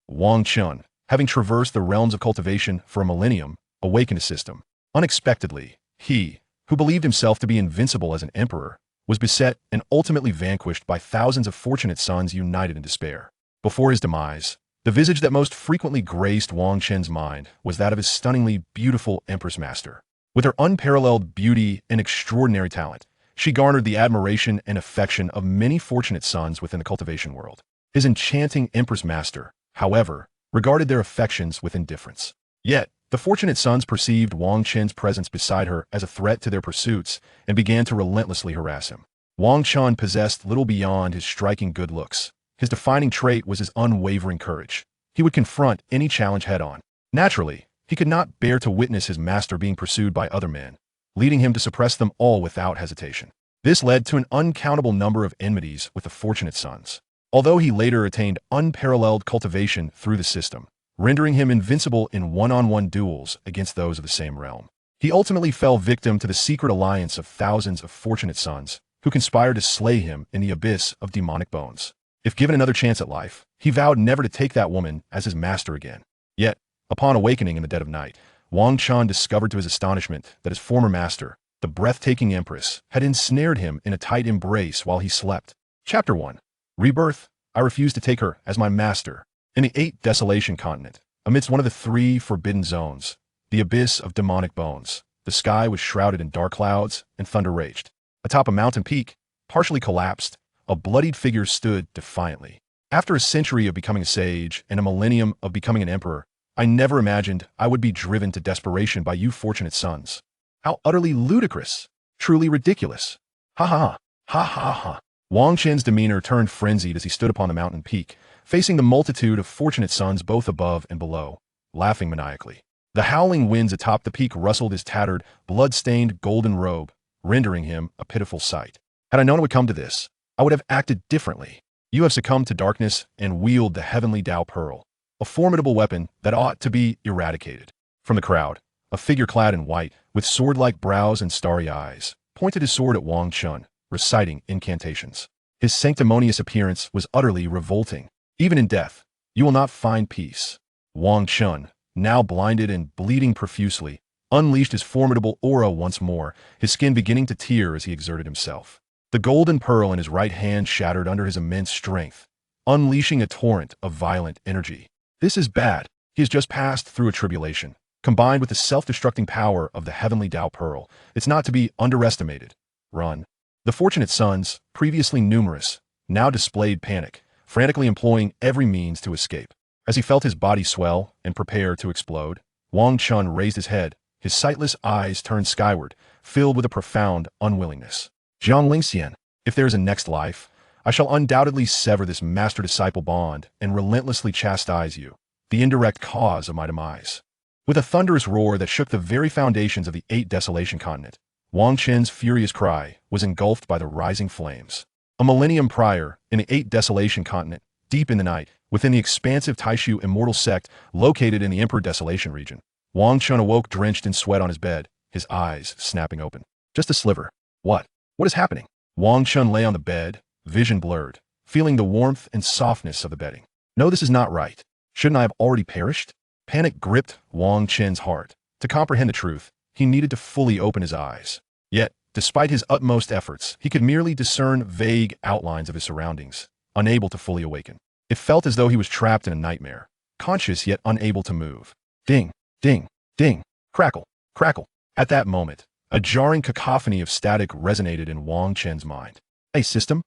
Wang Chen, having traversed the realms of cultivation for a millennium, awakened a system. Unexpectedly, he, who believed himself to be invincible as an emperor, was beset and ultimately vanquished by thousands of fortunate sons united in despair. Before his demise, the visage that most frequently graced Wang Chen's mind was that of his stunningly beautiful Empress Master. With her unparalleled beauty and extraordinary talent, she garnered the admiration and affection of many fortunate sons within the cultivation world. His enchanting Empress Master, however, regarded their affections with indifference. Yet, the fortunate sons perceived Wang Chen's presence beside her as a threat to their pursuits and began to relentlessly harass him. Wang Chen possessed little beyond his striking good looks. His defining trait was his unwavering courage. He would confront any challenge head-on. Naturally, he could not bear to witness his master being pursued by other men, leading him to suppress them all without hesitation. This led to an uncountable number of enmities with the fortunate sons. Although he later attained unparalleled cultivation through the system, rendering him invincible in one-on-one duels against those of the same realm, he ultimately fell victim to the secret alliance of thousands of fortunate sons who conspired to slay him in the abyss of demonic bones. If given another chance at life, he vowed never to take that woman as his master again. Yet, upon awakening in the dead of night, Wang Chen discovered to his astonishment that his former master, the breathtaking Empress, had ensnared him in a tight embrace while he slept. Chapter 1. Rebirth. I refuse to take her as my master. In the 8th Desolation continent, amidst one of the 3 forbidden zones, the abyss of demonic bones, the sky was shrouded in dark clouds and thunder raged. Atop a mountain peak, partially collapsed, a bloodied figure stood defiantly. After a century of becoming a sage and a millennium of becoming an emperor, I never imagined I would be driven to desperation by you fortunate sons. How utterly ludicrous! Truly ridiculous! Ha ha ha ha ha! Wang Chen's demeanor turned frenzied as he stood upon the mountain peak, facing the multitude of fortunate sons both above and below, laughing maniacally. The howling winds atop the peak rustled his tattered, blood-stained golden robe, rendering him a pitiful sight. Had I known it would come to this, I would have acted differently. You have succumbed to darkness and wield the heavenly Tao Pearl, a formidable weapon that ought to be eradicated. From the crowd, a figure clad in white, with sword-like brows and starry eyes, pointed his sword at Wang Chen, reciting incantations. His sanctimonious appearance was utterly revolting. Even in death, you will not find peace. Wang Chen, now blinded and bleeding profusely, unleashed his formidable aura once more, his skin beginning to tear as he exerted himself. The golden pearl in his right hand shattered under his immense strength, unleashing a torrent of violent energy. This is bad. He has just passed through a tribulation. Combined with the self-destructing power of the heavenly Tao Pearl, it's not to be underestimated. Run. The fortunate sons, previously numerous, now displayed panic, frantically employing every means to escape. As he felt his body swell and prepare to explode, Wang Chen raised his head, his sightless eyes turned skyward, filled with a profound unwillingness. Jiang Lingxian, if there is a next life, I shall undoubtedly sever this master-disciple bond and relentlessly chastise you, the indirect cause of my demise. With a thunderous roar that shook the very foundations of the 8th Desolation continent, Wang Chen's furious cry was engulfed by the rising flames. A millennium prior, in the 8th Desolation continent, deep in the night, within the expansive Taishu immortal sect located in the Emperor Desolation region, Wang Chen awoke drenched in sweat on his bed, his eyes snapping open. Just a sliver. What? What is happening? Wang Chen lay on the bed, vision blurred, feeling the warmth and softness of the bedding. No, this is not right. Shouldn't I have already perished? Panic gripped Wang Chen's heart. To comprehend the truth, he needed to fully open his eyes. Yet, despite his utmost efforts, he could merely discern vague outlines of his surroundings, unable to fully awaken. It felt as though he was trapped in a nightmare, conscious yet unable to move. Ding, ding, ding, crackle, crackle. At that moment, a jarring cacophony of static resonated in Wang Chen's mind. Hey, system?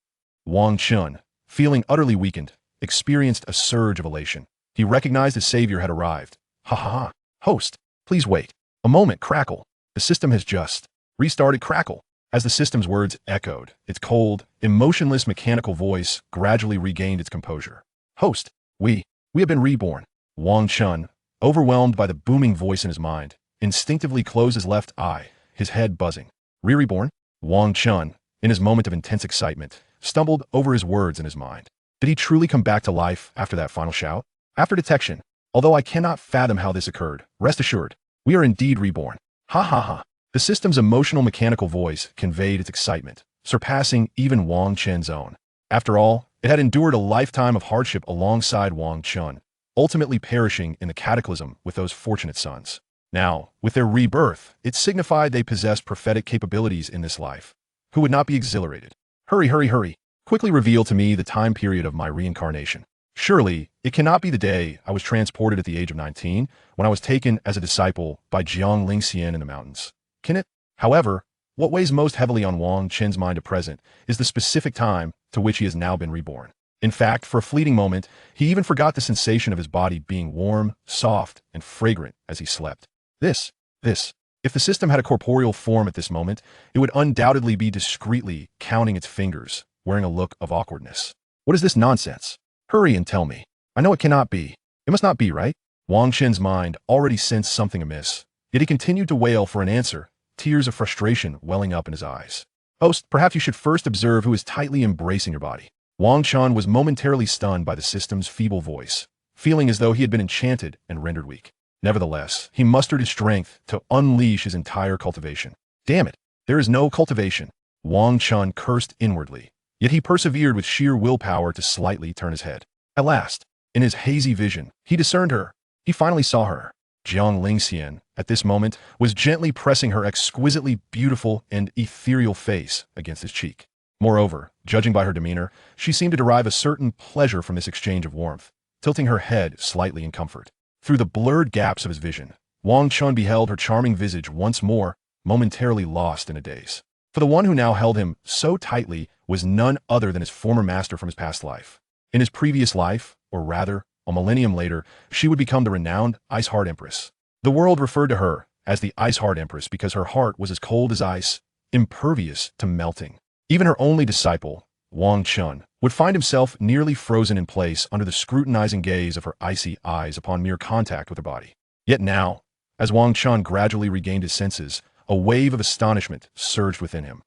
Wang Chen, feeling utterly weakened, experienced a surge of elation. He recognized his savior had arrived. Ha ha ha. Host, please wait. A moment, crackle. The system has just restarted. Crackle. As the system's words echoed, its cold, emotionless mechanical voice gradually regained its composure. Host, we have been reborn. Wang Chen, overwhelmed by the booming voice in his mind, instinctively closed his left eye, his head buzzing. Reborn? Wang Chen, in his moment of intense excitement, stumbled over his words in his mind. Did he truly come back to life after that final shout? After detection, although I cannot fathom how this occurred, rest assured, we are indeed reborn. Ha ha ha. The system's emotional mechanical voice conveyed its excitement, surpassing even Wang Chen's own. After all, it had endured a lifetime of hardship alongside Wang Chen, ultimately perishing in the cataclysm with those fortunate sons. Now, with their rebirth, it signified they possessed prophetic capabilities in this life. Who would not be exhilarated? Hurry, hurry, hurry. Quickly reveal to me the time period of my reincarnation. Surely, it cannot be the day I was transported at the age of 19, when I was taken as a disciple by Jiang Lingxian in the mountains. Can it? However, what weighs most heavily on Wang Chen's mind at present is the specific time to which he has now been reborn. In fact, for a fleeting moment, he even forgot the sensation of his body being warm, soft, and fragrant as he slept. This. If the system had a corporeal form at this moment, it would undoubtedly be discreetly counting its fingers, wearing a look of awkwardness. What is this nonsense? Hurry and tell me. I know it cannot be. It must not be, right? Wang Chen's mind already sensed something amiss, yet he continued to wail for an answer, tears of frustration welling up in his eyes. Host, perhaps you should first observe who is tightly embracing your body. Wang Chen was momentarily stunned by the system's feeble voice, feeling as though he had been enchanted and rendered weak. Nevertheless, he mustered his strength to unleash his entire cultivation. Damn it, there is no cultivation. Wang Chen cursed inwardly, yet he persevered with sheer willpower to slightly turn his head. At last, in his hazy vision, he discerned her. He finally saw her. Jiang Lingxian, at this moment, was gently pressing her exquisitely beautiful and ethereal face against his cheek. Moreover, judging by her demeanor, she seemed to derive a certain pleasure from this exchange of warmth, tilting her head slightly in comfort. Through the blurred gaps of his vision, Wang Chen beheld her charming visage once more, momentarily lost in a daze. For the one who now held him so tightly was none other than his former master from his past life. In his previous life, or rather, a millennium later, she would become the renowned Ice-Heart Empress. The world referred to her as the Ice-Heart Empress because her heart was as cold as ice, impervious to melting. Even her only disciple, Wang Chen, would find himself nearly frozen in place under the scrutinizing gaze of her icy eyes upon mere contact with her body. Yet now, as Wang Chen gradually regained his senses, a wave of astonishment surged within him.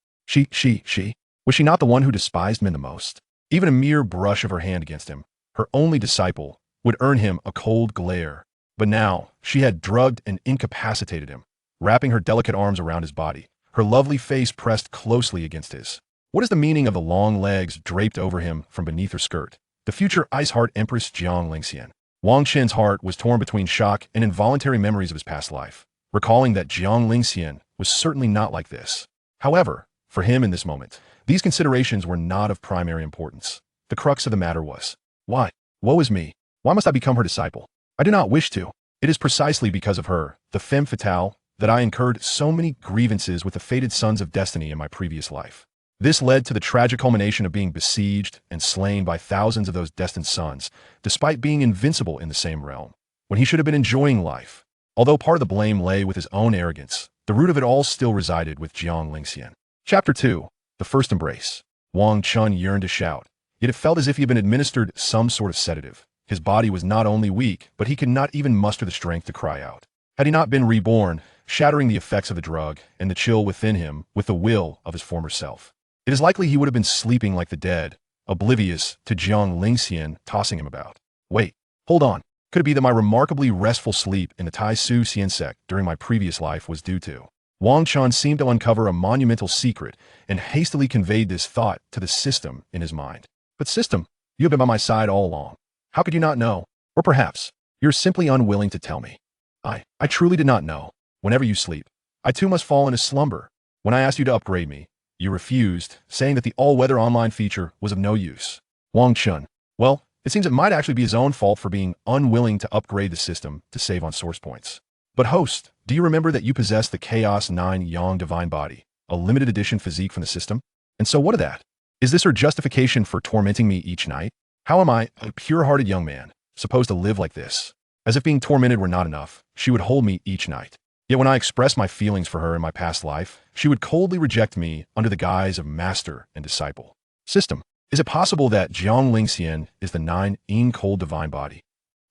Was she not the one who despised men the most? Even a mere brush of her hand against him, her only disciple, would earn him a cold glare. But now, she had drugged and incapacitated him, wrapping her delicate arms around his body, her lovely face pressed closely against his. What is the meaning of the long legs draped over him from beneath her skirt? The future Ice-Heart Empress Jiang Lingxian. Wang Chen's heart was torn between shock and involuntary memories of his past life, recalling that Jiang Lingxian was certainly not like this. However, for him in this moment, these considerations were not of primary importance. The crux of the matter was, why? Woe is me. Why must I become her disciple? I do not wish to. It is precisely because of her, the femme fatale, that I incurred so many grievances with the fated sons of destiny in my previous life. This led to the tragic culmination of being besieged and slain by thousands of those destined sons, despite being invincible in the same realm, when he should have been enjoying life. Although part of the blame lay with his own arrogance, the root of it all still resided with Jiang Lingxian. Chapter 2. The First Embrace. Wang Chen yearned to shout, yet it felt as if he had been administered some sort of sedative. His body was not only weak, but he could not even muster the strength to cry out. Had he not been reborn, shattering the effects of the drug and the chill within him with the will of his former self, it is likely he would have been sleeping like the dead, oblivious to Jiang Lingxian tossing him about. Wait, hold on. Could it be that my remarkably restful sleep in the Tai Su Xian sect during my previous life was due to? Wang Chen seemed to uncover a monumental secret and hastily conveyed this thought to the system in his mind. But system, you have been by my side all along. How could you not know? Or perhaps, you're simply unwilling to tell me. I truly did not know. Whenever you sleep, I too must fall into slumber. When I asked you to upgrade me, you refused, saying that the all-weather online feature was of no use. Wang Chen. Well, it seems it might actually be his own fault for being unwilling to upgrade the system to save on source points. But host, do you remember that you possess the Chaos 9 Yang Divine Body, a limited edition physique from the system? And so what of that? Is this her justification for tormenting me each night? How am I, a pure-hearted young man, supposed to live like this? As if being tormented were not enough, she would hold me each night. Yet when I expressed my feelings for her in my past life, she would coldly reject me under the guise of master and disciple. System, is it possible that Jiang Lingxian is the 9 Yin Cold Divine Body,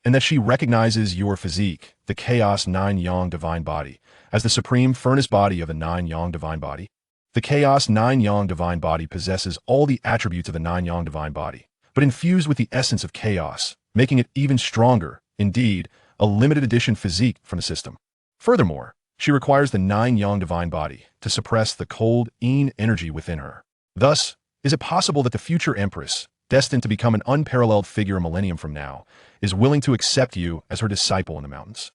and that she recognizes your physique, the Chaos 9 Yang Divine Body, as the supreme furnace body of the 9 Yang Divine Body? The Chaos 9 Yang Divine Body possesses all the attributes of the 9 Yang Divine Body, but infused with the essence of chaos, making it even stronger, indeed, a limited edition physique from the system. Furthermore, she requires the 9 Yang Divine Body to suppress the cold Yin energy within her. Thus, is it possible that the future Empress, destined to become an unparalleled figure a millennium from now, is willing to accept you as her disciple in the mountains.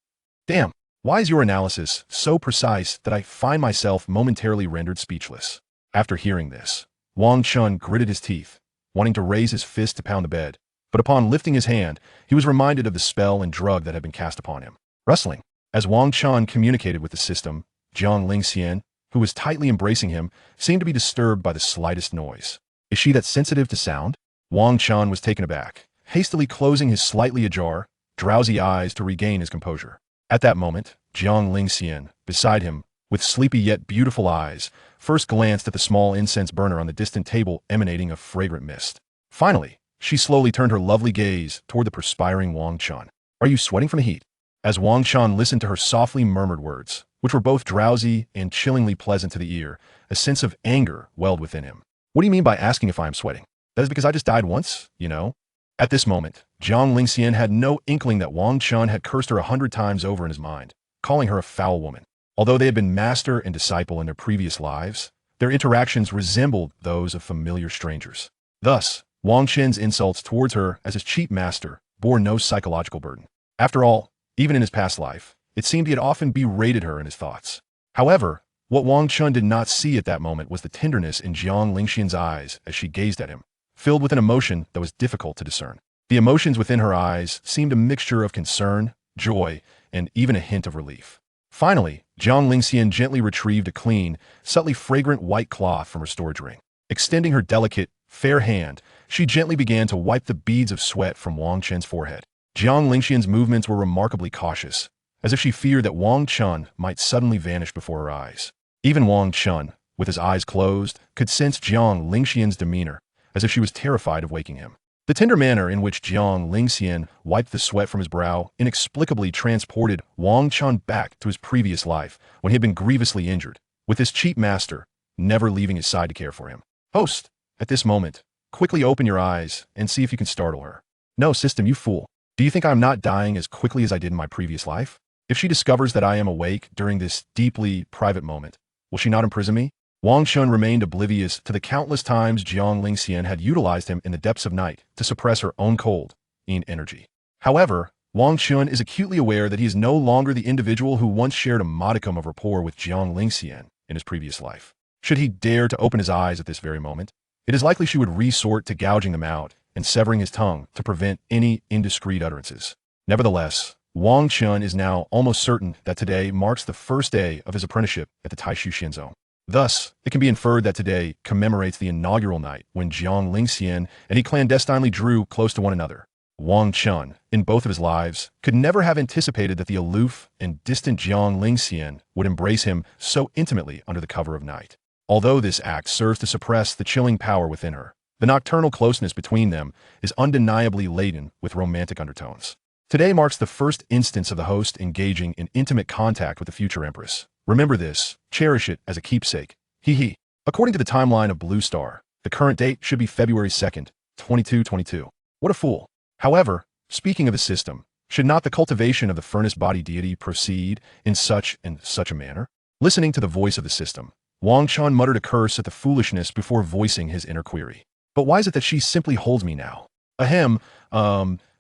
Damn, why is your analysis so precise that I find myself momentarily rendered speechless? After hearing this, Wang Chen gritted his teeth, wanting to raise his fist to pound the bed, but upon lifting his hand, he was reminded of the spell and drug that had been cast upon him. Rustling. As Wang Chen communicated with the system, Jiang Lingxian, who was tightly embracing him, seemed to be disturbed by the slightest noise. Is she that sensitive to sound? Wang Chen was taken aback, hastily closing his slightly ajar, drowsy eyes to regain his composure. At that moment, Jiang Lingxian, beside him, with sleepy yet beautiful eyes, first glanced at the small incense burner on the distant table emanating a fragrant mist. Finally, she slowly turned her lovely gaze toward the perspiring Wang Chen. Are you sweating from the heat? As Wang Chen listened to her softly murmured words, which were both drowsy and chillingly pleasant to the ear, a sense of anger welled within him. What do you mean by asking if I am sweating? That is because I just died once, you know? At this moment, Jiang Lingxian had no inkling that Wang Chen had cursed her 100 times over in his mind, calling her a foul woman. Although they had been master and disciple in their previous lives, their interactions resembled those of familiar strangers. Thus, Wang Chen's insults towards her as his cheap master bore no psychological burden. After all, even in his past life, it seemed he had often berated her in his thoughts. However, what Wang Chen did not see at that moment was the tenderness in Jiang Lingxian's eyes as she gazed at him, filled with an emotion that was difficult to discern. The emotions within her eyes seemed a mixture of concern, joy, and even a hint of relief. Finally, Jiang Lingxian gently retrieved a clean, subtly fragrant white cloth from her storage ring. Extending her delicate, fair hand, she gently began to wipe the beads of sweat from Wang Chen's forehead. Jiang Lingxian's movements were remarkably cautious, as if she feared that Wang Chen might suddenly vanish before her eyes. Even Wang Chen, with his eyes closed, could sense Jiang Lingxian's demeanor, as if she was terrified of waking him. The tender manner in which Jiang Lingxian wiped the sweat from his brow inexplicably transported Wang Chen back to his previous life when he had been grievously injured, with his cheap master never leaving his side to care for him. Host, at this moment, quickly open your eyes and see if you can startle her. No, system, you fool. Do you think I am not dying as quickly as I did in my previous life? If she discovers that I am awake during this deeply private moment, will she not imprison me? Wang Chen remained oblivious to the countless times Jiang Lingxian had utilized him in the depths of night to suppress her own cold and energy. However, Wang Chen is acutely aware that he is no longer the individual who once shared a modicum of rapport with Jiang Lingxian in his previous life. Should he dare to open his eyes at this very moment, it is likely she would resort to gouging them out and severing his tongue to prevent any indiscreet utterances. Nevertheless, Wang Chen is now almost certain that today marks the first day of his apprenticeship at the Taishu Shenzhou. Thus, it can be inferred that today commemorates the inaugural night when Jiang Lingxian and he clandestinely drew close to one another. Wang Chen, in both of his lives, could never have anticipated that the aloof and distant Jiang Lingxian would embrace him so intimately under the cover of night. Although this act serves to suppress the chilling power within her, the nocturnal closeness between them is undeniably laden with romantic undertones. Today marks the first instance of the host engaging in intimate contact with the future Empress. Remember this, cherish it as a keepsake. Hee hee. According to the timeline of Blue Star, the current date should be February 2nd, 2022. What a fool. However, speaking of the system, should not the cultivation of the furnace body deity proceed in such and such a manner? Listening to the voice of the system, Wang Chen muttered a curse at the foolishness before voicing his inner query. But why is it that she simply holds me now? Ahem,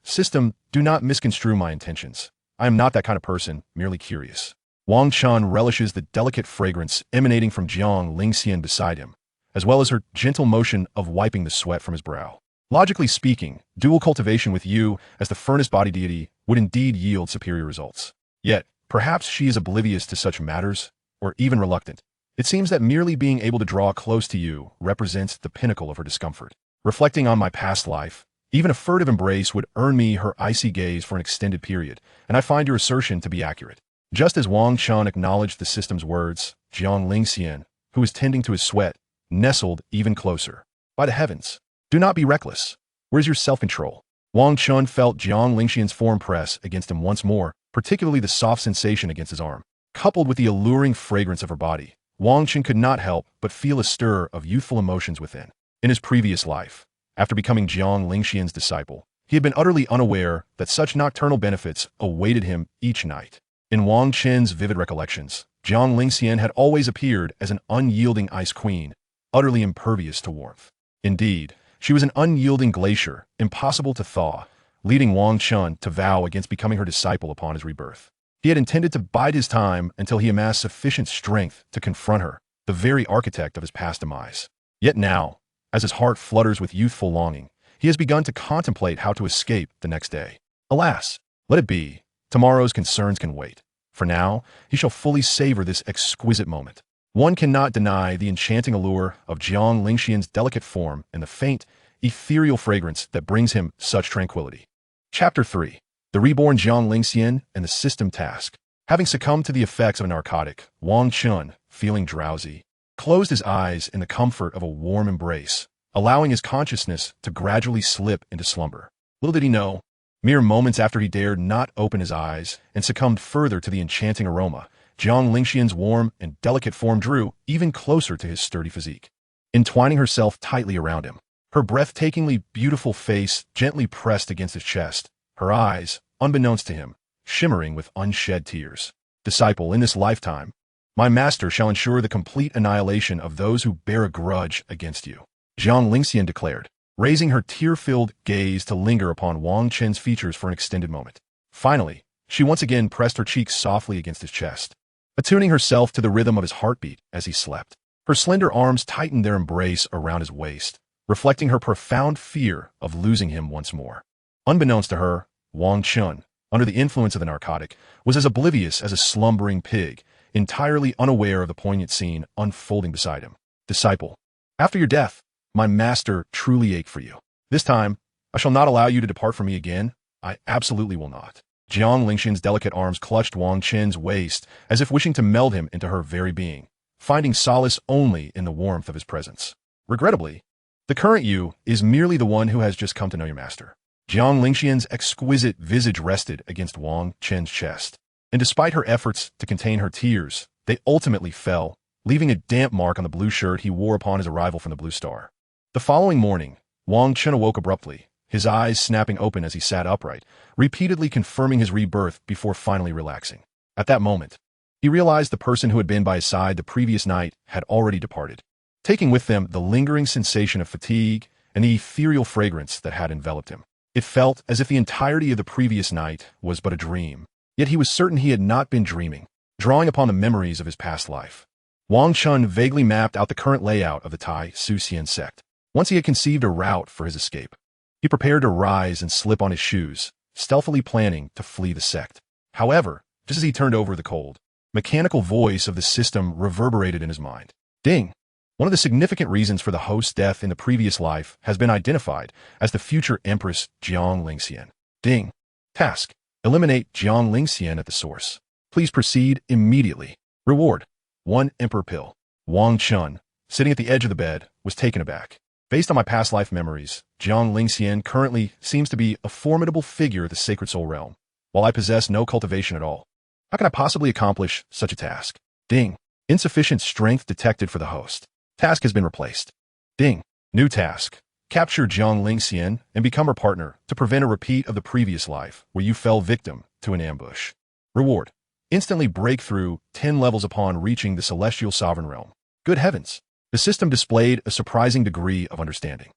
system, do not misconstrue my intentions. I am not that kind of person, merely curious. Wang Chen relishes the delicate fragrance emanating from Jiang Lingxian beside him, as well as her gentle motion of wiping the sweat from his brow. Logically speaking, dual cultivation with you as the furnace body deity would indeed yield superior results. Yet, perhaps she is oblivious to such matters, or even reluctant. It seems that merely being able to draw close to you represents the pinnacle of her discomfort. Reflecting on my past life, even a furtive embrace would earn me her icy gaze for an extended period, and I find your assertion to be accurate. Just as Wang Chen acknowledged the system's words, Jiang Lingxian, who was tending to his sweat, nestled even closer. By the heavens, do not be reckless. Where's your self-control? Wang Chen felt Jiang Lingxian's form press against him once more, particularly the soft sensation against his arm. Coupled with the alluring fragrance of her body, Wang Chen could not help but feel a stir of youthful emotions within. In his previous life, after becoming Jiang Lingxian's disciple, he had been utterly unaware that such nocturnal benefits awaited him each night. In Wang Chen's vivid recollections, Jiang Lingxian had always appeared as an unyielding ice queen, utterly impervious to warmth. Indeed, she was an unyielding glacier, impossible to thaw, leading Wang Chen to vow against becoming her disciple upon his rebirth. He had intended to bide his time until he amassed sufficient strength to confront her, the very architect of his past demise. Yet now, as his heart flutters with youthful longing, he has begun to contemplate how to escape the next day. Alas, let it be. Tomorrow's concerns can wait. For now, he shall fully savor this exquisite moment. One cannot deny the enchanting allure of Jiang Lingxian's delicate form and the faint, ethereal fragrance that brings him such tranquility. Chapter 3. The Reborn Jiang Lingxian and the System Task. Having succumbed to the effects of a narcotic, Wang Chen, feeling drowsy, closed his eyes in the comfort of a warm embrace, allowing his consciousness to gradually slip into slumber. Little did he know, mere moments after he dared not open his eyes and succumbed further to the enchanting aroma, Jiang Lingxian's warm and delicate form drew even closer to his sturdy physique, entwining herself tightly around him. Her breathtakingly beautiful face gently pressed against his chest, her eyes, unbeknownst to him, shimmering with unshed tears. Disciple, in this lifetime, my master shall ensure the complete annihilation of those who bear a grudge against you, Jiang Lingxian declared, raising her tear-filled gaze to linger upon Wang Chen's features for an extended moment. Finally, she once again pressed her cheeks softly against his chest, attuning herself to the rhythm of his heartbeat as he slept. Her slender arms tightened their embrace around his waist, reflecting her profound fear of losing him once more. Unbeknownst to her, Wang Chen, under the influence of the narcotic, was as oblivious as a slumbering pig, entirely unaware of the poignant scene unfolding beside him. Disciple, after your death, my master truly ached for you. This time, I shall not allow you to depart from me again. I absolutely will not. Jiang Lingxian's delicate arms clutched Wang Chen's waist as if wishing to meld him into her very being, finding solace only in the warmth of his presence. Regrettably, the current you is merely the one who has just come to know your master. Jiang Lingxian's exquisite visage rested against Wang Chen's chest, and despite her efforts to contain her tears, they ultimately fell, leaving a damp mark on the blue shirt he wore upon his arrival from the Blue Star. The following morning, Wang Chen awoke abruptly, his eyes snapping open as he sat upright, repeatedly confirming his rebirth before finally relaxing. At that moment, he realized the person who had been by his side the previous night had already departed, taking with them the lingering sensation of fatigue and the ethereal fragrance that had enveloped him. It felt as if the entirety of the previous night was but a dream, yet he was certain he had not been dreaming. Drawing upon the memories of his past life, Wang Chen vaguely mapped out the current layout of the Tai Suxian sect. Once he had conceived a route for his escape, he prepared to rise and slip on his shoes, stealthily planning to flee the sect. However, just as he turned over the cold, mechanical voice of the system reverberated in his mind. Ding! One of the significant reasons for the host's death in the previous life has been identified as the future Empress Jiang Lingxian. Ding! Task: eliminate Jiang Lingxian at the source. Please proceed immediately. Reward: 1 Emperor Pill. Wang Chen, sitting at the edge of the bed, was taken aback. Based on my past life memories, Jiang Lingxian currently seems to be a formidable figure of the sacred soul realm, while I possess no cultivation at all. How can I possibly accomplish such a task? Ding! Insufficient strength detected for the host. Task has been replaced. Ding! New task: capture Jiang Lingxian and become her partner to prevent a repeat of the previous life where you fell victim to an ambush. Reward: instantly break through 10 levels upon reaching the celestial sovereign realm. Good heavens! The system displayed a surprising degree of understanding.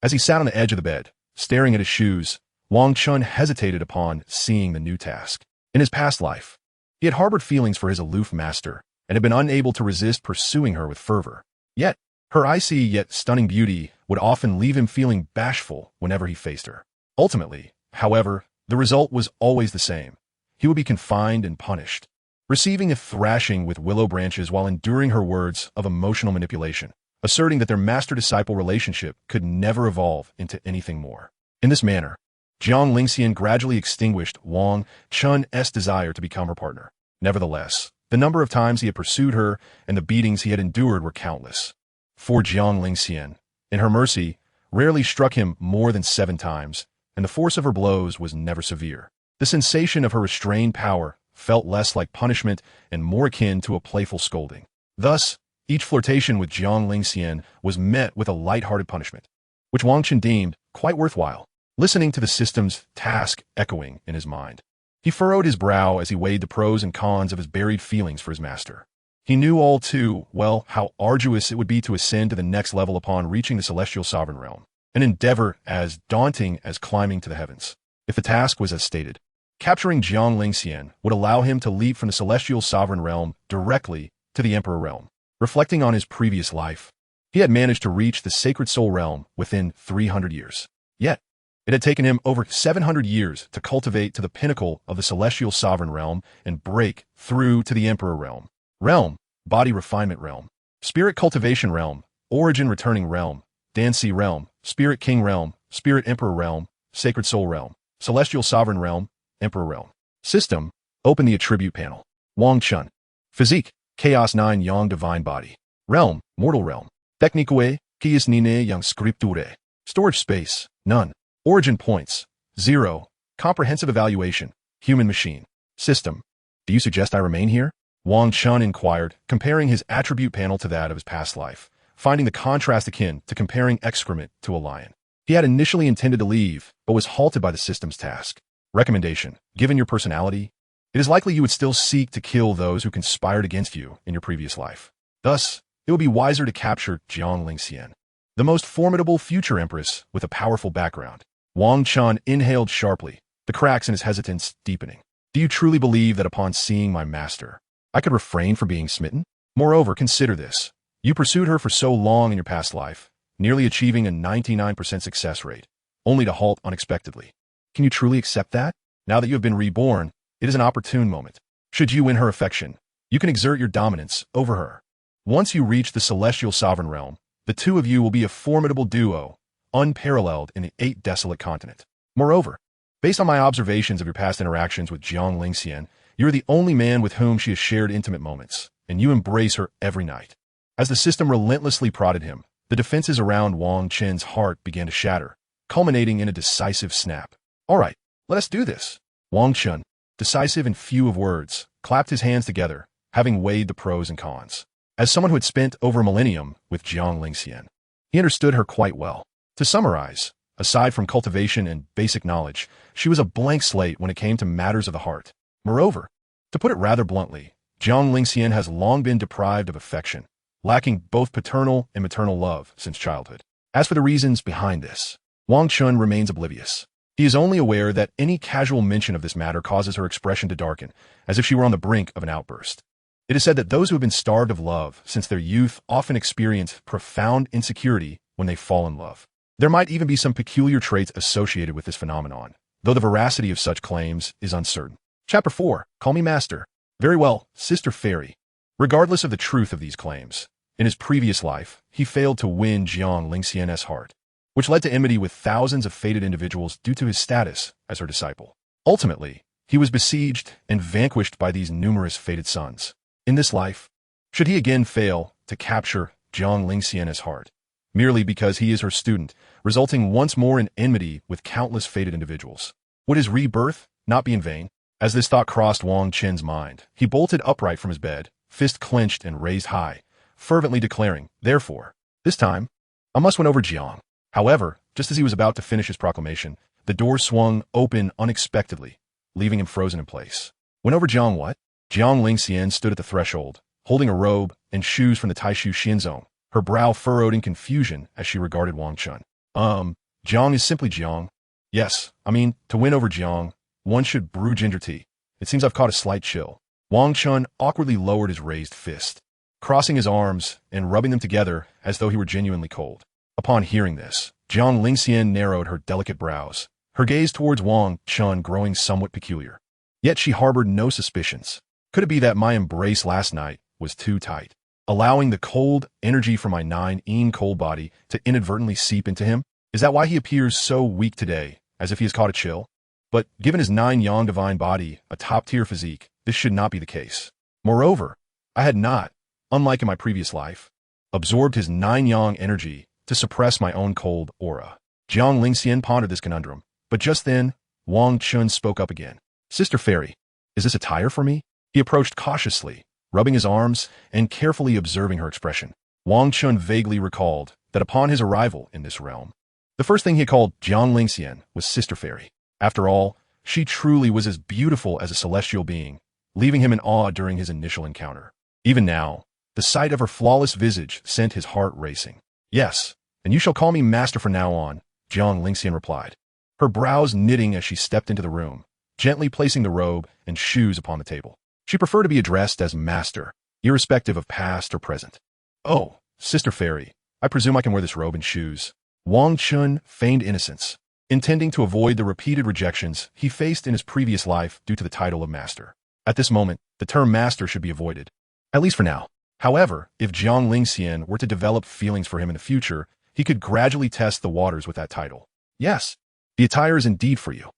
As he sat on the edge of the bed, staring at his shoes, Wang Chen hesitated upon seeing the new task. In his past life, he had harbored feelings for his aloof master and had been unable to resist pursuing her with fervor. Yet, her icy yet stunning beauty would often leave him feeling bashful whenever he faced her. Ultimately, however, the result was always the same. He would be confined and punished, receiving a thrashing with willow branches while enduring her words of emotional manipulation, asserting that their master-disciple relationship could never evolve into anything more. In this manner, Jiang Lingxian gradually extinguished Wang Chen's desire to become her partner. Nevertheless, the number of times he had pursued her and the beatings he had endured were countless. For Jiang Lingxian, in her mercy, rarely struck him more than 7 times, and the force of her blows was never severe. The sensation of her restrained power felt less like punishment and more akin to a playful scolding. Thus, each flirtation with Jiang Lingxian was met with a light-hearted punishment, which Wang Chen deemed quite worthwhile, listening to the system's task echoing in his mind. He furrowed his brow as he weighed the pros and cons of his buried feelings for his master. He knew all too well how arduous it would be to ascend to the next level upon reaching the celestial sovereign realm, an endeavor as daunting as climbing to the heavens. if the task was as stated. Capturing Jiang Lingxian would allow him to leap from the celestial sovereign realm directly to the emperor realm. Reflecting on his previous life, he had managed to reach the sacred soul realm within 300 years. Yet, it had taken him over 700 years to cultivate to the pinnacle of the celestial sovereign realm and break through to the emperor realm. Realm, body refinement realm, spirit cultivation realm, origin returning realm, Dancy realm, spirit king realm, spirit emperor realm, sacred soul realm, celestial sovereign realm, emperor realm. System, open the attribute panel. Wang Chen. Physique, chaos 9 yang divine body. Realm, mortal realm. Technique, kies nine yang scripture. Storage space, none. Origin points, 0. Comprehensive evaluation, human machine. System, do you suggest I remain here? Wang Chen inquired, comparing his attribute panel to that of his past life, finding the contrast akin to comparing excrement to a lion. He had initially intended to leave, but was halted by the system's task. Recommendation, given your personality, it is likely you would still seek to kill those who conspired against you in your previous life. Thus, it would be wiser to capture Jiang Lingxian, the most formidable future empress with a powerful background. Wang Chen inhaled sharply, the cracks in his hesitance deepening. Do you truly believe that upon seeing my master, I could refrain from being smitten? Moreover, consider this. You pursued her for so long in your past life, nearly achieving a 99% success rate, only to halt unexpectedly. Can you truly accept that? Now that you have been reborn, it is an opportune moment. Should you win her affection, you can exert your dominance over her. Once you reach the celestial sovereign realm, the two of you will be a formidable duo, unparalleled in the 8 desolate continent. Moreover, based on my observations of your past interactions with Jiang Lingxian, you are the only man with whom she has shared intimate moments, and you embrace her every night. As the system relentlessly prodded him, the defenses around Wang Chen's heart began to shatter, culminating in a decisive snap. All right, let us do this. Wang Chen, decisive and few of words, clapped his hands together, having weighed the pros and cons. As someone who had spent over a millennium with Jiang Lingxian, he understood her quite well. To summarize, aside from cultivation and basic knowledge, she was a blank slate when it came to matters of the heart. Moreover, to put it rather bluntly, Jiang Lingxian has long been deprived of affection, lacking both paternal and maternal love since childhood. As for the reasons behind this, Wang Chen remains oblivious. He is only aware that any casual mention of this matter causes her expression to darken, as if she were on the brink of an outburst. It is said that those who have been starved of love since their youth often experience profound insecurity when they fall in love. There might even be some peculiar traits associated with this phenomenon, though the veracity of such claims is uncertain. Chapter 4. Call me Master. Very well, Sister Fairy. Regardless of the truth of these claims, in his previous life, he failed to win Jiang Lingxian's heart, which led to enmity with thousands of fated individuals due to his status as her disciple. Ultimately, he was besieged and vanquished by these numerous fated sons. In this life, should he again fail to capture Jiang Lingxian's heart, merely because he is her student, resulting once more in enmity with countless fated individuals, would his rebirth not be in vain? As this thought crossed Wang Chen's mind, he bolted upright from his bed, fist clenched and raised high, fervently declaring, therefore, this time, I must win over Jiang. However, just as he was about to finish his proclamation, the door swung open unexpectedly, leaving him frozen in place. Win over Jiang what? Jiang Lingxian stood at the threshold, holding a robe and shoes from the Taishu Xinzong, her brow furrowed in confusion as she regarded Wang Chen. Jiang is simply Jiang. Yes, I mean, to win over Jiang, one should brew ginger tea. It seems I've caught a slight chill. Wang Chen awkwardly lowered his raised fist, crossing his arms and rubbing them together as though he were genuinely cold. Upon hearing this, Jiang Lingxian narrowed her delicate brows, her gaze towards Wang Chen growing somewhat peculiar. Yet she harbored no suspicions. Could it be that my embrace last night was too tight, allowing the cold energy from my 9 cold body to inadvertently seep into him? Is that why he appears so weak today, as if he has caught a chill? But given his 9 yang divine body, a top-tier physique, this should not be the case. Moreover, I had not, unlike in my previous life, absorbed his 9 yang energy to suppress my own cold aura. Jiang Lingxian pondered this conundrum, but just then, Wang Chen spoke up again. Sister Fairy, is this a tire for me? He approached cautiously, rubbing his arms and carefully observing her expression. Wang Chen vaguely recalled that upon his arrival in this realm, the first thing he called Jiang Lingxian was Sister Fairy. After all, she truly was as beautiful as a celestial being, leaving him in awe during his initial encounter. Even now, the sight of her flawless visage sent his heart racing. Yes, and you shall call me Master from now on, Jiang Lingxian replied. her brows knitting as she stepped into the room, gently placing the robe and shoes upon the table. She preferred to be addressed as Master, irrespective of past or present. "Oh, Sister Fairy, I presume I can wear this robe and shoes." Wang Chen feigned innocence, intending to avoid the repeated rejections he faced in his previous life due to the title of Master. At this moment, the term Master should be avoided, at least for now. However, if Jiang Lingxian were to develop feelings for him in the future, he could gradually test the waters with that title. "Yes, the attire is indeed for you.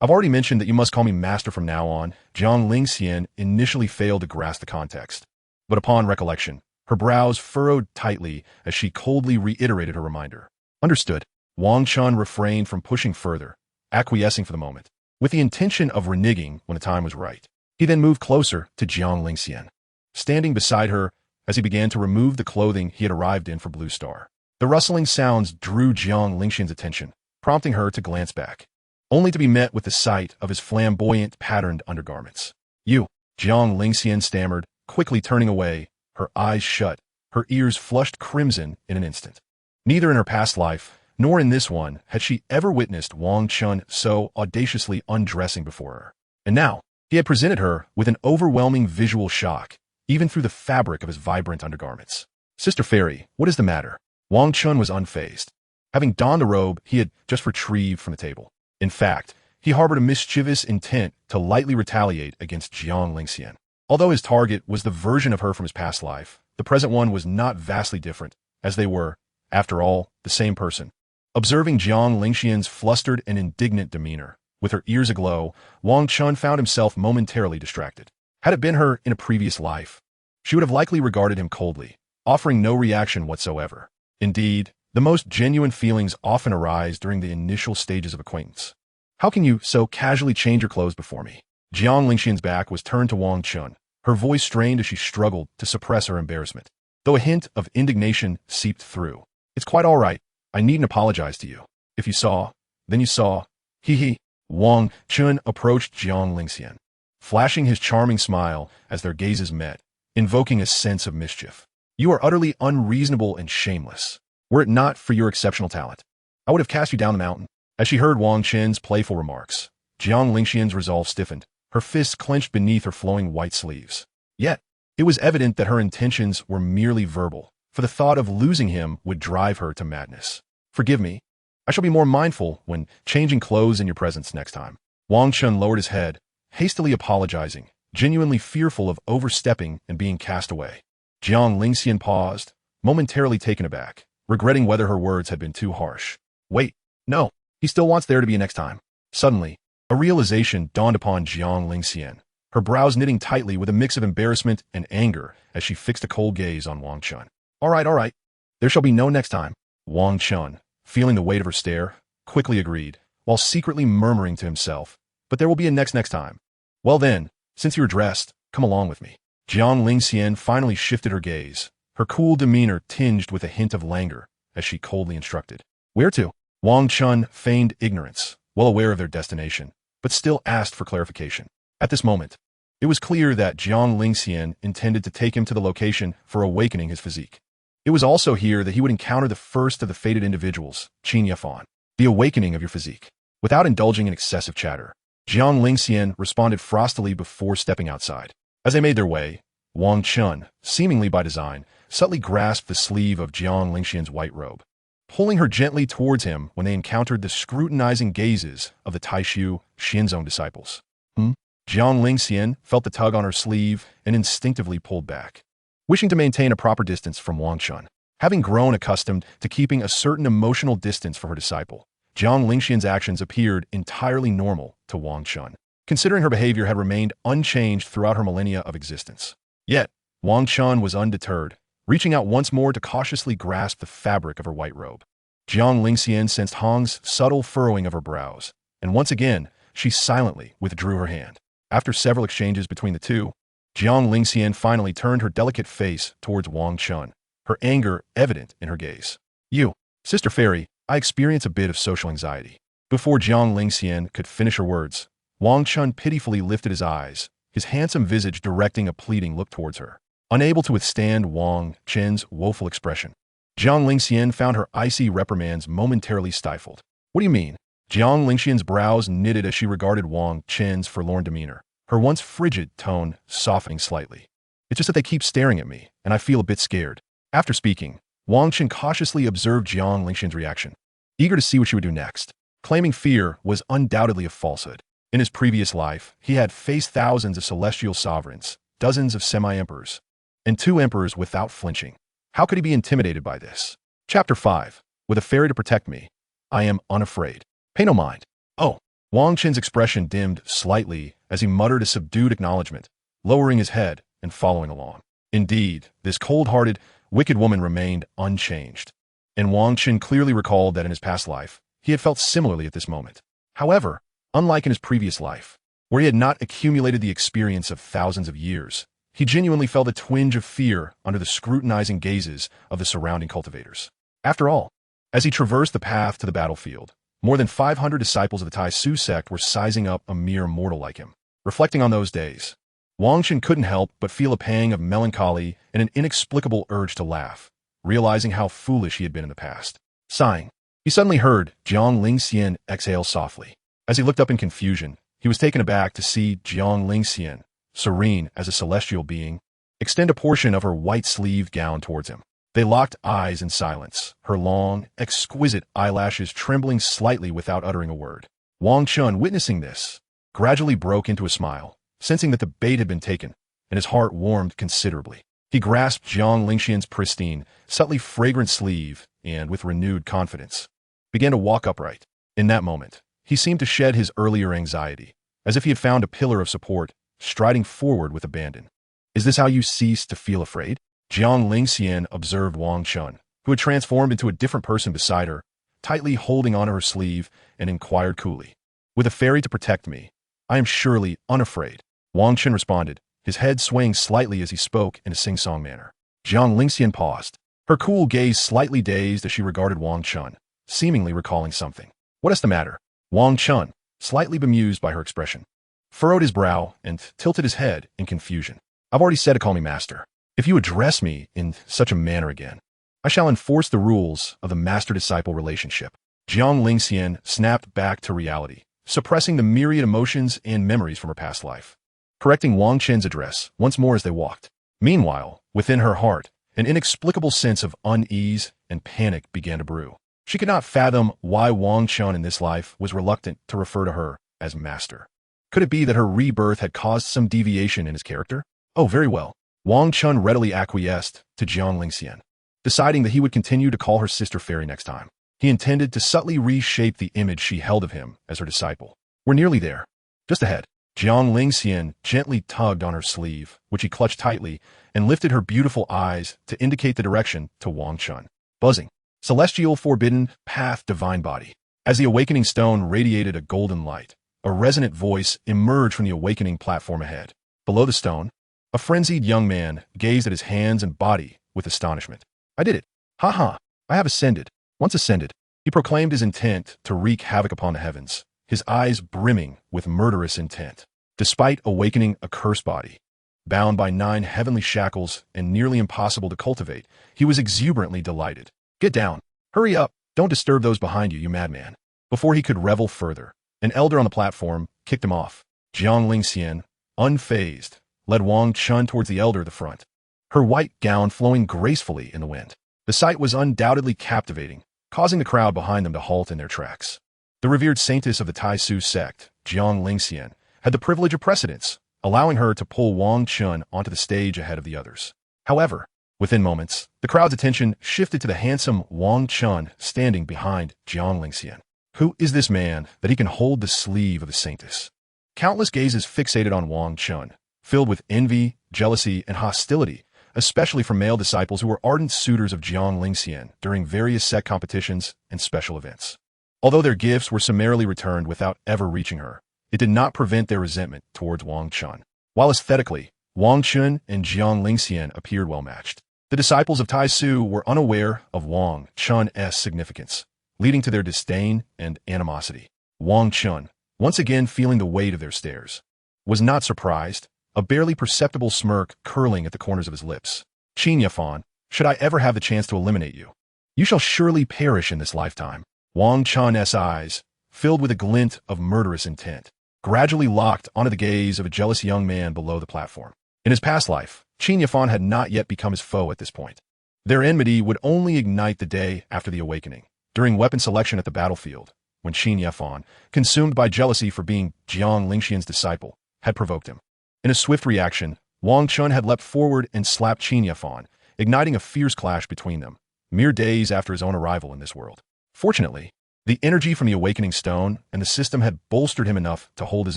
I've already mentioned that you must call me Master from now on." Jiang Lingxian initially failed to grasp the context, but upon recollection, her brows furrowed tightly as she coldly reiterated her reminder. "Understood." Wang Chen refrained from pushing further, acquiescing for the moment, with the intention of reneging when the time was right. He then moved closer to Jiang Lingxian, standing beside her as he began to remove the clothing he had arrived in for Blue Star. The rustling sounds drew Jiang Lingxian's attention, prompting her to glance back, only to be met with the sight of his flamboyant patterned undergarments. "You," Jiang Lingxian stammered, quickly turning away, her eyes shut, her ears flushed crimson in an instant. Neither in her past life, nor in this one, had she ever witnessed Wang Chen so audaciously undressing before her. And now, he had presented her with an overwhelming visual shock, even through the fabric of his vibrant undergarments. "Sister Fairy, what is the matter?" Wang Chen was unfazed, having donned the robe he had just retrieved from the table. In fact, he harbored a mischievous intent to lightly retaliate against Jiang Lingxian. Although his target was the version of her from his past life, the present one was not vastly different, as they were, after all, the same person. Observing Jiang Lingxian's flustered and indignant demeanor, with her ears aglow, Wang Chen found himself momentarily distracted. Had it been her in a previous life, she would have likely regarded him coldly, offering no reaction whatsoever. Indeed, the most genuine feelings often arise during the initial stages of acquaintance. "How can you so casually change your clothes before me?" Jiang Lingxian's back was turned to Wang Chen, her voice strained as she struggled to suppress her embarrassment, though a hint of indignation seeped through. "It's quite all right. I needn't apologize to you. If you saw, then you saw. Hee." Wang Chen approached Jiang Lingxian, flashing his charming smile as their gazes met, invoking a sense of mischief. "You are utterly unreasonable and shameless. Were it not for your exceptional talent, I would have cast you down the mountain." As she heard Wang Chen's playful remarks, Jiang Lingxian's resolve stiffened, her fists clenched beneath her flowing white sleeves. Yet, it was evident that her intentions were merely verbal, for the thought of losing him would drive her to madness. "Forgive me. I shall be more mindful when changing clothes in your presence next time." Wang Chen lowered his head, hastily apologizing, genuinely fearful of overstepping and being cast away. Jiang Lingxian paused, momentarily taken aback, regretting whether her words had been too harsh. "Wait, no, he still wants there to be a next time." Suddenly, a realization dawned upon Jiang Lingxian, her brows knitting tightly with a mix of embarrassment and anger as she fixed a cold gaze on Wang Chen. All right. There shall be no next time." Wang Chen, feeling the weight of her stare, quickly agreed, while secretly murmuring to himself, "But there will be a next time. Well then, since you're dressed, come along with me." Jiang Lingxian finally shifted her gaze, her cool demeanor tinged with a hint of languor, as she coldly instructed. "Where to?" Wang Chen feigned ignorance, well aware of their destination, but still asked for clarification. At this moment, it was clear that Jiang Lingxian intended to take him to the location for awakening his physique. It was also here that he would encounter the first of the fated individuals, Qin Yafan, the awakening of your physique. Without indulging in excessive chatter, Jiang Lingxian responded frostily before stepping outside. As they made their way, Wang Chen, seemingly by design, subtly grasped the sleeve of Jiang Lingxian's white robe, pulling her gently towards him when they encountered the scrutinizing gazes of the Taishu Xianzong disciples. Jiang Lingxian felt the tug on her sleeve and instinctively pulled back, wishing to maintain a proper distance from Wang Chen. Having grown accustomed to keeping a certain emotional distance from her disciple, Jiang Lingxian's actions appeared entirely normal to Wang Chen, considering her behavior had remained unchanged throughout her millennia of existence. Yet, Wang Chen was undeterred, reaching out once more to cautiously grasp the fabric of her white robe. Jiang Lingxian sensed Hong's subtle furrowing of her brows, and once again, she silently withdrew her hand. After several exchanges between the two, Jiang Lingxian finally turned her delicate face towards Wang Chen, her anger evident in her gaze. "You, Sister Fairy, I experience a bit of social anxiety." Before Jiang Lingxian could finish her words, Wang Chen pitifully lifted his eyes, his handsome visage directing a pleading look towards her. Unable to withstand Wang Chen's woeful expression, Jiang Lingxian found her icy reprimands momentarily stifled. "What do you mean? Jiang Lingxian's brows knitted as she regarded Wang Chen's forlorn demeanor, her once frigid tone softening slightly. It's just that they keep staring at me, and I feel a bit scared. After speaking, Wang Chen cautiously observed Jiang Lingxian's reaction, eager to see what she would do next. Claiming fear was undoubtedly a falsehood. In his previous life, he had faced thousands of celestial sovereigns, dozens of semi-emperors, and 2 emperors without flinching. How could he be intimidated by this? Chapter 5. With a fairy to protect me, I am unafraid. Pay no mind. Oh. Wang Chen's expression dimmed slightly as he muttered a subdued acknowledgement, lowering his head and following along. Indeed, this cold-hearted, wicked woman remained unchanged. And Wang Chen clearly recalled that in his past life, he had felt similarly at this moment. However, unlike in his previous life, where he had not accumulated the experience of thousands of years, he genuinely felt a twinge of fear under the scrutinizing gazes of the surrounding cultivators. After all, as he traversed the path to the battlefield, more than 500 disciples of the Tai Su sect were sizing up a mere mortal like him. Reflecting on those days, Wang Chen couldn't help but feel a pang of melancholy and an inexplicable urge to laugh, realizing how foolish he had been in the past. Sighing, he suddenly heard Jiang Lingxian exhale softly. As he looked up in confusion, he was taken aback to see Jiang Lingxian, serene as a celestial being, extend a portion of her white-sleeved gown towards him. They locked eyes in silence, her long, exquisite eyelashes trembling slightly without uttering a word. Wang Chen, witnessing this, gradually broke into a smile, sensing that the bait had been taken, and his heart warmed considerably. He grasped Jiang Lingxian's pristine, subtly fragrant sleeve and, with renewed confidence, began to walk upright. In that moment, he seemed to shed his earlier anxiety, as if he had found a pillar of support, striding forward with abandon. Is this how you cease to feel afraid? Jiang Lingxian observed Wang Chen, who had transformed into a different person beside her, tightly holding onto her sleeve, and inquired coolly. With a fairy to protect me, I am surely unafraid. Wang Chen responded, his head swaying slightly as he spoke in a sing-song manner. Jiang Lingxian paused, her cool gaze slightly dazed as she regarded Wang Chen, seemingly recalling something. What is the matter? Wang Chen, slightly bemused by her expression, furrowed his brow and tilted his head in confusion. I've already said to call me master. If you address me in such a manner again, I shall enforce the rules of the master-disciple relationship. Jiang Lingxian snapped back to reality, suppressing the myriad emotions and memories from her past life, correcting Wang Chen's address once more as they walked. Meanwhile, within her heart, an inexplicable sense of unease and panic began to brew. She could not fathom why Wang Chen in this life was reluctant to refer to her as master. Could it be that her rebirth had caused some deviation in his character? Oh, very well. Wang Chen readily acquiesced to Jiang Lingxian, deciding that he would continue to call her sister fairy next time. He intended to subtly reshape the image she held of him as her disciple. We're nearly there. Just ahead. Jiang Lingxian gently tugged on her sleeve, which he clutched tightly, and lifted her beautiful eyes to indicate the direction to Wang Chen. Buzzing. Celestial forbidden path divine body. As the awakening stone radiated a golden light, a resonant voice emerged from the awakening platform ahead. Below the stone, a frenzied young man gazed at his hands and body with astonishment. I did it. Ha ha. I have ascended. Once ascended, he proclaimed his intent to wreak havoc upon the heavens, his eyes brimming with murderous intent. Despite awakening a cursed body, bound by 9 heavenly shackles and nearly impossible to cultivate, he was exuberantly delighted. Get down. Hurry up. Don't disturb those behind you, you madman. Before he could revel further, an elder on the platform kicked him off. Jiang Lingxian, unfazed, led Wang Chen towards the elder at the front, her white gown flowing gracefully in the wind. The sight was undoubtedly captivating, causing the crowd behind them to halt in their tracks. The revered saintess of the Tai Su sect, Jiang Lingxian, had the privilege of precedence, allowing her to pull Wang Chen onto the stage ahead of the others. However, within moments, the crowd's attention shifted to the handsome Wang Chen standing behind Jiang Lingxian. Who is this man that he can hold the sleeve of the saintess? Countless gazes fixated on Wang Chen, filled with envy, jealousy, and hostility, especially from male disciples who were ardent suitors of Jiang Lingxian during various sect competitions and special events. Although their gifts were summarily returned without ever reaching her, it did not prevent their resentment towards Wang Chen. While aesthetically, Wang Chen and Jiang Lingxian appeared well-matched, the disciples of Tai Su were unaware of Wang Chen's significance, leading to their disdain and animosity. Wang Chen, once again feeling the weight of their stares, was not surprised, a barely perceptible smirk curling at the corners of his lips. Qin Yafan, should I ever have the chance to eliminate you, you shall surely perish in this lifetime. Wang Chen's eyes, filled with a glint of murderous intent, gradually locked onto the gaze of a jealous young man below the platform. In his past life, Qin Yafan had not yet become his foe at this point. Their enmity would only ignite the day after the awakening, during weapon selection at the battlefield, when Qin Yafan, consumed by jealousy for being Jiang Lingxian's disciple, had provoked him. In a swift reaction, Wang Chen had leapt forward and slapped Qin Yafan, igniting a fierce clash between them, mere days after his own arrival in this world. Fortunately, the energy from the awakening stone and the system had bolstered him enough to hold his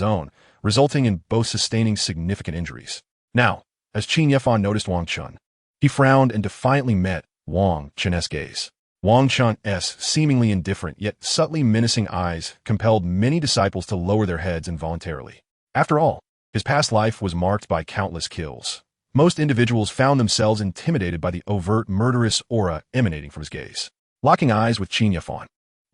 own, resulting in both sustaining significant injuries. Now, as Qin Yafan noticed Wang Chen, he frowned and defiantly met Wang Chen's gaze. Wang Chen's seemingly indifferent yet subtly menacing eyes compelled many disciples to lower their heads involuntarily. After all, his past life was marked by countless kills. Most individuals found themselves intimidated by the overt murderous aura emanating from his gaze. Locking eyes with Qin Yafan,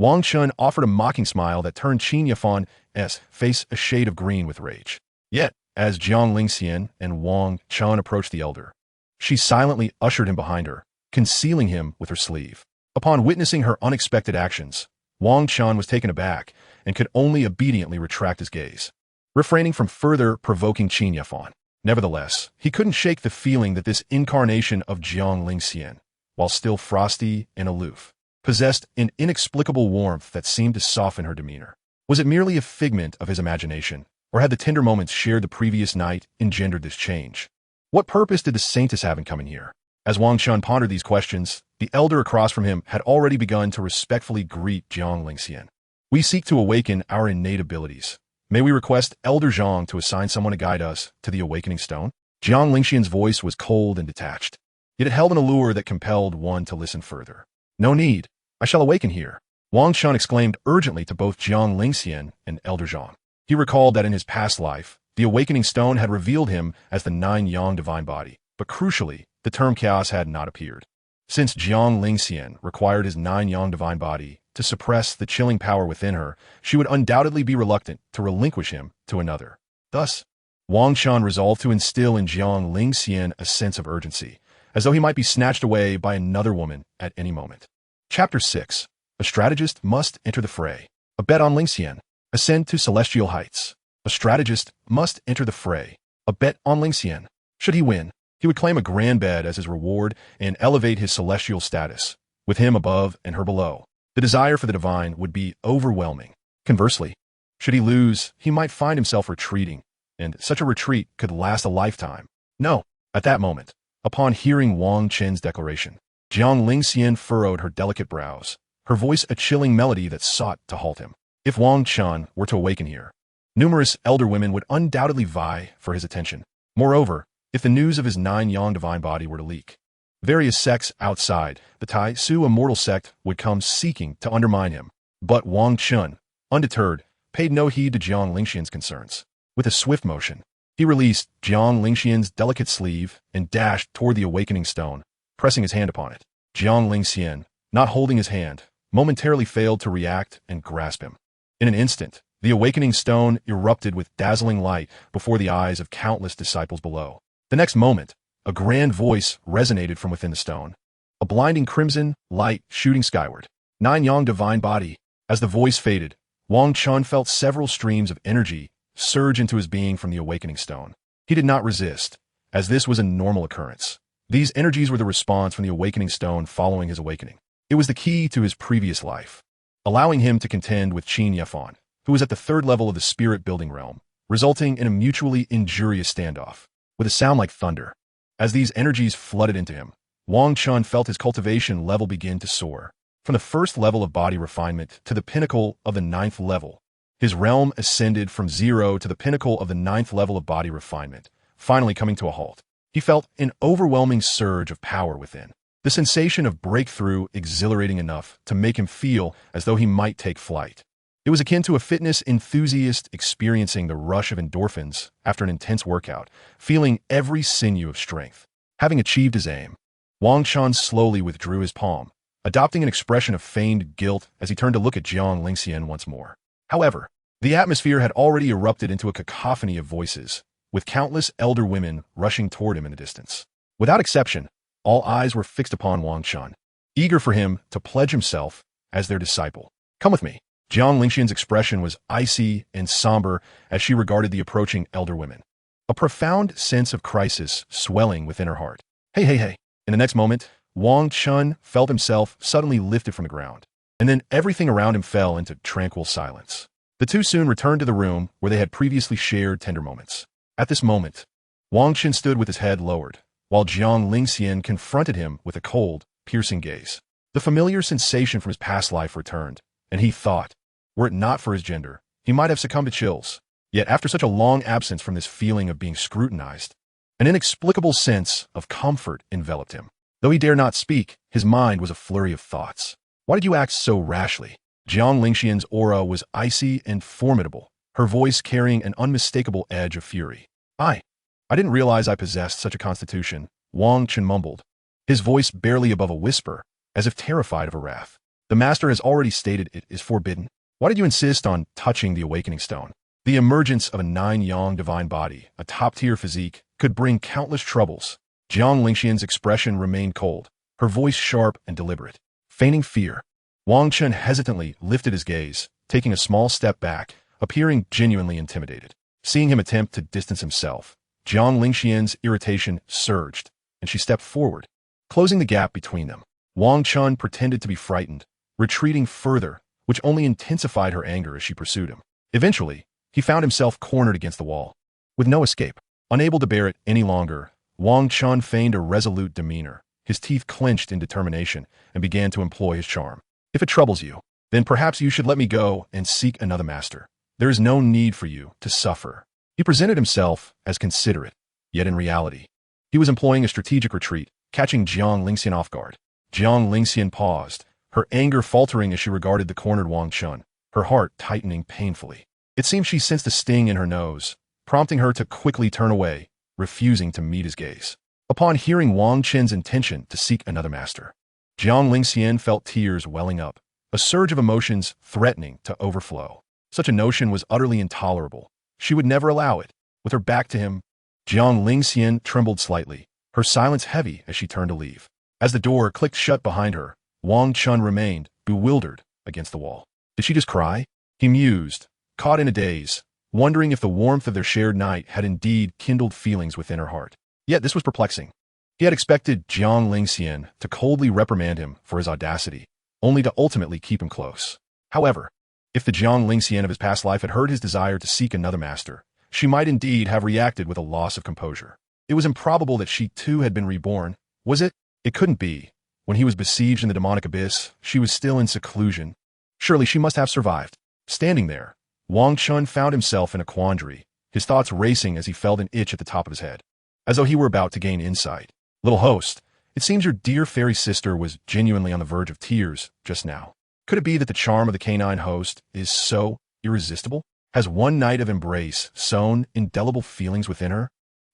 Wang Chen offered a mocking smile that turned Qin Yafan's face a shade of green with rage. Yet, as Jiang Lingxian and Wang Chen approached the elder, she silently ushered him behind her, concealing him with her sleeve. Upon witnessing her unexpected actions, Wang Chen was taken aback and could only obediently retract his gaze, refraining from further provoking Qin Yafan. Nevertheless, he couldn't shake the feeling that this incarnation of Jiang Lingxian, while still frosty and aloof, possessed an inexplicable warmth that seemed to soften her demeanor. Was it merely a figment of his imagination, or had the tender moments shared the previous night engendered this change? What purpose did the saintess have in coming here? As Wang Chen pondered these questions, the elder across from him had already begun to respectfully greet Jiang Lingxian. We seek to awaken our innate abilities. May we request Elder Zhang to assign someone to guide us to the awakening stone? Jiang Lingxian's voice was cold and detached, yet it held an allure that compelled one to listen further. No need. I shall awaken here, Wang Chen exclaimed urgently to both Jiang Lingxian and Elder Zhang. He recalled that in his past life, the awakening stone had revealed him as the nine-yang divine body, but crucially, the term chaos had not appeared. Since Jiang Lingxian required his nine-yang divine body to suppress the chilling power within her, she would undoubtedly be reluctant to relinquish him to another. Thus, Wang Chen resolved to instill in Jiang Lingxian a sense of urgency, as though he might be snatched away by another woman at any moment. Chapter 6. A strategist must enter the fray. A bet on Lingxian. Ascend to celestial heights. A strategist must enter the fray. A bet on Lingxian. Should he win, he would claim a grand bed as his reward and elevate his celestial status, with him above and her below. The desire for the divine would be overwhelming. Conversely, should he lose, he might find himself retreating, and such a retreat could last a lifetime. No, at that moment, upon hearing Wang Chen's declaration, Jiang Lingxian furrowed her delicate brows, her voice a chilling melody that sought to halt him. If Wang Chen were to awaken here, numerous elder women would undoubtedly vie for his attention. Moreover, if the news of his nine-yang divine body were to leak, various sects outside the Tai Su immortal sect would come seeking to undermine him. But Wang Chen, undeterred, paid no heed to Jiang Lingxian's concerns. With a swift motion, he released Jiang Lingxian's delicate sleeve and dashed toward the awakening stone, pressing his hand upon it. Jiang Lingxian, not holding his hand, momentarily failed to react and grasp him. In an instant, the awakening stone erupted with dazzling light before the eyes of countless disciples below. The next moment, a grand voice resonated from within the stone, a blinding crimson light shooting skyward. Nine-yang divine body. As the voice faded, Wang Chen felt several streams of energy surge into his being from the awakening stone. He did not resist, as this was a normal occurrence. These energies were the response from the awakening stone following his awakening. It was the key to his previous life, allowing him to contend with Qin Yafan, who was at the third level of the spirit-building realm, resulting in a mutually injurious standoff. With a sound like thunder, as these energies flooded into him, Wang Chen felt his cultivation level begin to soar. From the first level of body refinement to the pinnacle of the 9th level, his realm ascended from 0 to the pinnacle of the 9th level of body refinement, finally coming to a halt. He felt an overwhelming surge of power within, the sensation of breakthrough exhilarating enough to make him feel as though he might take flight. It was akin to a fitness enthusiast experiencing the rush of endorphins after an intense workout, feeling every sinew of strength. Having achieved his aim, Wang Chen slowly withdrew his palm, adopting an expression of feigned guilt as he turned to look at Jiang Lingxian once more. However, the atmosphere had already erupted into a cacophony of voices, with countless elder women rushing toward him in the distance. Without exception, all eyes were fixed upon Wang Chen, eager for him to pledge himself as their disciple. Come with me. Jiang Lingxian's expression was icy and somber as she regarded the approaching elder women. A profound sense of crisis swelling within her heart. Hey, hey, hey. In the next moment, Wang Chen felt himself suddenly lifted from the ground, and then everything around him fell into tranquil silence. The two soon returned to the room where they had previously shared tender moments. At this moment, Wang Chen stood with his head lowered, while Jiang Lingxian confronted him with a cold, piercing gaze. The familiar sensation from his past life returned, and he thought, were it not for his gender, he might have succumbed to chills. Yet after such a long absence from this feeling of being scrutinized, an inexplicable sense of comfort enveloped him. Though he dare not speak, his mind was a flurry of thoughts. Why did you act so rashly? Jiang Lingxian's aura was icy and formidable, her voice carrying an unmistakable edge of fury. I didn't realize I possessed such a constitution, Wang Chen mumbled, his voice barely above a whisper, as if terrified of her wrath. The master has already stated it is forbidden. Why did you insist on touching the awakening stone? The emergence of a nine-yang divine body, a top-tier physique, could bring countless troubles. Jiang Lingxian's expression remained cold, her voice sharp and deliberate. Feigning fear, Wang Chen hesitantly lifted his gaze, taking a small step back, appearing genuinely intimidated. Seeing him attempt to distance himself, Jiang Lingxian's irritation surged, and she stepped forward, closing the gap between them. Wang Chen pretended to be frightened, retreating further, which only intensified her anger as she pursued him. Eventually, he found himself cornered against the wall, with no escape. Unable to bear it any longer, Wang Chen feigned a resolute demeanor, his teeth clenched in determination, and began to employ his charm. If it troubles you, then perhaps you should let me go and seek another master. There is no need for you to suffer. He presented himself as considerate, yet in reality, he was employing a strategic retreat, catching Jiang Lingxian off guard. Jiang Lingxian paused, her anger faltering as she regarded the cornered Wang Chen, her heart tightening painfully. It seemed she sensed a sting in her nose, prompting her to quickly turn away, refusing to meet his gaze. Upon hearing Wang Chen's intention to seek another master, Jiang Lingxian felt tears welling up, a surge of emotions threatening to overflow. Such a notion was utterly intolerable. She would never allow it. With her back to him, Jiang Lingxian trembled slightly, her silence heavy as she turned to leave. As the door clicked shut behind her, Wang Chen remained, bewildered, against the wall. Did she just cry? He mused, caught in a daze, wondering if the warmth of their shared night had indeed kindled feelings within her heart. Yet this was perplexing. He had expected Jiang Lingxian to coldly reprimand him for his audacity, only to ultimately keep him close. However, if the Jiang Lingxian of his past life had heard his desire to seek another master, she might indeed have reacted with a loss of composure. It was improbable that she too had been reborn, was it? It couldn't be. When he was besieged in the demonic abyss, she was still in seclusion. Surely she must have survived. Standing there, Wang Chen found himself in a quandary, his thoughts racing as he felt an itch at the top of his head, as though he were about to gain insight. Little host, it seems your dear fairy sister was genuinely on the verge of tears just now. Could it be that the charm of the canine host is so irresistible? Has one night of embrace sown indelible feelings within her?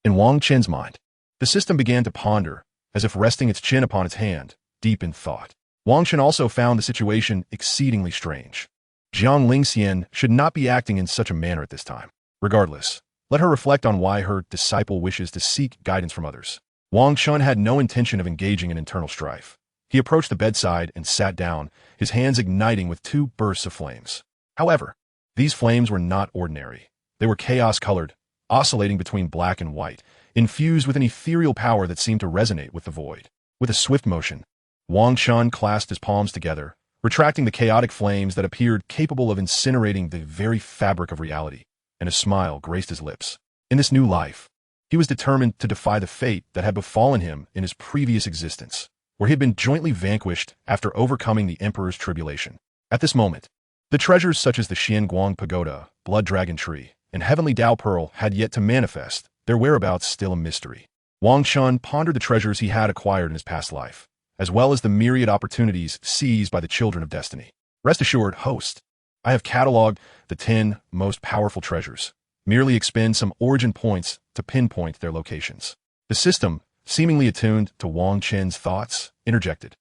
In Wang Chen's mind, the system began to ponder, as if resting its chin upon its hand, deep in thought. Wang Chen also found the situation exceedingly strange. Jiang Lingxian should not be acting in such a manner at this time. Regardless, let her reflect on why her disciple wishes to seek guidance from others. Wang Chen had no intention of engaging in internal strife. He approached the bedside and sat down, his hands igniting with 2 bursts of flames. However, these flames were not ordinary. They were chaos-colored, oscillating between black and white, infused with an ethereal power that seemed to resonate with the void. With a swift motion, Wang Chen clasped his palms together, retracting the chaotic flames that appeared capable of incinerating the very fabric of reality, and a smile graced his lips. In this new life, he was determined to defy the fate that had befallen him in his previous existence, where he had been jointly vanquished after overcoming the Emperor's tribulation. At this moment, the treasures such as the Xianguang Pagoda, Blood Dragon Tree, and Heavenly Dao Pearl had yet to manifest, their whereabouts still a mystery. Wang Chen pondered the treasures he had acquired in his past life, as well as the myriad opportunities seized by the children of destiny. Rest assured, host, I have cataloged the 10 most powerful treasures. Merely expend some origin points to pinpoint their locations. The system, seemingly attuned to Wang Chen's thoughts, interjected.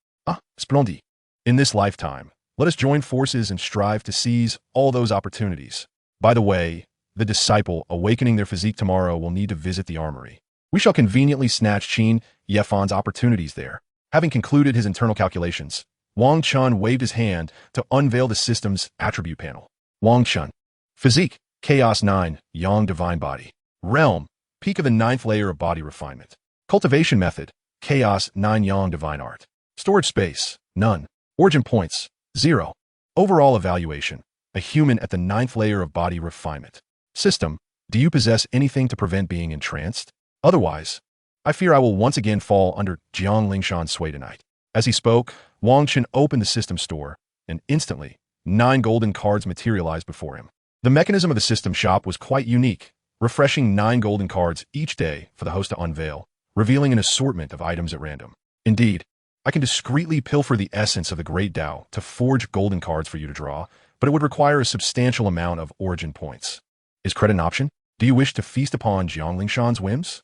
Splendid. In this lifetime, let us join forces and strive to seize all those opportunities. By the way, the disciple awakening their physique tomorrow will need to visit the armory. We shall conveniently snatch Qin Yefan's opportunities there. Having concluded his internal calculations, Wang Chen waved his hand to unveil the system's attribute panel. Wang Chen. Physique, Chaos 9, Yang Divine Body. Realm, peak of the 9th layer of body refinement. Cultivation method, Chaos 9 Yang Divine Art. Storage space, none. Origin points, 0. Overall evaluation, a human at the 9th layer of body refinement. System, do you possess anything to prevent being entranced? Otherwise, I fear I will once again fall under Jiang Lingshan's sway tonight. As he spoke, Wang Chen opened the system store, and instantly, 9 golden cards materialized before him. The mechanism of the system shop was quite unique, refreshing 9 golden cards each day for the host to unveil, revealing an assortment of items at random. Indeed, I can discreetly pilfer the essence of the Great Tao to forge golden cards for you to draw, but it would require a substantial amount of origin points. Is credit an option? Do you wish to feast upon Jiang Lingshan's whims?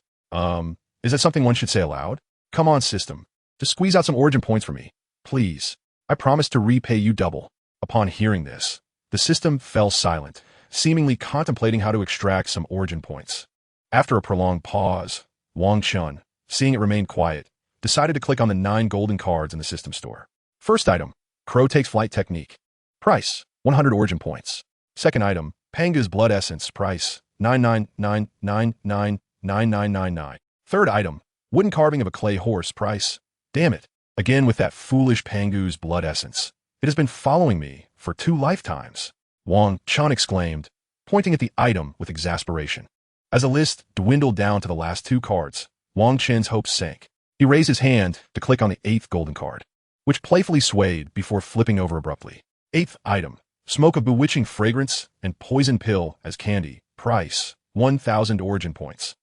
Is that something one should say aloud? Come on, system. Just squeeze out some origin points for me. Please. I promise to repay you double. Upon hearing this, the system fell silent, seemingly contemplating how to extract some origin points. After a prolonged pause, Wang Chen, seeing it remain quiet, decided to click on the 9 golden cards in the system store. First item, Crow Takes Flight Technique. Price, 100 origin points. Second item, Panga's Blood Essence. Price, 9999999999. Third item, Wooden Carving of a Clay Horse. Price, damn it, again with that foolish Pangu's Blood Essence. It has been following me for 2 lifetimes. Wang Chen exclaimed, pointing at the item with exasperation. As the list dwindled down to the last 2 cards, Wang Chen's hopes sank. He raised his hand to click on the 8th golden card, which playfully swayed before flipping over abruptly. 8th item, Smoke of Bewitching Fragrance and Poison Pill as Candy. Price, 1,000 origin points.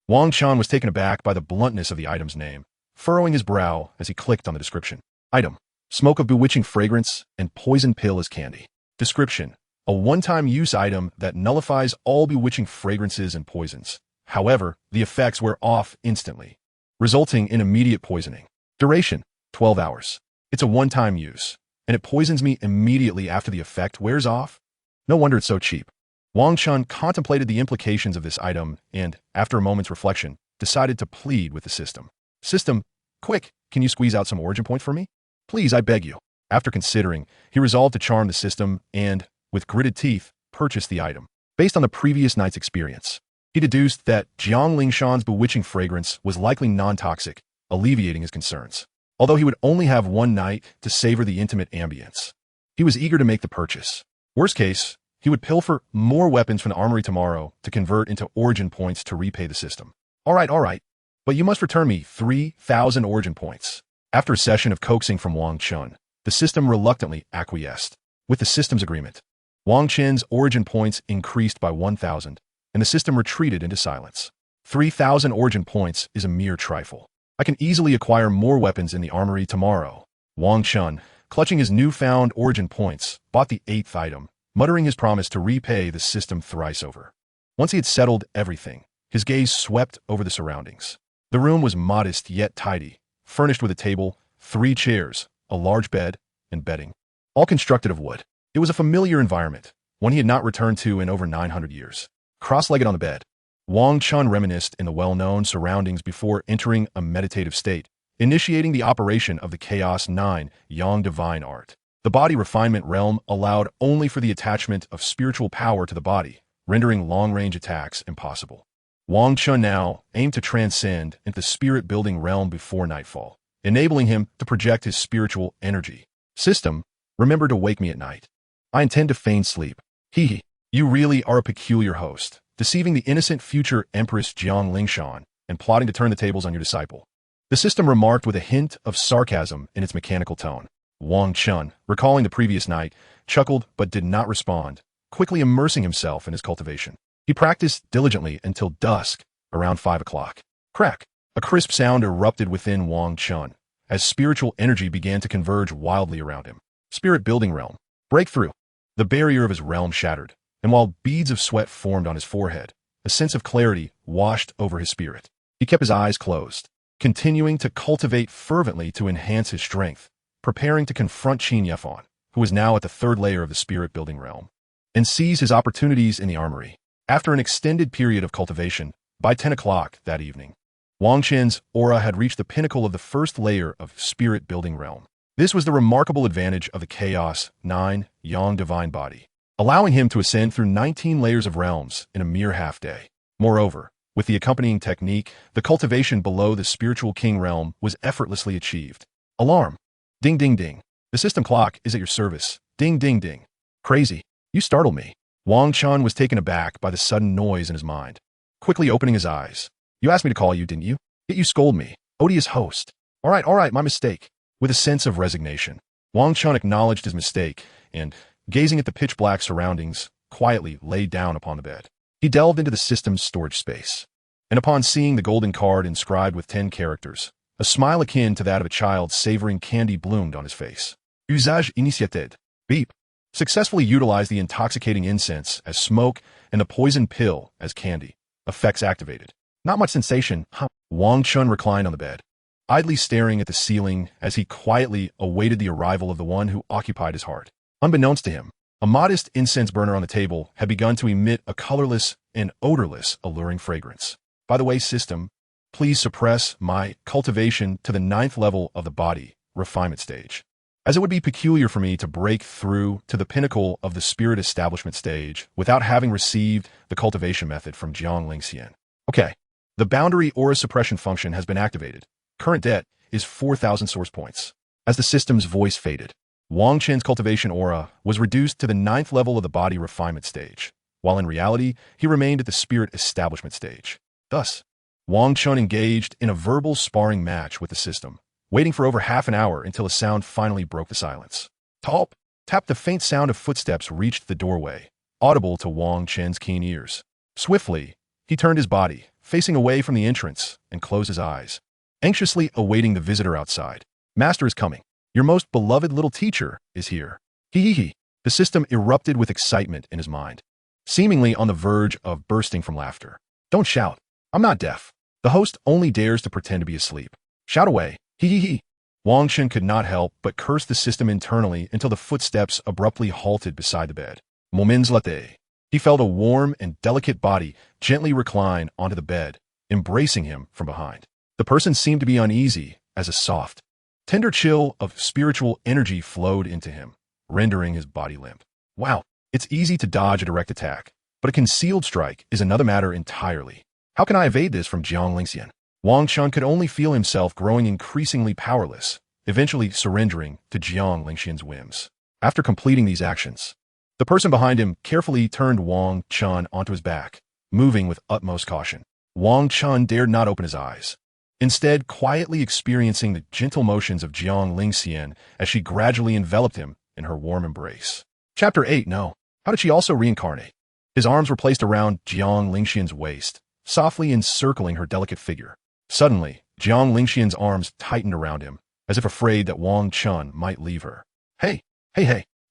Wang Chen was taken aback by the bluntness of the item's name, furrowing his brow as he clicked on the description. Item, Smoke of Bewitching Fragrance and Poison Pill as Candy. Description, a one-time use item that nullifies all bewitching fragrances and poisons. However, the effects wear off instantly, resulting in immediate poisoning. Duration, 12 hours. It's a one-time use, and it poisons me immediately after the effect wears off? No wonder it's so cheap. Wang Chen contemplated the implications of this item and, after a moment's reflection, decided to plead with the system. System, quick, can you squeeze out some origin points for me? Please, I beg you. After considering, he resolved to charm the system and, with gritted teeth, purchased the item. Based on the previous night's experience, he deduced that Jiang Lingshan's bewitching fragrance was likely non-toxic, alleviating his concerns. Although he would only have 1 night to savor the intimate ambience, he was eager to make the purchase. Worst case, he would pilfer more weapons from the armory tomorrow to convert into origin points to repay the system. All right, but you must return me 3,000 origin points. After a session of coaxing from Wang Chen, the system reluctantly acquiesced. With the system's agreement, Wang Chen's origin points increased by 1,000, and the system retreated into silence. 3,000 origin points is a mere trifle. I can easily acquire more weapons in the armory tomorrow. Wang Chen, clutching his newfound origin points, bought the 8th item, muttering his promise to repay the system thrice over. Once he had settled everything, his gaze swept over the surroundings. The room was modest yet tidy, furnished with a table, 3 chairs, a large bed, and bedding, all constructed of wood. It was a familiar environment, one he had not returned to in over 900 years. Cross-legged on the bed, Wang Chen reminisced in the well-known surroundings before entering a meditative state, initiating the operation of the Chaos 9 Yang Divine Art. The body refinement realm allowed only for the attachment of spiritual power to the body, rendering long-range attacks impossible. Wang Chen now aimed to transcend into the spirit-building realm before nightfall, enabling him to project his spiritual energy. System, remember to wake me at night. I intend to feign sleep. Hee, you really are a peculiar host, deceiving the innocent future Empress Jiang Lingshan and plotting to turn the tables on your disciple. The system remarked with a hint of sarcasm in its mechanical tone. Wang Chen, recalling the previous night, chuckled but did not respond, quickly immersing himself in his cultivation. He practiced diligently until dusk, around 5 o'clock. Crack! A crisp sound erupted within Wang Chen, as spiritual energy began to converge wildly around him. Spirit-building realm. Breakthrough. The barrier of his realm shattered, and while beads of sweat formed on his forehead, a sense of clarity washed over his spirit. He kept his eyes closed, continuing to cultivate fervently to enhance his strength, preparing to confront Qin Yefan, who was now at the 3rd layer of the spirit-building realm, and seize his opportunities in the armory. After an extended period of cultivation, by 10 o'clock that evening, Wang Chen's aura had reached the pinnacle of the 1st layer of spirit-building realm. This was the remarkable advantage of the Chaos 9 Yang divine body, allowing him to ascend through 19 layers of realms in a mere half-day. Moreover, with the accompanying technique, the cultivation below the spiritual king realm was effortlessly achieved. Alarm! Ding ding ding. The system clock is at your service. Ding ding ding. Crazy. You startled me. Wang Chen was taken aback by the sudden noise in his mind. Quickly opening his eyes. You asked me to call you, didn't you? Yet you scold me. Odious host. All right, my mistake. With a sense of resignation, Wang Chen acknowledged his mistake and, gazing at the pitch-black surroundings, quietly laid down upon the bed. He delved into the system's storage space, and upon seeing the golden card inscribed with 10 characters, a smile akin to that of a child savoring candy bloomed on his face. Usage initiated. Beep. Successfully utilized the intoxicating incense as smoke and the poison pill as candy. Effects activated. Not much sensation, huh? Wang Chen reclined on the bed, idly staring at the ceiling as he quietly awaited the arrival of the one who occupied his heart. Unbeknownst to him, a modest incense burner on the table had begun to emit a colorless and odorless, alluring fragrance. By the way, system, please suppress my cultivation to the 9th level of the body, refinement stage, as it would be peculiar for me to break through to the pinnacle of the spirit establishment stage without having received the cultivation method from Jiang Lingxian. Okay, the boundary aura suppression function has been activated. Current debt is 4,000 source points. As the system's voice faded, Wang Chen's cultivation aura was reduced to the 9th level of the body refinement stage, while in reality, he remained at the spirit establishment stage. Thus, Wang Chen engaged in a verbal sparring match with the system, waiting for over half an hour until a sound finally broke the silence. Talp! Tap. The faint sound of footsteps reached the doorway, audible to Wang Chen's keen ears. Swiftly, he turned his body, facing away from the entrance, and closed his eyes, anxiously awaiting the visitor outside. Master is coming. Your most beloved little teacher is here. Hee. The system erupted with excitement in his mind, seemingly on the verge of bursting from laughter. Don't shout. I'm not deaf. The host only dares to pretend to be asleep. Shout away. Hee. Wang Chen could not help but curse the system internally until the footsteps abruptly halted beside the bed. Moments later, he felt a warm and delicate body gently recline onto the bed, embracing him from behind. The person seemed to be uneasy as a soft, tender chill of spiritual energy flowed into him, rendering his body limp. Wow, it's easy to dodge a direct attack, but a concealed strike is another matter entirely. How can I evade this from Jiang Lingxian? Wang Chen could only feel himself growing increasingly powerless, eventually surrendering to Jiang Lingxian's whims. After completing these actions, the person behind him carefully turned Wang Chen onto his back, moving with utmost caution. Wang Chen dared not open his eyes, instead quietly experiencing the gentle motions of Jiang Lingxian as she gradually enveloped him in her warm embrace. Chapter 8. No. How did she also reincarnate? His arms were placed around Jiang Lingxian's waist, softly encircling her delicate figure. Suddenly, Jiang Lingxian's arms tightened around him, as if afraid that Wang Chen might leave her. Hey,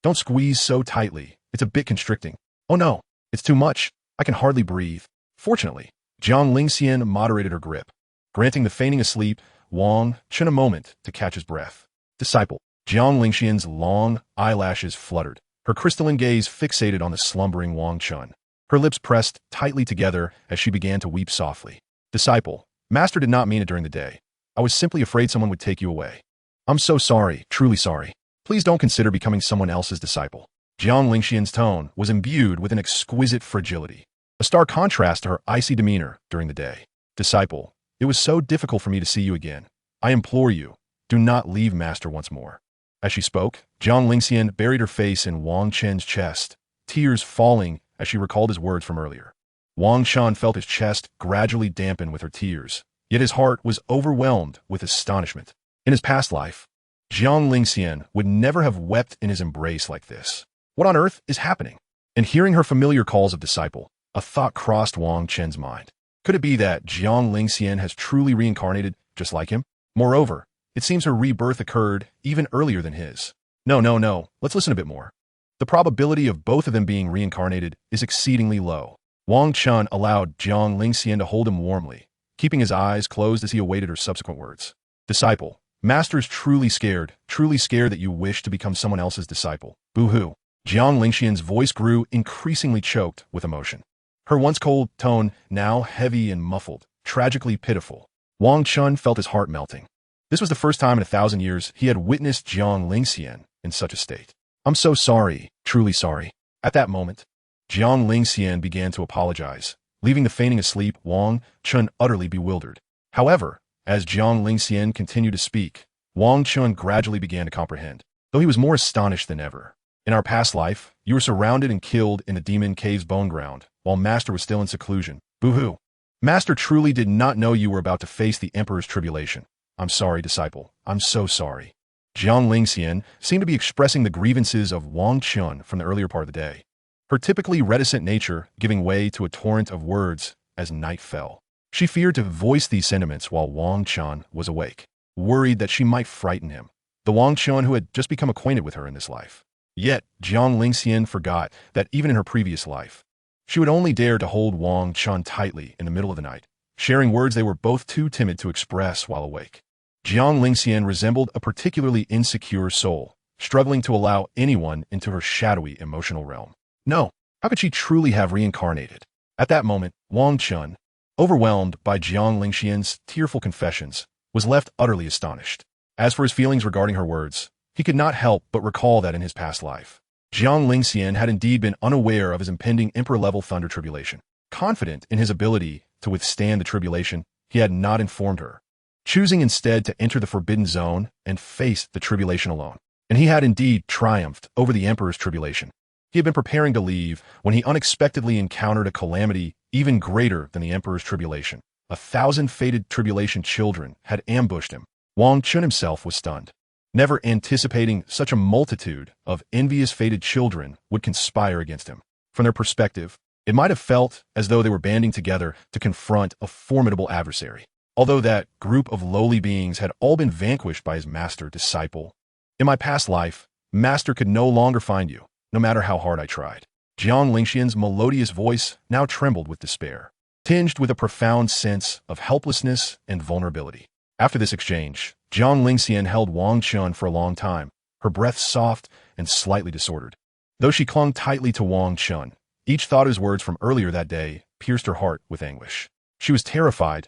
don't squeeze so tightly. It's a bit constricting. Oh no, it's too much. I can hardly breathe. Fortunately, Jiang Lingxian moderated her grip, granting the feigning asleep Wang Chen a moment to catch his breath. Disciple. Jiang Lingxian's long eyelashes fluttered, her crystalline gaze fixated on the slumbering Wang Chen. Her lips pressed tightly together as she began to weep softly. Disciple. Master did not mean it during the day. I was simply afraid someone would take you away. I'm so sorry, truly sorry. Please don't consider becoming someone else's disciple. Jiang Lingxian's tone was imbued with an exquisite fragility, a stark contrast to her icy demeanor during the day. Disciple. It was so difficult for me to see you again. I implore you, do not leave Master once more. As she spoke, Jiang Lingxian buried her face in Wang Chen's chest, tears falling as she recalled his words from earlier. Wang Chen felt his chest gradually dampen with her tears, yet his heart was overwhelmed with astonishment. In his past life, Jiang Lingxian would never have wept in his embrace like this. What on earth is happening? And hearing her familiar calls of disciple, a thought crossed Wang Chen's mind. Could it be that Jiang Lingxian has truly reincarnated just like him? Moreover, it seems her rebirth occurred even earlier than his. No. Let's listen a bit more. The probability of both of them being reincarnated is exceedingly low. Wang Chen allowed Jiang Lingxian to hold him warmly, keeping his eyes closed as he awaited her subsequent words. Disciple. Master's truly scared that you wish to become someone else's disciple. Boo-hoo. Jiang Lingxian's voice grew increasingly choked with emotion. Her once cold tone now heavy and muffled, tragically pitiful. Wang Chen felt his heart melting. This was the first time in 1,000 years he had witnessed Jiang Lingxian in such a state. "I'm so sorry, truly sorry." At that moment, Jiang Lingxian began to apologize, leaving the fainting asleep Wang Chen utterly bewildered. However, as Jiang Lingxian continued to speak, Wang Chen gradually began to comprehend, though he was more astonished than ever. "In our past life, you were surrounded and killed in the demon cave's bone ground, while Master was still in seclusion. Boo-hoo. Master truly did not know you were about to face the Emperor's tribulation. I'm sorry, disciple. I'm so sorry." Jiang Lingxian seemed to be expressing the grievances of Wang Chen from the earlier part of the day, her typically reticent nature giving way to a torrent of words as night fell. She feared to voice these sentiments while Wang Chen was awake, worried that she might frighten him, the Wang Chen who had just become acquainted with her in this life. Yet, Jiang Lingxian forgot that even in her previous life, she would only dare to hold Wang Chen tightly in the middle of the night, sharing words they were both too timid to express while awake. Jiang Lingxian resembled a particularly insecure soul, struggling to allow anyone into her shadowy emotional realm. No, how could she truly have reincarnated? At that moment, Wang Chen, overwhelmed by Jiang Lingxian's tearful confessions, was left utterly astonished. As for his feelings regarding her words, he could not help but recall that in his past life, Jiang Lingxian had indeed been unaware of his impending emperor-level thunder tribulation. Confident in his ability to withstand the tribulation, he had not informed her, choosing instead to enter the forbidden zone and face the tribulation alone. And he had indeed triumphed over the Emperor's tribulation. He had been preparing to leave when he unexpectedly encountered a calamity even greater than the Emperor's tribulation. 1,000 fated tribulation children had ambushed him. Wang Chen himself was stunned, never anticipating such a multitude of envious fated children would conspire against him. From their perspective, it might have felt as though they were banding together to confront a formidable adversary. Although that group of lowly beings had all been vanquished by his master disciple. "In my past life, Master could no longer find you, no matter how hard I tried." Jiang Lingxian's melodious voice now trembled with despair, tinged with a profound sense of helplessness and vulnerability. After this exchange, Jiang Lingxian held Wang Chen for a long time, her breath soft and slightly disordered. Though she clung tightly to Wang Chen, each thought of his words from earlier that day pierced her heart with anguish. She was terrified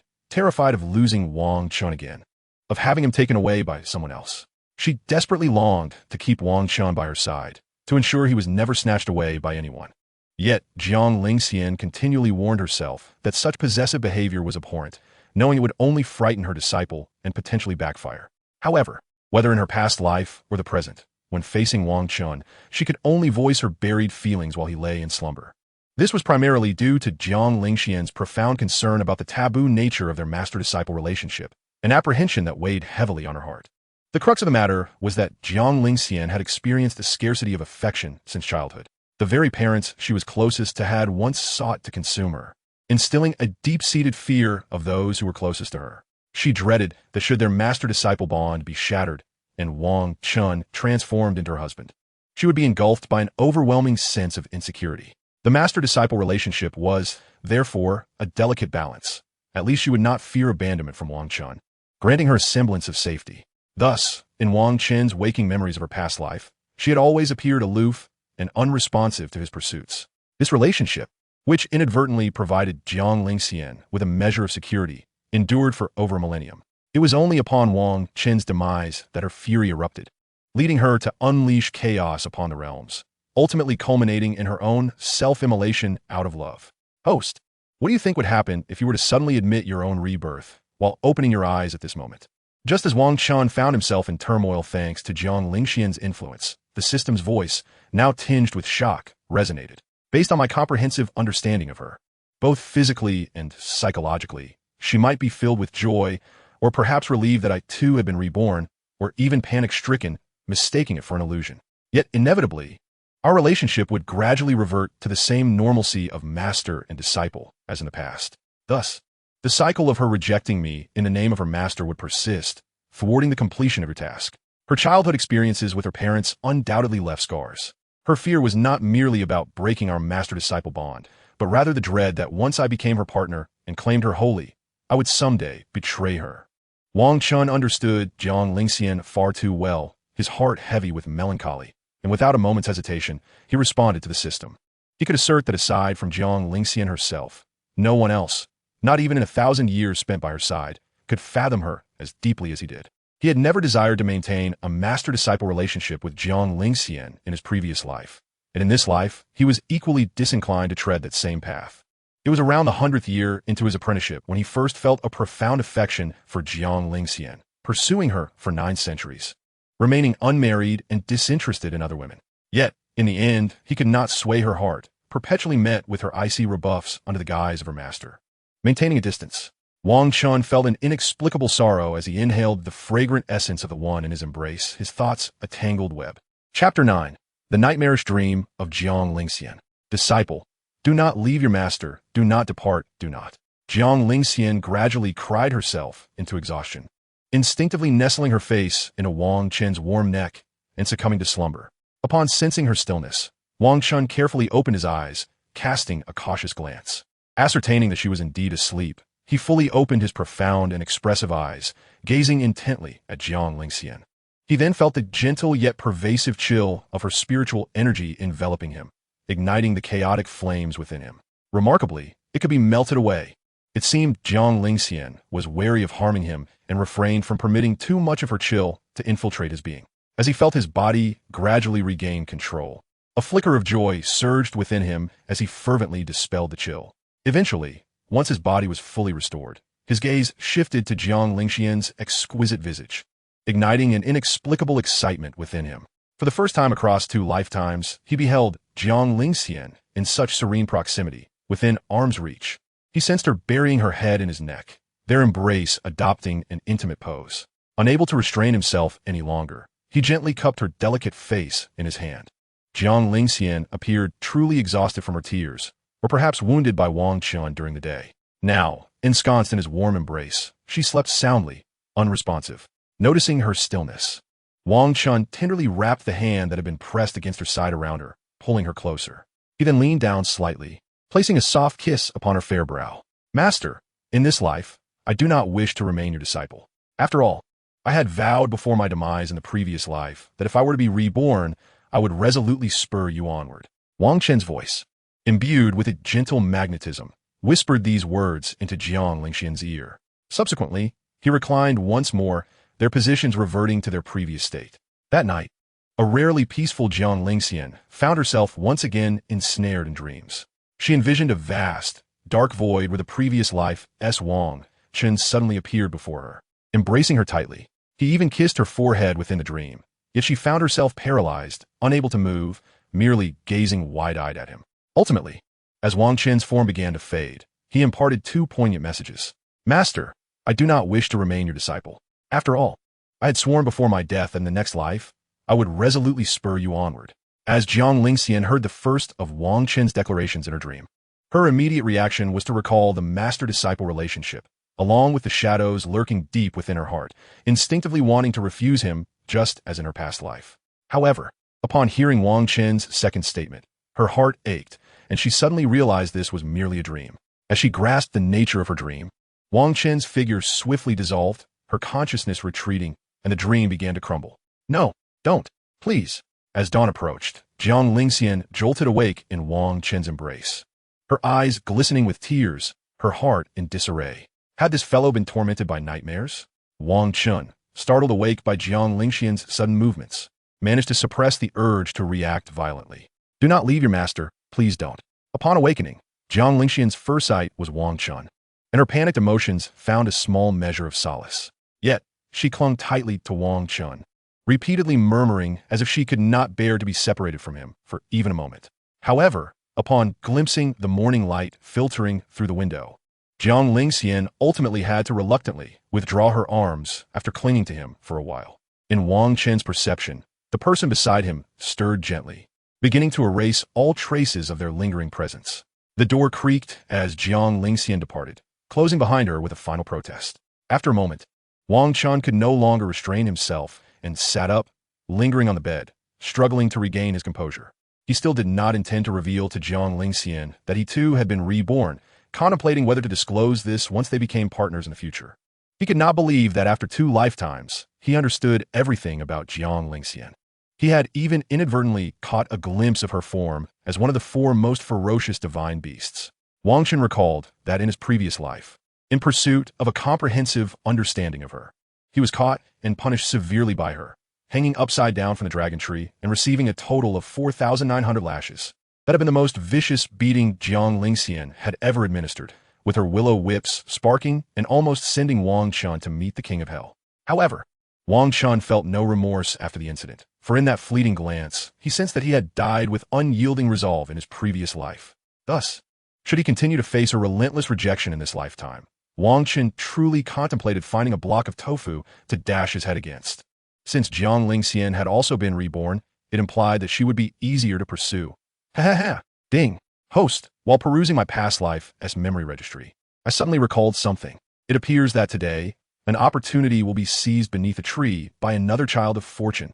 of losing Wang Chen again, of having him taken away by someone else. She desperately longed to keep Wang Chen by her side, to ensure he was never snatched away by anyone. Yet, Jiang Lingxian continually warned herself that such possessive behavior was abhorrent, knowing it would only frighten her disciple and potentially backfire. However, whether in her past life or the present, when facing Wang Chen, she could only voice her buried feelings while he lay in slumber. This was primarily due to Jiang Lingxian's profound concern about the taboo nature of their master-disciple relationship, an apprehension that weighed heavily on her heart. The crux of the matter was that Jiang Lingxian had experienced a scarcity of affection since childhood. The very parents she was closest to had once sought to consume her, instilling a deep-seated fear of those who were closest to her. She dreaded that should their master-disciple bond be shattered and Wang Chen transformed into her husband, she would be engulfed by an overwhelming sense of insecurity. The master-disciple relationship was, therefore, a delicate balance. At least she would not fear abandonment from Wang Chen, granting her a semblance of safety. Thus, in Wang Chen's waking memories of her past life, she had always appeared aloof and unresponsive to his pursuits. This relationship, which inadvertently provided Jiang Lingxian with a measure of security, endured for over a millennium. It was only upon Wang Chen's demise that her fury erupted, leading her to unleash chaos upon the realms, ultimately culminating in her own self-immolation out of love. Host, what do you think would happen if you were to suddenly admit your own rebirth while opening your eyes at this moment? Just as Wang Chen found himself in turmoil thanks to Jiang Lingxian's influence, the system's voice, now tinged with shock, resonated. Based on my comprehensive understanding of her, both physically and psychologically, she might be filled with joy, or perhaps relieved that I too had been reborn, or even panic-stricken, mistaking it for an illusion. Yet inevitably, our relationship would gradually revert to the same normalcy of master and disciple as in the past. Thus, the cycle of her rejecting me in the name of her master would persist, thwarting the completion of her task. Her childhood experiences with her parents undoubtedly left scars. Her fear was not merely about breaking our master-disciple bond, but rather the dread that once I became her partner and claimed her wholly, I would someday betray her. Wang Chen understood Jiang Lingxian far too well, his heart heavy with melancholy, and without a moment's hesitation, he responded to the system. He could assert that aside from Jiang Lingxian herself, no one else, not even in 1,000 years spent by her side, could fathom her as deeply as he did. He had never desired to maintain a master-disciple relationship with Jiang Lingxian in his previous life, and in this life, he was equally disinclined to tread that same path. It was around the 100th year into his apprenticeship when he first felt a profound affection for Jiang Lingxian, pursuing her for 9 centuries, remaining unmarried and disinterested in other women. Yet, in the end, he could not sway her heart, perpetually met with her icy rebuffs under the guise of her master. Maintaining a distance, Wang Chen felt an inexplicable sorrow as he inhaled the fragrant essence of the one in his embrace, his thoughts a tangled web. Chapter 9. The Nightmarish Dream of Jiang Lingxian. Disciple, do not leave your master, do not depart, do not. Jiang Lingxian gradually cried herself into exhaustion, instinctively nestling her face into Wang Chen's warm neck and succumbing to slumber. Upon sensing her stillness, Wang Chen carefully opened his eyes, casting a cautious glance. Ascertaining that she was indeed asleep, he fully opened his profound and expressive eyes, gazing intently at Jiang Lingxian. He then felt the gentle yet pervasive chill of her spiritual energy enveloping him, igniting the chaotic flames within him. Remarkably, it could be melted away. It seemed Jiang Lingxian was wary of harming him and refrained from permitting too much of her chill to infiltrate his being. As he felt his body gradually regain control, a flicker of joy surged within him as he fervently dispelled the chill. Eventually, once his body was fully restored, his gaze shifted to Jiang Lingxian's exquisite visage, igniting an inexplicable excitement within him. For the first time across 2 lifetimes, he beheld Jiang Lingxian in such serene proximity, within arm's reach. He sensed her burying her head in his neck, their embrace adopting an intimate pose. Unable to restrain himself any longer, he gently cupped her delicate face in his hand. Jiang Lingxian appeared truly exhausted from her tears, or perhaps wounded by Wang Chen during the day. Now, ensconced in his warm embrace, she slept soundly, unresponsive. Noticing her stillness, Wang Chen tenderly wrapped the hand that had been pressed against her side around her, pulling her closer. He then leaned down slightly, placing a soft kiss upon her fair brow. Master, in this life, I do not wish to remain your disciple. After all, I had vowed before my demise in the previous life that if I were to be reborn, I would resolutely spur you onward. Wang Chen's voice, imbued with a gentle magnetism, whispered these words into Jiang Lingxian's ear. Subsequently, he reclined once more, their positions reverting to their previous state. That night, a rarely peaceful Jiang Lingxian found herself once again ensnared in dreams. She envisioned a vast, dark void where the previous life, Wang Chen suddenly appeared before her. Embracing her tightly, he even kissed her forehead within the dream, yet she found herself paralyzed, unable to move, merely gazing wide-eyed at him. Ultimately, as Wang Chen's form began to fade, he imparted 2 poignant messages. Master, I do not wish to remain your disciple. After all, I had sworn before my death in the next life, I would resolutely spur you onward. As Jiang Lingxian heard the first of Wang Chen's declarations in her dream, her immediate reaction was to recall the master-disciple relationship, along with the shadows lurking deep within her heart, instinctively wanting to refuse him just as in her past life. However, upon hearing Wang Chen's second statement, her heart ached, and she suddenly realized this was merely a dream. As she grasped the nature of her dream, Wang Chen's figure swiftly dissolved, her consciousness retreating, and the dream began to crumble. No, don't, please. As dawn approached, Jiang Lingxian jolted awake in Wang Chen's embrace, her eyes glistening with tears, her heart in disarray. Had this fellow been tormented by nightmares? Wang Chen, startled awake by Jiang Lingxian's sudden movements, managed to suppress the urge to react violently. Do not leave your master, please don't. Upon awakening, Jiang Lingxian's first sight was Wang Chen, and her panicked emotions found a small measure of solace. Yet, she clung tightly to Wang Chen, repeatedly murmuring as if she could not bear to be separated from him for even a moment. However, upon glimpsing the morning light filtering through the window, Jiang Lingxian ultimately had to reluctantly withdraw her arms after clinging to him for a while. In Wang Chen's perception, the person beside him stirred gently, beginning to erase all traces of their lingering presence. The door creaked as Jiang Lingxian departed, closing behind her with a final protest. After a moment, Wang Chen could no longer restrain himself and sat up, lingering on the bed, struggling to regain his composure. He still did not intend to reveal to Jiang Lingxian that he too had been reborn, contemplating whether to disclose this once they became partners in the future. He could not believe that after 2 lifetimes, he understood everything about Jiang Lingxian. He had even inadvertently caught a glimpse of her form as one of the 4 most ferocious divine beasts. Wang Chen recalled that in his previous life, in pursuit of a comprehensive understanding of her, He was caught and punished severely by her, hanging upside down from the dragon tree and receiving a total of 4,900 lashes. That had been the most vicious beating Jiang Lingxian had ever administered, with her willow whips sparking and almost sending Wang Chen to meet the king of hell. However, Wang Chen felt no remorse after the incident, for in that fleeting glance, he sensed that he had died with unyielding resolve in his previous life. Thus, should he continue to face a relentless rejection in this lifetime, Wang Chen truly contemplated finding a block of tofu to dash his head against. Since Jiang Lingxian had also been reborn, it implied that she would be easier to pursue. Ha ha ha! Ding! Host, while perusing my past life as memory registry, I suddenly recalled something. It appears that today, an opportunity will be seized beneath a tree by another child of fortune.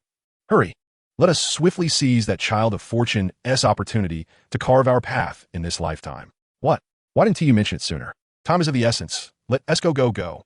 Hurry! Let us swiftly seize that child of fortune's opportunity to carve our path in this lifetime. What? Why didn't you mention it sooner? Time is of the essence. Let's go.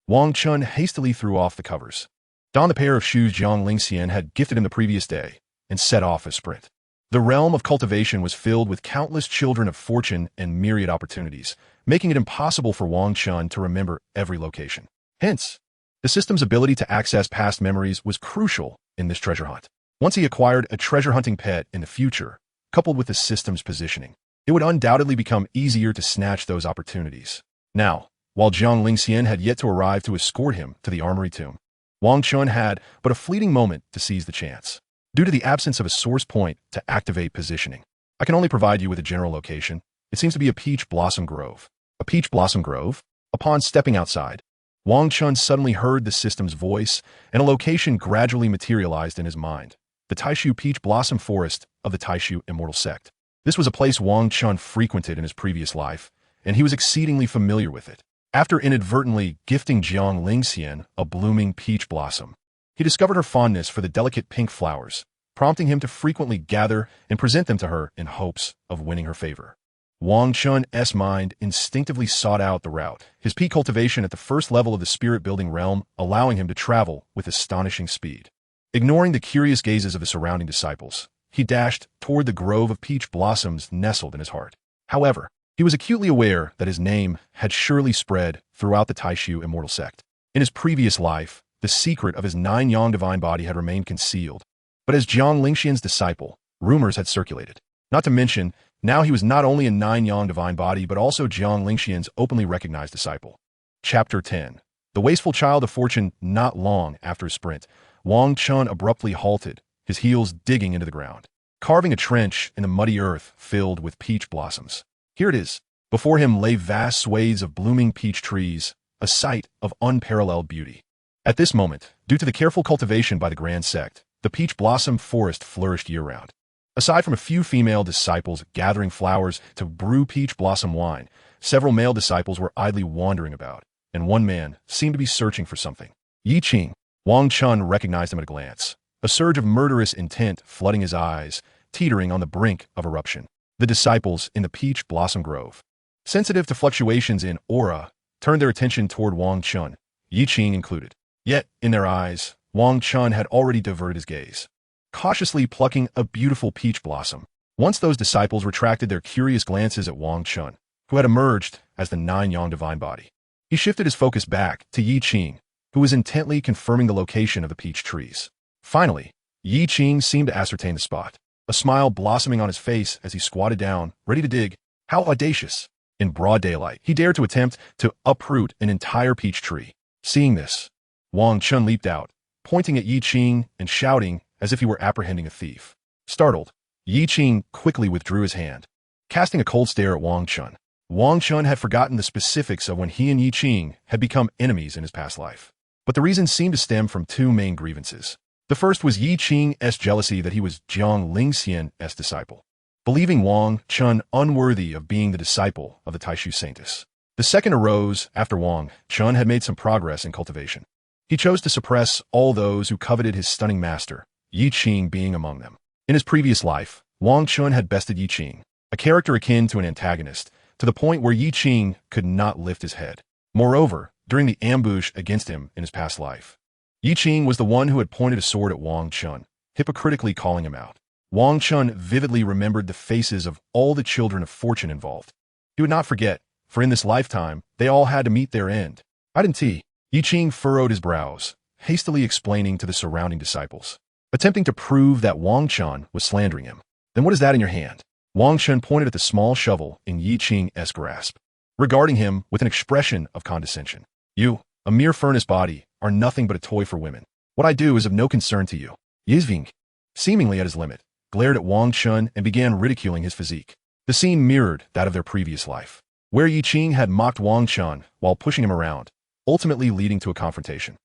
Wang Chen hastily threw off the covers, donned the pair of shoes Jiang Lingxian had gifted him the previous day, and set off a sprint. The realm of cultivation was filled with countless children of fortune and myriad opportunities, making it impossible for Wang Chen to remember every location. Hence, the system's ability to access past memories was crucial in this treasure hunt. Once he acquired a treasure-hunting pet in the future, coupled with the system's positioning, it would undoubtedly become easier to snatch those opportunities. Now, while Jiang Lingxian had yet to arrive to escort him to the armory tomb, Wang Chen had but a fleeting moment to seize the chance. Due to the absence of a source point to activate positioning, I can only provide you with a general location. It seems to be a peach blossom grove. A peach blossom grove? Upon stepping outside, Wang Chen suddenly heard the system's voice, and a location gradually materialized in his mind. The Taishu Peach Blossom Forest of the Taishu Immortal Sect. This was a place Wang Chen frequented in his previous life, and he was exceedingly familiar with it. After inadvertently gifting Jiang Lingxian a blooming peach blossom, he discovered her fondness for the delicate pink flowers, prompting him to frequently gather and present them to her in hopes of winning her favor. Wang Chen's mind instinctively sought out the route, his peak cultivation at the first level of the spirit-building realm allowing him to travel with astonishing speed. Ignoring the curious gazes of the surrounding disciples, he dashed toward the grove of peach blossoms nestled in his heart. However, he was acutely aware that his name had surely spread throughout the Taishu Immortal Sect. In his previous life, the secret of his 9-yang divine body had remained concealed, but as Jiang Lingxian's disciple, rumors had circulated. Not to mention, now he was not only a 9-yang divine body but also Jiang Lingxian's openly recognized disciple. Chapter 10. The wasteful child of fortune. Not long after his sprint, Wang Chen abruptly halted, his heels digging into the ground, carving a trench in the muddy earth filled with peach blossoms. Here it is. Before him lay vast swathes of blooming peach trees, a sight of unparalleled beauty. At this moment, due to the careful cultivation by the Grand Sect, the peach blossom forest flourished year-round. Aside from a few female disciples gathering flowers to brew peach blossom wine, several male disciples were idly wandering about, and one man seemed to be searching for something. Yi Qing. Wang Chen recognized him at a glance, a surge of murderous intent flooding his eyes, teetering on the brink of eruption. The disciples in the peach blossom grove, sensitive to fluctuations in aura, turned their attention toward Wang Chen, Yi Qing included. Yet, in their eyes, Wang Chen had already diverted his gaze, cautiously plucking a beautiful peach blossom. Once those disciples retracted their curious glances at Wang Chen, who had emerged as the 9-yang divine body, he shifted his focus back to Yi Qing, who was intently confirming the location of the peach trees. Finally, Yi Qing seemed to ascertain the spot, a smile blossoming on his face as he squatted down, ready to dig. How audacious! In broad daylight, he dared to attempt to uproot an entire peach tree. Seeing this, Wang Chen leaped out, pointing at Yi Qing and shouting as if he were apprehending a thief. Startled, Yi Qing quickly withdrew his hand, casting a cold stare at Wang Chen. Wang Chen had forgotten the specifics of when he and Yi Qing had become enemies in his past life. But the reason seemed to stem from two main grievances. The first was Yi Qing's jealousy that he was Jiang Lingxian's disciple, believing Wang Chen unworthy of being the disciple of the Taishu Saintess. The second arose after Wang Chen had made some progress in cultivation. He chose to suppress all those who coveted his stunning master, Yi Qing being among them. In his previous life, Wang Chen had bested Yi Qing, a character akin to an antagonist, to the point where Yi Qing could not lift his head. Moreover, during the ambush against him in his past life, Yi Qing was the one who had pointed a sword at Wang Chen, hypocritically calling him out. Wang Chen vividly remembered the faces of all the children of fortune involved. He would not forget, for in this lifetime, they all had to meet their end. Yi Qing furrowed his brows, hastily explaining to the surrounding disciples, attempting to prove that Wang Chen was slandering him. Then what is that in your hand? Wang Chen pointed at the small shovel in Yi Qing's grasp, regarding him with an expression of condescension. You, a mere furnace body, are nothing but a toy for women. What I do is of no concern to you. Yizving, seemingly at his limit, glared at Wang Chen and began ridiculing his physique. The scene mirrored that of their previous life, where Yi Qing had mocked Wang Chen while pushing him around, ultimately leading to a confrontation.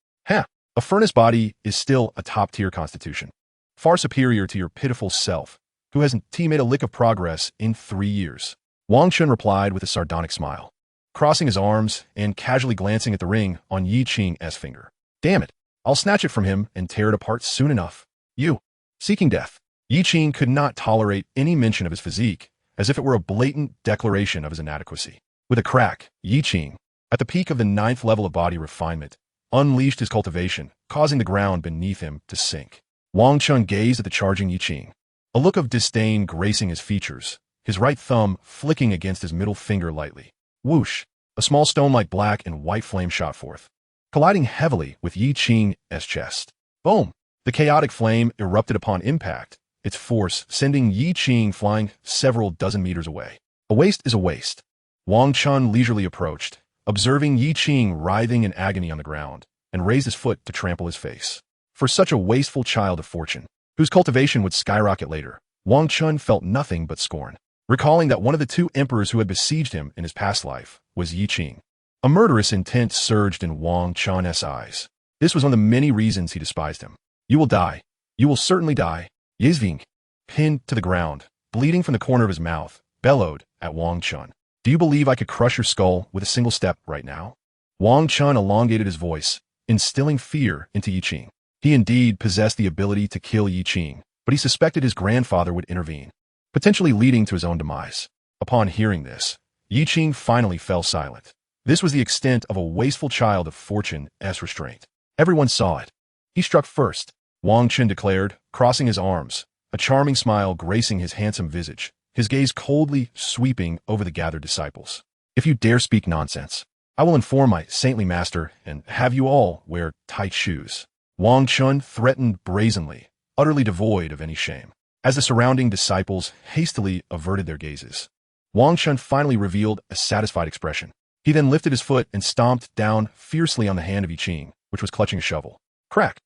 A furnace body is still a top-tier constitution, far superior to your pitiful self, who hasn't made a lick of progress in 3 years. Wang Chen replied with a sardonic smile, crossing his arms and casually glancing at the ring on Yi Qing's finger. Damn it, I'll snatch it from him and tear it apart soon enough. You, seeking death. Yi Qing could not tolerate any mention of his physique, as if it were a blatant declaration of his inadequacy. With a crack, Yi Qing, at the peak of the 9th level of body refinement, unleashed his cultivation, causing the ground beneath him to sink. Wang Chen gazed at the charging Yi Qing, a look of disdain gracing his features, his right thumb flicking against his middle finger lightly. Whoosh! A small stone like black and white flame shot forth, colliding heavily with Yi Qing's chest. Boom! The chaotic flame erupted upon impact, its force sending Yi Qing flying several dozen meters away. A waste is a waste. Wang Chen leisurely approached, observing Yi Qing writhing in agony on the ground, and raised his foot to trample his face. For such a wasteful child of fortune, whose cultivation would skyrocket later, Wang Chen felt nothing but scorn, recalling that one of the 2 emperors who had besieged him in his past life was Yi Qing. A murderous intent surged in Wang Chen's eyes. This was one of the many reasons he despised him. You will die. You will certainly die. Yizving, pinned to the ground, bleeding from the corner of his mouth, bellowed at Wang Chen. Do you believe I could crush your skull with a single step right now? Wang Chen elongated his voice, instilling fear into Yi Qing. He indeed possessed the ability to kill Yi Qing, but he suspected his grandfather would intervene, potentially leading to his own demise. Upon hearing this, Yi Qing finally fell silent. This was the extent of a wasteful child of fortune's restraint. Everyone saw it. He struck first, Wang Chen declared, crossing his arms, a charming smile gracing his handsome visage, his gaze coldly sweeping over the gathered disciples. If you dare speak nonsense, I will inform my saintly master and have you all wear tight shoes. Wang Chen threatened brazenly, utterly devoid of any shame. As the surrounding disciples hastily averted their gazes, Wang Chen finally revealed a satisfied expression. He then lifted his foot and stomped down fiercely on the hand of Yi Qing, which was clutching a shovel. Crack!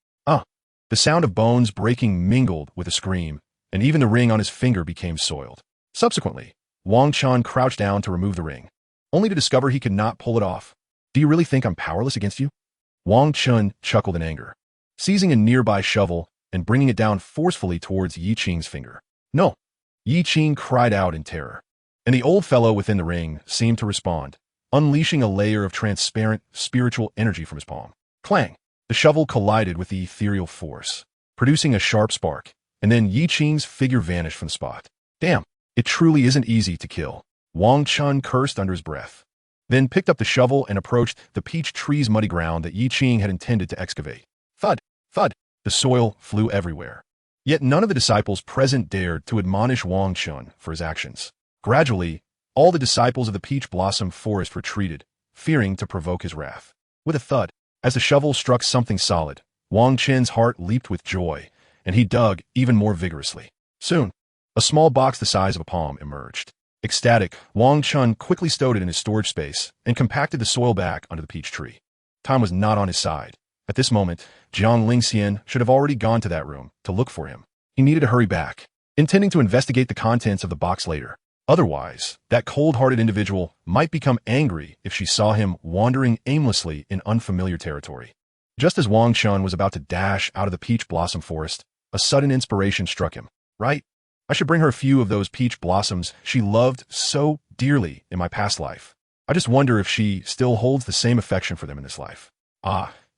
The sound of bones breaking mingled with a scream, and even the ring on his finger became soiled. Subsequently, Wang Chen crouched down to remove the ring, only to discover he could not pull it off. Do you really think I'm powerless against you? Wang Chen chuckled in anger, seizing a nearby shovel and bringing it down forcefully towards Yi Qing's finger. No! Yi Qing cried out in terror, and the old fellow within the ring seemed to respond, unleashing a layer of transparent spiritual energy from his palm. Clang! The shovel collided with the ethereal force, producing a sharp spark, and then Yi Qing's figure vanished from the spot. Damn, it truly isn't easy to kill. Wang Chen cursed under his breath, then picked up the shovel and approached the peach tree's muddy ground that Yi Qing had intended to excavate. Thud! Thud! The soil flew everywhere. Yet none of the disciples present dared to admonish Wang Chen for his actions. Gradually, all the disciples of the peach blossom forest retreated, fearing to provoke his wrath. With a thud, as the shovel struck something solid, Wang Chen's heart leaped with joy, and he dug even more vigorously. Soon, a small box the size of a palm emerged. Ecstatic, Wang Chen quickly stowed it in his storage space and compacted the soil back under the peach tree. Time was not on his side. At this moment, Jiang Lingxian should have already gone to that room to look for him. He needed to hurry back, intending to investigate the contents of the box later. Otherwise, that cold-hearted individual might become angry if she saw him wandering aimlessly in unfamiliar territory. Just as Wang Chen was about to dash out of the peach blossom forest, a sudden inspiration struck him. Right? I should bring her a few of those peach blossoms she loved so dearly in my past life. I just wonder if she still holds the same affection for them in this life.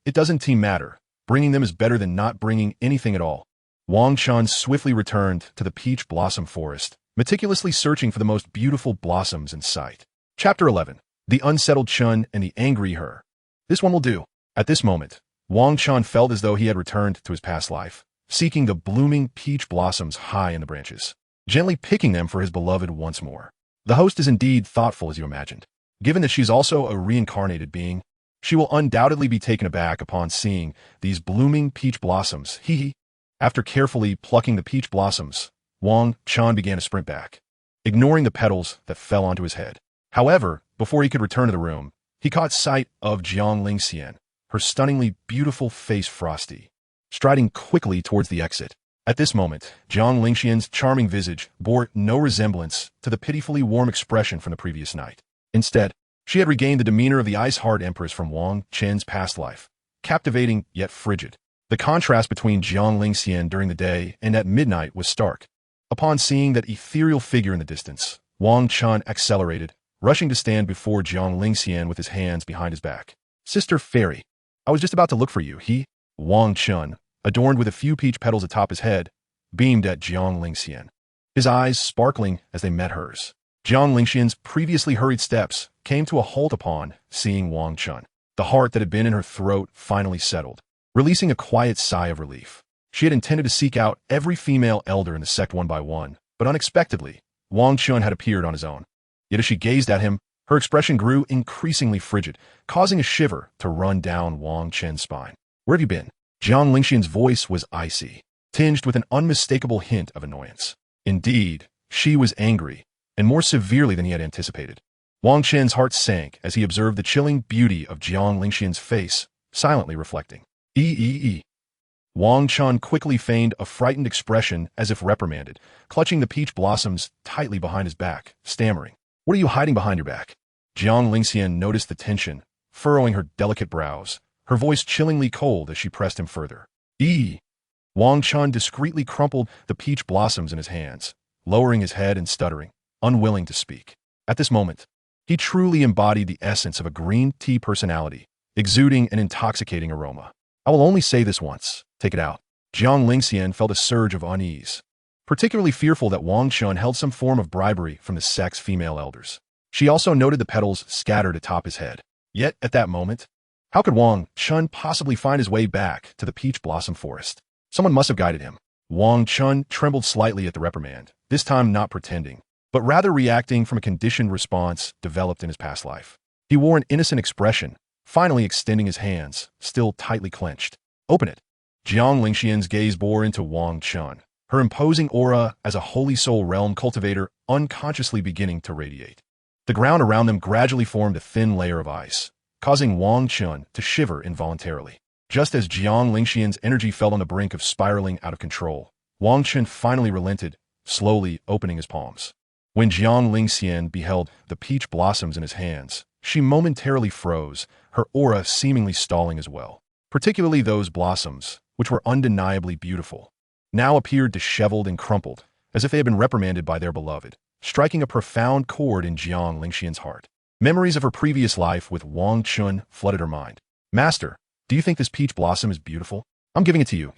It doesn't matter. Bringing them is better than not bringing anything at all. Wang Chen swiftly returned to the peach blossom forest, meticulously searching for the most beautiful blossoms in sight. Chapter 11. The Unsettled Chen and the Angry Her. This one will do. At this moment, Wang Chen felt as though he had returned to his past life, seeking the blooming peach blossoms high in the branches, gently picking them for his beloved once more. The host is indeed thoughtful as you imagined, given that she's also a reincarnated being. She will undoubtedly be taken aback upon seeing these blooming peach blossoms. Hee. After carefully plucking the peach blossoms, Wang Chen began to sprint back, ignoring the petals that fell onto his head. However, before he could return to the room, he caught sight of Jiang Lingxian, her stunningly beautiful face frosty, striding quickly towards the exit. At this moment, Jiang Lingxian's charming visage bore no resemblance to the pitifully warm expression from the previous night. Instead, she had regained the demeanor of the ice-hard empress from Wang Chen's past life, captivating yet frigid. The contrast between Jiang Lingxian during the day and at midnight was stark. Upon seeing that ethereal figure in the distance, Wang Chen accelerated, rushing to stand before Jiang Lingxian with his hands behind his back. "Sister Fairy, I was just about to look for you." Wang Chen, adorned with a few peach petals atop his head, beamed at Jiang Lingxian, his eyes sparkling as they met hers. Jiang Lingxian's previously hurried steps came to a halt upon seeing Wang Chen. The heart that had been in her throat finally settled, releasing a quiet sigh of relief. She had intended to seek out every female elder in the sect one by one, but unexpectedly, Wang Chen had appeared on his own. Yet as she gazed at him, her expression grew increasingly frigid, causing a shiver to run down Wang Chen's spine. "Where have you been?" Jiang Lingxian's voice was icy, tinged with an unmistakable hint of annoyance. Indeed, she was angry, and more severely than he had anticipated. Wang Chen's heart sank as he observed the chilling beauty of Jiang Lingxian's face, silently reflecting. Wang Chen quickly feigned a frightened expression as if reprimanded, clutching the peach blossoms tightly behind his back, stammering, "What are you hiding behind your back?" Jiang Lingxian noticed the tension, furrowing her delicate brows, her voice chillingly cold as she pressed him further. Wang Chen discreetly crumpled the peach blossoms in his hands, lowering his head and stuttering, unwilling to speak. At this moment, he truly embodied the essence of a green tea personality, exuding an intoxicating aroma. "I will only say this once. Take it out." Jiang Lingxian felt a surge of unease, particularly fearful that Wang Chen held some form of bribery from the sect's female elders. She also noted the petals scattered atop his head. Yet, at that moment, how could Wang Chen possibly find his way back to the peach blossom forest? Someone must have guided him. Wang Chen trembled slightly at the reprimand, this time not pretending, but rather reacting from a conditioned response developed in his past life. He wore an innocent expression, finally extending his hands, still tightly clenched. "Open it." Jiang Lingxian's gaze bore into Wang Chen, her imposing aura as a holy soul realm cultivator unconsciously beginning to radiate. The ground around them gradually formed a thin layer of ice, causing Wang Chen to shiver involuntarily. Just as Jiang Lingxian's energy fell on the brink of spiraling out of control, Wang Chen finally relented, slowly opening his palms. When Jiang Lingxian beheld the peach blossoms in his hands, she momentarily froze, her aura seemingly stalling as well. Particularly those blossoms, which were undeniably beautiful, now appeared disheveled and crumpled, as if they had been reprimanded by their beloved, striking a profound chord in Jiang Lingxian's heart. Memories of her previous life with Wang Chen flooded her mind. "Master, do you think this peach blossom is beautiful? I'm giving it to you."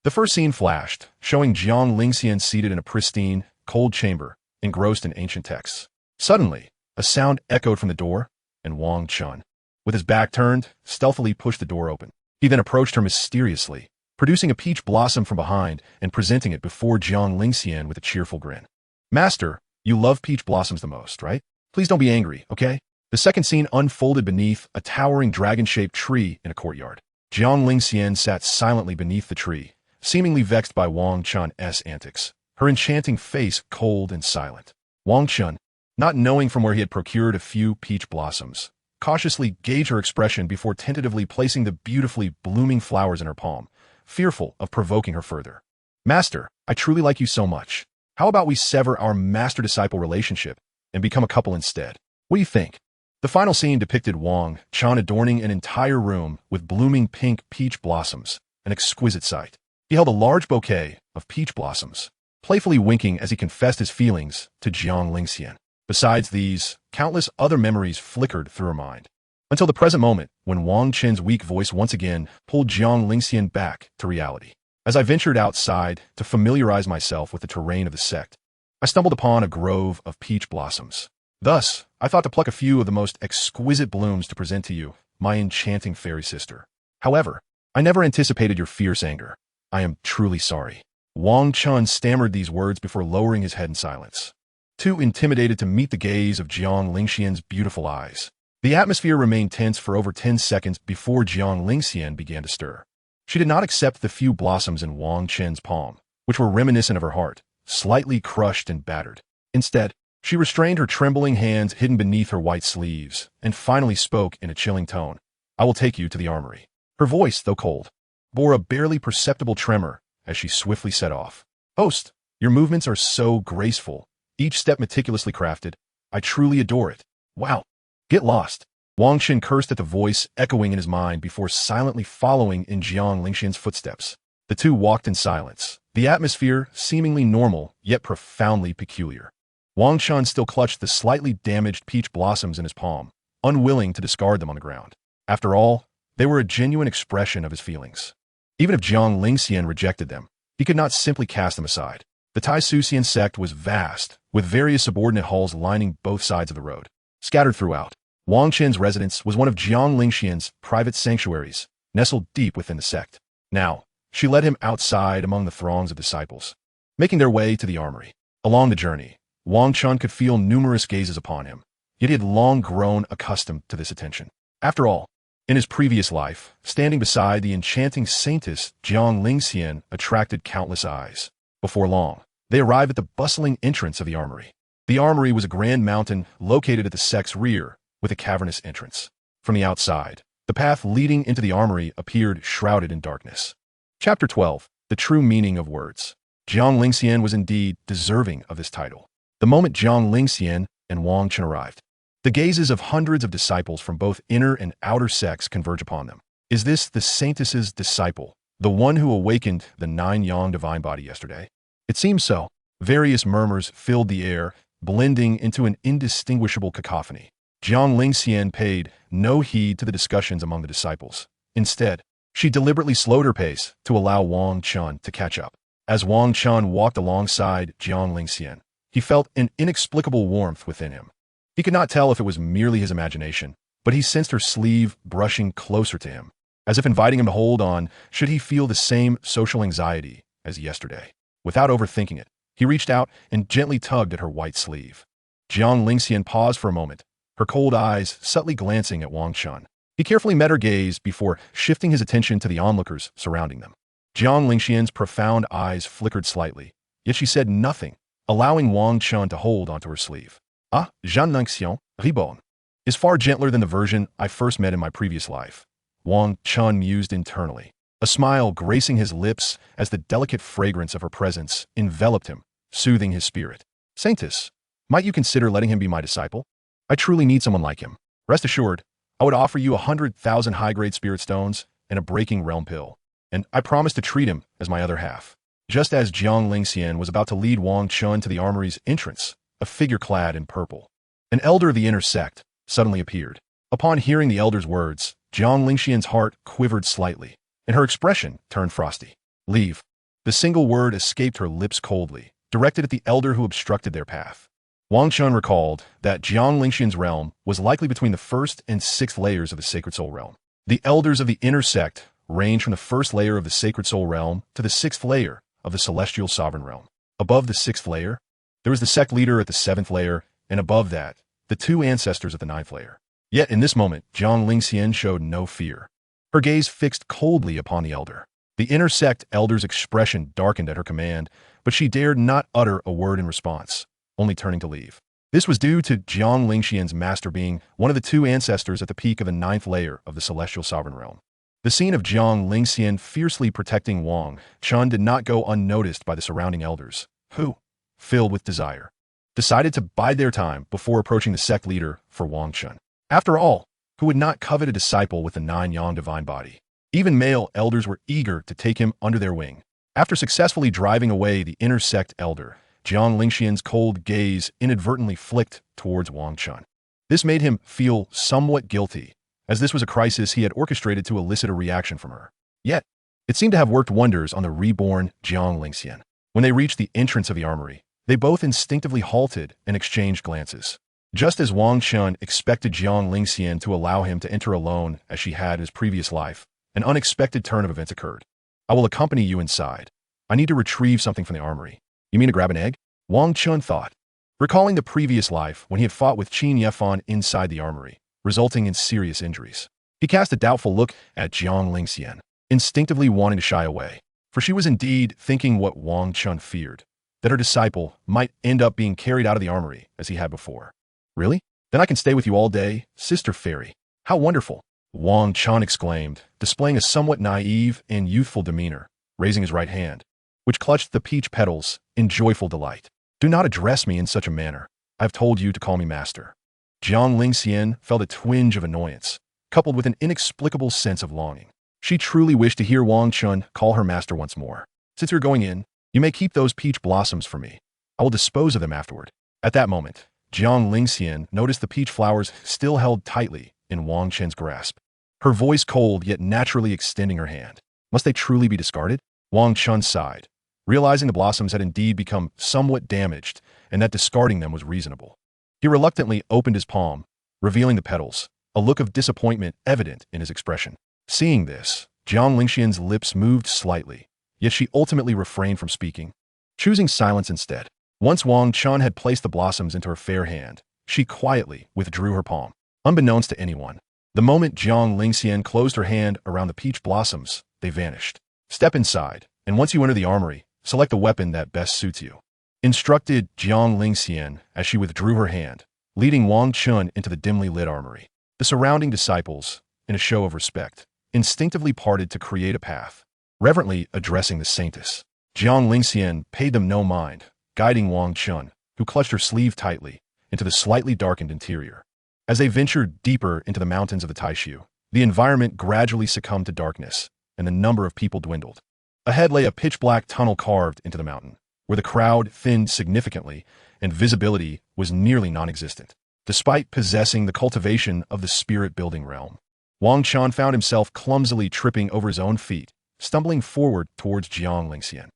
The first scene flashed, showing Jiang Lingxian seated in a pristine, cold chamber, engrossed in ancient texts. Suddenly, a sound echoed from the door, and Wang Chen, with his back turned, stealthily pushed the door open. He then approached her mysteriously, producing a peach blossom from behind and presenting it before Jiang Lingxian with a cheerful grin. "Master, you love peach blossoms the most, right? Please don't be angry, okay?" The second scene unfolded beneath a towering dragon-shaped tree in a courtyard. Jiang Lingxian sat silently beneath the tree, seemingly vexed by Wang Chen's antics, her enchanting face cold and silent. Wang Chen, not knowing from where he had procured a few peach blossoms, cautiously gauged her expression before tentatively placing the beautifully blooming flowers in her palm, fearful of provoking her further. "Master, I truly like you so much. How about we sever our master-disciple relationship and become a couple instead? What do you think?" The final scene depicted Wang Chen adorning an entire room with blooming pink peach blossoms, an exquisite sight. He held a large bouquet of peach blossoms, playfully winking as he confessed his feelings to Jiang Lingxian. Besides these, countless other memories flickered through her mind, until the present moment when Wang Chen's weak voice once again pulled Jiang Lingxian back to reality. "As I ventured outside to familiarize myself with the terrain of the sect, I stumbled upon a grove of peach blossoms. Thus, I thought to pluck a few of the most exquisite blooms to present to you, my enchanting fairy sister. However, I never anticipated your fierce anger. I am truly sorry." Wang Chen stammered these words before lowering his head in silence, too intimidated to meet the gaze of Jiang Lingxian's beautiful eyes. The atmosphere remained tense for over 10 seconds before Jiang Lingxian began to stir. She did not accept the few blossoms in Wang Chen's palm, which were reminiscent of her heart, slightly crushed and battered. Instead, she restrained her trembling hands hidden beneath her white sleeves, and finally spoke in a chilling tone. I will take you to the armory. Her voice, though cold, bore a barely perceptible tremor as she swiftly set off. Host, your movements are so graceful, each step meticulously crafted. I truly adore it. Wow. Get lost. Wang Chen cursed at the voice echoing in his mind before silently following in Jiang Lingxian's footsteps. The two walked in silence, the atmosphere seemingly normal, yet profoundly peculiar. Wang Chen still clutched the slightly damaged peach blossoms in his palm, unwilling to discard them on the ground. After all, they were a genuine expression of his feelings. Even if Jiang Lingxian rejected them, he could not simply cast them aside. The Tai Sucian sect was vast, with various subordinate halls lining both sides of the road. Scattered throughout, Wang Chen's residence was one of Jiang Lingxian's private sanctuaries, nestled deep within the sect. Now, she led him outside among the throngs of disciples, making their way to the armory. Along the journey, Wang Chen could feel numerous gazes upon him, yet he had long grown accustomed to this attention. After all, in his previous life, standing beside the enchanting saintess Jiang Lingxian attracted countless eyes. Before long, they arrived at the bustling entrance of the armory. The armory was a grand mountain located at the sect's rear, with a cavernous entrance. From the outside, the path leading into the armory appeared shrouded in darkness. Chapter 12. The True Meaning of Words. Jiang Lingxian was indeed deserving of this title. The moment Jiang Lingxian and Wang Chen arrived, the gazes of hundreds of disciples from both inner and outer sects converge upon them. Is this the saintess's disciple, the one who awakened the 9-yang divine body yesterday? It seems so. Various murmurs filled the air, blending into an indistinguishable cacophony. Jiang Lingxian paid no heed to the discussions among the disciples. Instead, she deliberately slowed her pace to allow Wang Chen to catch up. As Wang Chen walked alongside Jiang Lingxian, he felt an inexplicable warmth within him. He could not tell if it was merely his imagination, but he sensed her sleeve brushing closer to him, as if inviting him to hold on should he feel the same social anxiety as yesterday. Without overthinking it, he reached out and gently tugged at her white sleeve. Jiang Lingxian paused for a moment, her cold eyes subtly glancing at Wang Chen. He carefully met her gaze before shifting his attention to the onlookers surrounding them. Jiang Lingxian's profound eyes flickered slightly, yet she said nothing, allowing Wang Chen to hold onto her sleeve. Ah, Jean Lingxian, Reborn, is far gentler than the version I first met in my previous life, Wang Chen mused internally, a smile gracing his lips as the delicate fragrance of her presence enveloped him, soothing his spirit. Saintess, might you consider letting him be my disciple? I truly need someone like him. Rest assured, I would offer you 100,000 high-grade spirit stones and a breaking realm pill, and I promise to treat him as my other half. Just as Jiang Lingxian was about to lead Wang Chen to the armory's entrance, a figure clad in purple, an elder of the inner sect, suddenly appeared. Upon hearing the elder's words, Jiang Lingxian's heart quivered slightly, and her expression turned frosty. Leave. The single word escaped her lips coldly, directed at the elder who obstructed their path. Wang Chen recalled that Jiang Lingxian's realm was likely between the first and sixth layers of the Sacred Soul Realm. The elders of the inner sect ranged from the first layer of the Sacred Soul Realm to the sixth layer of the Celestial Sovereign Realm. Above the sixth layer, there was the sect leader at the seventh layer, and above that, the two ancestors at the ninth layer. Yet in this moment, Jiang Lingxian showed no fear. Her gaze fixed coldly upon the elder. The inner sect elder's expression darkened at her command, but she dared not utter a word in response, only turning to leave. This was due to Jiang Lingxian's master being one of the two ancestors at the peak of the ninth layer of the Celestial Sovereign Realm. The scene of Jiang Lingxian fiercely protecting Wang Chen did not go unnoticed by the surrounding elders, who, filled with desire, decided to bide their time before approaching the sect leader for Wang Chen. After all, who would not covet a disciple with the 9-yang divine body? Even male elders were eager to take him under their wing. After successfully driving away the inner sect elder, Jiang Lingxian's cold gaze inadvertently flicked towards Wang Chen. This made him feel somewhat guilty, as this was a crisis he had orchestrated to elicit a reaction from her. Yet, it seemed to have worked wonders on the reborn Jiang Lingxian. When they reached the entrance of the armory, they both instinctively halted and exchanged glances. Just as Wang Chen expected Jiang Lingxian to allow him to enter alone as she had in his previous life, an unexpected turn of events occurred. I will accompany you inside. I need to retrieve something from the armory. You mean to grab an egg? Wang Chen thought. Recalling the previous life when he had fought with Qin Yefan inside the armory, resulting in serious injuries. He cast a doubtful look at Jiang Lingxian, instinctively wanting to shy away, for she was indeed thinking what Wang Chen feared, that her disciple might end up being carried out of the armory as he had before. Really? Then I can stay with you all day, Sister Fairy. How wonderful! Wang Chen exclaimed, displaying a somewhat naive and youthful demeanor, raising his right hand, which clutched the peach petals in joyful delight. Do not address me in such a manner. I have told you to call me master. Jiang Lingxian felt a twinge of annoyance, coupled with an inexplicable sense of longing. She truly wished to hear Wang Chen call her master once more. Since you're going in, you may keep those peach blossoms for me. I will dispose of them afterward. At that moment, Jiang Lingxian noticed the peach flowers still held tightly in Wang Chen's grasp, her voice cold yet naturally extending her hand. Must they truly be discarded? Wang Chen sighed, realizing the blossoms had indeed become somewhat damaged and that discarding them was reasonable. He reluctantly opened his palm, revealing the petals, a look of disappointment evident in his expression. Seeing this, Jiang Lingxian's lips moved slightly, yet she ultimately refrained from speaking, choosing silence instead. Once Wang Chen had placed the blossoms into her fair hand, she quietly withdrew her palm, unbeknownst to anyone. The moment Jiang Lingxian closed her hand around the peach blossoms, they vanished. Step inside, and once you enter the armory, select the weapon that best suits you, instructed Jiang Lingxian as she withdrew her hand, leading Wang Chen into the dimly lit armory. The surrounding disciples, in a show of respect, instinctively parted to create a path, reverently addressing the saintess. Jiang Lingxian paid them no mind, guiding Wang Chen, who clutched her sleeve tightly, into the slightly darkened interior. As they ventured deeper into the mountains of the Taishu, the environment gradually succumbed to darkness, and the number of people dwindled. Ahead lay a pitch-black tunnel carved into the mountain, where the crowd thinned significantly and visibility was nearly non-existent. Despite possessing the cultivation of the spirit-building realm, Wang Chen found himself clumsily tripping over his own feet, stumbling forward towards Jiang Lingxian.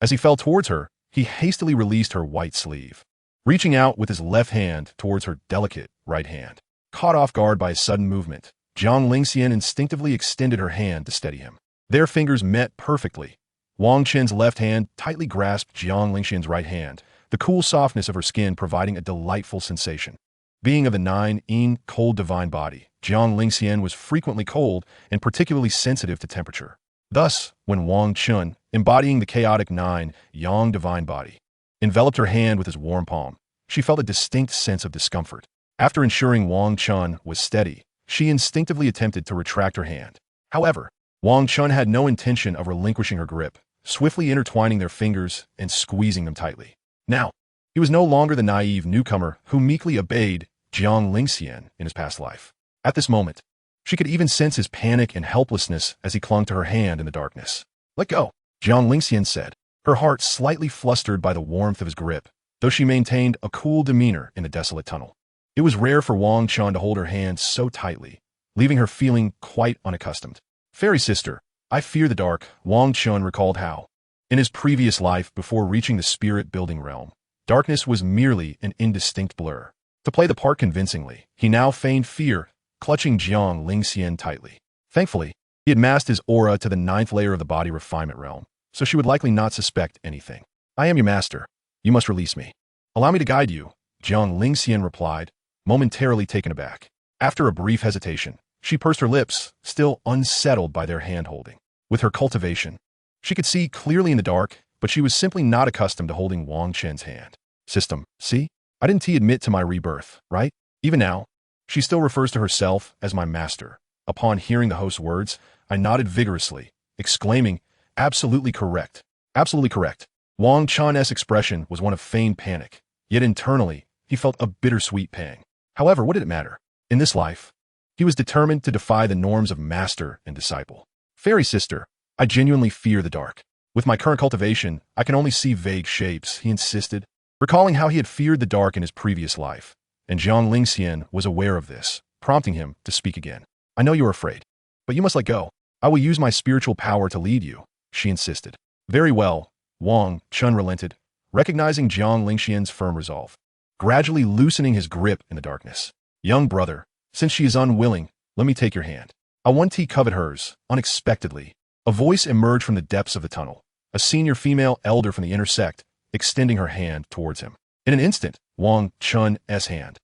As he fell towards her, he hastily released her white sleeve, reaching out with his left hand towards her delicate right hand. Caught off guard by his sudden movement, Jiang Lingxian instinctively extended her hand to steady him. Their fingers met perfectly. Wang Chen's left hand tightly grasped Jiang Lingxian's right hand, the cool softness of her skin providing a delightful sensation. Being of the 9 cold divine body, Jiang Lingxian was frequently cold and particularly sensitive to temperature. Thus, when Wang Chen, embodying the chaotic 9 yang divine body, enveloped her hand with his warm palm, she felt a distinct sense of discomfort. After ensuring Wang Chen was steady, she instinctively attempted to retract her hand. However, Wang Chen had no intention of relinquishing her grip, swiftly intertwining their fingers and squeezing them tightly. Now, he was no longer the naive newcomer who meekly obeyed Jiang Lingxian in his past life. At this moment, she could even sense his panic and helplessness as he clung to her hand in the darkness. "Let go," Jiang Lingxian said, her heart slightly flustered by the warmth of his grip, though she maintained a cool demeanor in the desolate tunnel. It was rare for Wang Chen to hold her hand so tightly, leaving her feeling quite unaccustomed. "Fairy sister, I fear the dark," Wang Chen recalled how, in his previous life before reaching the spirit-building realm, darkness was merely an indistinct blur. To play the part convincingly, he now feigned fear, clutching Jiang Lingxian tightly. Thankfully, he had masked his aura to the 9th layer of the body refinement realm, so she would likely not suspect anything. "I am your master. You must release me." "Allow me to guide you," Jiang Lingxian replied, momentarily taken aback. After a brief hesitation, she pursed her lips, still unsettled by their hand-holding. With her cultivation, she could see clearly in the dark, but she was simply not accustomed to holding Wang Chen's hand. See? I didn't admit to my rebirth, right? Even now, she still refers to herself as my master. Upon hearing the host's words, I nodded vigorously, exclaiming, "Absolutely correct. Absolutely correct." Wang Chen's expression was one of feigned panic, yet internally, he felt a bittersweet pang. However, what did it matter? In this life, he was determined to defy the norms of master and disciple. "Fairy sister, I genuinely fear the dark. With my current cultivation, I can only see vague shapes," he insisted, recalling how he had feared the dark in his previous life, and Jiang Lingxian was aware of this, prompting him to speak again. "I know you are afraid, but you must let go. I will use my spiritual power to lead you," she insisted. "Very well," Wang Chen relented, recognizing Jiang Lingxian's firm resolve, gradually loosening his grip in the darkness. "Young brother, since she is unwilling, let me take your hand." Awanti coveted hers, unexpectedly. A voice emerged from the depths of the tunnel, a senior female elder from the inner sect, extending her hand towards him. In an instant, Wang Chen's hand,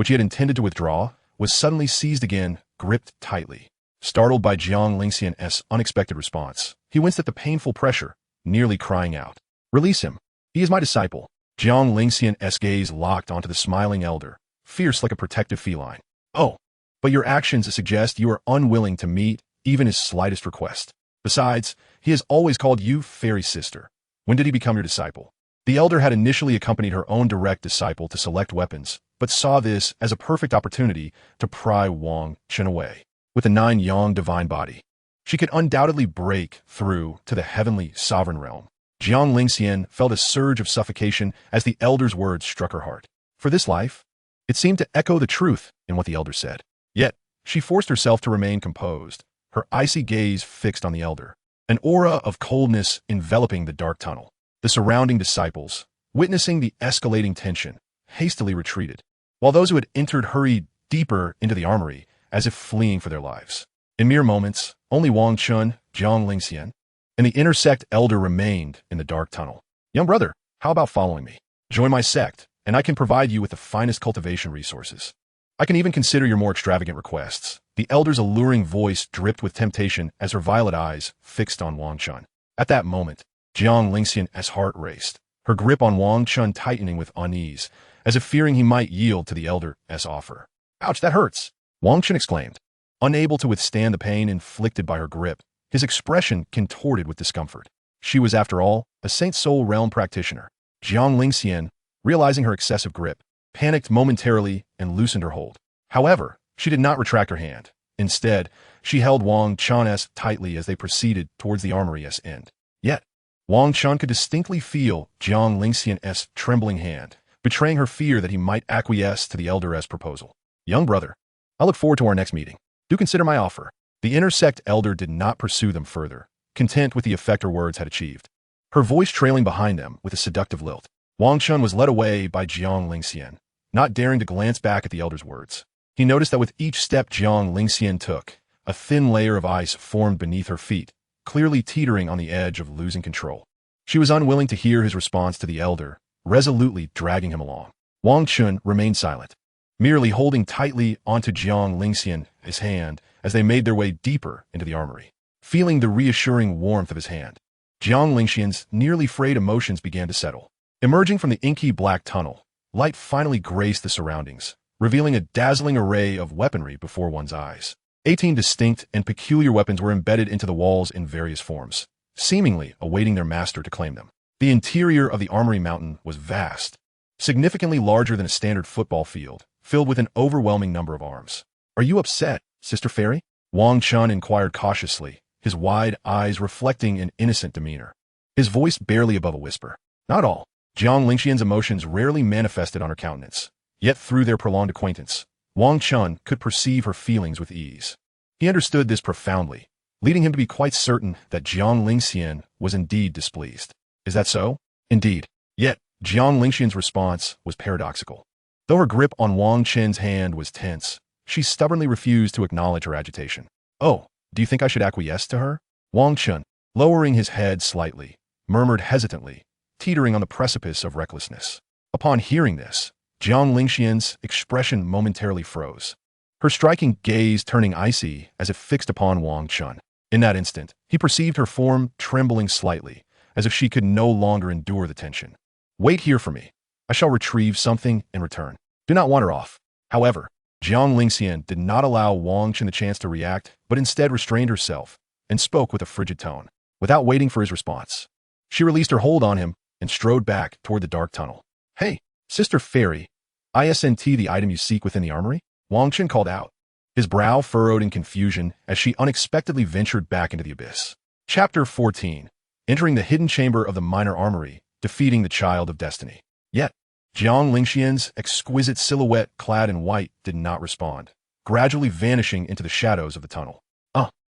which he had intended to withdraw, was suddenly seized again, gripped tightly. Startled by Jiang Lingxian's unexpected response, he winced at the painful pressure, nearly crying out, "Release him! He is my disciple." Jiang Lingxian's gaze locked onto the smiling elder, fierce like a protective feline. "Oh, but your actions suggest you are unwilling to meet even his slightest request. Besides, he has always called you fairy sister. When did he become your disciple?" The elder had initially accompanied her own direct disciple to select weapons, but saw this as a perfect opportunity to pry Wang Chen away. With the 9-yang divine body, she could undoubtedly break through to the heavenly sovereign realm. Jiang Lingxian felt a surge of suffocation as the elder's words struck her heart. For this life, it seemed to echo the truth in what the elder said. Yet, she forced herself to remain composed, her icy gaze fixed on the elder, an aura of coldness enveloping the dark tunnel. The surrounding disciples, witnessing the escalating tension, hastily retreated, while those who had entered hurried deeper into the armory, as if fleeing for their lives. In mere moments, only Wang Chen, Jiang Lingxian, and the inner sect elder remained in the dark tunnel. "Young brother, how about following me? Join my sect, and I can provide you with the finest cultivation resources. I can even consider your more extravagant requests." The elder's alluring voice dripped with temptation as her violet eyes fixed on Wang Chen. At that moment, Jiang Lingxian's heart raced, her grip on Wang Chen tightening with unease, as if fearing he might yield to the elder's offer. "Ouch, that hurts!" Wang Chen exclaimed. Unable to withstand the pain inflicted by her grip, his expression contorted with discomfort. She was, after all, a Saint Soul Realm practitioner. Jiang Lingxian, realizing her excessive grip, panicked momentarily and loosened her hold. However, she did not retract her hand. Instead, she held Wang Chen's tightly as they proceeded towards the armory's end. Yet, Wang Chen could distinctly feel Jiang Lingxian's trembling hand, betraying her fear that he might acquiesce to the elder's proposal. "Young brother, I look forward to our next meeting. Do consider my offer." The inner sect elder did not pursue them further, content with the effect her words had achieved. Her voice trailing behind them with a seductive lilt, Wang Chen was led away by Jiang Lingxian, not daring to glance back at the elder's words. He noticed that with each step Jiang Lingxian took, a thin layer of ice formed beneath her feet, clearly teetering on the edge of losing control. She was unwilling to hear his response to the elder, resolutely dragging him along. Wang Chen remained silent, merely holding tightly onto Jiang Lingxian's hand as they made their way deeper into the armory. Feeling the reassuring warmth of his hand, Jiang Lingxian's nearly frayed emotions began to settle. Emerging from the inky black tunnel, light finally graced the surroundings, revealing a dazzling array of weaponry before one's eyes. 18 distinct and peculiar weapons were embedded into the walls in various forms, seemingly awaiting their master to claim them. The interior of the armory mountain was vast, significantly larger than a standard football field, filled with an overwhelming number of arms. "Are you upset, Sister Fairy?" Wang Chen inquired cautiously, his wide eyes reflecting an innocent demeanor. His voice barely above a whisper. "Not all." Jiang Lingxian's emotions rarely manifested on her countenance, yet through their prolonged acquaintance, Wang Chen could perceive her feelings with ease. He understood this profoundly, leading him to be quite certain that Jiang Lingxian was indeed displeased. "Is that so?" "Indeed." Yet, Jiang Lingxian's response was paradoxical. Though her grip on Wang Chen's hand was tense, she stubbornly refused to acknowledge her agitation. "Oh, do you think I should acquiesce to her?" Wang Chen, lowering his head slightly, murmured hesitantly, teetering on the precipice of recklessness. Upon hearing this, Jiang Lingxian's expression momentarily froze, her striking gaze turning icy as it fixed upon Wang Chen. In that instant, he perceived her form trembling slightly, as if she could no longer endure the tension. "Wait here for me. I shall retrieve something in return. Do not wander off." However, Jiang Lingxian did not allow Wang Chen the chance to react, but instead restrained herself and spoke with a frigid tone. Without waiting for his response, she released her hold on him and strode back toward the dark tunnel. "Hey, Sister Fairy, isn't the item you seek within the armory?" Wang Chen called out, his brow furrowed in confusion as she unexpectedly ventured back into the abyss. Chapter 14. Entering the hidden chamber of the minor armory, defeating the Child of Destiny. Yet, Jiang Lingxian's exquisite silhouette clad in white did not respond, gradually vanishing into the shadows of the tunnel.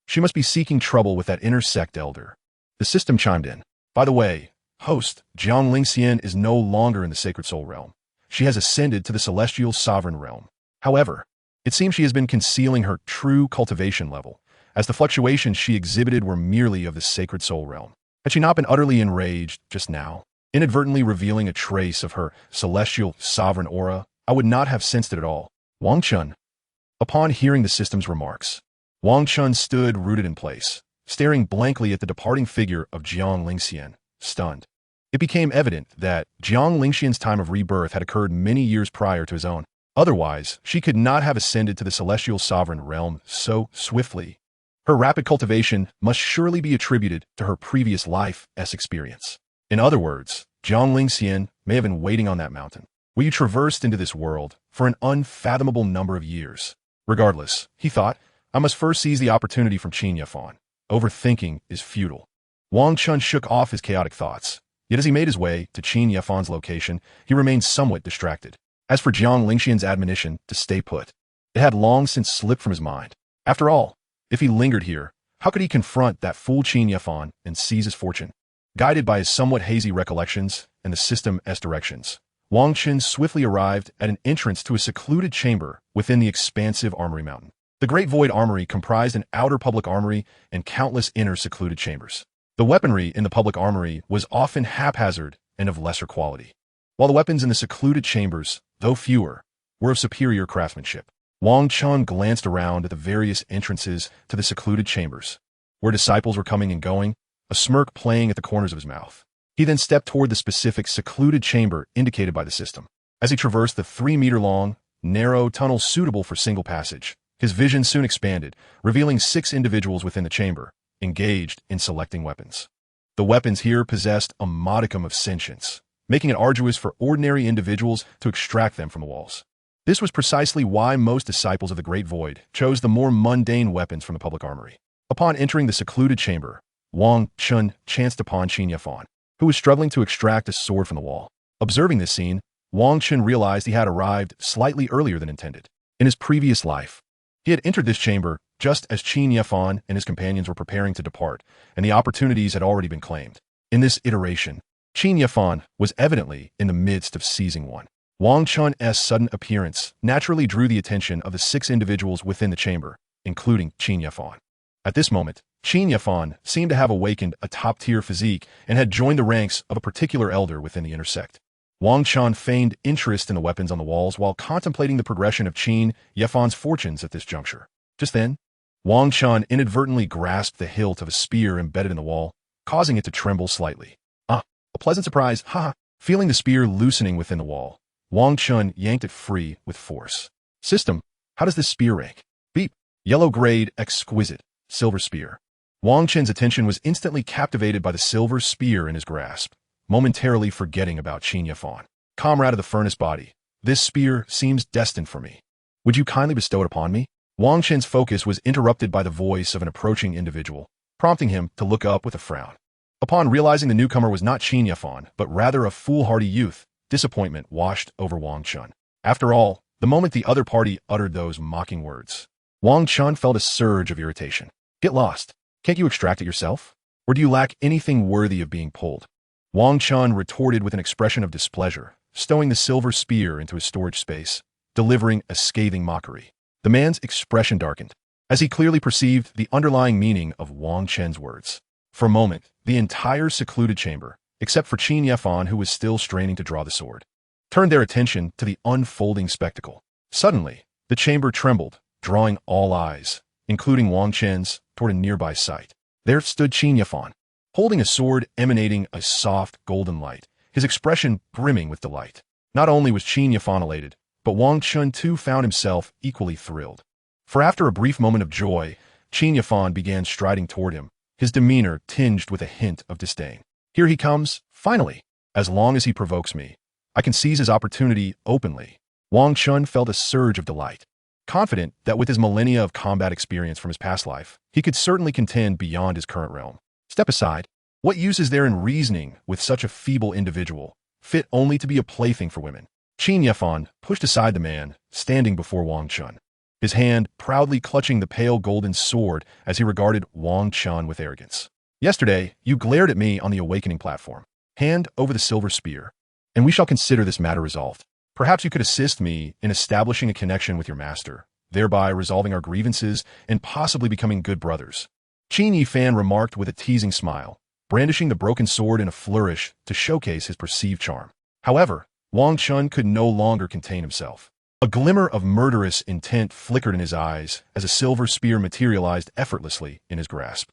She must be seeking trouble with that inner sect elder. The system chimed in. "By the way, host, Jiang Lingxian is no longer in the Sacred Soul Realm. She has ascended to the Celestial Sovereign Realm. However, it seems she has been concealing her true cultivation level, as the fluctuations she exhibited were merely of the Sacred Soul Realm. Had she not been utterly enraged just now, inadvertently revealing a trace of her celestial sovereign aura, I would not have sensed it at all. Wang Chen. Upon hearing the system's remarks, Wang Chen stood rooted in place, staring blankly at the departing figure of Jiang Lingxian, stunned. It became evident that Jiang Lingxian's time of rebirth had occurred many years prior to his own. Otherwise, she could not have ascended to the celestial sovereign realm so swiftly. Her rapid cultivation must surely be attributed to her previous life's experience. In other words, Jiang Lingxian may have been waiting on that mountain, where you traversed into this world for an unfathomable number of years. Regardless, he thought, I must first seize the opportunity from Qin Yafan. Overthinking is futile. Wang Chen shook off his chaotic thoughts. Yet as he made his way to Qin Yafan's location, he remained somewhat distracted. As for Jiang Lingxian's admonition to stay put, it had long since slipped from his mind. After all, if he lingered here, how could he confront that fool Qin Yafan and seize his fortune? Guided by his somewhat hazy recollections and the system's directions, Wang Chen swiftly arrived at an entrance to a secluded chamber within the expansive Armory Mountain. The Great Void Armory comprised an outer public armory and countless inner secluded chambers. The weaponry in the public armory was often haphazard and of lesser quality, while the weapons in the secluded chambers, though fewer, were of superior craftsmanship. Wang Chen glanced around at the various entrances to the secluded chambers, where disciples were coming and going, a smirk playing at the corners of his mouth. He then stepped toward the specific secluded chamber indicated by the system. As he traversed the 3-meter-long, narrow tunnel suitable for single passage, his vision soon expanded, revealing 6 individuals within the chamber, engaged in selecting weapons. The weapons here possessed a modicum of sentience, making it arduous for ordinary individuals to extract them from the walls. This was precisely why most disciples of the Great Void chose the more mundane weapons from the public armory. Upon entering the secluded chamber, Wang Chen chanced upon Qin Yafan, who was struggling to extract a sword from the wall. Observing this scene, Wang Chen realized he had arrived slightly earlier than intended. In his previous life, he had entered this chamber just as Qin Yafan and his companions were preparing to depart, and the opportunities had already been claimed. In this iteration, Qin Yafan was evidently in the midst of seizing one. Wang Chen's sudden appearance naturally drew the attention of the 6 individuals within the chamber, including Qin Yafan. At this moment, Qin Yafan seemed to have awakened a top-tier physique and had joined the ranks of a particular elder within the intersect. Wang Chen feigned interest in the weapons on the walls while contemplating the progression of Qin Yafan's fortunes at this juncture. Just then, Wang Chen inadvertently grasped the hilt of a spear embedded in the wall, causing it to tremble slightly. A pleasant surprise, haha. Feeling the spear loosening within the wall, Wang Chen yanked it free with force. System, how does this spear rank? Beep. Yellow grade, exquisite, silver spear. Wang Chen's attention was instantly captivated by the silver spear in his grasp, momentarily forgetting about Qin Yafan. Comrade of the furnace body, this spear seems destined for me. Would you kindly bestow it upon me? Wang Chen's focus was interrupted by the voice of an approaching individual, prompting him to look up with a frown. Upon realizing the newcomer was not Qin Yafan, but rather a foolhardy youth, disappointment washed over Wang Chen. After all, the moment the other party uttered those mocking words, Wang Chen felt a surge of irritation. Get lost. Can't you extract it yourself? Or do you lack anything worthy of being pulled? Wang Chen retorted with an expression of displeasure, stowing the silver spear into his storage space, delivering a scathing mockery. The man's expression darkened, as he clearly perceived the underlying meaning of Wang Chen's words. For a moment, the entire secluded chamber, except for Qin Yafan who was still straining to draw the sword, turned their attention to the unfolding spectacle. Suddenly, the chamber trembled, drawing all eyes, including Wang Chen's, toward a nearby site. There stood Qin Yafan, holding a sword emanating a soft golden light, his expression brimming with delight. Not only was Qin Yafan elated, but Wang Chen too found himself equally thrilled. For after a brief moment of joy, Qin Yafan began striding toward him, his demeanor tinged with a hint of disdain. Here he comes, finally. As long as he provokes me, I can seize his opportunity openly. Wang Chen felt a surge of delight, confident that with his millennia of combat experience from his past life, he could certainly contend beyond his current realm. Step aside. What use is there in reasoning with such a feeble individual, fit only to be a plaything for women? Qin Yafan pushed aside the man, standing before Wang Chen, his hand proudly clutching the pale golden sword as he regarded Wang Chen with arrogance. Yesterday, you glared at me on the awakening platform. Hand over the silver spear, and we shall consider this matter resolved. Perhaps you could assist me in establishing a connection with your master, thereby resolving our grievances and possibly becoming good brothers. Qin Yifan remarked with a teasing smile, brandishing the broken sword in a flourish to showcase his perceived charm. However, Wang Chen could no longer contain himself. A glimmer of murderous intent flickered in his eyes as a silver spear materialized effortlessly in his grasp.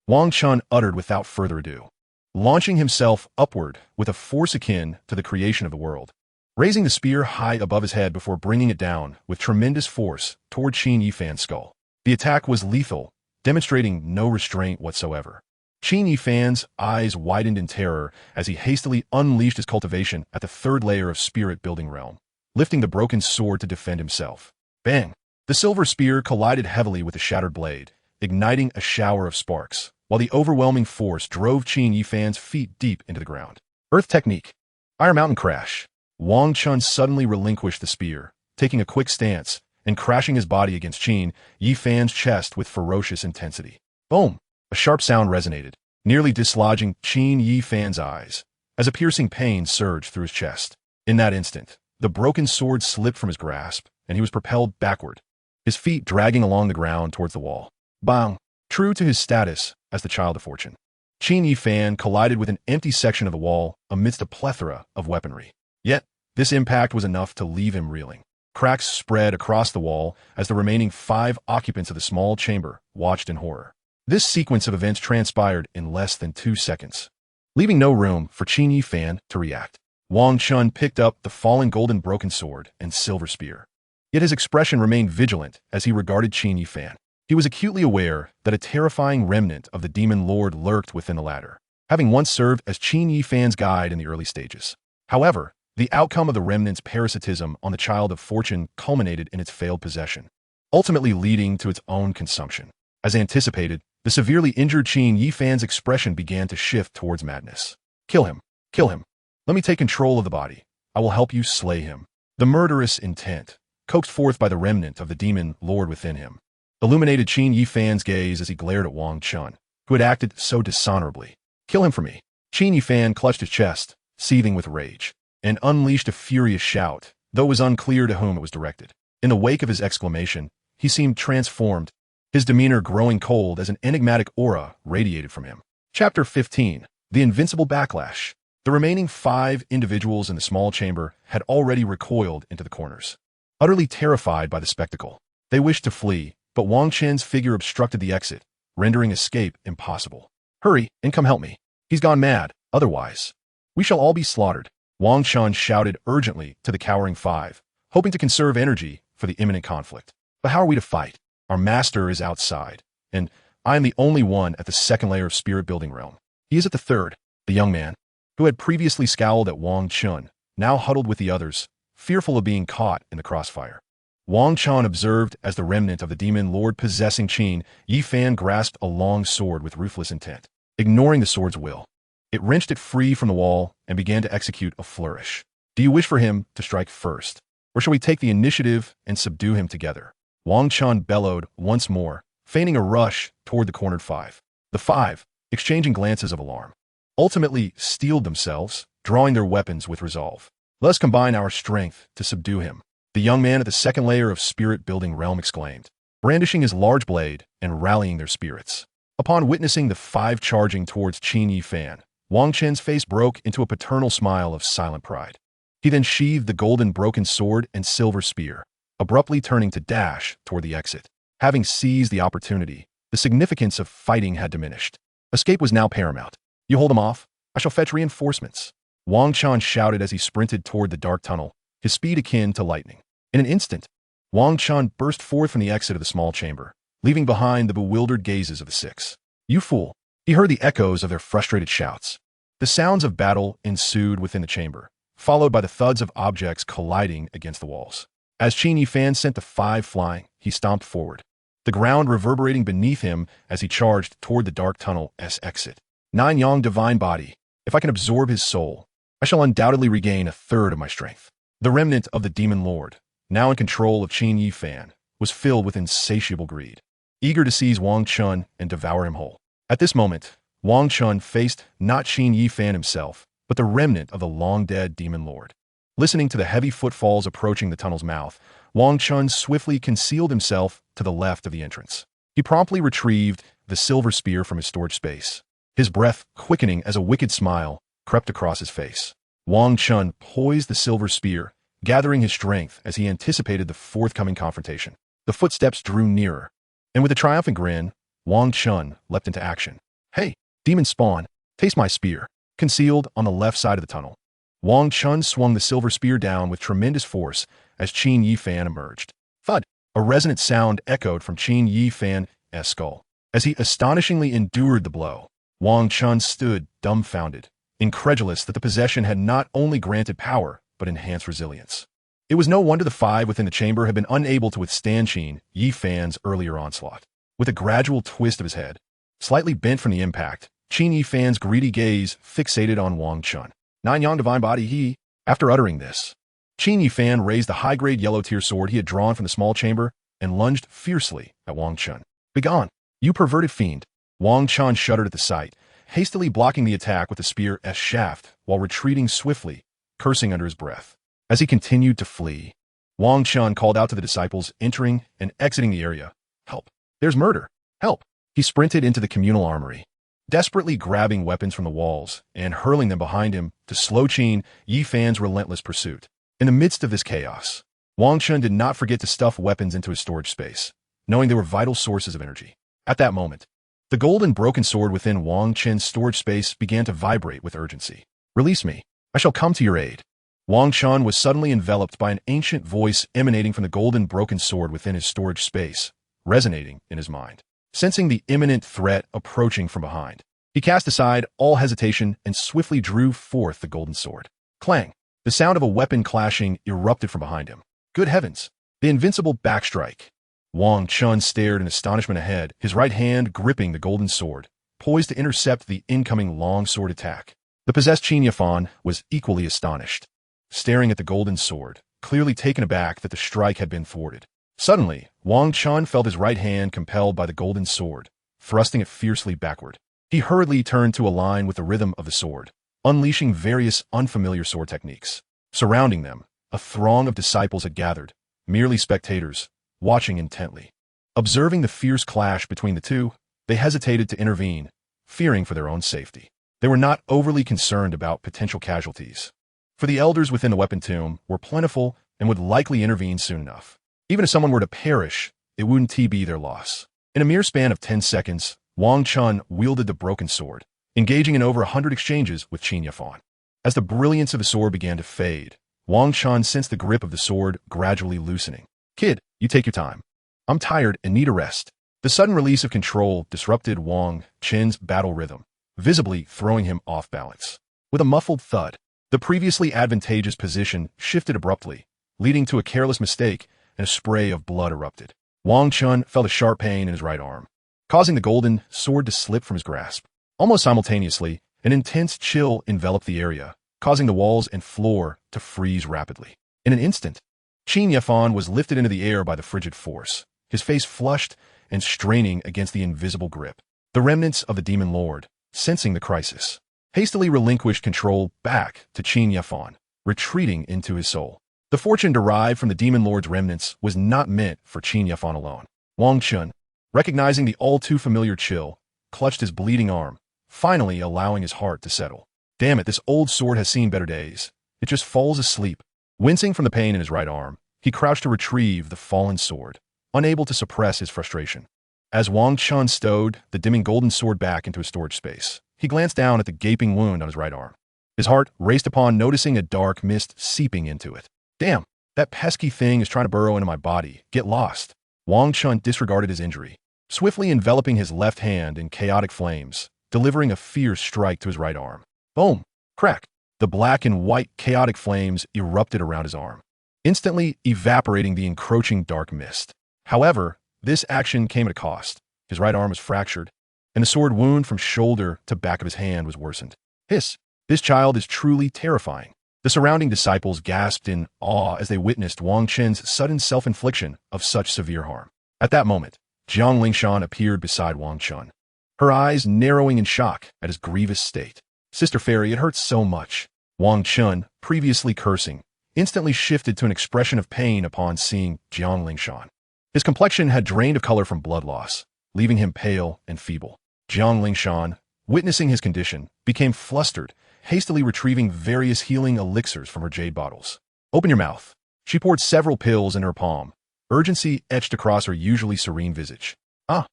Wang Chen uttered without further ado, launching himself upward with a force akin to the creation of the world, raising the spear high above his head before bringing it down with tremendous force toward Qin Yifan's skull. The attack was lethal, demonstrating no restraint whatsoever. Qin Yifan's eyes widened in terror as he hastily unleashed his cultivation at the third layer of spirit-building realm, lifting the broken sword to defend himself. Bang! The silver spear collided heavily with the shattered blade, igniting a shower of sparks, while the overwhelming force drove Qin Yifan's feet deep into the ground. Earth technique. Iron Mountain crash. Wang Chen suddenly relinquished the spear, taking a quick stance and crashing his body against Qin Yifan's chest with ferocious intensity. Boom! A sharp sound resonated, nearly dislodging Qin Yifan's eyes, as a piercing pain surged through his chest. In that instant, the broken sword slipped from his grasp, and he was propelled backward, his feet dragging along the ground towards the wall. Bang! True to his status as the child of fortune, Qin Yifan collided with an empty section of the wall amidst a plethora of weaponry. Yet, this impact was enough to leave him reeling. Cracks spread across the wall as the remaining 5 occupants of the small chamber watched in horror. This sequence of events transpired in less than 2 seconds, leaving no room for Qin Yifan to react. Wang Chen picked up the fallen golden broken sword and silver spear. Yet his expression remained vigilant as he regarded Qin Yifan. He was acutely aware that a terrifying remnant of the demon lord lurked within the latter, having once served as Qin Yifan's guide in the early stages. However, the outcome of the remnant's parasitism on the child of fortune culminated in its failed possession, ultimately leading to its own consumption. As anticipated, the severely injured Qin Yifan's expression began to shift towards madness. Kill him! Kill him! Let me take control of the body. I will help you slay him. The murderous intent, coaxed forth by the remnant of the demon lord within him, illuminated Qin Yifan's gaze as he glared at Wang Chen, who had acted so dishonorably. Kill him for me. Qin Yifan clutched his chest, seething with rage, and unleashed a furious shout, though it was unclear to whom it was directed. In the wake of his exclamation, he seemed transformed, his demeanor growing cold as an enigmatic aura radiated from him. Chapter 15. The Invincible Backlash. The remaining 5 individuals in the small chamber had already recoiled into the corners, utterly terrified by the spectacle. They wished to flee, but Wang Chen's figure obstructed the exit, rendering escape impossible. Hurry, and come help me. He's gone mad, otherwise we shall all be slaughtered. Wang Chen shouted urgently to the cowering 5, hoping to conserve energy for the imminent conflict. But how are we to fight? Our master is outside, and I am the only one at the second layer of spirit-building realm. He is at the third. The young man, who had previously scowled at Wang Chen, now huddled with the others, fearful of being caught in the crossfire. Wang Chen observed as the remnant of the demon lord possessing Qin Yifan grasped a long sword with ruthless intent. Ignoring the sword's will, it wrenched it free from the wall and began to execute a flourish. Do you wish for him to strike first, or shall we take the initiative and subdue him together? Wang Chen bellowed once more, feigning a rush toward the cornered 5. The 5, exchanging glances of alarm, ultimately steeled themselves, drawing their weapons with resolve. Let us combine our strength to subdue him, the young man at the second layer of spirit-building realm exclaimed, brandishing his large blade and rallying their spirits. Upon witnessing the 5 charging towards Qin Yifan, Wang Chen's face broke into a paternal smile of silent pride. He then sheathed the golden broken sword and silver spear, abruptly turning to dash toward the exit. Having seized the opportunity, the significance of fighting had diminished. Escape was now paramount. You hold him off, I shall fetch reinforcements. Wang Chen shouted as he sprinted toward the dark tunnel, his speed akin to lightning. In an instant, Wang Chen burst forth from the exit of the small chamber, leaving behind the bewildered gazes of the 6. You fool! He heard the echoes of their frustrated shouts. The sounds of battle ensued within the chamber, followed by the thuds of objects colliding against the walls. As Qin Yifan sent the 5 flying, he stomped forward, the ground reverberating beneath him as he charged toward the dark tunnel's exit. 9 Yang divine body. If I can absorb his soul, I shall undoubtedly regain a third of my strength. The remnant of the demon lord, now in control of Qin Yifan, was filled with insatiable greed, eager to seize Wang Chen and devour him whole. At this moment, Wang Chen faced not Qin Yifan himself, but the remnant of the long-dead demon lord. Listening to the heavy footfalls approaching the tunnel's mouth, Wang Chen swiftly concealed himself to the left of the entrance. He promptly retrieved the silver spear from his storage space, his breath quickening as a wicked smile crept across his face. Wang Chen poised the silver spear, gathering his strength as he anticipated the forthcoming confrontation. The footsteps drew nearer, and with a triumphant grin, Wang Chen leapt into action. "Hey, demon spawn, taste my spear." Concealed on the left side of the tunnel, Wang Chen swung the silver spear down with tremendous force as Qin Yifan emerged. Thud! A resonant sound echoed from Qin Yifan's skull. As he astonishingly endured the blow, Wang Chen stood dumbfounded, incredulous that the possession had not only granted power, but enhanced resilience. It was no wonder the five within the chamber had been unable to withstand Qin Yifan's earlier onslaught. With a gradual twist of his head, slightly bent from the impact, Qin Yifan's greedy gaze fixated on Wang Chen. "Nine Yang divine body he." After uttering this, Qin Yifan raised the high-grade yellow-tier sword he had drawn from the small chamber and lunged fiercely at Wang Chen. "Begone, you perverted fiend!" Wang Chen shuddered at the sight, hastily blocking the attack with the spear's shaft while retreating swiftly, cursing under his breath. As he continued to flee, Wang Chen called out to the disciples entering and exiting the area. "Help! There's murder! Help!" He sprinted into the communal armory, desperately grabbing weapons from the walls and hurling them behind him to slow Qin Yifan's relentless pursuit. In the midst of this chaos, Wang Chen did not forget to stuff weapons into his storage space, knowing they were vital sources of energy. At that moment, the golden broken sword within Wang Chen's storage space began to vibrate with urgency. "Release me. I shall come to your aid." Wang Chen was suddenly enveloped by an ancient voice emanating from the golden broken sword within his storage space, resonating in his mind. Sensing the imminent threat approaching from behind, he cast aside all hesitation and swiftly drew forth the golden sword. Clang! The sound of a weapon clashing erupted from behind him. Good heavens! The invincible backstrike! Wang Chen stared in astonishment ahead, his right hand gripping the golden sword, poised to intercept the incoming long sword attack. The possessed Qin Yifan was equally astonished, staring at the golden sword, clearly taken aback that the strike had been thwarted. Suddenly, Wang Chen felt his right hand compelled by the golden sword, thrusting it fiercely backward. He hurriedly turned to align with the rhythm of the sword, unleashing various unfamiliar sword techniques. Surrounding them, a throng of disciples had gathered, merely spectators, watching intently. Observing the fierce clash between the two, they hesitated to intervene, fearing for their own safety. They were not overly concerned about potential casualties, for the elders within the weapon tomb were plentiful and would likely intervene soon enough. Even if someone were to perish, it wouldn't be their loss. In a mere span of 10 seconds, Wang Chen wielded the broken sword, engaging in over 100 exchanges with Qin Yifan. As the brilliance of the sword began to fade, Wang Chen sensed the grip of the sword gradually loosening. "Kid, you take your time. I'm tired and need a rest." The sudden release of control disrupted Wang Chen's battle rhythm, visibly throwing him off balance. With a muffled thud, the previously advantageous position shifted abruptly, leading to a careless mistake, and a spray of blood erupted. Wang Chen felt a sharp pain in his right arm, causing the golden sword to slip from his grasp. Almost simultaneously, an intense chill enveloped the area, causing the walls and floor to freeze rapidly. In an instant, Qin Yifan was lifted into the air by the frigid force, his face flushed and straining against the invisible grip. The remnants of the demon lord, sensing the crisis, hastily relinquished control back to Qin Yifan, retreating into his soul. The fortune derived from the demon lord's remnants was not meant for Qin Yifan alone. Wang Chen, recognizing the all-too-familiar chill, clutched his bleeding arm, finally allowing his heart to settle. Damn it, this old sword has seen better days. It just falls asleep. Wincing from the pain in his right arm, he crouched to retrieve the fallen sword, unable to suppress his frustration. As Wang Chen stowed the dimming golden sword back into his storage space, he glanced down at the gaping wound on his right arm. His heart raced upon noticing a dark mist seeping into it. "Damn, that pesky thing is trying to burrow into my body. Get lost." Wang Chen disregarded his injury, swiftly enveloping his left hand in chaotic flames, delivering a fierce strike to his right arm. Boom! Crack! The black and white chaotic flames erupted around his arm, instantly evaporating the encroaching dark mist. However, this action came at a cost. His right arm was fractured, and the sword wound from shoulder to back of his hand was worsened. Hiss! This child is truly terrifying. The surrounding disciples gasped in awe as they witnessed Wang Chen's sudden self-infliction of such severe harm. At that moment, Jiang Lingshan appeared beside Wang Chen, her eyes narrowing in shock at his grievous state. "Sister Fairy, it hurts so much." Wang Chen, previously cursing, instantly shifted to an expression of pain upon seeing Jiang Lingshan. His complexion had drained of color from blood loss, leaving him pale and feeble. Jiang Lingshan, witnessing his condition, became flustered, hastily retrieving various healing elixirs from her jade bottles. Open your mouth. She poured several pills in her palm. Urgency etched across her usually serene visage. Ah!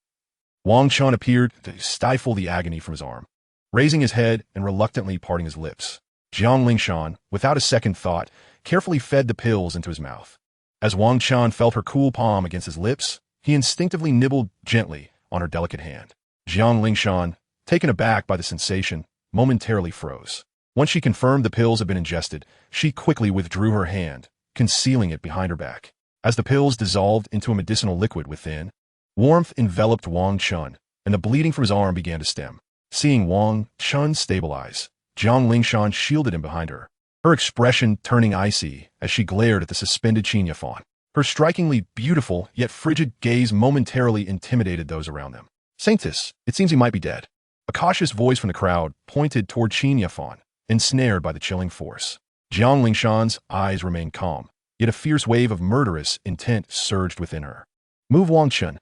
Wang Chen appeared to stifle the agony from his arm, raising his head and reluctantly parting his lips. Jiang Lingshan, without a second thought, carefully fed the pills into his mouth. As Wang Chen felt her cool palm against his lips, he instinctively nibbled gently on her delicate hand. Jiang Lingshan, taken aback by the sensation, momentarily froze. Once she confirmed the pills had been ingested, she quickly withdrew her hand, concealing it behind her back. As the pills dissolved into a medicinal liquid within, warmth enveloped Wang Chen, and the bleeding from his arm began to stem. Seeing Wang Chen stabilize, Jiang Lingshan shielded him behind her, her expression turning icy as she glared at the suspended Qin Yafan. Her strikingly beautiful yet frigid gaze momentarily intimidated those around them. Saintess, it seems he might be dead. A cautious voice from the crowd pointed toward Qin Yafan, ensnared by the chilling force. Jiang Lingshan's eyes remained calm, yet a fierce wave of murderous intent surged within her. Move Wang Chen.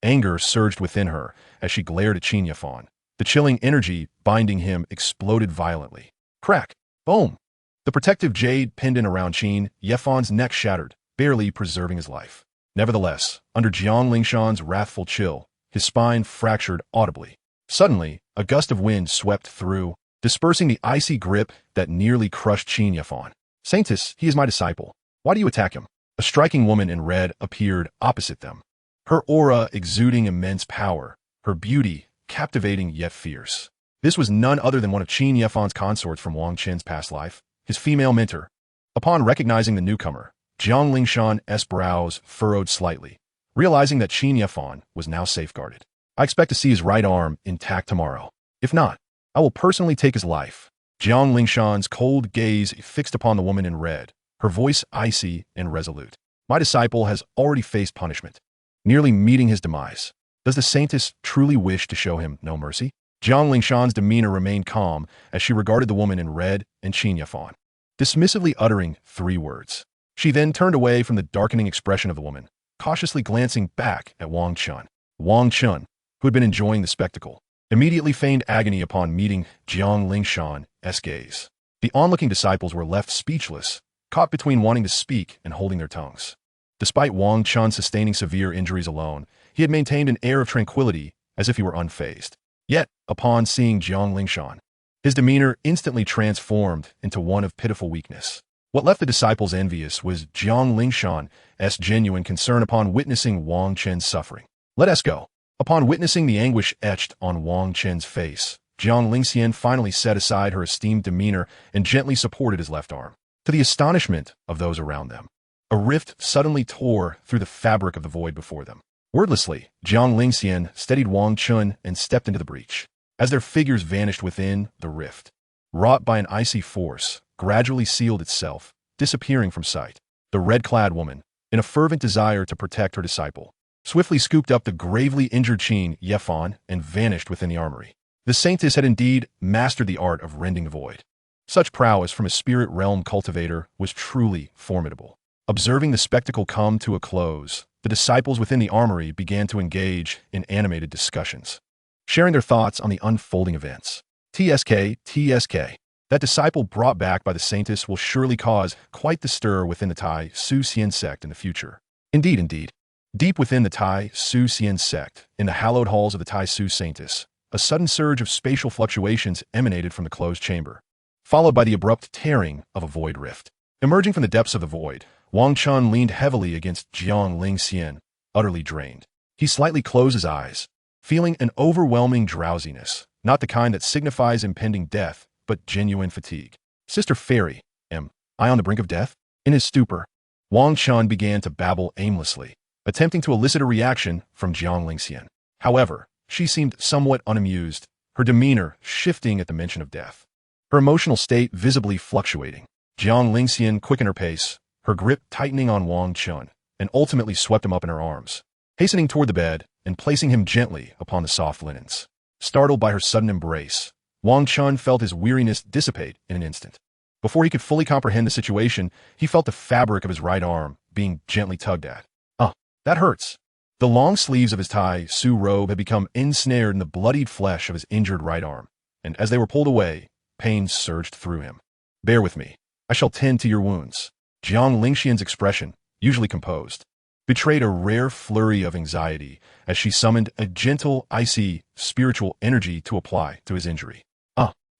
Anger surged within her as she glared at Qin Yafan. The chilling energy binding him exploded violently. Crack! Boom! The protective jade pendant around Qin Yafan's neck shattered, barely preserving his life. Nevertheless, under Jiang Lingshan's wrathful chill, his spine fractured audibly. Suddenly, a gust of wind swept through, dispersing the icy grip that nearly crushed Qin Yafan. Saintess, he is my disciple. Why do you attack him? A striking woman in red appeared opposite them, her aura exuding immense power, her beauty captivating yet fierce. This was none other than one of Qin Yafan's consorts from Wang Chen's past life, his female mentor. Upon recognizing the newcomer, Jiang Lingshan's brows furrowed slightly, realizing that Qin Yafan was now safeguarded. I expect to see his right arm intact tomorrow. If not, I will personally take his life. Jiang Lingshan's cold gaze fixed upon the woman in red, her voice icy and resolute. My disciple has already faced punishment, nearly meeting his demise. Does the saintess truly wish to show him no mercy? Jiang Lingshan's demeanor remained calm as she regarded the woman in red and Qin Yafan, dismissively uttering 3 words. She then turned away from the darkening expression of the woman, cautiously glancing back at Wang Chen. Wang Chen, who had been enjoying the spectacle, immediately feigned agony upon meeting Jiang Lingshan's gaze. The onlooking disciples were left speechless, caught between wanting to speak and holding their tongues. Despite Wang Chen sustaining severe injuries alone, he had maintained an air of tranquility as if he were unfazed. Yet, upon seeing Jiang Lingshan, his demeanor instantly transformed into one of pitiful weakness. What left the disciples envious was Jiang Lingshan's genuine concern upon witnessing Wang Chen's suffering. Let us go. Upon witnessing the anguish etched on Wang Chen's face, Jiang Lingxian finally set aside her esteemed demeanor and gently supported his left arm. To the astonishment of those around them, a rift suddenly tore through the fabric of the void before them. Wordlessly, Jiang Lingxian steadied Wang Chen and stepped into the breach. As their figures vanished within, the rift, wrought by an icy force, gradually sealed itself, disappearing from sight. The red-clad woman, in a fervent desire to protect her disciple, swiftly scooped up the gravely injured Qin Yafan and vanished within the armory. The saintess had indeed mastered the art of rending the void. Such prowess from a spirit realm cultivator was truly formidable. Observing the spectacle come to a close, the disciples within the armory began to engage in animated discussions, sharing their thoughts on the unfolding events. TSK. That disciple brought back by the saintess will surely cause quite the stir within the Tai Su Xian sect in the future. Indeed. Deep within the Tai Su Xian sect, in the hallowed halls of the Tai Su saintess, a sudden surge of spatial fluctuations emanated from the closed chamber, followed by the abrupt tearing of a void rift. Emerging from the depths of the void, Wang Chen leaned heavily against Jiang Lingxian, utterly drained. He slightly closed his eyes, feeling an overwhelming drowsiness, not the kind that signifies impending death, but genuine fatigue. Sister Fairy, am I on the brink of death? In his stupor, Wang Chen began to babble aimlessly, attempting to elicit a reaction from Jiang Lingxian. However, she seemed somewhat unamused, her demeanor shifting at the mention of death, her emotional state visibly fluctuating. Jiang Lingxian quickened her pace, her grip tightening on Wang Chen, and ultimately swept him up in her arms, hastening toward the bed and placing him gently upon the soft linens. Startled by her sudden embrace, Wang Chen felt his weariness dissipate in an instant. Before he could fully comprehend the situation, he felt the fabric of his right arm being gently tugged at. That hurts. The long sleeves of his Tai Su robe had become ensnared in the bloodied flesh of his injured right arm, and as they were pulled away, pain surged through him. Bear with me. I shall tend to your wounds. Jiang Lingxian's expression, usually composed, betrayed a rare flurry of anxiety as she summoned a gentle, icy, spiritual energy to apply to his injury.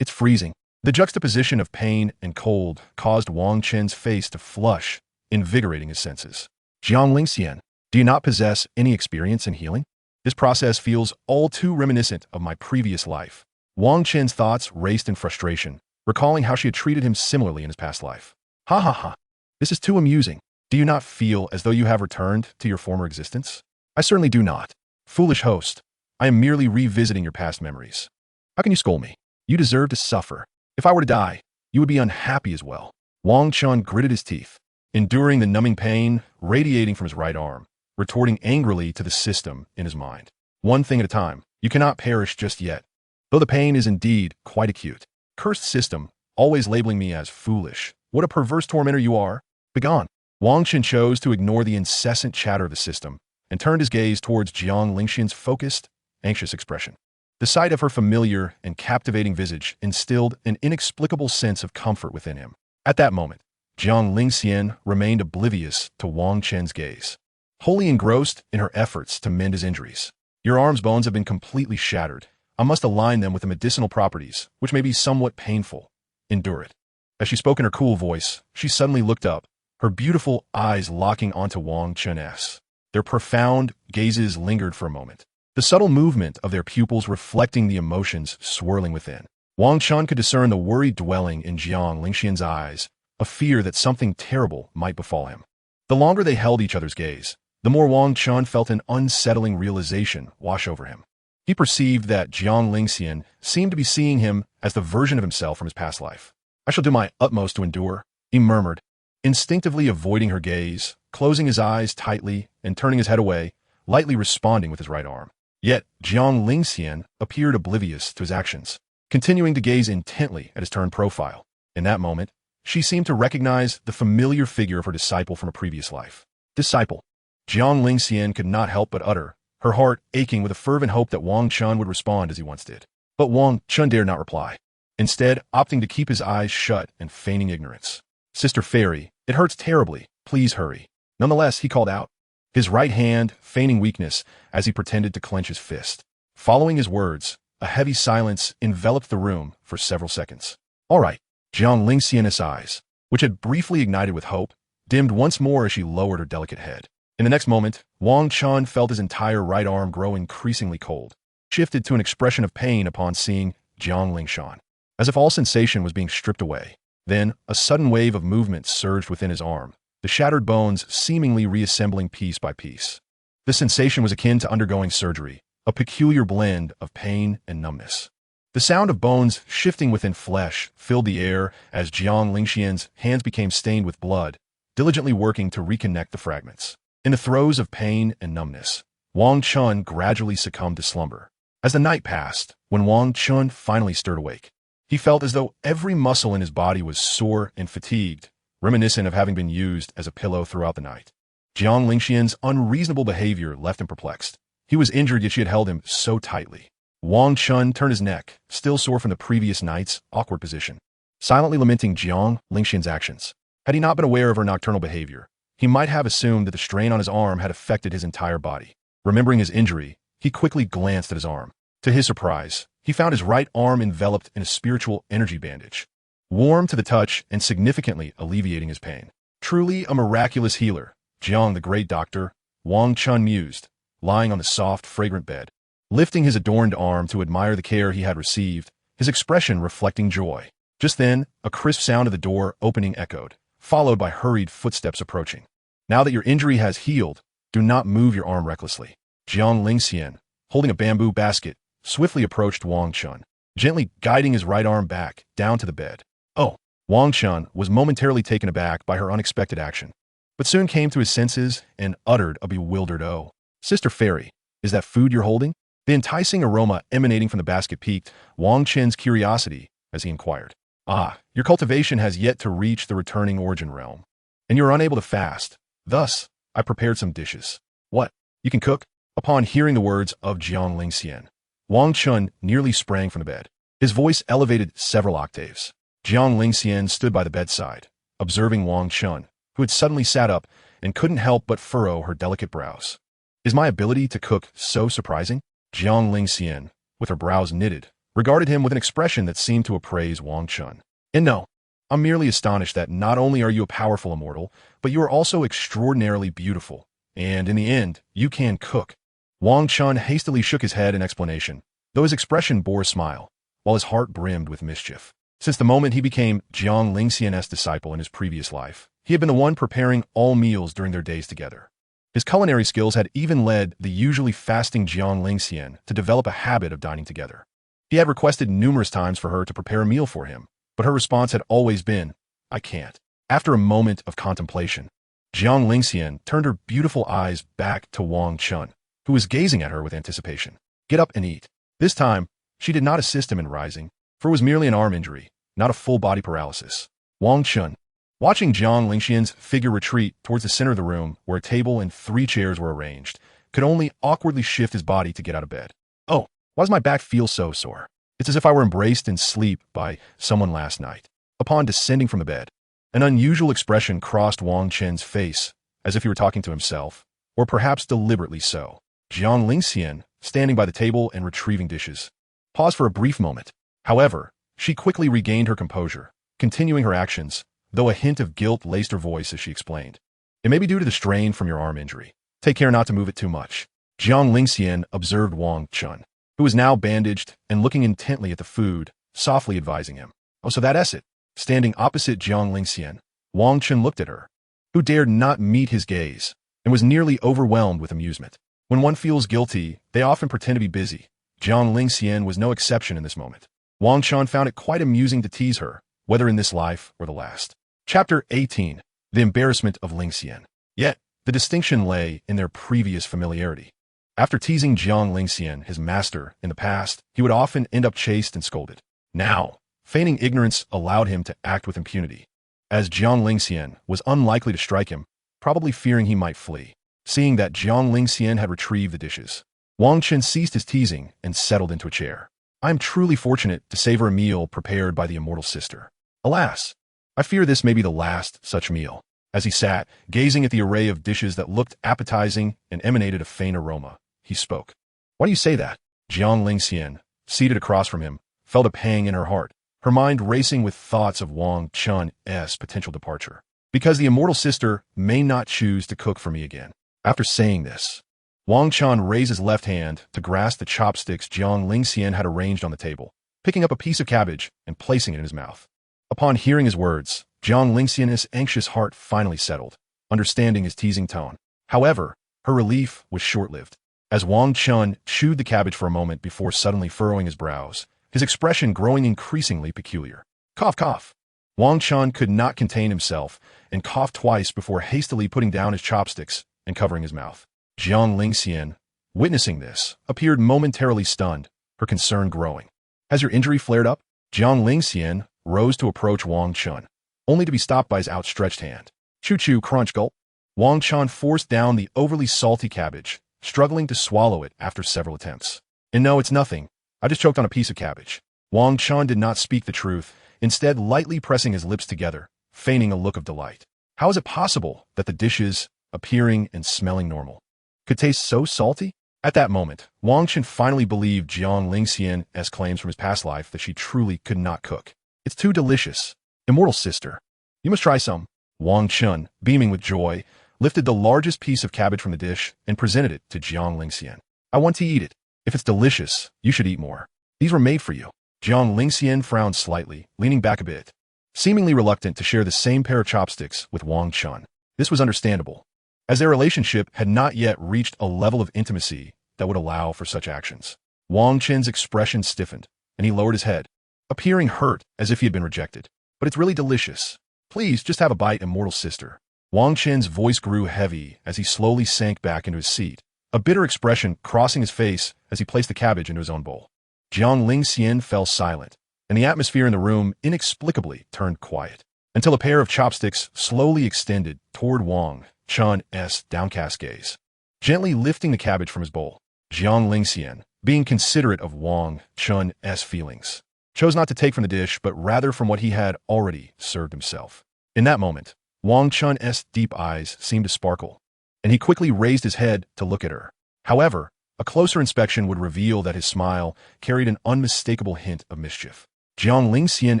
It's freezing. The juxtaposition of pain and cold caused Wang Chen's face to flush, invigorating his senses. Jiang Lingxian, do you not possess any experience in healing? This process feels all too reminiscent of my previous life. Wang Chen's thoughts raced in frustration, recalling how she had treated him similarly in his past life. Ha ha ha. This is too amusing. Do you not feel as though you have returned to your former existence? I certainly do not. Foolish host, I am merely revisiting your past memories. How can you scold me? You deserve to suffer. If I were to die, you would be unhappy as well. Wang Chen gritted his teeth, enduring the numbing pain radiating from his right arm, retorting angrily to the system in his mind. One thing at a time, you cannot perish just yet, though the pain is indeed quite acute. Cursed system, always labeling me as foolish. What a perverse tormentor you are. Begone. Wang Chen chose to ignore the incessant chatter of the system and turned his gaze towards Jiang Lingxian's focused, anxious expression. The sight of her familiar and captivating visage instilled an inexplicable sense of comfort within him. At that moment, Jiang Lingxian remained oblivious to Wang Chen's gaze, wholly engrossed in her efforts to mend his injuries. Your arm's bones have been completely shattered. I must align them with the medicinal properties, which may be somewhat painful. Endure it. As she spoke in her cool voice, she suddenly looked up, her beautiful eyes locking onto Wang Chen's. Their profound gazes lingered for a moment, the subtle movement of their pupils reflecting the emotions swirling within. Wang Chen could discern the worry dwelling in Jiang Lingxian's eyes, a fear that something terrible might befall him. The longer they held each other's gaze, the more Wang Chen felt an unsettling realization wash over him. He perceived that Jiang Lingxian seemed to be seeing him as the version of himself from his past life. I shall do my utmost to endure, he murmured, instinctively avoiding her gaze, closing his eyes tightly and turning his head away, lightly responding with his right arm. Yet Jiang Lingxian appeared oblivious to his actions, continuing to gaze intently at his turned profile. In that moment, she seemed to recognize the familiar figure of her disciple from a previous life. Disciple. Jiang Lingxian could not help but utter, her heart aching with a fervent hope that Wang Chen would respond as he once did. But Wang Chen dared not reply, instead opting to keep his eyes shut and feigning ignorance. Sister Fairy, it hurts terribly. Please hurry. Nonetheless, he called out, his right hand feigning weakness as he pretended to clench his fist. Following his words, a heavy silence enveloped the room for several seconds. All right. Jiang Lingxian's eyes, which had briefly ignited with hope, dimmed once more as she lowered her delicate head. In the next moment, Wang Chen felt his entire right arm grow increasingly cold, shifted to an expression of pain upon seeing Jiang Lingxian, as if all sensation was being stripped away. Then, a sudden wave of movement surged within his arm, the shattered bones seemingly reassembling piece by piece. The sensation was akin to undergoing surgery, a peculiar blend of pain and numbness. The sound of bones shifting within flesh filled the air as Jiang Lingxian's hands became stained with blood, diligently working to reconnect the fragments. In the throes of pain and numbness, Wang Chen gradually succumbed to slumber. As the night passed, when Wang Chen finally stirred awake, he felt as though every muscle in his body was sore and fatigued, reminiscent of having been used as a pillow throughout the night. Jiang Lingxian's unreasonable behavior left him perplexed. He was injured, yet she had held him so tightly. Wang Chen turned his neck, still sore from the previous night's awkward position, silently lamenting Jiang Lingxian's actions. Had he not been aware of her nocturnal behavior, he might have assumed that the strain on his arm had affected his entire body. Remembering his injury, he quickly glanced at his arm. To his surprise, he found his right arm enveloped in a spiritual energy bandage, warm to the touch and significantly alleviating his pain. Truly a miraculous healer, Jiang the great doctor, Wang Chen mused, lying on the soft, fragrant bed, lifting his adorned arm to admire the care he had received, his expression reflecting joy. Just then, a crisp sound of the door opening echoed, followed by hurried footsteps approaching. Now that your injury has healed, do not move your arm recklessly. Jiang Lingxian, holding a bamboo basket, swiftly approached Wang Chen, gently guiding his right arm back down to the bed. Oh, Wang Chen was momentarily taken aback by her unexpected action, but soon came to his senses and uttered a bewildered "Oh, Sister Fairy, is that food you're holding?" The enticing aroma emanating from the basket piqued Wang Chen's curiosity as he inquired. Ah, your cultivation has yet to reach the returning origin realm, and you are unable to fast. Thus, I prepared some dishes. What? You can cook? Upon hearing the words of Jiang Lingxian, Wang Chen nearly sprang from the bed. His voice elevated several octaves. Jiang Lingxian stood by the bedside, observing Wang Chen, who had suddenly sat up and couldn't help but furrow her delicate brows. Is my ability to cook so surprising? Jiang Lingxian, with her brows knitted, regarded him with an expression that seemed to appraise Wang Chen. And no, I'm merely astonished that not only are you a powerful immortal, but you are also extraordinarily beautiful, and in the end, you can cook. Wang Chen hastily shook his head in explanation, though his expression bore a smile, while his heart brimmed with mischief. Since the moment he became Jiang Lingxian's disciple in his previous life, he had been the one preparing all meals during their days together. His culinary skills had even led the usually fasting Jiang Lingxian to develop a habit of dining together. He had requested numerous times for her to prepare a meal for him, but her response had always been, "I can't." After a moment of contemplation, Jiang Lingxian turned her beautiful eyes back to Wang Chen, who was gazing at her with anticipation. "Get up and eat." This time, she did not assist him in rising, for it was merely an arm injury, not a full-body paralysis. Wang Chen, watching Jiang Lingxian's figure retreat towards the center of the room where a table and 3 chairs were arranged, could only awkwardly shift his body to get out of bed. "Oh, why does my back feel so sore? It's as if I were embraced in sleep by someone last night." Upon descending from the bed, an unusual expression crossed Wang Chen's face, as if he were talking to himself, or perhaps deliberately so. Jiang Lingxian, standing by the table and retrieving dishes, paused for a brief moment. However, she quickly regained her composure, continuing her actions, though a hint of guilt laced her voice as she explained. "It may be due to the strain from your arm injury. Take care not to move it too much." Jiang Lingxian observed Wang Chen, who was now bandaged and looking intently at the food, softly advising him. "Oh, so that's it." Standing opposite Jiang Lingxian, Wang Chen looked at her, who dared not meet his gaze, and was nearly overwhelmed with amusement. When one feels guilty, they often pretend to be busy. Jiang Lingxian was no exception in this moment. Wang Chen found it quite amusing to tease her, whether in this life or the last. Chapter 18. The Embarrassment of Lingxian. Yet, the distinction lay in their previous familiarity. After teasing Jiang Lingxian, his master, in the past, he would often end up chased and scolded. Now, feigning ignorance allowed him to act with impunity, as Jiang Lingxian was unlikely to strike him, probably fearing he might flee. Seeing that Jiang Lingxian had retrieved the dishes, Wang Chen ceased his teasing and settled into a chair. "I am truly fortunate to savor a meal prepared by the immortal sister. Alas, I fear this may be the last such meal." As he sat, gazing at the array of dishes that looked appetizing and emanated a faint aroma, he spoke. "Why do you say that?" Jiang Lingxian, seated across from him, felt a pang in her heart, her mind racing with thoughts of Wang Chen's potential departure. "Because the immortal sister may not choose to cook for me again." After saying this, Wang Chen raised his left hand to grasp the chopsticks Jiang Lingxian had arranged on the table, picking up a piece of cabbage and placing it in his mouth. Upon hearing his words, Jiang Lingxian's anxious heart finally settled, understanding his teasing tone. However, her relief was short-lived. As Wang Chen chewed the cabbage for a moment before suddenly furrowing his brows, his expression growing increasingly peculiar. "Cough, cough." Wang Chen could not contain himself and coughed twice before hastily putting down his chopsticks and covering his mouth. Jiang Lingxian, witnessing this, appeared momentarily stunned, her concern growing. "Has your injury flared up?" Jiang Lingxian rose to approach Wang Chen, only to be stopped by his outstretched hand. "Choo-choo, crunch, gulp." Wang Chen forced down the overly salty cabbage, struggling to swallow it after several attempts. "And no, it's nothing. I just choked on a piece of cabbage." Wang Chen did not speak the truth, instead lightly pressing his lips together, feigning a look of delight. How is it possible that the dishes, appearing and smelling normal, could taste so salty? At that moment, Wang Chen finally believed Jiang Lingxian's claims from his past life that she truly could not cook. "It's too delicious. Immortal sister, you must try some." Wang Chen, beaming with joy, lifted the largest piece of cabbage from the dish and presented it to Jiang Lingxian. "I want to eat it. If it's delicious, you should eat more. These were made for you." Jiang Lingxian frowned slightly, leaning back a bit, seemingly reluctant to share the same pair of chopsticks with Wang Chen. This was understandable, as their relationship had not yet reached a level of intimacy that would allow for such actions. Wang Chen's expression stiffened, and he lowered his head, appearing hurt as if he had been rejected. "But it's really delicious. Please, just have a bite, immortal sister." Wang Chen's voice grew heavy as he slowly sank back into his seat, a bitter expression crossing his face as he placed the cabbage into his own bowl. Jiang Lingxian fell silent, and the atmosphere in the room inexplicably turned quiet, until a pair of chopsticks slowly extended toward Wang Chen's downcast gaze. Gently lifting the cabbage from his bowl, Jiang Lingxian, being considerate of Wang Chen's feelings, chose not to take from the dish but rather from what he had already served himself. In that moment, Wang Chen's deep eyes seemed to sparkle, and he quickly raised his head to look at her. However, a closer inspection would reveal that his smile carried an unmistakable hint of mischief. Jiang Lingxian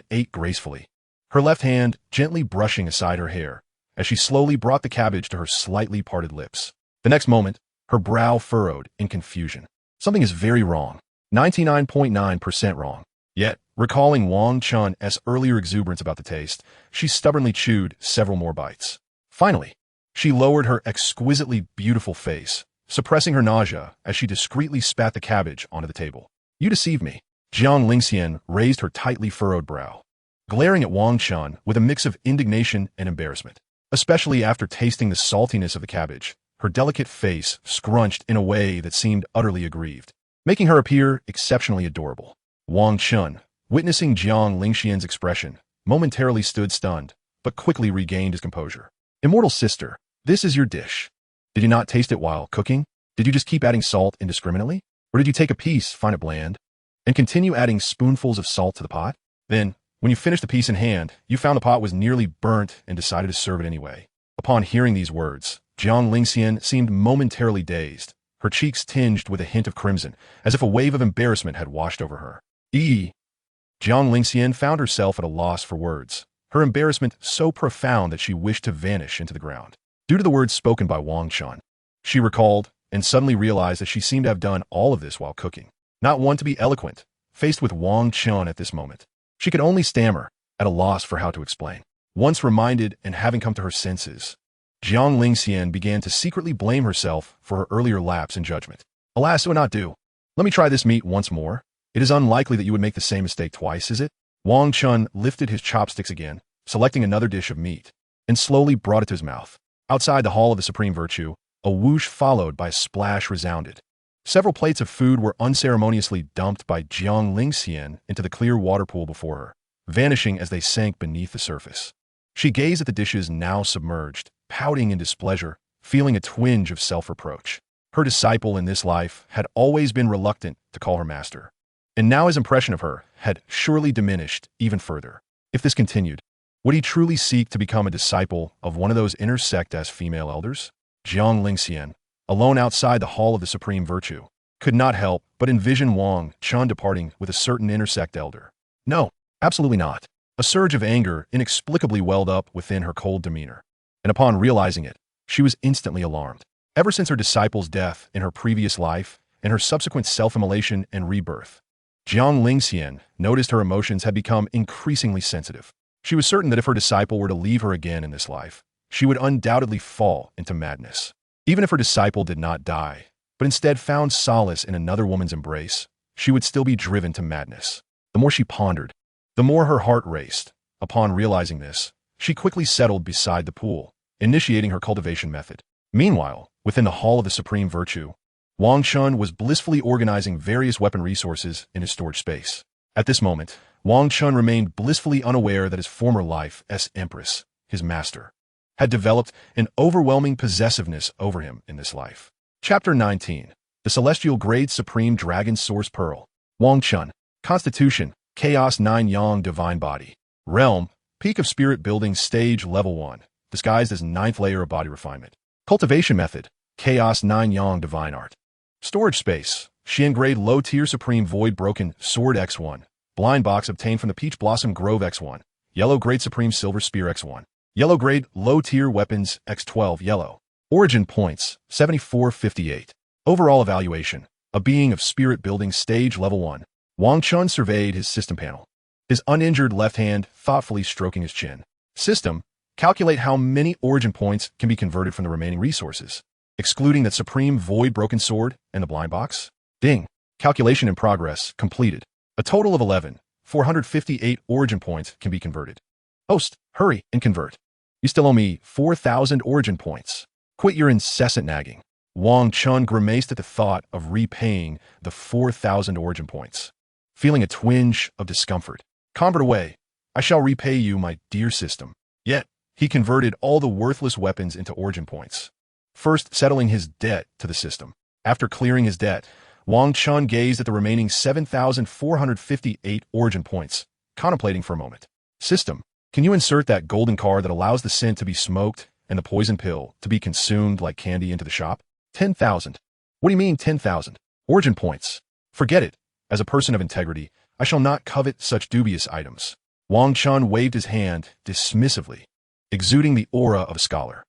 ate gracefully, her left hand gently brushing aside her hair, as she slowly brought the cabbage to her slightly parted lips. The next moment, her brow furrowed in confusion. Something is very wrong. 99.9% wrong. Yet, recalling Wang Chen's earlier exuberance about the taste, she stubbornly chewed several more bites. Finally, she lowered her exquisitely beautiful face, suppressing her nausea as she discreetly spat the cabbage onto the table. You deceive me. Jiang Lingxian raised her tightly furrowed brow, glaring at Wang Chen with a mix of indignation and embarrassment. Especially after tasting the saltiness of the cabbage, her delicate face scrunched in a way that seemed utterly aggrieved, making her appear exceptionally adorable. Wang Chen, witnessing Jiang Lingxian's expression, momentarily stood stunned, but quickly regained his composure. Immortal sister, this is your dish. Did you not taste it while cooking? Did you just keep adding salt indiscriminately? Or did you take a piece, find it bland, and continue adding spoonfuls of salt to the pot? Then, when you finished the piece in hand, you found the pot was nearly burnt and decided to serve it anyway. Upon hearing these words, Jiang Lingxian seemed momentarily dazed, her cheeks tinged with a hint of crimson, as if a wave of embarrassment had washed over her. Jiang Lingxian found herself at a loss for words, her embarrassment so profound that she wished to vanish into the ground. Due to the words spoken by Wang Chen, she recalled and suddenly realized that she seemed to have done all of this while cooking. Not one to be eloquent, faced with Wang Chen at this moment, she could only stammer, at a loss for how to explain. Once reminded and having come to her senses, Jiang Lingxian began to secretly blame herself for her earlier lapse in judgment. Alas, it would not do. Let me try this meat once more. It is unlikely that you would make the same mistake twice, is it? Wang Chen lifted his chopsticks again, selecting another dish of meat, and slowly brought it to his mouth. Outside the Hall of the Supreme Virtue, a whoosh followed by a splash resounded. Several plates of food were unceremoniously dumped by Jiang Lingxian into the clear water pool before her, vanishing as they sank beneath the surface. She gazed at the dishes now submerged, pouting in displeasure, feeling a twinge of self-reproach. Her disciple in this life had always been reluctant to call her master, and now his impression of her had surely diminished even further. If this continued, would he truly seek to become a disciple of one of those inner sect as female elders? Jiang Lingxian, alone outside the Hall of the Supreme Virtue, could not help but envision Wang Chen departing with a certain intersect elder. No, absolutely not. A surge of anger inexplicably welled up within her cold demeanor, and upon realizing it, she was instantly alarmed. Ever since her disciple's death in her previous life and her subsequent self-immolation and rebirth, Jiang Lingxian noticed her emotions had become increasingly sensitive. She was certain that if her disciple were to leave her again in this life, she would undoubtedly fall into madness. Even if her disciple did not die, but instead found solace in another woman's embrace, she would still be driven to madness. The more she pondered, the more her heart raced. Upon realizing this, she quickly settled beside the pool, initiating her cultivation method. Meanwhile, within the Hall of the Supreme Virtue, Wang Chen was blissfully organizing various weapon resources in his storage space. At this moment, Wang Chen remained blissfully unaware that his former life as Empress, his master, had developed an overwhelming possessiveness over him in this life. Chapter 19. The Celestial Grade Supreme Dragon Source Pearl. Wang Chen. Constitution, Chaos 9 Yang Divine Body. Realm, Peak of Spirit Building Stage Level 1, disguised as 9th layer of body refinement. Cultivation method, Chaos 9 Yang Divine Art. Storage space, Xian Grade Low Tier Supreme Void Broken Sword X1. Blind Box obtained from the Peach Blossom Grove X1. Yellow Grade Supreme Silver Spear X1. Yellow Grade Low Tier Weapons X12 Yellow. Origin Points, 7458. Overall Evaluation, a Being of Spirit Building Stage Level 1. Wang Chen surveyed his system panel, his uninjured left hand thoughtfully stroking his chin. System, calculate how many origin points can be converted from the remaining resources, excluding that Supreme Void Broken Sword and the Blind Box. Ding. Calculation in progress, completed. A total of 458 origin points can be converted. Host, hurry and convert. You still owe me 4,000 origin points. Quit your incessant nagging. Wang Chen grimaced at the thought of repaying the 4,000 origin points, feeling a twinge of discomfort. Convert away. I shall repay you, my dear system. Yet, he converted all the worthless weapons into origin points, first settling his debt to the system. After clearing his debt, Wang Chen gazed at the remaining 7,458 origin points, contemplating for a moment. System, Can you insert that golden card that allows the scent to be smoked and the poison pill to be consumed like candy into the shop? 10,000. What do you mean 10,000? Origin points. Forget it. As a person of integrity, I shall not covet such dubious items. Wang Chen waved his hand dismissively, exuding the aura of a scholar.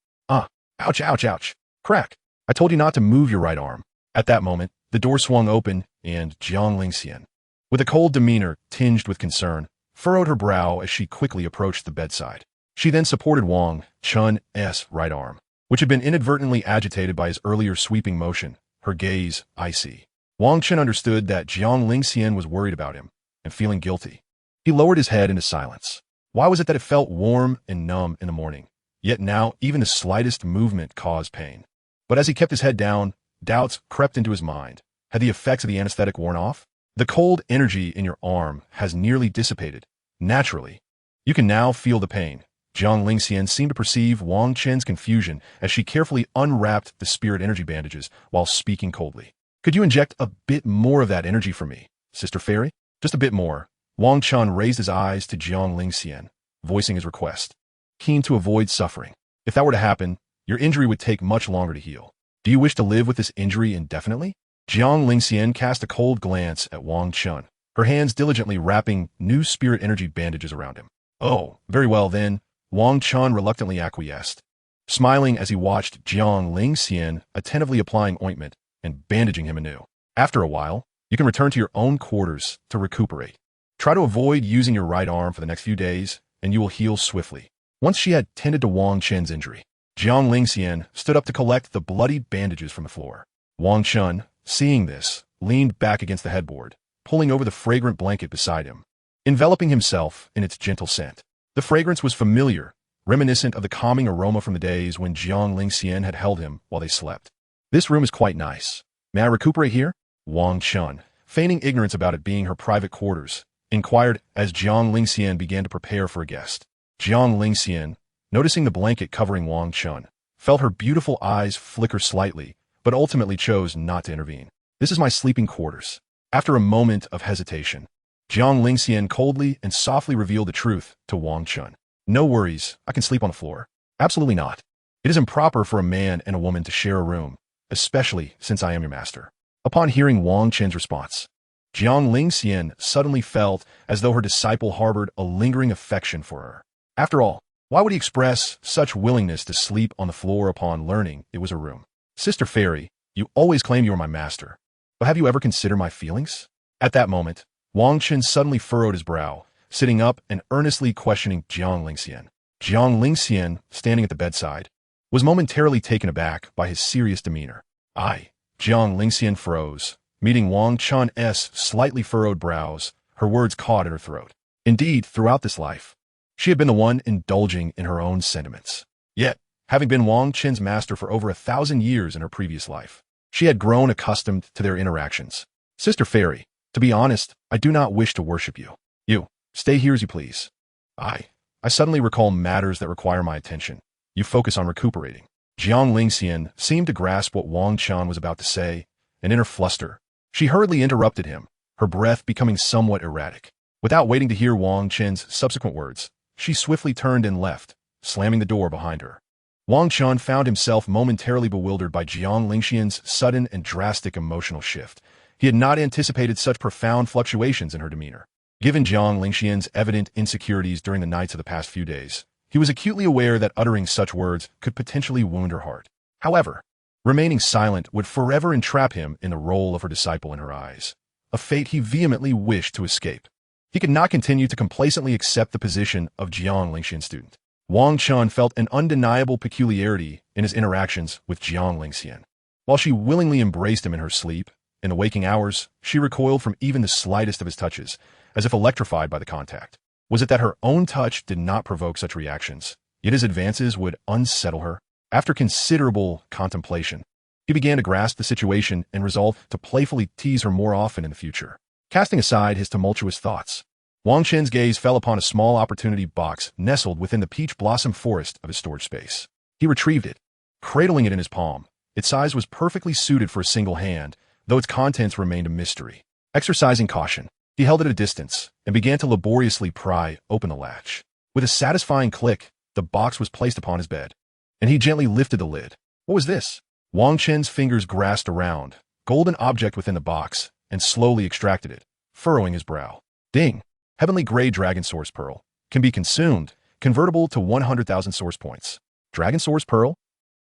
Ouch, ouch, ouch. Crack. I told you not to move your right arm. At that moment, the door swung open, and Jiang Lingxian, with a cold demeanor tinged with concern, furrowed her brow as she quickly approached the bedside. She then supported Wang Chen's right arm, which had been inadvertently agitated by his earlier sweeping motion, her gaze icy. Wang Chen understood that Jiang Lingxian was worried about him and feeling guilty. He lowered his head into silence. Why was it that it felt warm and numb in the morning? Yet now, even the slightest movement caused pain. But as he kept his head down, doubts crept into his mind. Had the effects of the anesthetic worn off? The cold energy in your arm has nearly dissipated. Naturally, you can now feel the pain. Jiang Lingxian seemed to perceive Wang Chen's confusion as she carefully unwrapped the spirit energy bandages while speaking coldly. Could you inject a bit more of that energy for me, Sister Fairy? Just a bit more. Wang Chen raised his eyes to Jiang Lingxian, voicing his request, keen to avoid suffering. If that were to happen, your injury would take much longer to heal. Do you wish to live with this injury indefinitely? Jiang Lingxian cast a cold glance at Wang Chen, her hands diligently wrapping new spirit energy bandages around him. Oh, very well then, Wang Chen reluctantly acquiesced, smiling as he watched Jiang Lingxian attentively applying ointment and bandaging him anew. After a while, you can return to your own quarters to recuperate. Try to avoid using your right arm for the next few days, and you will heal swiftly. Once she had tended to Wang Chen's injury, Jiang Lingxian stood up to collect the bloodied bandages from the floor. Wang Chen, seeing this, leaned back against the headboard, pulling over the fragrant blanket beside him, enveloping himself in its gentle scent. The fragrance was familiar, reminiscent of the calming aroma from the days when Jiang Lingxian had held him while they slept. This room is quite nice. May I recuperate here? Wang Chen, feigning ignorance about it being her private quarters, inquired as Jiang Lingxian began to prepare for a guest. Jiang Lingxian, noticing the blanket covering Wang Chen, felt her beautiful eyes flicker slightly, but ultimately chose not to intervene. This is my sleeping quarters. After a moment of hesitation, Jiang Lingxian coldly and softly revealed the truth to Wang Chen. No worries, I can sleep on the floor. Absolutely not. It is improper for a man and a woman to share a room, especially since I am your master. Upon hearing Wang Chen's response, Jiang Lingxian suddenly felt as though her disciple harbored a lingering affection for her. After all, why would he express such willingness to sleep on the floor upon learning it was a room? Sister Fairy, you always claim you are my master, but have you ever considered my feelings? At that moment, Wang Chen suddenly furrowed his brow, sitting up and earnestly questioning Jiang Lingxian. Jiang Lingxian, standing at the bedside, was momentarily taken aback by his serious demeanor. Jiang Lingxian froze, meeting Wang Chen's slightly furrowed brows. Her words caught in her throat. Indeed, throughout this life, she had been the one indulging in her own sentiments. Yet, having been Wang Chen's master for over 1,000 years in her previous life, she had grown accustomed to their interactions. Sister Fairy, to be honest, I do not wish to worship you. You, stay here as you please. I suddenly recall matters that require my attention. You focus on recuperating. Jiang Lingxian seemed to grasp what Wang Chen was about to say, and in her fluster, she hurriedly interrupted him, her breath becoming somewhat erratic. Without waiting to hear Wang Chen's subsequent words, she swiftly turned and left, slamming the door behind her. Wang Chen found himself momentarily bewildered by Jiang Lingxian's sudden and drastic emotional shift. He had not anticipated such profound fluctuations in her demeanor. Given Jiang Lingxian's evident insecurities during the nights of the past few days, he was acutely aware that uttering such words could potentially wound her heart. However, remaining silent would forever entrap him in the role of her disciple in her eyes, a fate he vehemently wished to escape. He could not continue to complacently accept the position of Jiang Lingxian's student. Wang Chen felt an undeniable peculiarity in his interactions with Jiang Lingxian. While she willingly embraced him in her sleep, in the waking hours, she recoiled from even the slightest of his touches, as if electrified by the contact. Was it that her own touch did not provoke such reactions, yet his advances would unsettle her? After considerable contemplation, he began to grasp the situation and resolved to playfully tease her more often in the future. Casting aside his tumultuous thoughts, Wang Chen's gaze fell upon a small opportunity box nestled within the peach blossom forest of his storage space. He retrieved it, cradling it in his palm. Its size was perfectly suited for a single hand, though its contents remained a mystery. Exercising caution, he held it at a distance and began to laboriously pry open the latch. With a satisfying click, the box was placed upon his bed, and he gently lifted the lid. What was this? Wang Chen's fingers grasped a round, golden object within the box and slowly extracted it, furrowing his brow. Ding! Heavenly Gray Dragon Source Pearl. Can be consumed, convertible to 100,000 source points. Dragon Source Pearl?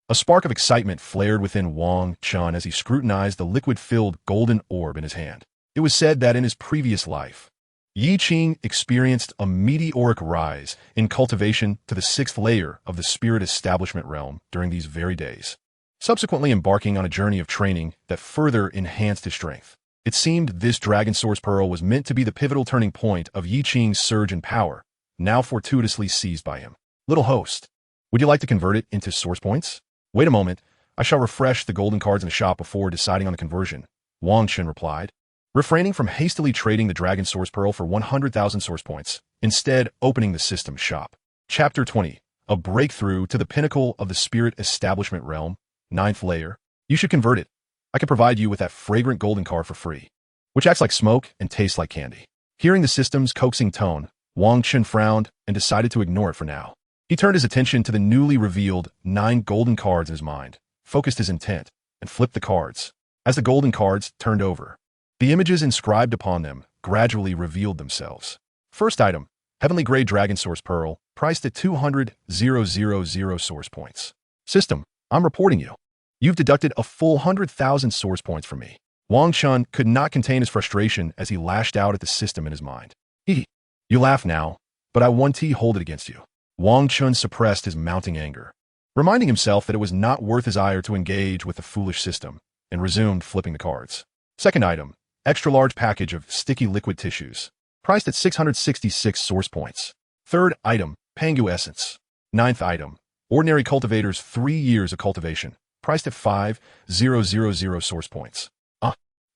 A spark of excitement flared within Wang Chen as he scrutinized the liquid-filled golden orb in his hand. It was said that in his previous life, Yi Qing experienced a meteoric rise in cultivation to the 6th layer of the spirit establishment realm during these very days, subsequently embarking on a journey of training that further enhanced his strength. It seemed this Dragon Source Pearl was meant to be the pivotal turning point of Yi Qing's surge in power, now fortuitously seized by him. Little host, would you like to convert it into source points? Wait a moment, I shall refresh the golden cards in the shop before deciding on the conversion, Wang Chen replied, refraining from hastily trading the Dragon Source Pearl for 100,000 source points, instead opening the system shop. Chapter 20, A Breakthrough to the Pinnacle of the Spirit Establishment Realm, 9th Layer. You should convert it. I can provide you with that fragrant golden card for free, which acts like smoke and tastes like candy. Hearing the system's coaxing tone, Wang Chen frowned and decided to ignore it for now. He turned his attention to the newly revealed 9 golden cards in his mind, focused his intent, and flipped the cards. As the golden cards turned over, the images inscribed upon them gradually revealed themselves. First item, Heavenly Gray Dragon Source Pearl, priced at 200,000 source points. System, I'm reporting you. You've deducted a full 100,000 source points from me. Wang Chen could not contain his frustration as he lashed out at the system in his mind. You laugh now, but I want to hold it against you. Wang Chen suppressed his mounting anger, reminding himself that it was not worth his ire to engage with the foolish system, and resumed flipping the cards. Second item, extra-large package of sticky liquid tissues, priced at 666 source points. Third item, Pangu Essence. 9th item, Ordinary Cultivator's 3 years of cultivation, priced at 5,000 source points.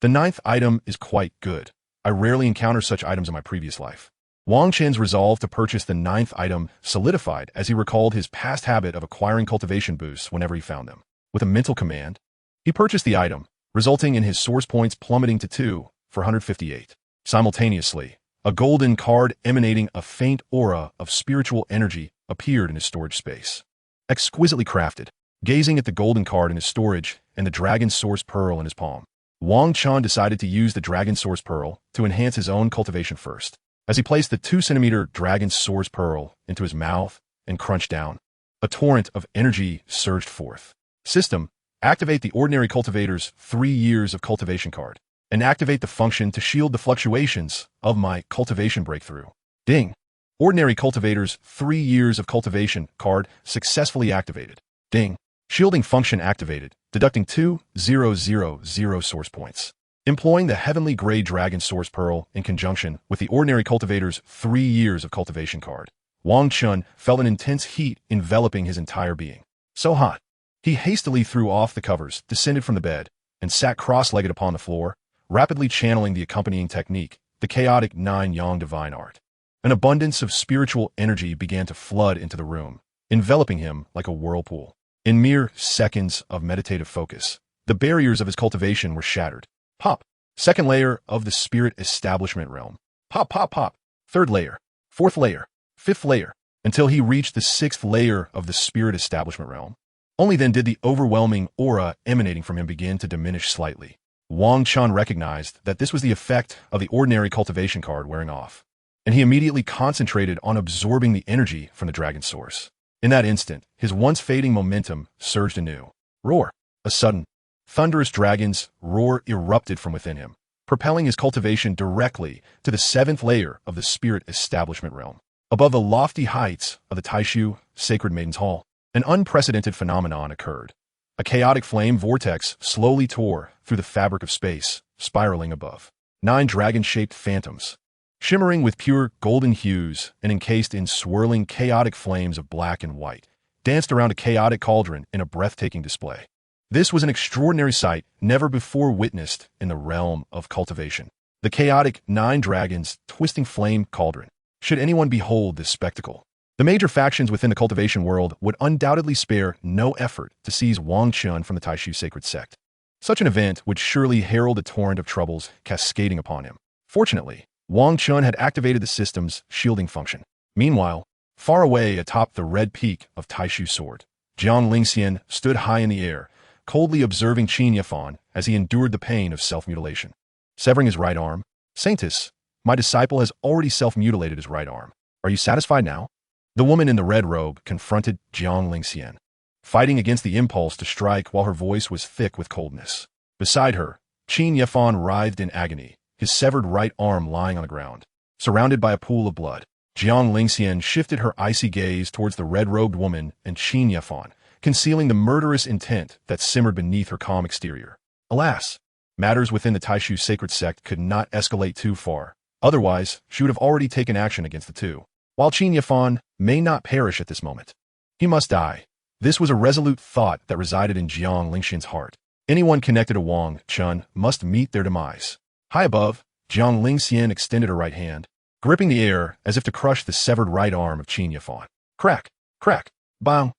The 9th item is quite good. I rarely encounter such items in my previous life. Wang Chen's resolve to purchase the 9th item solidified as he recalled his past habit of acquiring cultivation boosts whenever he found them. With a mental command, he purchased the item, resulting in his source points plummeting to 2 for 158. Simultaneously, a golden card emanating a faint aura of spiritual energy appeared in his storage space. Exquisitely crafted, gazing at the golden card in his storage and the Dragon Source Pearl in his palm, Wang Chen decided to use the Dragon Source Pearl to enhance his own cultivation first. As he placed the 2-centimeter Dragon Source Pearl into his mouth and crunched down, a torrent of energy surged forth. System, activate the Ordinary Cultivator's 3 years of cultivation card, and activate the function to shield the fluctuations of my cultivation breakthrough. Ding! Ordinary Cultivator's 3 years of cultivation card successfully activated. Ding! Shielding function activated, deducting 2,000 source points. Employing the Heavenly Gray Dragon Source Pearl in conjunction with the Ordinary Cultivator's 3 years of cultivation card, Wang Chen felt an intense heat enveloping his entire being. So hot. He hastily threw off the covers, descended from the bed, and sat cross-legged upon the floor, rapidly channeling the accompanying technique, the chaotic 9-yang divine art. An abundance of spiritual energy began to flood into the room, enveloping him like a whirlpool. In mere seconds of meditative focus, the barriers of his cultivation were shattered. Pop. Second layer of the spirit establishment realm. Pop, pop, pop. Third layer. Fourth layer. Fifth layer. Until he reached the 6th layer of the spirit establishment realm. Only then did the overwhelming aura emanating from him begin to diminish slightly. Wang Chen recognized that this was the effect of the Ordinary Cultivation card wearing off, and he immediately concentrated on absorbing the energy from the Dragon Source. In that instant, his once fading momentum surged anew. Roar! A sudden, thunderous dragon's roar erupted from within him, propelling his cultivation directly to the 7th layer of the spirit establishment realm. Above the lofty heights of the Taishu Sacred Maiden's Hall, an unprecedented phenomenon occurred. A chaotic flame vortex slowly tore through the fabric of space, spiraling above. 9 dragon-shaped phantoms, shimmering with pure golden hues and encased in swirling chaotic flames of black and white, danced around a chaotic cauldron in a breathtaking display. This was an extraordinary sight never before witnessed in the realm of cultivation. The chaotic 9 dragons twisting flame cauldron. Should anyone behold this spectacle, the major factions within the cultivation world would undoubtedly spare no effort to seize Wang Chen from the Taishu sacred sect. Such an event would surely herald a torrent of troubles cascading upon him. Fortunately, Wang Chen had activated the system's shielding function. Meanwhile, Far away atop the red peak of Taishu's sword, Jiang Lingxian stood high in the air, coldly observing Qin Yifan as he endured the pain of self-mutilation. Severing his right arm, "Saintess, my disciple has already self-mutilated his right arm. Are you satisfied now?" The woman in the red robe confronted Jiang Lingxian, fighting against the impulse to strike while her voice was thick with coldness. Beside her, Qin Yifan writhed in agony, his severed right arm lying on the ground. Surrounded by a pool of blood, Jiang Lingxian shifted her icy gaze towards the red-robed woman and Qin Yifan, concealing the murderous intent that simmered beneath her calm exterior. Alas, matters within the Taishu sacred sect could not escalate too far. Otherwise, she would have already taken action against the two. While Qin Yifan may not perish at this moment, he must die. This was a resolute thought that resided in Jiang Lingxian's heart. Anyone connected to Wang Chen must meet their demise. High above, Jiang Lingxian extended her right hand, gripping the air as if to crush the severed right arm of Qin Yifan. Crack, crack, bang.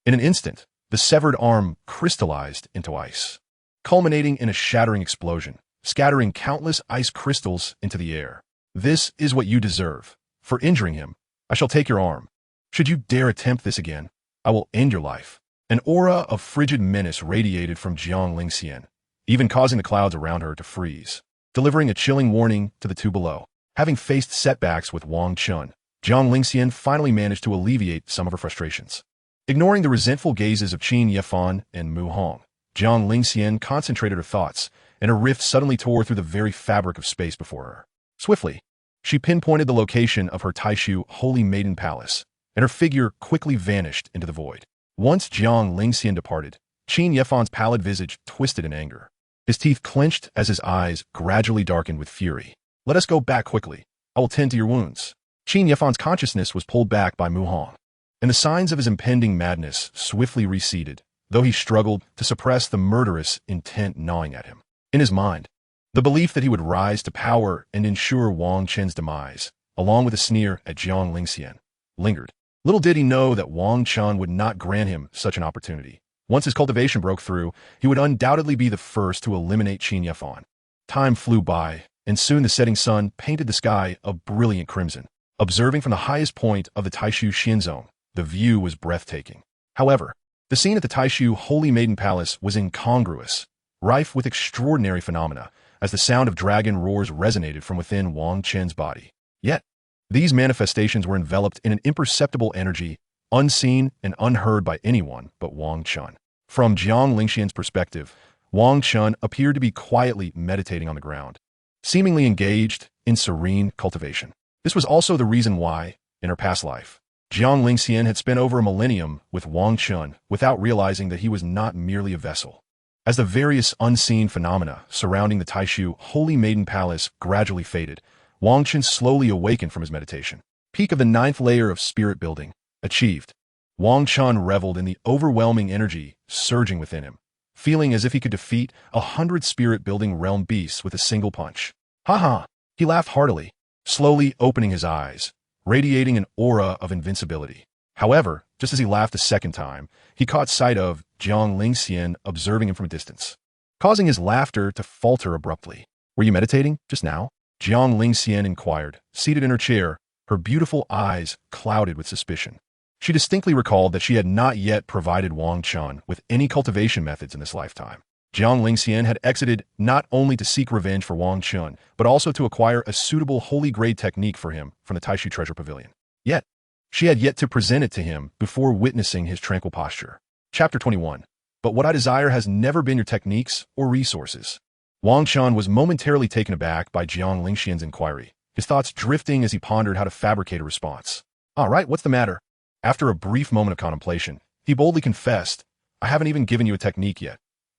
In an instant, the severed arm crystallized into ice, culminating in a shattering explosion, scattering countless ice crystals into the air. "This is what you deserve. For injuring him, I shall take your arm. Should you dare attempt this again, I will end your life." An aura of frigid menace radiated from Jiang Lingxian, even causing the clouds around her to freeze, delivering a chilling warning to the two below. Having faced setbacks with Wang Chen, Jiang Lingxian finally managed to alleviate some of her frustrations. Ignoring the resentful gazes of Qin Yifan and Mu Hong, Jiang Lingxian concentrated her thoughts, and a rift suddenly tore through the very fabric of space before her. Swiftly, she pinpointed the location of her Taishu Holy Maiden Palace, and her figure quickly vanished into the void. Once Jiang Lingxian departed, Qin Yifan's pallid visage twisted in anger. His teeth clenched as his eyes gradually darkened with fury. "Let us go back quickly. I will tend to your wounds." Qin Yifan's consciousness was pulled back by Mu Hong, and the signs of his impending madness swiftly receded, though he struggled to suppress the murderous intent gnawing at him. In his mind, the belief that he would rise to power and ensure Wang Chen's demise, along with a sneer at Jiang Lingxian, lingered. Little did he know that Wang Chen would not grant him such an opportunity. Once his cultivation broke through, he would undoubtedly be the first to eliminate Qin Yifan. Time flew by, and soon the setting sun painted the sky a brilliant crimson. Observing from the highest point of the Taishu Xian Zone, the view was breathtaking. However, the scene at the Taishu Holy Maiden Palace was incongruous, rife with extraordinary phenomena, as the sound of dragon roars resonated from within Wang Chen's body. Yet, these manifestations were enveloped in an imperceptible energy, unseen and unheard by anyone but Wang Chen. From Jiang Lingxian's perspective, Wang Chen appeared to be quietly meditating on the ground, seemingly engaged in serene cultivation. This was also the reason why, in her past life, Jiang Lingxian had spent over a millennium with Wang Chen without realizing that he was not merely a vessel. As the various unseen phenomena surrounding the Taishu Holy Maiden Palace gradually faded, Wang Chen slowly awakened from his meditation. Peak of the 9th layer of spirit building achieved. Wang Chen reveled in the overwhelming energy surging within him, feeling as if he could defeat 100 spirit-building realm beasts with a single punch. "Ha ha!" He laughed heartily, slowly opening his eyes, radiating an aura of invincibility. However, just as he laughed a second time, he caught sight of Jiang Lingxian observing him from a distance, causing his laughter to falter abruptly. "Were you meditating just now?" Jiang Lingxian inquired, seated in her chair, her beautiful eyes clouded with suspicion. She distinctly recalled that she had not yet provided Wang Chen with any cultivation methods in this lifetime. Jiang Lingxian had exited not only to seek revenge for Wang Chen, but also to acquire a suitable holy-grade technique for him from the Taishu Treasure Pavilion. Yet, she had yet to present it to him before witnessing his tranquil posture. Chapter 21. But what I desire has never been your techniques or resources. Wang Chen was momentarily taken aback by Jiang Lingxian's inquiry, his thoughts drifting as he pondered how to fabricate a response. "All right, what's the matter?" After a brief moment of contemplation, he boldly confessed, "I haven't even given you a technique yet.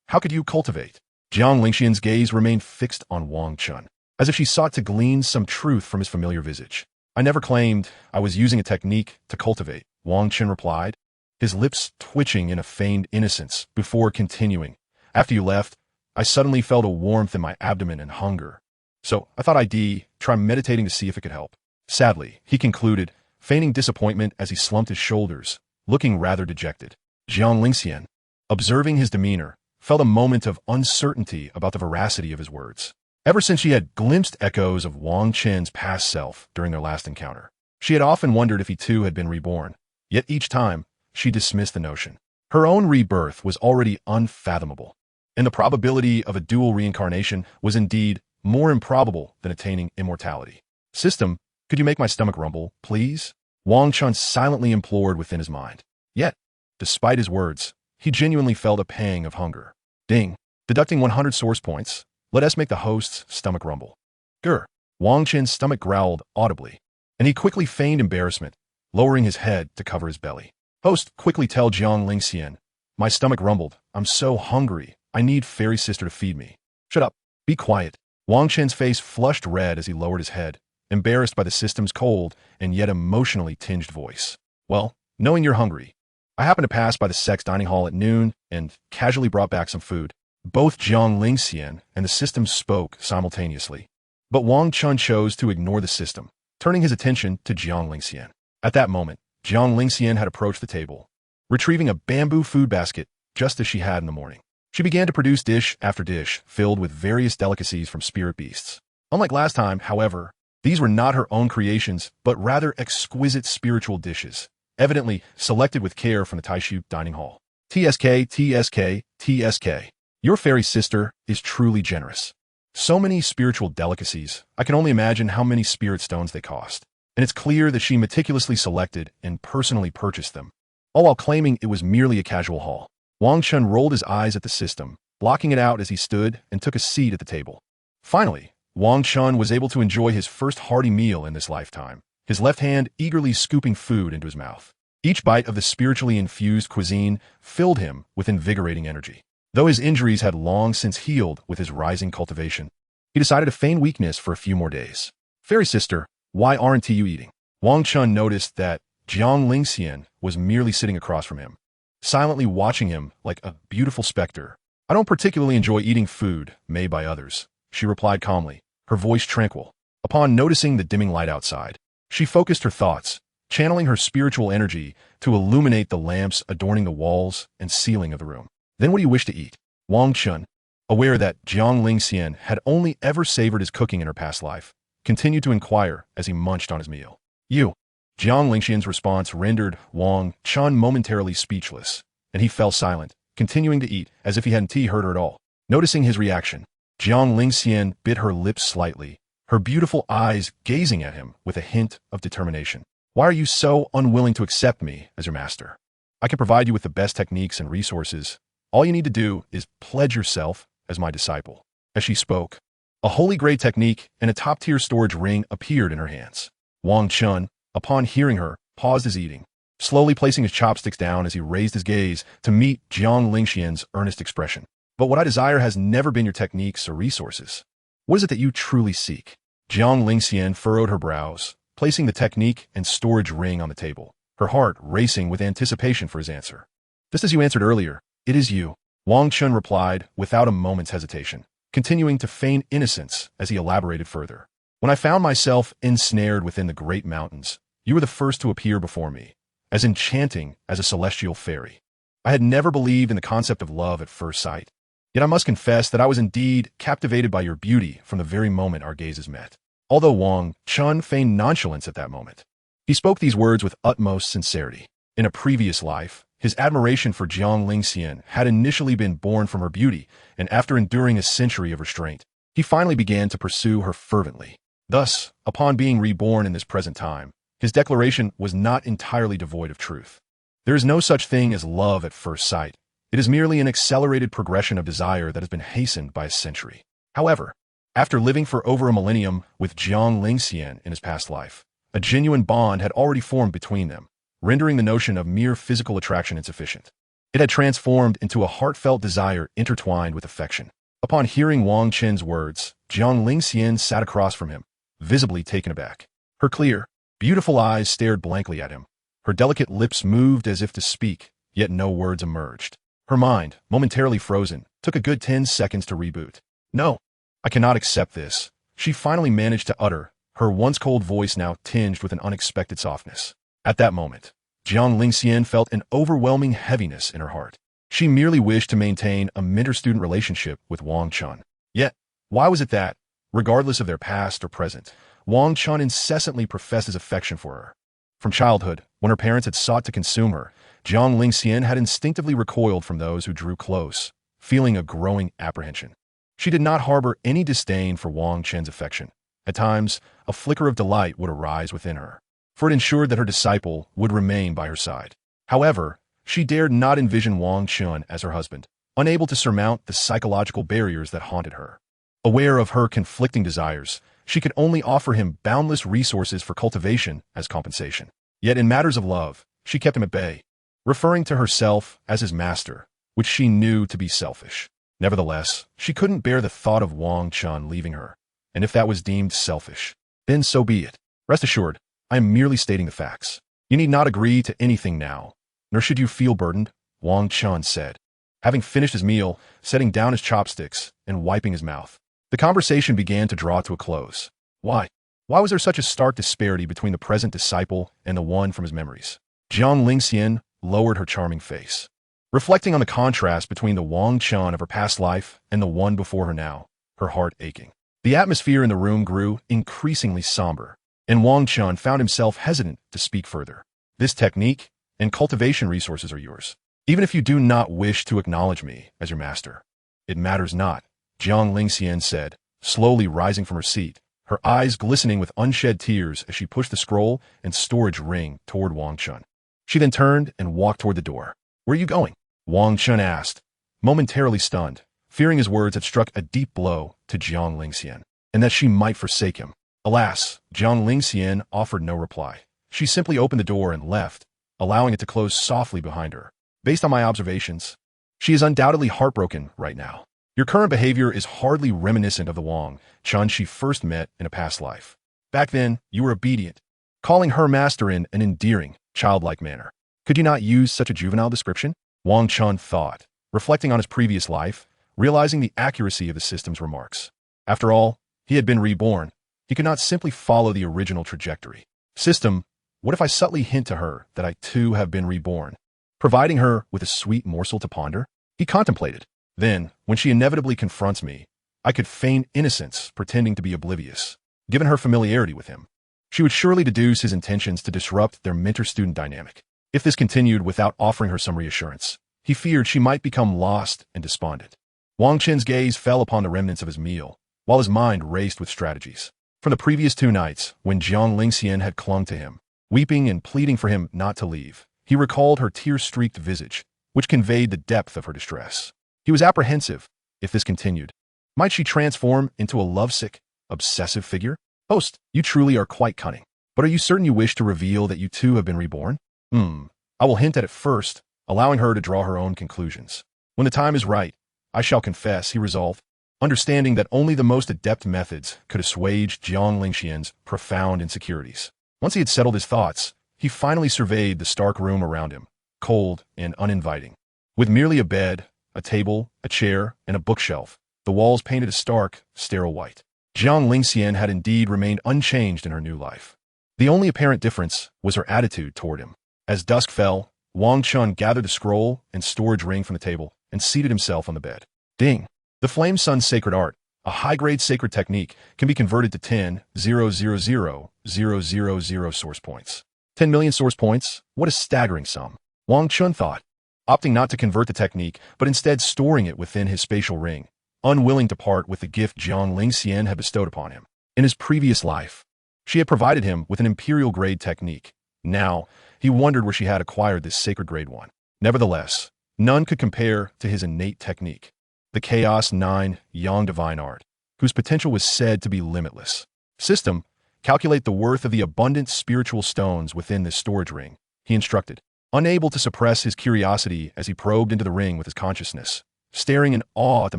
How could you cultivate?" Jiang Lingxian's gaze remained fixed on Wang Chen, as if she sought to glean some truth from his familiar visage. "I never claimed I was using a technique to cultivate," Wang Chen replied, his lips twitching in a feigned innocence before continuing. "After you left, I suddenly felt a warmth in my abdomen and hunger. So I thought I'd try meditating to see if it could help." Sadly, he concluded, feigning disappointment as he slumped his shoulders, looking rather dejected. Jiang Lingxian, observing his demeanor, felt a moment of uncertainty about the veracity of his words. Ever since she had glimpsed echoes of Wang Chen's past self during their last encounter, She had often wondered if he too had been reborn, yet each time, she dismissed the notion. Her own rebirth was already unfathomable, and the probability of a dual reincarnation was indeed more improbable than attaining immortality. System, could you make my stomach rumble, please? Wang Chen silently implored within his mind. Yet, despite his words, he genuinely felt a pang of hunger. Ding. Deducting 100 source points, let us make the host's stomach rumble. Grr. Wang Chen's stomach growled audibly, and he quickly feigned embarrassment, lowering his head to cover his belly. Host, quickly tell Jiang Lingxian. My stomach rumbled. I'm so hungry. I need fairy sister to feed me. Shut up. Be quiet. Wang Chen's face flushed red as he lowered his head, embarrassed by the system's cold and yet emotionally tinged voice. Well, knowing you're hungry, I happened to pass by the sex dining hall at noon and casually brought back some food. Both Jiang Lingxian and the system spoke simultaneously, but Wang Chen chose to ignore the system, turning his attention to Jiang Lingxian. At that moment, Jiang Lingxian had approached the table, retrieving a bamboo food basket just as she had in the morning. She began to produce dish after dish filled with various delicacies from spirit beasts. Unlike last time, however, these were not her own creations, but rather exquisite spiritual dishes, evidently selected with care from the Taishu dining hall. TSK, TSK, TSK. Your fairy sister is truly generous. So many spiritual delicacies, I can only imagine how many spirit stones they cost. And it's clear that she meticulously selected and personally purchased them, all while claiming it was merely a casual haul. Wang Chen rolled his eyes at the system, blocking it out as he stood and took a seat at the table. Finally, Wang Chen was able to enjoy his first hearty meal in this lifetime, his left hand eagerly scooping food into his mouth. Each bite of the spiritually infused cuisine filled him with invigorating energy. Though his injuries had long since healed with his rising cultivation, he decided to feign weakness for a few more days. Fairy sister, why aren't you eating? Wang Chen noticed that Jiang Lingxian was merely sitting across from him, silently watching him like a beautiful specter. I don't particularly enjoy eating food made by others, she replied calmly, her voice tranquil. Upon noticing the dimming light outside, she focused her thoughts, channeling her spiritual energy to illuminate the lamps adorning the walls and ceiling of the room. Then what do you wish to eat? Wang Chen, aware that Jiang Lingxian had only ever savored his cooking in her past life, continued to inquire as he munched on his meal. You. Jiang Lingxian's response rendered Wang Chen momentarily speechless, and he fell silent, continuing to eat as if he hadn't heard her at all. Noticing his reaction, Jiang Lingxian bit her lips slightly, her beautiful eyes gazing at him with a hint of determination. Why are you so unwilling to accept me as your master? I can provide you with the best techniques and resources. All you need to do is pledge yourself as my disciple. As she spoke, a holy grade technique and a top-tier storage ring appeared in her hands. Wang Chen, upon hearing her, paused his eating, slowly placing his chopsticks down as he raised his gaze to meet Jiang Lingxian's earnest expression. But what I desire has never been your techniques or resources. What is it that you truly seek? Jiang Lingxian furrowed her brows, placing the technique and storage ring on the table, her heart racing with anticipation for his answer. Just as you answered earlier, it is you, Wang Chen replied without a moment's hesitation, continuing to feign innocence as he elaborated further. When I found myself ensnared within the great mountains, you were the first to appear before me, as enchanting as a celestial fairy. I had never believed in the concept of love at first sight, yet I must confess that I was indeed captivated by your beauty from the very moment our gazes met. Although Wang Chen feigned nonchalance at that moment, he spoke these words with utmost sincerity. In a previous life, his admiration for Jiang Lingxian had initially been born from her beauty, and after enduring a century of restraint, he finally began to pursue her fervently. Thus, upon being reborn in this present time, his declaration was not entirely devoid of truth. There is no such thing as love at first sight. It is merely an accelerated progression of desire that has been hastened by a century. However, after living for over a millennium with Jiang Lingxian in his past life, a genuine bond had already formed between them, rendering the notion of mere physical attraction insufficient. It had transformed into a heartfelt desire intertwined with affection. Upon hearing Wang Chen's words, Jiang Lingxian sat across from him, visibly taken aback. Her clear, beautiful eyes stared blankly at him. Her delicate lips moved as if to speak, yet no words emerged. Her mind, momentarily frozen, took a good 10 seconds to reboot. No, I cannot accept this, she finally managed to utter, her once cold voice now tinged with an unexpected softness. At that moment, Jiang Lingxian felt an overwhelming heaviness in her heart. She merely wished to maintain a mentor-student relationship with Wang Chen. Yet, why was it that, regardless of their past or present, Wang Chen incessantly professed his affection for her. From childhood, when her parents had sought to consume her, Jiang Lingxian had instinctively recoiled from those who drew close, feeling a growing apprehension. She did not harbor any disdain for Wang Chen's affection. At times, a flicker of delight would arise within her, for it ensured that her disciple would remain by her side. However, she dared not envision Wang Chen as her husband, unable to surmount the psychological barriers that haunted her. Aware of her conflicting desires, she could only offer him boundless resources for cultivation as compensation. Yet in matters of love, she kept him at bay, referring to herself as his master, which she knew to be selfish. Nevertheless, she couldn't bear the thought of Wang Chen leaving her, and if that was deemed selfish, then so be it. Rest assured, I am merely stating the facts. You need not agree to anything now, nor should you feel burdened, Wang Chen said. Having finished his meal, setting down his chopsticks, and wiping his mouth, the conversation began to draw to a close. Why? Why was there such a stark disparity between the present disciple and the one from his memories? Jiang Lingxian lowered her charming face, reflecting on the contrast between the Wang Chen of her past life and the one before her now, her heart aching. The atmosphere in the room grew increasingly somber, and Wang Chen found himself hesitant to speak further. This technique and cultivation resources are yours, even if you do not wish to acknowledge me as your master. It matters not, Jiang Lingxian said, slowly rising from her seat, her eyes glistening with unshed tears as she pushed the scroll and storage ring toward Wang Chen. She then turned and walked toward the door. Where are you going? Wang Chen asked, momentarily stunned, fearing his words had struck a deep blow to Jiang Lingxian, and that she might forsake him. Alas, Jiang Lingxian offered no reply. She simply opened the door and left, allowing it to close softly behind her. Based on my observations, she is undoubtedly heartbroken right now. Your current behavior is hardly reminiscent of the Wang Chen she first met in a past life. Back then, you were obedient, calling her master in an endearing, childlike manner. Could you not use such a juvenile description? Wang Chen thought, reflecting on his previous life, realizing the accuracy of the system's remarks. After all, he had been reborn. He could not simply follow the original trajectory. System, what if I subtly hint to her that I too have been reborn, providing her with a sweet morsel to ponder? He contemplated. Then, when she inevitably confronts me, I could feign innocence, pretending to be oblivious. Given her familiarity with him, she would surely deduce his intentions to disrupt their mentor-student dynamic. If this continued without offering her some reassurance, he feared she might become lost and despondent. Wang Chen's gaze fell upon the remnants of his meal, while his mind raced with strategies. From the previous 2 nights, when Jiang Lingxian had clung to him, weeping and pleading for him not to leave, he recalled her tear-streaked visage, which conveyed the depth of her distress. He was apprehensive. If this continued, might she transform into a lovesick, obsessive figure? Host, you truly are quite cunning. But are you certain you wish to reveal that you too have been reborn? I will hint at it first, allowing her to draw her own conclusions. When the time is right, I shall confess, he resolved, understanding that only the most adept methods could assuage Jiang Lingxian's profound insecurities. Once he had settled his thoughts, he finally surveyed the stark room around him, cold and uninviting. With merely a bed, a table, a chair, and a bookshelf, the walls painted a stark, sterile white. Jiang Lingxian had indeed remained unchanged in her new life. The only apparent difference was her attitude toward him. As dusk fell, Wang Chen gathered the scroll and storage ring from the table and seated himself on the bed. Ding! The Flame Sun's sacred art, a high-grade sacred technique, can be converted to 10,000,000 source points. 10 million source points? What a staggering sum! Wang Chen thought, opting not to convert the technique, but instead storing it within his spatial ring, unwilling to part with the gift Jiang Lingxian had bestowed upon him. In his previous life, she had provided him with an imperial-grade technique. Now, he wondered where she had acquired this sacred-grade one. Nevertheless, none could compare to his innate technique, the Chaos 9 Yang Divine Art, whose potential was said to be limitless. System, calculate the worth of the abundant spiritual stones within this storage ring, he instructed, unable to suppress his curiosity as he probed into the ring with his consciousness, staring in awe at the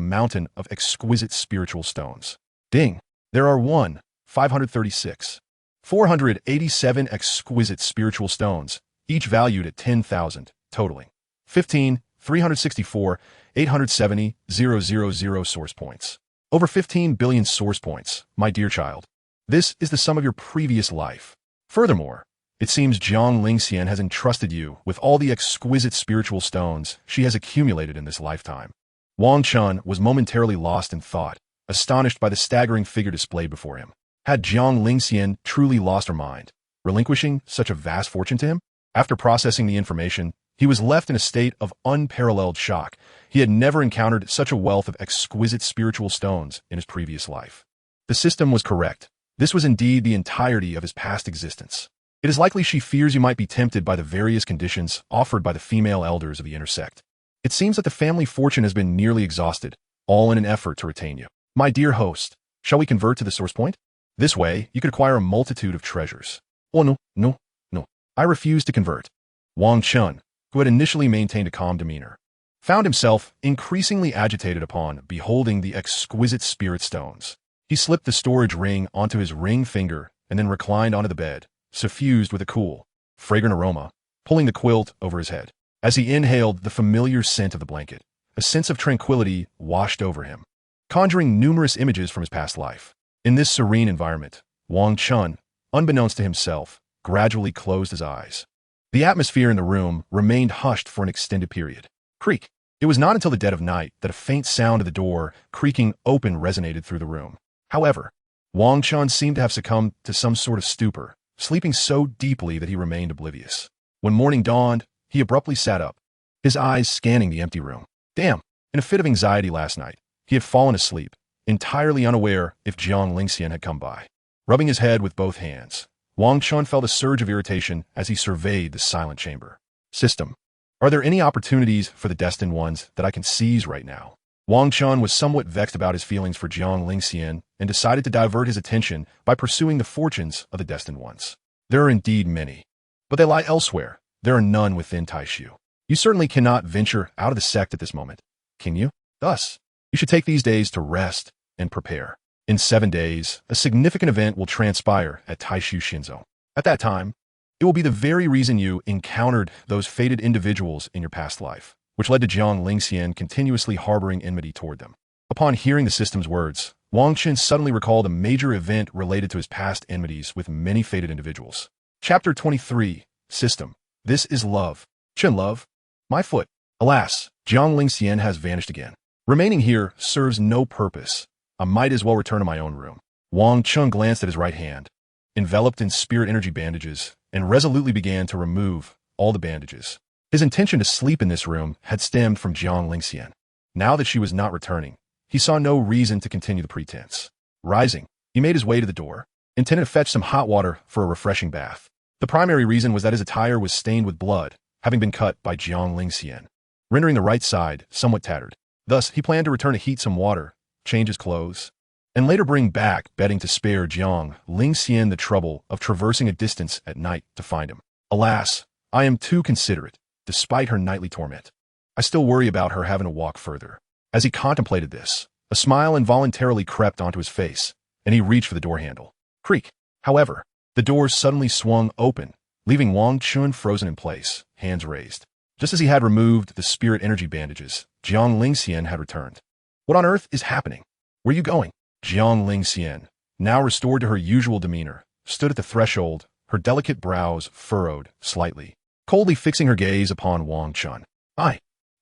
mountain of exquisite spiritual stones. Ding! There are 487 exquisite spiritual stones, each valued at 10,000, totaling 15,364,870,000 source points. Over 15 billion source points, my dear child. This is the sum of your previous life. Furthermore, it seems Jiang Lingxian has entrusted you with all the exquisite spiritual stones she has accumulated in this lifetime. Wang Chen was momentarily lost in thought, astonished by the staggering figure displayed before him. Had Jiang Lingxian truly lost her mind, relinquishing such a vast fortune to him? After processing the information, he was left in a state of unparalleled shock. He had never encountered such a wealth of exquisite spiritual stones in his previous life. The system was correct. This was indeed the entirety of his past existence. It is likely she fears you might be tempted by the various conditions offered by the female elders of the intersect. It seems that the family fortune has been nearly exhausted, all in an effort to retain you. My dear host, shall we convert to the source point? This way, you could acquire a multitude of treasures. Oh no, no, no. I refuse to convert. Wang Chen, who had initially maintained a calm demeanor, found himself increasingly agitated upon beholding the exquisite spirit stones. He slipped the storage ring onto his ring finger and then reclined onto the bed, suffused with a cool, fragrant aroma, pulling the quilt over his head. As he inhaled the familiar scent of the blanket, a sense of tranquility washed over him, conjuring numerous images from his past life. In this serene environment, Wang Chen, unbeknownst to himself, gradually closed his eyes. The atmosphere in the room remained hushed for an extended period. Creak. It was not until the dead of night that a faint sound of the door creaking open resonated through the room. However, Wang Chen seemed to have succumbed to some sort of stupor, sleeping so deeply that he remained oblivious. When morning dawned, he abruptly sat up, his eyes scanning the empty room. Damn! In a fit of anxiety last night, he had fallen asleep, entirely unaware if Jiang Lingxian had come by. Rubbing his head with both hands, Wang Chen felt a surge of irritation as he surveyed the silent chamber. System. Are there any opportunities for the destined ones that I can seize right now? Wang Chen was somewhat vexed about his feelings for Jiang Lingxian and decided to divert his attention by pursuing the fortunes of the destined ones. There are indeed many, but they lie elsewhere. There are none within Taishu. You certainly cannot venture out of the sect at this moment, can you? Thus, you should take these days to rest and prepare. In 7 days, a significant event will transpire at Taishu Shinzo. At that time, it will be the very reason you encountered those fated individuals in your past life, which led to Jiang Lingxian continuously harboring enmity toward them. Upon hearing the system's words, Wang Chen suddenly recalled a major event related to his past enmities with many fated individuals. Chapter 23, System. This is love. Chen love. My foot. Alas, Jiang Lingxian has vanished again. Remaining here serves no purpose. I might as well return to my own room. Wang Chen glanced at his right hand, enveloped in spirit energy bandages, and resolutely began to remove all the bandages. His intention to sleep in this room had stemmed from Jiang Lingxian. Now that she was not returning, he saw no reason to continue the pretense. Rising, he made his way to the door, intended to fetch some hot water for a refreshing bath. The primary reason was that his attire was stained with blood, having been cut by Jiang Lingxian, rendering the right side somewhat tattered. Thus, he planned to return to heat some water, change his clothes, and later bring back bedding to spare Jiang Lingxian the trouble of traversing a distance at night to find him. Alas, I am too considerate, despite her nightly torment. I still worry about her having to walk further. As he contemplated this, a smile involuntarily crept onto his face, and he reached for the door handle. Creak. However, the door suddenly swung open, leaving Wang Chen frozen in place, hands raised. Just as he had removed the spirit energy bandages, Jiang Lingxian had returned. What on earth is happening? Where are you going? Jiang Lingxian, now restored to her usual demeanor, stood at the threshold, her delicate brows furrowed slightly, coldly fixing her gaze upon Wang Chen. I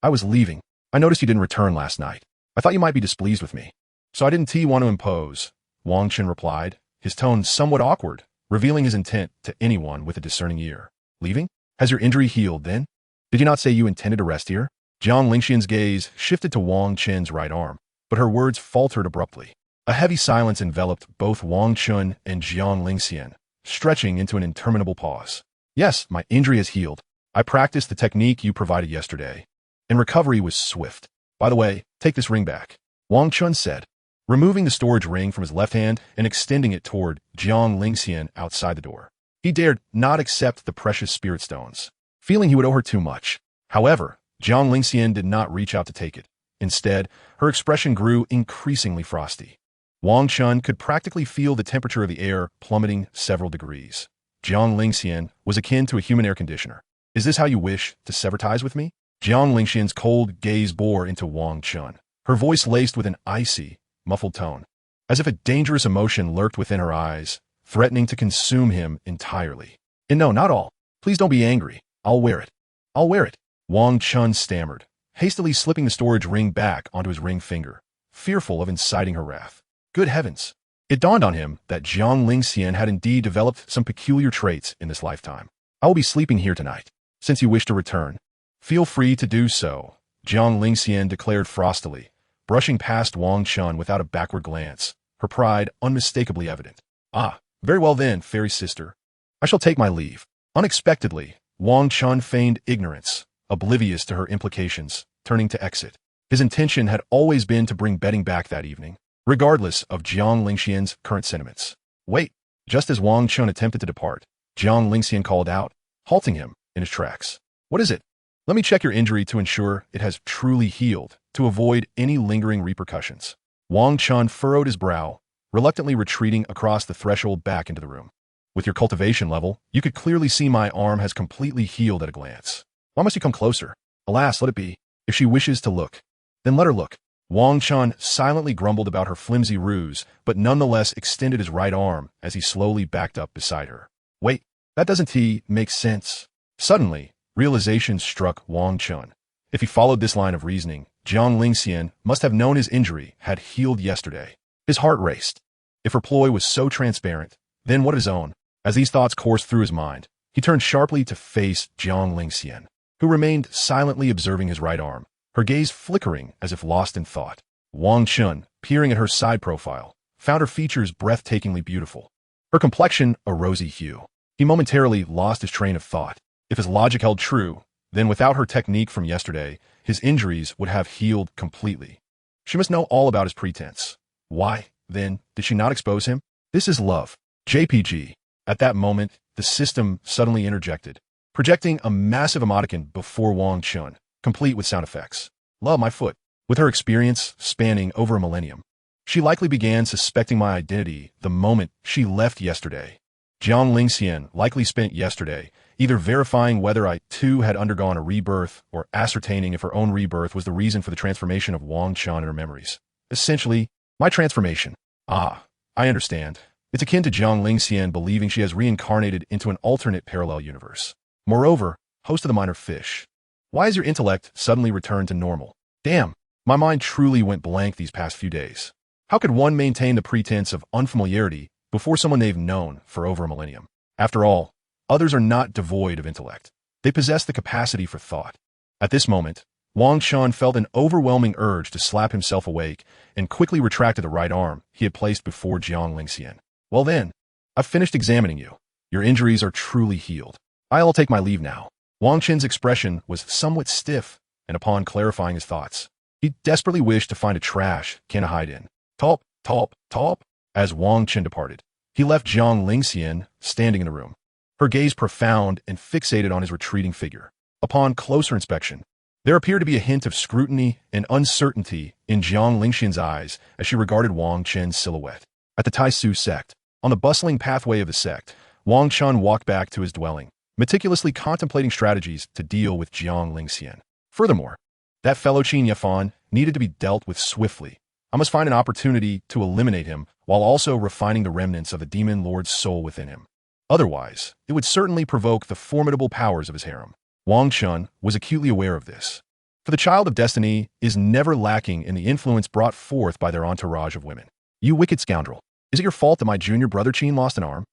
was leaving. I noticed you didn't return last night. I thought you might be displeased with me. So I didn't want to impose, Wang Chen replied, his tone somewhat awkward, revealing his intent to anyone with a discerning ear. Leaving? Has your injury healed then? Did you not say you intended to rest here? Jiang Lingxian's gaze shifted to Wang Chen's right arm, but her words faltered abruptly. A heavy silence enveloped both Wang Chen and Jiang Lingxian, stretching into an interminable pause. Yes, my injury has healed. I practiced the technique you provided yesterday, and recovery was swift. By the way, take this ring back, Wang Chen said, removing the storage ring from his left hand and extending it toward Jiang Lingxian outside the door. He dared not accept the precious spirit stones, feeling he would owe her too much. However, Jiang Lingxian did not reach out to take it. Instead, her expression grew increasingly frosty. Wang Chen could practically feel the temperature of the air plummeting several degrees. Jiang Lingxian was akin to a human air conditioner. Is this how you wish to sever ties with me? Jiang Lingxian's cold gaze bore into Wang Chen, her voice laced with an icy, muffled tone, as if a dangerous emotion lurked within her eyes, threatening to consume him entirely. And no, not all. Please don't be angry. I'll wear it. I'll wear it. Wang Chen stammered, hastily slipping the storage ring back onto his ring finger, fearful of inciting her wrath. Good heavens! It dawned on him that Jiang Lingxian had indeed developed some peculiar traits in this lifetime. I will be sleeping here tonight. Since you wish to return, feel free to do so, Jiang Lingxian declared frostily, brushing past Wang Chen without a backward glance, her pride unmistakably evident. Ah, very well then, fairy sister. I shall take my leave. Unexpectedly, Wang Chen feigned ignorance, oblivious to her implications, turning to exit. His intention had always been to bring betting back that evening, regardless of Jiang Lingxian's current sentiments. Wait, just as Wang Chen attempted to depart, Jiang Lingxian called out, halting him in his tracks. What is it? Let me check your injury to ensure it has truly healed, to avoid any lingering repercussions. Wang Chen furrowed his brow, reluctantly retreating across the threshold back into the room. With your cultivation level, you could clearly see my arm has completely healed at a glance. Why must you come closer? Alas, let it be. If she wishes to look, then let her look. Wang Chen silently grumbled about her flimsy ruse, but nonetheless extended his right arm as he slowly backed up beside her. Wait, that doesn't make sense. Suddenly, realization struck Wang Chen. If he followed this line of reasoning, Jiang Lingxian must have known his injury had healed yesterday. His heart raced. If her ploy was so transparent, then what of his own? As these thoughts coursed through his mind, he turned sharply to face Jiang Lingxian, who remained silently observing his right arm, her gaze flickering as if lost in thought. Wang Chen, peering at her side profile, found her features breathtakingly beautiful. Her complexion a rosy hue. He momentarily lost his train of thought. If his logic held true, then without her technique from yesterday, his injuries would have healed completely. She must know all about his pretense. Why, then, did she not expose him? This is love. JPG. At that moment, the system suddenly interjected, projecting a massive emoticon before Wang Chen, complete with sound effects. Love my foot. With her experience spanning over a millennium, she likely began suspecting my identity the moment she left yesterday. Jiang Lingxian likely spent yesterday either verifying whether I too had undergone a rebirth or ascertaining if her own rebirth was the reason for the transformation of Wang Chen in her memories. Essentially, my transformation. Ah, I understand. It's akin to Jiang Lingxian believing she has reincarnated into an alternate parallel universe. Moreover, host of the minor fish. Why has your intellect suddenly returned to normal? Damn, my mind truly went blank these past few days. How could one maintain the pretense of unfamiliarity before someone they've known for over a millennium? After all, others are not devoid of intellect. They possess the capacity for thought. At this moment, Wang Chen felt an overwhelming urge to slap himself awake and quickly retracted the right arm he had placed before Jiang Lingxian. Well then, I've finished examining you. Your injuries are truly healed. I'll take my leave now. Wang Chen's expression was somewhat stiff, and upon clarifying his thoughts, he desperately wished to find a trash can to hide in. Top, top, top. As Wang Chen departed, he left Jiang Lingxian standing in the room, her gaze profound and fixated on his retreating figure. Upon closer inspection, there appeared to be a hint of scrutiny and uncertainty in Jiang Lingxian's eyes as she regarded Wang Chen's silhouette. At the Taisu sect, on the bustling pathway of the sect, Wang Chen walked back to his dwelling, meticulously contemplating strategies to deal with Jiang Lingxian. Furthermore, that fellow Qin Yafan needed to be dealt with swiftly. I must find an opportunity to eliminate him while also refining the remnants of the demon lord's soul within him. Otherwise, it would certainly provoke the formidable powers of his harem. Wang Chen was acutely aware of this. For the child of destiny is never lacking in the influence brought forth by their entourage of women. You wicked scoundrel. Is it your fault that my junior brother Qin lost an arm?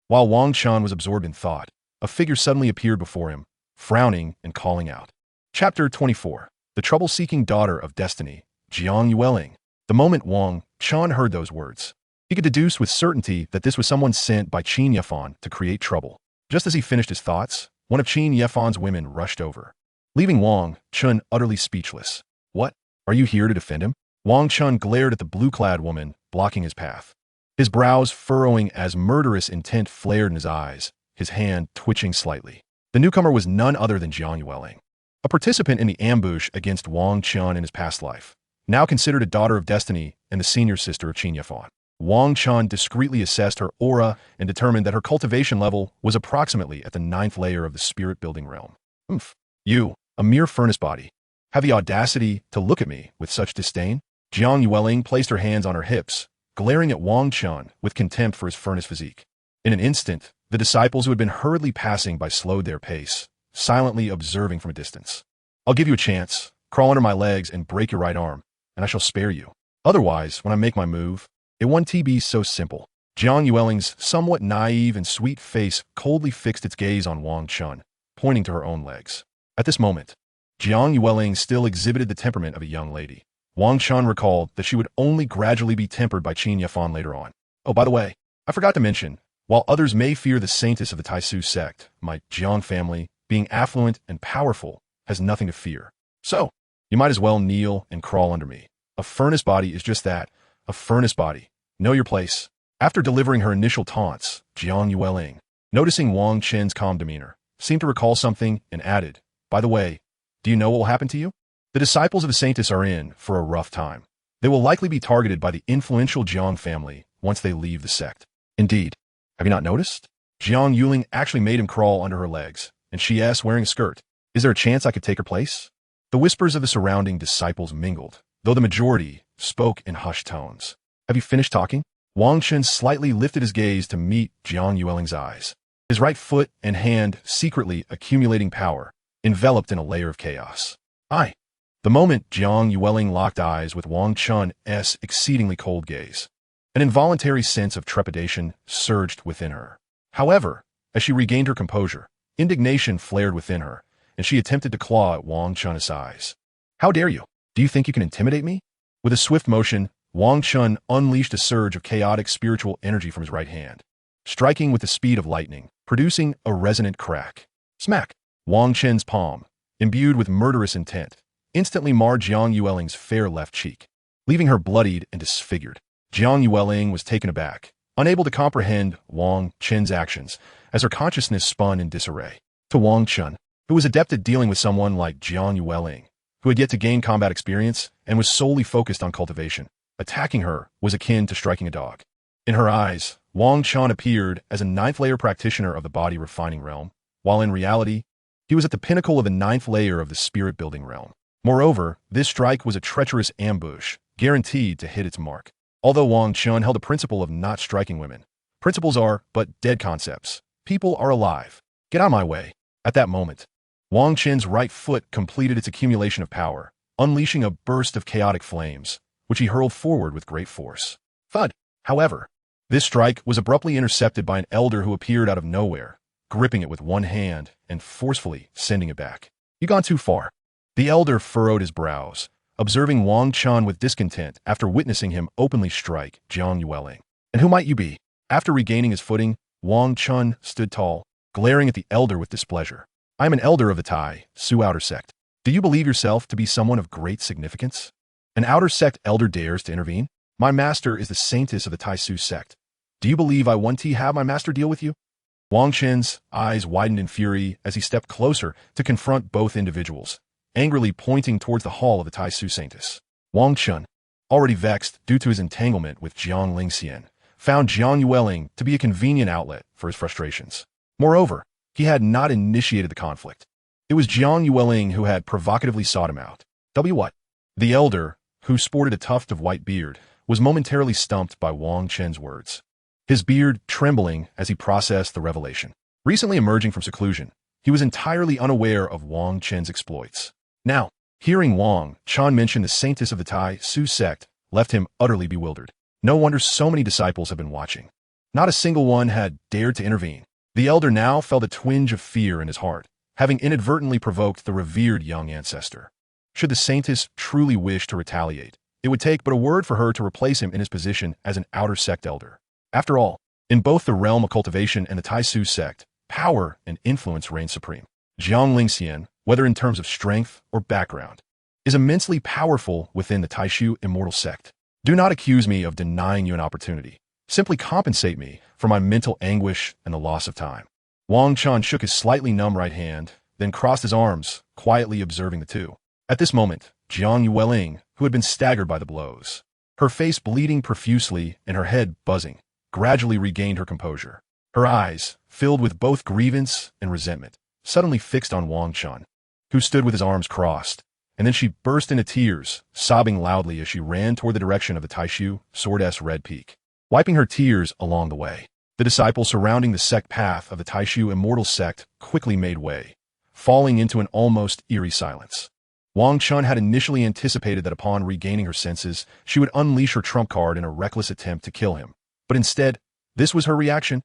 While Wang Chen was absorbed in thought, a figure suddenly appeared before him, frowning and calling out. Chapter 24. The trouble-seeking daughter of destiny, Jiang Yueling. The moment Wang Chen heard those words, he could deduce with certainty that this was someone sent by Qin Yafan to create trouble. Just as he finished his thoughts, one of Qin Yafan's women rushed over, leaving Wang Chen utterly speechless. What? Are you here to defend him? Wang Chen glared at the blue-clad woman, blocking his path. His brows furrowing as murderous intent flared in his eyes, his hand twitching slightly. The newcomer was none other than Jiang Yueling, a participant in the ambush against Wang Chen in his past life, now considered a daughter of destiny and the senior sister of Qin Yafan. Wang Chen discreetly assessed her aura and determined that her cultivation level was approximately at the 9th layer of the spirit-building realm. You, a mere furnace body, have the audacity to look at me with such disdain? Jiang Yueling placed her hands on her hips, glaring at Wang Chen with contempt for his furnace physique. In an instant, the disciples who had been hurriedly passing by slowed their pace, silently observing from a distance. I'll give you a chance. Crawl under my legs and break your right arm, and I shall spare you. Otherwise, when I make my move, It wouldn't be so simple. Jiang Yueling's somewhat naive and sweet face coldly fixed its gaze on Wang Chen, pointing to her own legs. At this moment, Jiang Yueling still exhibited the temperament of a young lady. Wang Chen recalled that she would only gradually be tempered by Qin Yafan later on. Oh, by the way, I forgot to mention, while others may fear the saintess of the Taisu sect, my Jiang family, being affluent and powerful, has nothing to fear. So, you might as well kneel and crawl under me. A furnace body is just that, a furnace body. Know your place. After delivering her initial taunts, Jiang Yueling, noticing Wang Chen's calm demeanor, seemed to recall something and added, by the way, do you know what will happen to you? The disciples of the saintess are in for a rough time. They will likely be targeted by the influential Jiang family once they leave the sect. Indeed. Have you not noticed? Jiang Yueling actually made him crawl under her legs, and she asked, wearing a skirt, is there a chance I could take her place? The whispers of the surrounding disciples mingled, though the majority spoke in hushed tones. Have you finished talking? Wang Chen slightly lifted his gaze to meet Jiang Yueling's eyes. His right foot and hand secretly accumulating power, enveloped in a layer of chaos. Aye. The moment Jiang Yueling locked eyes with Wang Chen's exceedingly cold gaze, an involuntary sense of trepidation surged within her. However, as she regained her composure, indignation flared within her, and she attempted to claw at Wang Chen's eyes. How dare you? Do you think you can intimidate me? With a swift motion, Wang Chen unleashed a surge of chaotic spiritual energy from his right hand, striking with the speed of lightning, producing a resonant crack. Smack! Wang Chen's palm, imbued with murderous intent, instantly marred Jiang Yueling's fair left cheek, leaving her bloodied and disfigured. Jiang Yueling was taken aback, unable to comprehend Wang Chen's actions, as her consciousness spun in disarray. To Wang Chen, who was adept at dealing with someone like Jiang Yueling, who had yet to gain combat experience and was solely focused on cultivation, attacking her was akin to striking a dog. In her eyes, Wang Chen appeared as a ninth-layer practitioner of the body-refining realm, while in reality, he was at the pinnacle of the ninth layer of the spirit-building realm. Moreover, this strike was a treacherous ambush, guaranteed to hit its mark. Although Wang Chen held the principle of not striking women, principles are but dead concepts. People are alive. Get out of my way. At that moment, Wang Chen's right foot completed its accumulation of power, unleashing a burst of chaotic flames, which he hurled forward with great force. Thud! However, this strike was abruptly intercepted by an elder who appeared out of nowhere, gripping it with one hand and forcefully sending it back. You gone too far. The elder furrowed his brows, observing Wang Chen with discontent after witnessing him openly strike Jiang Yueling. And who might you be? After regaining his footing, Wang Chen stood tall, glaring at the elder with displeasure. I am an elder of the Tai Su outer sect. Do you believe yourself to be someone of great significance? An outer sect elder dares to intervene? My master is the saintess of the Tai Su sect. Do you believe I want to have my master deal with you? Wang Chen's eyes widened in fury as he stepped closer to confront both individuals, angrily pointing towards the hall of the Tai Su saintess. Wang Chen, already vexed due to his entanglement with Jiang Lingxian, found Jiang Yueling to be a convenient outlet for his frustrations. Moreover, he had not initiated the conflict. It was Jiang Yueling who had provocatively sought him out. What? The elder, who sported a tuft of white beard, was momentarily stumped by Wang Chen's words, his beard trembling as he processed the revelation. Recently emerging from seclusion, he was entirely unaware of Wang Chen's exploits. Now, hearing Wang Chen mention the saintess of the Tai Su sect left him utterly bewildered. No wonder so many disciples have been watching. Not a single one had dared to intervene. The elder now felt a twinge of fear in his heart, having inadvertently provoked the revered young ancestor. Should the saintess truly wish to retaliate, it would take but a word for her to replace him in his position as an outer sect elder. After all, in both the realm of cultivation and the Tai Su sect, power and influence reign supreme. Jiang Lingxian, whether in terms of strength or background, is immensely powerful within the Taishu immortal sect. Do not accuse me of denying you an opportunity. Simply compensate me for my mental anguish and the loss of time. Wang Chen shook his slightly numb right hand, then crossed his arms, quietly observing the two. At this moment, Jiang Yueling, who had been staggered by the blows, her face bleeding profusely and her head buzzing, gradually regained her composure. Her eyes, filled with both grievance and resentment, suddenly fixed on Wang Chen, who stood with his arms crossed, and then she burst into tears, sobbing loudly as she ran toward the direction of the Taishu Sword-S Red Peak, wiping her tears along the way. The disciples surrounding the sect path of the Taishu immortal sect quickly made way, falling into an almost eerie silence. Wang Chen had initially anticipated that upon regaining her senses, she would unleash her trump card in a reckless attempt to kill him. But instead, this was her reaction.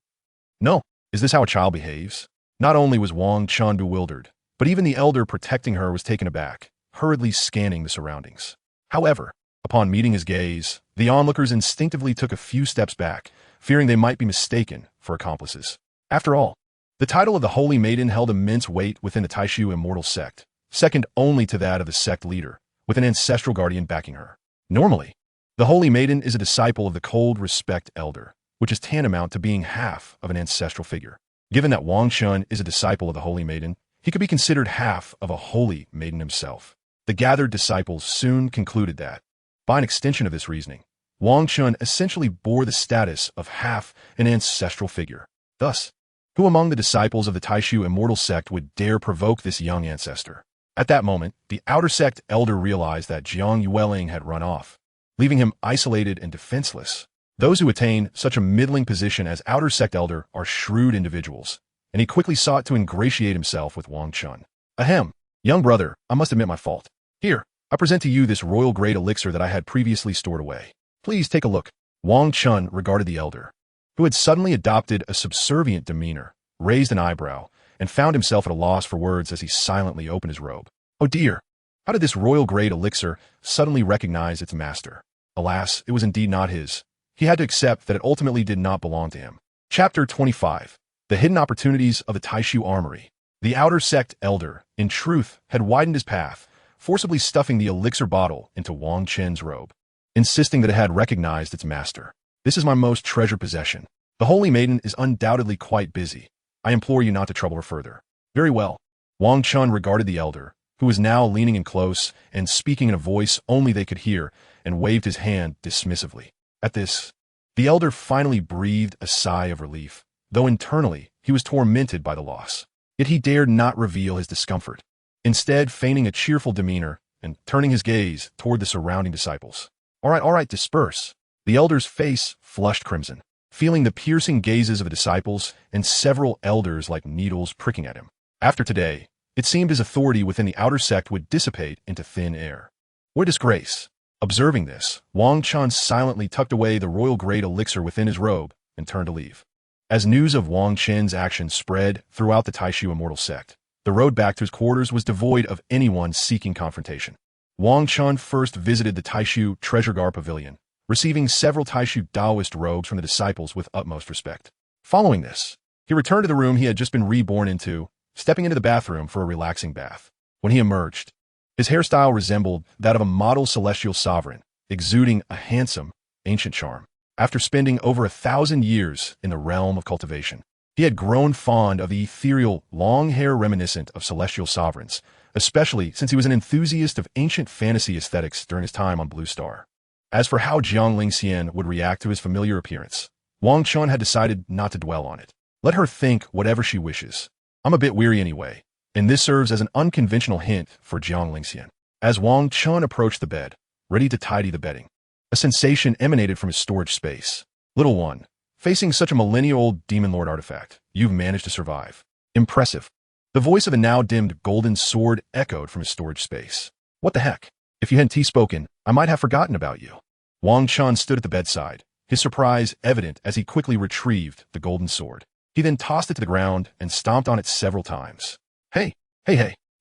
No. Is this how a child behaves? Not only was Wang Chen bewildered, but even the elder protecting her was taken aback, hurriedly scanning the surroundings. However, upon meeting his gaze, the onlookers instinctively took a few steps back, fearing they might be mistaken for accomplices. After all, the title of the Holy Maiden held immense weight within the Taishu immortal sect, second only to that of the sect leader, with an ancestral guardian backing her. Normally, the Holy Maiden is a disciple of the cold respect elder, which is tantamount to being half of an ancestral figure. Given that Wang Chen is a disciple of the Holy Maiden, he could be considered half of a Holy Maiden himself. The gathered disciples soon concluded that, by an extension of this reasoning, Wang Chen essentially bore the status of half an ancestral figure. Thus, who among the disciples of the Taishu immortal sect would dare provoke this young ancestor? At that moment, the outer sect elder realized that Jiang Yueling had run off, leaving him isolated and defenseless. Those who attain such a middling position as outer sect elder are shrewd individuals, and he quickly sought to ingratiate himself with Wang Chen. Ahem, young brother, I must admit my fault. Here, I present to you this royal-grade elixir that I had previously stored away. Please take a look. Wang Chen regarded the elder, who had suddenly adopted a subservient demeanor, raised an eyebrow, and found himself at a loss for words as he silently opened his robe. Oh dear! How did this royal-grade elixir suddenly recognize its master? Alas, it was indeed not his. He had to accept that it ultimately did not belong to him. Chapter 25. The Hidden Opportunities of the Taishu Armory. The outer sect elder, in truth, had widened his path, forcibly stuffing the elixir bottle into Wang Chen's robe, insisting that it had recognized its master. This is my most treasured possession. The Holy Maiden is undoubtedly quite busy. I implore you not to trouble her further. Very well. Wang Chen regarded the elder, who was now leaning in close and speaking in a voice only they could hear, and waved his hand dismissively. At this, the elder finally breathed a sigh of relief, though internally he was tormented by the loss. Yet he dared not reveal his discomfort, instead feigning a cheerful demeanor and turning his gaze toward the surrounding disciples. All right, disperse. The elder's face flushed crimson, feeling the piercing gazes of the disciples and several elders like needles pricking at him. After today, it seemed his authority within the outer sect would dissipate into thin air. What a disgrace! Observing this, Wang Chen silently tucked away the royal-grade elixir within his robe and turned to leave. As news of Wang Chen's actions spread throughout the Taishu immortal sect, the road back to his quarters was devoid of anyone seeking confrontation. Wang Chen first visited the Taishu Treasuregar Pavilion, receiving several Taishu Taoist robes from the disciples with utmost respect. Following this, he returned to the room he had just been reborn into, stepping into the bathroom for a relaxing bath. When he emerged, his hairstyle resembled that of a model celestial sovereign, exuding a handsome, ancient charm. After spending over 1,000 years in the realm of cultivation, he had grown fond of the ethereal, long hair reminiscent of celestial sovereigns, especially since he was an enthusiast of ancient fantasy aesthetics during his time on Blue Star. As for how Jiang Lingxian would react to his familiar appearance, Wang Chen had decided not to dwell on it. Let her think whatever she wishes. I'm a bit weary anyway, and this serves as an unconventional hint for Jiang Lingxian. As Wang Chen approached the bed, ready to tidy the bedding, a sensation emanated from his storage space. Little one, facing such a millennia-old Demon Lord artifact, you've managed to survive. Impressive. The voice of a now-dimmed golden sword echoed from his storage space. What the heck? If you hadn't spoken, I might have forgotten about you. Wang Chen stood at the bedside, his surprise evident as he quickly retrieved the golden sword. He then tossed it to the ground and stomped on it several times. Hey,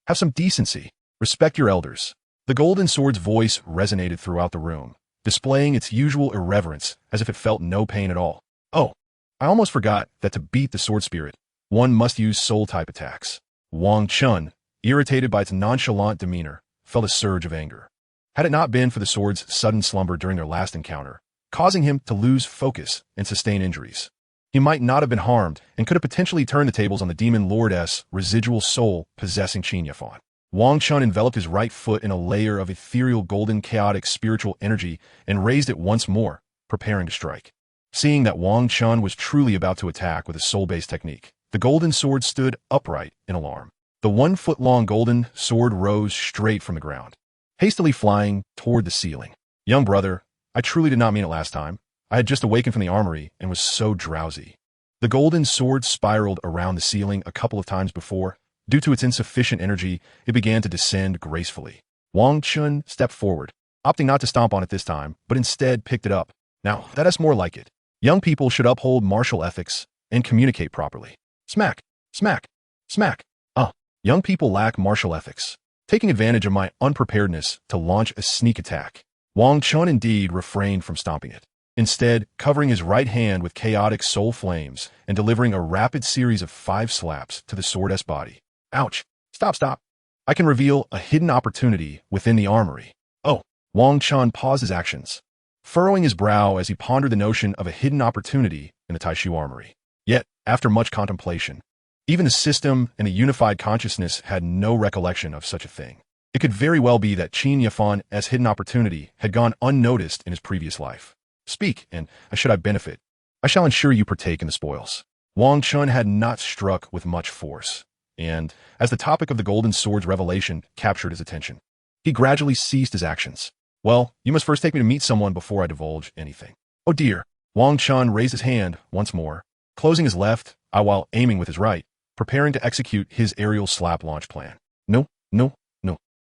have some decency. Respect your elders. The golden sword's voice resonated throughout the room, displaying its usual irreverence as if it felt no pain at all. Oh, I almost forgot that to beat the sword spirit, one must use soul-type attacks. Wang Chen, irritated by its nonchalant demeanor, felt a surge of anger. Had it not been for the sword's sudden slumber during their last encounter, causing him to lose focus and sustain injuries, he might not have been harmed and could have potentially turned the tables on the Demon Lordess' residual soul possessing Qin Yafan. Wang Chen enveloped his right foot in a layer of ethereal golden chaotic spiritual energy and raised it once more, preparing to strike. Seeing that Wang Chen was truly about to attack with a soul-based technique, the golden sword stood upright in alarm. The 1-foot-long golden sword rose straight from the ground, hastily flying toward the ceiling. Young brother, I truly did not mean it last time. I had just awakened from the armory and was so drowsy. The golden sword spiraled around the ceiling a couple of times before. Due to its insufficient energy, it began to descend gracefully. Wang Chen stepped forward, opting not to stomp on it this time, but instead picked it up. Now, that is more like it. Young people should uphold martial ethics and communicate properly. Smack, smack, smack. Young people lack martial ethics, taking advantage of my unpreparedness to launch a sneak attack. Wang Chen indeed refrained from stomping it, instead covering his right hand with chaotic soul flames and delivering a rapid series of 5 slaps to the sword's body. Ouch! Stop! I can reveal a hidden opportunity within the armory. Oh! Wang Chen paused his actions, furrowing his brow as he pondered the notion of a hidden opportunity in the Taishu armory. Yet, after much contemplation, even the system and the unified consciousness had no recollection of such a thing. It could very well be that Qin Yafan's hidden opportunity had gone unnoticed in his previous life. Speak, and should I benefit, I shall ensure you partake in the spoils. Wang Chen had not struck with much force, and, as the topic of the Golden Sword's revelation captured his attention, he gradually ceased his actions. Well, you must first take me to meet someone before I divulge anything. Oh dear. Wang Chen raised his hand once more, closing his left eye while aiming with his right, preparing to execute his aerial slap launch plan. No.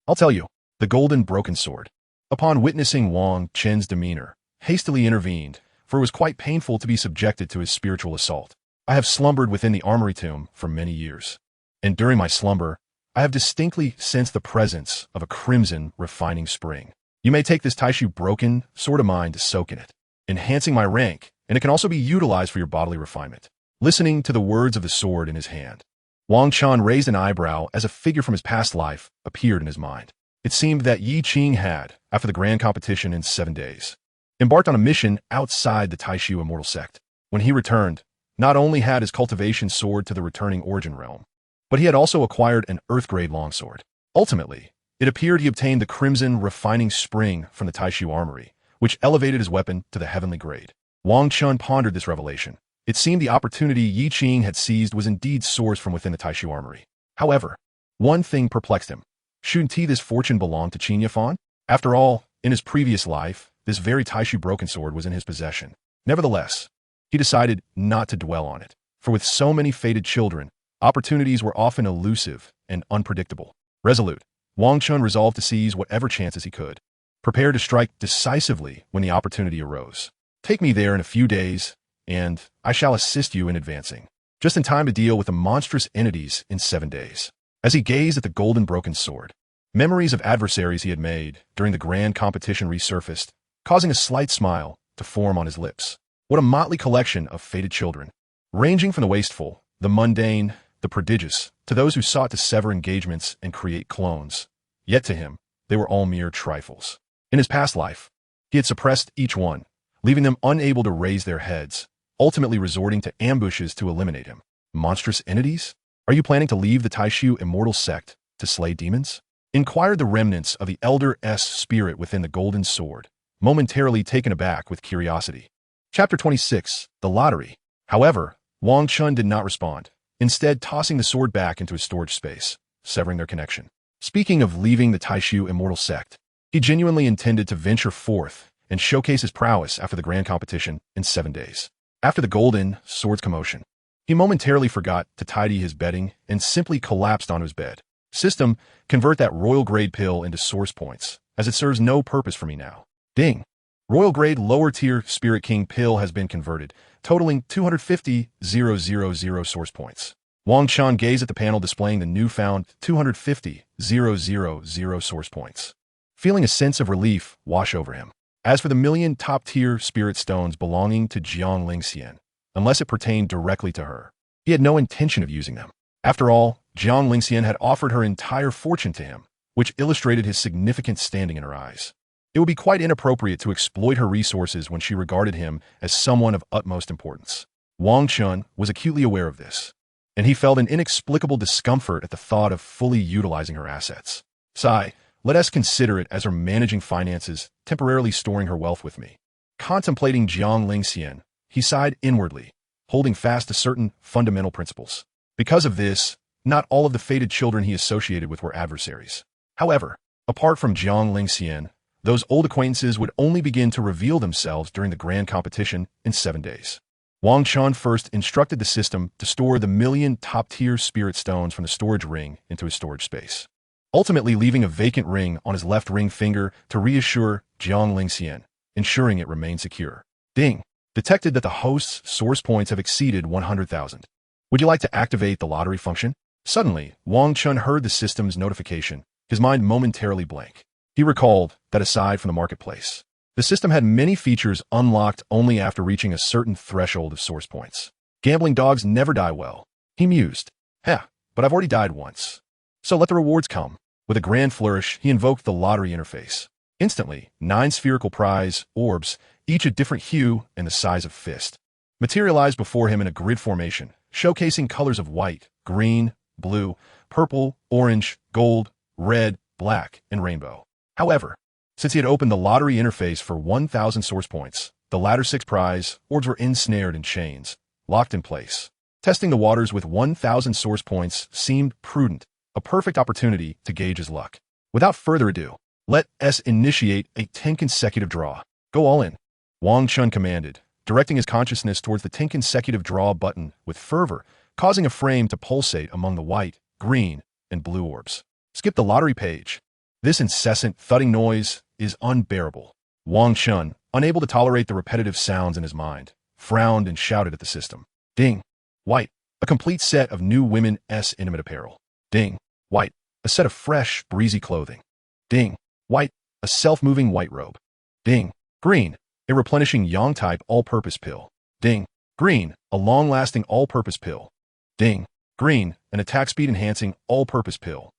I'll tell you. The Golden Broken Sword, upon witnessing Wang Chen's demeanor, hastily intervened, for it was quite painful to be subjected to his spiritual assault. I have slumbered within the armory tomb for many years, and during my slumber, I have distinctly sensed the presence of a crimson refining spring. You may take this Taishu broken sword of mine to soak in it, enhancing my rank, and it can also be utilized for your bodily refinement. Listening to the words of the sword in his hand, Wang Chen raised an eyebrow as a figure from his past life appeared in his mind. It seemed that Yi Qing had, after the grand competition in 7 days, embarked on a mission outside the Taishu immortal sect. When he returned, not only had his cultivation soared to the returning origin realm, but he had also acquired an earth-grade longsword. Ultimately, it appeared he obtained the crimson refining spring from the Taishu armory, which elevated his weapon to the heavenly grade. Wang Chen pondered this revelation. It seemed the opportunity Yi Qing had seized was indeed sourced from within the Taishu armory. However, one thing perplexed him. Shouldn't this fortune belong to Qin Yafan? After all, in his previous life, this very Taishu broken sword was in his possession. Nevertheless, he decided not to dwell on it, for with so many fated children, opportunities were often elusive and unpredictable. Resolute, Wang Chen resolved to seize whatever chances he could, prepared to strike decisively when the opportunity arose. Take me there in a few days, and I shall assist you in advancing, just in time to deal with the monstrous entities in 7 days. As he gazed at the golden broken sword, memories of adversaries he had made during the grand competition resurfaced, causing a slight smile to form on his lips. What a motley collection of fated children, ranging from the wasteful, the mundane, the prodigious, to those who sought to sever engagements and create clones. Yet to him, they were all mere trifles. In his past life, he had suppressed each one, leaving them unable to raise their heads, ultimately resorting to ambushes to eliminate him. Monstrous entities? Are you planning to leave the Taishu immortal sect to slay demons? Inquired the remnants of the Elder-S spirit within the golden sword, momentarily taken aback with curiosity. Chapter 26, The Lottery. However, Wang Chen did not respond, instead tossing the sword back into his storage space, severing their connection. Speaking of leaving the Taishu immortal sect, he genuinely intended to venture forth and showcase his prowess after the grand competition in 7 days. After the golden sword's commotion, he momentarily forgot to tidy his bedding and simply collapsed onto his bed. System, convert that royal grade pill into source points, as it serves no purpose for me now. Ding. Royal grade lower tier Spirit King pill has been converted, totaling 250,000 source points. Wang Chen gazed at the panel displaying the newfound 250,000 source points, feeling a sense of relief wash over him. As for the million top-tier spirit stones belonging to Jiang Lingxian, unless it pertained directly to her, he had no intention of using them. After all, Jiang Lingxian had offered her entire fortune to him, which illustrated his significant standing in her eyes. It would be quite inappropriate to exploit her resources when she regarded him as someone of utmost importance. Wang Chen was acutely aware of this, and he felt an inexplicable discomfort at the thought of fully utilizing her assets. Sigh. Let us consider it as her managing finances, temporarily storing her wealth with me. Contemplating Jiang Lingxian, he sighed inwardly, holding fast to certain fundamental principles. Because of this, not all of the fated children he associated with were adversaries. However, apart from Jiang Lingxian, those old acquaintances would only begin to reveal themselves during the grand competition in 7 days. Wang Chen first instructed the system to store the million top-tier spirit stones from the storage ring into his storage space. ultimately leaving a vacant ring on his left ring finger to reassure Jiang Lingxian, ensuring it remained secure. Ding. Detected that the host's source points have exceeded 100,000. Would you like to activate the lottery function? Suddenly, Wang Chen heard the system's notification, his mind momentarily blank. He recalled that aside from the marketplace, the system had many features unlocked only after reaching a certain threshold of source points. Gambling dogs never die well. He mused. But I've already died once. So let the rewards come. With a grand flourish, he invoked the lottery interface. Instantly, 9 spherical prize orbs, each a different hue and the size of fist, materialized before him in a grid formation, showcasing colors of white, green, blue, purple, orange, gold, red, black, and rainbow. However, since he had opened the lottery interface for 1,000 source points, the latter 6 prize orbs were ensnared in chains, locked in place. Testing the waters with 1,000 source points seemed prudent, a perfect opportunity to gauge his luck. Without further ado, let us initiate a 10 consecutive draw. Go all in. Wang Chen commanded, directing his consciousness towards the 10 consecutive draw button with fervor, causing a frame to pulsate among the white, green, and blue orbs. Skip the lottery page. This incessant thudding noise is unbearable. Wang Chen, unable to tolerate the repetitive sounds in his mind, frowned and shouted at the system. Ding. White. A complete set of new women's intimate apparel. Ding. White. A set of fresh, breezy clothing. Ding. White. A self-moving white robe. Ding. Green. A replenishing yang-type all-purpose pill. Ding. Green. A long-lasting all-purpose pill. Ding. Green. An attack speed enhancing all-purpose pill.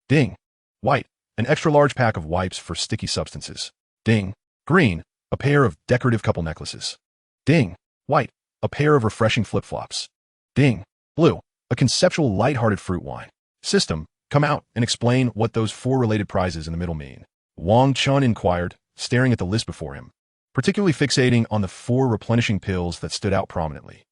Ding. White. An extra-large pack of wipes for sticky substances. Ding. Green. A pair of decorative couple necklaces. Ding. White. A pair of refreshing flip-flops. Ding. Blue. A conceptual light-hearted fruit wine. System, come out and explain what those 4 related prizes in the middle mean. Wang Chen inquired, staring at the list before him, particularly fixating on the 4 replenishing pills that stood out prominently.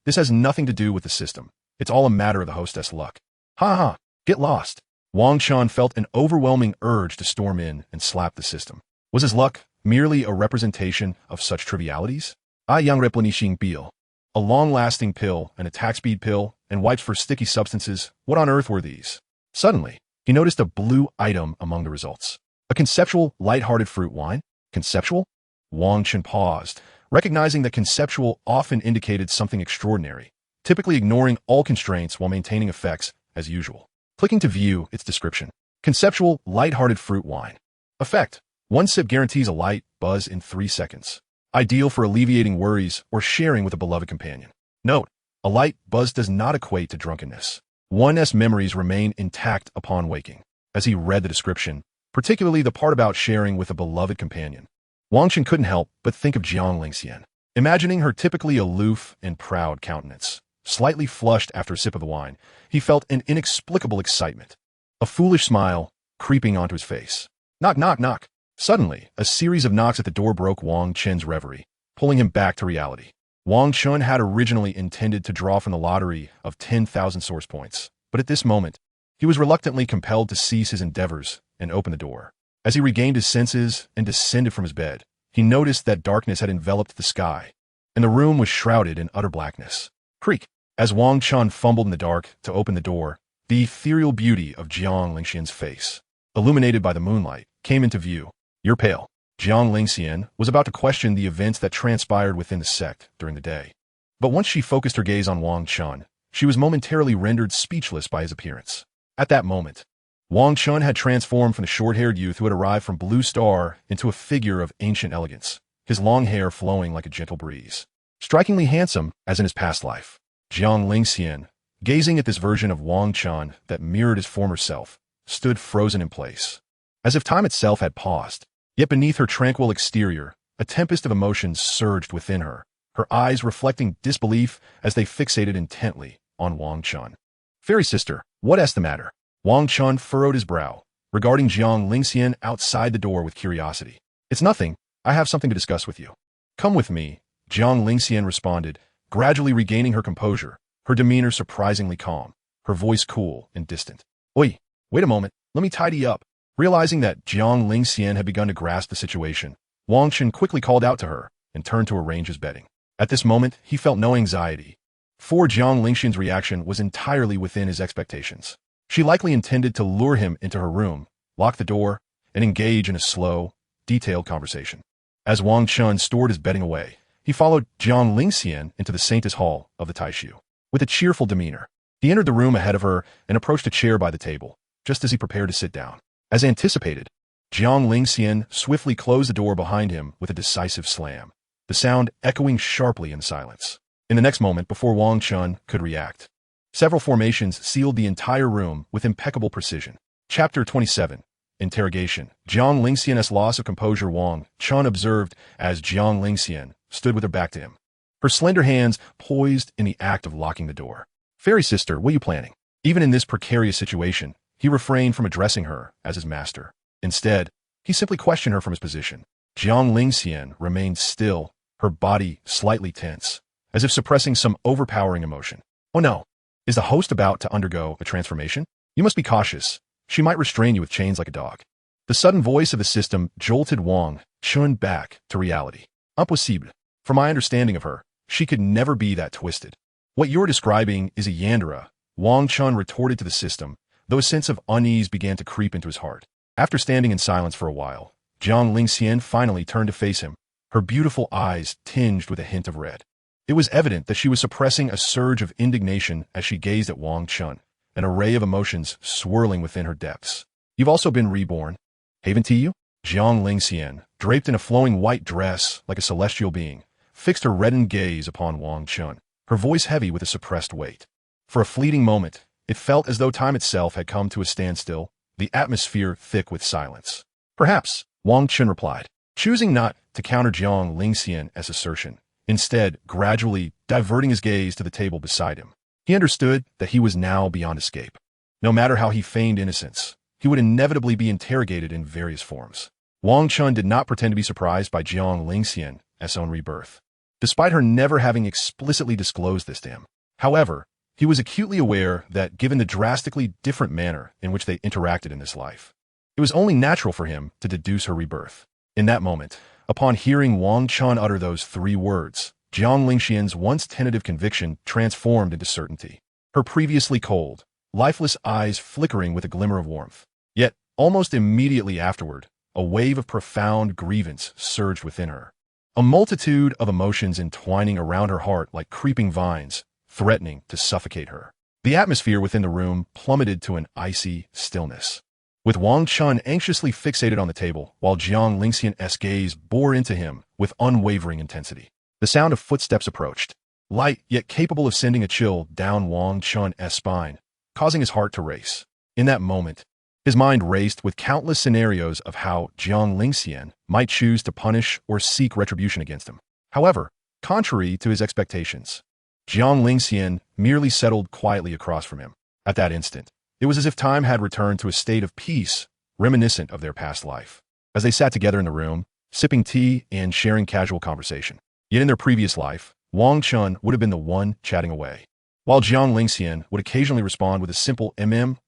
This has nothing to do with the system. It's all a matter of the hostess' luck. Ha! Get lost. Wang Chen felt an overwhelming urge to storm in and slap the system. Was his luck merely a representation of such trivialities? Yang replenishing pill. A long-lasting pill, an attack speed pill, and wipes for sticky substances. What on earth were these? Suddenly, he noticed a blue item among the results. A conceptual, light-hearted fruit wine? Conceptual? Wang Chen paused, recognizing that conceptual often indicated something extraordinary, typically ignoring all constraints while maintaining effects as usual. Clicking to view its description. Conceptual, light-hearted fruit wine. Effect. 1 sip guarantees a light buzz in 3 seconds. Ideal for alleviating worries or sharing with a beloved companion. Note, a light buzz does not equate to drunkenness. One's memories remain intact upon waking. As he read the description, particularly the part about sharing with a beloved companion, Wang Chen couldn't help but think of Jiang Lingxian, imagining her typically aloof and proud countenance. Slightly flushed after a sip of the wine, he felt an inexplicable excitement, a foolish smile creeping onto his face. Knock, knock, knock. Suddenly, a series of knocks at the door broke Wang Chen's reverie, pulling him back to reality. Wang Chen had originally intended to draw from the lottery of 10,000 source points, but at this moment, he was reluctantly compelled to cease his endeavors and open the door. As he regained his senses and descended from his bed, he noticed that darkness had enveloped the sky, and the room was shrouded in utter blackness. Creak! As Wang Chen fumbled in the dark to open the door, the ethereal beauty of Jiang Lingxian's face, illuminated by the moonlight, came into view. You're pale. Jiang Lingxian was about to question the events that transpired within the sect during the day. But once she focused her gaze on Wang Chen, she was momentarily rendered speechless by his appearance. At that moment, Wang Chen had transformed from the short-haired youth who had arrived from Blue Star into a figure of ancient elegance, his long hair flowing like a gentle breeze. Strikingly handsome, as in his past life, Jiang Lingxian, gazing at this version of Wang Chen that mirrored his former self, stood frozen in place, as if time itself had paused. Yet beneath her tranquil exterior, a tempest of emotions surged within her, her eyes reflecting disbelief as they fixated intently on Wang Chen. Fairy sister, what's the matter? Wang Chen furrowed his brow, regarding Jiang Lingxian outside the door with curiosity. It's nothing. I have something to discuss with you. Come with me, Jiang Lingxian responded, gradually regaining her composure, her demeanor surprisingly calm, her voice cool and distant. Oi, wait a moment, let me tidy up. Realizing that Jiang Lingxian had begun to grasp the situation, Wang Chen quickly called out to her and turned to arrange his bedding. At this moment, he felt no anxiety, for Jiang Lingxian's reaction was entirely within his expectations. She likely intended to lure him into her room, lock the door, and engage in a slow, detailed conversation. As Wang Chen stored his bedding away, he followed Jiang Lingxian into the Saintess Hall of the Taishu. With a cheerful demeanor, he entered the room ahead of her and approached a chair by the table, just as he prepared to sit down. As anticipated, Jiang Lingxian swiftly closed the door behind him with a decisive slam, the sound echoing sharply in the silence. In the next moment, before Wang Chen could react, several formations sealed the entire room with impeccable precision. Chapter 27. Interrogation. Jiang Lingxian's loss of composure. Wang Chen observed as Jiang Lingxian stood with her back to him, her slender hands poised in the act of locking the door. Fairy sister, what are you planning? Even in this precarious situation, he refrained from addressing her as his master. Instead, he simply questioned her from his position. Jiang Lingxian remained still, her body slightly tense, as if suppressing some overpowering emotion. Oh no, is the host about to undergo a transformation? You must be cautious. She might restrain you with chains like a dog. The sudden voice of the system jolted Wang Chen back to reality. Impossible. From my understanding of her, she could never be that twisted. What you're describing is a Yandera, Wang Chen retorted to the system, though a sense of unease began to creep into his heart. After standing in silence for a while, Jiang Lingxian finally turned to face him, her beautiful eyes tinged with a hint of red. It was evident that she was suppressing a surge of indignation as she gazed at Wang Chen, an array of emotions swirling within her depths. You've also been reborn, haven't you? Jiang Lingxian, draped in a flowing white dress like a celestial being, fixed her reddened gaze upon Wang Chen, her voice heavy with a suppressed weight. For a fleeting moment, it felt as though time itself had come to a standstill, the atmosphere thick with silence. Perhaps, Wang Chen replied, choosing not to counter Jiang Lingxian's assertion, instead gradually diverting his gaze to the table beside him. He understood that he was now beyond escape. No matter how he feigned innocence, he would inevitably be interrogated in various forms. Wang Chen did not pretend to be surprised by Jiang Lingxian's own rebirth, despite her never having explicitly disclosed this to him. However, he was acutely aware that given the drastically different manner in which they interacted in this life, it was only natural for him to deduce her rebirth. In that moment, upon hearing Wang Chen utter those 3 words, Jiang Lingxian's once tentative conviction transformed into certainty. Her previously cold, lifeless eyes flickering with a glimmer of warmth. Yet, almost immediately afterward, a wave of profound grievance surged within her. A multitude of emotions entwining around her heart like creeping vines, threatening to suffocate her. The atmosphere within the room plummeted to an icy stillness, with Wang Chen anxiously fixated on the table, while Jiang Lingxian's gaze bore into him with unwavering intensity. The sound of footsteps approached, light yet capable of sending a chill down Wang Chen's spine, causing his heart to race. In that moment, his mind raced with countless scenarios of how Jiang Lingxian might choose to punish or seek retribution against him. However, contrary to his expectations, Jiang Lingxian merely settled quietly across from him. At that instant, it was as if time had returned to a state of peace, reminiscent of their past life, as they sat together in the room, sipping tea and sharing casual conversation. Yet in their previous life, Wang Chen would have been the one chatting away, while Jiang Lingxian would occasionally respond with a simple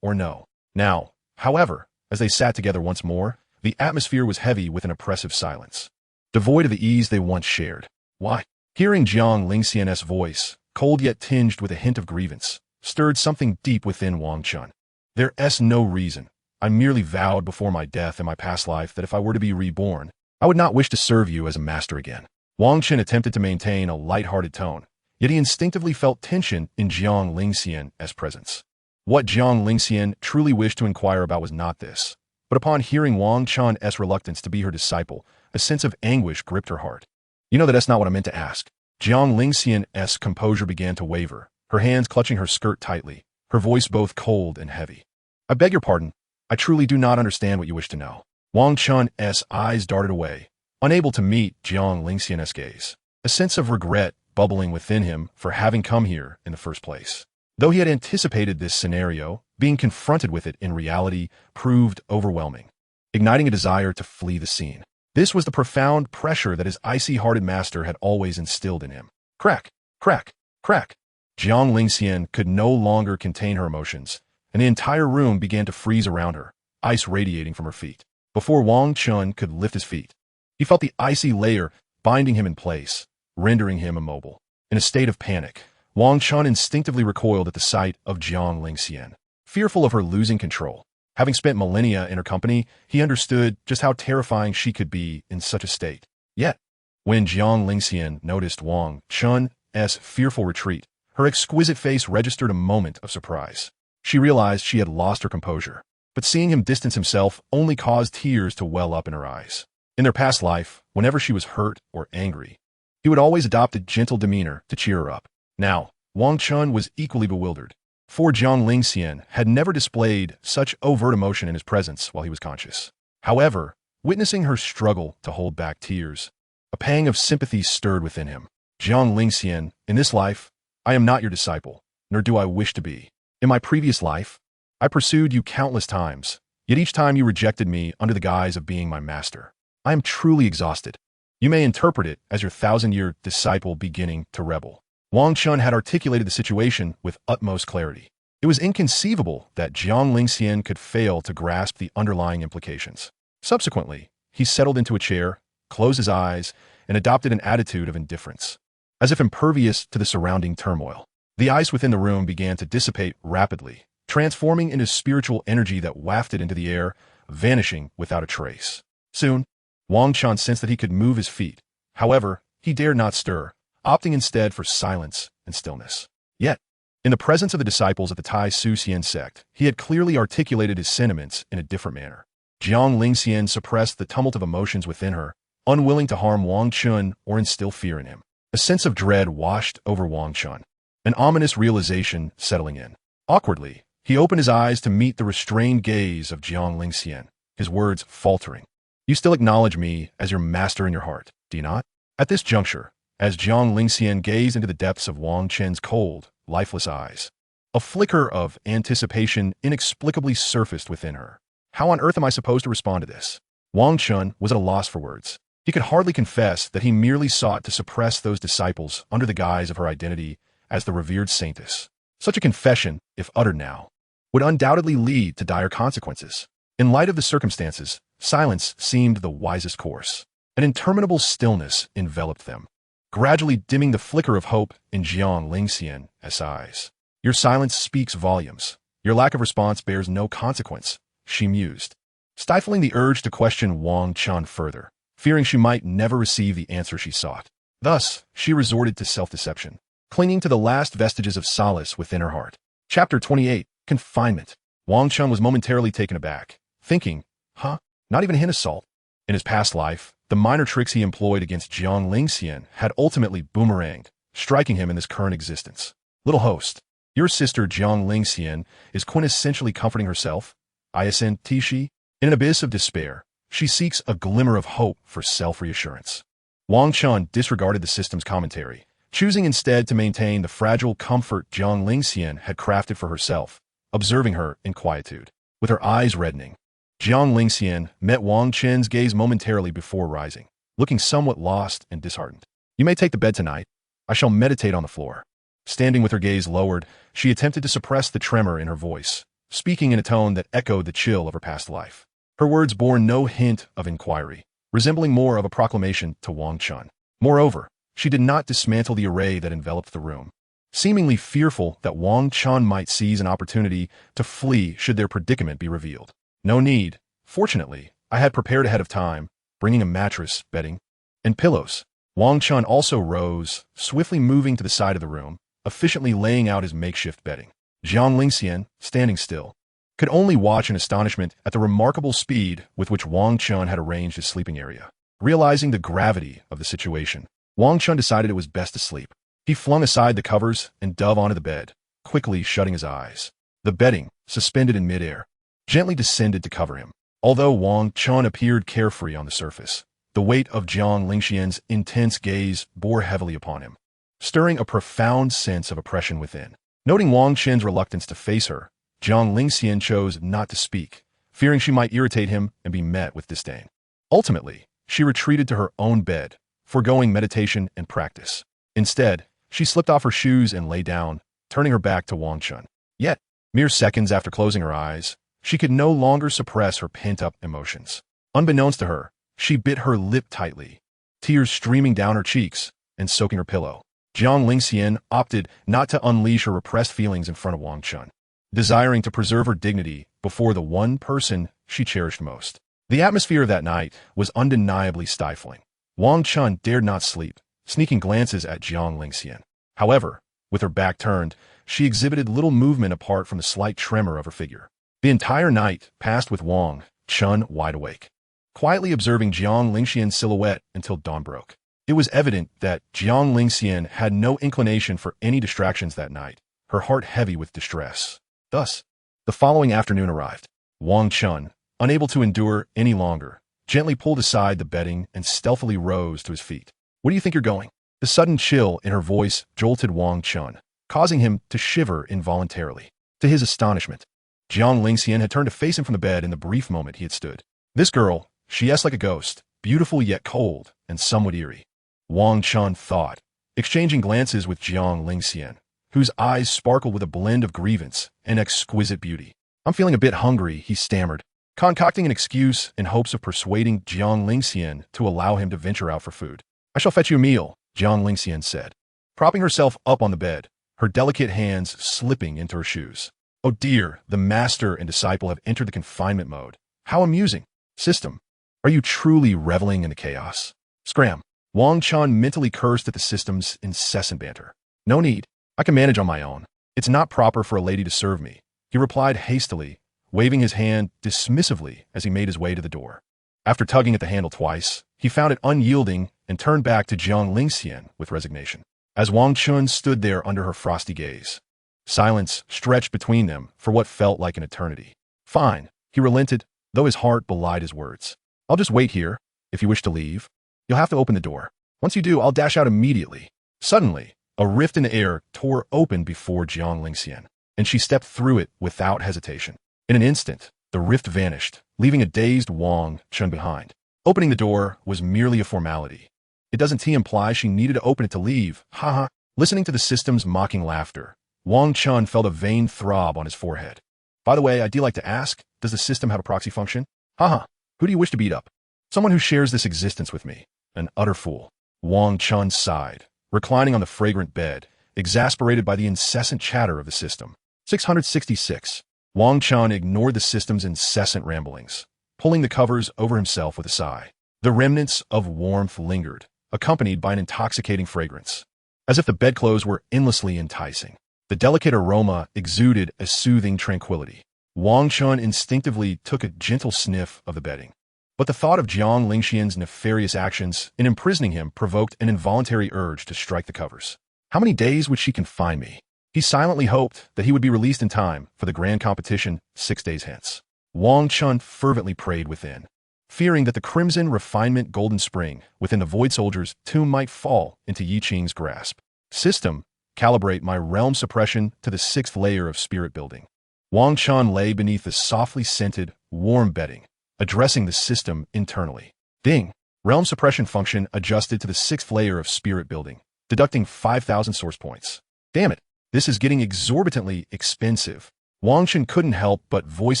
or no. Now, however, as they sat together once more, the atmosphere was heavy with an oppressive silence, devoid of the ease they once shared. Why? Hearing Jiang Lingxian's voice, cold yet tinged with a hint of grievance, stirred something deep within Wang Chen. There's no reason. I merely vowed before my death in my past life that if I were to be reborn, I would not wish to serve you as a master again. Wang Chen attempted to maintain a light-hearted tone, yet he instinctively felt tension in Jiang Lingxian's presence. What Jiang Lingxian truly wished to inquire about was not this, but upon hearing Wang Chen's reluctance to be her disciple, a sense of anguish gripped her heart. You know that's not what I meant to ask. Jiang Lingxian's composure began to waver, her hands clutching her skirt tightly, her voice both cold and heavy. I beg your pardon, I truly do not understand what you wish to know. Wang Chen's eyes darted away, unable to meet Jiang Lingxian's gaze, a sense of regret bubbling within him for having come here in the first place. Though he had anticipated this scenario, being confronted with it in reality proved overwhelming, igniting a desire to flee the scene. This was the profound pressure that his icy-hearted master had always instilled in him. Crack, crack, crack. Jiang Lingxian could no longer contain her emotions, and the entire room began to freeze around her, ice radiating from her feet. Before Wang Chen could lift his feet, he felt the icy layer binding him in place, rendering him immobile. In a state of panic, Wang Chen instinctively recoiled at the sight of Jiang Lingxian. fearful of her losing control. Having spent millennia in her company, he understood just how terrifying she could be in such a state. Yet, when Jiang Lingxian noticed Wang Chen's fearful retreat, her exquisite face registered a moment of surprise. She realized she had lost her composure, but seeing him distance himself only caused tears to well up in her eyes. In their past life, whenever she was hurt or angry, he would always adopt a gentle demeanor to cheer her up. Now, Wang Chen was equally bewildered, for Jiang Lingxian had never displayed such overt emotion in his presence while he was conscious. However, witnessing her struggle to hold back tears, a pang of sympathy stirred within him. Jiang Lingxian, in this life, I am not your disciple, nor do I wish to be. In my previous life, I pursued you countless times, yet each time you rejected me under the guise of being my master. I am truly exhausted. You may interpret it as your 1,000-year disciple beginning to rebel. Wang Chen had articulated the situation with utmost clarity. It was inconceivable that Jiang Lingxian could fail to grasp the underlying implications. Subsequently, he settled into a chair, closed his eyes, and adopted an attitude of indifference, as if impervious to the surrounding turmoil. The ice within the room began to dissipate rapidly, transforming into spiritual energy that wafted into the air, vanishing without a trace. Soon, Wang Chen sensed that he could move his feet. However, he dared not stir, opting instead for silence and stillness. Yet, in the presence of the disciples of the Tai Su Xian sect, he had clearly articulated his sentiments in a different manner. Jiang Lingxian suppressed the tumult of emotions within her, unwilling to harm Wang Chen or instill fear in him. A sense of dread washed over Wang Chen, an ominous realization settling in. Awkwardly, he opened his eyes to meet the restrained gaze of Jiang Lingxian, his words faltering. You still acknowledge me as your master in your heart, do you not? At this juncture, as Jiang Lingxian gazed into the depths of Wang Chen's cold, lifeless eyes, a flicker of anticipation inexplicably surfaced within her. How on earth am I supposed to respond to this? Wang Chen was at a loss for words. He could hardly confess that he merely sought to suppress those disciples under the guise of her identity as the revered saintess. Such a confession, if uttered now, would undoubtedly lead to dire consequences. In light of the circumstances, silence seemed the wisest course. An interminable stillness enveloped them, gradually dimming the flicker of hope in Jiang Lingxian's eyes. Your silence speaks volumes. Your lack of response bears no consequence, she mused, stifling the urge to question Wang Chen further, fearing she might never receive the answer she sought. Thus, she resorted to self-deception, clinging to the last vestiges of solace within her heart. Chapter 28, Confinement. Wang Chen was momentarily taken aback, thinking, not even a hint of salt. In his past life, the minor tricks he employed against Jiang Lingxian had ultimately boomeranged, striking him in this current existence. Little host, your sister Jiang Lingxian is quintessentially comforting herself, isn't she? In an abyss of despair, she seeks a glimmer of hope for self-reassurance. Wang Chen disregarded the system's commentary, choosing instead to maintain the fragile comfort Jiang Lingxian had crafted for herself, observing her in quietude. With her eyes reddening, Jiang Lingxian met Wang Chen's gaze momentarily before rising, looking somewhat lost and disheartened. You may take the bed tonight. I shall meditate on the floor. Standing with her gaze lowered, she attempted to suppress the tremor in her voice, speaking in a tone that echoed the chill of her past life. Her words bore no hint of inquiry, resembling more of a proclamation to Wang Chen. Moreover, she did not dismantle the array that enveloped the room, seemingly fearful that Wang Chen might seize an opportunity to flee should their predicament be revealed. No need. Fortunately, I had prepared ahead of time, bringing a mattress, bedding, and pillows. Wang Chen also rose, swiftly moving to the side of the room, efficiently laying out his makeshift bedding. Jiang Lingxian, standing still, could only watch in astonishment at the remarkable speed with which Wang Chen had arranged his sleeping area. Realizing the gravity of the situation, Wang Chen decided it was best to sleep. He flung aside the covers and dove onto the bed, quickly shutting his eyes. The bedding, suspended in midair, gently descended to cover him. Although Wang Chen appeared carefree on the surface, the weight of Jiang Lingxian's intense gaze bore heavily upon him, stirring a profound sense of oppression within. Noting Wang Chen's reluctance to face her, Jiang Lingxian chose not to speak, fearing she might irritate him and be met with disdain. Ultimately, she retreated to her own bed, foregoing meditation and practice. Instead, she slipped off her shoes and lay down, turning her back to Wang Chen. Yet, mere seconds after closing her eyes, she could no longer suppress her pent-up emotions. Unbeknownst to her, she bit her lip tightly, tears streaming down her cheeks and soaking her pillow. Jiang Lingxian opted not to unleash her repressed feelings in front of Wang Chen. desiring to preserve her dignity before the one person she cherished most. The atmosphere of that night was undeniably stifling. Wang Chen dared not sleep, sneaking glances at Jiang Lingxian. However, with her back turned, she exhibited little movement apart from the slight tremor of her figure. The entire night passed with Wang Chen wide awake, quietly observing Jiang Lingxian's silhouette until dawn broke. It was evident that Jiang Lingxian had no inclination for any distractions that night, her heart heavy with distress. Thus, the following afternoon arrived. Wang Chen, unable to endure any longer, gently pulled aside the bedding and stealthily rose to his feet. "Where do you think you're going?" The sudden chill in her voice jolted Wang Chen, causing him to shiver involuntarily. To his astonishment, Jiang Lingxian had turned to face him from the bed in the brief moment he had stood. This girl, she asked like a ghost, beautiful yet cold and somewhat eerie. Wang Chen thought, exchanging glances with Jiang Lingxian, whose eyes sparkled with a blend of grievance and exquisite beauty. "I'm feeling a bit hungry," he stammered, concocting an excuse in hopes of persuading Jiang Lingxian to allow him to venture out for food. "I shall fetch you a meal," Jiang Lingxian said, propping herself up on the bed, her delicate hands slipping into her shoes. "Oh dear, the master and disciple have entered the confinement mode. How amusing. System, are you truly reveling in the chaos?" Scram. Wang Chen mentally cursed at the system's incessant banter. "No need. I can manage on my own. It's not proper for a lady to serve me," he replied hastily, waving his hand dismissively as he made his way to the door. After tugging at the handle twice, he found it unyielding and turned back to Jiang Lingxian with resignation. As Wang Chen stood there under her frosty gaze, silence stretched between them for what felt like an eternity. "Fine," he relented, though his heart belied his words. "I'll just wait here. If you wish to leave, you'll have to open the door. Once you do, I'll dash out immediately." Suddenly, a rift in the air tore open before Jiang Lingxian, and she stepped through it without hesitation. In an instant, the rift vanished, leaving a dazed Wang Chen behind. Opening the door was merely a formality. Doesn't he imply she needed to open it to leave? Haha. Listening to the system's mocking laughter, Wang Chen felt a vain throb on his forehead. "By the way, I do like to ask, does the system have a proxy function? Haha. Who do you wish to beat up?" "Someone who shares this existence with me. An utter fool." Wang Chen sighed, reclining on the fragrant bed, exasperated by the incessant chatter of the system. 666. Wang Chen ignored the system's incessant ramblings, pulling the covers over himself with a sigh. The remnants of warmth lingered, accompanied by an intoxicating fragrance. As if the bedclothes were endlessly enticing, the delicate aroma exuded a soothing tranquility. Wang Chen instinctively took a gentle sniff of the bedding. But the thought of Jiang Lingxian's nefarious actions in imprisoning him provoked an involuntary urge to strike the covers. How many days would she confine me? He silently hoped that he would be released in time for the grand competition 6 days hence. Wang Chen fervently prayed within, fearing that the crimson refinement golden spring within the Void Soldier's tomb might fall into Yi Qing's grasp. System, calibrate my realm suppression to the 6th layer of spirit building. Wang Chen lay beneath the softly scented, warm bedding, addressing the system internally. Ding. Realm suppression function adjusted to the 6th layer of spirit building, deducting 5,000 source points. Damn it. This is getting exorbitantly expensive. Wang Chen couldn't help but voice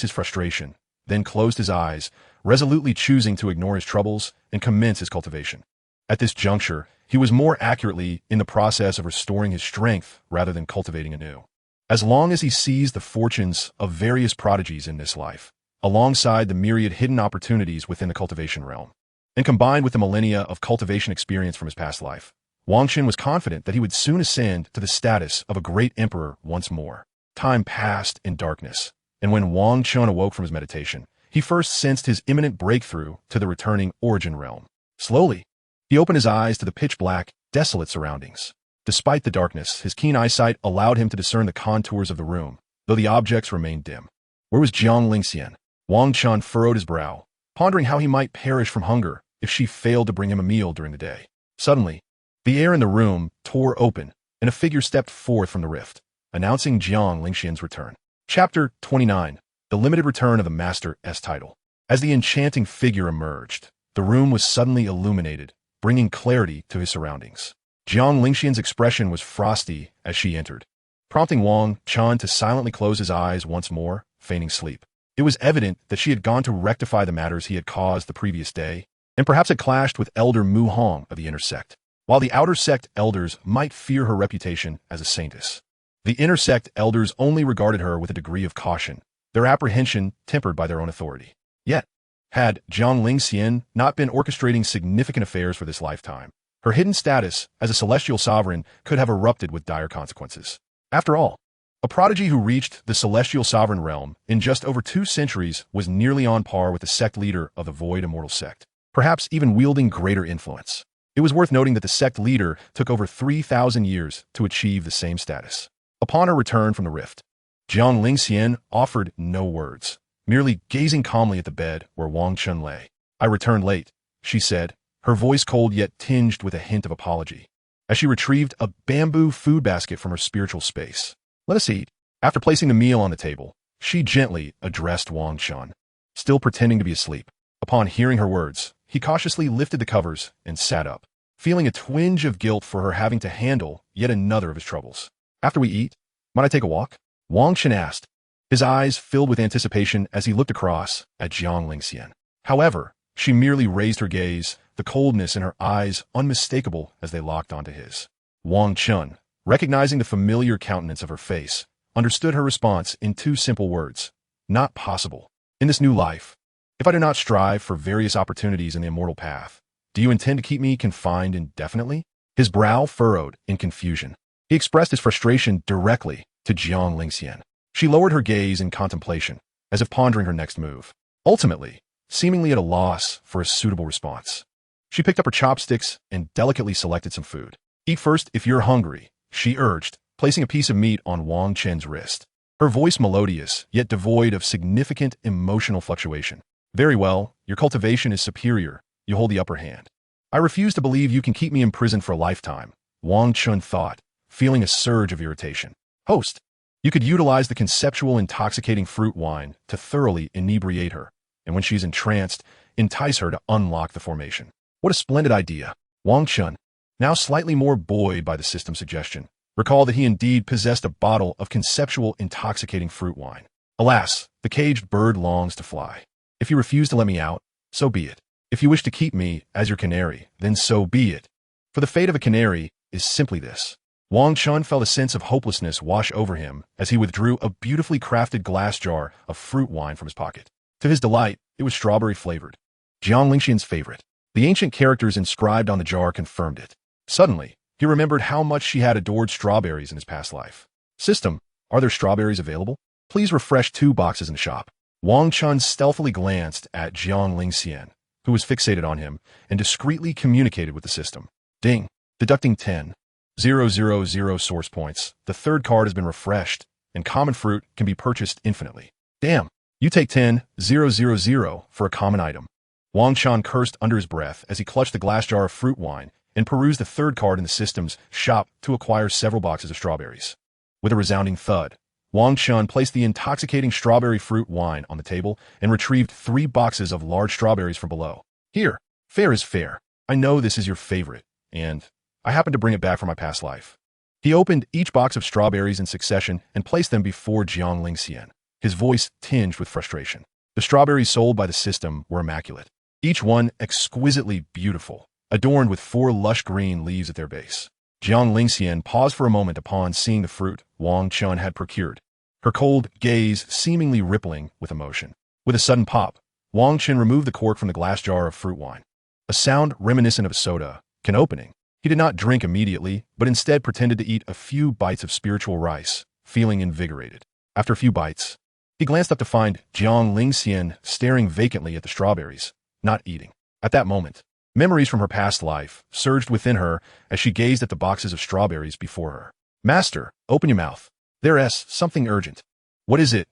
his frustration, then closed his eyes, resolutely choosing to ignore his troubles and commence his cultivation. At this juncture, he was more accurately in the process of restoring his strength rather than cultivating anew. As long as he seized the fortunes of various prodigies in this life, alongside the myriad hidden opportunities within the cultivation realm, and combined with the millennia of cultivation experience from his past life, Wang Chen was confident that he would soon ascend to the status of a great emperor once more. Time passed in darkness, and when Wang Chen awoke from his meditation, he first sensed his imminent breakthrough to the returning origin realm. Slowly, he opened his eyes to the pitch-black, desolate surroundings. Despite the darkness, his keen eyesight allowed him to discern the contours of the room, though the objects remained dim. Where was Jiang Lingxian? Wang Chen furrowed his brow, pondering how he might perish from hunger if she failed to bring him a meal during the day. Suddenly, the air in the room tore open, and a figure stepped forth from the rift, announcing Jiang Lingxian's return. Chapter 29. The limited return of the Master's title. As the enchanting figure emerged, the room was suddenly illuminated, bringing clarity to his surroundings. Jiang Lingxian's expression was frosty as she entered, prompting Wang Chen to silently close his eyes once more, feigning sleep. It was evident that she had gone to rectify the matters he had caused the previous day, and perhaps had clashed with Elder Mu Hong of the inner sect. While the outer sect elders might fear her reputation as a saintess, The intersect elders only regarded her with a degree of caution, their apprehension tempered by their own authority. Yet, had Jiang Lingxian not been orchestrating significant affairs for this lifetime, her hidden status as a celestial sovereign could have erupted with dire consequences. After all, a prodigy who reached the celestial sovereign realm in just over 2 centuries was nearly on par with the sect leader of the Void Immortal sect, perhaps even wielding greater influence. It was worth noting that the sect leader took over 3,000 years to achieve the same status. Upon her return from the rift, Jiang Lingxian offered no words, merely gazing calmly at the bed where Wang Chen lay. "I returned late," she said, her voice cold yet tinged with a hint of apology, as she retrieved a bamboo food basket from her spiritual space. "Let us eat." After placing the meal on the table, she gently addressed Wang Chen, still pretending to be asleep. Upon hearing her words, he cautiously lifted the covers and sat up, feeling a twinge of guilt for her having to handle yet another of his troubles. "After we eat, might I take a walk?" Wang Chen asked, his eyes filled with anticipation as he looked across at Jiang Lingxian. However, she merely raised her gaze, the coldness in her eyes unmistakable as they locked onto his. Wang Chen, recognizing the familiar countenance of her face, understood her response in 2 simple words: "Not possible. In this new life, if I do not strive for various opportunities in the immortal path, do you intend to keep me confined indefinitely?" His brow furrowed in confusion. He expressed his frustration directly to Jiang Lingxian. She lowered her gaze in contemplation, as if pondering her next move. Ultimately, seemingly at a loss for a suitable response, she picked up her chopsticks and delicately selected some food. "Eat first if you're hungry," she urged, placing a piece of meat on Wang Chen's wrist, her voice melodious, yet devoid of significant emotional fluctuation. "Very well, your cultivation is superior. You hold the upper hand. I refuse to believe you can keep me imprisoned for a lifetime," Wang Chen thought, feeling a surge of irritation. "Host, you could utilize the conceptual intoxicating fruit wine to thoroughly inebriate her, and when she's entranced, entice her to unlock the formation." What a splendid idea. Wang Chen, now slightly more buoyed by the system suggestion, recalled that he indeed possessed a bottle of conceptual intoxicating fruit wine. "Alas, the caged bird longs to fly. If you refuse to let me out, so be it. If you wish to keep me as your canary, then so be it. For the fate of a canary is simply this." Wang Chen felt a sense of hopelessness wash over him as he withdrew a beautifully crafted glass jar of fruit wine from his pocket. To his delight, it was strawberry-flavored, Jiang Lingxian's favorite. The ancient characters inscribed on the jar confirmed it. Suddenly, he remembered how much she had adored strawberries in his past life. "System, are there strawberries available? Please refresh 2 boxes in the shop." Wang Chen stealthily glanced at Jiang Lingxian, who was fixated on him, and discreetly communicated with the system. "Ding, deducting 10,000 source points. The 3rd card has been refreshed, and common fruit can be purchased infinitely." "Damn, you take 10,000 for a common item." Wang Chen cursed under his breath as he clutched the glass jar of fruit wine and perused the 3rd card in the system's shop to acquire several boxes of strawberries. With a resounding thud, Wang Chen placed the intoxicating strawberry fruit wine on the table and retrieved 3 boxes of large strawberries from below. "Here, fair is fair. I know this is your favorite, and I happen to bring it back from my past life." He opened each box of strawberries in succession and placed them before Jiang Lingxian, his voice tinged with frustration. The strawberries sold by the system were immaculate, each one exquisitely beautiful, adorned with 4 lush green leaves at their base. Jiang Lingxian paused for a moment upon seeing the fruit Wang Chen had procured, her cold gaze seemingly rippling with emotion. With a sudden pop, Wang Chen removed the cork from the glass jar of fruit wine, a sound reminiscent of a soda can opening. He did not drink immediately, but instead pretended to eat a few bites of spiritual rice, feeling invigorated. After a few bites, he glanced up to find Jiang Lingxian staring vacantly at the strawberries, not eating. At that moment, memories from her past life surged within her as she gazed at the boxes of strawberries before her. "Master, open your mouth. There's something urgent." "What is it?"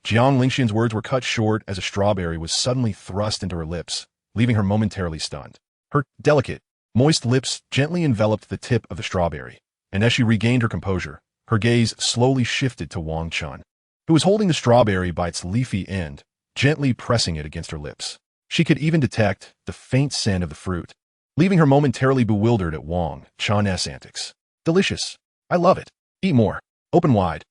Jiang Lingxian's words were cut short as a strawberry was suddenly thrust into her lips, leaving her momentarily stunned. Her delicate, moist lips gently enveloped the tip of the strawberry, and as she regained her composure, her gaze slowly shifted to Wang Chen, who was holding the strawberry by its leafy end, gently pressing it against her lips. She could even detect the faint scent of the fruit, leaving her momentarily bewildered at Wang Chen's antics. "Delicious. I love it. Eat more. Open wide."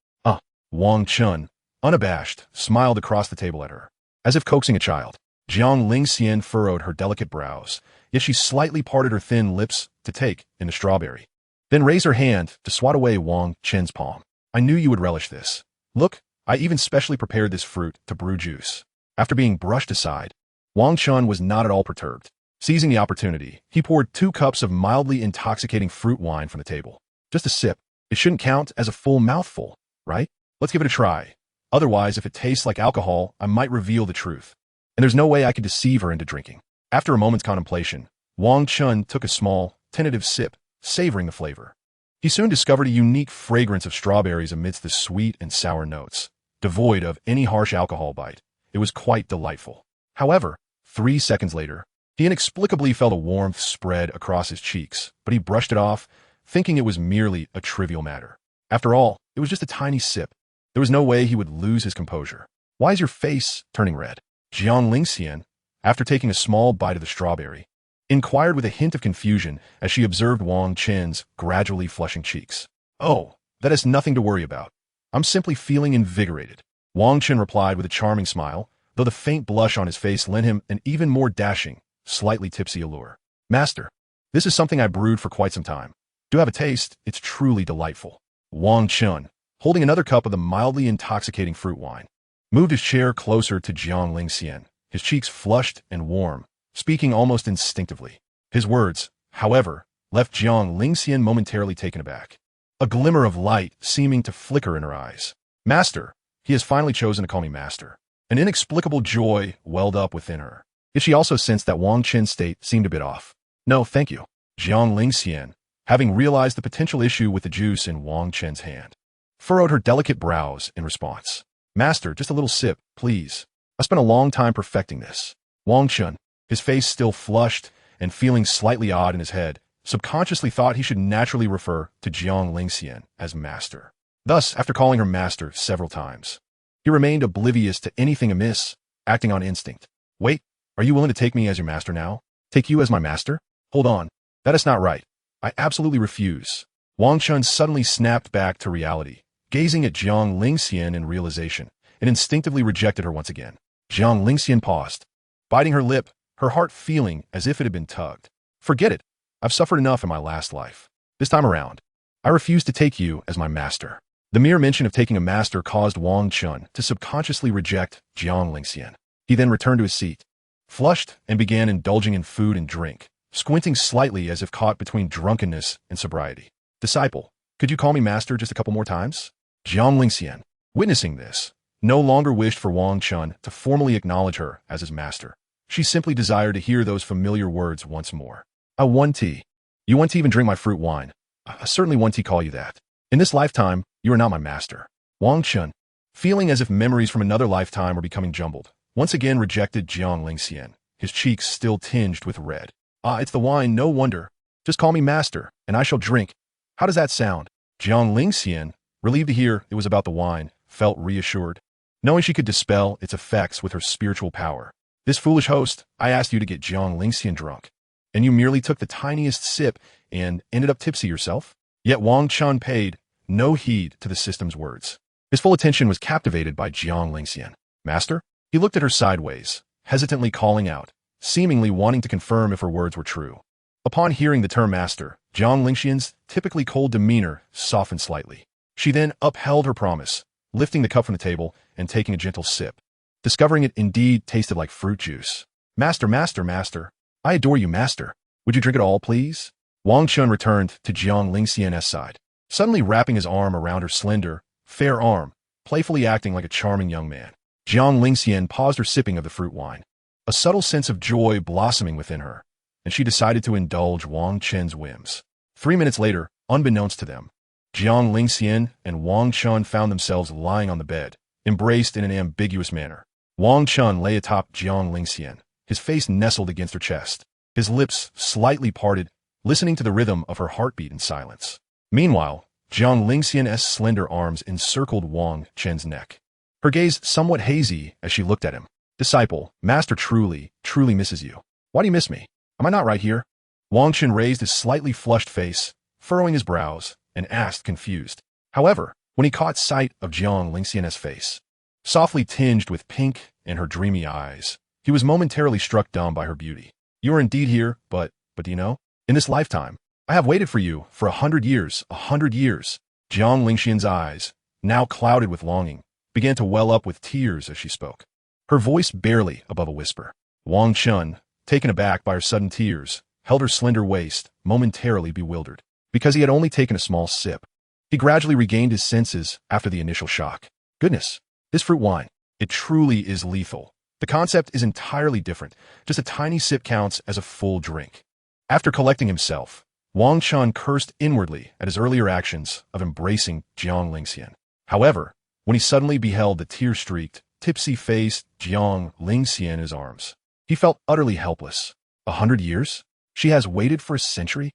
Wang Chen, unabashed, smiled across the table at her, as if coaxing a child. Jiang Lingxian furrowed her delicate brows, yet she slightly parted her thin lips to take in the strawberry, then raised her hand to swat away Wang Chen's palm. I knew you would relish this. Look, I even specially prepared this fruit to brew juice. After being brushed aside, Wang Chen was not at all perturbed. Seizing the opportunity, he poured 2 cups of mildly intoxicating fruit wine from the table. Just a sip. It shouldn't count as a full mouthful, right? Let's give it a try. Otherwise, if it tastes like alcohol, I might reveal the truth. And there's no way I could deceive her into drinking. After a moment's contemplation, Wang Chen took a small, tentative sip, savoring the flavor. He soon discovered a unique fragrance of strawberries amidst the sweet and sour notes, devoid of any harsh alcohol bite. It was quite delightful. However, 3 seconds later, he inexplicably felt a warmth spread across his cheeks, but he brushed it off, thinking it was merely a trivial matter. After all, it was just a tiny sip. There was no way he would lose his composure. Why is your face turning red? Jiang Lingxian, after taking a small bite of the strawberry, inquired with a hint of confusion as she observed Wang Chen's gradually flushing cheeks. Oh, that is nothing to worry about. I'm simply feeling invigorated. Wang Chen replied with a charming smile, though the faint blush on his face lent him an even more dashing, slightly tipsy allure. Master, this is something I brewed for quite some time. Do have a taste, it's truly delightful. Wang Chen, holding another cup of the mildly intoxicating fruit wine, moved his chair closer to Jiang Lingxian, his cheeks flushed and warm, speaking almost instinctively. His words, however, left Jiang Lingxian momentarily taken aback, a glimmer of light seeming to flicker in her eyes. Master, he has finally chosen to call me master. An inexplicable joy welled up within her. Yet she also sensed that Wang Chen's state seemed a bit off. No, thank you. Jiang Lingxian, having realized the potential issue with the juice in Wang Chen's hand, furrowed her delicate brows in response. Master, just a little sip, please. I spent a long time perfecting this. Wang Chen, his face still flushed and feeling slightly odd in his head, subconsciously thought he should naturally refer to Jiang Lingxian as master. Thus, after calling her master several times, he remained oblivious to anything amiss, acting on instinct. Wait, are you willing to take me as your master now? Take you as my master? Hold on. That is not right. I absolutely refuse. Wang Chen suddenly snapped back to reality, gazing at Jiang Lingxian in realization, and instinctively rejected her once again. Jiang Lingxian paused, biting her lip, her heart feeling as if it had been tugged. Forget it. I've suffered enough in my last life. This time around, I refuse to take you as my master. The mere mention of taking a master caused Wang Chen to subconsciously reject Jiang Lingxian. He then returned to his seat, flushed, and began indulging in food and drink, squinting slightly as if caught between drunkenness and sobriety. Disciple, could you call me master just a couple more times? Jiang Lingxian, witnessing this, no longer wished for Wang Chen to formally acknowledge her as his master. She simply desired to hear those familiar words once more. I want tea. You want to even drink my fruit wine. I certainly want to call you that. In this lifetime, you are not my master. Wang Chen, feeling as if memories from another lifetime were becoming jumbled, once again rejected Jiang Lingxian, his cheeks still tinged with red. It's the wine, no wonder. Just call me master, and I shall drink. How does that sound? Jiang Lingxian, relieved to hear it was about the wine, felt reassured, knowing she could dispel its effects with her spiritual power. This foolish host, I asked you to get Jiang Lingxian drunk, and you merely took the tiniest sip and ended up tipsy yourself? Yet Wang Chen paid no heed to the system's words. His full attention was captivated by Jiang Lingxian. Master? He looked at her sideways, hesitantly calling out, seemingly wanting to confirm if her words were true. Upon hearing the term master, Jiang Lingxian's typically cold demeanor softened slightly. She then upheld her promise, lifting the cup from the table and taking a gentle sip, discovering it indeed tasted like fruit juice. Master, master, master. I adore you, master. Would you drink it all, please? Wang Chen returned to Jiang Lingxian's side, suddenly wrapping his arm around her slender, fair arm, playfully acting like a charming young man. Jiang Lingxian paused her sipping of the fruit wine, a subtle sense of joy blossoming within her, and she decided to indulge Wang Chen's whims. 3 minutes later, unbeknownst to them, Jiang Lingxian and Wang Chen found themselves lying on the bed, embraced in an ambiguous manner. Wang Chen lay atop Jiang Lingxian, his face nestled against her chest, his lips slightly parted, listening to the rhythm of her heartbeat in silence. Meanwhile, Jiang Lingxian's slender arms encircled Wang Chen's neck, her gaze somewhat hazy as she looked at him. Disciple, master truly misses you. Why do you miss me? Am I not right here? Wang Chen raised his slightly flushed face, furrowing his brows, and asked, confused. However, when he caught sight of Jiang Lingxian's face, softly tinged with pink in her dreamy eyes, he was momentarily struck dumb by her beauty. You are indeed here, but do you know? In this lifetime, I have waited for you for 100 years, 100 years. Jiang Lingxian's eyes, now clouded with longing, began to well up with tears as she spoke. Her voice barely above a whisper. Wang Chen, taken aback by her sudden tears, held her slender waist, momentarily bewildered. Because he had only taken a small sip. He gradually regained his senses after the initial shock. Goodness, this fruit wine, it truly is lethal. The concept is entirely different. Just a tiny sip counts as a full drink. After collecting himself, Wang Chen cursed inwardly at his earlier actions of embracing Jiang Lingxian. However, when he suddenly beheld the tear-streaked, tipsy-faced Jiang Lingxian in his arms, he felt utterly helpless. 100 years? She has waited for a century?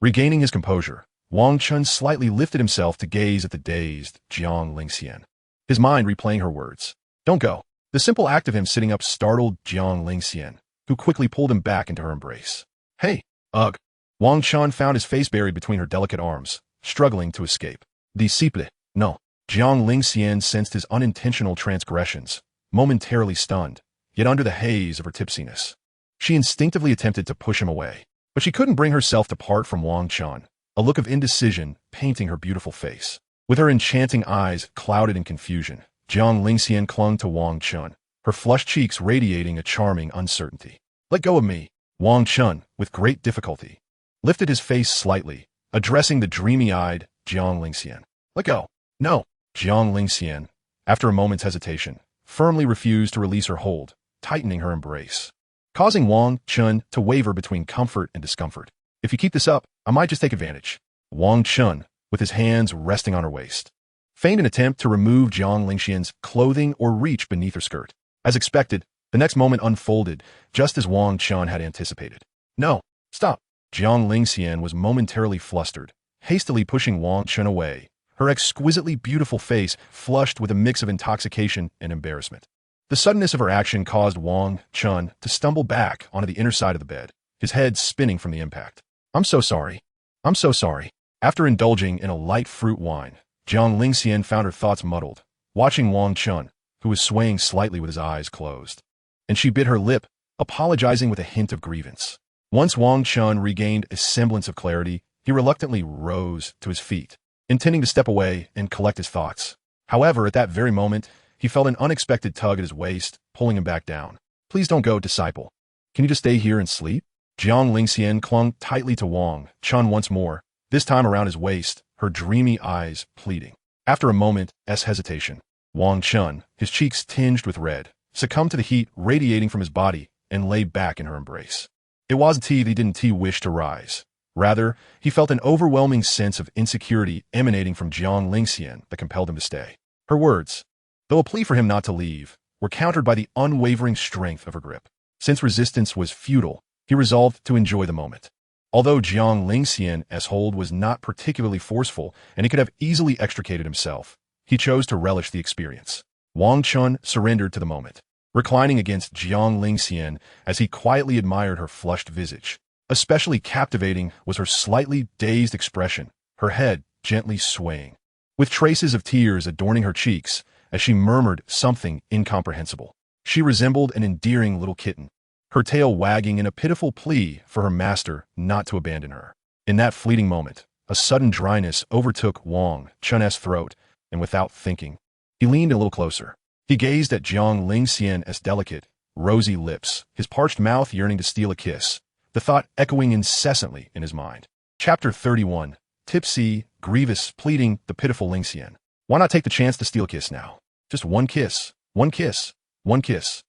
Regaining his composure, Wang Chen slightly lifted himself to gaze at the dazed Jiang Lingxian, his mind replaying her words. Don't go. The simple act of him sitting up startled Jiang Lingxian, who quickly pulled him back into her embrace. Hey, ugh. Wang Chen found his face buried between her delicate arms, struggling to escape. Disciple, no. Jiang Lingxian sensed his unintentional transgressions, momentarily stunned, yet under the haze of her tipsiness. She instinctively attempted to push him away, but she couldn't bring herself to part from Wang Chen, a look of indecision painting her beautiful face. With her enchanting eyes clouded in confusion, Jiang Lingxian clung to Wang Chen, her flushed cheeks radiating a charming uncertainty. Let go of me. Wang Chen, with great difficulty, lifted his face slightly, addressing the dreamy-eyed Jiang Lingxian. Let go. No. Jiang Lingxian, after a moment's hesitation, firmly refused to release her hold, tightening her embrace, causing Wang Chen to waver between comfort and discomfort. If you keep this up, I might just take advantage. Wang Chen, with his hands resting on her waist, feigned an attempt to remove Jiang Lingxian's clothing or reach beneath her skirt. As expected, the next moment unfolded just as Wang Chen had anticipated. No, stop. Jiang Lingxian was momentarily flustered, hastily pushing Wang Chen away, her exquisitely beautiful face flushed with a mix of intoxication and embarrassment. The suddenness of her action caused Wang Chen to stumble back onto the inner side of the bed, his head spinning from the impact. I'm so sorry. I'm so sorry. After indulging in a light fruit wine, Jiang Lingxian found her thoughts muddled, watching Wang Chen, who was swaying slightly with his eyes closed. And she bit her lip, apologizing with a hint of grievance. Once Wang Chen regained a semblance of clarity, he reluctantly rose to his feet, intending to step away and collect his thoughts. However, at that very moment, he felt an unexpected tug at his waist, pulling him back down. Please don't go, disciple. Can you just stay here and sleep? Jiang Lingxian clung tightly to Wang Chen once more, this time around his waist, her dreamy eyes pleading. After a moment's hesitation, Wang Chen, his cheeks tinged with red, succumbed to the heat radiating from his body and lay back in her embrace. It wasn't that he didn't wish to rise. Rather, he felt an overwhelming sense of insecurity emanating from Jiang Lingxian that compelled him to stay. Her words, though a plea for him not to leave, were countered by the unwavering strength of her grip. Since resistance was futile, he resolved to enjoy the moment. Although Jiang Lingxian's hold was not particularly forceful and he could have easily extricated himself, he chose to relish the experience. Wang Chen surrendered to the moment, reclining against Jiang Lingxian as he quietly admired her flushed visage. Especially captivating was her slightly dazed expression, her head gently swaying, with traces of tears adorning her cheeks as she murmured something incomprehensible. She resembled an endearing little kitten, her tail wagging in a pitiful plea for her master not to abandon her. In that fleeting moment, a sudden dryness overtook Wang Chen's throat, and without thinking, he leaned a little closer. He gazed at Jiang Lingxian's delicate, rosy lips, his parched mouth yearning to steal a kiss, the thought echoing incessantly in his mind. Chapter 31. Tipsy, grievous, pleading the pitiful Lingxian. Why not take the chance to steal a kiss now? Just one kiss, one kiss, one kiss.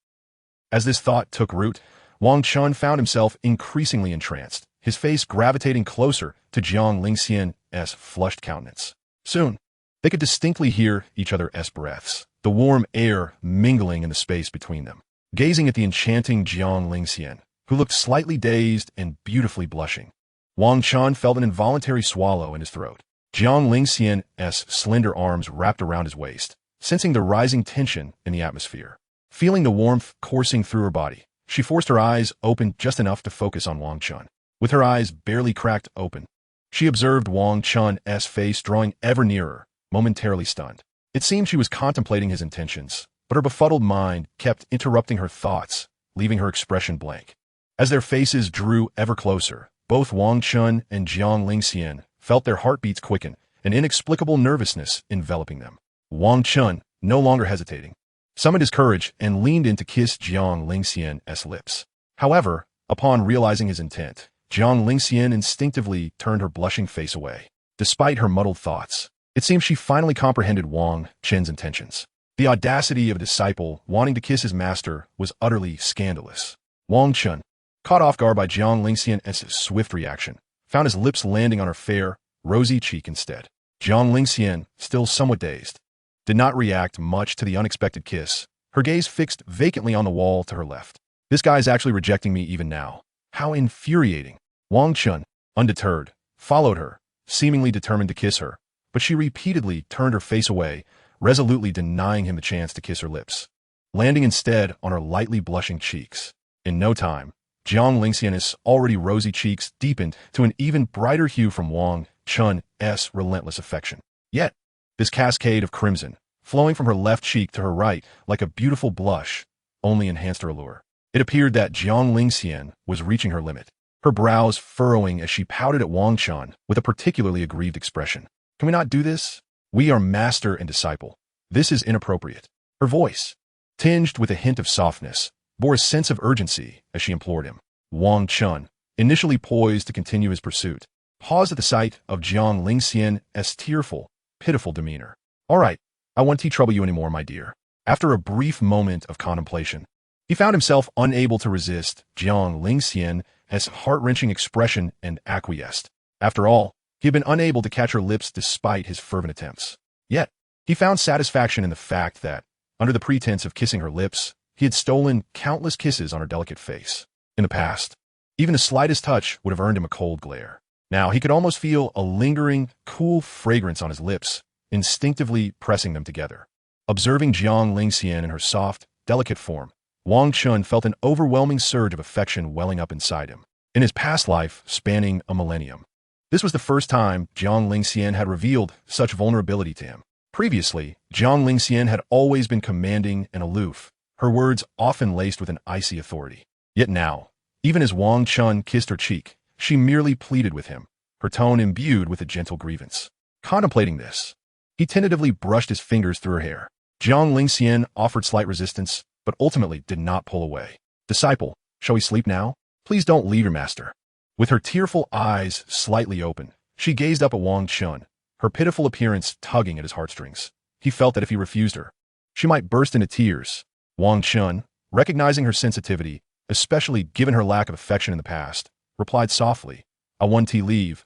As this thought took root, Wang Chen found himself increasingly entranced, his face gravitating closer to Jiang Lingxian's flushed countenance. Soon, they could distinctly hear each other's breaths, the warm air mingling in the space between them. Gazing at the enchanting Jiang Lingxian, who looked slightly dazed and beautifully blushing, Wang Chen felt an involuntary swallow in his throat. Jiang Lingxian's slender arms wrapped around his waist, sensing the rising tension in the atmosphere. Feeling the warmth coursing through her body, she forced her eyes open just enough to focus on Wang Chen. With her eyes barely cracked open, she observed Wang Chen's face drawing ever nearer, momentarily stunned. It seemed she was contemplating his intentions, but her befuddled mind kept interrupting her thoughts, leaving her expression blank. As their faces drew ever closer, both Wang Chen and Jiang Lingxian felt their heartbeats quicken, an inexplicable nervousness enveloping them. Wang Chen, no longer hesitating, summoned his courage and leaned in to kiss Jiang Lingxian's lips. However, upon realizing his intent, Jiang Lingxian instinctively turned her blushing face away. Despite her muddled thoughts, it seemed she finally comprehended Wang Chen's intentions. The audacity of a disciple wanting to kiss his master was utterly scandalous. Wang Chen, caught off guard by Jiang Lingxian's swift reaction, found his lips landing on her fair, rosy cheek instead. Jiang Lingxian, still somewhat dazed, did not react much to the unexpected kiss, her gaze fixed vacantly on the wall to her left. This guy's actually rejecting me even now. How infuriating. Wang Chen, undeterred, followed her, seemingly determined to kiss her, but she repeatedly turned her face away, resolutely denying him the chance to kiss her lips, landing instead on her lightly blushing cheeks. In no time, Jiang Lingxian's already rosy cheeks deepened to an even brighter hue from Wang Chen's relentless affection. Yet, this cascade of crimson, flowing from her left cheek to her right like a beautiful blush, only enhanced her allure. It appeared that Jiang Lingxian was reaching her limit, her brows furrowing as she pouted at Wang Chen with a particularly aggrieved expression. Can we not do this? We are master and disciple. This is inappropriate. Her voice, tinged with a hint of softness, bore a sense of urgency as she implored him. Wang Chen, initially poised to continue his pursuit, paused at the sight of Jiang Lingxian's tearful, pitiful demeanor. All right, I won't trouble you anymore, my dear. After a brief moment of contemplation, he found himself unable to resist Jiang Lingxian's heart-wrenching expression and acquiesced. After all, he had been unable to catch her lips despite his fervent attempts. Yet, he found satisfaction in the fact that, under the pretense of kissing her lips, he had stolen countless kisses on her delicate face. In the past, even the slightest touch would have earned him a cold glare. Now he could almost feel a lingering, cool fragrance on his lips, instinctively pressing them together. Observing Jiang Lingxian in her soft, delicate form, Wang Chen felt an overwhelming surge of affection welling up inside him. In his past life, spanning a millennium, this was the first time Jiang Lingxian had revealed such vulnerability to him. Previously, Jiang Lingxian had always been commanding and aloof, her words often laced with an icy authority. Yet now, even as Wang Chen kissed her cheek, she merely pleaded with him, her tone imbued with a gentle grievance. Contemplating this, he tentatively brushed his fingers through her hair. Jiang Lingxian offered slight resistance, but ultimately did not pull away. Disciple, shall we sleep now? Please don't leave your master. With her tearful eyes slightly open, she gazed up at Wang Chen, her pitiful appearance tugging at his heartstrings. He felt that if he refused her, she might burst into tears. Wang Chen, recognizing her sensitivity, especially given her lack of affection in the past, replied softly, I want leave.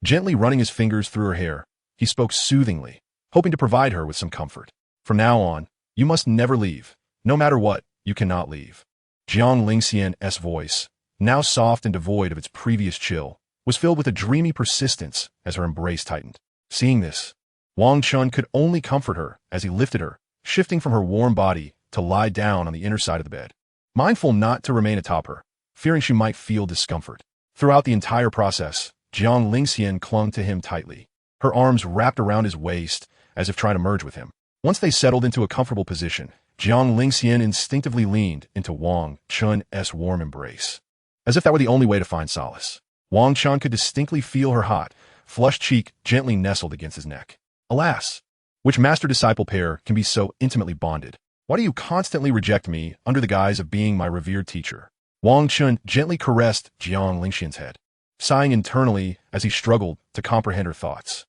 Gently running his fingers through her hair, he spoke soothingly, hoping to provide her with some comfort. From now on, you must never leave. No matter what, you cannot leave. Jiang Lingxian's voice, now soft and devoid of its previous chill, was filled with a dreamy persistence as her embrace tightened. Seeing this, Wang Chen could only comfort her as he lifted her, shifting from her warm body to lie down on the inner side of the bed, mindful not to remain atop her, fearing she might feel discomfort. Throughout the entire process, Jiang Lingxian clung to him tightly, her arms wrapped around his waist as if trying to merge with him. Once they settled into a comfortable position, Jiang Lingxian instinctively leaned into Wang Chen's warm embrace, as if that were the only way to find solace. Wang Chen could distinctly feel her hot, flushed cheek gently nestled against his neck. Alas, which master-disciple pair can be so intimately bonded? Why do you constantly reject me under the guise of being my revered teacher? Wang Chen gently caressed Jiang Lingxian's head, sighing internally as he struggled to comprehend her thoughts.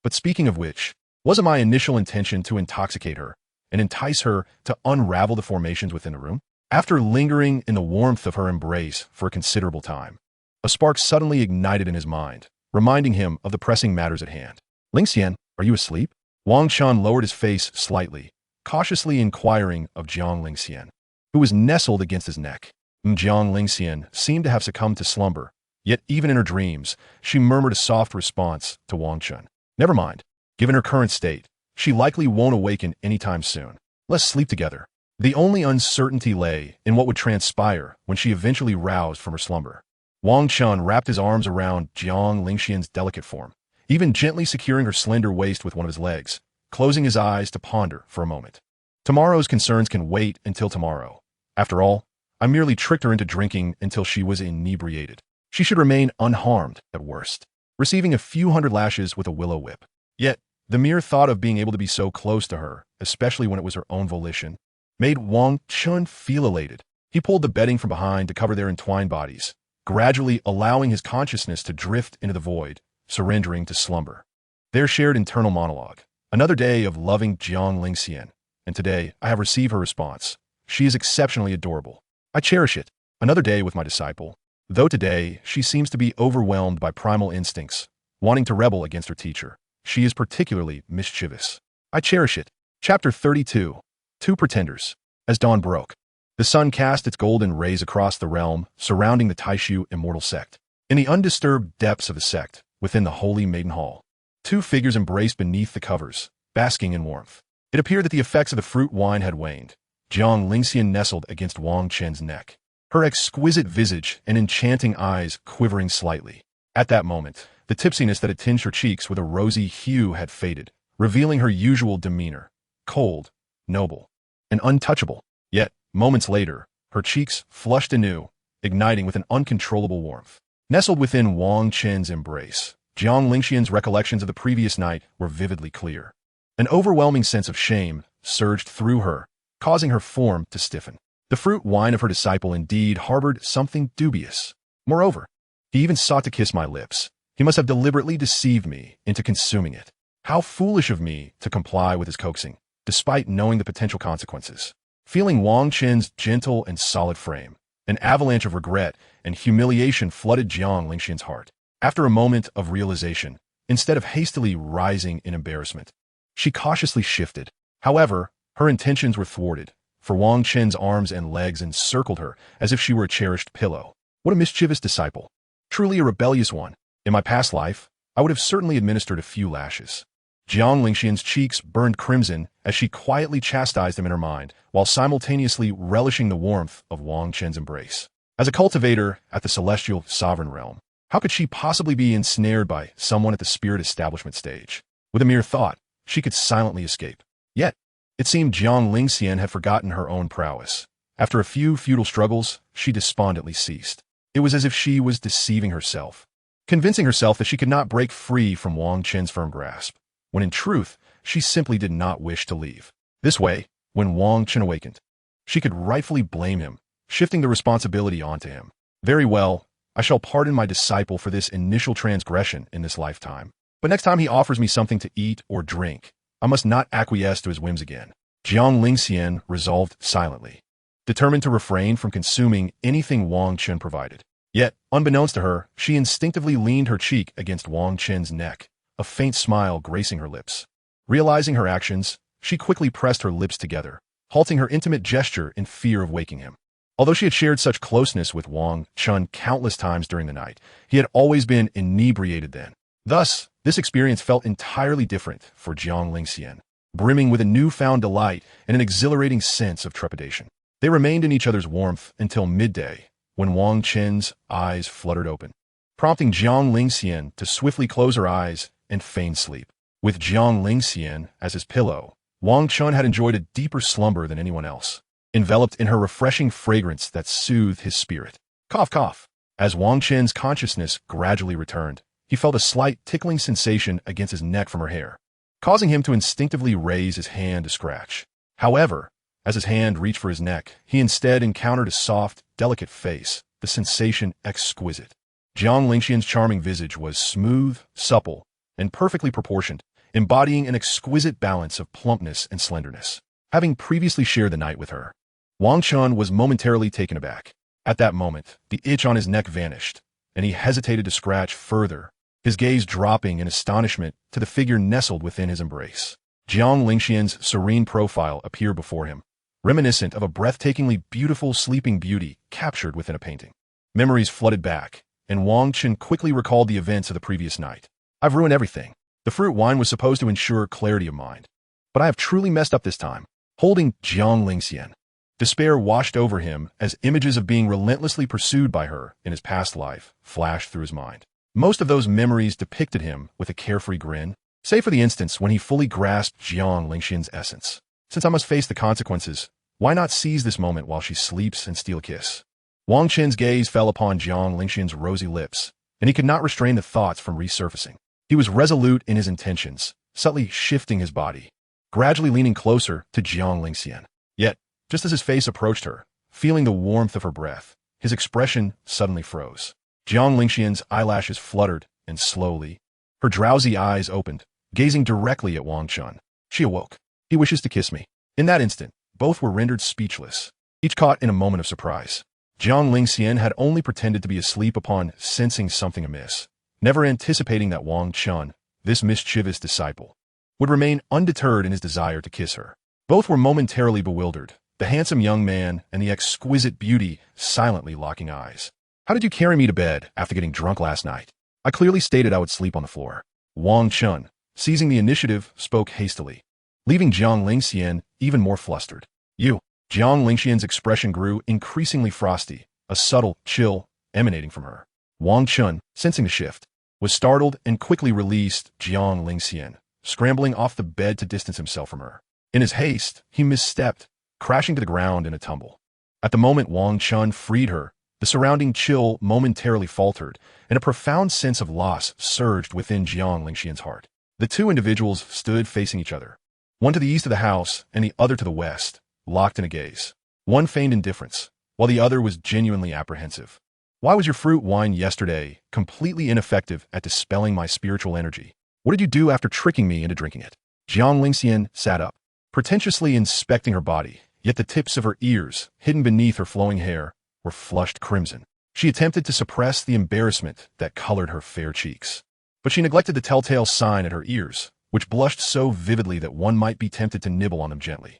But speaking of which, wasn't my initial intention to intoxicate her and entice her to unravel the formations within the room? After lingering in the warmth of her embrace for a considerable time, a spark suddenly ignited in his mind, reminding him of the pressing matters at hand. Lingxian, are you asleep? Wang Chen lowered his face slightly, cautiously inquiring of Jiang Lingxian, who was nestled against his neck. Jiang Lingxian seemed to have succumbed to slumber, yet even in her dreams, she murmured a soft response to Wang Chen. Never mind. Given her current state, she likely won't awaken anytime soon. Let's sleep together. The only uncertainty lay in what would transpire when she eventually roused from her slumber. Wang Chen wrapped his arms around Jiang Lingxian's delicate form, even gently securing her slender waist with one of his legs, closing his eyes to ponder for a moment. Tomorrow's concerns can wait until tomorrow. After all, I merely tricked her into drinking until she was inebriated. She should remain unharmed at worst, receiving a few hundred lashes with a willow whip. Yet, The mere thought of being able to be so close to her, especially when it was her own volition, made Wang Chen feel elated. He pulled the bedding from behind to cover their entwined bodies, gradually allowing his consciousness to drift into the void, surrendering to slumber. Their shared internal monologue. Another day of loving Jiang Lingxian, and today I have received her response. She is exceptionally adorable. I cherish it. Another day with my disciple. Though today she seems to be overwhelmed by primal instincts, wanting to rebel against her teacher. She is particularly mischievous. I cherish it. Chapter 32. Two Pretenders. As dawn broke, the sun cast its golden rays across the realm surrounding the Taishu immortal sect. In the undisturbed depths of the sect, within the holy maiden hall, two figures embraced beneath the covers, basking in warmth. It appeared that the effects of the fruit wine had waned. Jiang Lingxian nestled against Wang Chen's neck, her exquisite visage and enchanting eyes quivering slightly. At that moment, the tipsiness that had tinged her cheeks with a rosy hue had faded, revealing her usual demeanor, cold, noble, and untouchable. Yet, moments later, her cheeks flushed anew, igniting with an uncontrollable warmth. Nestled within Wang Chen's embrace, Jiang Lingxian's recollections of the previous night were vividly clear. An overwhelming sense of shame surged through her, causing her form to stiffen. The fruit wine of her disciple indeed harbored something dubious. Moreover, he even sought to kiss my lips. He must have deliberately deceived me into consuming it. How foolish of me to comply with his coaxing, despite knowing the potential consequences. Feeling Wang Chen's gentle and solid frame, an avalanche of regret and humiliation flooded Jiang Lingxian's heart. After a moment of realization, instead of hastily rising in embarrassment, she cautiously shifted. However, her intentions were thwarted, for Wang Chen's arms and legs encircled her as if she were a cherished pillow. What a mischievous disciple. Truly a rebellious one. In my past life, I would have certainly administered a few lashes. Jiang Lingxian's cheeks burned crimson as she quietly chastised him in her mind, while simultaneously relishing the warmth of Wang Chen's embrace. As a cultivator at the celestial sovereign realm, how could she possibly be ensnared by someone at the spirit establishment stage? With a mere thought, she could silently escape. Yet, it seemed Jiang Lingxian had forgotten her own prowess. After a few futile struggles, she despondently ceased. It was as if she was deceiving herself, convincing herself that she could not break free from Wang Chen's firm grasp, when in truth, she simply did not wish to leave. This way, when Wang Chen awakened, she could rightfully blame him, shifting the responsibility onto him. Very well, I shall pardon my disciple for this initial transgression in this lifetime. But next time he offers me something to eat or drink, I must not acquiesce to his whims again. Jiang Lingxian resolved silently, determined to refrain from consuming anything Wang Chen provided. Yet, unbeknownst to her, she instinctively leaned her cheek against Wang Chen's neck, a faint smile gracing her lips. Realizing her actions, she quickly pressed her lips together, halting her intimate gesture in fear of waking him. Although she had shared such closeness with Wang Chen countless times during the night, he had always been inebriated then. Thus, this experience felt entirely different for Jiang Lingxian, brimming with a newfound delight and an exhilarating sense of trepidation. They remained in each other's warmth until midday, when Wang Chen's eyes fluttered open, prompting Jiang Lingxian to swiftly close her eyes and feign sleep. With Jiang Lingxian as his pillow, Wang Chen had enjoyed a deeper slumber than anyone else, enveloped in her refreshing fragrance that soothed his spirit. Cough, cough. As Wang Chen's consciousness gradually returned, he felt a slight tickling sensation against his neck from her hair, causing him to instinctively raise his hand to scratch. However, as his hand reached for his neck, he instead encountered a soft, delicate face, the sensation exquisite. Jiang Lingxian's charming visage was smooth, supple, and perfectly proportioned, embodying an exquisite balance of plumpness and slenderness. Having previously shared the night with her, Wang Chen was momentarily taken aback. At that moment, the itch on his neck vanished, and he hesitated to scratch further, his gaze dropping in astonishment to the figure nestled within his embrace. Jiang Lingxian's serene profile appeared before him, reminiscent of a breathtakingly beautiful sleeping beauty captured within a painting. Memories flooded back, and Wang Chen quickly recalled the events of the previous night. I've ruined everything. The fruit wine was supposed to ensure clarity of mind, but I have truly messed up this time. Holding Jiang Lingxian, despair washed over him as images of being relentlessly pursued by her in his past life flashed through his mind. Most of those memories depicted him with a carefree grin, save for the instance when he fully grasped Jiang Lingxian's essence. Since I must face the consequences, why not seize this moment while she sleeps and steal a kiss? Wang Chen's gaze fell upon Jiang Lingxian's rosy lips, and he could not restrain the thoughts from resurfacing. He was resolute in his intentions, subtly shifting his body, gradually leaning closer to Jiang Lingxian. Yet, just as his face approached her, feeling the warmth of her breath, his expression suddenly froze. Jiang Lingxian's eyelashes fluttered, and slowly, her drowsy eyes opened, gazing directly at Wang Chen. She awoke. He wishes to kiss me. In that instant, both were rendered speechless, each caught in a moment of surprise. Jiang Lingxian had only pretended to be asleep upon sensing something amiss, never anticipating that Wang Chen, this mischievous disciple, would remain undeterred in his desire to kiss her. Both were momentarily bewildered, the handsome young man and the exquisite beauty silently locking eyes. How did you carry me to bed after getting drunk last night? I clearly stated I would sleep on the floor. Wang Chen, seizing the initiative, spoke hastily, leaving Jiang Lingxian even more flustered. You. Jiang Lingxian's expression grew increasingly frosty, a subtle chill emanating from her. Wang Chen, sensing the shift, was startled and quickly released Jiang Lingxian, scrambling off the bed to distance himself from her. In his haste, he misstepped, crashing to the ground in a tumble. At the moment Wang Chen freed her, the surrounding chill momentarily faltered, and a profound sense of loss surged within Jiang Lingxian's heart. The two individuals stood facing each other, one to the east of the house and the other to the west, locked in a gaze. One feigned indifference, while the other was genuinely apprehensive. Why was your fruit wine yesterday completely ineffective at dispelling my spiritual energy? What did you do after tricking me into drinking it? Jiang Lingxian sat up, pretentiously inspecting her body, yet the tips of her ears, hidden beneath her flowing hair, were flushed crimson. She attempted to suppress the embarrassment that colored her fair cheeks, but she neglected the telltale sign at her ears, which blushed so vividly that one might be tempted to nibble on them gently.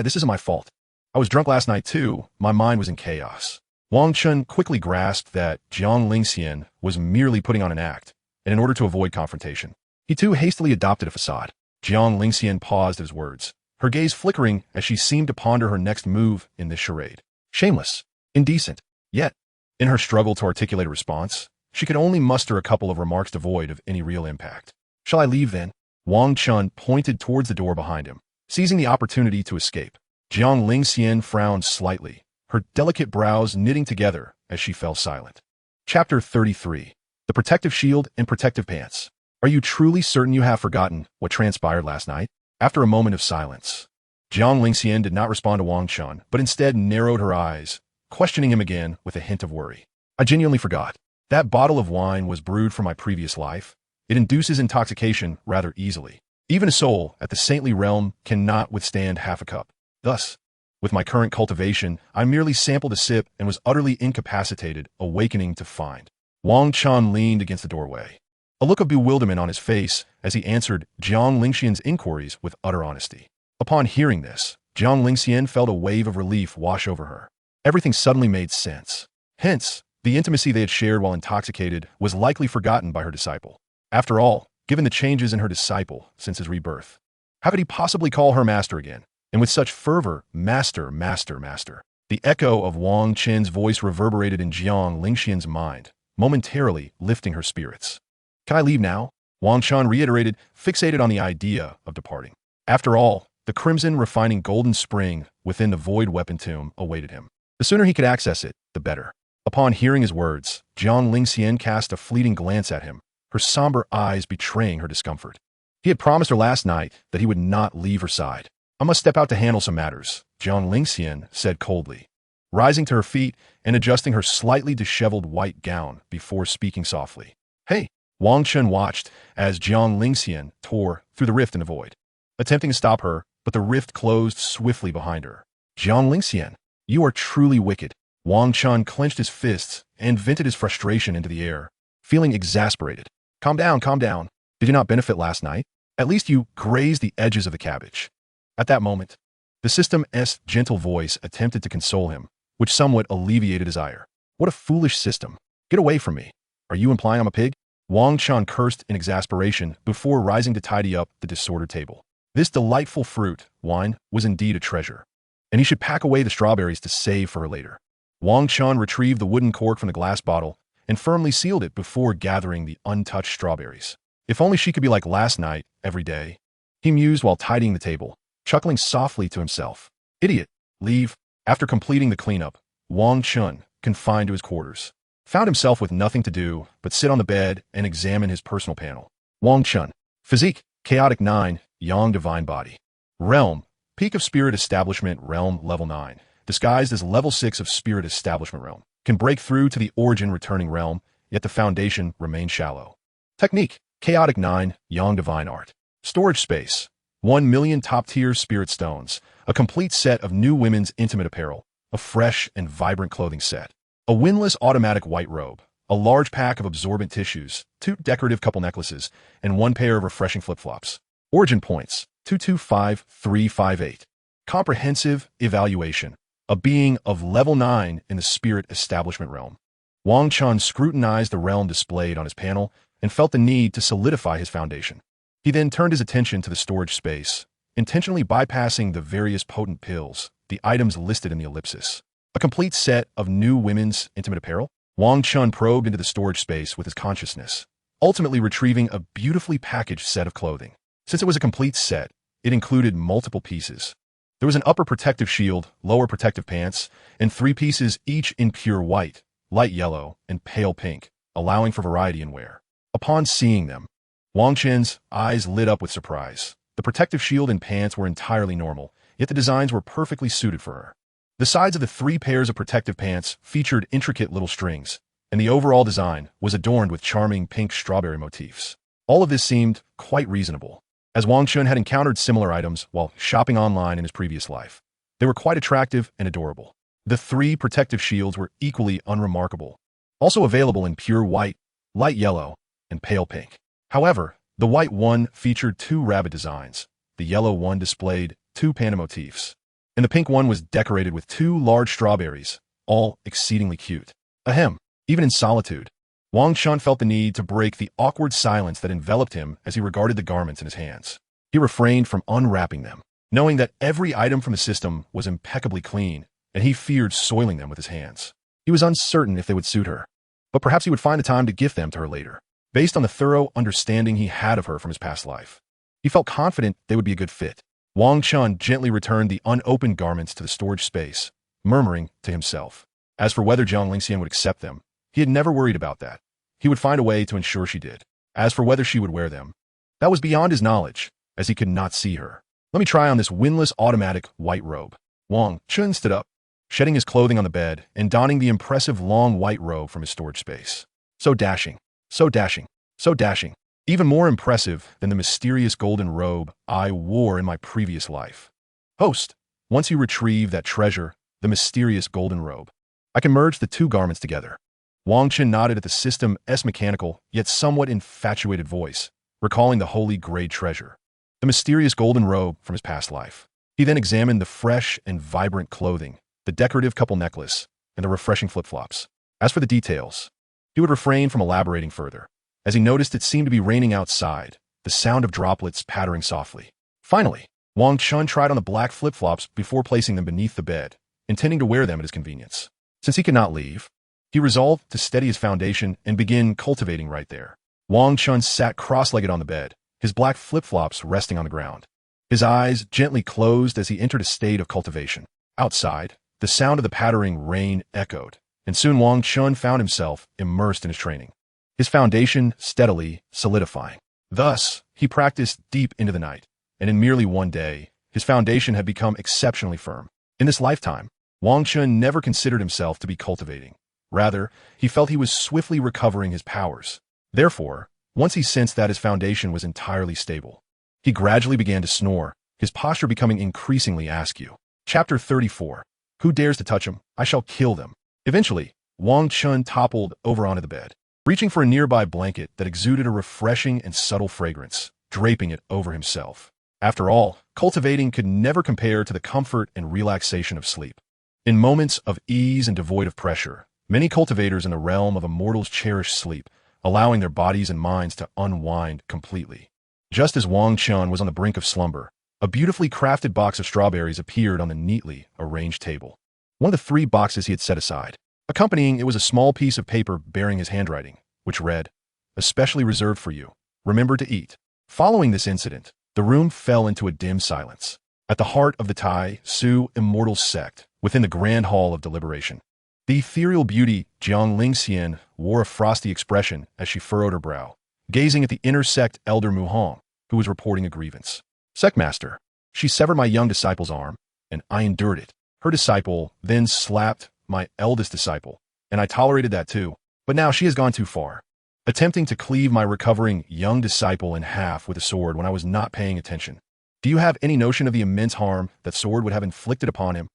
This isn't my fault. I was drunk last night too. My mind was in chaos. Wang Chen quickly grasped that Jiang Lingxian was merely putting on an act, and in order to avoid confrontation, he too hastily adopted a facade. Jiang Lingxian paused at his words, her gaze flickering as she seemed to ponder her next move in this charade. Shameless, indecent. Yet, in her struggle to articulate a response, she could only muster a couple of remarks devoid of any real impact. Shall I leave then? Wang Chen pointed towards the door behind him, seizing the opportunity to escape. Jiang Lingxian frowned slightly, her delicate brows knitting together as she fell silent. Chapter 33. The Protective Shield and Protective Pants. Are you truly certain you have forgotten what transpired last night? After a moment of silence, Jiang Lingxian did not respond to Wang Chen, but instead narrowed her eyes, questioning him again with a hint of worry. I genuinely forgot. That bottle of wine was brewed from my previous life. It induces intoxication rather easily. Even a soul at the saintly realm cannot withstand half a cup. Thus, with my current cultivation, I merely sampled a sip and was utterly incapacitated, awakening to find. Wang Chen leaned against the doorway, a look of bewilderment on his face as he answered Jiang Lingxian's inquiries with utter honesty. Upon hearing this, Jiang Lingxian felt a wave of relief wash over her. Everything suddenly made sense. Hence, the intimacy they had shared while intoxicated was likely forgotten by her disciple. After all, given the changes in her disciple since his rebirth, how could he possibly call her master again? And with such fervor, master, master, master. The echo of Wang Chen's voice reverberated in Jiang Lingxian's mind, momentarily lifting her spirits. Can I leave now? Wang Chen reiterated, fixated on the idea of departing. After all, the crimson refining golden spring within the void weapon tomb awaited him. The sooner he could access it, the better. Upon hearing his words, Jiang Lingxian cast a fleeting glance at him, her somber eyes betraying her discomfort. He had promised her last night that he would not leave her side. I must step out to handle some matters, Jiang Lingxian said coldly, rising to her feet and adjusting her slightly disheveled white gown before speaking softly. Hey! Wang Chen watched as Jiang Lingxian tore through the rift in the void, attempting to stop her, but the rift closed swiftly behind her. Jiang Lingxian, you are truly wicked. Wang Chen clenched his fists and vented his frustration into the air, feeling exasperated. Calm down, calm down. Did you not benefit last night? At least you grazed the edges of the cabbage. At that moment, the system's gentle voice attempted to console him, which somewhat alleviated his ire. What a foolish system. Get away from me. Are you implying I'm a pig? Wang Chen cursed in exasperation before rising to tidy up the disordered table. This delightful fruit, wine, was indeed a treasure, and he should pack away the strawberries to save for her later. Wang Chen retrieved the wooden cork from the glass bottle and firmly sealed it before gathering the untouched strawberries. If only she could be like last night, every day, he mused while tidying the table, chuckling softly to himself. Idiot, leave. After completing the cleanup, Wang Chen, confined to his quarters, found himself with nothing to do but sit on the bed and examine his personal panel. Wang Chen. Physique. Chaotic 9, Yang Divine Body. Realm, Peak of Spirit Establishment Realm Level 9, disguised as Level 6 of Spirit Establishment Realm, can break through to the origin returning realm, yet the foundation remains shallow. Technique, Chaotic 9, Yang Divine Art. Storage space, 1 million top-tier spirit stones, a complete set of new women's intimate apparel, a fresh and vibrant clothing set, a windless automatic white robe, a large pack of absorbent tissues, 2 decorative couple necklaces, and 1 pair of refreshing flip-flops. Origin points, 225358. Comprehensive evaluation, a being of level 9 in the spirit establishment realm. Wang Chen scrutinized the realm displayed on his panel and felt the need to solidify his foundation. He then turned his attention to the storage space, intentionally bypassing the various potent pills, the items listed in the ellipsis. A complete set of new women's intimate apparel? Wang Chen probed into the storage space with his consciousness, ultimately retrieving a beautifully packaged set of clothing. Since it was a complete set, it included multiple pieces. There was an upper protective shield, lower protective pants, and 3 pieces each in pure white, light yellow, and pale pink, allowing for variety in wear. Upon seeing them, Wang Chen's eyes lit up with surprise. The protective shield and pants were entirely normal, yet the designs were perfectly suited for her. The sides of the 3 pairs of protective pants featured intricate little strings, and the overall design was adorned with charming pink strawberry motifs. All of this seemed quite reasonable, as Wang Chen had encountered similar items while shopping online in his previous life. They were quite attractive and adorable. The 3 protective shields were equally unremarkable, also available in pure white, light yellow, and pale pink. However, the white one featured 2 rabbit designs, the yellow one displayed 2 panda motifs, and the pink one was decorated with 2 large strawberries, all exceedingly cute. Ahem. Even in solitude, Wang Chen felt the need to break the awkward silence that enveloped him as he regarded the garments in his hands. He refrained from unwrapping them, knowing that every item from the system was impeccably clean, and he feared soiling them with his hands. He was uncertain if they would suit her, but perhaps he would find the time to gift them to her later. Based on the thorough understanding he had of her from his past life, he felt confident they would be a good fit. Wang Chen gently returned the unopened garments to the storage space, murmuring to himself. As for whether Jiang Lingxian would accept them, he had never worried about that. He would find a way to ensure she did. As for whether she would wear them, that was beyond his knowledge, as he could not see her. Let me try on this windless automatic white robe. Wang Chen stood up, shedding his clothing on the bed and donning the impressive long white robe from his storage space. So dashing, so dashing, so dashing. Even more impressive than the mysterious golden robe I wore in my previous life. Host, once you retrieve that treasure, the mysterious golden robe, I can merge the 2 garments together. Wang Chen nodded at the system's mechanical, yet somewhat infatuated voice, recalling the holy grade treasure, the mysterious golden robe from his past life. He then examined the fresh and vibrant clothing, the decorative couple necklace, and the refreshing flip-flops. As for the details, he would refrain from elaborating further, as he noticed it seemed to be raining outside, the sound of droplets pattering softly. Finally, Wang Chen tried on the black flip-flops before placing them beneath the bed, intending to wear them at his convenience. Since he could not leave, he resolved to steady his foundation and begin cultivating right there. Wang Chen sat cross-legged on the bed, his black flip-flops resting on the ground. His eyes gently closed as he entered a state of cultivation. Outside, the sound of the pattering rain echoed, and soon Wang Chen found himself immersed in his training, his foundation steadily solidifying. Thus, he practiced deep into the night, and in merely one day, his foundation had become exceptionally firm. In this lifetime, Wang Chen never considered himself to be cultivating. Rather, he felt he was swiftly recovering his powers. Therefore, once he sensed that his foundation was entirely stable, he gradually began to snore, his posture becoming increasingly askew. Chapter 34. Who dares to touch him? I shall kill them. Eventually, Wang Chen toppled over onto the bed, reaching for a nearby blanket that exuded a refreshing and subtle fragrance, draping it over himself. After all, cultivating could never compare to the comfort and relaxation of sleep. In moments of ease and devoid of pressure, many cultivators in the realm of a mortal's cherish sleep, allowing their bodies and minds to unwind completely. Just as Wang Chen was on the brink of slumber, a beautifully crafted box of strawberries appeared on the neatly arranged table. One of the 3 boxes he had set aside. Accompanying it was a small piece of paper bearing his handwriting, which read, "Especially reserved for you. Remember to eat." Following this incident, the room fell into a dim silence. At the heart of the Tai Su immortal sect, within the grand hall of deliberation, the ethereal beauty Jiang Lingxian wore a frosty expression as she furrowed her brow, gazing at the inner sect elder Mu Hong, who was reporting a grievance. Sect Master, she severed my young disciple's arm, and I endured it. Her disciple then slapped my eldest disciple, and I tolerated that too. But now she has gone too far, attempting to cleave my recovering young disciple in half with a sword when I was not paying attention. Do you have any notion of the immense harm that sword would have inflicted upon him?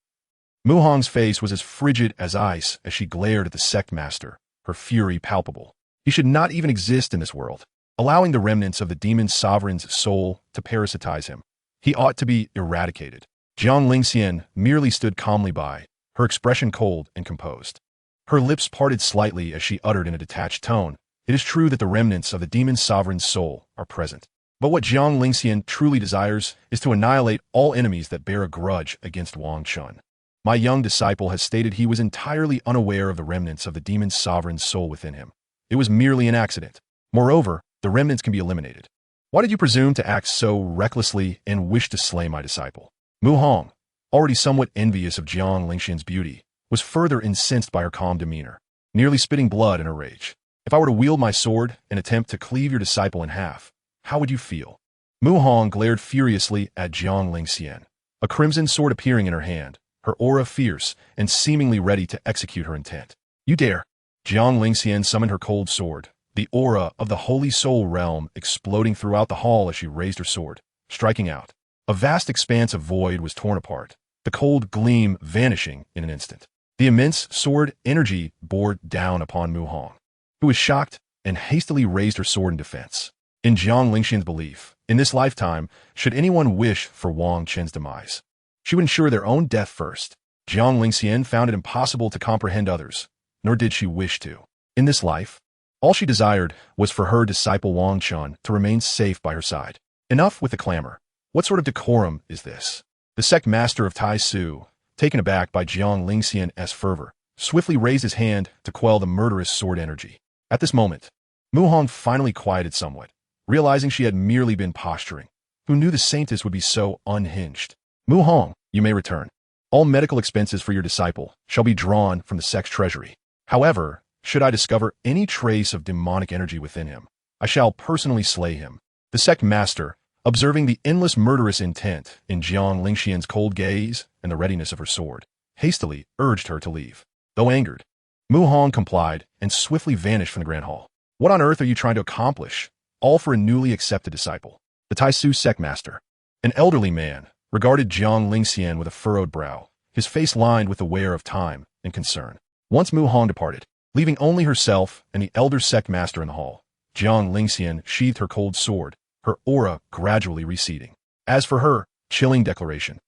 Mu Hong's face was as frigid as ice as she glared at the sect master, her fury palpable. He should not even exist in this world, allowing the remnants of the demon sovereign's soul to parasitize him. He ought to be eradicated. Jiang Lingxian merely stood calmly by, her expression cold and composed. Her lips parted slightly as she uttered in a detached tone, "It is true that the remnants of the demon sovereign's soul are present. But what Jiang Lingxian truly desires is to annihilate all enemies that bear a grudge against Wang Chen. My young disciple has stated he was entirely unaware of the remnants of the demon sovereign's soul within him. It was merely an accident. Moreover, the remnants can be eliminated. Why did you presume to act so recklessly and wish to slay my disciple?" Mu Hong, already somewhat envious of Jiang Lingxian's beauty, was further incensed by her calm demeanor, nearly spitting blood in her rage. "If I were to wield my sword and attempt to cleave your disciple in half, how would you feel?" Mu Hong glared furiously at Jiang Lingxian, a crimson sword appearing in her hand, her aura fierce and seemingly ready to execute her intent. "You dare!" Jiang Lingxian summoned her cold sword, the aura of the Holy Soul realm exploding throughout the hall as she raised her sword, striking out. A vast expanse of void was torn apart, the cold gleam vanishing in an instant. The immense sword energy bore down upon Mu Hong, who was shocked and hastily raised her sword in defense. In Jiang Lingxian's belief, in this lifetime, should anyone wish for Wang Chen's demise, she would ensure their own death first. Jiang Lingxian found it impossible to comprehend others, nor did she wish to. In this life, all she desired was for her disciple Wang Chen to remain safe by her side. Enough with the clamor. What sort of decorum is this? The sect master of Tai Su, taken aback by Jiang Lingxian's fervor, swiftly raised his hand to quell the murderous sword energy. At this moment, Mu Hong finally quieted somewhat, realizing she had merely been posturing. Who knew the saintess would be so unhinged? "Mu Hong, you may return. All medical expenses for your disciple shall be drawn from the sect's treasury. However, should I discover any trace of demonic energy within him, I shall personally slay him." The sect master, observing the endless murderous intent in Jiang Lingxian's cold gaze and the readiness of her sword, hastily urged her to leave. Though angered, Mu Hong complied and swiftly vanished from the grand hall. "What on earth are you trying to accomplish? All for a newly accepted disciple." The Tai Su sect master, an elderly man, regarded Jiang Lingxian with a furrowed brow, his face lined with the wear of time and concern. Once Mu Hong departed, leaving only herself and the elder sect master in the hall, Jiang Lingxian sheathed her cold sword, her aura gradually receding. As for her chilling declaration,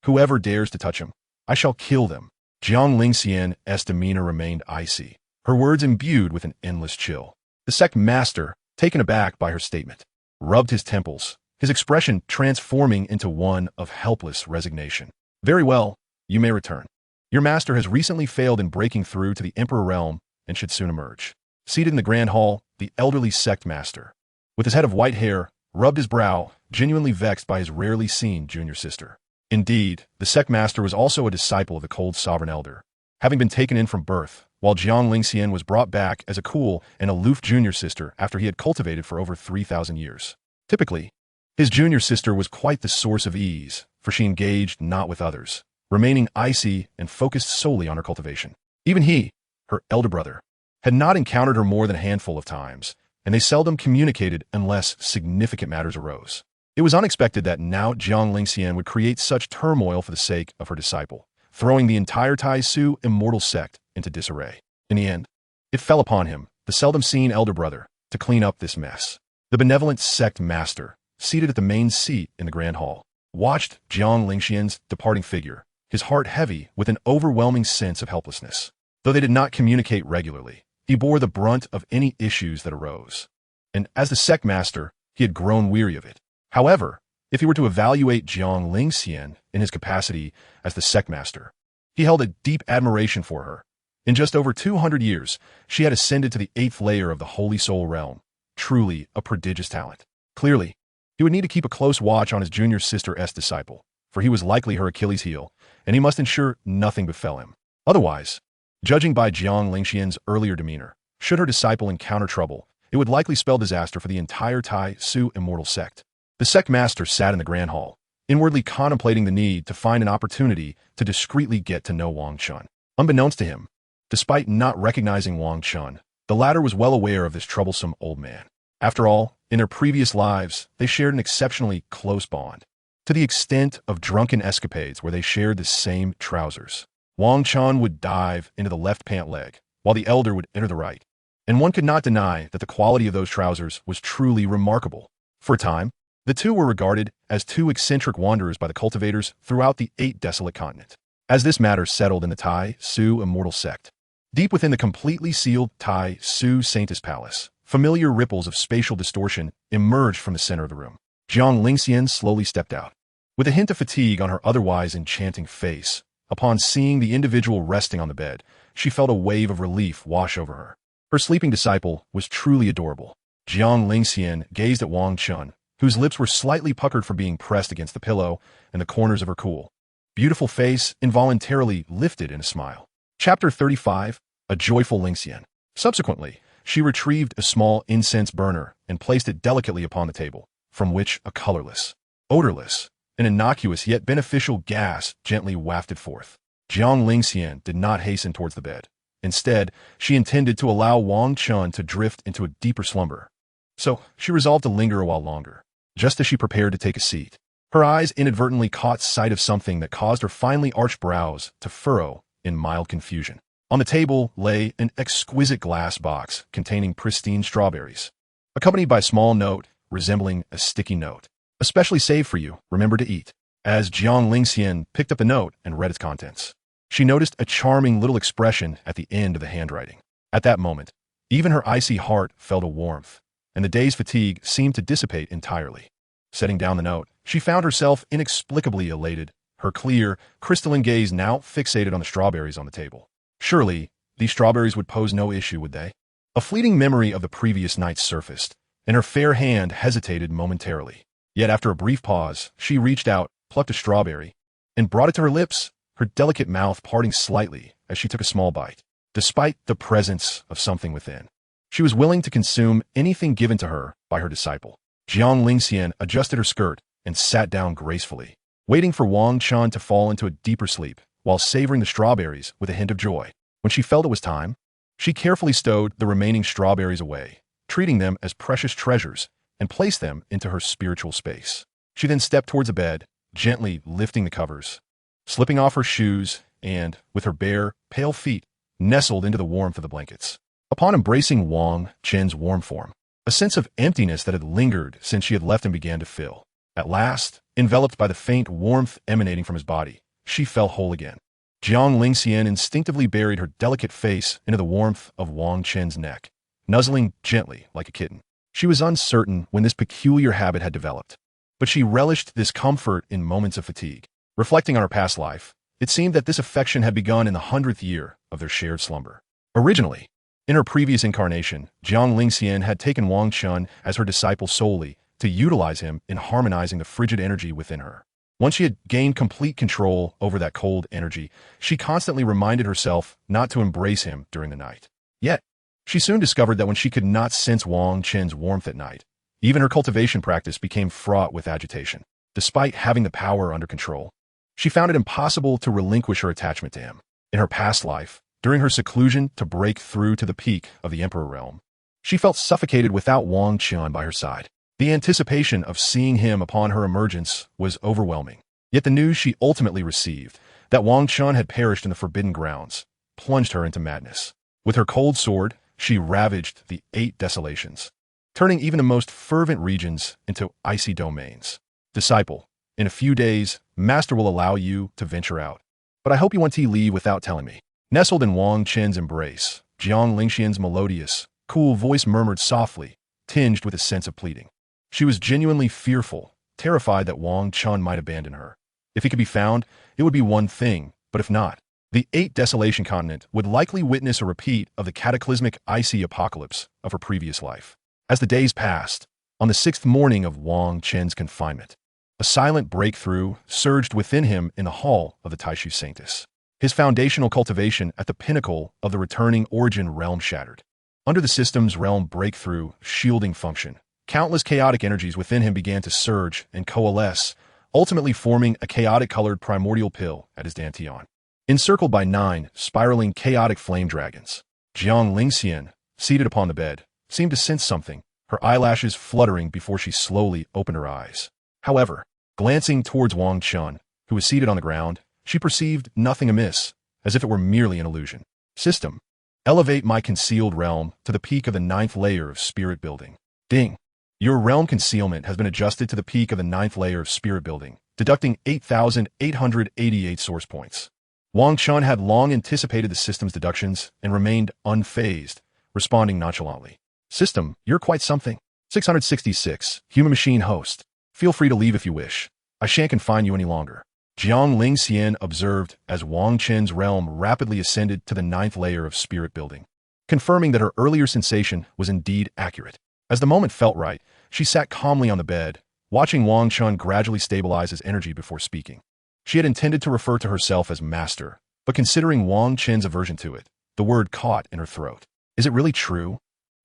"Whoever dares to touch him, I shall kill them." Jiang Lingxian's demeanor remained icy, her words imbued with an endless chill. The sect master, taken aback by her statement, rubbed his temples, his expression transforming into one of helpless resignation. "Very well, you may return. Your master has recently failed in breaking through to the Emperor realm and should soon emerge." Seated in the grand hall, the elderly sect master, with his head of white hair, rubbed his brow, genuinely vexed by his rarely seen junior sister. Indeed, the sect master was also a disciple of the cold sovereign elder, having been taken in from birth, while Jiang Lingxian was brought back as a cool and aloof junior sister after he had cultivated for over 3,000 years. Typically, his junior sister was quite the source of ease, for she engaged not with others, remaining icy and focused solely on her cultivation. Even he, her elder brother, had not encountered her more than a handful of times, and they seldom communicated unless significant matters arose. It was unexpected that now Jiang Lingxian would create such turmoil for the sake of her disciple, throwing the entire Tai Su immortal sect into disarray. In the end, it fell upon him, the seldom-seen elder brother, to clean up this mess. The benevolent sect master, seated at the main seat in the grand hall, watched Jiang Lingxian's departing figure, his heart heavy with an overwhelming sense of helplessness. Though they did not communicate regularly, he bore the brunt of any issues that arose. And as the sect master, he had grown weary of it. However, if he were to evaluate Jiang Lingxian in his capacity as the sect master, he held a deep admiration for her. In just over 200 years, she had ascended to the 8th layer of the Holy Soul realm, truly a prodigious talent. Clearly, he would need to keep a close watch on his junior sister's disciple, for he was likely her Achilles heel, and he must ensure nothing befell him. Otherwise, judging by Jiang Lingxian's earlier demeanor, should her disciple encounter trouble, it would likely spell disaster for the entire Tai Su immortal sect. The sect master sat in the grand hall, inwardly contemplating the need to find an opportunity to discreetly get to know Wang Chen. Unbeknownst to him, despite not recognizing Wang Chen, the latter was well aware of this troublesome old man. After all, in their previous lives, they shared an exceptionally close bond, to the extent of drunken escapades where they shared the same trousers. Wang Chen would dive into the left pant leg, while the elder would enter the right, and one could not deny that the quality of those trousers was truly remarkable. For a time, the two were regarded as two eccentric wanderers by the cultivators throughout the 8 desolate continent. As this matter settled in the Tai Su immortal sect, deep within the completely sealed Tai Su Saintess Palace, familiar ripples of spatial distortion emerged from the center of the room. Jiang Lingxian slowly stepped out, with a hint of fatigue on her otherwise enchanting face. Upon seeing the individual resting on the bed, she felt a wave of relief wash over her. Her sleeping disciple was truly adorable. Jiang Lingxian gazed at Wang Chen, whose lips were slightly puckered from being pressed against the pillow, and the corners of her cool, beautiful face involuntarily lifted in a smile. Chapter 35, A Joyful Lingxian. Subsequently, she retrieved a small incense burner and placed it delicately upon the table, from which a colorless, odorless, an innocuous yet beneficial gas gently wafted forth. Jiang Lingxian did not hasten towards the bed. Instead, she intended to allow Wang Chen to drift into a deeper slumber. So, she resolved to linger a while longer. Just as she prepared to take a seat, her eyes inadvertently caught sight of something that caused her finely arched brows to furrow in mild confusion. On the table lay an exquisite glass box containing pristine strawberries, accompanied by a small note resembling a sticky note. Especially saved for you, remember to eat. As Jiang Lingxian picked up the note and read its contents, she noticed a charming little expression at the end of the handwriting. At that moment, even her icy heart felt a warmth, and the day's fatigue seemed to dissipate entirely. Setting down the note, she found herself inexplicably elated, her clear, crystalline gaze now fixated on the strawberries on the table. Surely, these strawberries would pose no issue, would they? A fleeting memory of the previous night surfaced, and her fair hand hesitated momentarily. Yet after a brief pause, she reached out, plucked a strawberry, and brought it to her lips, her delicate mouth parting slightly as she took a small bite. Despite the presence of something within, she was willing to consume anything given to her by her disciple. Jiang Lingxian adjusted her skirt and sat down gracefully, waiting for Wang Chen to fall into a deeper sleep, while savoring the strawberries with a hint of joy. When she felt it was time, she carefully stowed the remaining strawberries away, treating them as precious treasures, and placed them into her spiritual space. She then stepped towards the bed, gently lifting the covers, slipping off her shoes, and, with her bare, pale feet, nestled into the warmth of the blankets. Upon embracing Wang Chen's warm form, a sense of emptiness that had lingered since she had left him began to fill. At last, enveloped by the faint warmth emanating from his body, she felt whole again. Jiang Lingxian instinctively buried her delicate face into the warmth of Wang Chen's neck, nuzzling gently like a kitten. She was uncertain when this peculiar habit had developed, but she relished this comfort in moments of fatigue. Reflecting on her past life, it seemed that this affection had begun in the 100th year of their shared slumber. Originally, in her previous incarnation, Jiang Lingxian had taken Wang Chen as her disciple solely to utilize him in harmonizing the frigid energy within her. Once she had gained complete control over that cold energy, she constantly reminded herself not to embrace him during the night. Yet, she soon discovered that when she could not sense Wang Chen's warmth at night, even her cultivation practice became fraught with agitation. Despite having the power under control, she found it impossible to relinquish her attachment to him. In her past life, during her seclusion to break through to the peak of the Emperor realm, she felt suffocated without Wang Chen by her side. The anticipation of seeing him upon her emergence was overwhelming. Yet the news she ultimately received, that Wang Chen had perished in the Forbidden Grounds, plunged her into madness. With her cold sword, she ravaged the 8 desolations, turning even the most fervent regions into icy domains. Disciple, in a few days, Master will allow you to venture out, but I hope you want to leave without telling me. Nestled in Wang Chen's embrace, Jiang Lingxian's melodious, cool voice murmured softly, tinged with a sense of pleading. She was genuinely fearful, terrified that Wang Chen might abandon her. If he could be found, it would be one thing, but if not, the 8 desolation continent would likely witness a repeat of the cataclysmic icy apocalypse of her previous life. As the days passed, on the 6th morning of Wang Chen's confinement, a silent breakthrough surged within him in the hall of the Taishu Saintess. His foundational cultivation at the pinnacle of the returning origin realm shattered. Under the system's realm breakthrough shielding function, Countless chaotic energies within him began to surge and coalesce, ultimately forming a chaotic-colored primordial pill at his dantian. Encircled by 9 spiraling chaotic flame dragons, Jiang Lingxian, seated upon the bed, seemed to sense something, her eyelashes fluttering before she slowly opened her eyes. However, glancing towards Wang Chen, who was seated on the ground, she perceived nothing amiss, as if it were merely an illusion. System. Elevate my concealed realm to the peak of the 9th layer of spirit building. Ding. Your realm concealment has been adjusted to the peak of the 9th layer of spirit building, deducting 8,888 source points. Wang Chen had long anticipated the system's deductions and remained unfazed, responding nonchalantly. System, you're quite something. 666, Human Machine Host. Feel free to leave if you wish. I shan't confine you any longer. Jiang Lingxian observed as Wang Chen's realm rapidly ascended to the 9th layer of spirit building, confirming that her earlier sensation was indeed accurate. As the moment felt right, she sat calmly on the bed, watching Wang Chen gradually stabilize his energy before speaking. She had intended to refer to herself as Master, but considering Wang Chen's aversion to it, the word caught in her throat. Is it really true?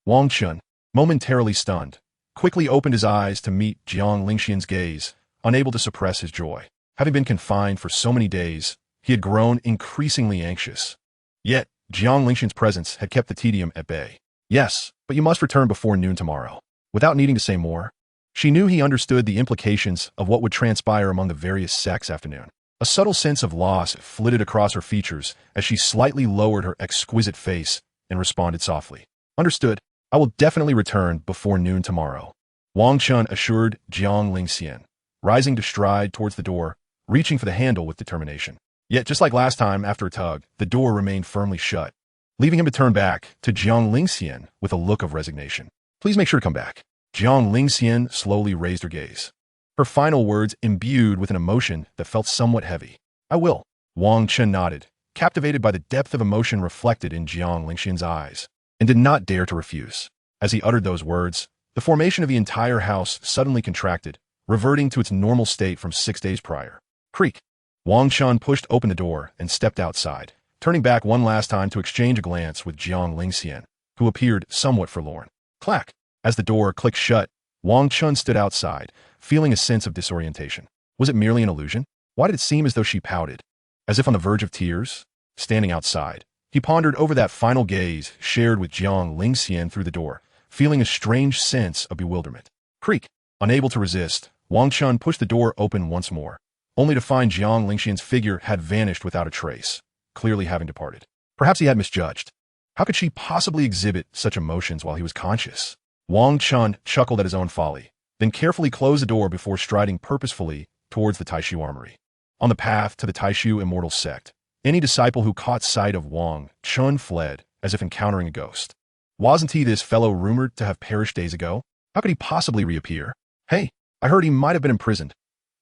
Wang Chen, momentarily stunned, quickly opened his eyes to meet Jiang Lingxian's gaze, unable to suppress his joy. Having been confined for so many days, he had grown increasingly anxious. Yet, Jiang Lingxian's presence had kept the tedium at bay. Yes, but you must return before noon tomorrow. Without needing to say more, she knew he understood the implications of what would transpire among the various sects afternoon. A subtle sense of loss flitted across her features as she slightly lowered her exquisite face and responded softly. Understood. I will definitely return before noon tomorrow. Wang Chen assured Jiang Lingxian, rising to stride towards the door, reaching for the handle with determination. Yet, just like last time after a tug, the door remained firmly shut, leaving him to turn back to Jiang Lingxian with a look of resignation. Please make sure to come back. Jiang Lingxian slowly raised her gaze, her final words imbued with an emotion that felt somewhat heavy. I will. Wang Chen nodded, captivated by the depth of emotion reflected in Jiang Lingxian's eyes, and did not dare to refuse. As he uttered those words, the formation of the entire house suddenly contracted, reverting to its normal state from 6 days prior. Creak. Wang Chen pushed open the door and stepped outside, turning back one last time to exchange a glance with Jiang Lingxian, who appeared somewhat forlorn. Clack. As the door clicked shut, Wang Chen stood outside, feeling a sense of disorientation. Was it merely an illusion? Why did it seem as though she pouted, as if on the verge of tears? Standing outside, he pondered over that final gaze shared with Jiang Lingxian through the door, feeling a strange sense of bewilderment. Creak. Unable to resist, Wang Chen pushed the door open once more, only to find Jiang Lingxian's figure had vanished without a trace, clearly having departed. Perhaps he had misjudged. How could she possibly exhibit such emotions while he was conscious? Wang Chen chuckled at his own folly, then carefully closed the door before striding purposefully towards the Taishu Armory. On the path to the Taishu Immortal Sect, any disciple who caught sight of Wang Chen fled, as if encountering a ghost. Wasn't he this fellow rumored to have perished days ago? How could he possibly reappear? Hey, I heard he might have been imprisoned.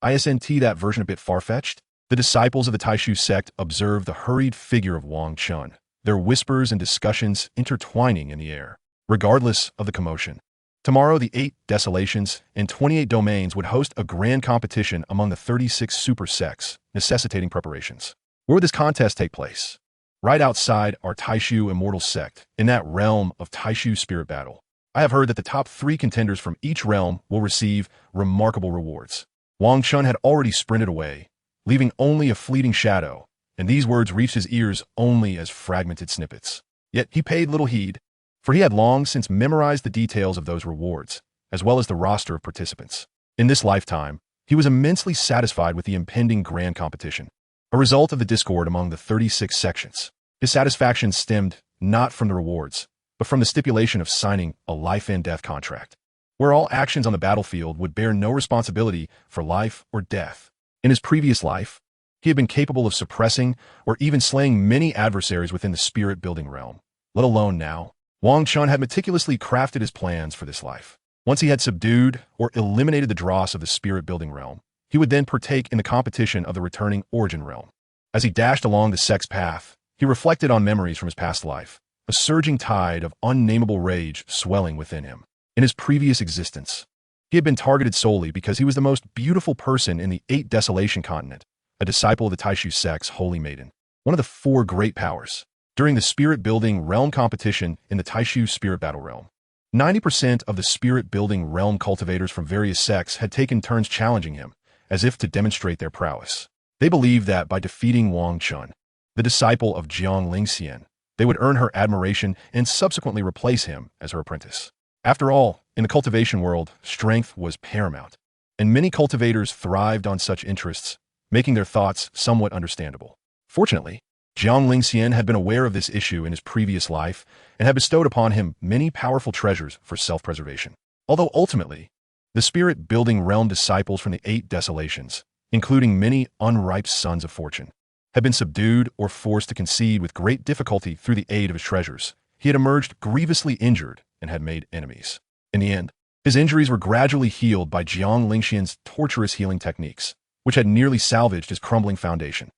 Isn't that version a bit far-fetched? The disciples of the Taishu sect observed the hurried figure of Wang Chen, their whispers and discussions intertwining in the air. Regardless of the commotion, tomorrow the 8 desolations and 28 domains would host a grand competition among the 36 super sects, necessitating preparations. Where would this contest take place? Right outside our Taishu Immortal Sect, in that realm of Taishu Spirit Battle. I have heard that the top 3 contenders from each realm will receive remarkable rewards. Wang Chen had already sprinted away, leaving only a fleeting shadow, and these words reached his ears only as fragmented snippets. Yet he paid little heed, for he had long since memorized the details of those rewards, as well as the roster of participants. In this lifetime, he was immensely satisfied with the impending grand competition, a result of the discord among the 36 sections. His satisfaction stemmed not from the rewards, but from the stipulation of signing a life and death contract, where all actions on the battlefield would bear no responsibility for life or death. In his previous life, he had been capable of suppressing or even slaying many adversaries within the spirit-building realm, let alone now. Wang Chen had meticulously crafted his plans for this life. Once he had subdued or eliminated the dross of the spirit-building realm, he would then partake in the competition of the returning origin realm. As he dashed along the sect's path, he reflected on memories from his past life, a surging tide of unnameable rage swelling within him. In his previous existence, he had been targeted solely because he was the most beautiful person in the 8 desolation continent, a disciple of the Taishu sect's holy maiden, one of the 4 great powers. During the spirit-building realm competition in the Taishu Spirit Battle realm, 90% of the spirit-building realm cultivators from various sects had taken turns challenging him, as if to demonstrate their prowess. They believed that by defeating Wang Chen, the disciple of Jiang Lingxian, they would earn her admiration and subsequently replace him as her apprentice. After all, in the cultivation world, strength was paramount, and many cultivators thrived on such interests, making their thoughts somewhat understandable. Fortunately, Jiang Lingxian had been aware of this issue in his previous life and had bestowed upon him many powerful treasures for self-preservation. Although ultimately, the spirit-building realm disciples from the 8 desolations, including many unripe sons of fortune, had been subdued or forced to concede with great difficulty through the aid of his treasures, he had emerged grievously injured and had made enemies. In the end, his injuries were gradually healed by Jiang Lingxian's torturous healing techniques, which had nearly salvaged his crumbling foundation.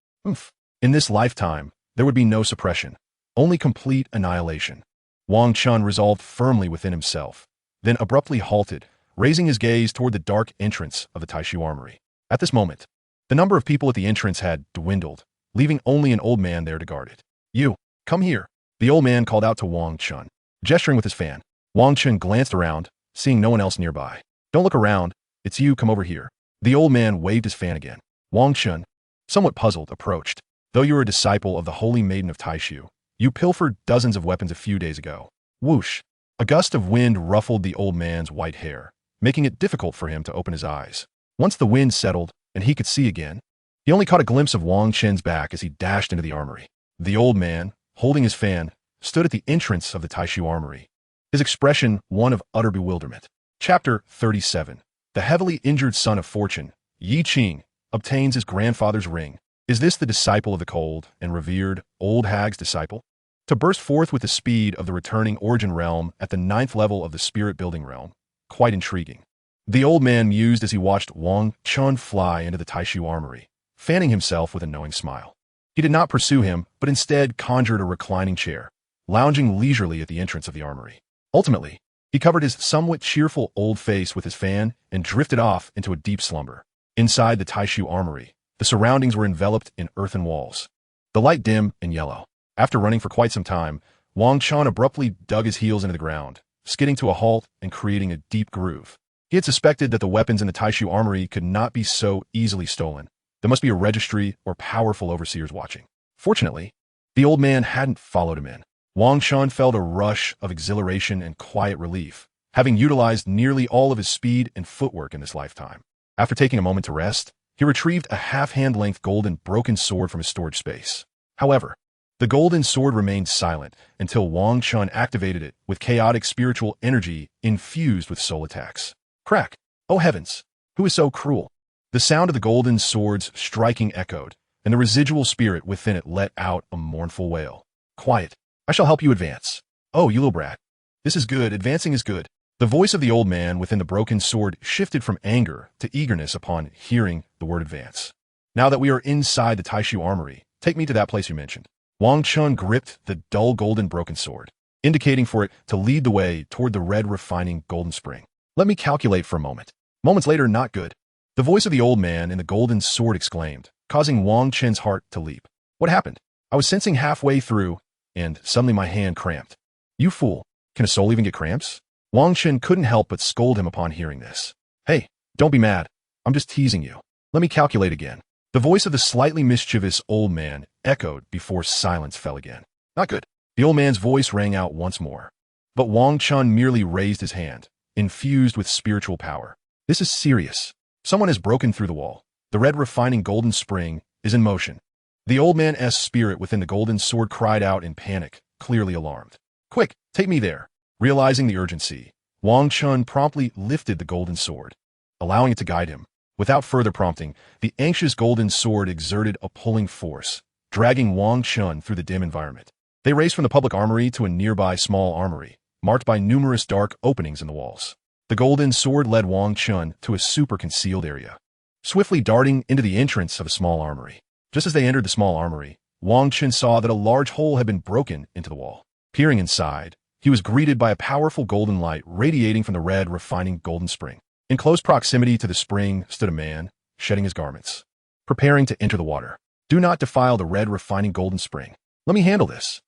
In this lifetime, there would be no suppression, only complete annihilation. Wang Chen resolved firmly within himself, then abruptly halted, raising his gaze toward the dark entrance of the Taishu Armory. At this moment, the number of people at the entrance had dwindled, leaving only an old man there to guard it. "You, come here," the old man called out to Wang Chen, gesturing with his fan. Wang Chen glanced around, seeing no one else nearby. "Don't look around, it's you, come over here." The old man waved his fan again. Wang Chen, somewhat puzzled, approached. "Though you are a disciple of the Holy Maiden of Taishu, you pilfered dozens of weapons a few days ago." Whoosh! A gust of wind ruffled the old man's white hair, making it difficult for him to open his eyes. Once the wind settled and he could see again, he only caught a glimpse of Wang Chen's back as he dashed into the armory. The old man, holding his fan, stood at the entrance of the Taishu Armory, his expression one of utter bewilderment. Chapter 37. The heavily injured son of fortune, Yi Qing, obtains his grandfather's ring. Is this the disciple of the cold and revered old hag's disciple? To burst forth with the speed of the returning origin realm at the 9th level of the spirit-building realm, quite intriguing. The old man mused as he watched Wang Chen fly into the Taishu Armory, fanning himself with a knowing smile. He did not pursue him, but instead conjured a reclining chair, lounging leisurely at the entrance of the armory. Ultimately, he covered his somewhat cheerful old face with his fan and drifted off into a deep slumber. Inside the Taishu Armory, the surroundings were enveloped in earthen walls, the light dim and yellow. After running for quite some time, Wang Chen abruptly dug his heels into the ground, skidding to a halt and creating a deep groove. He had suspected that the weapons in the Taishu Armory could not be so easily stolen. There must be a registry or powerful overseers watching. Fortunately, the old man hadn't followed him in. Wang Chen felt a rush of exhilaration and quiet relief, having utilized nearly all of his speed and footwork in this lifetime. After taking a moment to rest, he retrieved a half-hand length golden broken sword from his storage space. However, the golden sword remained silent until Wang Chen activated it with chaotic spiritual energy infused with soul attacks. Crack! Oh heavens! Who is so cruel? The sound of the golden sword's striking echoed, and the residual spirit within it let out a mournful wail. "Quiet. I shall help you advance." "Oh, you little brat. This is good. Advancing is good." The voice of the old man within the broken sword shifted from anger to eagerness upon hearing the word advance. "Now that we are inside the Taishu Armory, take me to that place you mentioned." Wang Chen gripped the dull golden broken sword, indicating for it to lead the way toward the red refining golden spring. "Let me calculate for a moment." Moments later, not good. The voice of the old man in the golden sword exclaimed, causing Wang Chen's heart to leap. "What happened?" "I was sensing halfway through, and suddenly my hand cramped." "You fool. Can a soul even get cramps?" Wang Chen couldn't help but scold him upon hearing this. "Hey, don't be mad. I'm just teasing you. Let me calculate again." The voice of the slightly mischievous old man echoed before silence fell again. "Not good." The old man's voice rang out once more. But Wang Chen merely raised his hand, infused with spiritual power. "This is serious. Someone has broken through the wall. The red refining golden spring is in motion." The old man's spirit within the golden sword cried out in panic, clearly alarmed. "Quick, take me there." Realizing the urgency, Wang Chen promptly lifted the golden sword, allowing it to guide him. Without further prompting, the anxious golden sword exerted a pulling force, dragging Wang Chen through the dim environment. They raced from the public armory to a nearby small armory, marked by numerous dark openings in the walls. The golden sword led Wang Chen to a super-concealed area, swiftly darting into the entrance of a small armory. Just as they entered the small armory, Wang Chen saw that a large hole had been broken into the wall. Peering inside, he was greeted by a powerful golden light radiating from the red refining golden spring. In close proximity to the spring stood a man, shedding his garments, preparing to enter the water. "Do not defile the red refining golden spring. Let me handle this."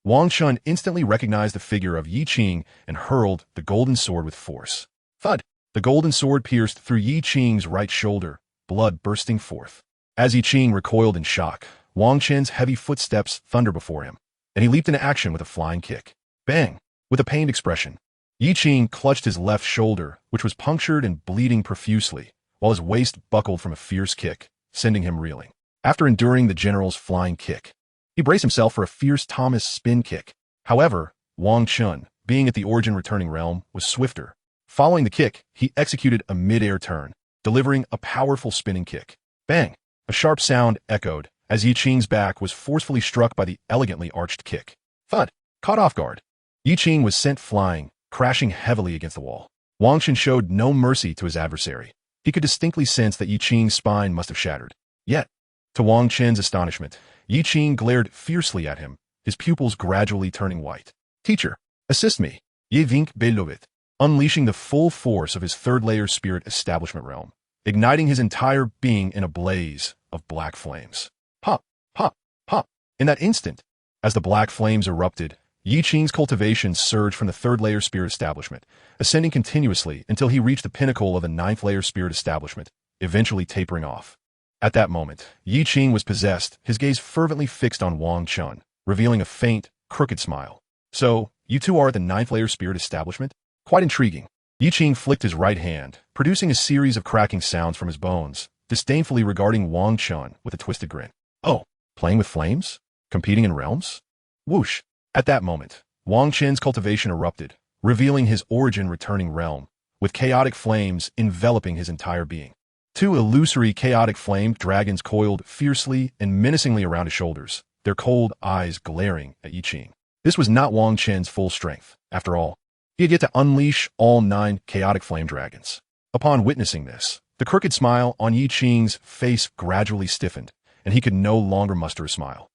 Wang Chen instantly recognized the figure of Yi Qing and hurled the golden sword with force. Thud! The golden sword pierced through Yi Qing's right shoulder, blood bursting forth. As Yi Qing recoiled in shock, Wang Chen's heavy footsteps thundered before him, and he leaped into action with a flying kick. Bang! With a pained expression, Yi Qing clutched his left shoulder, which was punctured and bleeding profusely, while his waist buckled from a fierce kick, sending him reeling. After enduring the general's flying kick, he braced himself for a fierce Thomas spin kick. However, Wang Chen, being at the origin returning realm, was swifter. Following the kick, he executed a mid-air turn, delivering a powerful spinning kick. Bang! A sharp sound echoed as Yi Qing's back was forcefully struck by the elegantly arched kick. Thud! Caught off guard, Yi Qing was sent flying, crashing heavily against the wall. Wang Chen showed no mercy to his adversary. He could distinctly sense that Yi Qing's spine must have shattered. Yet, to Wang Chen's astonishment, Yi Qing glared fiercely at him, his pupils gradually turning white. Teacher, assist me. Ye vink belovit. Unleashing the full force of his third-layer spirit establishment realm, igniting his entire being in a blaze of black flames. Pop, pop, pop. In that instant, as the black flames erupted, Yi Qing's cultivation surged from the third-layer spirit establishment, ascending continuously until he reached the pinnacle of the ninth-layer spirit establishment, eventually tapering off. At that moment, Yi Qing was possessed, his gaze fervently fixed on Wang Chen, revealing a faint, crooked smile. So, you two are at the ninth-layer spirit establishment? Quite intriguing. Yi Qing flicked his right hand, producing a series of cracking sounds from his bones, disdainfully regarding Wang Chen with a twisted grin. Oh, playing with flames? Competing in realms? Whoosh! At that moment, Wang Chen's cultivation erupted, revealing his origin-returning realm, with chaotic flames enveloping his entire being. Two illusory chaotic flame dragons coiled fiercely and menacingly around his shoulders, their cold eyes glaring at Yi Qing. This was not Wang Chen's full strength, after all. He had yet to unleash all 9 chaotic flame dragons. Upon witnessing this, the crooked smile on Yi Qing's face gradually stiffened, and he could no longer muster a smile.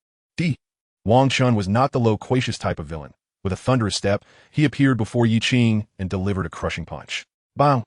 Wang Chen was not the loquacious type of villain. With a thunderous step, he appeared before Yi Qing and delivered a crushing punch. Bang!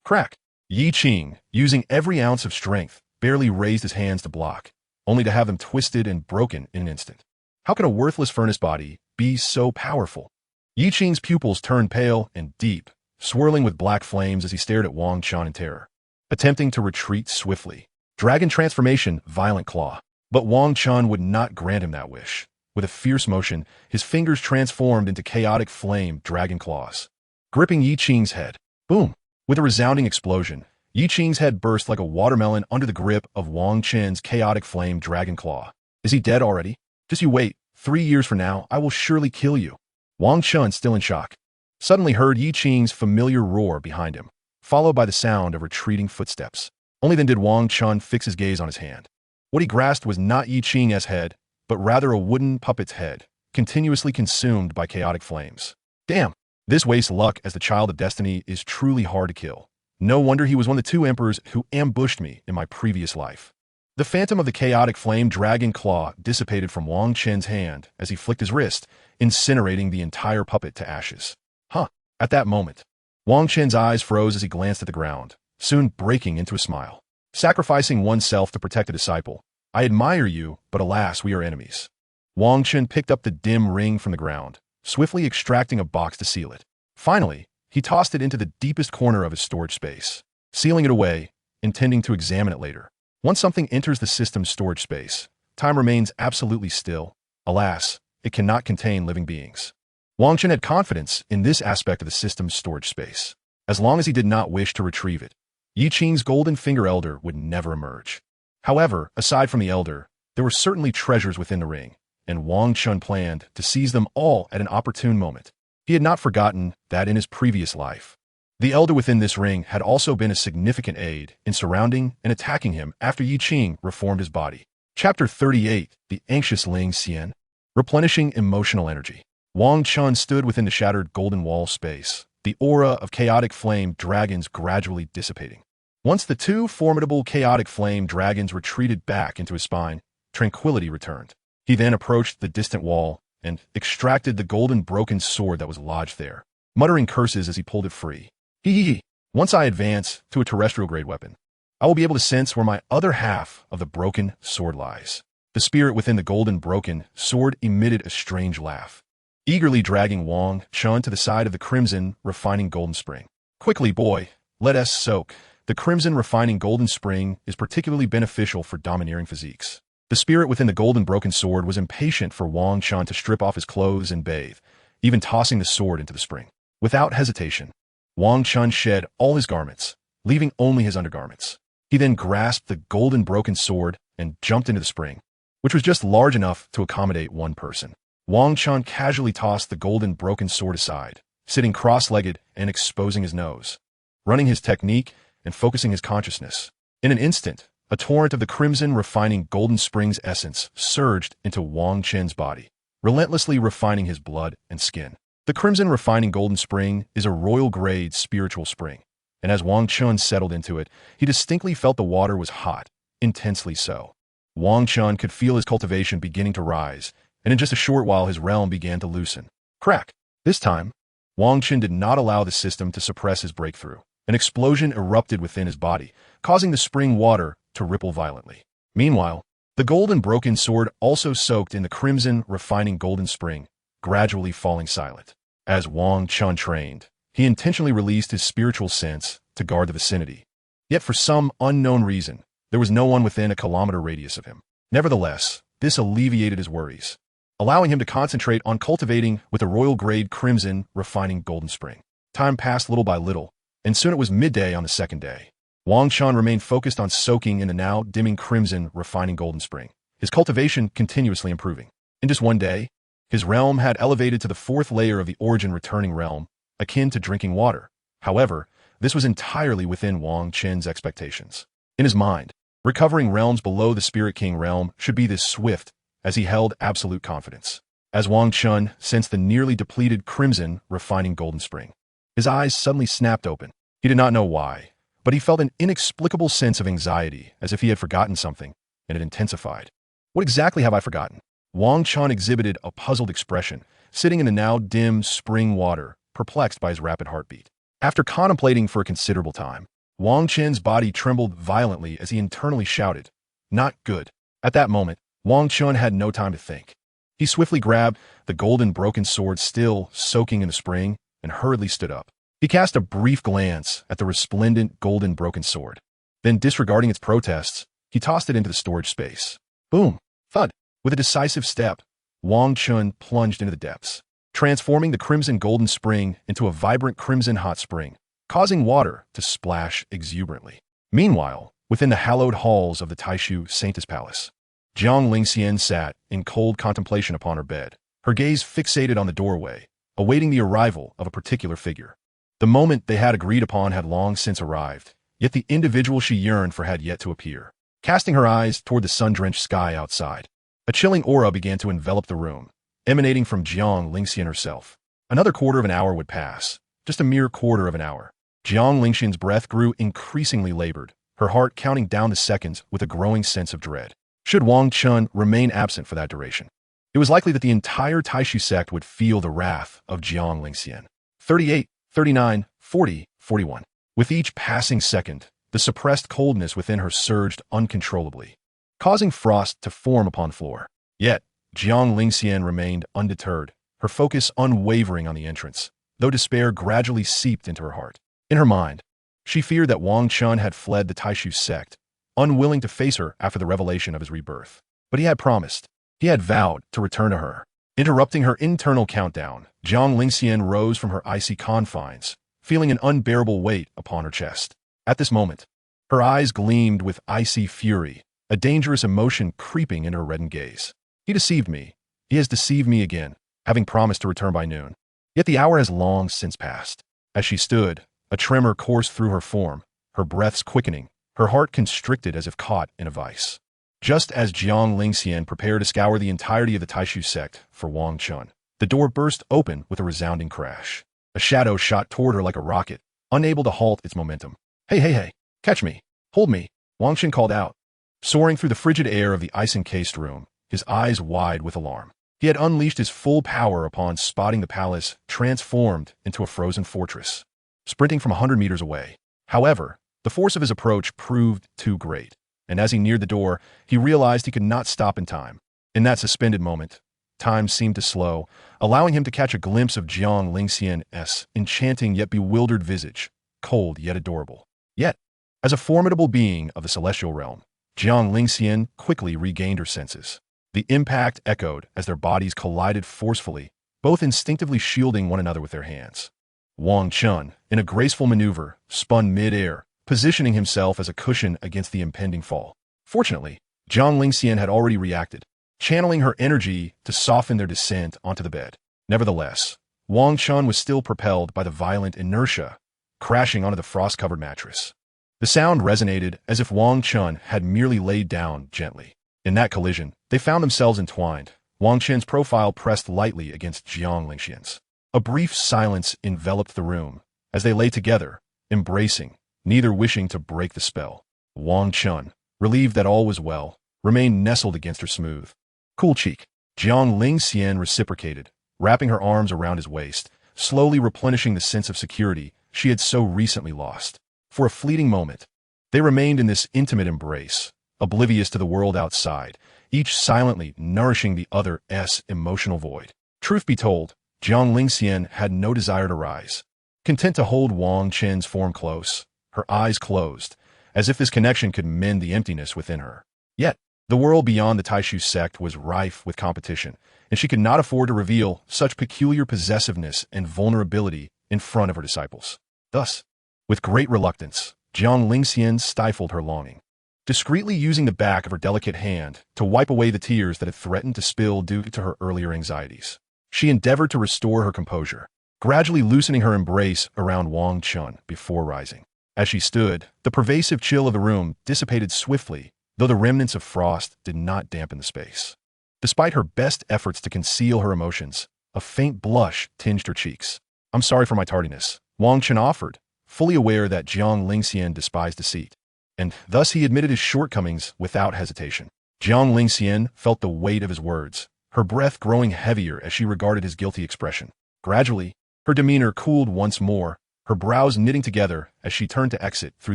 Crack! Yi Qing, using every ounce of strength, barely raised his hands to block, only to have them twisted and broken in an instant. How could a worthless furnace body be so powerful? Yi Qing's pupils turned pale and deep, swirling with black flames as he stared at Wang Chen in terror, attempting to retreat swiftly. Dragon transformation, violent claw. But Wang Chen would not grant him that wish. With a fierce motion, his fingers transformed into chaotic flame dragon claws, gripping Yi Qing's head. Boom! With a resounding explosion, Yi Qing's head burst like a watermelon under the grip of Wang Chen's chaotic flame dragon claw. Is he dead already? Just you wait. 3 years from now, I will surely kill you. Wang Chen, still in shock, suddenly heard Yi Qing's familiar roar behind him, followed by the sound of retreating footsteps. Only then did Wang Chen fix his gaze on his hand. What he grasped was not Yi Qing's head, but rather a wooden puppet's head, continuously consumed by chaotic flames. Damn! This waste luck as the child of destiny is truly hard to kill. No wonder he was one of the 2 emperors who ambushed me in my previous life. The phantom of the chaotic flame dragon claw dissipated from Wang Chen's hand as he flicked his wrist, incinerating the entire puppet to ashes. Huh! At that moment, Wang Chen's eyes froze as he glanced at the ground, soon breaking into a smile. Sacrificing oneself to protect a disciple. I admire you, but alas, we are enemies. Wang Chen picked up the dim ring from the ground, swiftly extracting a box to seal it. Finally, he tossed it into the deepest corner of his storage space, sealing it away, intending to examine it later. Once something enters the system's storage space, time remains absolutely still. Alas, it cannot contain living beings. Wang Chen had confidence in this aspect of the system's storage space. As long as he did not wish to retrieve it, Yi Qing's golden finger elder would never emerge. However, aside from the elder, there were certainly treasures within the ring, and Wang Chen planned to seize them all at an opportune moment. He had not forgotten that in his previous life, the elder within this ring had also been a significant aid in surrounding and attacking him after Yi Qing reformed his body. Chapter 38, The Anxious Ling Xian. Replenishing emotional energy. Wang Chen stood within the shattered golden wall space, the aura of chaotic flame dragons gradually dissipating. Once the 2 formidable chaotic flame dragons retreated back into his spine, tranquility returned. He then approached the distant wall and extracted the golden broken sword that was lodged there, muttering curses as he pulled it free. Hee. Once I advance to a terrestrial-grade weapon, I will be able to sense where my other half of the broken sword lies. The spirit within the golden broken sword emitted a strange laugh. eagerly dragging Wang Chen to the side of the crimson, refining golden spring. Quickly, boy, let us soak. The crimson, refining golden spring is particularly beneficial for domineering physiques. The spirit within the golden broken sword was impatient for Wang Chen to strip off his clothes and bathe, even tossing the sword into the spring. Without hesitation, Wang Chen shed all his garments, leaving only his undergarments. He then grasped the golden broken sword and jumped into the spring, which was just large enough to accommodate one person. Wang Chen casually tossed the golden broken sword aside, sitting cross-legged and exposing his nose, running his technique and focusing his consciousness. In an instant, a torrent of the crimson, refining golden spring's essence surged into Wang Chen's body, relentlessly refining his blood and skin. The crimson, refining golden spring is a royal-grade spiritual spring, and as Wang Chen settled into it, he distinctly felt the water was hot, intensely so. Wang Chen could feel his cultivation beginning to rise, and in just a short while his realm began to loosen. Crack! This time, Wang Chen did not allow the system to suppress his breakthrough. An explosion erupted within his body, causing the spring water to ripple violently. Meanwhile, the golden broken sword also soaked in the crimson, refining golden spring, gradually falling silent. As Wang Chen trained, he intentionally released his spiritual sense to guard the vicinity. Yet for some unknown reason, there was no one within a kilometer radius of him. Nevertheless, this alleviated his worries, allowing him to concentrate on cultivating with the royal-grade crimson, refining golden spring. Time passed little by little, and soon it was midday on the second day. Wang Chen remained focused on soaking in the now dimming crimson, refining golden spring, his cultivation continuously improving. In just one day, his realm had elevated to the fourth layer of the origin returning realm, akin to drinking water. However, this was entirely within Wang Chen's expectations. In his mind, recovering realms below the Spirit King realm should be this swift, as he held absolute confidence. As Wang Chen sensed the nearly depleted crimson, refining golden spring, his eyes suddenly snapped open. He did not know why, but he felt an inexplicable sense of anxiety, as if he had forgotten something, and it intensified. What exactly have I forgotten? Wang Chen exhibited a puzzled expression, sitting in the now dim spring water, perplexed by his rapid heartbeat. After contemplating for a considerable time, Wang Chen's body trembled violently as he internally shouted, "Not good." At that moment, Wang Chen had no time to think. He swiftly grabbed the golden broken sword still soaking in the spring and hurriedly stood up. He cast a brief glance at the resplendent golden broken sword. Then, disregarding its protests, he tossed it into the storage space. Boom! Thud! With a decisive step, Wang Chen plunged into the depths, transforming the crimson golden spring into a vibrant crimson hot spring, causing water to splash exuberantly. Meanwhile, within the hallowed halls of the Taishu Saintess Palace, Jiang Lingxian sat in cold contemplation upon her bed, her gaze fixated on the doorway, awaiting the arrival of a particular figure. The moment they had agreed upon had long since arrived, yet the individual she yearned for had yet to appear. Casting her eyes toward the sun-drenched sky outside, a chilling aura began to envelop the room, emanating from Jiang Lingxian herself. Another quarter of an hour would pass, just a mere quarter of an hour. Jiang Lingxian's breath grew increasingly labored, her heart counting down the seconds with a growing sense of dread. Should Wang Chen remain absent for that duration, it was likely that the entire Taishu sect would feel the wrath of Jiang Lingxian. 38, 39, 40, 41. With each passing second, the suppressed coldness within her surged uncontrollably, causing frost to form upon the floor. Yet, Jiang Lingxian remained undeterred, her focus unwavering on the entrance, though despair gradually seeped into her heart. In her mind, she feared that Wang Chen had fled the Taishu sect, unwilling to face her after the revelation of his rebirth. But he had promised, he had vowed to return to her. Interrupting her internal countdown, Jiang Lingxian rose from her icy confines, feeling an unbearable weight upon her chest. At this moment, her eyes gleamed with icy fury, a dangerous emotion creeping into her reddened gaze. He deceived me. He has deceived me again, having promised to return by noon. Yet the hour has long since passed. As she stood, a tremor coursed through her form, her breaths quickening, her heart constricted as if caught in a vice. Just as Jiang Lingxian prepared to scour the entirety of the Taishu sect for Wang Chen, the door burst open with a resounding crash. A shadow shot toward her like a rocket, unable to halt its momentum. Hey, catch me, hold me, Wang Chen called out. Soaring through the frigid air of the ice-encased room, his eyes wide with alarm. He had unleashed his full power upon spotting the palace transformed into a frozen fortress, sprinting from 100 meters away. However, the force of his approach proved too great, and as he neared the door, he realized he could not stop in time. In that suspended moment, time seemed to slow, allowing him to catch a glimpse of Jiang Lingxian's enchanting yet bewildered visage, cold yet adorable. Yet, as a formidable being of the celestial realm, Jiang Lingxian quickly regained her senses. The impact echoed as their bodies collided forcefully, both instinctively shielding one another with their hands. Wang Chen, in a graceful maneuver, spun mid-air, positioning himself as a cushion against the impending fall. Fortunately, Jiang Lingxian had already reacted, channeling her energy to soften their descent onto the bed. Nevertheless, Wang Chen was still propelled by the violent inertia, crashing onto the frost-covered mattress. The sound resonated as if Wang Chen had merely laid down gently. In that collision, they found themselves entwined, Wang Chen's profile pressed lightly against Jiang Lingxian's. A brief silence enveloped the room, as they lay together, embracing, neither wishing to break the spell. Wang Chen, relieved that all was well, remained nestled against her smooth, cool cheek. Jiang Lingxian reciprocated, wrapping her arms around his waist, slowly replenishing the sense of security she had so recently lost. For a fleeting moment, they remained in this intimate embrace, oblivious to the world outside, each silently nourishing the other's emotional void. Truth be told, Jiang Lingxian had no desire to rise. Content to hold Wang Chen's form close, her eyes closed, as if this connection could mend the emptiness within her. Yet, the world beyond the Taishu sect was rife with competition, and she could not afford to reveal such peculiar possessiveness and vulnerability in front of her disciples. Thus, with great reluctance, Jiang Lingxian stifled her longing. Discreetly using the back of her delicate hand to wipe away the tears that had threatened to spill due to her earlier anxieties, she endeavored to restore her composure, gradually loosening her embrace around Wang Chen before rising. As she stood, the pervasive chill of the room dissipated swiftly, though the remnants of frost did not dampen the space. Despite her best efforts to conceal her emotions, a faint blush tinged her cheeks. "I'm sorry for my tardiness," Wang Chen offered, fully aware that Jiang Lingxian despised deceit. And thus he admitted his shortcomings without hesitation. Jiang Lingxian felt the weight of his words, her breath growing heavier as she regarded his guilty expression. Gradually, her demeanor cooled once more, her brows knitting together as she turned to exit through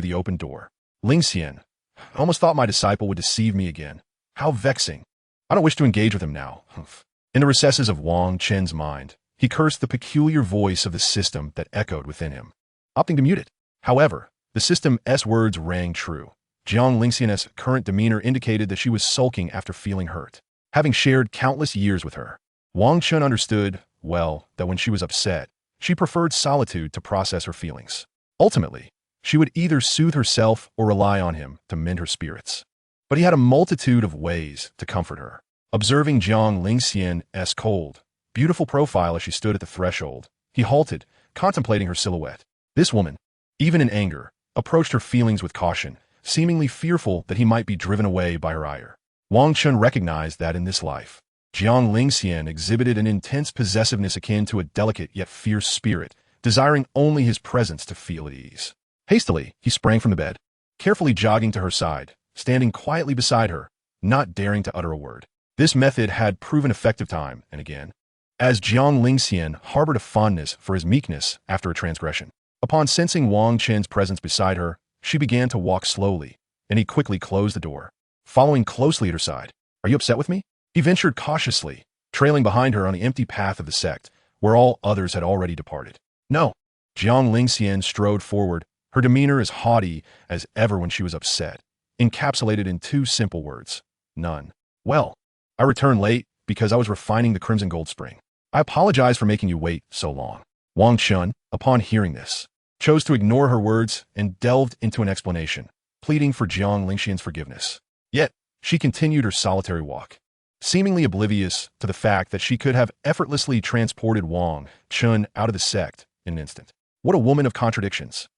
the open door. "Lingxian, I almost thought my disciple would deceive me again. How vexing. I don't wish to engage with him now." In the recesses of Wang Chen's mind, he cursed the peculiar voice of the system that echoed within him, opting to mute it. However, the system's words rang true. Jiang Lingxian's current demeanor indicated that she was sulking after feeling hurt. Having shared countless years with her, Wang Chen understood, well, that when she was upset, she preferred solitude to process her feelings. Ultimately, she would either soothe herself or rely on him to mend her spirits. But he had a multitude of ways to comfort her. Observing Jiang Lingxian's cold, beautiful profile as she stood at the threshold, he halted, contemplating her silhouette. This woman, even in anger, approached her feelings with caution, seemingly fearful that he might be driven away by her ire. Wang Chen recognized that in this life, Jiang Lingxian exhibited an intense possessiveness akin to a delicate yet fierce spirit, desiring only his presence to feel at ease. Hastily, he sprang from the bed, carefully jogging to her side, standing quietly beside her, not daring to utter a word. This method had proven effective time and again, as Jiang Lingxian harbored a fondness for his meekness after a transgression. Upon sensing Wang Chen's presence beside her, she began to walk slowly, and he quickly closed the door, following closely at her side. "Are you upset with me?" He ventured cautiously, trailing behind her on the empty path of the sect, where all others had already departed. "No." Jiang Lingxian strode forward, her demeanor as haughty as ever when she was upset, encapsulated in two simple words: none. "Well, I returned late because I was refining the crimson gold spring. I apologize for making you wait so long." Wang Chen, upon hearing this, chose to ignore her words and delved into an explanation, pleading for Jiang Lingxian's forgiveness. Yet, she continued her solitary walk, seemingly oblivious to the fact that she could have effortlessly transported Wang Chen out of the sect in an instant. What a woman of contradictions.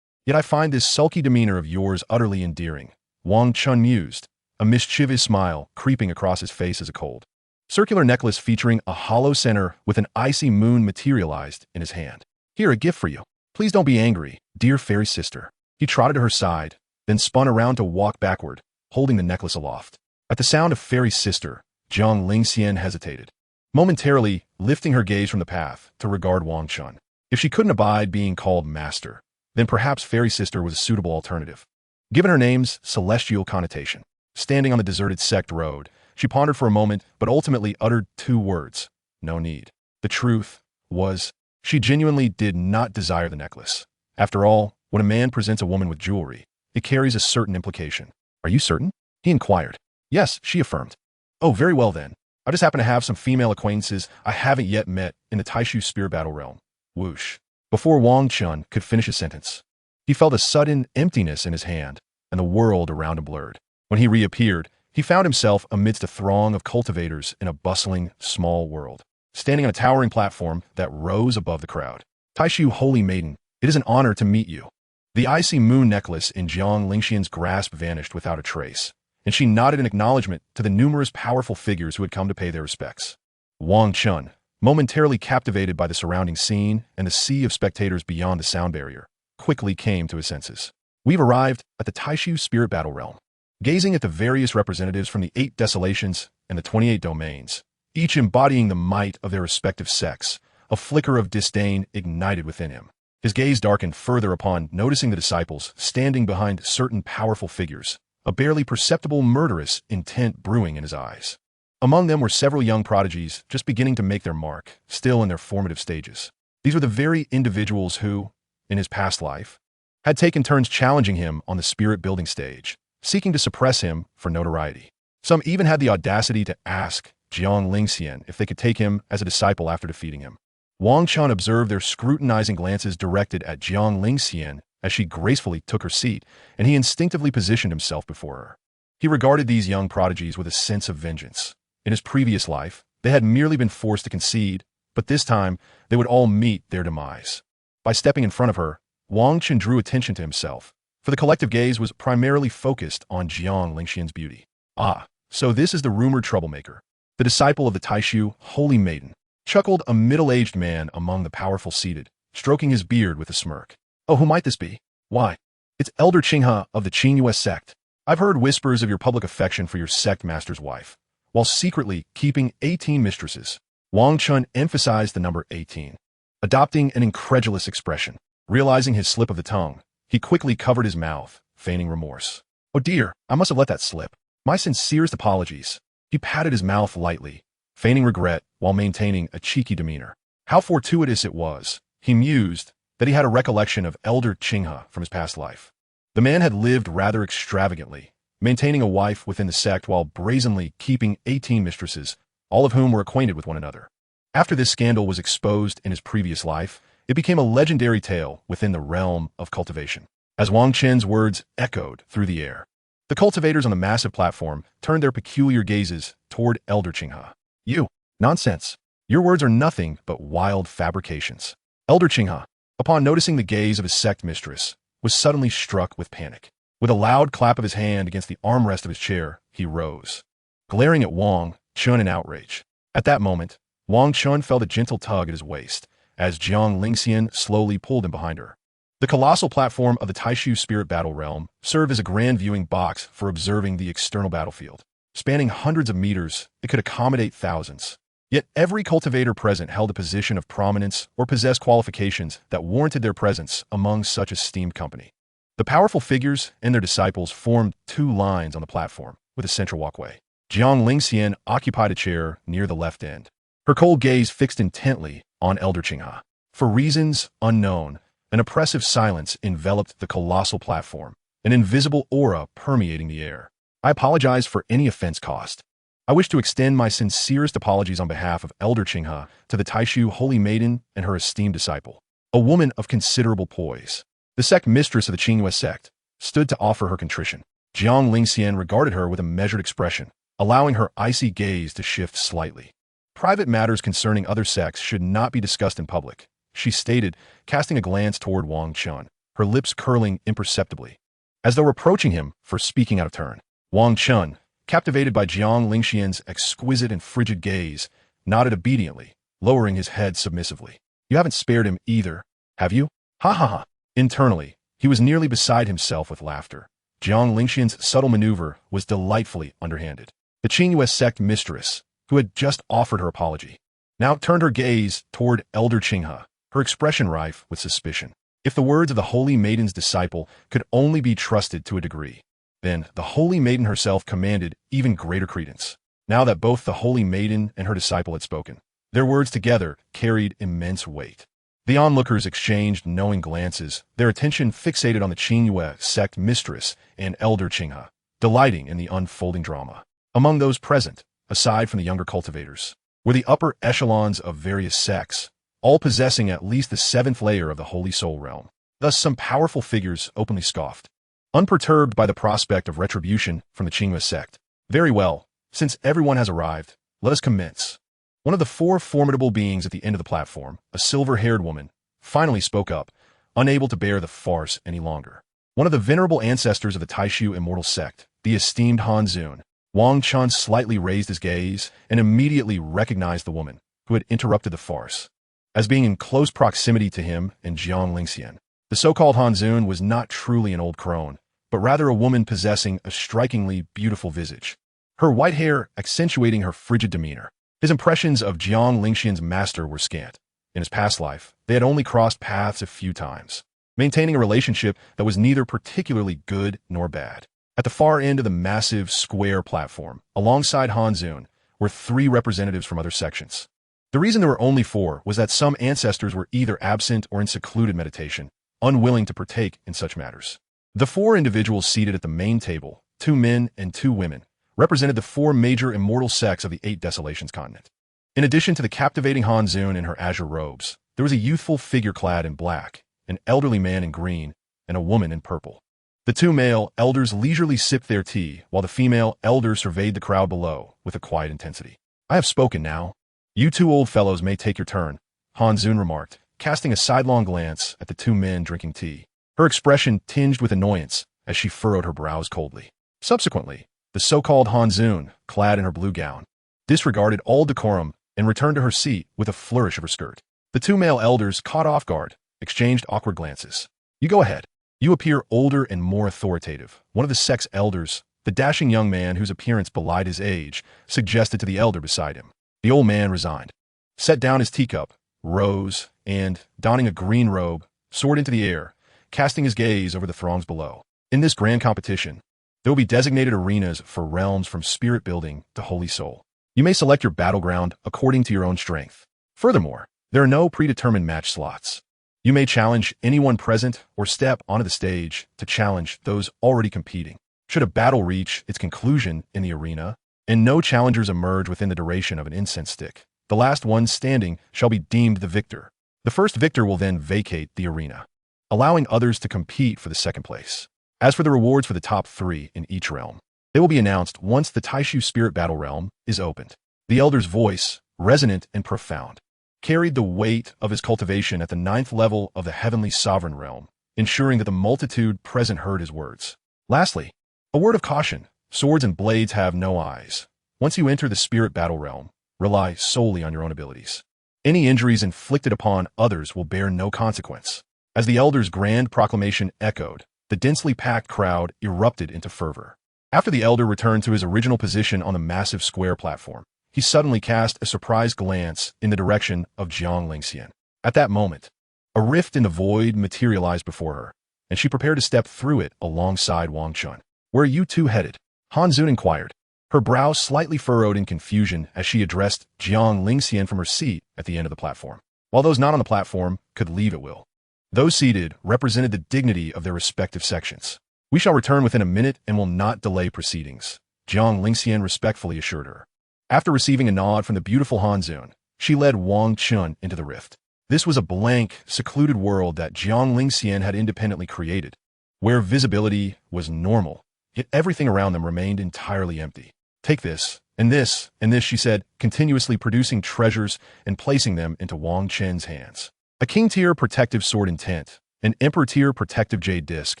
Yet I find this sulky demeanor of yours utterly endearing, Wang Chen mused, a mischievous smile creeping across his face as a cold, circular necklace featuring a hollow center with an icy moon materialized in his hand. "Here, a gift for you. Please don't be angry, dear fairy sister." He trotted to her side, then spun around to walk backward, holding the necklace aloft. At the sound of fairy sister, Jiang Lingxian hesitated, momentarily lifting her gaze from the path to regard Wang Chen. If she couldn't abide being called master, then perhaps fairy sister was a suitable alternative. Given her name's celestial connotation. Standing on the deserted sect road, She pondered for a moment, but ultimately uttered two words: no need. The truth was, she genuinely did not desire the necklace. After all, when a man presents a woman with jewelry, it carries a certain implication. Are you certain? He inquired. Yes, she affirmed. Oh, very well then. I just happen to have some female acquaintances I haven't yet met in the Taishu spirit battle realm. Whoosh. Before Wang Chen could finish his sentence, he felt a sudden emptiness in his hand, and the world around him blurred. When he reappeared, he found himself amidst a throng of cultivators in a bustling, small world, standing on a towering platform that rose above the crowd. Taishu, holy maiden, it is an honor to meet you. The icy moon necklace in Jiang Lingxian's grasp vanished without a trace, and she nodded in acknowledgement to the numerous powerful figures who had come to pay their respects. Wang Chen, momentarily captivated by the surrounding scene and the sea of spectators beyond the sound barrier, quickly came to his senses. We've arrived at the Taishu spirit battle realm. Gazing at the various representatives from the 8 desolations and the 28 domains, each embodying the might of their respective sects, a flicker of disdain ignited within him. His gaze darkened further upon noticing the disciples standing behind certain powerful figures, a barely perceptible murderous intent brewing in his eyes. Among them were several young prodigies just beginning to make their mark, still in their formative stages. These were the very individuals who, in his past life, had taken turns challenging him on the spirit-building stage, seeking to suppress him for notoriety. Some even had the audacity to ask Jiang Lingxian if they could take him as a disciple after defeating him. Wang Chen observed their scrutinizing glances directed at Jiang Lingxian as she gracefully took her seat, and he instinctively positioned himself before her. He regarded these young prodigies with a sense of vengeance. In his previous life, they had merely been forced to concede, but this time they would all meet their demise. By stepping in front of her, Wang Chen drew attention to himself, for the collective gaze was primarily focused on Jiang Lingxian's beauty. Ah, so this is the rumored troublemaker, the disciple of the Taishu, holy maiden, chuckled a middle-aged man among the powerful seated, stroking his beard with a smirk. Oh, who might this be? Why, it's Elder Qinghe of the Qingyue sect. I've heard whispers of your public affection for your sect master's wife, while secretly keeping 18 mistresses. Wang Chen emphasized the number 18, adopting an incredulous expression. Realizing his slip of the tongue, he quickly covered his mouth, feigning remorse. Oh dear, I must have let that slip. My sincerest apologies. He patted his mouth lightly, feigning regret while maintaining a cheeky demeanor. How fortuitous it was, he mused, that he had a recollection of Elder Qinghe from his past life. The man had lived rather extravagantly, maintaining a wife within the sect while brazenly keeping 18 mistresses, all of whom were acquainted with one another. After this scandal was exposed in his previous life, it became a legendary tale within the realm of cultivation. As Wang Chen's words echoed through the air, the cultivators on the massive platform turned their peculiar gazes toward Elder Qinghe. You, nonsense. Your words are nothing but wild fabrications. Elder Qinghe, upon noticing the gaze of his sect mistress, was suddenly struck with panic. With a loud clap of his hand against the armrest of his chair, he rose, glaring at Wang Chen in outrage. At that moment, Wang Chen felt a gentle tug at his waist, as Jiang Lingxian slowly pulled him behind her. The colossal platform of the Taishu spirit battle realm served as a grand viewing box for observing the external battlefield. Spanning hundreds of meters, it could accommodate thousands. Yet every cultivator present held a position of prominence or possessed qualifications that warranted their presence among such esteemed company. The powerful figures and their disciples formed 2 lines on the platform, with a central walkway. Jiang Lingxian occupied a chair near the left end, her cold gaze fixed intently on Elder Qinghe. For reasons unknown, an oppressive silence enveloped the colossal platform, an invisible aura permeating the air. I apologize for any offense caused. I wish to extend my sincerest apologies on behalf of Elder Qinghe to the Taishu holy maiden and her esteemed disciple, a woman of considerable poise. The sect mistress of the Qingyue sect stood to offer her contrition. Jiang Lingxian regarded her with a measured expression, allowing her icy gaze to shift slightly. Private matters concerning other sects should not be discussed in public, she stated, casting a glance toward Wang Chen, her lips curling imperceptibly, as though reproaching him for speaking out of turn. Wang Chen, captivated by Jiang Lingxian's exquisite and frigid gaze, nodded obediently, lowering his head submissively. You haven't spared him either, have you? Ha ha ha. Internally, he was nearly beside himself with laughter. Jiang Lingxian's subtle maneuver was delightfully underhanded. The Qingyue sect mistress, who had just offered her apology, now turned her gaze toward Elder Qinghe, her expression rife with suspicion. If the words of the holy maiden's disciple could only be trusted to a degree, then the holy maiden herself commanded even greater credence. now that both the holy maiden and her disciple had spoken. Their words together carried immense weight. The onlookers exchanged knowing glances, their attention fixated on the Qingyue sect mistress and elder Qinghe, delighting in the unfolding drama. Among those present, aside from the younger cultivators, were the upper echelons of various sects, all possessing at least the seventh layer of the Holy Soul realm. Thus some powerful figures openly scoffed, unperturbed by the prospect of retribution from the Qingyue sect. Very well, since everyone has arrived, let us commence. One of the four formidable beings at the end of the platform, a silver-haired woman, finally spoke up, unable to bear the farce any longer. One of the venerable ancestors of the Taishu immortal sect, the esteemed Han Zun, Wang Chen slightly raised his gaze and immediately recognized the woman who had interrupted the farce as being in close proximity to him and Jiang Lingxian. The so-called Han Zun was not truly an old crone, but rather a woman possessing a strikingly beautiful visage, her white hair accentuating her frigid demeanor. His impressions of Jiang Lingxian's master were scant. In his past life, they had only crossed paths a few times, maintaining a relationship that was neither particularly good nor bad. At the far end of the massive square platform, alongside Han Zun, were three representatives from other sections. The reason there were only four was that some ancestors were either absent or in secluded meditation, unwilling to partake in such matters. The four individuals seated at the main table, 2 men and 2 women, represented the 4 major immortal sects of the 8 Desolations continent. In addition to the captivating Han Zun in her azure robes, there was a youthful figure clad in black, an elderly man in green, and a woman in purple. The 2 male elders leisurely sipped their tea, while the female elder surveyed the crowd below with a quiet intensity. I have spoken now. You 2 old fellows may take your turn, Han Zun remarked, casting a sidelong glance at the 2 men drinking tea. Her expression tinged with annoyance as she furrowed her brows coldly. Subsequently, the so-called Han Zun, clad in her blue gown, disregarded all decorum and returned to her seat with a flourish of her skirt. The 2 male elders, caught off guard, exchanged awkward glances. You go ahead. You appear older and more authoritative. One of the sect's elders, the dashing young man whose appearance belied his age, suggested to the elder beside him. The old man resigned, set down his teacup, rose, and, donning a green robe, soared into the air, casting his gaze over the throngs below. In this grand competition, there will be designated arenas for realms from spirit building to holy soul. You may select your battleground according to your own strength. Furthermore, there are no predetermined match slots. You may challenge anyone present or step onto the stage to challenge those already competing. Should a battle reach its conclusion in the arena, and no challengers emerge within the duration of an incense stick, the last one standing shall be deemed the victor. The first victor will then vacate the arena, allowing others to compete for the second place. As for the rewards for the top 3 in each realm, they will be announced once the Taishu Spirit Battle realm is opened. The elder's voice, resonant and profound, carried the weight of his cultivation at the 9th level of the Heavenly Sovereign realm, ensuring that the multitude present heard his words. Lastly, a word of caution. Swords and blades have no eyes. Once you enter the Spirit Battle realm, rely solely on your own abilities. Any injuries inflicted upon others will bear no consequence. As the elder's grand proclamation echoed, the densely packed crowd erupted into fervor. After the elder returned to his original position on the massive square platform, he suddenly cast a surprised glance in the direction of Jiang Lingxian. At that moment, a rift in the void materialized before her, and she prepared to step through it alongside Wang Chen. Where are you 2 headed? Han Zun inquired, her brow slightly furrowed in confusion as she addressed Jiang Lingxian from her seat at the end of the platform. While those not on the platform could leave at will, those seated represented the dignity of their respective sections. We shall return within a minute and will not delay proceedings, Jiang Lingxian respectfully assured her. After receiving a nod from the beautiful Han Zun, she led Wang Chen into the rift. This was a blank, secluded world that Jiang Lingxian had independently created, where visibility was normal, yet everything around them remained entirely empty. Take this, and this, and this, she said, continuously producing treasures and placing them into Wang Chen's hands. A king-tier protective sword intent, an emperor-tier protective jade disc,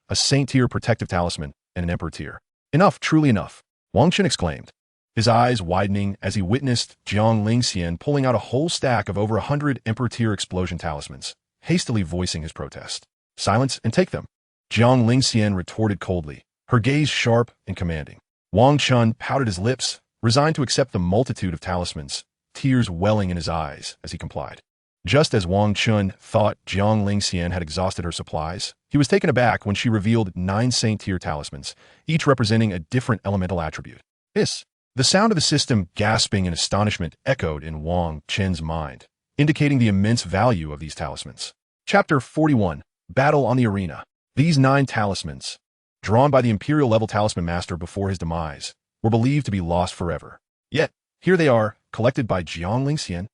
a saint-tier protective talisman, and an emperor-tier. Enough, truly enough, Wang Chen exclaimed, his eyes widening as he witnessed Jiang Lingxian pulling out a whole stack of over 100 emperor-tier explosion talismans, hastily voicing his protest. Silence and take them, Jiang Lingxian retorted coldly, her gaze sharp and commanding. Wang Chen pouted his lips, resigned to accept the multitude of talismans, tears welling in his eyes as he complied. Just as Wang Chen thought Jiang Lingxian had exhausted her supplies, he was taken aback when she revealed 9 saint-tier talismans, each representing a different elemental attribute. This, The sound of the system gasping in astonishment echoed in Wang Chen's mind, indicating the immense value of these talismans. Chapter 41. Battle on the Arena. These 9 talismans, drawn by the Imperial-level Talisman Master before his demise, were believed to be lost forever. Yet, here they are, collected by Jiang Lingxian.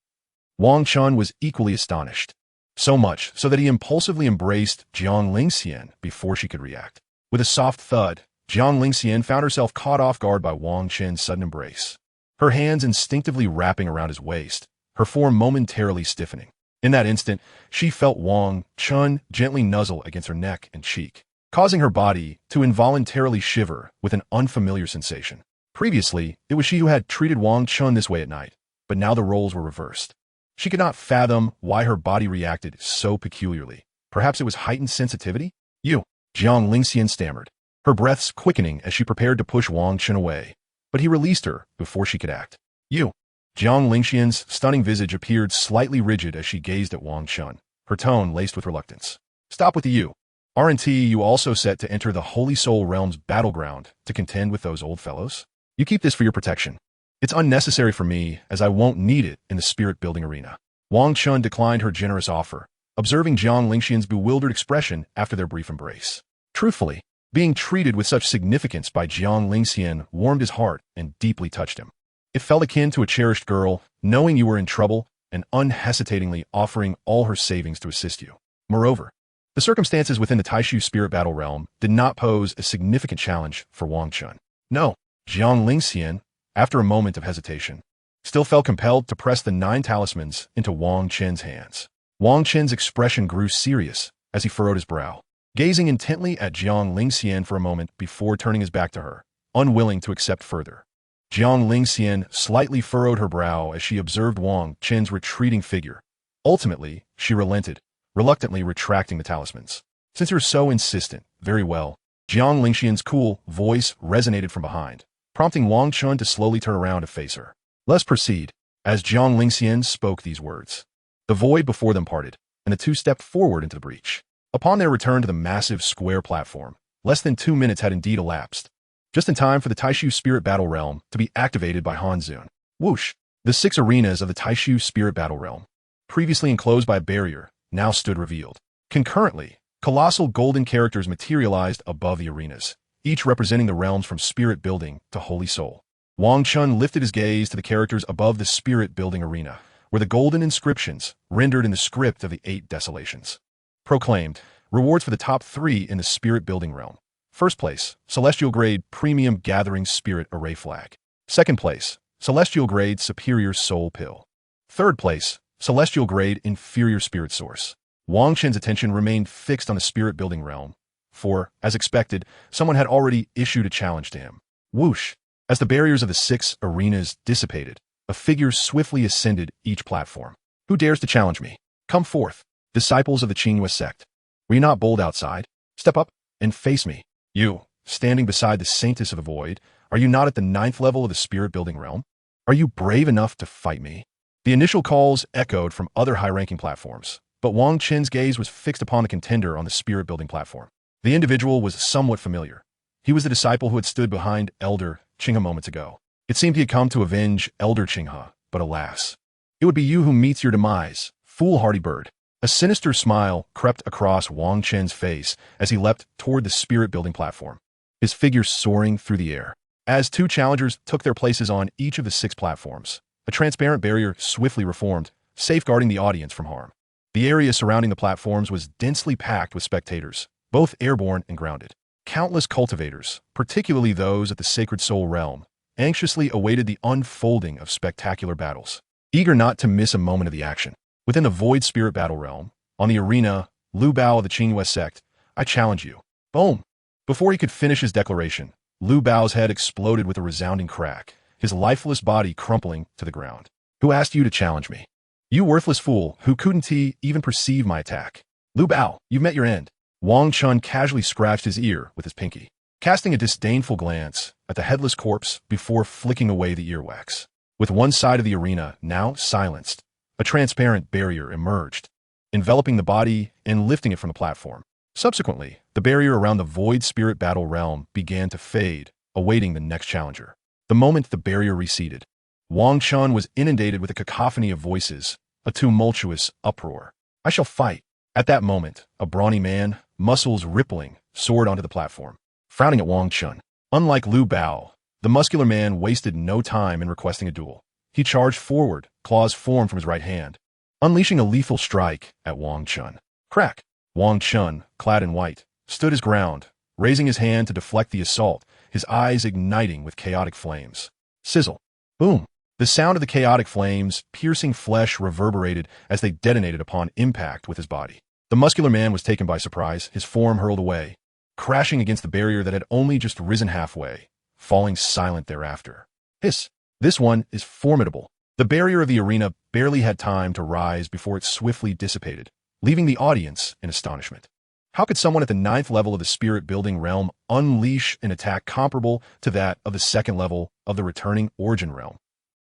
Wang Chen was equally astonished, so much so that he impulsively embraced Jiang Lingxian before she could react. With a soft thud, Jiang Lingxian found herself caught off guard by Wang Chen's sudden embrace, her hands instinctively wrapping around his waist, her form momentarily stiffening. In that instant, she felt Wang Chen gently nuzzle against her neck and cheek, causing her body to involuntarily shiver with an unfamiliar sensation. Previously, it was she who had treated Wang Chen this way at night, but now the roles were reversed. She could not fathom why her body reacted so peculiarly. Perhaps it was heightened sensitivity? You, Jiang Lingxian stammered, her breaths quickening as she prepared to push Wang Chen away, but he released her before she could act. You. Jiang Lingxian's stunning visage appeared slightly rigid as she gazed at Wang Chen, her tone laced with reluctance. Stop with the you. Aren't you also set to enter the Holy Soul Realm's battleground to contend with those old fellows? You keep this for your protection. It's unnecessary for me, as I won't need it in the spirit-building arena. Wang Chen declined her generous offer, observing Jiang Lingxian's bewildered expression after their brief embrace. Truthfully, being treated with such significance by Jiang Lingxian warmed his heart and deeply touched him. It felt akin to a cherished girl, knowing you were in trouble and unhesitatingly offering all her savings to assist you. Moreover, the circumstances within the Taishu spirit battle realm did not pose a significant challenge for Wang Chen. No, Jiang Lingxian, after a moment of hesitation, still felt compelled to press the 9 talismans into Wang Chen's hands. Wang Chen's expression grew serious as he furrowed his brow, gazing intently at Jiang Lingxian for a moment before turning his back to her, unwilling to accept further. Jiang Lingxian slightly furrowed her brow as she observed Wang Chen's retreating figure. Ultimately, she relented, reluctantly retracting the talismans. Since you're so insistent, very well. Jiang Lingxian's cool voice resonated from behind, prompting Wang Chen to slowly turn around to face her. Let's proceed. As Jiang Lingxian spoke these words, the void before them parted, and the two stepped forward into the breach. Upon their return to the massive square platform, less than 2 minutes had indeed elapsed, just in time for the Taishu Spirit Battle Realm to be activated by Hanzun. Whoosh! The 6 arenas of the Taishu Spirit Battle Realm, previously enclosed by a barrier, now stood revealed. Concurrently, colossal golden characters materialized above the arenas, each representing the realms from spirit building to holy soul. Wang Chen lifted his gaze to the characters above the spirit building arena, where the golden inscriptions, rendered in the script of the 8 desolations, proclaimed rewards for the top 3 in the spirit building realm. First place, Celestial Grade Premium Gathering Spirit Array Flag. Second place, Celestial Grade Superior Soul Pill. Third place, Celestial Grade Inferior Spirit Source. Wang Chen's attention remained fixed on the spirit building realm, for, as expected, someone had already issued a challenge to him. Whoosh! As the barriers of the 6 arenas dissipated, a figure swiftly ascended each platform. Who dares to challenge me? Come forth, disciples of the Qingyue sect. Were you not bold outside? Step up and face me. You, standing beside the Saintess of the Void, are you not at the 9th level of the spirit-building realm? Are you brave enough to fight me? The initial calls echoed from other high-ranking platforms, but Wang Chen's gaze was fixed upon the contender on the spirit-building platform. The individual was somewhat familiar. He was the disciple who had stood behind Elder Qinghe moments ago. It seemed he had come to avenge Elder Qinghe, but alas. It would be you who meets your demise, foolhardy bird. A sinister smile crept across Wang Chen's face as he leapt toward the spirit-building platform, his figure soaring through the air. As 2 challengers took their places on each of the 6 platforms, a transparent barrier swiftly reformed, safeguarding the audience from harm. The area surrounding the platforms was densely packed with spectators, both airborne and grounded. Countless cultivators, particularly those at the Sacred Soul Realm, anxiously awaited the unfolding of spectacular battles, eager not to miss a moment of the action. Within the Void Spirit Battle Realm, on the arena, Lu Bao of the Qingyue sect, I challenge you. Boom! Before he could finish his declaration, Lu Bao's head exploded with a resounding crack, his lifeless body crumpling to the ground. Who asked you to challenge me? You worthless fool, who couldn't even perceive my attack. Lu Bao, you've met your end. Wang Chen casually scratched his ear with his pinky, casting a disdainful glance at the headless corpse before flicking away the earwax. With one side of the arena now silenced, a transparent barrier emerged, enveloping the body and lifting it from the platform. Subsequently, the barrier around the Void Spirit Battle Realm began to fade, awaiting the next challenger. The moment the barrier receded, Wang Chen was inundated with a cacophony of voices, a tumultuous uproar. I shall fight. At that moment, a brawny man, muscles rippling, soared onto the platform, frowning at Wang Chen. Unlike Liu Bao, the muscular man wasted no time in requesting a duel. He charged forward, claws formed from his right hand, unleashing a lethal strike at Wang Chen. Crack! Wang Chen, clad in white, stood his ground, raising his hand to deflect the assault, his eyes igniting with chaotic flames. Sizzle. Boom. The sound of the chaotic flames, piercing flesh, reverberated as they detonated upon impact with his body. The muscular man was taken by surprise, his form hurled away, crashing against the barrier that had only just risen halfway, falling silent thereafter. Hiss! This one is formidable. The barrier of the arena barely had time to rise before it swiftly dissipated, leaving the audience in astonishment. How could someone at the 9th level of the spirit-building realm unleash an attack comparable to that of the 2nd level of the returning origin realm?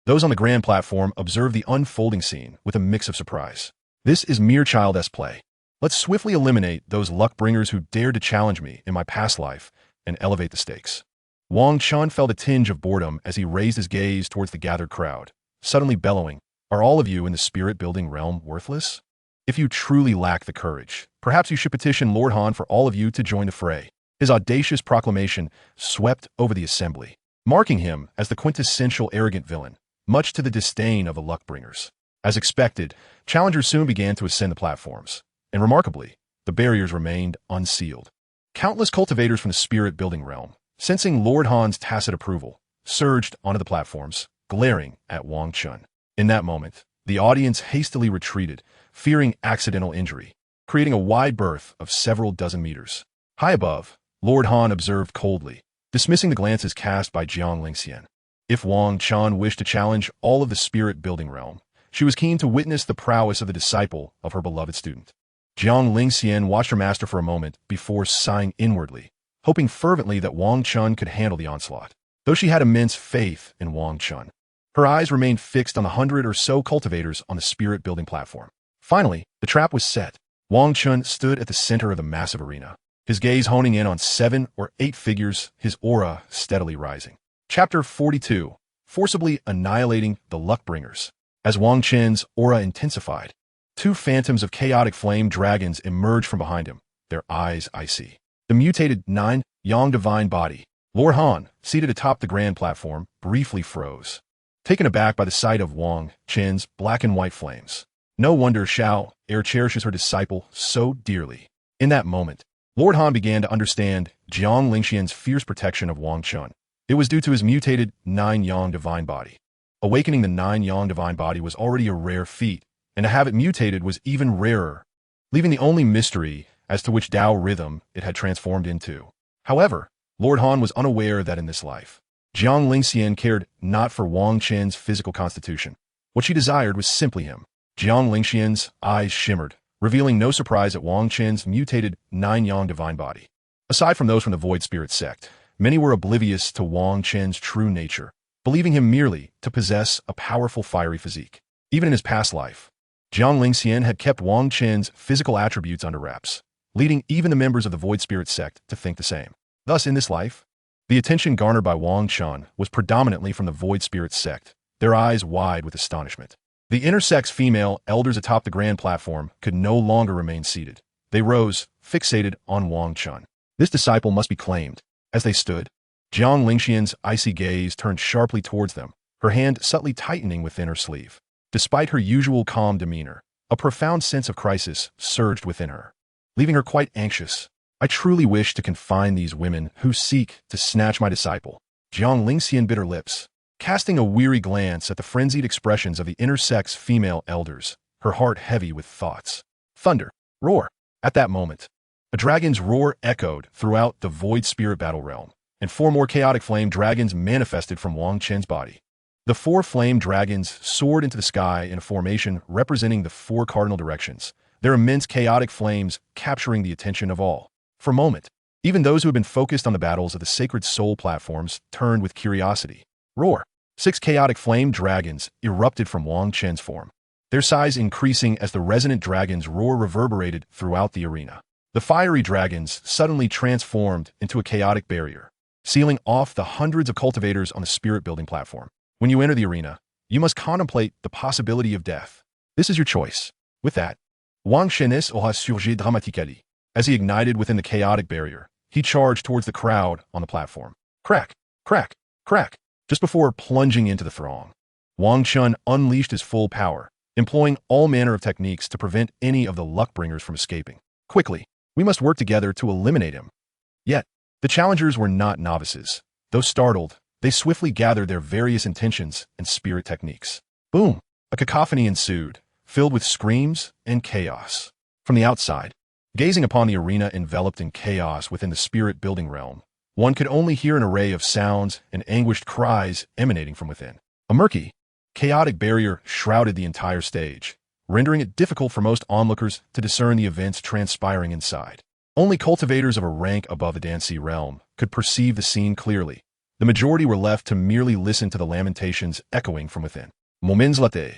Those on the grand platform observed the unfolding scene with a mix of surprise. This is mere child-esque play. Let's swiftly eliminate those luck-bringers who dared to challenge me in my past life and elevate the stakes. Wang Chen felt a tinge of boredom as he raised his gaze towards the gathered crowd, suddenly bellowing, "Are all of you in the spirit-building realm worthless? If you truly lack the courage, perhaps you should petition Lord Han for all of you to join the fray." His audacious proclamation swept over the assembly, marking him as the quintessential arrogant villain, much to the disdain of the luck-bringers. As expected, challengers soon began to ascend the platforms, and remarkably, the barriers remained unsealed. Countless cultivators from the spirit-building realm, sensing Lord Han's tacit approval, surged onto the platforms, glaring at Wang Chen. In that moment, the audience hastily retreated, fearing accidental injury, creating a wide berth of several dozen meters. High above, Lord Han observed coldly, dismissing the glances cast by Jiang Lingxian. If Wang Chen wished to challenge all of the spirit-building realm, she was keen to witness the prowess of the disciple of her beloved student. Jiang Lingxian watched her master for a moment before sighing inwardly, hoping fervently that Wang Chen could handle the onslaught. Though she had immense faith in Wang Chen, her eyes remained fixed on the 100 or so cultivators on the spirit-building platform. Finally, the trap was set. Wang Chen stood at the center of the massive arena, his gaze honing in on 7 or 8 figures, his aura steadily rising. Chapter 42. Forcibly annihilating the luck-bringers. As Wang Chen's aura intensified, 2 phantoms of chaotic flame dragons emerged from behind him, their eyes icy. The mutated 9 Yang divine body, Lord Han, seated atop the grand platform, briefly froze, taken aback by the sight of Wang Chen's black and white flames. No wonder Xiao Air cherishes her disciple so dearly. In that moment, Lord Han began to understand Jiang Lingxian's fierce protection of Wang Chen. It was due to his mutated 9 Yang divine body. Awakening the 9 Yang divine body was already a rare feat, and to have it mutated was even rarer, leaving the only mystery as to which Tao rhythm it had transformed into. However, Lord Han was unaware that in this life, Jiang Lingxian cared not for Wang Chen's physical constitution. What she desired was simply him. Jiang Lingxian's eyes shimmered, revealing no surprise at Wang Chen's mutated 9 Yang divine body. Aside from those from the Void Spirit sect, many were oblivious to Wang Chen's true nature, believing him merely to possess a powerful fiery physique. Even in his past life, Jiang Lingxian had kept Wang Chen's physical attributes under wraps, leading even the members of the Void Spirit sect to think the same. Thus, in this life, the attention garnered by Wang Chen was predominantly from the Void Spirit sect, their eyes wide with astonishment. The intersex female elders atop the grand platform could no longer remain seated. They rose, fixated on Wang Chen. This disciple must be claimed. As they stood, Jiang Lingxian's icy gaze turned sharply towards them, her hand subtly tightening within her sleeve. Despite her usual calm demeanor, a profound sense of crisis surged within her, leaving her quite anxious. I truly wish to confine these women who seek to snatch my disciple. Jiang Lingxian bit her lips, casting a weary glance at the frenzied expressions of the intersex female elders, her heart heavy with thoughts. Thunder, roar. At that moment, a dragon's roar echoed throughout the Void Spirit battle realm, and 4 more chaotic flame dragons manifested from Wang Chen's body. The 4 flame dragons soared into the sky in a formation representing the 4 cardinal directions, their immense chaotic flames capturing the attention of all. For a moment, even those who had been focused on the battles of the sacred soul platforms turned with curiosity. Roar! 6 chaotic flame dragons erupted from Wang Chen's form, their size increasing as the resonant dragon's roar reverberated throughout the arena. The fiery dragons suddenly transformed into a chaotic barrier, sealing off the hundreds of cultivators on the spirit-building platform. When you enter the arena, you must contemplate the possibility of death. This is your choice. With that, Wang Chen aura surgi dramatiquement. As he ignited within the chaotic barrier, he charged towards the crowd on the platform. Crack, crack, crack. Just before plunging into the throng, Wang Chen unleashed his full power, employing all manner of techniques to prevent any of the luck-bringers from escaping. Quickly, we must work together to eliminate him. Yet, the challengers were not novices. Though startled, they swiftly gathered their various intentions and spirit techniques. Boom! A cacophony ensued, filled with screams and chaos. From the outside, gazing upon the arena enveloped in chaos within the spirit-building realm, one could only hear an array of sounds and anguished cries emanating from within. A murky, chaotic barrier shrouded the entire stage, rendering it difficult for most onlookers to discern the events transpiring inside. Only cultivators of a rank above the Dancy realm could perceive the scene clearly. The majority were left to merely listen to the lamentations echoing from within. Moments later,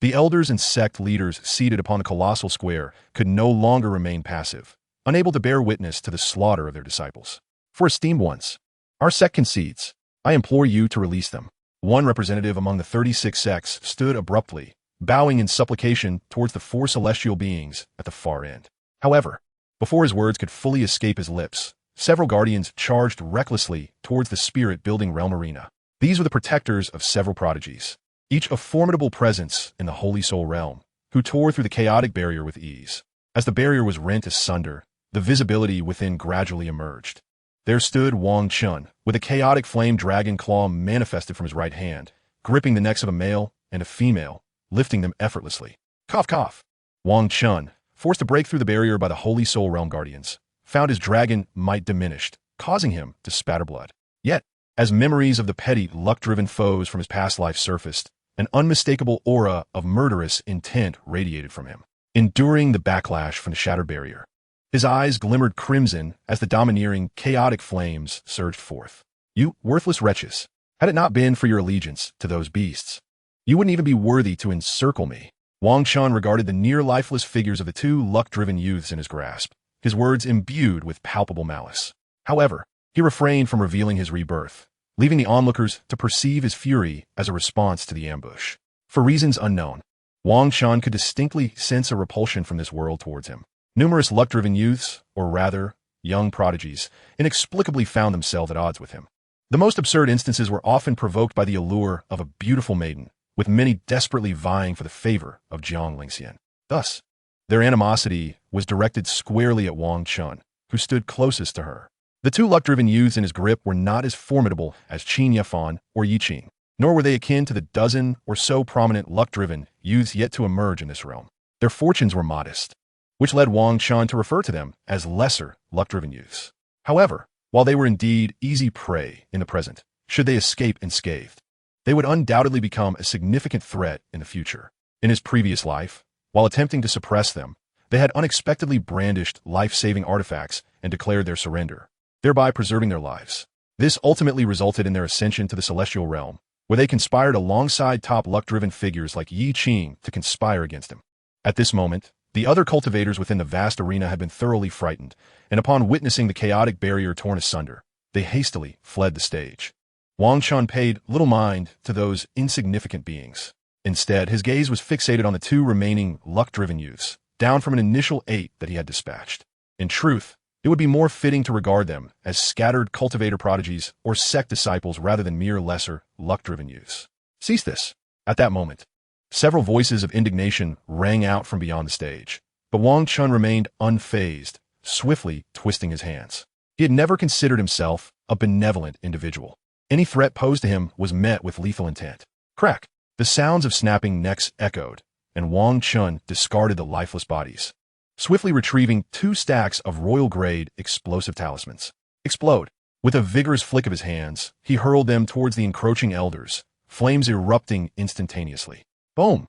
the elders and sect leaders seated upon the colossal square could no longer remain passive, unable to bear witness to the slaughter of their disciples. For esteemed ones, our sect concedes. I implore you to release them. One representative among the 36 sects stood abruptly, bowing in supplication towards the 4 celestial beings at the far end. However, before his words could fully escape his lips, several guardians charged recklessly towards the spirit-building realm arena. These were the protectors of several prodigies, each a formidable presence in the Holy Soul realm, who tore through the chaotic barrier with ease. As the barrier was rent asunder, the visibility within gradually emerged. There stood Wang Chen, with a chaotic flame dragon claw manifested from his right hand, gripping the necks of a male and a female, lifting them effortlessly. Cough, cough. Wang Chen, forced to break through the barrier by the Holy Soul realm guardians, found his dragon might diminished, causing him to spatter blood. Yet, as memories of the petty, luck-driven foes from his past life surfaced, an unmistakable aura of murderous intent radiated from him, enduring the backlash from the shattered barrier. His eyes glimmered crimson as the domineering, chaotic flames surged forth. You worthless wretches, had it not been for your allegiance to those beasts, you wouldn't even be worthy to encircle me. Wang Chen regarded the near-lifeless figures of the 2 luck-driven youths in his grasp, his words imbued with palpable malice. However, he refrained from revealing his rebirth, leaving the onlookers to perceive his fury as a response to the ambush. For reasons unknown, Wang Chen could distinctly sense a repulsion from this world towards him. Numerous luck-driven youths, or rather, young prodigies, inexplicably found themselves at odds with him. The most absurd instances were often provoked by the allure of a beautiful maiden, with many desperately vying for the favor of Jiang Lingxian. Thus, their animosity was directed squarely at Wang Chen, who stood closest to her. The 2 luck-driven youths in his grip were not as formidable as Qin Yafan or Yi Qing, nor were they akin to the dozen or so prominent luck-driven youths yet to emerge in this realm. Their fortunes were modest, which led Wang Chen to refer to them as lesser luck-driven youths. However, while they were indeed easy prey in the present, should they escape unscathed, they would undoubtedly become a significant threat in the future. In his previous life, while attempting to suppress them, they had unexpectedly brandished life-saving artifacts and declared their surrender, thereby preserving their lives. This ultimately resulted in their ascension to the celestial realm, where they conspired alongside top luck-driven figures like Yi Qing to conspire against him. At this moment, the other cultivators within the vast arena had been thoroughly frightened, and upon witnessing the chaotic barrier torn asunder, they hastily fled the stage. Wang Chen paid little mind to those insignificant beings. Instead, his gaze was fixated on the 2 remaining luck-driven youths, down from an initial 8 that he had dispatched. In truth, it would be more fitting to regard them as scattered cultivator prodigies or sect disciples rather than mere lesser, luck-driven youths. Cease this. At that moment, several voices of indignation rang out from beyond the stage, but Wang Chen remained unfazed, swiftly twisting his hands. He had never considered himself a benevolent individual. Any threat posed to him was met with lethal intent. Crack! The sounds of snapping necks echoed, and Wang Chen discarded the lifeless bodies, swiftly retrieving 2 stacks of royal-grade explosive talismans. Explode! With a vigorous flick of his hands, he hurled them towards the encroaching elders, flames erupting instantaneously. Boom!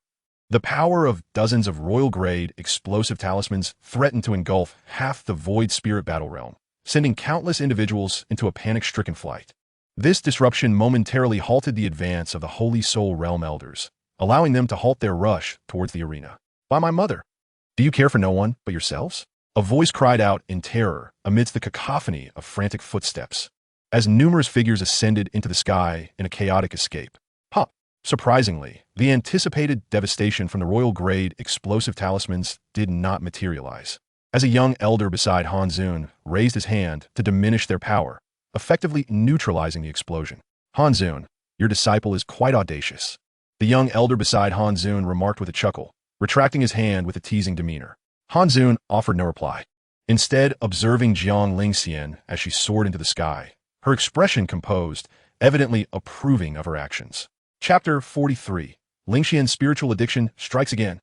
The power of dozens of royal-grade explosive talismans threatened to engulf half the void spirit battle realm, sending countless individuals into a panic-stricken flight. This disruption momentarily halted the advance of the Holy Soul realm elders, allowing them to halt their rush towards the arena. By my mother! Do you care for no one but yourselves? A voice cried out in terror amidst the cacophony of frantic footsteps. as numerous figures ascended into the sky in a chaotic escape. Huh. Surprisingly, the anticipated devastation from the royal-grade explosive talismans did not materialize, as a young elder beside Han Zun raised his hand to diminish their power, effectively neutralizing the explosion. Han Zun, your disciple is quite audacious. The young elder beside Han Zun remarked with a chuckle, retracting his hand with a teasing demeanor. Han Zun offered no reply, instead observing Jiang Lingxian as she soared into the sky, her expression composed, evidently approving of her actions. Chapter 43. Lingxian's spiritual addiction strikes again.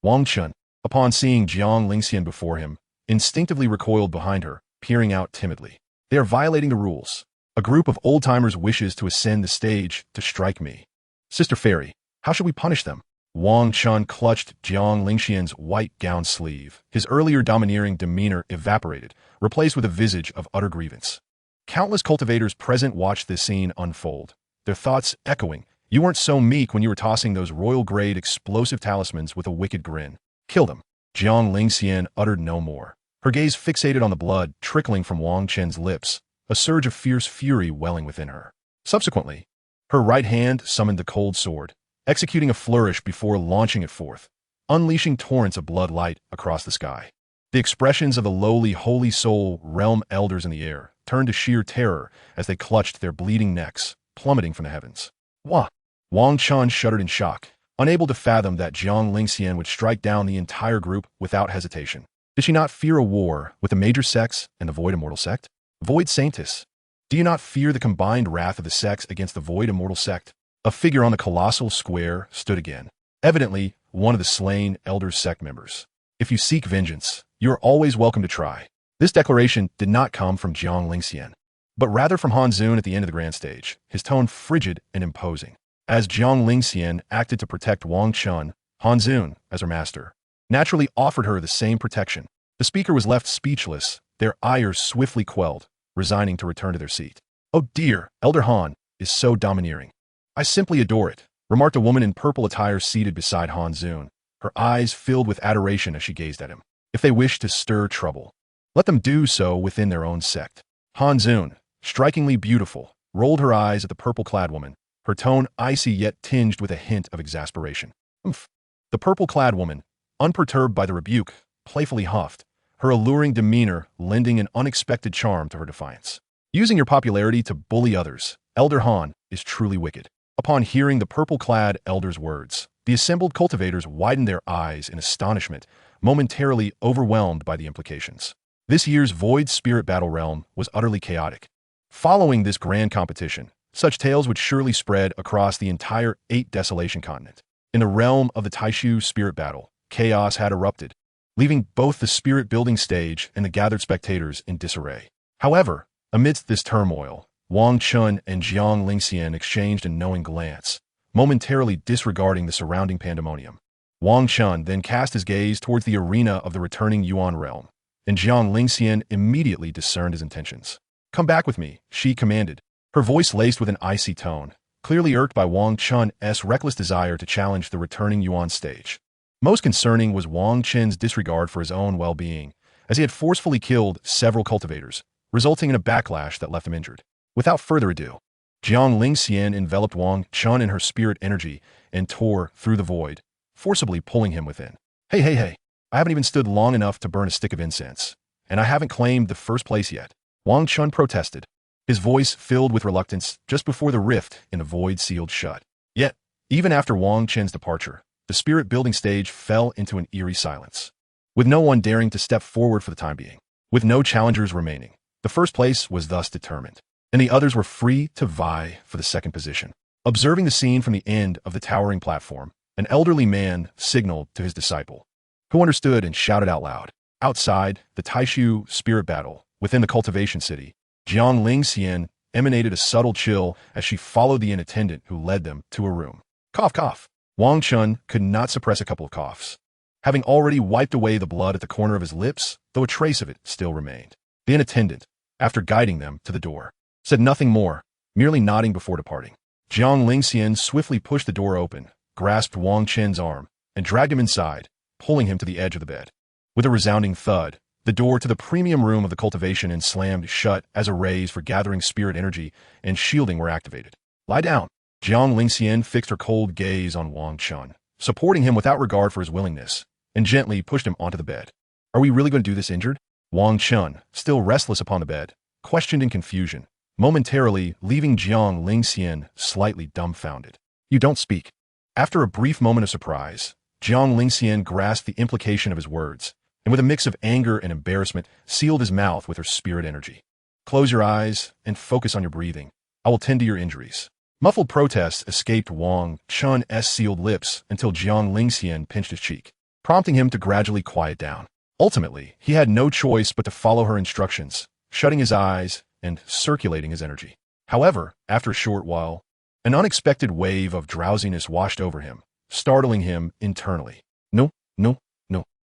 Wang Chen, upon seeing Jiang Lingxian before him, instinctively recoiled behind her, peering out timidly. They are violating the rules. A group of old-timers wishes to ascend the stage to strike me. Sister Fairy, how should we punish them? Wang Chen clutched Jiang Lingxian's white gown sleeve. His earlier domineering demeanor evaporated, replaced with a visage of utter grievance. Countless cultivators present watched this scene unfold, their thoughts echoing, "You weren't so meek when you were tossing those royal-grade explosive talismans with a wicked grin. Kill them." Jiang Lingxian uttered no more, her gaze fixated on the blood trickling from Wang Chen's lips, a surge of fierce fury welling within her. Subsequently, her right hand summoned the cold sword, executing a flourish before launching it forth, unleashing torrents of blood light across the sky. The expressions of the lowly holy soul realm elders in the air turned to sheer terror as they clutched their bleeding necks, plummeting from the heavens. Wah! Wang Chen shuddered in shock, unable to fathom that Jiang Lingxian would strike down the entire group without hesitation. Did she not fear a war with the major sects and the void immortal sect? Void Saintess, do you not fear the combined wrath of the sects against the void immortal sect? A figure on the colossal square stood again, evidently one of the slain elder sect members. If you seek vengeance, you are always welcome to try. This declaration did not come from Jiang Lingxian, but rather from Han Zun at the end of the grand stage, his tone frigid and imposing. As Jiang Lingxian acted to protect Wang Chen, Han Zun, as her master, naturally offered her the same protection. The speaker was left speechless, their ire swiftly quelled, resigning to return to their seat. "Oh dear, Elder Han is so domineering. I simply adore it," remarked a woman in purple attire seated beside Han Zun, her eyes filled with adoration as she gazed at him. "If they wish to stir trouble, let them do so within their own sect." Han Zun, strikingly beautiful, rolled her eyes at the purple-clad woman, her tone icy yet tinged with a hint of exasperation. "Umph." The purple-clad woman, unperturbed by the rebuke, playfully huffed, her alluring demeanor lending an unexpected charm to her defiance. "Using your popularity to bully others, Elder Han is truly wicked." Upon hearing the purple-clad elder's words, the assembled cultivators widened their eyes in astonishment, momentarily overwhelmed by the implications. This year's Void Spirit Battle Realm was utterly chaotic. Following this grand competition, such tales would surely spread across the entire 8 Desolation continent. In the realm of the Taishu Spirit Battle, chaos had erupted, leaving both the spirit-building stage and the gathered spectators in disarray. However, amidst this turmoil, Wang Chen and Jiang Lingxian exchanged a knowing glance, momentarily disregarding the surrounding pandemonium. Wang Chen then cast his gaze towards the arena of the returning Yuan realm, and Jiang Lingxian immediately discerned his intentions. "Come back with me," she commanded, her voice laced with an icy tone, clearly irked by Wang Chen's reckless desire to challenge the returning Yuan stage. Most concerning was Wang Chen's disregard for his own well-being, as he had forcefully killed several cultivators, resulting in a backlash that left him injured. Without further ado, Jiang Lingxian enveloped Wang Chen in her spirit energy and tore through the void, forcibly pulling him within. Hey, I haven't even stood long enough to burn a stick of incense, and I haven't claimed the first place yet," Wang Chen protested, his voice filled with reluctance just before the rift in the void sealed shut. Yet, even after Wang Chen's departure, the spirit-building stage fell into an eerie silence, with no one daring to step forward for the time being. With no challengers remaining, the first place was thus determined, and the others were free to vie for the second position. Observing the scene from the end of the towering platform, an elderly man signaled to his disciple, who understood and shouted out loud. Outside the Taishu spirit battle, within the cultivation city, Jiang Lingxian emanated a subtle chill as she followed the attendant who led them to a room. Cough, cough. Wang Chen could not suppress a couple of coughs, having already wiped away the blood at the corner of his lips, though a trace of it still remained. The attendant, after guiding them to the door, said nothing more, merely nodding before departing. Jiang Lingxian swiftly pushed the door open, grasped Wang Chen's arm, and dragged him inside, pulling him to the edge of the bed. With a resounding thud, The door to the premium room of the cultivation inn slammed shut as arrays for gathering spirit energy and shielding were activated. Lie down. Jiang Lingxian fixed her cold gaze on Wang Chen, supporting him without regard for his willingness, and gently pushed him onto the bed. Are we really going to do this injured? Wang Chen, still restless upon the bed, questioned in confusion, momentarily leaving Jiang Lingxian slightly dumbfounded. You don't speak. After a brief moment of surprise, Jiang Lingxian grasped the implication of his words, and with a mix of anger and embarrassment, sealed his mouth with her spirit energy. Close your eyes and focus on your breathing. I will tend to your injuries. Muffled protests escaped Wang Chun's sealed lips until Jiang Lingxian pinched his cheek, prompting him to gradually quiet down. Ultimately, he had no choice but to follow her instructions, shutting his eyes and circulating his energy. However, after a short while, an unexpected wave of drowsiness washed over him, startling him internally. No.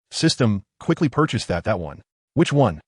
System, quickly purchase that one. Which one?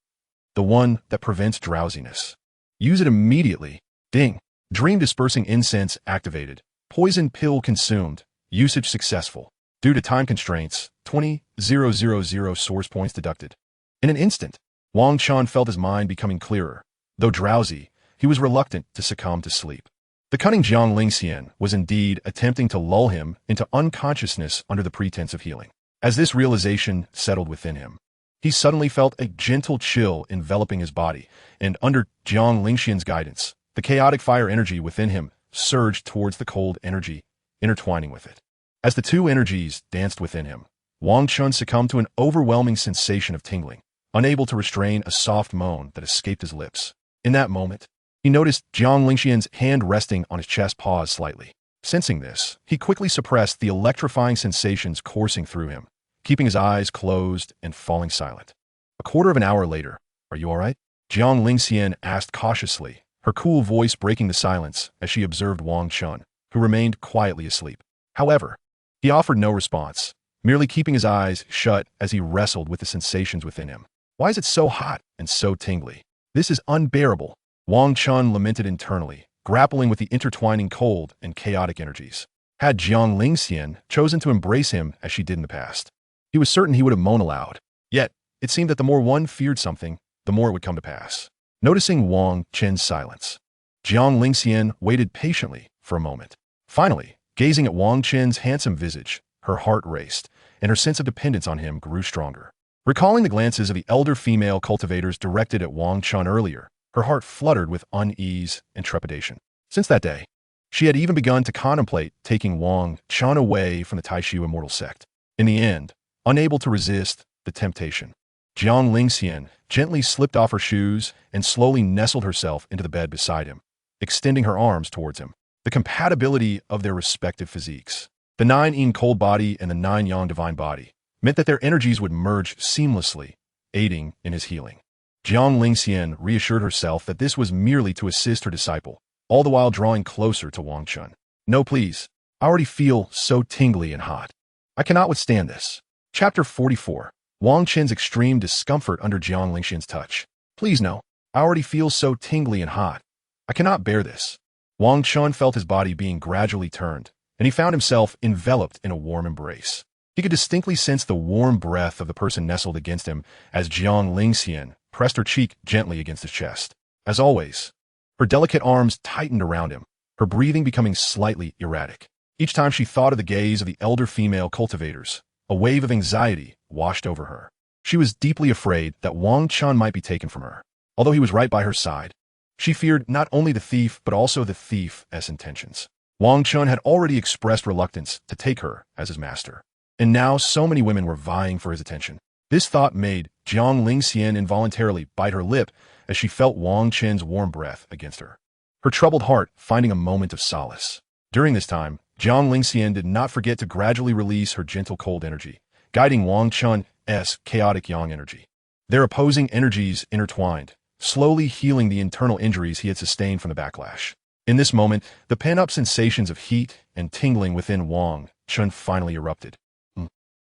The one that prevents drowsiness. Use it immediately. Ding. Dream-dispersing incense activated. Poison pill consumed. Usage successful. Due to time constraints, 20,000 source points deducted. In an instant, Wang Chen felt his mind becoming clearer. Though drowsy, he was reluctant to succumb to sleep. The cunning Jiang Lingxian was indeed attempting to lull him into unconsciousness under the pretense of healing. As this realization settled within him, he suddenly felt a gentle chill enveloping his body, and under Jiang Lingxian's guidance, the chaotic fire energy within him surged towards the cold energy, intertwining with it. As the two energies danced within him, Wang Chen succumbed to an overwhelming sensation of tingling, unable to restrain a soft moan that escaped his lips. In that moment, he noticed Jiang Lingxian's hand resting on his chest pause slightly. Sensing this, he quickly suppressed the electrifying sensations coursing through him, keeping his eyes closed and falling silent. A quarter of an hour later, are you all right? Jiang Lingxian asked cautiously, her cool voice breaking the silence as she observed Wang Chen, who remained quietly asleep. However, he offered no response, merely keeping his eyes shut as he wrestled with the sensations within him. Why is it so hot and so tingly? This is unbearable, Wang Chen lamented internally, grappling with the intertwining cold and chaotic energies. Had Jiang Lingxian chosen to embrace him as she did in the past, he was certain he would have moaned aloud. Yet, it seemed that the more one feared something, the more it would come to pass. Noticing Wang Chen's silence, Jiang Lingxian waited patiently for a moment. Finally, gazing at Wang Chen's handsome visage, her heart raced, and her sense of dependence on him grew stronger. Recalling the glances of the elder female cultivators directed at Wang Chen earlier, her heart fluttered with unease and trepidation. Since that day, she had even begun to contemplate taking Wang Chen away from the Taishu immortal sect. In the end, unable to resist the temptation, Jiang Lingxian gently slipped off her shoes and slowly nestled herself into the bed beside him, extending her arms towards him. The compatibility of their respective physiques, the 9 Yin cold body and the 9 Yang divine body, meant that their energies would merge seamlessly, aiding in his healing. Jiang Lingxian reassured herself that this was merely to assist her disciple, all the while drawing closer to Wang Chen. No, please. I already feel so tingly and hot. I cannot withstand this. Chapter 44. Wang Chen's extreme discomfort under Jiang Lingxian's touch. Please no. I already feel so tingly and hot. I cannot bear this. Wang Chen felt his body being gradually turned, and he found himself enveloped in a warm embrace. He could distinctly sense the warm breath of the person nestled against him as Jiang Lingxian pressed her cheek gently against his chest. As always, her delicate arms tightened around him, her breathing becoming slightly erratic. Each time she thought of the gaze of the elder female cultivators, a wave of anxiety washed over her. She was deeply afraid that Wang Chen might be taken from her. Although he was right by her side, she feared not only the thief but also the thief's intentions. Wang Chen had already expressed reluctance to take her as his master, and now so many women were vying for his attention. This thought made Jiang Lingxian involuntarily bite her lip as she felt Wang Chen's warm breath against her, her troubled heart finding a moment of solace. During this time, Jiang Lingxian did not forget to gradually release her gentle cold energy, guiding Wang Chen's chaotic yang energy. Their opposing energies intertwined, slowly healing the internal injuries he had sustained from the backlash. In this moment, the pent-up sensations of heat and tingling within Wang Chen finally erupted.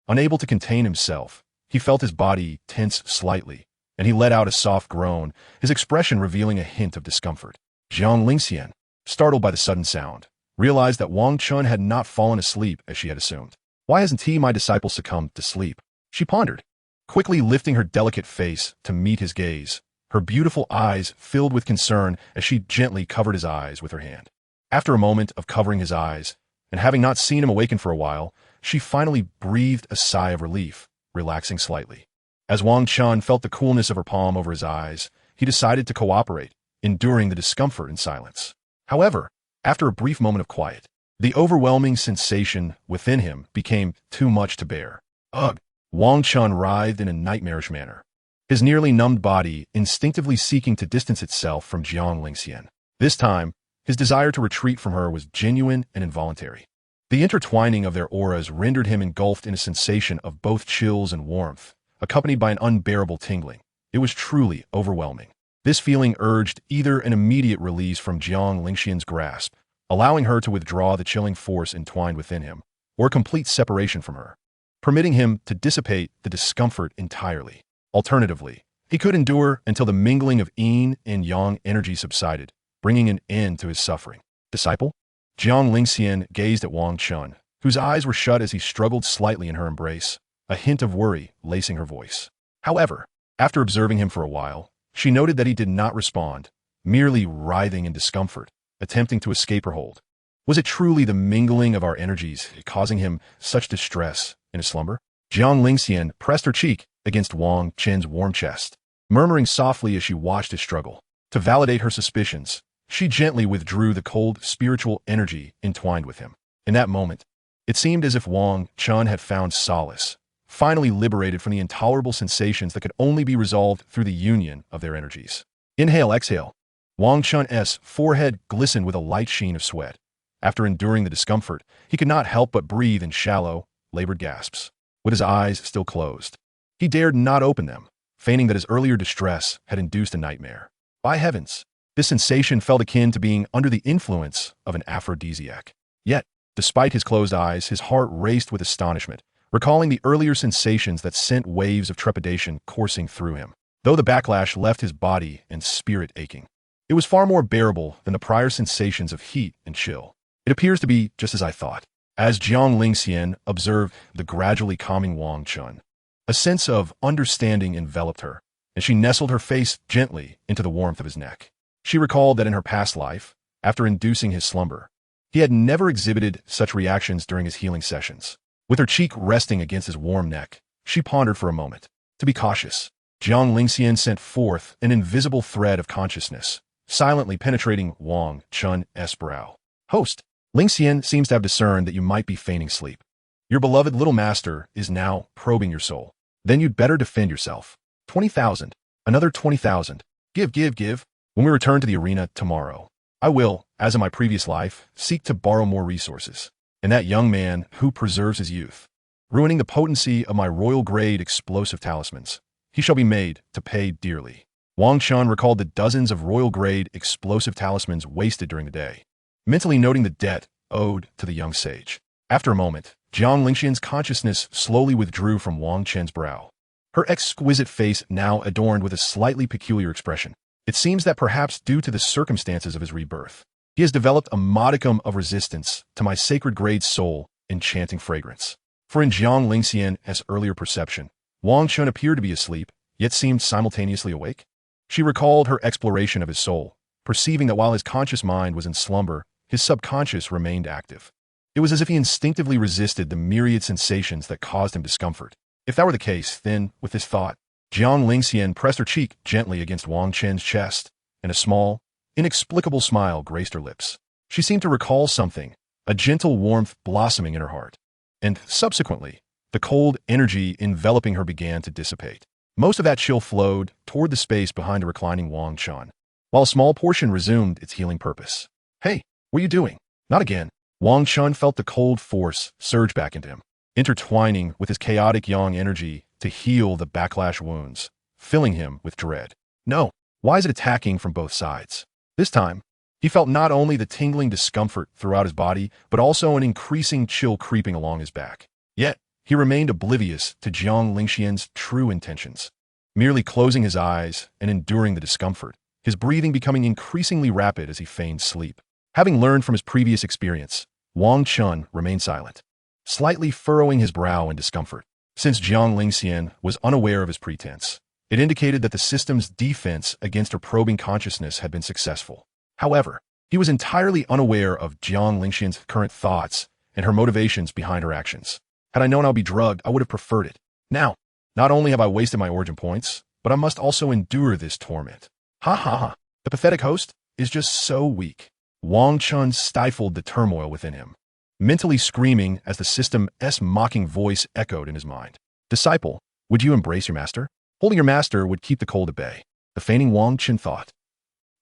Unable to contain himself, he felt his body tense slightly, and he let out a soft groan, his expression revealing a hint of discomfort. Jiang Lingxian, startled by the sudden sound, realized that Wang Chen had not fallen asleep as she had assumed. Why hasn't he, my disciple, succumbed to sleep? She pondered. quickly lifting her delicate face to meet his gaze, her beautiful eyes filled with concern as she gently covered his eyes with her hand. After a moment of covering his eyes, and having not seen him awaken for a while, she finally breathed a sigh of relief, relaxing slightly. As Wang Chen felt the coolness of her palm over his eyes, he decided to cooperate, enduring the discomfort in silence. However, after a brief moment of quiet, the overwhelming sensation within him became too much to bear. Ugh! Wang Chen writhed in a nightmarish manner, his nearly numbed body instinctively seeking to distance itself from Jiang Lingxian. This time, his desire to retreat from her was genuine and involuntary. The intertwining of their auras rendered him engulfed in a sensation of both chills and warmth, accompanied by an unbearable tingling. It was truly overwhelming. This feeling urged either an immediate release from Jiang Lingxian's grasp, allowing her to withdraw the chilling force entwined within him, or complete separation from her, permitting him to dissipate the discomfort entirely. Alternatively, he could endure until the mingling of yin and yang energy subsided, bringing an end to his suffering. Disciple? Jiang Lingxian gazed at Wang Chen, whose eyes were shut as he struggled slightly in her embrace, a hint of worry lacing her voice. However, after observing him for a while, she noted that he did not respond, merely writhing in discomfort, attempting to escape her hold. Was it truly the mingling of our energies causing him such distress in his slumber? Jiang Lingxian pressed her cheek against Wang Chen's warm chest, murmuring softly as she watched his struggle. To validate her suspicions, she gently withdrew the cold spiritual energy entwined with him. In that moment, it seemed as if Wang Chen had found solace, finally liberated from the intolerable sensations that could only be resolved through the union of their energies. Inhale, exhale. Wang Chen's forehead glistened with a light sheen of sweat. After enduring the discomfort, he could not help but breathe in shallow, labored gasps. With his eyes still closed, he dared not open them, feigning that his earlier distress had induced a nightmare. By heavens, this sensation felt akin to being under the influence of an aphrodisiac. Yet, despite his closed eyes, his heart raced with astonishment, recalling the earlier sensations that sent waves of trepidation coursing through him. Though the backlash left his body and spirit aching, it was far more bearable than the prior sensations of heat and chill. It appears to be just as I thought. As Jiang Lingxian observed the gradually calming Wang Chen, a sense of understanding enveloped her, and she nestled her face gently into the warmth of his neck. She recalled that in her past life, after inducing his slumber, he had never exhibited such reactions during his healing sessions. With her cheek resting against his warm neck, she pondered for a moment. To be cautious, Jiang Lingxian sent forth an invisible thread of consciousness, silently penetrating Wang Chen's brow. Host, Lingxian seems to have discerned that you might be feigning sleep. Your beloved little master is now probing your soul. Then you'd better defend yourself. 20,000. Another 20,000. Give. When we return to the arena tomorrow, I will, as in my previous life, seek to borrow more resources. And that young man who preserves his youth, ruining the potency of my royal-grade explosive talismans, he shall be made to pay dearly. Wang Chen recalled the dozens of royal-grade explosive talismans wasted during the day, mentally noting the debt owed to the young sage. After a moment, Jiang Lingxian's consciousness slowly withdrew from Wang Chen's brow, her exquisite face now adorned with a slightly peculiar expression. It seems that perhaps due to the circumstances of his rebirth, he has developed a modicum of resistance to my sacred-grade soul enchanting fragrance. For in Jiang Lingxian's earlier perception, Wang Chen appeared to be asleep, yet seemed simultaneously awake. She recalled her exploration of his soul, perceiving that while his conscious mind was in slumber, his subconscious remained active. It was as if he instinctively resisted the myriad sensations that caused him discomfort. If that were the case, then, with this thought, Jiang Lingxian pressed her cheek gently against Wang Chen's chest, and a small, inexplicable smile graced her lips. She seemed to recall something, a gentle warmth blossoming in her heart. And, subsequently, the cold energy enveloping her began to dissipate. Most of that chill flowed toward the space behind a reclining Wang Chen, while a small portion resumed its healing purpose. Hey, what are you doing? Not again. Wang Chen felt the cold force surge back into him, intertwining with his chaotic yang energy to heal the backlash wounds, filling him with dread. No, why is it attacking from both sides? This time, he felt not only the tingling discomfort throughout his body, but also an increasing chill creeping along his back. Yet, he remained oblivious to Jiang Lingxian's true intentions, merely closing his eyes and enduring the discomfort, his breathing becoming increasingly rapid as he feigned sleep. Having learned from his previous experience, Wang Chen remained silent, slightly furrowing his brow in discomfort. Since Jiang Lingxian was unaware of his pretense, it indicated that the system's defense against her probing consciousness had been successful. However, he was entirely unaware of Jiang Lingxian's current thoughts and her motivations behind her actions. Had I known I'd be drugged, I would have preferred it. Now, not only have I wasted my origin points, but I must also endure this torment. Ha ha ha. The pathetic host is just so weak. Wang Chen stifled the turmoil within him, mentally screaming as the system's mocking voice echoed in his mind. Disciple, would you embrace your master? Holding your master would keep the cold at bay, the feigning Wang Chen thought.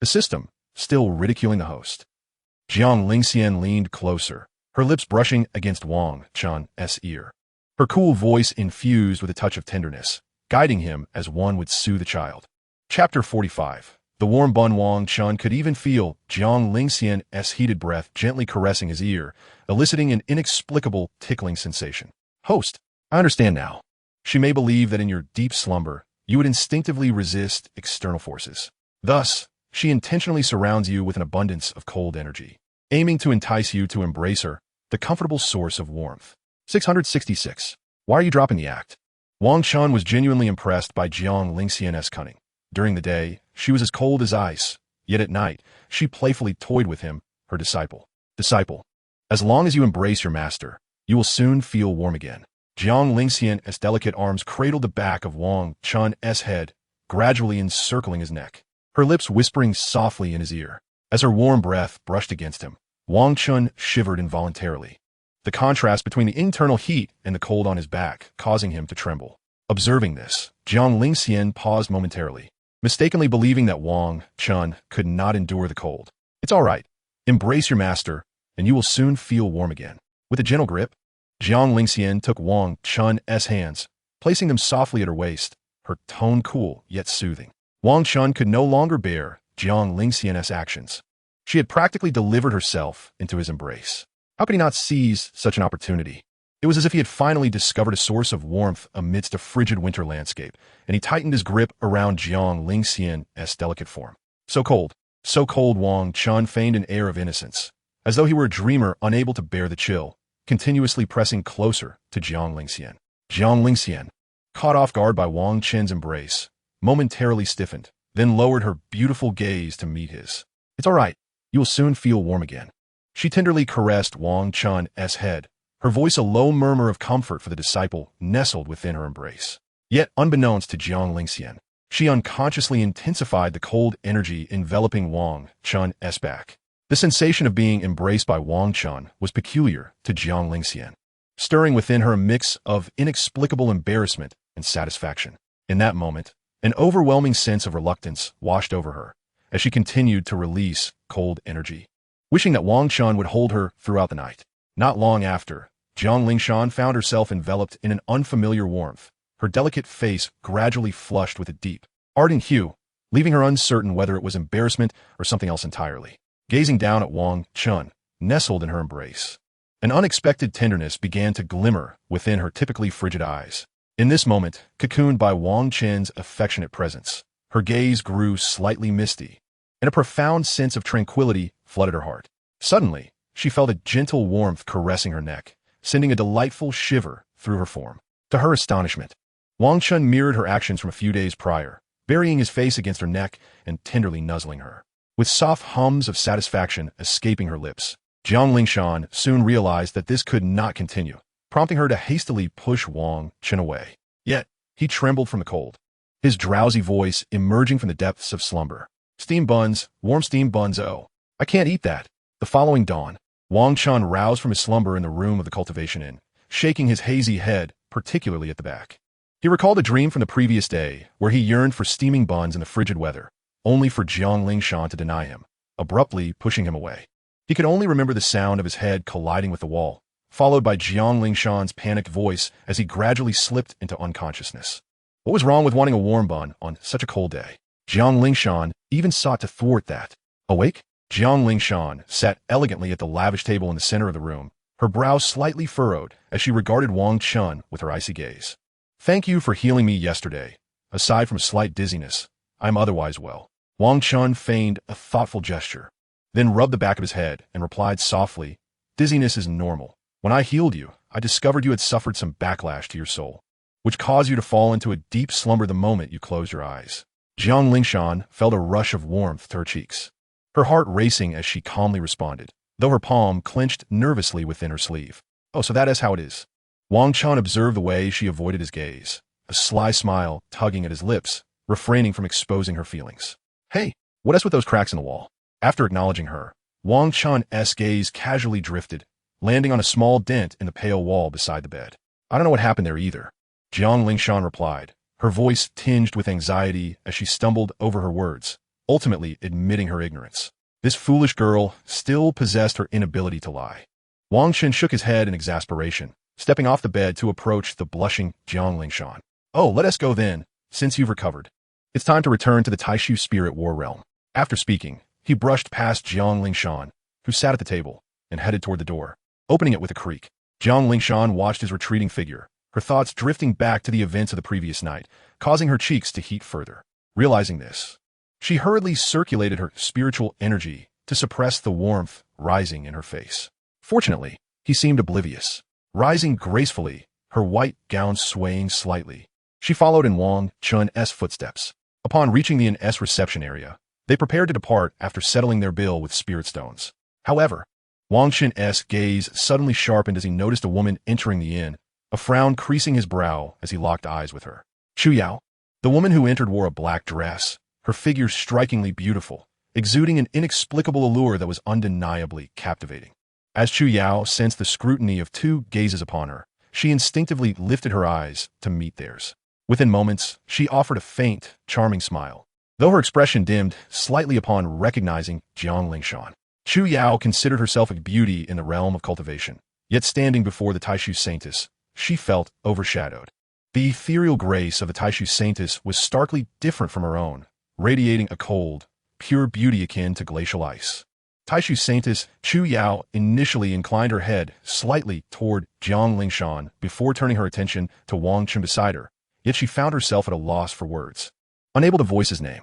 The system, still ridiculing the host. Jiang Lingxian leaned closer, her lips brushing against Wang Chen's ear. Her cool voice infused with a touch of tenderness, guiding him as one would soothe a child. Chapter 45. The warm bun. Wang Chen could even feel Jiang Lingxian's heated breath gently caressing his ear, eliciting an inexplicable tickling sensation. Host, I understand now. She may believe that in your deep slumber, you would instinctively resist external forces. Thus, she intentionally surrounds you with an abundance of cold energy, aiming to entice you to embrace her, the comfortable source of warmth. 666. Why are you dropping the act? Wang Chen was genuinely impressed by Jiang Lingxian's cunning. During the day, she was as cold as ice, yet at night, she playfully toyed with him, her disciple. Disciple, as long as you embrace your master, you will soon feel warm again. Jiang Lingxian's delicate arms cradled the back of Wang Chen's head, gradually encircling his neck, her lips whispering softly in his ear. As her warm breath brushed against him, Wang Chen shivered involuntarily, the contrast between the internal heat and the cold on his back causing him to tremble. Observing this, Jiang Lingxian paused momentarily, mistakenly believing that Wang Chen could not endure the cold. It's all right. Embrace your master, and you will soon feel warm again. With a gentle grip, Jiang Lingxian took Wang Chen's hands, placing them softly at her waist, her tone cool yet soothing. Wang Chen could no longer bear Jiang Lingxian's actions. She had practically delivered herself into his embrace. How could he not seize such an opportunity? It was as if he had finally discovered a source of warmth amidst a frigid winter landscape, and he tightened his grip around Jiang Lingxian's delicate form. So cold, Wang Chen feigned an air of innocence, as though he were a dreamer unable to bear the chill, continuously pressing closer to Jiang Lingxian. Jiang Lingxian, caught off guard by Wang Chen's embrace, momentarily stiffened, then lowered her beautiful gaze to meet his. It's all right. You will soon feel warm again. She tenderly caressed Wang Chen's head, her voice a low murmur of comfort for the disciple nestled within her embrace. Yet, unbeknownst to Jiang Lingxian, she unconsciously intensified the cold energy enveloping Wang Chen's back. The sensation of being embraced by Wang Chen was peculiar to Jiang Lingxian, stirring within her a mix of inexplicable embarrassment and satisfaction. In that moment, an overwhelming sense of reluctance washed over her as she continued to release cold energy, wishing that Wang Chen would hold her throughout the night. Not long after, Jiang Lingxian found herself enveloped in an unfamiliar warmth, her delicate face gradually flushed with a deep, ardent hue, leaving her uncertain whether it was embarrassment or something else entirely. Gazing down at Wang Chen, nestled in her embrace, an unexpected tenderness began to glimmer within her typically frigid eyes. In this moment, cocooned by Wang Chen's affectionate presence, her gaze grew slightly misty, and a profound sense of tranquility flooded her heart. Suddenly, she felt a gentle warmth caressing her neck, sending a delightful shiver through her form. To her astonishment, Wang Chen mirrored her actions from a few days prior, burying his face against her neck and tenderly nuzzling her. With soft hums of satisfaction escaping her lips, Jiang Lingxian soon realized that this could not continue, prompting her to hastily push Wang Chen away. Yet, he trembled from the cold, his drowsy voice emerging from the depths of slumber. Steam buns, warm steam buns, oh, I can't eat that. The following dawn, Wang Chen roused from his slumber in the room of the cultivation inn, shaking his hazy head, particularly at the back. He recalled a dream from the previous day where he yearned for steaming buns in the frigid weather, only for Jiang Lingxian to deny him, abruptly pushing him away. He could only remember the sound of his head colliding with the wall, followed by Jiang Lingxian's panicked voice as he gradually slipped into unconsciousness. What was wrong with wanting a warm bun on such a cold day? Jiang Lingxian even sought to thwart that. Awake? Jiang Lingxian sat elegantly at the lavish table in the center of the room, her brow slightly furrowed as she regarded Wang Chen with her icy gaze. Thank you for healing me yesterday. Aside from slight dizziness, I'm otherwise well. Wang Chen feigned a thoughtful gesture, then rubbed the back of his head and replied softly, Dizziness is normal. When I healed you, I discovered you had suffered some backlash to your soul. which cause you to fall into a deep slumber the moment you close your eyes. Jiang Lingshan felt a rush of warmth to her cheeks, her heart racing as she calmly responded, though her palm clenched nervously within her sleeve. "Oh, so that is how it is." Wang Chen observed the way she avoided his gaze, a sly smile tugging at his lips, refraining from exposing her feelings. "Hey, what is with those cracks in the wall?" After acknowledging her, Wang Chen's gaze casually drifted, landing on a small dent in the pale wall beside the bed. "I don't know what happened there either," Jiang Lingshan replied, her voice tinged with anxiety as she stumbled over her words, ultimately admitting her ignorance. This foolish girl still possessed her inability to lie. Wang Chen shook his head in exasperation, stepping off the bed to approach the blushing Jiang Lingshan. "Oh, let us go then, since you've recovered. It's time to return to the Taishu spirit war realm." After speaking, he brushed past Jiang Lingshan, who sat at the table, and headed toward the door, opening it with a creak. Jiang Lingshan watched his retreating figure, her thoughts drifting back to the events of the previous night, causing her cheeks to heat further. Realizing this, she hurriedly circulated her spiritual energy to suppress the warmth rising in her face. Fortunately, he seemed oblivious. Rising gracefully, her white gown swaying slightly, she followed in Wang Chen's footsteps. Upon reaching the inn's reception area, they prepared to depart after settling their bill with spirit stones. However, Wang Chen's gaze suddenly sharpened as he noticed a woman entering the inn, a frown creasing his brow as he locked eyes with her. Chu Yao. The woman who entered wore a black dress, her figure strikingly beautiful, exuding an inexplicable allure that was undeniably captivating. As Chu Yao sensed the scrutiny of two gazes upon her, she instinctively lifted her eyes to meet theirs. Within moments, she offered a faint, charming smile, though her expression dimmed slightly upon recognizing Jiang Lingshan. Chu Yao considered herself a beauty in the realm of cultivation, yet standing before the Taishu Saintess, she felt overshadowed. The ethereal grace of the Taishu Saintess was starkly different from her own, radiating a cold, pure beauty akin to glacial ice. Taishu Saintess Chu Yao initially inclined her head slightly toward Jiang Lingshan before turning her attention to Wang Chen beside her, yet she found herself at a loss for words. Unable to voice his name,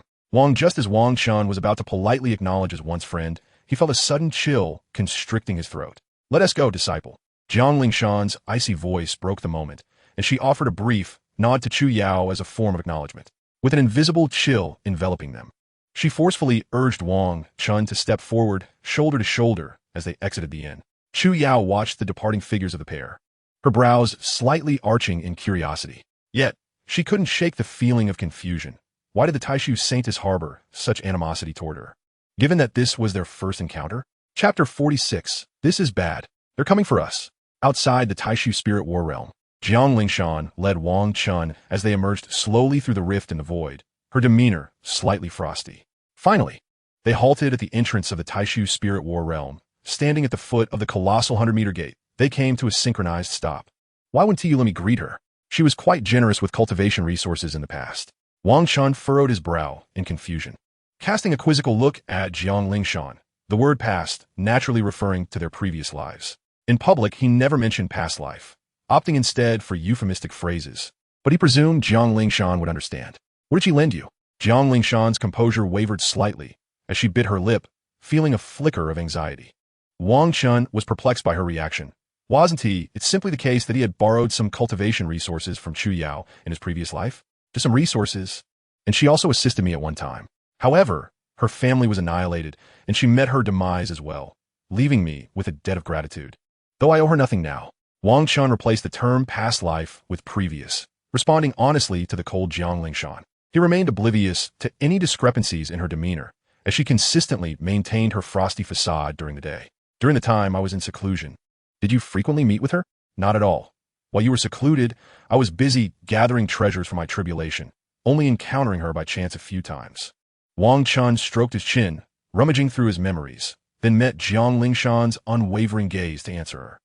just as Wang Chen was about to politely acknowledge his once friend, he felt a sudden chill constricting his throat. "Let us go, disciple." Jiang Lingshan's icy voice broke the moment, and she offered a brief nod to Chu Yao as a form of acknowledgement. With an invisible chill enveloping them, she forcefully urged Wang Chen to step forward, shoulder to shoulder, as they exited the inn. Chu Yao watched the departing figures of the pair, her brows slightly arching in curiosity. Yet, she couldn't shake the feeling of confusion. Why did the Taishu Saintess harbor such animosity toward her, given that this was their first encounter? Chapter 46. This is bad. They're coming for us. Outside the Taishu spirit war realm, Jiang Lingshan led Wang Chen as they emerged slowly through the rift in the void, her demeanor slightly frosty. Finally, they halted at the entrance of the Taishu spirit war realm, standing at the foot of the colossal 100-meter gate. They came to a synchronized stop. "Why wouldn't you let me greet her? She was quite generous with cultivation resources in the past." Wang Chen furrowed his brow in confusion. Casting a quizzical look at Jiang Lingshan, the word passed, naturally referring to their previous lives. In public, he never mentioned past life, opting instead for euphemistic phrases, but he presumed Jiang Lingshan would understand. "What did she lend you?" Jiang Lingshan's composure wavered slightly as she bit her lip, feeling a flicker of anxiety. Wang Chen was perplexed by her reaction. Wasn't he? It's simply the case that he had borrowed some cultivation resources from Chu Yao in his previous life. Just some resources, and she also assisted me at one time. However, her family was annihilated, and she met her demise as well, leaving me with a debt of gratitude. Though I owe her nothing now. Wang Chen replaced the term past life with previous, responding honestly to the cold Jiang Lingshan. He remained oblivious to any discrepancies in her demeanor, as she consistently maintained her frosty facade during the day. "During the time I was in seclusion, did you frequently meet with her?" "Not at all. While you were secluded, I was busy gathering treasures for my tribulation, only encountering her by chance a few times." Wang Chen stroked his chin, rummaging through his memories, then met Jiang Lingshan's unwavering gaze to answer her.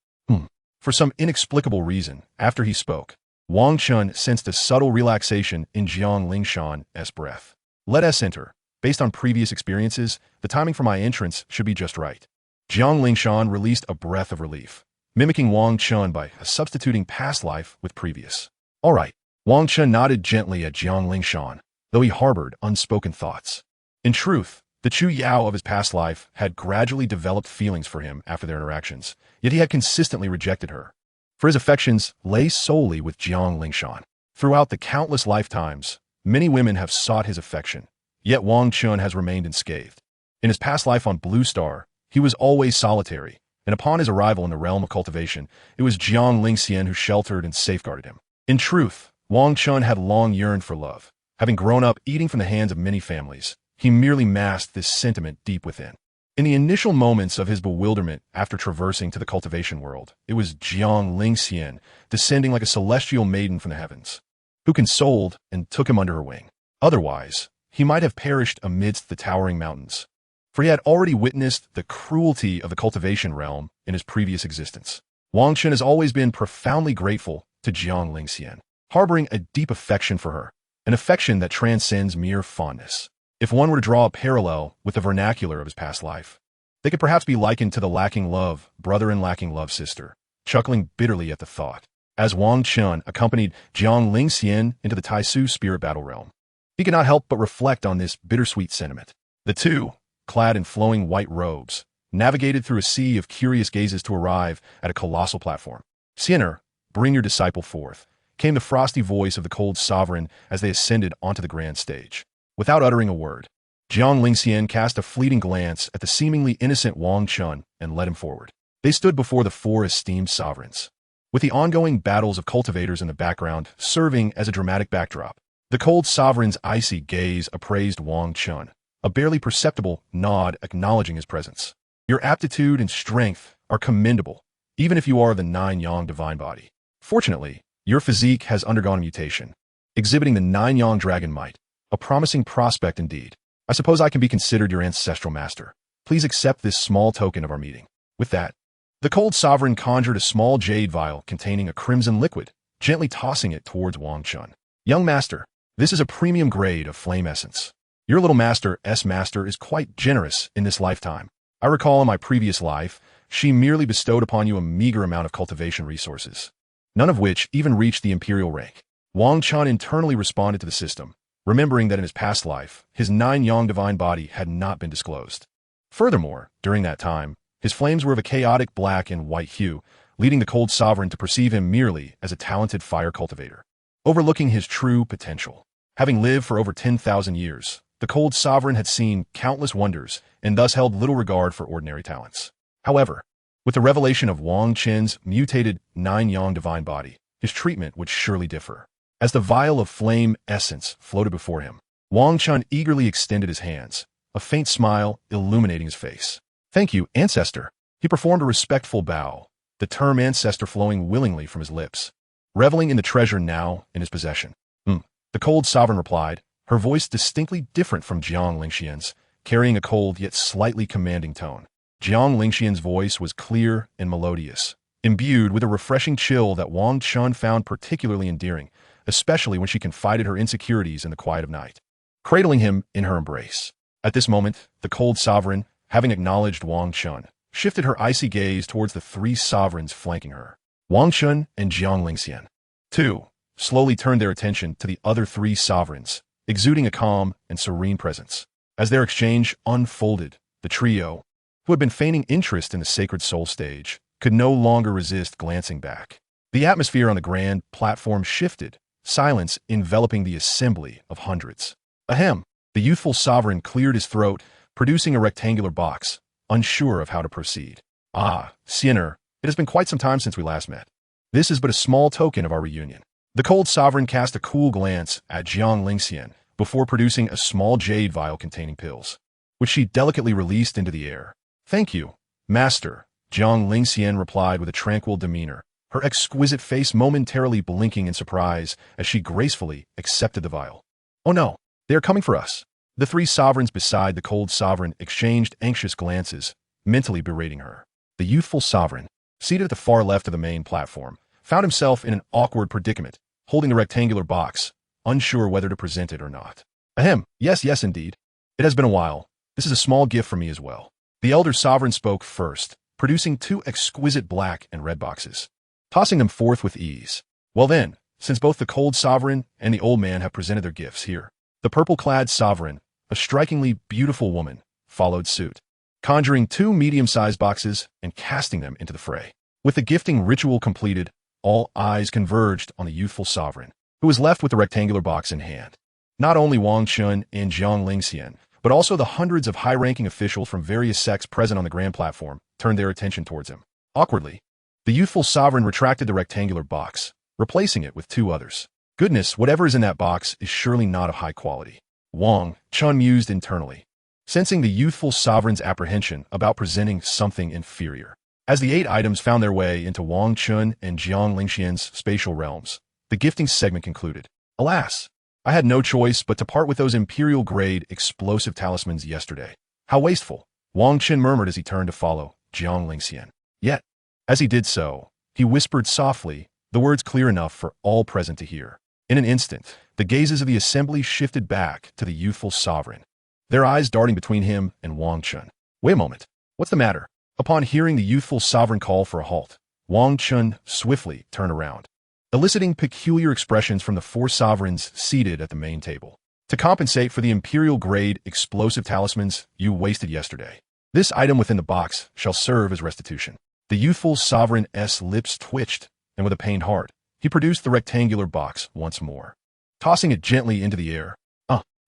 For some inexplicable reason, after he spoke, Wang Chen sensed a subtle relaxation in Jiang Lingshan's breath. "Let us enter. Based on previous experiences, the timing for my entrance should be just right." Jiang Lingshan released a breath of relief, mimicking Wang Chen by substituting past life with previous. "All right." Wang Chen nodded gently at Jiang Lingshan, though he harbored unspoken thoughts. In truth, the Chu Yao of his past life had gradually developed feelings for him after their interactions, yet he had consistently rejected her. For his affections lay solely with Jiang Lingshan. Throughout the countless lifetimes, many women have sought his affection, yet Wang Chen has remained unscathed. In his past life on Blue Star, he was always solitary, and upon his arrival in the realm of cultivation, it was Jiang Lingxian who sheltered and safeguarded him. In truth, Wang Chen had long yearned for love. Having grown up eating from the hands of many families, he merely masked this sentiment deep within. In the initial moments of his bewilderment after traversing to the cultivation world, it was Jiang Lingxian, descending like a celestial maiden from the heavens, who consoled and took him under her wing. Otherwise, he might have perished amidst the towering mountains, for he had already witnessed the cruelty of the cultivation realm in his previous existence. Wang Chen has always been profoundly grateful to Jiang Lingxian, harboring a deep affection for her, an affection that transcends mere fondness. If one were to draw a parallel with the vernacular of his past life, they could perhaps be likened to the lacking love brother and lacking love sister, chuckling bitterly at the thought. As Wang Chen accompanied Jiang Lingxian into the Taisu spirit battle realm, he could not help but reflect on this bittersweet sentiment. The two, clad in flowing white robes, navigated through a sea of curious gazes to arrive at a colossal platform. Sinner, bring your disciple forth, came the frosty voice of the cold sovereign as they ascended onto the grand stage. Without uttering a word, Jiang Lingxian cast a fleeting glance at the seemingly innocent Wang Chen and led him forward. They stood before the four esteemed sovereigns, with the ongoing battles of cultivators in the background serving as a dramatic backdrop. The cold sovereign's icy gaze appraised Wang Chen, a barely perceptible nod acknowledging his presence. Your aptitude and strength are commendable, even if you are of the 9-yang divine body. Fortunately, your physique has undergone a mutation, exhibiting the 9-yang dragon might, a promising prospect indeed. I suppose I can be considered your ancestral master. Please accept this small token of our meeting. With that, the cold sovereign conjured a small jade vial containing a crimson liquid, gently tossing it towards Wang Chen. Young master, this is a premium grade of flame essence. Your little master, S-Master, is quite generous in this lifetime. I recall in my previous life, she merely bestowed upon you a meager amount of cultivation resources, none of which even reached the imperial rank. Wang Chen internally responded to the system, remembering that in his past life, his 9-yang divine body had not been disclosed. Furthermore, during that time, his flames were of a chaotic black and white hue, leading the cold sovereign to perceive him merely as a talented fire cultivator, overlooking his true potential. Having lived for over 10,000 years, the cold sovereign had seen countless wonders and thus held little regard for ordinary talents. However, with the revelation of Wang Chen's mutated 9-yang divine body, his treatment would surely differ. As the vial of flame essence floated before him, Wang Chen eagerly extended his hands, a faint smile illuminating his face. Thank you, ancestor. He performed a respectful bow, the term ancestor flowing willingly from his lips, reveling in the treasure now in his possession. The cold sovereign replied, her voice distinctly different from Jiang Lingxian's, carrying a cold yet slightly commanding tone. Jiang Lingxian's voice was clear and melodious, imbued with a refreshing chill that Wang Chen found particularly endearing, especially when she confided her insecurities in the quiet of night, cradling him in her embrace. At this moment, the cold sovereign, having acknowledged Wang Chen, shifted her icy gaze towards the three sovereigns flanking her. Wang Chen and Jiang Lingxian, too, slowly turned their attention to the other three sovereigns, exuding a calm and serene presence. As their exchange unfolded, the trio, who had been feigning interest in the sacred soul stage, could no longer resist glancing back. The atmosphere on the grand platform shifted, silence enveloping the assembly of hundreds. Ahem! The youthful sovereign cleared his throat, producing a rectangular box, unsure of how to proceed. Ah, Sinner, it has been quite some time since we last met. This is but a small token of our reunion. The cold sovereign cast a cool glance at Jiang Lingxian before producing a small jade vial containing pills, which she delicately released into the air. Thank you, master, Jiang Lingxian replied with a tranquil demeanor, her exquisite face momentarily blinking in surprise as she gracefully accepted the vial. Oh no, they are coming for us. The three sovereigns beside the cold sovereign exchanged anxious glances, mentally berating her. The youthful sovereign, seated at the far left of the main platform, found himself in an awkward predicament, holding the rectangular box, unsure whether to present it or not. Ahem, yes indeed. It has been a while. This is a small gift from me as well. The elder sovereign spoke first, producing two exquisite black and red boxes, tossing them forth with ease. Well then, since both the cold sovereign and the old man have presented their gifts here, the purple-clad sovereign, a strikingly beautiful woman, followed suit, conjuring two medium-sized boxes and casting them into the fray. With the gifting ritual completed, all eyes converged on the youthful sovereign, who was left with the rectangular box in hand. Not only Wang Chen and Jiang Lingxian, but also the hundreds of high-ranking officials from various sects present on the grand platform turned their attention towards him. Awkwardly, the youthful sovereign retracted the rectangular box, replacing it with two others. Goodness, whatever is in that box is surely not of high quality. Wang Chen mused internally, sensing the youthful sovereign's apprehension about presenting something inferior. As the 8 items found their way into Wang Chen and Jiang Lingxian's spatial realms, the gifting segment concluded. Alas, I had no choice but to part with those imperial-grade explosive talismans yesterday. How wasteful, Wang Chen murmured as he turned to follow Jiang Lingxian. Yet, as he did so, he whispered softly, the words clear enough for all present to hear. In an instant, the gazes of the assembly shifted back to the youthful sovereign, their eyes darting between him and Wang Chen. Wait a moment, what's the matter? Upon hearing the youthful sovereign call for a halt, Wang Chen swiftly turned around, eliciting peculiar expressions from the 4 sovereigns seated at the main table. To compensate for the imperial-grade explosive talismans you wasted yesterday, this item within the box shall serve as restitution. The youthful sovereign's lips twitched, and with a pained heart, he produced the rectangular box once more, tossing it gently into the air.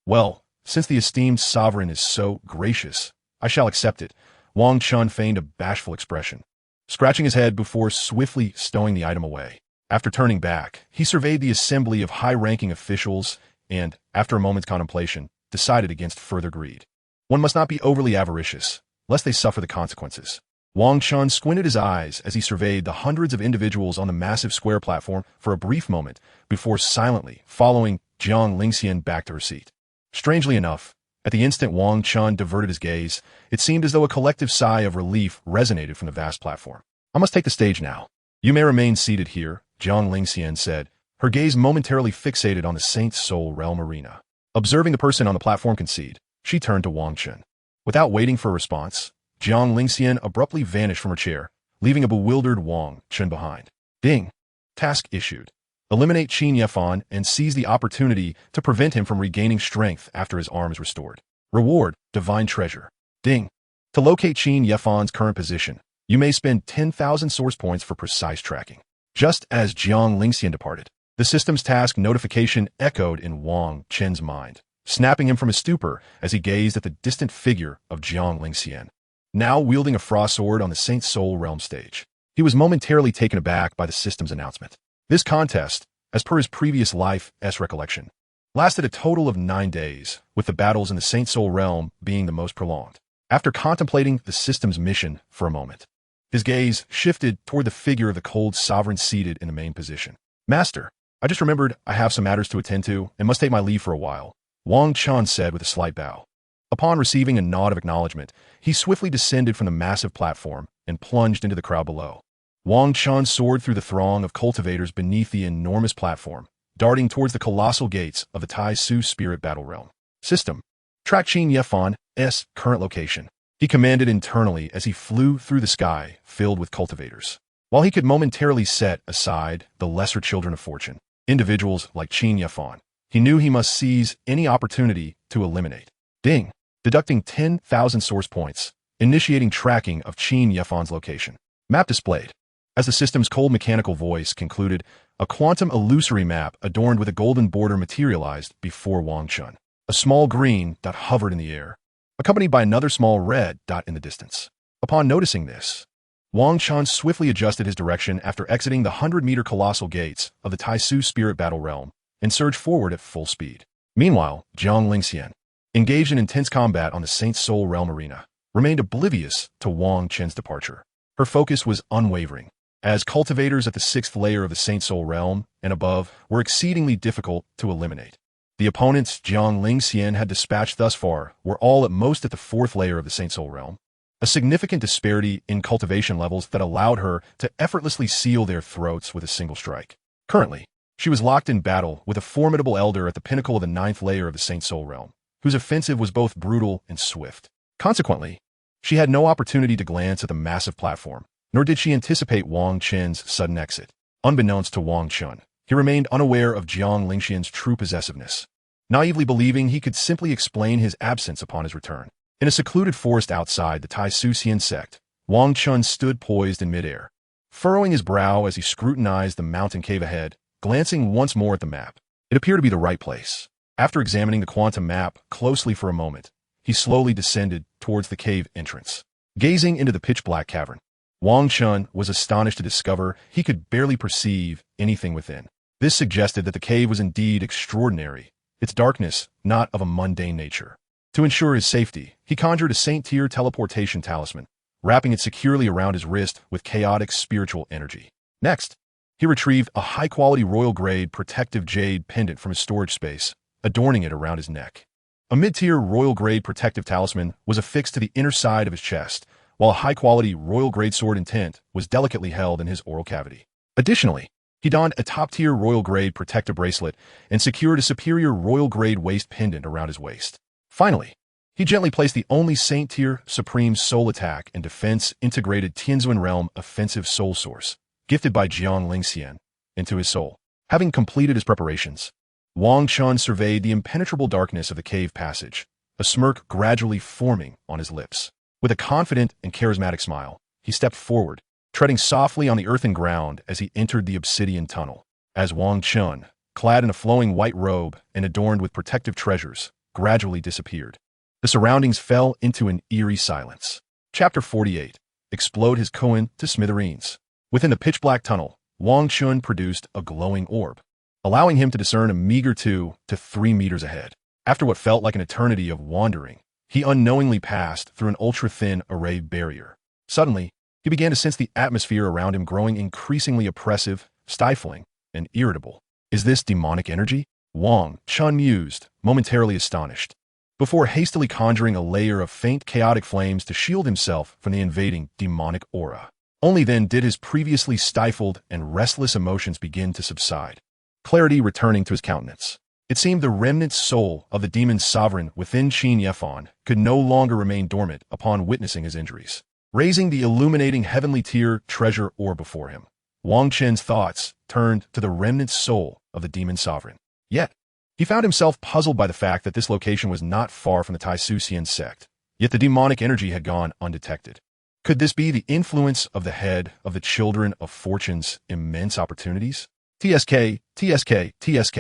Well, since the esteemed sovereign is so gracious, I shall accept it. Wang Chen feigned a bashful expression, scratching his head before swiftly stowing the item away. After turning back, he surveyed the assembly of high-ranking officials and, after a moment's contemplation, decided against further greed. One must not be overly avaricious, lest they suffer the consequences. Wang Chen squinted his eyes as he surveyed the hundreds of individuals on the massive square platform for a brief moment before silently following Jiang Lingxian back to her seat. Strangely enough, at the instant Wang Chen diverted his gaze, it seemed as though a collective sigh of relief resonated from the vast platform. I must take the stage now. You may remain seated here, Jiang Lingxian said, her gaze momentarily fixated on the Saint's Soul Realm arena. Observing the person on the platform concede, she turned to Wang Chen. Without waiting for a response, Jiang Lingxian abruptly vanished from her chair, leaving a bewildered Wang Chen behind. Ding! Task issued. Eliminate Qin Yefan and seize the opportunity to prevent him from regaining strength after his arm is restored. Reward, Divine Treasure. Ding! To locate Qin Yefan's current position, you may spend 10,000 source points for precise tracking. Just as Jiang Lingxian departed, the system's task notification echoed in Wang Chen's mind, snapping him from his stupor as he gazed at the distant figure of Jiang Lingxian, now wielding a frost sword on the Saint's Soul Realm stage. He was momentarily taken aback by the system's announcement. This contest, as per his previous life's recollection, lasted a total of 9 days, with the battles in the Saint Soul Realm being the most prolonged. After contemplating the system's mission for a moment, his gaze shifted toward the figure of the cold sovereign seated in the main position. Master, I just remembered I have some matters to attend to and must take my leave for a while, Wang Chen said with a slight bow. Upon receiving a nod of acknowledgement, he swiftly descended from the massive platform and plunged into the crowd below. Wang Chen soared through the throng of cultivators beneath the enormous platform, darting towards the colossal gates of the Tai Su Spirit Battle Realm. System, track Qin Yefan's current location, he commanded internally as he flew through the sky filled with cultivators. While he could momentarily set aside the lesser children of fortune, individuals like Qin Yefan, he knew he must seize any opportunity to eliminate. Ding! Deducting 10,000 source points, initiating tracking of Qin Yefan's location. Map displayed. As the system's cold mechanical voice concluded, a quantum illusory map adorned with a golden border materialized before Wang Chen. A small green dot hovered in the air, accompanied by another small red dot in the distance. Upon noticing this, Wang Chen swiftly adjusted his direction after exiting the 100-meter colossal gates of the Tai Su Spirit Battle Realm and surged forward at full speed. Meanwhile, Jiang Lingxian, engaged in intense combat on the Saint Soul Realm arena, remained oblivious to Wang Chen's departure. Her focus was unwavering, as cultivators at the 6th layer of the Saint Soul Realm and above were exceedingly difficult to eliminate. The opponents Jiang Lingxian had dispatched thus far were all at most at the 4th layer of the Saint Soul Realm, a significant disparity in cultivation levels that allowed her to effortlessly seal their throats with a single strike. Currently, she was locked in battle with a formidable elder at the pinnacle of the 9th layer of the Saint Soul Realm, whose offensive was both brutal and swift. Consequently, she had no opportunity to glance at the massive platform, nor did she anticipate Wang Chen's sudden exit. Unbeknownst to Wang Chen, he remained unaware of Jiang Lingxian's true possessiveness, naively believing he could simply explain his absence upon his return. In a secluded forest outside the Tai Su Xian sect, Wang Chen stood poised in midair, furrowing his brow as he scrutinized the mountain cave ahead, glancing once more at the map. It appeared to be the right place. After examining the quantum map closely for a moment, he slowly descended towards the cave entrance. Gazing into the pitch-black cavern, Wang Chen was astonished to discover he could barely perceive anything within. This suggested that the cave was indeed extraordinary, its darkness not of a mundane nature. To ensure his safety, he conjured a Saint-tier teleportation talisman, wrapping it securely around his wrist with chaotic spiritual energy. Next, he retrieved a high-quality royal-grade protective jade pendant from his storage space, adorning it around his neck. A mid-tier royal-grade protective talisman was affixed to the inner side of his chest, while a high-quality royal-grade sword intent was delicately held in his oral cavity. Additionally, he donned a top-tier royal-grade protective bracelet and secured a superior royal-grade waist pendant around his waist. Finally, he gently placed the only Saint-tier Supreme Soul Attack and Defense Integrated Tianzuan Realm Offensive Soul Source, gifted by Jiang Lingxian, into his soul. Having completed his preparations, Wang Chen surveyed the impenetrable darkness of the cave passage, a smirk gradually forming on his lips. With a confident and charismatic smile, he stepped forward, treading softly on the earthen ground as he entered the obsidian tunnel. As Wang Chen, clad in a flowing white robe and adorned with protective treasures, gradually disappeared, the surroundings fell into an eerie silence. Chapter 48. Explode his koan to smithereens. Within the pitch-black tunnel, Wang Chen produced a glowing orb, allowing him to discern a meager 2 to 3 meters ahead. After what felt like an eternity of wandering, he unknowingly passed through an ultra-thin array barrier. Suddenly, he began to sense the atmosphere around him growing increasingly oppressive, stifling, and irritable. Is this demonic energy? Wang Chen mused, momentarily astonished, before hastily conjuring a layer of faint chaotic flames to shield himself from the invading demonic aura. Only then did his previously stifled and restless emotions begin to subside, clarity returning to his countenance. It seemed the remnant soul of the demon sovereign within Qin Yefan could no longer remain dormant upon witnessing his injuries. Raising the illuminating heavenly tier treasure orb before him, Wang Chen's thoughts turned to the remnant soul of the demon sovereign. Yet, he found himself puzzled by the fact that this location was not far from the Taisucian sect, yet the demonic energy had gone undetected. Could this be the influence of the head of the Children of Fortune's immense opportunities? TSK, TSK, TSK.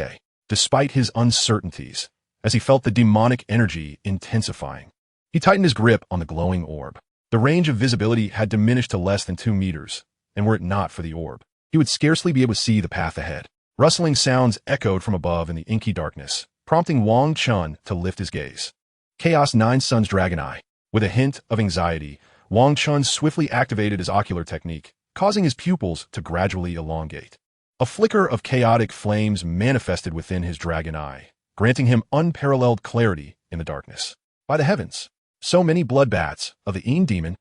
Despite his uncertainties, as he felt the demonic energy intensifying, he tightened his grip on the glowing orb. The range of visibility had diminished to less than 2 meters, and were it not for the orb, he would scarcely be able to see the path ahead. Rustling sounds echoed from above in the inky darkness, prompting Wang Chen to lift his gaze. Chaos 9 Sun's Dragon Eye. With a hint of anxiety, Wang Chen swiftly activated his ocular technique, causing his pupils to gradually elongate. A flicker of chaotic flames manifested within his dragon eye, granting him unparalleled clarity in the darkness. By the heavens, so many blood bats of the Yin demon!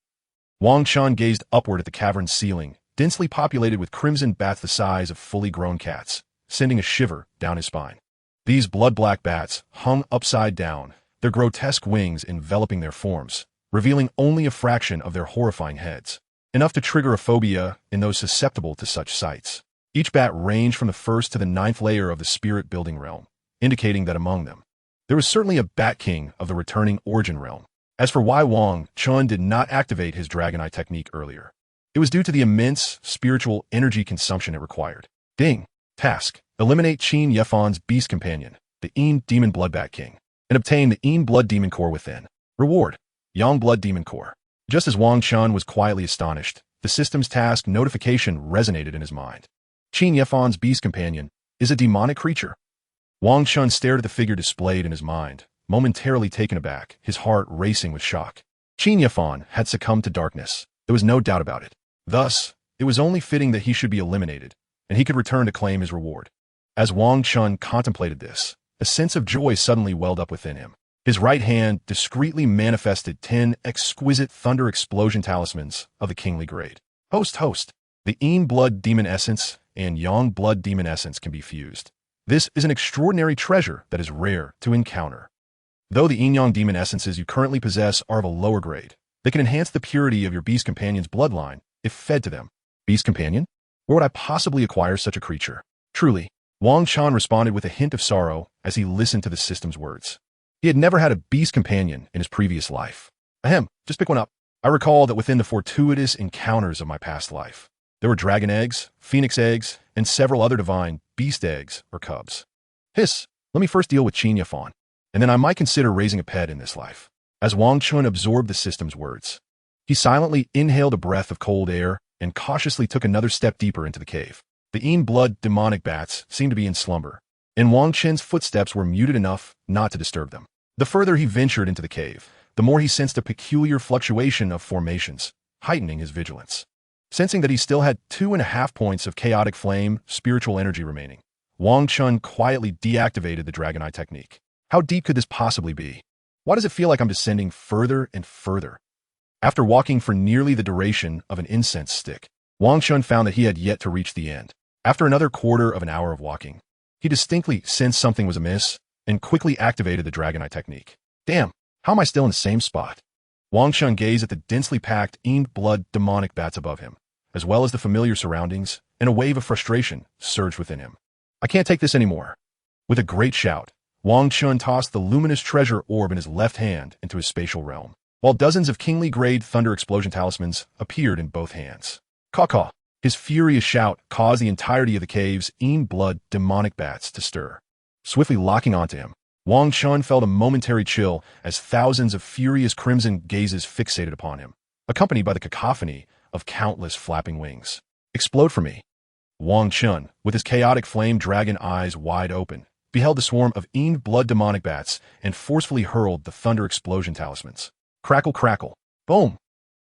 Wang Chen gazed upward at the cavern's ceiling, densely populated with crimson bats the size of fully grown cats, sending a shiver down his spine. These blood-black bats hung upside down, their grotesque wings enveloping their forms, revealing only a fraction of their horrifying heads, enough to trigger a phobia in those susceptible to such sights. Each bat ranged from the 1st to the 9th layer of the spirit-building realm, indicating that among them, there was certainly a Bat King of the returning origin realm. As for why Wang Chen did not activate his Dragon Eye technique earlier, it was due to the immense spiritual energy consumption it required. Ding. Task. Eliminate Qin Yefan's beast companion, the Yin Demon Blood Bat King, and obtain the Yin Blood Demon Core within. Reward. Yang Blood Demon Core. Just as Wang Chen was quietly astonished, the system's task notification resonated in his mind. Qin Yefan's beast companion is a demonic creature. Wang Chen stared at the figure displayed in his mind, momentarily taken aback, his heart racing with shock. Qin Yefan had succumbed to darkness. There was no doubt about it. Thus, it was only fitting that he should be eliminated, and he could return to claim his reward. As Wang Chen contemplated this, a sense of joy suddenly welled up within him. His right hand discreetly manifested 10 exquisite thunder explosion talismans of the kingly grade. Host. The Yin Blood Demon Essence and Yang Blood Demon Essence can be fused. This is an extraordinary treasure that is rare to encounter. Though the Yin Yang Demon Essences you currently possess are of a lower grade, they can enhance the purity of your beast companion's bloodline if fed to them. Beast companion? Where would I possibly acquire such a creature? Truly, Wang Chen responded with a hint of sorrow as he listened to the system's words. He had never had a beast companion in his previous life. Ahem, just pick one up. I recall that within the fortuitous encounters of my past life, there were dragon eggs, phoenix eggs, and several other divine beast eggs or cubs. Hiss, let me first deal with Qin Yafan, and then I might consider raising a pet in this life. As Wang Chen absorbed the system's words, he silently inhaled a breath of cold air and cautiously took another step deeper into the cave. The blood demonic bats seemed to be in slumber, and Wang Chen's footsteps were muted enough not to disturb them. The further he ventured into the cave, the more he sensed a peculiar fluctuation of formations, heightening his vigilance. Sensing that he still had 2.5 points of chaotic flame, spiritual energy remaining, Wang Chen quietly deactivated the Dragon Eye technique. How deep could this possibly be? Why does it feel like I'm descending further and further? After walking for nearly the duration of an incense stick, Wang Chen found that he had yet to reach the end. After another quarter of an hour of walking, he distinctly sensed something was amiss and quickly activated the Dragon Eye technique. Damn, how am I still in the same spot? Wang Chen gazed at the densely packed blood demonic bats above him, as well as the familiar surroundings, and a wave of frustration surged within him. I can't take this anymore. With a great shout, Wang Chen tossed the luminous treasure orb in his left hand into his spatial realm, while dozens of kingly-grade thunder explosion talismans appeared in both hands. Caw-caw! His furious shout caused the entirety of the cave's blood demonic bats to stir. Swiftly locking onto him, Wang Chen felt a momentary chill as thousands of furious crimson gazes fixated upon him, accompanied by the cacophony of countless flapping wings. Explode for me! Wang Chen, with his chaotic flame dragon eyes wide open, beheld the swarm of blood demonic bats and forcefully hurled the thunder explosion talismans. Crackle, crackle, boom!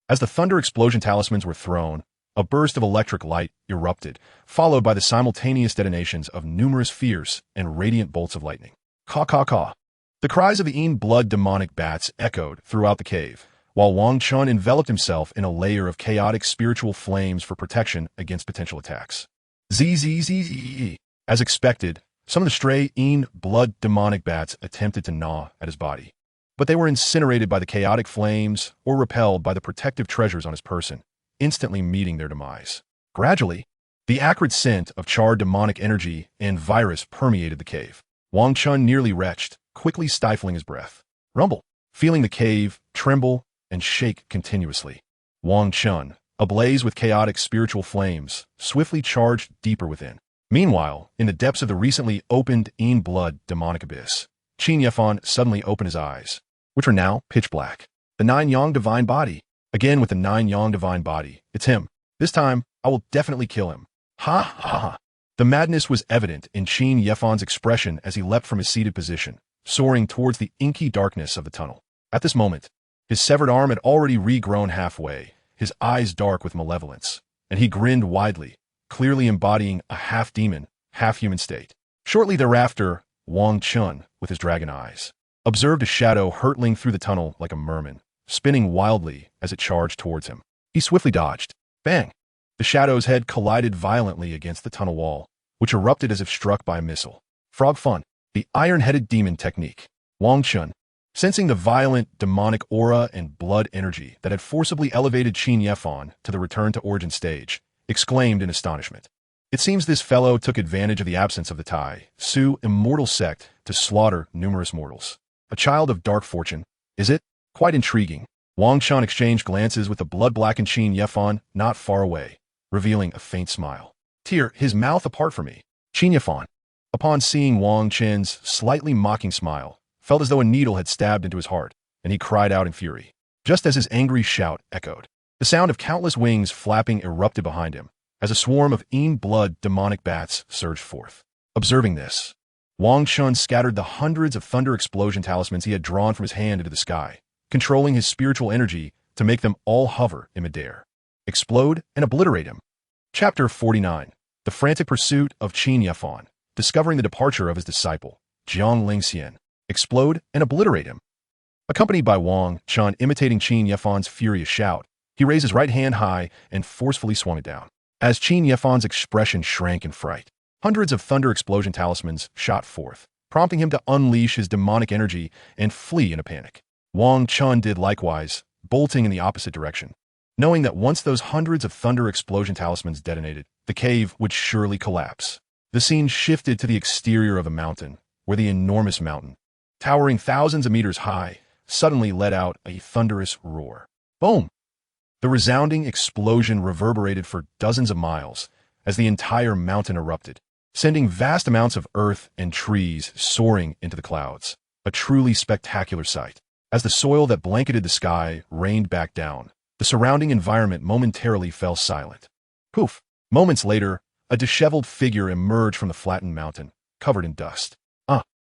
As the thunder explosion talismans were thrown, a burst of electric light erupted, followed by the simultaneous detonations of numerous fierce and radiant bolts of lightning. Caw, caw, caw. The cries of the blood demonic bats echoed throughout the cave, while Wang Chen enveloped himself in a layer of chaotic spiritual flames for protection against potential attacks. Zzz. As expected, some of the stray blood demonic bats attempted to gnaw at his body, but they were incinerated by the chaotic flames or repelled by the protective treasures on his person, instantly meeting their demise. Gradually, the acrid scent of charred demonic energy and virus permeated the cave. Wang Chen nearly retched, quickly stifling his breath. Rumble, feeling the cave tremble and shake continuously. Wang Chen, ablaze with chaotic spiritual flames, swiftly charged deeper within. Meanwhile, in the depths of the recently opened blood demonic abyss, Qin Yafan suddenly opened his eyes, which were now pitch black. The 9-yang divine body. Again with the 9-yang divine body. It's him. This time, I will definitely kill him. Ha ha ha. The madness was evident in Qin Yafan's expression as he leapt from his seated position, soaring towards the inky darkness of the tunnel. At this moment, his severed arm had already regrown halfway, his eyes dark with malevolence, and he grinned widely, clearly embodying a half-demon, half-human state. Shortly thereafter, Wang Chen, with his dragon eyes, observed a shadow hurtling through the tunnel like a merman, spinning wildly as it charged towards him. He swiftly dodged. Bang! The shadow's head collided violently against the tunnel wall, which erupted as if struck by a missile. Frog Fun, the iron-headed demon technique. Wang Chen, sensing the violent demonic aura and blood energy that had forcibly elevated Qin Yafan to the return-to-origin stage, exclaimed in astonishment. It seems this fellow took advantage of the absence of the Tai Su immortal sect to slaughter numerous mortals. A child of dark fortune, is it? Quite intriguing. Wang Chen exchanged glances with the blood-blackened Qin Yafan not far away, revealing a faint smile. Tear his mouth apart from me. Qin Yafan, upon seeing Wang Chen's slightly mocking smile, felt as though a needle had stabbed into his heart, and he cried out in fury, just as his angry shout echoed. The sound of countless wings flapping erupted behind him, as a swarm of blood demonic bats surged forth. Observing this, Wang Chen scattered the hundreds of thunder explosion talismans he had drawn from his hand into the sky, controlling his spiritual energy to make them all hover in midair. Explode and obliterate him. Chapter 49. The Frantic Pursuit of Qin Yafan. Discovering the departure of his disciple, Jiang Lingxian. Explode and obliterate him. Accompanied by Wang Chen imitating Qin Yafan's furious shout, he raised his right hand high and forcefully swung it down. As Qin Yafan's expression shrank in fright, hundreds of thunder explosion talismans shot forth, prompting him to unleash his demonic energy and flee in a panic. Wang Chen did likewise, bolting in the opposite direction, knowing that once those hundreds of thunder explosion talismans detonated, the cave would surely collapse. The scene shifted to the exterior of a mountain, where the enormous mountain, towering thousands of meters high, suddenly let out a thunderous roar. Boom! The resounding explosion reverberated for dozens of miles as the entire mountain erupted, sending vast amounts of earth and trees soaring into the clouds. A truly spectacular sight. As the soil that blanketed the sky rained back down, the surrounding environment momentarily fell silent. Poof! Moments later, a disheveled figure emerged from the flattened mountain, covered in dust.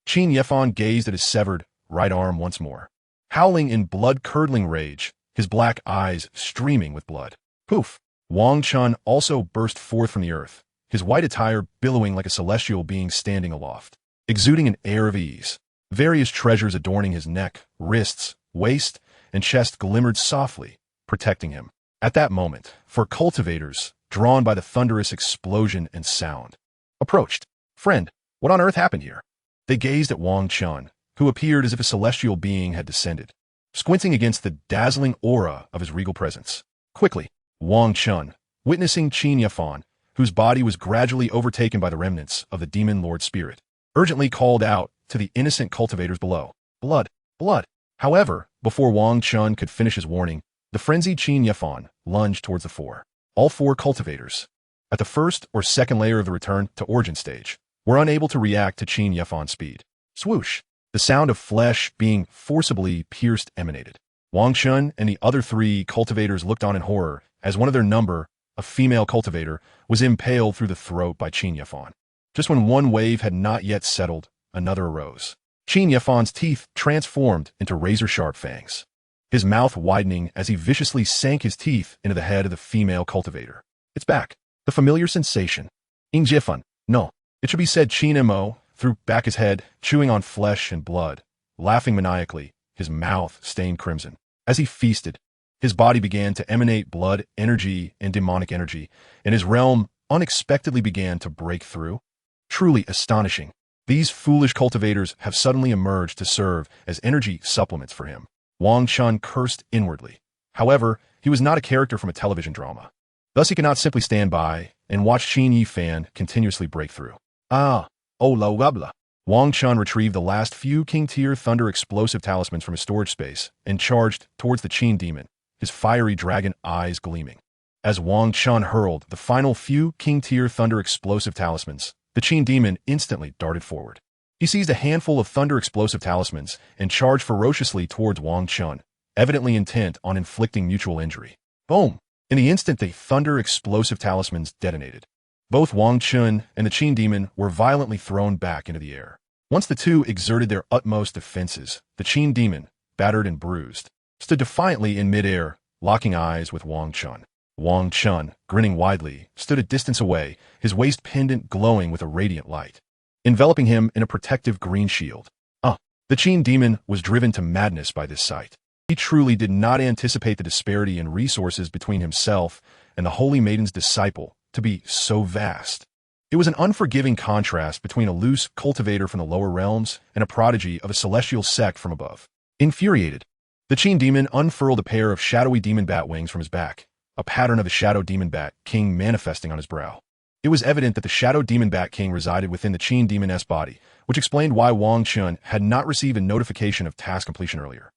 Qin Yefan gazed at his severed right arm once more, howling in blood-curdling rage, his black eyes streaming with blood. Poof! Wang Chen also burst forth from the earth, his white attire billowing like a celestial being standing aloft, exuding an air of ease. Various treasures adorning his neck, wrists, waist, and chest glimmered softly, protecting him. At that moment, four cultivators, drawn by the thunderous explosion and sound, approached. Friend, what on earth happened here? They gazed at Wang Chen, who appeared as if a celestial being had descended, squinting against the dazzling aura of his regal presence. Quickly, Wang Chen, witnessing Qin Yefan, whose body was gradually overtaken by the remnants of the demon lord spirit, urgently called out to the innocent cultivators below. Blood! Blood! However, before Wang Chen could finish his warning, the frenzied Qin Yefan lunged towards the four. All four cultivators, at the first or second layer of the return to origin stage, were unable to react to Qin Yefan's speed. Swoosh! The sound of flesh being forcibly pierced emanated. Wang Chen and the other three cultivators looked on in horror as one of their number, a female cultivator, was impaled through the throat by Qin Yefan. Just when one wave had not yet settled, another arose. Qin Yefan's teeth transformed into razor-sharp fangs, his mouth widening as he viciously sank his teeth into the head of the female cultivator. It's back. The familiar sensation. Yifan. No. It should be said Qin Mo threw back his head, chewing on flesh and blood, laughing maniacally, his mouth stained crimson. As he feasted, his body began to emanate blood, energy, and demonic energy, and his realm unexpectedly began to break through. Truly astonishing. These foolish cultivators have suddenly emerged to serve as energy supplements for him. Wang Chen cursed inwardly. However, he was not a character from a television drama. Thus he cannot simply stand by and watch Qin Yifan continuously break through. Wang Chen retrieved the last few King-tier Thunder explosive talismans from his storage space and charged towards the Qin demon, his fiery dragon eyes gleaming. As Wang Chen hurled the final few King-tier Thunder explosive talismans, the Qin demon instantly darted forward. He seized a handful of Thunder explosive talismans and charged ferociously towards Wang Chen, evidently intent on inflicting mutual injury. Boom! In the instant the Thunder explosive talismans detonated, both Wang Chen and the Qin demon were violently thrown back into the air. Once the two exerted their utmost defenses, the Qin demon, battered and bruised, stood defiantly in midair, locking eyes with Wang Chen. Wang Chen, grinning widely, stood a distance away, his waist pendant glowing with a radiant light, enveloping him in a protective green shield. The Qin demon was driven to madness by this sight. He truly did not anticipate the disparity in resources between himself and the Holy Maiden's disciple to be so vast. It was an unforgiving contrast between a loose cultivator from the lower realms and a prodigy of a celestial sect from above. Infuriated, the Qin demon unfurled a pair of shadowy demon bat wings from his back, a pattern of the Shadow Demon Bat King manifesting on his brow. It was evident that the Shadow Demon Bat King resided within the Qin demon's body, which explained why Wang Chen had not received a notification of task completion earlier.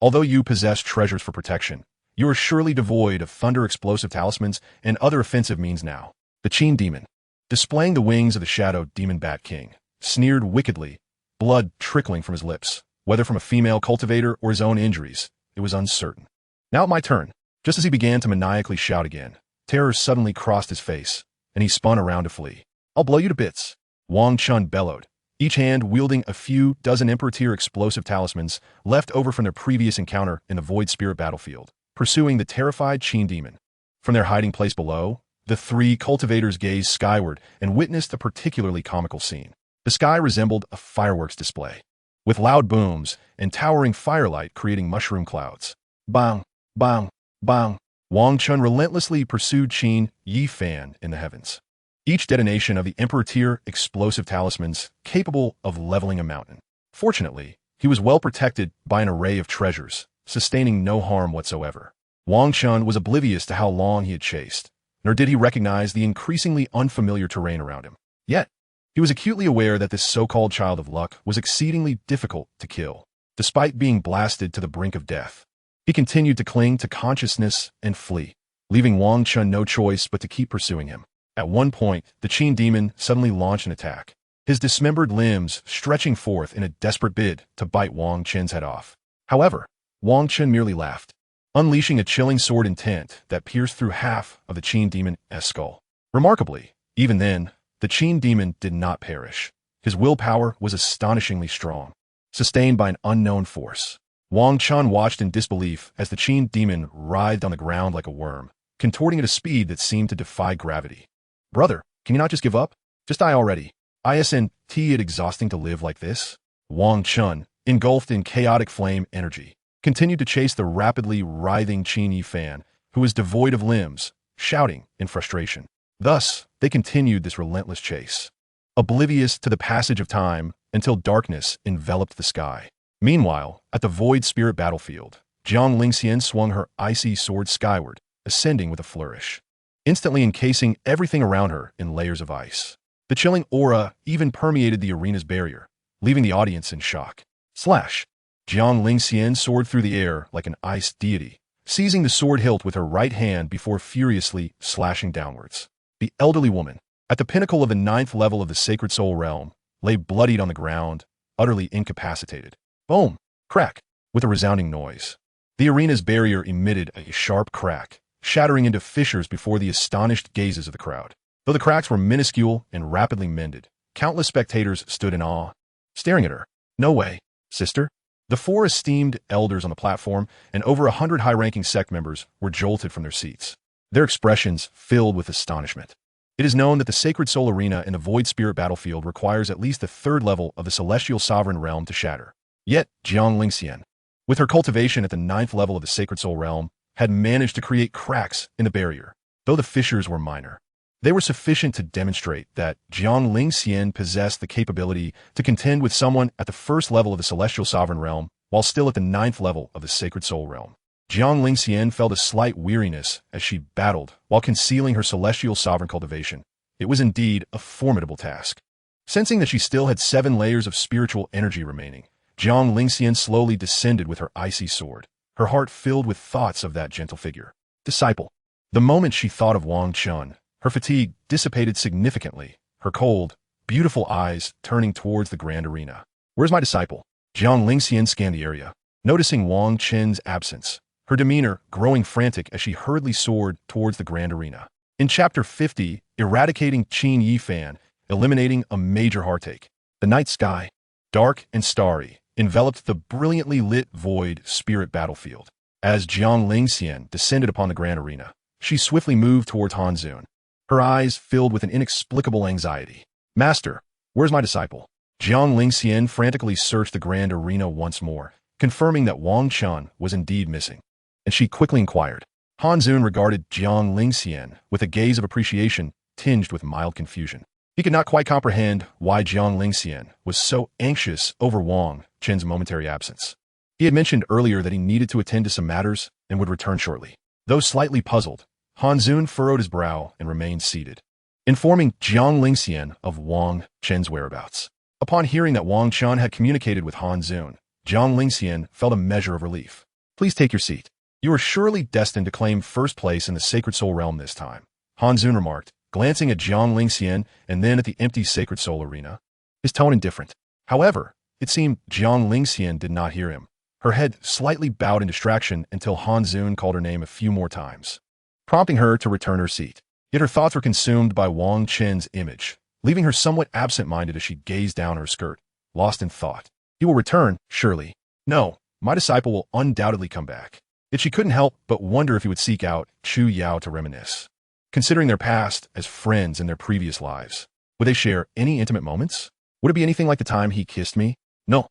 Although you possess treasures for protection, you are surely devoid of Thunder explosive talismans and other offensive means now. The Qin demon, displaying the wings of the Shadow Demon Bat King, sneered wickedly, blood trickling from his lips. Whether from a female cultivator or his own injuries, it was uncertain. Now my turn. Just as he began to maniacally shout again, terror suddenly crossed his face, and he spun around to flee. I'll blow you to bits. Wang Chen bellowed, each hand wielding a few dozen Emperor-tier explosive talismans left over from their previous encounter in the Void Spirit battlefield, pursuing the terrified Qin demon. From their hiding place below, the three cultivators gazed skyward and witnessed a particularly comical scene. The sky resembled a fireworks display, with loud booms and towering firelight creating mushroom clouds. Bang! Bang! Bang! Wang Chen relentlessly pursued Qin Yifan in the heavens. Each detonation of the Emperor-tier explosive talismans capable of leveling a mountain. Fortunately, he was well protected by an array of treasures, sustaining no harm whatsoever. Wang Chen was oblivious to how long he had chased, nor did he recognize the increasingly unfamiliar terrain around him. Yet, he was acutely aware that this so-called child of luck was exceedingly difficult to kill. Despite being blasted to the brink of death, he continued to cling to consciousness and flee, leaving Wang Chen no choice but to keep pursuing him. At one point, the Qin demon suddenly launched an attack, his dismembered limbs stretching forth in a desperate bid to bite Wang Chen's head off. However, Wang Chen merely laughed, unleashing a chilling sword intent that pierced through half of the Qin demon's skull. Remarkably, even then, the Qin demon did not perish. His willpower was astonishingly strong, sustained by an unknown force. Wang Chen watched in disbelief as the Qin demon writhed on the ground like a worm, contorting at a speed that seemed to defy gravity. Brother, can you not just give up? Just die already. Isn't it exhausting to live like this? Wang Chen, engulfed in chaotic flame energy, continued to chase the rapidly writhing Qin Yifan, who was devoid of limbs, shouting in frustration. Thus, they continued this relentless chase, oblivious to the passage of time until darkness enveloped the sky. Meanwhile, at the void spirit battlefield, Jiang Lingxian swung her icy sword skyward, ascending with a flourish, instantly encasing everything around her in layers of ice. The chilling aura even permeated the arena's barrier, leaving the audience in shock. Slash! Jiang Lingxian soared through the air like an ice deity, seizing the sword hilt with her right hand before furiously slashing downwards. The elderly woman, at the pinnacle of the 9th level of the Sacred Soul Realm, lay bloodied on the ground, utterly incapacitated. Boom! Crack! With a resounding noise. The arena's barrier emitted a sharp crack, shattering into fissures before the astonished gazes of the crowd. Though the cracks were minuscule and rapidly mended, countless spectators stood in awe, staring at her. No way, sister. The 4 esteemed elders on the platform and over 100 high-ranking sect members were jolted from their seats, their expressions filled with astonishment. It is known that the Sacred Soul Arena in the Void Spirit battlefield requires at least the 3rd level of the Celestial Sovereign Realm to shatter. Yet, Jiang Lingxian, with her cultivation at the 9th level of the Sacred Soul Realm, had managed to create cracks in the barrier, though the fissures were minor. They were sufficient to demonstrate that Jiang Lingxian possessed the capability to contend with someone at the 1st level of the Celestial Sovereign Realm while still at the 9th level of the Sacred Soul Realm. Jiang Lingxian felt a slight weariness as she battled while concealing her Celestial Sovereign cultivation. It was indeed a formidable task. Sensing that she still had 7 layers of spiritual energy remaining, Jiang Lingxian slowly descended with her icy sword, her heart filled with thoughts of that gentle figure. Disciple. The moment she thought of Wang Chen, her fatigue dissipated significantly, her cold, beautiful eyes turning towards the grand arena. Where's my disciple? Jiang Lingxian scanned the area, noticing Wang Chen's absence, her demeanor growing frantic as she hurriedly soared towards the grand arena. In Chapter 50, eradicating Qin Yifan, eliminating a major heartache. The night sky, dark and starry, enveloped the brilliantly lit void spirit battlefield. As Jiang Lingxian descended upon the grand arena, she swiftly moved towards Hanzun, her eyes filled with an inexplicable anxiety. Master, where's my disciple? Jiang Lingxian frantically searched the grand arena once more, confirming that Wang Chen was indeed missing. And she quickly inquired. Hanzun regarded Jiang Lingxian with a gaze of appreciation tinged with mild confusion. He could not quite comprehend why Jiang Lingxian was so anxious over Wang Chen's momentary absence. He had mentioned earlier that he needed to attend to some matters and would return shortly. Though slightly puzzled, Hanzun furrowed his brow and remained seated, informing Jiang Lingxian of Wang Chen's whereabouts. Upon hearing that Wang Chen had communicated with Hanzun, Jiang Lingxian felt a measure of relief. Please take your seat. You are surely destined to claim first place in the Sacred Soul Realm this time, Hanzun remarked, glancing at Jiang Lingxian and then at the empty Sacred Soul Arena, his tone indifferent. However, it seemed Jiang Lingxian did not hear him. Her head slightly bowed in distraction until Hanzun called her name a few more times, prompting her to return her seat. Yet her thoughts were consumed by Wang Chen's image, leaving her somewhat absent-minded as she gazed down her skirt, lost in thought. He will return, surely. No, my disciple will undoubtedly come back. Yet she couldn't help but wonder if he would seek out Chu Yao to reminisce. Considering their past as friends in their previous lives, would they share any intimate moments? Would it be anything like the time he kissed me? No.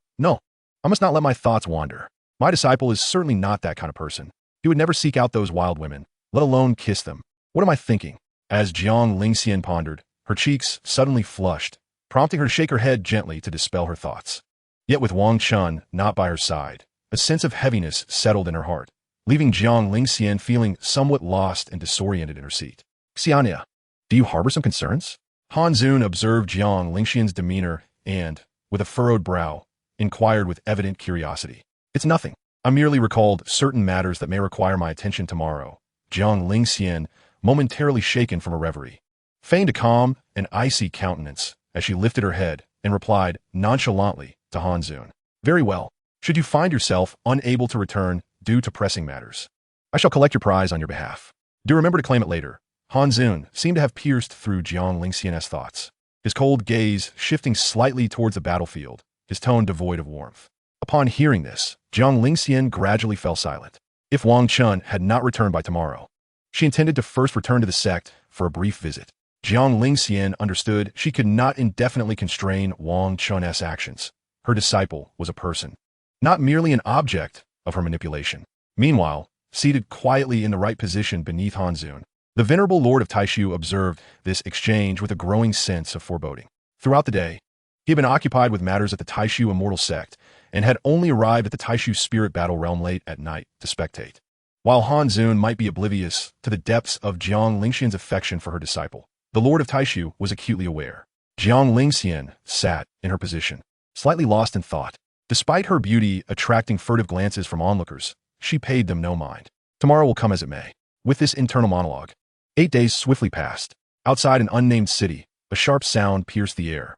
I must not let my thoughts wander. My disciple is certainly not that kind of person. He would never seek out those wild women, let alone kiss them. What am I thinking? As Jiang Lingxian pondered, her cheeks suddenly flushed, prompting her to shake her head gently to dispel her thoughts. Yet with Wang Chen not by her side, a sense of heaviness settled in her heart, leaving Jiang Lingxian feeling somewhat lost and disoriented in her seat. Xianya, do you harbor some concerns? Hanzun observed Jiang Lingxian's demeanor and, with a furrowed brow, inquired with evident curiosity. It's nothing. I merely recalled certain matters that may require my attention tomorrow. Jiang Lingxian, momentarily shaken from a reverie, feigned a calm and icy countenance as she lifted her head and replied nonchalantly to Hanzun. Very well. Should you find yourself unable to return due to pressing matters, I shall collect your prize on your behalf. Do remember to claim it later. Hanzun seemed to have pierced through Jiang Lingxian's thoughts, his cold gaze shifting slightly towards the battlefield, his tone devoid of warmth. Upon hearing this, Jiang Lingxian gradually fell silent. If Wang Chen had not returned by tomorrow, she intended to first return to the sect for a brief visit. Jiang Lingxian understood she could not indefinitely constrain Wang Chen's actions. Her disciple was a person, not merely an object of her manipulation. Meanwhile, seated quietly in the right position beneath Hanzun, the venerable Lord of Taishu observed this exchange with a growing sense of foreboding. Throughout the day, he had been occupied with matters at the Taishu immortal sect and had only arrived at the Taishu spirit battle realm late at night to spectate. While Hanzun might be oblivious to the depths of Jiang Lingxian's affection for her disciple, the Lord of Taishu was acutely aware. Jiang Lingxian sat in her position, slightly lost in thought. Despite her beauty attracting furtive glances from onlookers, she paid them no mind. Tomorrow will come as it may. With this internal monologue, 8 days swiftly passed. Outside an unnamed city, a sharp sound pierced the air.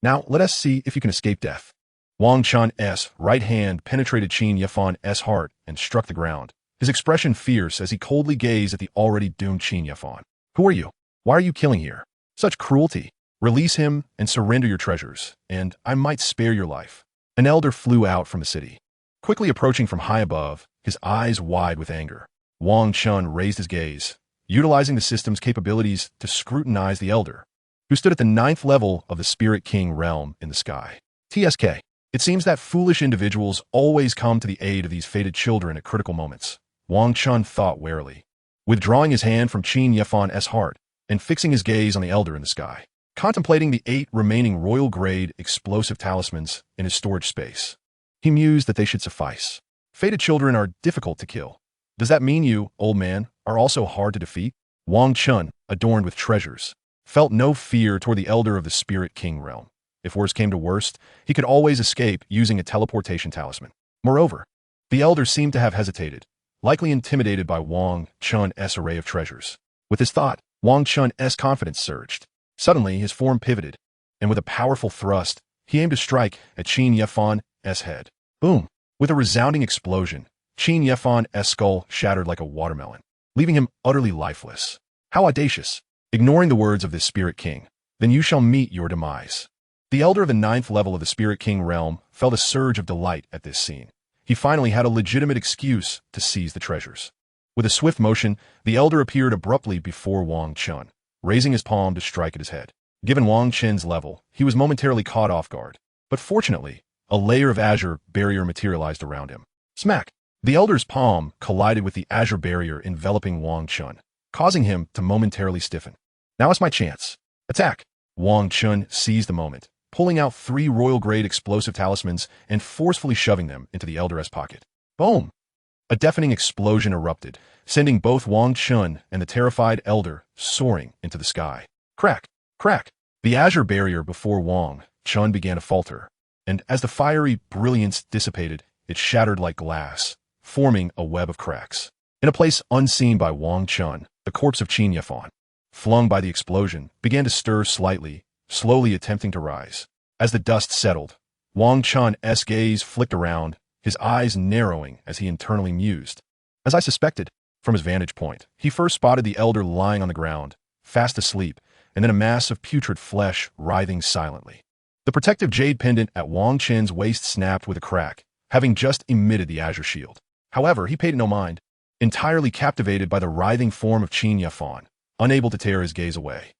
Now let us see if you can escape death. Wang Chen's right hand penetrated Qin Yifan's heart and struck the ground, his expression fierce as he coldly gazed at the already doomed Qin Yifan. Who are you? Why are you killing here? Such cruelty. Release him and surrender your treasures, and I might spare your life. An elder flew out from the city. Quickly approaching from high above, his eyes wide with anger, Wang Chen raised his gaze, utilizing the system's capabilities to scrutinize the elder, who stood at the 9th level of the Spirit King realm in the sky. TSK. It seems that foolish individuals always come to the aid of these fated children at critical moments, Wang Chen thought warily, withdrawing his hand from Qin Yifan's heart and fixing his gaze on the elder in the sky, contemplating the 8 remaining royal-grade explosive talismans in his storage space. He mused that they should suffice. Fated children are difficult to kill. Does that mean you, old man, are also hard to defeat? Wang Chen, adorned with treasures, felt no fear toward the elder of the Spirit King realm. If worst came to worst, he could always escape using a teleportation talisman. Moreover, the elder seemed to have hesitated, likely intimidated by Wang Chen's array of treasures. With this thought, Wang Chen's confidence surged. Suddenly, his form pivoted, and with a powerful thrust, he aimed to strike at Qin Yifan's head. Boom! With a resounding explosion, Qin Yifan's skull shattered like a watermelon, leaving him utterly lifeless. How audacious! Ignoring the words of this Spirit King, then you shall meet your demise. The elder of the 9th level of the Spirit King realm felt a surge of delight at this scene. He finally had a legitimate excuse to seize the treasures. With a swift motion, the elder appeared abruptly before Wang Chen, raising his palm to strike at his head. Given Wang Chen's level, he was momentarily caught off guard. But fortunately, a layer of azure barrier materialized around him. Smack! The elder's palm collided with the azure barrier enveloping Wang Chen, causing him to momentarily stiffen. Now is my chance. Attack! Wang Chen seized the moment, pulling out 3 royal-grade explosive talismans and forcefully shoving them into the elder's pocket. Boom! A deafening explosion erupted, sending both Wang Chen and the terrified elder soaring into the sky. Crack! Crack! The azure barrier before Wang Chen began to falter, and as the fiery brilliance dissipated, it shattered like glass, forming a web of cracks. In a place unseen by Wang Chen, the corpse of Qin Yifan, flung by the explosion, began to stir slightly, slowly attempting to rise. As the dust settled, Wang Chen's gaze flicked around, his eyes narrowing as he internally mused. As I suspected, from his vantage point, he first spotted the elder lying on the ground, fast asleep, and then a mass of putrid flesh writhing silently. The protective jade pendant at Wang Chen's waist snapped with a crack, having just emitted the azure shield. However, he paid it no mind, entirely captivated by the writhing form of Qin Yifan, unable to tear his gaze away.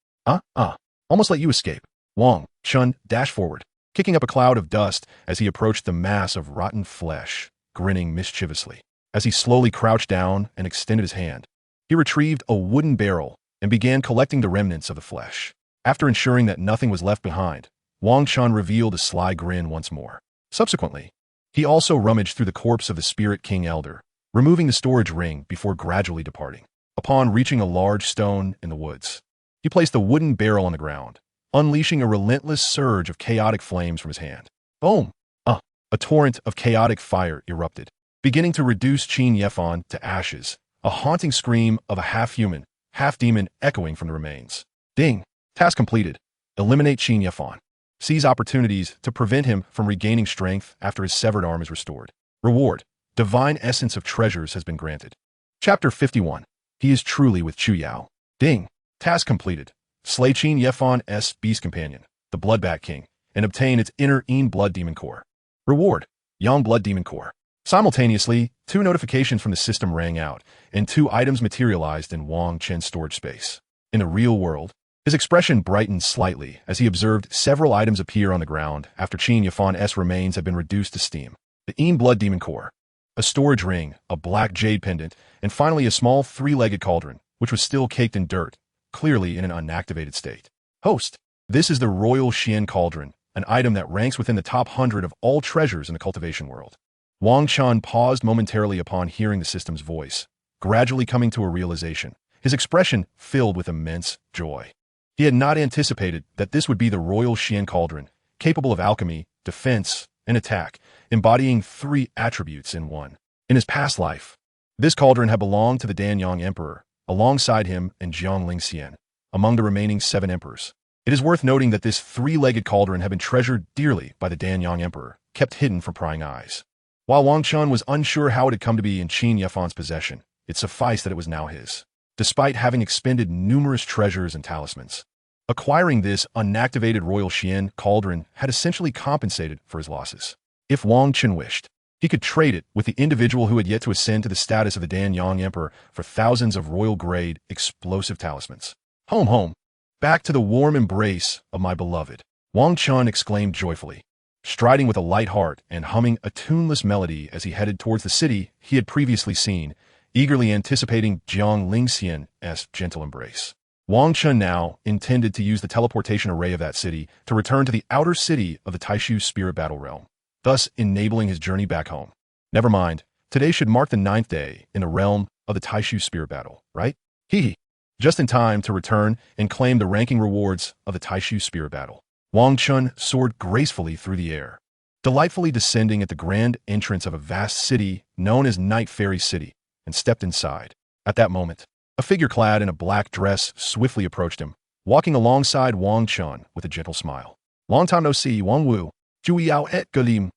Almost let you escape. Wang Chen dashed forward, kicking up a cloud of dust as he approached the mass of rotten flesh, grinning mischievously. As he slowly crouched down and extended his hand, he retrieved a wooden barrel and began collecting the remnants of the flesh. After ensuring that nothing was left behind, Wang Chen revealed a sly grin once more. Subsequently, he also rummaged through the corpse of the Spirit King Elder, removing the storage ring before gradually departing. Upon reaching a large stone in the woods, he placed the wooden barrel on the ground, unleashing a relentless surge of chaotic flames from his hand. Boom! A torrent of chaotic fire erupted, beginning to reduce Qin Yifan to ashes, a haunting scream of a half-human, half-demon echoing from the remains. Ding. Task completed. Eliminate Qin Yafan. Seize opportunities to prevent him from regaining strength after his severed arm is restored. Reward. Divine essence of treasures has been granted. Chapter 51. He is truly with Chu Yao. Ding. Task completed. Slay Qin Yafan's beast companion, the Bloodbat King, and obtain its inner Een Blood Demon Core. Reward. Yang Blood Demon Core. Simultaneously, 2 notifications from the system rang out, and 2 items materialized in Wang Chen's storage space. In the real world, his expression brightened slightly as he observed several items appear on the ground after Qin Yafan's remains had been reduced to steam. The Een Blood Demon Core, a storage ring, a black jade pendant, and finally a small 3-legged cauldron, which was still caked in dirt, clearly in an unactivated state. Host. This is the Royal Xian Cauldron, an item that ranks within the top 100 of all treasures in the cultivation world. Wang Chen paused momentarily upon hearing the system's voice, gradually coming to a realization, his expression filled with immense joy. He had not anticipated that this would be the Royal Xian Cauldron, capable of alchemy, defense, and attack, embodying 3 attributes in one. In his past life, this cauldron had belonged to the Danyang Emperor, alongside him and Jiang Lingxian, among the remaining 7 emperors. It is worth noting that this 3-legged cauldron had been treasured dearly by the Danyang Emperor, kept hidden from prying eyes. While Wang Chen was unsure how it had come to be in Qin Yafan's possession, it sufficed that it was now his, despite having expended numerous treasures and talismans. Acquiring this unactivated Royal Xian Cauldron had essentially compensated for his losses. If Wang Chen wished, he could trade it with the individual who had yet to ascend to the status of the Danyang Emperor for thousands of royal-grade explosive talismans. Home, home. Back to the warm embrace of my beloved, Wang Chen exclaimed joyfully, striding with a light heart and humming a tuneless melody as he headed towards the city he had previously seen, eagerly anticipating Jiang Lingxian's gentle embrace. Wang Chen now intended to use the teleportation array of that city to return to the outer city of the Taishu Spirit Battle Realm, thus enabling his journey back home. Never mind, today should mark the 9th day in the realm of the Taishu Spirit Battle, right? Hee. Just in time to return and claim the ranking rewards of the Taishu Spirit Battle. Wang Chen soared gracefully through the air, delightfully descending at the grand entrance of a vast city known as Night Fairy City, and stepped inside. At that moment, a figure clad in a black dress swiftly approached him, walking alongside Wang Chen with a gentle smile. Long time no see, Wang Wu. Zhu Yao et Galim.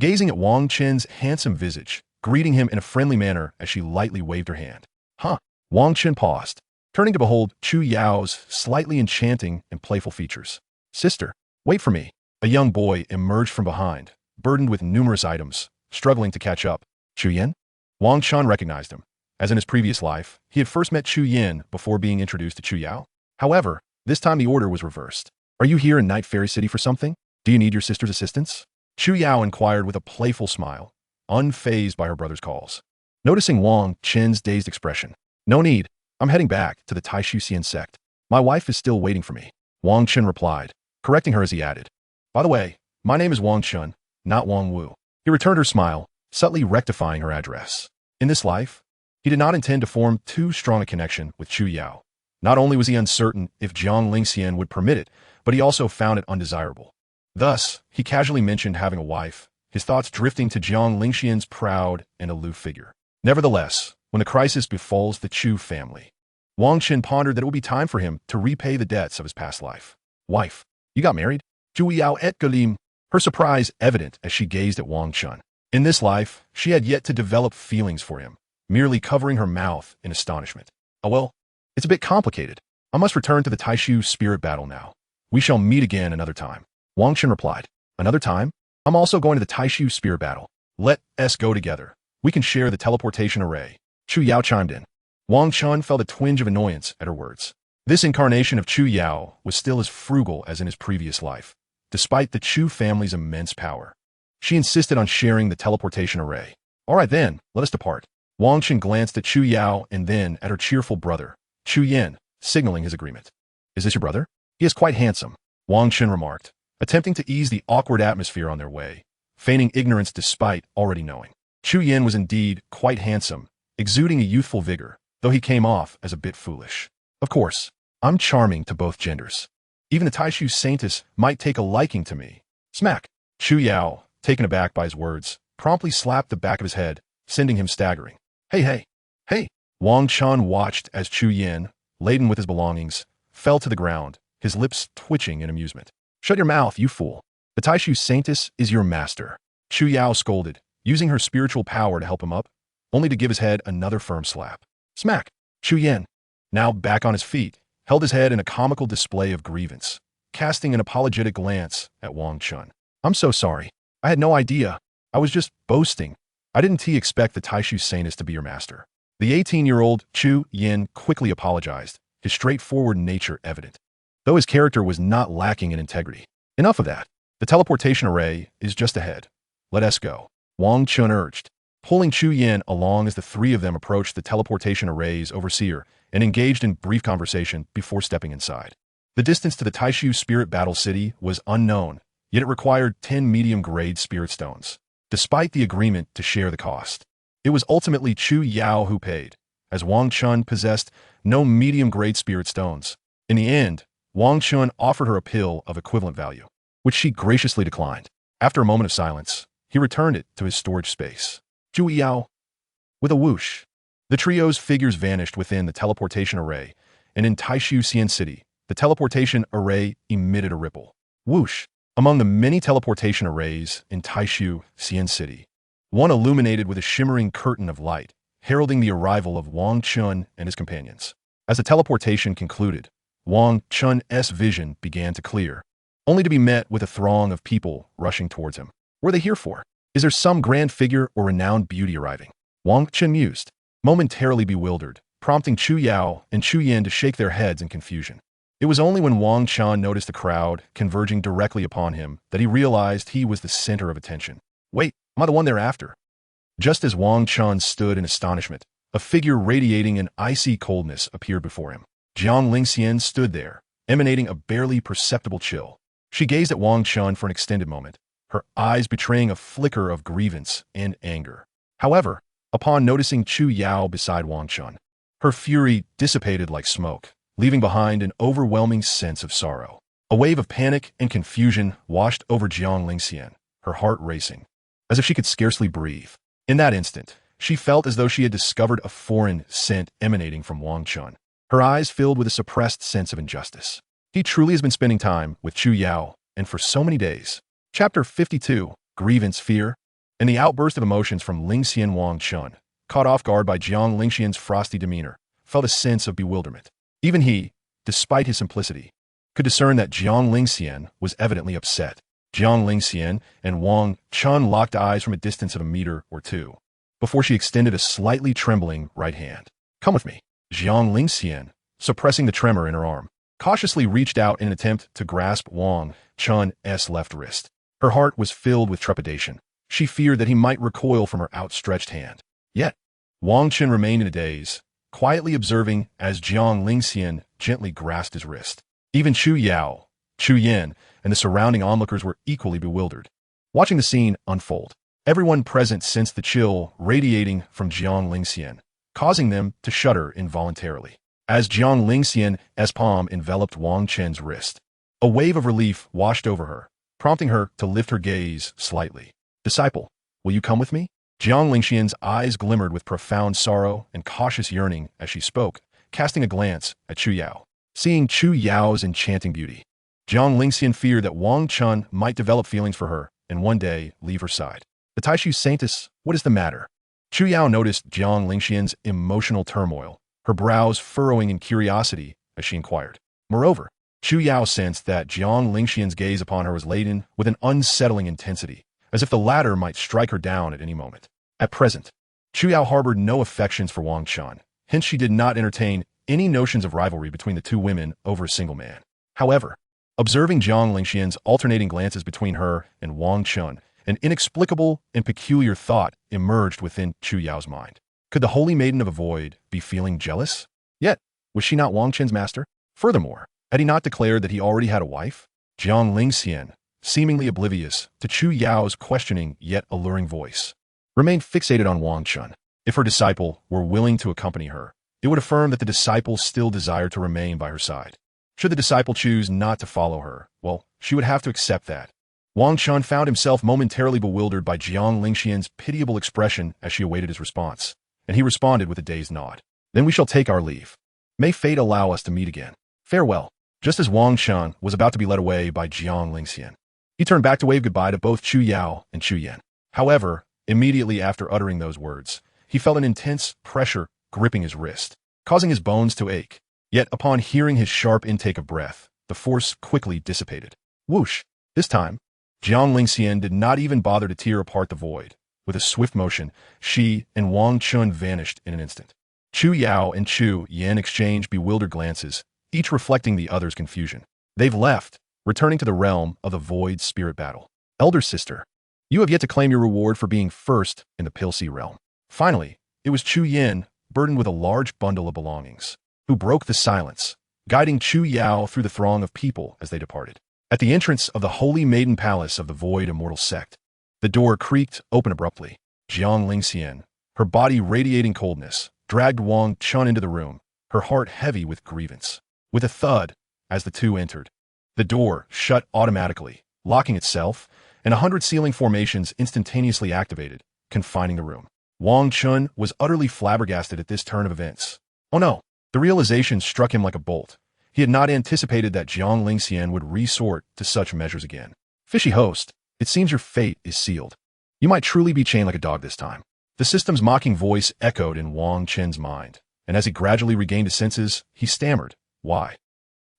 Gazing at Wang Chen's handsome visage, greeting him in a friendly manner as she lightly waved her hand. Huh. Wang Chen paused, turning to behold Chu Yao's slightly enchanting and playful features. Sister, wait for me. A young boy emerged from behind, burdened with numerous items, struggling to catch up. Chu Yin? Wang Chen recognized him, as in his previous life, he had first met Chu Yin before being introduced to Chu Yao. However, this time the order was reversed. Are you here in Night Fairy City for something? Do you need your sister's assistance? Chu Yao inquired with a playful smile, unfazed by her brother's calls. Noticing Wang Chen's dazed expression. No need. I'm heading back to the Taishu Xian sect. My wife is still waiting for me. Wang Chen replied, correcting her as he added. By the way, my name is Wang Chen, not Wang Wu. He returned her smile, subtly rectifying her address. In this life, he did not intend to form too strong a connection with Chu Yao. Not only was he uncertain if Jiang Lingxian would permit it, but he also found it undesirable. Thus, he casually mentioned having a wife, his thoughts drifting to Jiang Lingxian's proud and aloof figure. Nevertheless, when the crisis befalls the Chu family, Wang Chen pondered that it would be time for him to repay the debts of his past life. Wife, you got married? Zhu Yao et Galim. Her surprise evident as she gazed at Wang Chen. In this life, she had yet to develop feelings for him, merely covering her mouth in astonishment. Oh well, it's a bit complicated. I must return to the Taishu Spirit Battle now. We shall meet again another time. Wang Chen replied, another time? I'm also going to the Taishu Spirit Battle. Let us go together. We can share the teleportation array. Chu Yao chimed in. Wang Chen felt a twinge of annoyance at her words. This incarnation of Chu Yao was still as frugal as in his previous life, despite the Chu family's immense power. She insisted on sharing the teleportation array. All right then, let us depart. Wang Chen glanced at Chu Yao and then at her cheerful brother, Chu Yin, signaling his agreement. Is this your brother? He is quite handsome, Wang Chen remarked, attempting to ease the awkward atmosphere on their way, feigning ignorance despite already knowing. Chu Yin was indeed quite handsome, exuding a youthful vigor, though he came off as a bit foolish. Of course, I'm charming to both genders. Even the Taishu Saintess might take a liking to me. Smack! Chu Yao, taken aback by his words, promptly slapped the back of his head, sending him staggering. Hey! Wang Chen watched as Chu Yin, laden with his belongings, fell to the ground, his lips twitching in amusement. "Shut your mouth, you fool. The Taishu Saintess is your master," Chu Yao scolded, using her spiritual power to help him up, only to give his head another firm slap. Smack! Chu Yan, now back on his feet, held his head in a comical display of grievance, casting an apologetic glance at Wang Chen. "I'm so sorry. I had no idea. I was just boasting. I didn't expect the Taishu Saintess to be your master." The 18-year-old Chu Yin quickly apologized, his straightforward nature evident, though his character was not lacking in integrity. "Enough of that. The teleportation array is just ahead. Let us go," Wang Chen urged, pulling Chu Yin along as the three of them approached the teleportation array's overseer and engaged in brief conversation before stepping inside. The distance to the Taishu Spirit Battle City was unknown, yet it required 10 medium-grade spirit stones, despite the agreement to share the cost. It was ultimately Chu Yao who paid, as Wang Chen possessed no medium-grade spirit stones. In the end, Wang Chen offered her a pill of equivalent value, which she graciously declined. After a moment of silence, he returned it to his storage space. Chu Yao. With a whoosh, the trio's figures vanished within the teleportation array, and in Taishu Xian City, the teleportation array emitted a ripple. Whoosh! Among the many teleportation arrays in Taishu Xian City, one illuminated with a shimmering curtain of light, heralding the arrival of Wang Chen and his companions. As the teleportation concluded, Wang Chen's vision began to clear, only to be met with a throng of people rushing towards him. What are they here for? Is there some grand figure or renowned beauty arriving? Wang Chen mused, momentarily bewildered, prompting Chu Yao and Chu Yin to shake their heads in confusion. It was only when Wang Chen noticed the crowd converging directly upon him that he realized he was the center of attention. "Wait, am I the one they're after?" Just as Wang Chen stood in astonishment, a figure radiating an icy coldness appeared before him. Jiang Lingxian stood there, emanating a barely perceptible chill. She gazed at Wang Chen for an extended moment, her eyes betraying a flicker of grievance and anger. However, upon noticing Chu Yao beside Wang Chen, her fury dissipated like smoke, leaving behind an overwhelming sense of sorrow. A wave of panic and confusion washed over Jiang Lingxian, her heart racing, as if she could scarcely breathe. In that instant, she felt as though she had discovered a foreign scent emanating from Wang Chen. Her eyes filled with a suppressed sense of injustice. He truly has been spending time with Chu Yao, and for so many days. Chapter 52, Grievance, Fear, and the outburst of emotions from Lingxian. Wang Chen, caught off guard by Jiang Lingxian's frosty demeanor, felt a sense of bewilderment. Even he, despite his simplicity, could discern that Jiang Lingxian was evidently upset. Jiang Lingxian and Wang Chen locked eyes from a distance of a meter or two, before she extended a slightly trembling right hand. "Come with me." Jiang Lingxian, suppressing the tremor in her arm, cautiously reached out in an attempt to grasp Wang Chen's left wrist. Her heart was filled with trepidation. She feared that he might recoil from her outstretched hand. Yet, Wang Chen remained in a daze, quietly observing as Jiang Lingxian gently grasped his wrist. Even Chu Yao, Chu Yin, and the surrounding onlookers were equally bewildered. Watching the scene unfold, everyone present sensed the chill radiating from Jiang Lingxian, causing them to shudder involuntarily. As Jiang Lingxian's palm enveloped Wang Chen's wrist, a wave of relief washed over her, prompting her to lift her gaze slightly. "Disciple, will you come with me?" Jiang Lingxian's eyes glimmered with profound sorrow and cautious yearning as she spoke, casting a glance at Chu Yao. Seeing Chu Yao's enchanting beauty, Jiang Lingxian feared that Wang Chen might develop feelings for her and one day leave her side. "The Taishu Saintess, what is the matter?" Chu Yao noticed Jiang Lingxian's emotional turmoil, her brows furrowing in curiosity as she inquired. Moreover, Chu Yao sensed that Jiang Lingxian's gaze upon her was laden with an unsettling intensity, as if the latter might strike her down at any moment. At present, Chu Yao harbored no affections for Wang Chen, hence she did not entertain any notions of rivalry between the two women over a single man. However, observing Jiang Lingxian's alternating glances between her and Wang Chen, an inexplicable and peculiar thought emerged within Chu Yao's mind. Could the holy maiden of a void be feeling jealous? Yet, was she not Wang Chen's master? Furthermore, had he not declared that he already had a wife? Jiang Lingxian, seemingly oblivious to Chu Yao's questioning yet alluring voice, remained fixated on Wang Chen. If her disciple were willing to accompany her, it would affirm that the disciple still desired to remain by her side. Should the disciple choose not to follow her, well, she would have to accept that. Wang Chen found himself momentarily bewildered by Jiang Lingxian's pitiable expression as she awaited his response, and he responded with a dazed nod. "Then we shall take our leave. May fate allow us to meet again." Farewell. Just as Wang Chen was about to be led away by Jiang Lingxian, he turned back to wave goodbye to both Chu Yao and Chu Yan. However, immediately after uttering those words, he felt an intense pressure gripping his wrist, causing his bones to ache. Yet upon hearing his sharp intake of breath, the force quickly dissipated. Whoosh! This time, Jiang Lingxian did not even bother to tear apart the void. With a swift motion, she and Wang Chen vanished in an instant. Chu Yao and Chu Yan exchanged bewildered glances, each reflecting the other's confusion. They've left, returning to the realm of the void spirit battle. Elder sister, you have yet to claim your reward for being first in the Pilsea realm. Finally, it was Chu Yan, burdened with a large bundle of belongings, who broke the silence, guiding Chu Yao through the throng of people as they departed. At the entrance of the Holy Maiden Palace of the Void Immortal Sect, the door creaked open abruptly. Jiang Lingxian, her body radiating coldness, dragged Wang Chen into the room, her heart heavy with grievance. With a thud, as the two entered, the door shut automatically, locking itself, and 100 sealing formations instantaneously activated, confining the room. Wang Chen was utterly flabbergasted at this turn of events. Oh no! The realization struck him like a bolt. He had not anticipated that Jiang Lingxian would resort to such measures again. Fishy host, it seems your fate is sealed. You might truly be chained like a dog this time. The system's mocking voice echoed in Wang Chen's mind, and as he gradually regained his senses, he stammered. Why?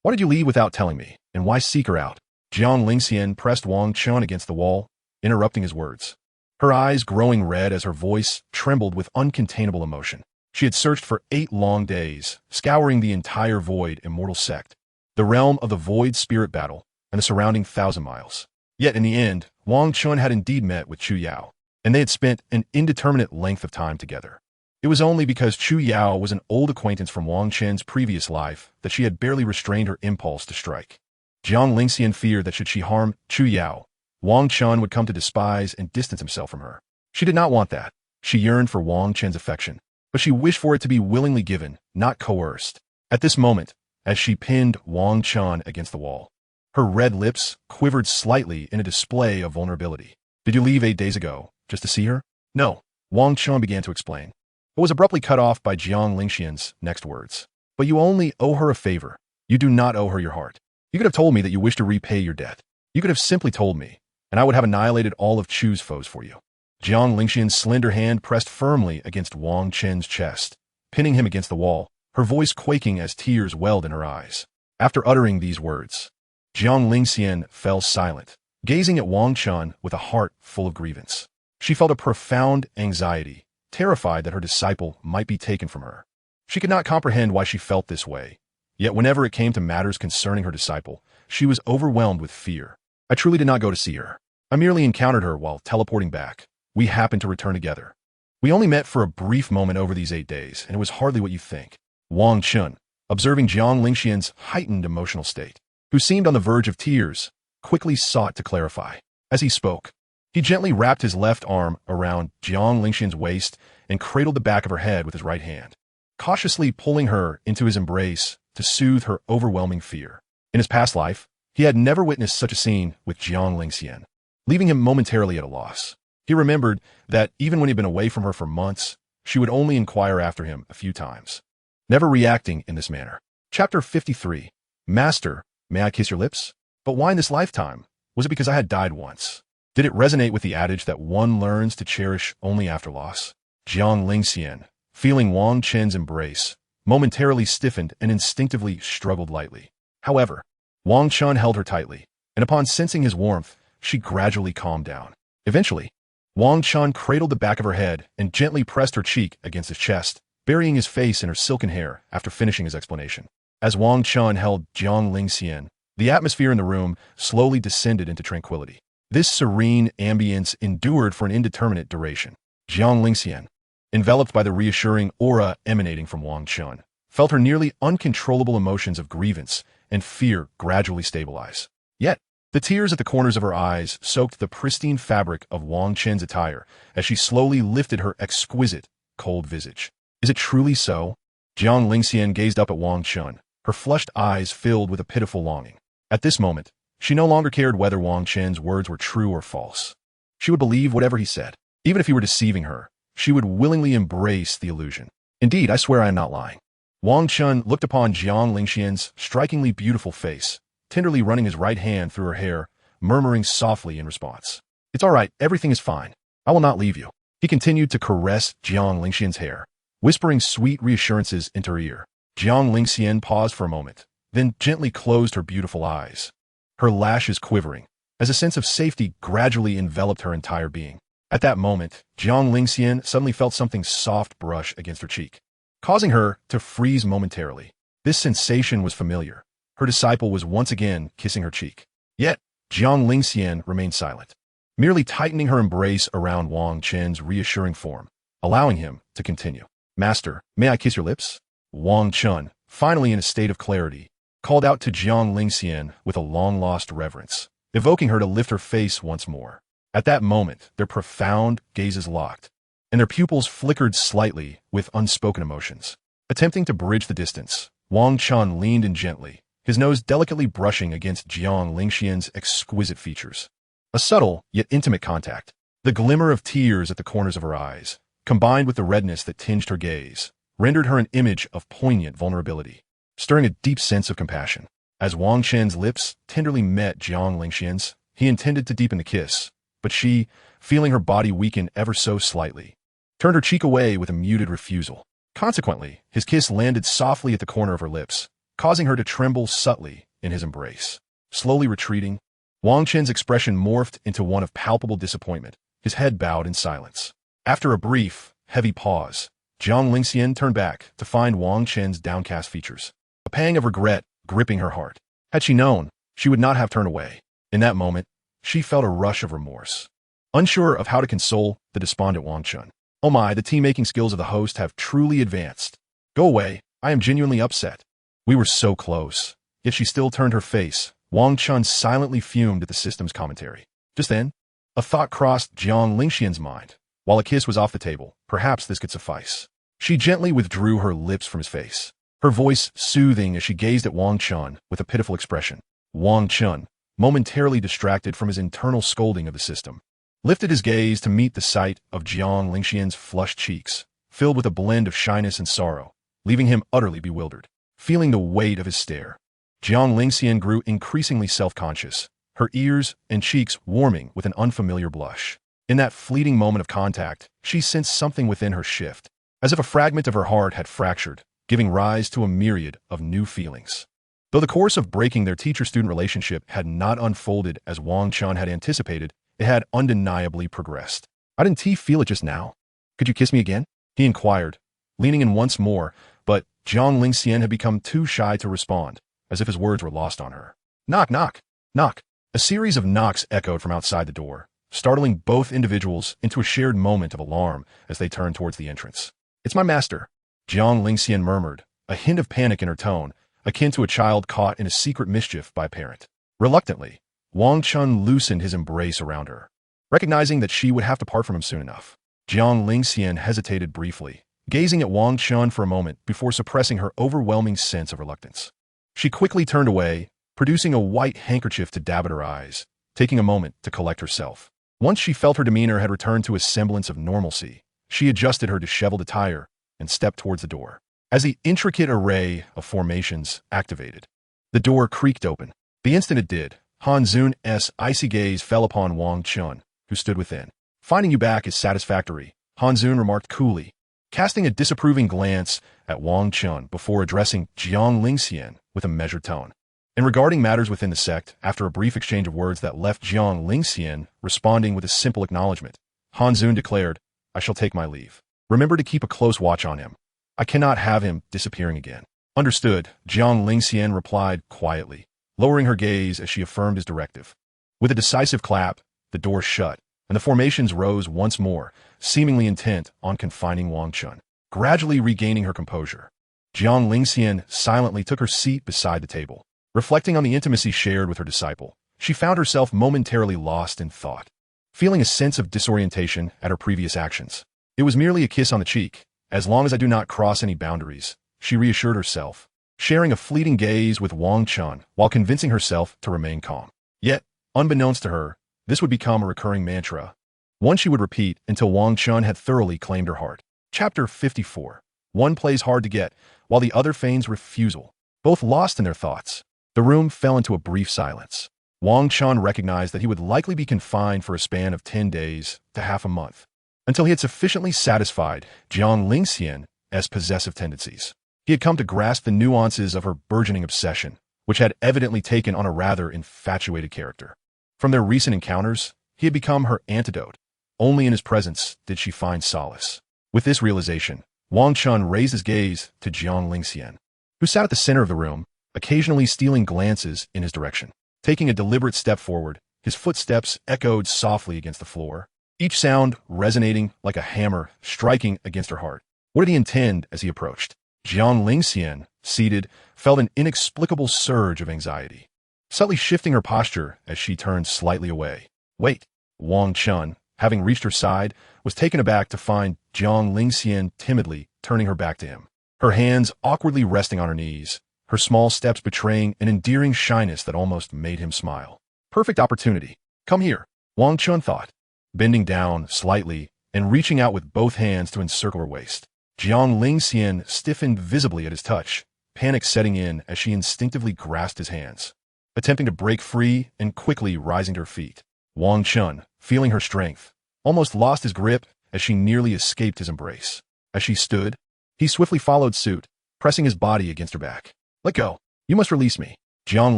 Why did you leave without telling me, and why seek her out? Jiang Lingxian pressed Wang Chen against the wall, interrupting his words. Her eyes growing red as her voice trembled with uncontainable emotion. She had searched for 8 long days, scouring the entire Void Immortal Sect, the realm of the Void Spirit Battle, and the surrounding 1,000 miles. Yet in the end, Wang Chen had indeed met with Chu Yao, and they had spent an indeterminate length of time together. It was only because Chu Yao was an old acquaintance from Wang Chen's previous life that she had barely restrained her impulse to strike. Jiang Lingxian feared that should she harm Chu Yao, Wang Chen would come to despise and distance himself from her. She did not want that. She yearned for Wang Chen's affection, but she wished for it to be willingly given, not coerced. At this moment, as she pinned Wang Chen against the wall, her red lips quivered slightly in a display of vulnerability. Did you leave 8 days ago, just to see her? No, Wang Chen began to explain, but was abruptly cut off by Jiang Lingxian's next words. But you only owe her a favor. You do not owe her your heart. You could have told me that you wish to repay your debt. You could have simply told me, and I would have annihilated all of Chu's foes for you. Jiang Lingxian's slender hand pressed firmly against Wang Chen's chest, pinning him against the wall, her voice quaking as tears welled in her eyes. After uttering these words, Jiang Lingxian fell silent, gazing at Wang Chen with a heart full of grievance. She felt a profound anxiety, terrified that her disciple might be taken from her. She could not comprehend why she felt this way, yet whenever it came to matters concerning her disciple, she was overwhelmed with fear. I truly did not go to see her. I merely encountered her while teleporting back. We happened to return together. We only met for a brief moment over these 8 days, and it was hardly what you think. Wang Chen, observing Jiang Lingxian's heightened emotional state, who seemed on the verge of tears, quickly sought to clarify. As he spoke, he gently wrapped his left arm around Jiang Lingxian's waist and cradled the back of her head with his right hand, cautiously pulling her into his embrace to soothe her overwhelming fear. In his past life, he had never witnessed such a scene with Jiang Lingxian, leaving him momentarily at a loss. He remembered that even when he had been away from her for months, she would only inquire after him a few times, never reacting in this manner. Chapter 53. Master, may I kiss your lips? But why in this lifetime? Was it because I had died once? Did it resonate with the adage that one learns to cherish only after loss? Jiang Lingxian, feeling Wang Chen's embrace, momentarily stiffened and instinctively struggled lightly. However, Wang Chen held her tightly, and upon sensing his warmth, she gradually calmed down. Eventually, Wang Chen cradled the back of her head and gently pressed her cheek against his chest, burying his face in her silken hair after finishing his explanation. As Wang Chen held Jiang Lingxian, the atmosphere in the room slowly descended into tranquility. This serene ambience endured for an indeterminate duration. Jiang Lingxian, enveloped by the reassuring aura emanating from Wang Chen, felt her nearly uncontrollable emotions of grievance and fear gradually stabilize. Yet, the tears at the corners of her eyes soaked the pristine fabric of Wang Chen's attire as she slowly lifted her exquisite, cold visage. Is it truly so? Jiang Lingxian gazed up at Wang Chen, her flushed eyes filled with a pitiful longing. At this moment, she no longer cared whether Wang Chen's words were true or false. She would believe whatever he said. Even if he were deceiving her, she would willingly embrace the illusion. Indeed, I swear I am not lying. Wang Chen looked upon Jiang Lingxian's strikingly beautiful face, tenderly running his right hand through her hair, murmuring softly in response. "It's all right, everything is fine. I will not leave you." He continued to caress Jiang Lingxian's hair, whispering sweet reassurances into her ear. Jiang Lingxian paused for a moment, then gently closed her beautiful eyes, her lashes quivering, as a sense of safety gradually enveloped her entire being. At that moment, Jiang Lingxian suddenly felt something soft brush against her cheek, causing her to freeze momentarily. This sensation was familiar. Her disciple was once again kissing her cheek. Yet, Jiang Lingxian remained silent, merely tightening her embrace around Wang Chen's reassuring form, allowing him to continue. "Master, may I kiss your lips?" Wang Chen, finally in a state of clarity, called out to Jiang Lingxian with a long-lost reverence, evoking her to lift her face once more. At that moment, their profound gazes locked, and their pupils flickered slightly with unspoken emotions. Attempting to bridge the distance, Wang Chen leaned in gently, his nose delicately brushing against Jiang Lingxian's exquisite features. A subtle, yet intimate contact. The glimmer of tears at the corners of her eyes, combined with the redness that tinged her gaze, rendered her an image of poignant vulnerability, stirring a deep sense of compassion. As Wang Chen's lips tenderly met Jiang Lingxian's, he intended to deepen the kiss, but she, feeling her body weaken ever so slightly, turned her cheek away with a muted refusal. Consequently, his kiss landed softly at the corner of her lips, causing her to tremble subtly in his embrace. Slowly retreating, Wang Chen's expression morphed into one of palpable disappointment, his head bowed in silence. After a brief, heavy pause, Jiang Lingxian turned back to find Wang Chen's downcast features, a pang of regret gripping her heart. Had she known, she would not have turned away. In that moment, she felt a rush of remorse, unsure of how to console the despondent Wang Chen. "Oh my, the tea-making skills of the host have truly advanced. Go away, I am genuinely upset." We were so close, yet she still turned her face. Wang Chen silently fumed at the system's commentary. Just then, a thought crossed Jiang Lingxian's mind. While a kiss was off the table, perhaps this could suffice. She gently withdrew her lips from his face, her voice soothing as she gazed at Wang Chen with a pitiful expression. Wang Chen, momentarily distracted from his internal scolding of the system, lifted his gaze to meet the sight of Jiang Lingxian's flushed cheeks, filled with a blend of shyness and sorrow, leaving him utterly bewildered. Feeling the weight of his stare, Jiang Lingxian grew increasingly self-conscious, her ears and cheeks warming with an unfamiliar blush. In that fleeting moment of contact, she sensed something within her shift, as if a fragment of her heart had fractured, giving rise to a myriad of new feelings. Though the course of breaking their teacher-student relationship had not unfolded as Wang Chen had anticipated, it had undeniably progressed. "I didn't feel it just now. Could you kiss me again?" he inquired, leaning in once more, but Jiang Lingxian had become too shy to respond, as if his words were lost on her. "Knock, knock, knock." A series of knocks echoed from outside the door, startling both individuals into a shared moment of alarm as they turned towards the entrance. "It's my master," Jiang Lingxian murmured, a hint of panic in her tone, akin to a child caught in a secret mischief by a parent. Reluctantly, Wang Chen loosened his embrace around her, recognizing that she would have to part from him soon enough. Jiang Lingxian hesitated briefly, gazing at Wang Chen for a moment before suppressing her overwhelming sense of reluctance. She quickly turned away, producing a white handkerchief to dab at her eyes, taking a moment to collect herself. Once she felt her demeanor had returned to a semblance of normalcy, she adjusted her disheveled attire and stepped towards the door. As the intricate array of formations activated, the door creaked open. The instant it did, Han Zun's icy gaze fell upon Wang Chen, who stood within. "Finding you back is satisfactory," Han Zun remarked coolly, casting a disapproving glance at Wang Chen before addressing Jiang Lingxian with a measured tone. And regarding matters within the sect, after a brief exchange of words that left Jiang Lingxian responding with a simple acknowledgement, Han Zun declared, "I shall take my leave. Remember to keep a close watch on him. I cannot have him disappearing again." "Understood," Jiang Lingxian replied quietly, lowering her gaze as she affirmed his directive. With a decisive clap, the door shut, and the formations rose once more, seemingly intent on confining Wang Chen. Gradually regaining her composure, Jiang Lingxian silently took her seat beside the table. Reflecting on the intimacy shared with her disciple, she found herself momentarily lost in thought, feeling a sense of disorientation at her previous actions. It was merely a kiss on the cheek. As long as I do not cross any boundaries, she reassured herself, sharing a fleeting gaze with Wang Chen while convincing herself to remain calm. Yet, unbeknownst to her, this would become a recurring mantra, one she would repeat until Wang Chen had thoroughly claimed her heart. Chapter 54. One plays hard to get, while the other feigns refusal. Both lost in their thoughts. The room fell into a brief silence. Wang Chen recognized that he would likely be confined for a span of 10 days to half a month, until he had sufficiently satisfied Jiang Lingxian's possessive tendencies. He had come to grasp the nuances of her burgeoning obsession, which had evidently taken on a rather infatuated character. From their recent encounters, he had become her antidote. Only in his presence did she find solace. With this realization, Wang Chen raised his gaze to Jiang Lingxian, who sat at the center of the room, occasionally stealing glances in his direction. Taking a deliberate step forward, his footsteps echoed softly against the floor, each sound resonating like a hammer striking against her heart. What did he intend as he approached? Jiang Lingxian, seated, felt an inexplicable surge of anxiety, subtly shifting her posture as she turned slightly away. Wait. Wang Chen, having reached her side, was taken aback to find Jiang Lingxian timidly turning her back to him, her hands awkwardly resting on her knees, her small steps betraying an endearing shyness that almost made him smile. Perfect opportunity. Come here, Wang Chen thought, bending down slightly and reaching out with both hands to encircle her waist. Jiang Lingxian stiffened visibly at his touch, panic setting in as she instinctively grasped his hands, attempting to break free and quickly rising to her feet. Wang Chen, feeling her strength, almost lost his grip as she nearly escaped his embrace. As she stood, he swiftly followed suit, pressing his body against her back. Let go. You must release me. Jiang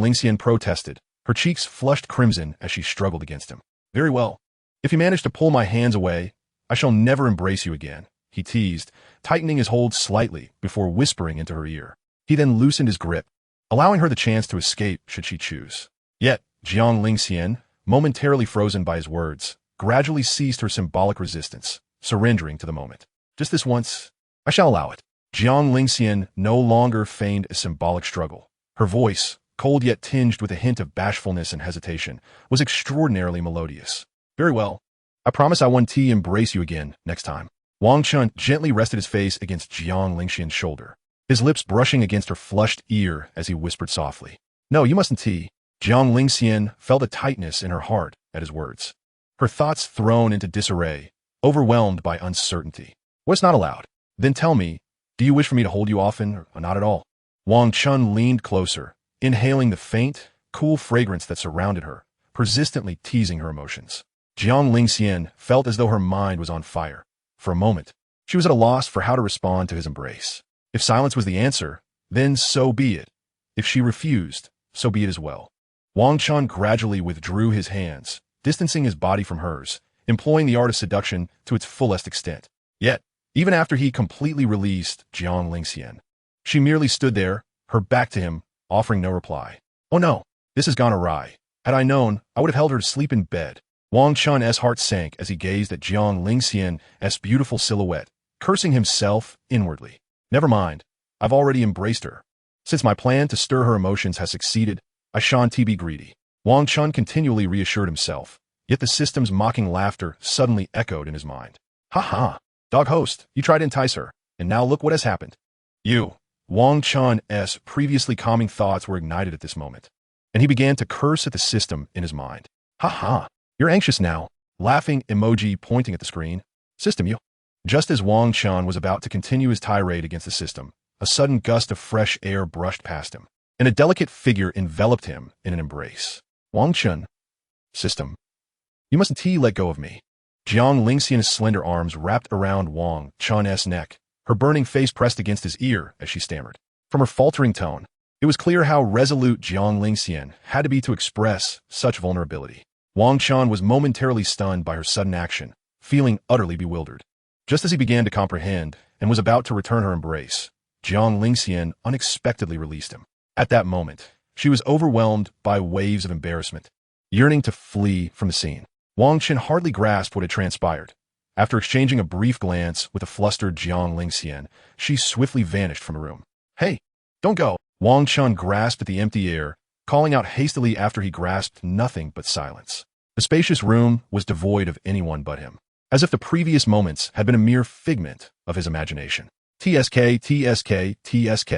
Lingxian protested, her cheeks flushed crimson as she struggled against him. Very well. If you manage to pull my hands away, I shall never embrace you again, he teased, tightening his hold slightly before whispering into her ear. He then loosened his grip, allowing her the chance to escape should she choose. Yet, Jiang Lingxian, momentarily frozen by his words, gradually ceased her symbolic resistance, surrendering to the moment. Just this once, I shall allow it. Jiang Lingxian no longer feigned a symbolic struggle. Her voice, cold yet tinged with a hint of bashfulness and hesitation, was extraordinarily melodious. Very well. I promise I won't embrace you again next time. Wang Chen gently rested his face against Jiang Lingxian's shoulder, his lips brushing against her flushed ear as he whispered softly. No, you mustn't tea. Jiang Lingxian felt a tightness in her heart at his words, her thoughts thrown into disarray, overwhelmed by uncertainty. What's not allowed? Then tell me, do you wish for me to hold you often or not at all? Wang Chen leaned closer, inhaling the faint, cool fragrance that surrounded her, persistently teasing her emotions. Jiang Lingxian felt as though her mind was on fire. For a moment, she was at a loss for how to respond to his embrace. If silence was the answer, then so be it. If she refused, so be it as well. Wang Chen gradually withdrew his hands, distancing his body from hers, employing the art of seduction to its fullest extent. Yet, even after he completely released Jiang Lingxian, she merely stood there, her back to him, offering no reply. Oh no, this has gone awry. Had I known, I would have held her to sleep in bed. Wang Chen's heart sank as he gazed at Jiang Lingxian's beautiful silhouette, cursing himself inwardly. Never mind, I've already embraced her. Since my plan to stir her emotions has succeeded, I shan't be greedy. Wang Chen continually reassured himself, yet the system's mocking laughter suddenly echoed in his mind. Ha ha, dog host, you tried to entice her, and now look what has happened. Wang Chen's previously calming thoughts were ignited at this moment, and he began to curse at the system in his mind. Ha ha, you're anxious now, laughing emoji pointing at the screen. System you. Just as Wang Chen was about to continue his tirade against the system, a sudden gust of fresh air brushed past him, and a delicate figure enveloped him in an embrace. Wang Chen. System. You mustn't let go of me. Jiang Lingxian's slender arms wrapped around Wang Chen's neck, her burning face pressed against his ear as she stammered. From her faltering tone, it was clear how resolute Jiang Lingxian had to be to express such vulnerability. Wang Chen was momentarily stunned by her sudden action, feeling utterly bewildered. Just as he began to comprehend and was about to return her embrace, Jiang Lingxian unexpectedly released him. At that moment, she was overwhelmed by waves of embarrassment, yearning to flee from the scene. Wang Chen hardly grasped what had transpired. After exchanging a brief glance with a flustered Jiang Lingxian, she swiftly vanished from the room. Hey, don't go! Wang Chen grasped at the empty air, calling out hastily after he grasped nothing but silence. The spacious room was devoid of anyone but him, as if the previous moments had been a mere figment of his imagination. TSK, TSK, TSK.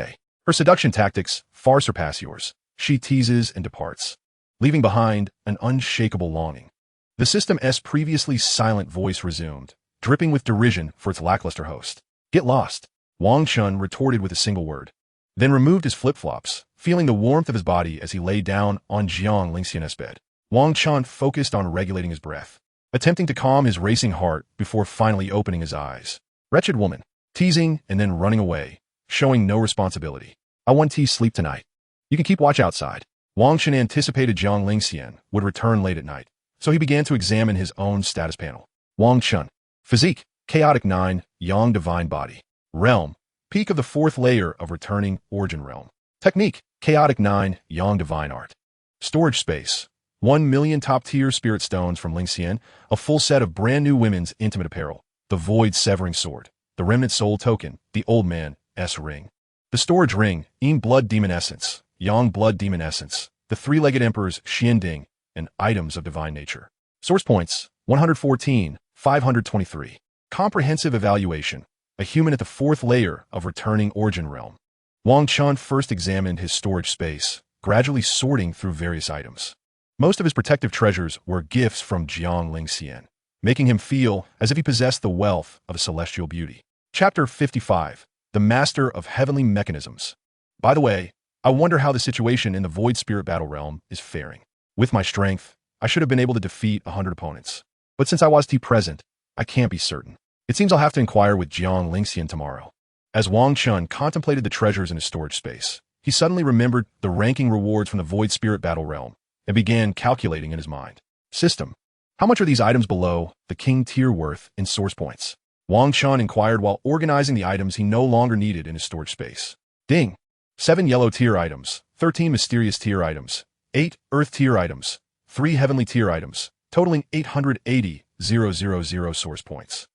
Her seduction tactics far surpass yours. She teases and departs, leaving behind an unshakable longing. The system's previously silent voice resumed, dripping with derision for its lackluster host. Get lost. Wang Chen retorted with a single word, then removed his flip-flops, feeling the warmth of his body as he lay down on Jiang Lingxian's bed. Wang Chen focused on regulating his breath, attempting to calm his racing heart before finally opening his eyes. Wretched woman, teasing and then running away, showing no responsibility. I want to sleep tonight. You can keep watch outside. Wang Chen anticipated Jiang Lingxian would return late at night, so he began to examine his own status panel. Wang Chen. Physique, chaotic 9, yang divine body. Realm, peak of the 4th layer of returning origin realm. Technique, chaotic 9, yang divine art. Storage space, 1 million top-tier spirit stones from Lingxian, a full set of brand new women's intimate apparel, the void severing sword, the remnant soul token, the old man S ring. The storage ring, Yin blood demon essence, yang blood demon essence, the 3-legged emperor's Xian Ding, and items of divine nature. Source points, 114, 523. Comprehensive evaluation, a human at the 4th layer of returning origin realm. Wang Chen first examined his storage space, gradually sorting through various items. Most of his protective treasures were gifts from Jiang Lingxian, making him feel as if he possessed the wealth of a celestial beauty. Chapter 55, The Master of Heavenly Mechanisms. By the way, I wonder how the situation in the Void Spirit Battle Realm is faring. With my strength, I should have been able to defeat 100 opponents. But since I was present, I can't be certain. It seems I'll have to inquire with Jiang Lingxian tomorrow. As Wang Chen contemplated the treasures in his storage space, he suddenly remembered the ranking rewards from the Void Spirit Battle Realm and began calculating in his mind. System. How much are these items below the king tier worth in source points? Wang Chen inquired while organizing the items he no longer needed in his storage space. Ding. 7 yellow tier items, 13 mysterious tier items, 8 earth tier items, 3 heavenly tier items, totaling 880,000 source points.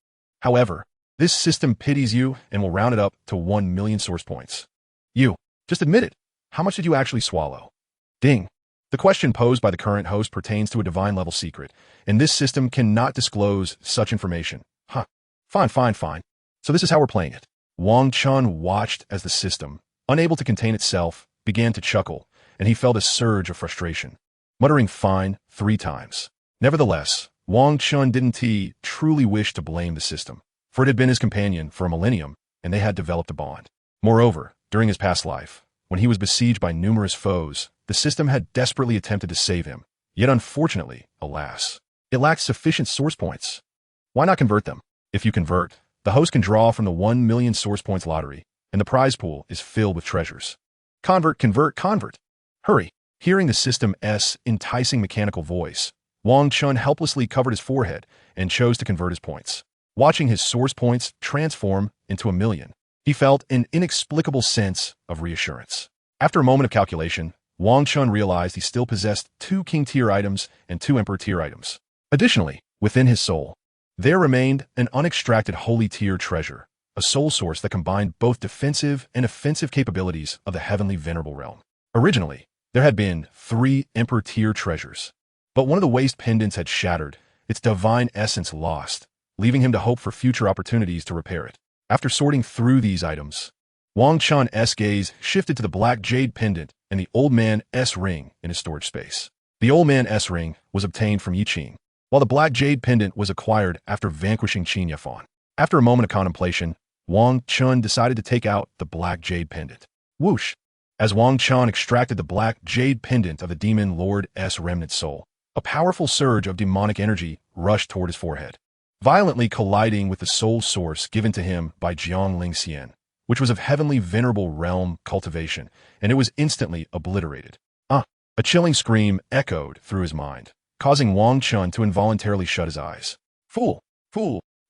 However, this system pities you and will round it up to 1 million source points. You, just admit it. How much did you actually swallow? Ding. The question posed by the current host pertains to a divine level secret, and this system cannot disclose such information. Huh. Fine. So this is how we're playing it. Wang Chen watched as the system, unable to contain itself, began to chuckle, and he felt a surge of frustration, muttering fine 3 times. Nevertheless, Wang Chen didn't truly wish to blame the system, for it had been his companion for a millennium, and they had developed a bond. Moreover, during his past life, when he was besieged by numerous foes, the system had desperately attempted to save him. Yet unfortunately, alas, it lacked sufficient source points. Why not convert them? If you convert, the host can draw from the 1 million source points lottery, and the prize pool is filled with treasures. Convert. Hurry. Hearing the system's enticing mechanical voice, Wang Chen helplessly covered his forehead and chose to convert his points. Watching his source points transform into 1 million, he felt an inexplicable sense of reassurance. After a moment of calculation, Wang Chen realized he still possessed 2 king tier items and 2 emperor tier items. Additionally, within his soul, there remained an unextracted holy tier treasure, a soul source that combined both defensive and offensive capabilities of the heavenly venerable realm. Originally, there had been 3 emperor tier treasures, but one of the waist pendants had shattered, its divine essence lost, leaving him to hope for future opportunities to repair it. After sorting through these items, Wang Chen's gaze shifted to the black jade pendant and the old man S ring in his storage space. The old man S ring was obtained from Yi Qing, while the black jade pendant was acquired after vanquishing Qin Yafan. After a moment of contemplation, Wang Chen decided to take out the black jade pendant. Whoosh! As Wang Chen extracted the black jade pendant of the demon Lord S remnant soul, a powerful surge of demonic energy rushed toward his forehead, violently colliding with the soul source given to him by Jiang Lingxian, which was of heavenly venerable realm cultivation, and it was instantly obliterated. A chilling scream echoed through his mind, causing Wang Chen to involuntarily shut his eyes. Fool!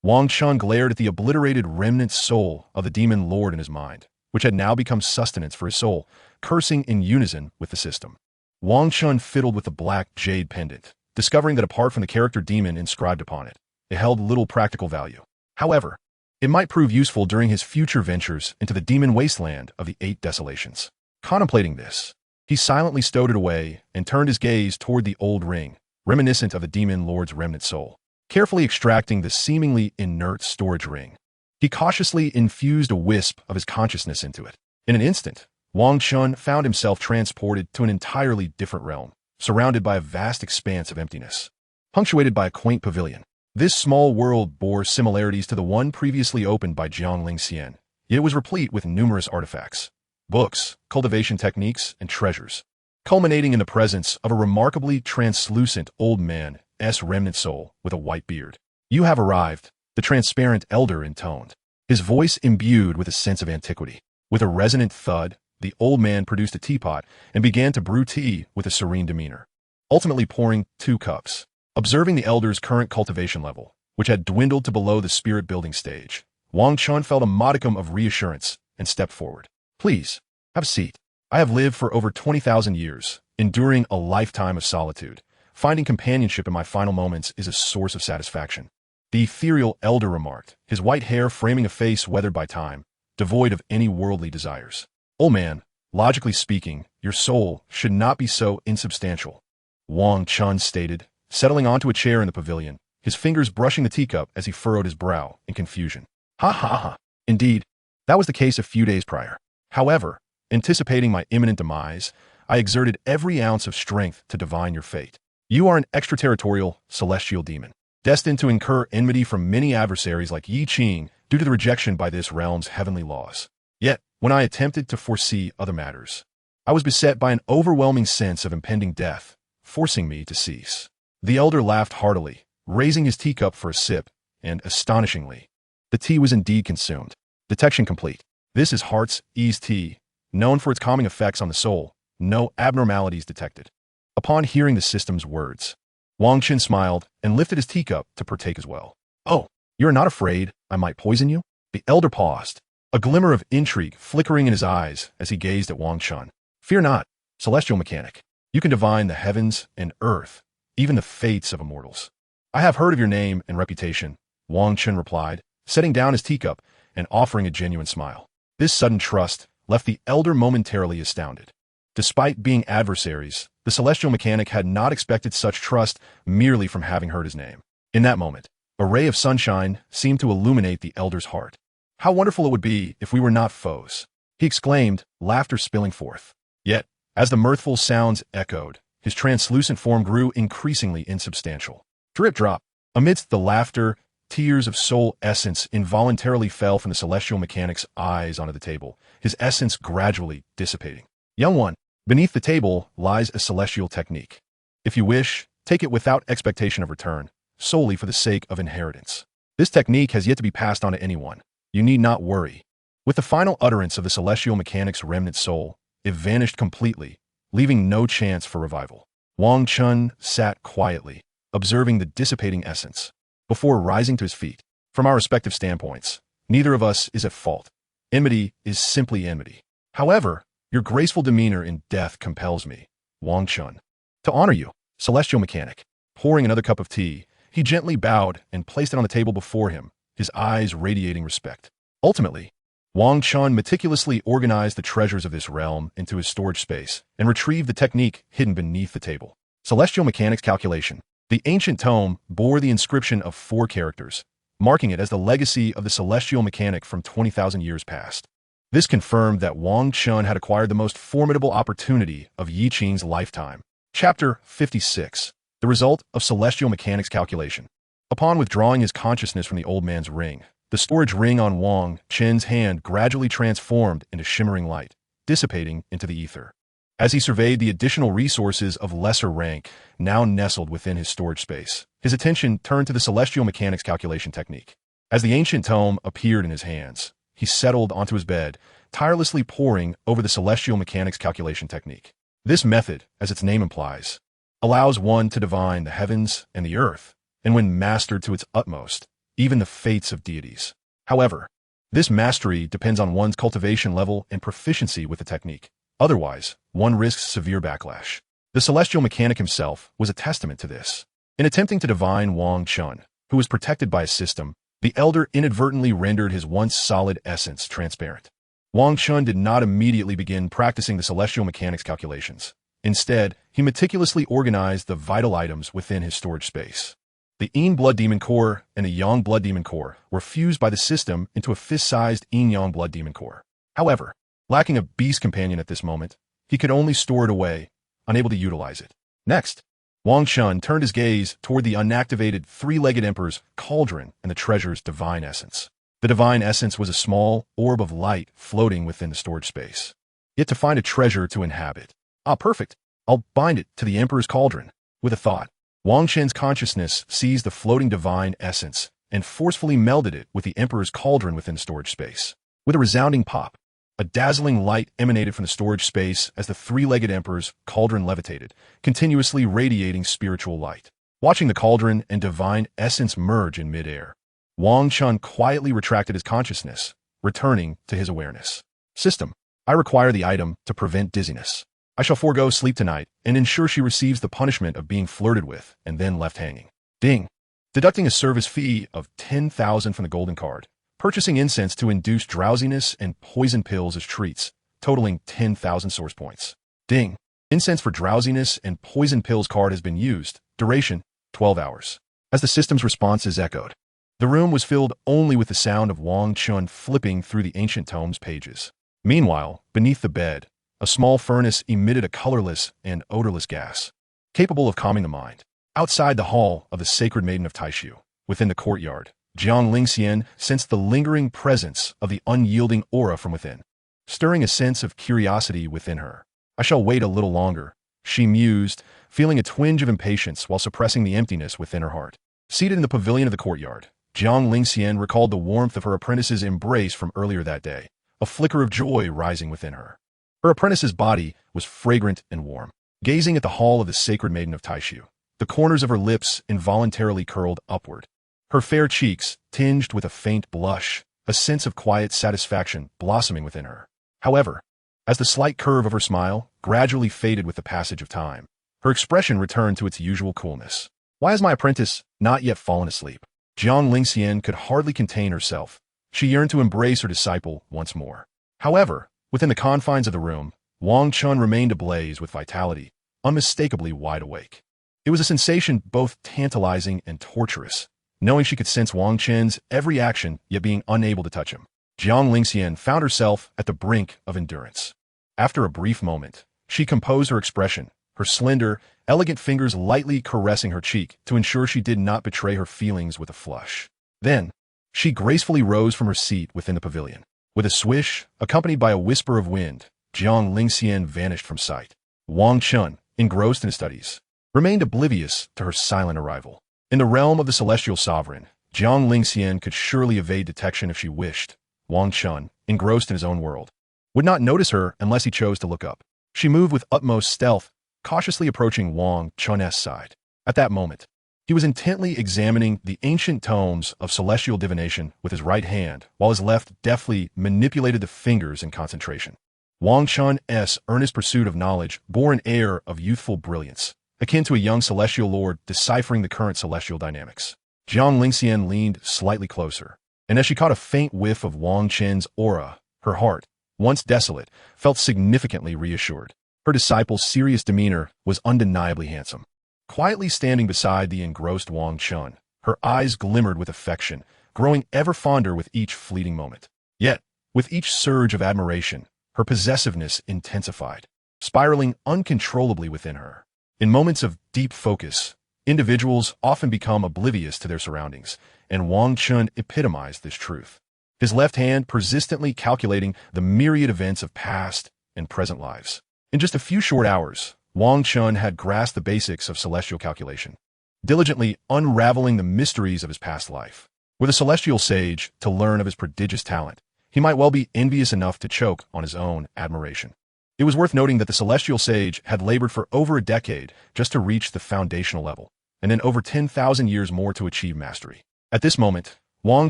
Wang Chen glared at the obliterated remnant soul of the demon lord in his mind, which had now become sustenance for his soul, cursing in unison with the system. Wang Chen fiddled with the black jade pendant, discovering that apart from the character demon inscribed upon it, it held little practical value. However, it might prove useful during his future ventures into the demon wasteland of the 8 desolations. Contemplating this, he silently stowed it away and turned his gaze toward the old ring, reminiscent of the demon lord's remnant soul. Carefully extracting the seemingly inert storage ring, he cautiously infused a wisp of his consciousness into it. In an instant, Wang Chen found himself transported to an entirely different realm, surrounded by a vast expanse of emptiness, punctuated by a quaint pavilion. This small world bore similarities to the one previously opened by Jiang Lingxian, yet it was replete with numerous artifacts, books, cultivation techniques, and treasures, culminating in the presence of a remarkably translucent old man's remnant soul with a white beard. "You have arrived," the transparent elder intoned, his voice imbued with a sense of antiquity. With a resonant thud, the old man produced a teapot and began to brew tea with a serene demeanor, ultimately pouring 2 cups. Observing the elder's current cultivation level, which had dwindled to below the spirit-building stage, Wang Chen felt a modicum of reassurance and stepped forward. "Please, have a seat. I have lived for over 20,000 years, enduring a lifetime of solitude. Finding companionship in my final moments is a source of satisfaction," the ethereal elder remarked, his white hair framing a face weathered by time, devoid of any worldly desires. "Old man, logically speaking, your soul should not be so insubstantial," Wang Chen stated, settling onto a chair in the pavilion, his fingers brushing the teacup as he furrowed his brow in confusion. "Ha ha ha. Indeed, that was the case a few days prior. However, anticipating my imminent demise, I exerted every ounce of strength to divine your fate. You are an extraterritorial, celestial demon, destined to incur enmity from many adversaries like Yi Qing due to the rejection by this realm's heavenly laws. Yet, when I attempted to foresee other matters, I was beset by an overwhelming sense of impending death, forcing me to cease." The elder laughed heartily, raising his teacup for a sip, and, astonishingly, the tea was indeed consumed. Detection complete. This is Heart's Ease tea, known for its calming effects on the soul. No abnormalities detected. Upon hearing the system's words, Wang Chen smiled and lifted his teacup to partake as well. "Oh, you are not afraid I might poison you?" The elder paused, a glimmer of intrigue flickering in his eyes as he gazed at Wang Chen. "Fear not, celestial mechanic. You can divine the heavens and earth, even the fates of immortals." "I have heard of your name and reputation," Wang Chen replied, setting down his teacup and offering a genuine smile. This sudden trust left the elder momentarily astounded. Despite being adversaries, the celestial mechanic had not expected such trust merely from having heard his name. In that moment, a ray of sunshine seemed to illuminate the elder's heart. "How wonderful it would be if we were not foes," he exclaimed, laughter spilling forth. Yet, as the mirthful sounds echoed, his translucent form grew increasingly insubstantial. Drip drop. Amidst the laughter, tears of soul essence involuntarily fell from the celestial mechanic's eyes onto the table, his essence gradually dissipating. "Young one, beneath the table lies a celestial technique. If you wish, take it without expectation of return, solely for the sake of inheritance. This technique has yet to be passed on to anyone. You need not worry." With the final utterance of the celestial mechanic's remnant soul, it vanished completely, leaving no chance for revival. Wang Chen sat quietly, observing the dissipating essence, before rising to his feet. "From our respective standpoints, neither of us is at fault. Enmity is simply enmity. However, your graceful demeanor in death compels me, Wang Chen, to honor you." Celestial mechanic. Pouring another cup of tea, he gently bowed and placed it on the table before him, his eyes radiating respect. Ultimately, Wang Chen meticulously organized the treasures of this realm into his storage space and retrieved the technique hidden beneath the table. Celestial Mechanic's Calculation. The ancient tome bore the inscription of 4 characters, marking it as the legacy of the celestial mechanic from 20,000 years past. This confirmed that Wang Chen had acquired the most formidable opportunity of Yi Qing's lifetime. Chapter 56. The result of Celestial Mechanic's Calculation. Upon withdrawing his consciousness from the old man's ring, the storage ring on Wang Chen's hand gradually transformed into shimmering light, dissipating into the ether. As he surveyed the additional resources of lesser rank now nestled within his storage space, his attention turned to the Celestial Mechanic's Calculation technique. As the ancient tome appeared in his hands, he settled onto his bed, tirelessly poring over the Celestial Mechanic's Calculation technique. This method, as its name implies, allows one to divine the heavens and the earth, and when mastered to its utmost, even the fates of deities. However, this mastery depends on one's cultivation level and proficiency with the technique. Otherwise, one risks severe backlash. The celestial mechanic himself was a testament to this. In attempting to divine Wang Chen, who was protected by a system, the elder inadvertently rendered his once solid essence transparent. Wang Chen did not immediately begin practicing the celestial mechanic's calculations. Instead, he meticulously organized the vital items within his storage space. The Yin Blood Demon Core and the Yang Blood Demon Core were fused by the system into a fist-sized Yin Yang Blood Demon Core. However, lacking a beast companion at this moment, he could only store it away, unable to utilize it. Next, Wang Chen turned his gaze toward the unactivated 3-legged Emperor's cauldron and the treasure's divine essence. The divine essence was a small orb of light floating within the storage space. Yet to find a treasure to inhabit. Ah, perfect. I'll bind it to the Emperor's cauldron. With a thought, Wang Chen's consciousness seized the floating divine essence and forcefully melded it with the Emperor's cauldron within the storage space. With a resounding pop, a dazzling light emanated from the storage space as the three-legged Emperor's cauldron levitated, continuously radiating spiritual light. Watching the cauldron and divine essence merge in midair, Wang Chen quietly retracted his consciousness, returning to his awareness. System, I require the item to prevent dizziness. I shall forego sleep tonight and ensure she receives the punishment of being flirted with and then left hanging. Ding. Deducting a service fee of 10,000 from the golden card. Purchasing incense to induce drowsiness and poison pills as treats, totaling 10,000 source points. Ding. Incense for drowsiness and poison pills card has been used. Duration, 12 hours. As the system's response is echoed, the room was filled only with the sound of Wang Chen flipping through the ancient tome's pages. Meanwhile, beneath the bed, a small furnace emitted a colorless and odorless gas, capable of calming the mind. Outside the hall of the Sacred Maiden of Taishu, within the courtyard, Jiang Lingxian sensed the lingering presence of the unyielding aura from within, stirring a sense of curiosity within her. I shall wait a little longer, she mused, feeling a twinge of impatience while suppressing the emptiness within her heart. Seated in the pavilion of the courtyard, Jiang Lingxian recalled the warmth of her apprentice's embrace from earlier that day, a flicker of joy rising within her. Her apprentice's body was fragrant and warm. Gazing at the hall of the Sacred Maiden of Taishu, the corners of her lips involuntarily curled upward. Her fair cheeks tinged with a faint blush, a sense of quiet satisfaction blossoming within her. However, as the slight curve of her smile gradually faded with the passage of time, her expression returned to its usual coolness. Why has my apprentice not yet fallen asleep? Jiang Lingxian could hardly contain herself. She yearned to embrace her disciple once more. However, within the confines of the room, Wang Chen remained ablaze with vitality, unmistakably wide awake. It was a sensation both tantalizing and torturous, knowing she could sense Wang Chen's every action yet being unable to touch him. Jiang Lingxian found herself at the brink of endurance. After a brief moment, she composed her expression, her slender, elegant fingers lightly caressing her cheek to ensure she did not betray her feelings with a flush. Then, she gracefully rose from her seat within the pavilion. With a swish, accompanied by a whisper of wind, Jiang Lingxian vanished from sight. Wang Chen, engrossed in his studies, remained oblivious to her silent arrival. In the realm of the celestial sovereign, Jiang Lingxian could surely evade detection if she wished. Wang Chen, engrossed in his own world, would not notice her unless he chose to look up. She moved with utmost stealth, cautiously approaching Wang Chen's side. At that moment, he was intently examining the ancient tomes of celestial divination with his right hand, while his left deftly manipulated the fingers in concentration. Wang Chen's earnest pursuit of knowledge bore an air of youthful brilliance, akin to a young celestial lord deciphering the current celestial dynamics. Jiang Lingxian leaned slightly closer, and as she caught a faint whiff of Wang Chen's aura, her heart, once desolate, felt significantly reassured. Her disciple's serious demeanor was undeniably handsome. Quietly standing beside the engrossed Wang Chen, her eyes glimmered with affection, growing ever fonder with each fleeting moment. Yet, with each surge of admiration, her possessiveness intensified, spiraling uncontrollably within her. In moments of deep focus, individuals often become oblivious to their surroundings, and Wang Chen epitomized this truth. His left hand persistently calculating the myriad events of past and present lives. In just a few short hours, Wang Chen had grasped the basics of celestial calculation, diligently unraveling the mysteries of his past life. Were the celestial sage to learn of his prodigious talent, he might well be envious enough to choke on his own admiration. It was worth noting that the celestial sage had labored for over a decade just to reach the foundational level, and then over 10,000 years more to achieve mastery. At this moment, Wang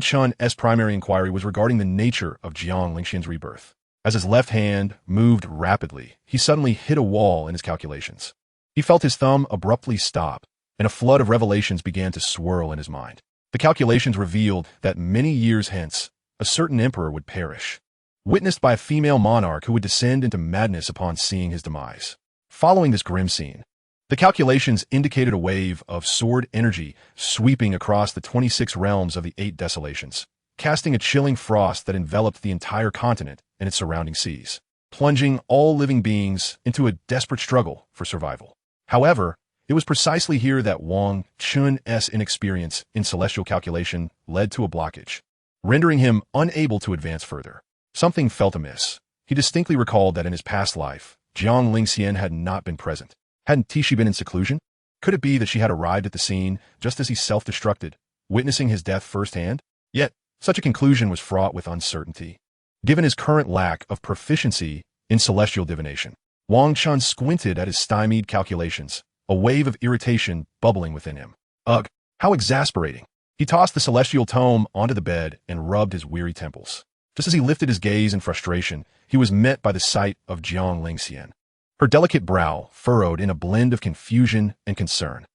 Chen's primary inquiry was regarding the nature of Jiang Lingxian's rebirth. As his left hand moved rapidly, he suddenly hit a wall in his calculations. He felt his thumb abruptly stop, and a flood of revelations began to swirl in his mind. The calculations revealed that many years hence, a certain emperor would perish, witnessed by a female monarch who would descend into madness upon seeing his demise. Following this grim scene, the calculations indicated a wave of sword energy sweeping across the 26 realms of the 8 desolations, casting a chilling frost that enveloped the entire continent and its surrounding seas, plunging all living beings into a desperate struggle for survival. However, it was precisely here that Wang Chen's inexperience in celestial calculation led to a blockage. rendering him unable to advance further. Something felt amiss. He distinctly recalled that in his past life, Jiang Lingxian had not been present. Hadn't Tishi been in seclusion? Could it be that she had arrived at the scene just as he self-destructed, witnessing his death firsthand? Yet, such a conclusion was fraught with uncertainty. Given his current lack of proficiency in celestial divination, Wang Chen squinted at his stymied calculations, a wave of irritation bubbling within him. Ugh, how exasperating. He tossed the celestial tome onto the bed and rubbed his weary temples. Just as he lifted his gaze in frustration, he was met by the sight of Jiang Lingxian. Her delicate brow furrowed in a blend of confusion and concern.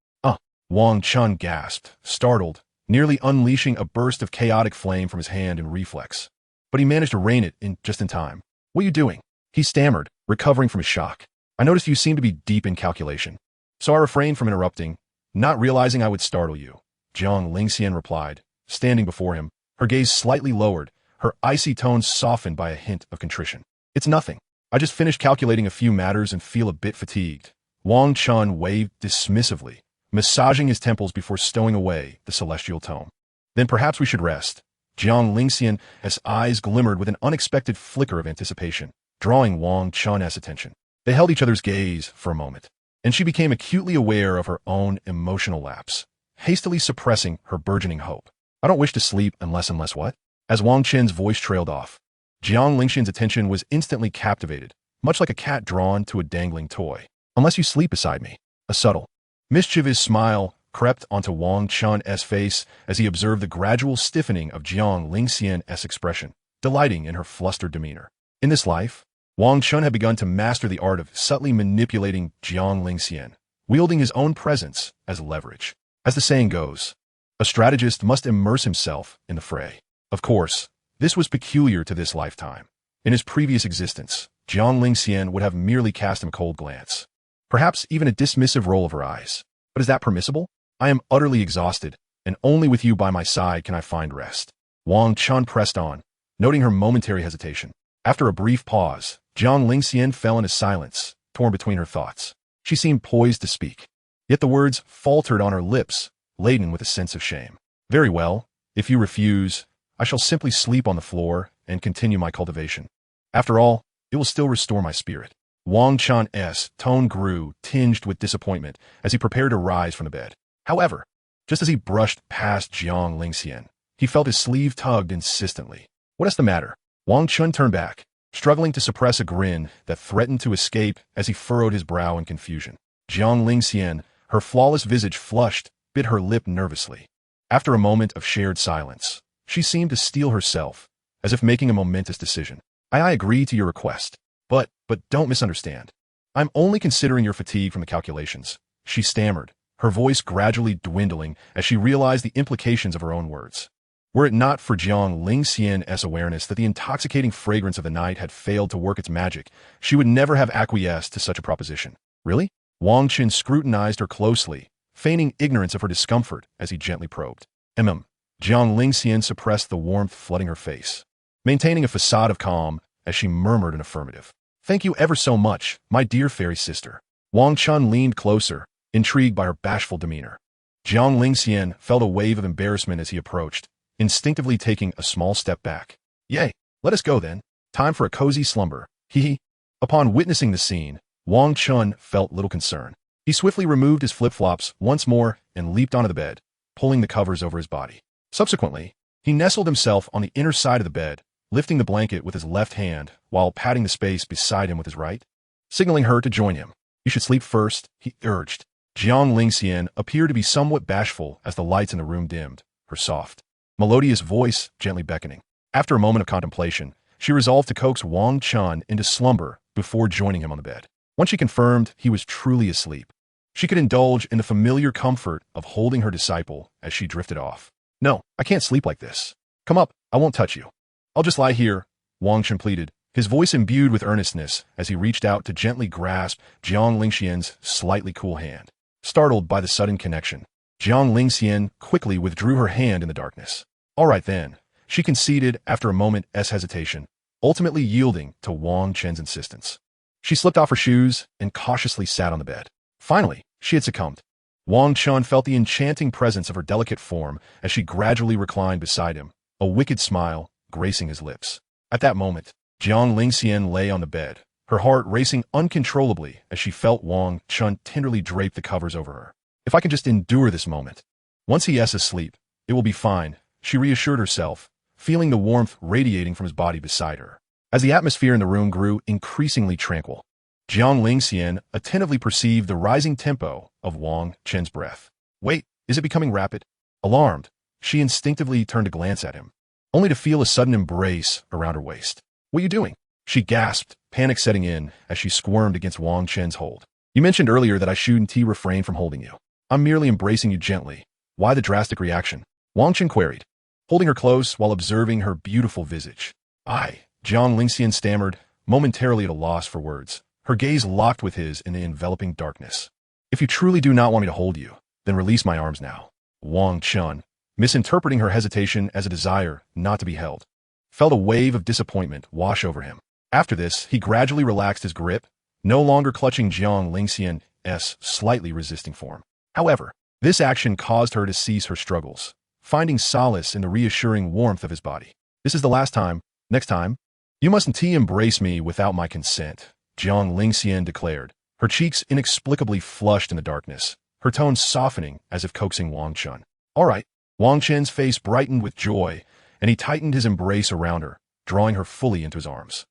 Wang Chen gasped, startled, nearly unleashing a burst of chaotic flame from his hand in reflex. But he managed to rein it in just in time. What are you doing? He stammered, recovering from his shock. I noticed you seem to be deep in calculation. So I refrained from interrupting, not realizing I would startle you. Jiang Lingxian replied, standing before him, her gaze slightly lowered, her icy tones softened by a hint of contrition. It's nothing. I just finished calculating a few matters and feel a bit fatigued. Wang Chen waved dismissively, massaging his temples before stowing away the celestial tome. Then perhaps we should rest. Jiang Lingxian's eyes glimmered with an unexpected flicker of anticipation, drawing Wang Chen's attention. They held each other's gaze for a moment, and she became acutely aware of her own emotional lapse, hastily suppressing her burgeoning hope. I don't wish to sleep unless what? As Wang Chen's voice trailed off, Jiang Lingxian's attention was instantly captivated, much like a cat drawn to a dangling toy. Unless you sleep beside me. A subtle, mischievous smile crept onto Wang Chen's face as he observed the gradual stiffening of Jiang Lingxian's expression, delighting in her flustered demeanor. In this life, Wang Chen had begun to master the art of subtly manipulating Jiang Lingxian, wielding his own presence as leverage. As the saying goes, a strategist must immerse himself in the fray. Of course, this was peculiar to this lifetime. In his previous existence, Jiang Lingxian would have merely cast him a cold glance, perhaps even a dismissive roll of her eyes. But is that permissible? I am utterly exhausted, and only with you by my side can I find rest. Wang Chen pressed on, noting her momentary hesitation. After a brief pause, Jiang Lingxian fell into silence, torn between her thoughts. She seemed poised to speak, yet the words faltered on her lips, laden with a sense of shame. Very well, if you refuse, I shall simply sleep on the floor and continue my cultivation. After all, it will still restore my spirit. Wang Chen's tone grew, tinged with disappointment, as he prepared to rise from the bed. However, just as he brushed past Jiang Lingxian, he felt his sleeve tugged insistently. What is the matter? Wang Chen turned back, struggling to suppress a grin that threatened to escape as he furrowed his brow in confusion. Jiang Lingxian, her flawless visage flushed, bit her lip nervously. After a moment of shared silence, she seemed to steel herself, as if making a momentous decision. I agree to your request, but don't misunderstand. I'm only considering your fatigue from the calculations, she stammered, her voice gradually dwindling as she realized the implications of her own words. Were it not for Jiang Lingxian's awareness that the intoxicating fragrance of the night had failed to work its magic, she would never have acquiesced to such a proposition. Really? Wang Chen scrutinized her closely, feigning ignorance of her discomfort as he gently probed. Jiang Lingxian suppressed the warmth flooding her face, maintaining a facade of calm as she murmured an affirmative. Thank you ever so much, my dear fairy sister. Wang Chen leaned closer, intrigued by her bashful demeanor. Jiang Lingxian felt a wave of embarrassment as he approached, instinctively taking a small step back. Yay, let us go then. Time for a cozy slumber. Hee. Upon witnessing the scene, Wang Chen felt little concern. He swiftly removed his flip-flops once more and leaped onto the bed, pulling the covers over his body. Subsequently, he nestled himself on the inner side of the bed, lifting the blanket with his left hand while patting the space beside him with his right, signaling her to join him. You should sleep first, he urged. Jiang Lingxian appeared to be somewhat bashful as the lights in the room dimmed, her soft, melodious voice gently beckoning. After a moment of contemplation, she resolved to coax Wang Chen into slumber before joining him on the bed. Once she confirmed he was truly asleep, she could indulge in the familiar comfort of holding her disciple as she drifted off. No, I can't sleep like this. Come up, I won't touch you. I'll just lie here, Wang Chen pleaded, his voice imbued with earnestness as he reached out to gently grasp Jiang Lingxian's slightly cool hand. Startled by the sudden connection, Jiang Lingxian quickly withdrew her hand in the darkness. All right then, she conceded after a moment's hesitation, ultimately yielding to Wang Chen's insistence. She slipped off her shoes and cautiously sat on the bed. Finally, she had succumbed. Wang Chen felt the enchanting presence of her delicate form as she gradually reclined beside him, a wicked smile gracing his lips. At that moment, Jiang Lingxian lay on the bed, her heart racing uncontrollably as she felt Wang Chen tenderly drape the covers over her. If I can just endure this moment. Once he is asleep, it will be fine, she reassured herself, feeling the warmth radiating from his body beside her. As the atmosphere in the room grew increasingly tranquil, Jiang Lingxian attentively perceived the rising tempo of Wang Chen's breath. Wait, is it becoming rapid? Alarmed, she instinctively turned to glance at him, only to feel a sudden embrace around her waist. What are you doing? She gasped, panic setting in as she squirmed against Wang Chen's hold. You mentioned earlier that I shouldn't refrain from holding you. I'm merely embracing you gently. Why the drastic reaction? Wang Chen queried, holding her close while observing her beautiful visage. Jiang Lingxian stammered, momentarily at a loss for words, her gaze locked with his in the enveloping darkness. If you truly do not want me to hold you, then release my arms now. Wang Chen, misinterpreting her hesitation as a desire not to be held, felt a wave of disappointment wash over him. After this, he gradually relaxed his grip, no longer clutching Jiang Lingxian's slightly resisting form. However, this action caused her to cease her struggles, finding solace in the reassuring warmth of his body. This is the last time. Next time, you mustn't embrace me without my consent, Jiang Lingxian declared, her cheeks inexplicably flushed in the darkness, her tone softening as if coaxing Wang Chen. All right. Wang Chen's face brightened with joy, and he tightened his embrace around her, drawing her fully into his arms.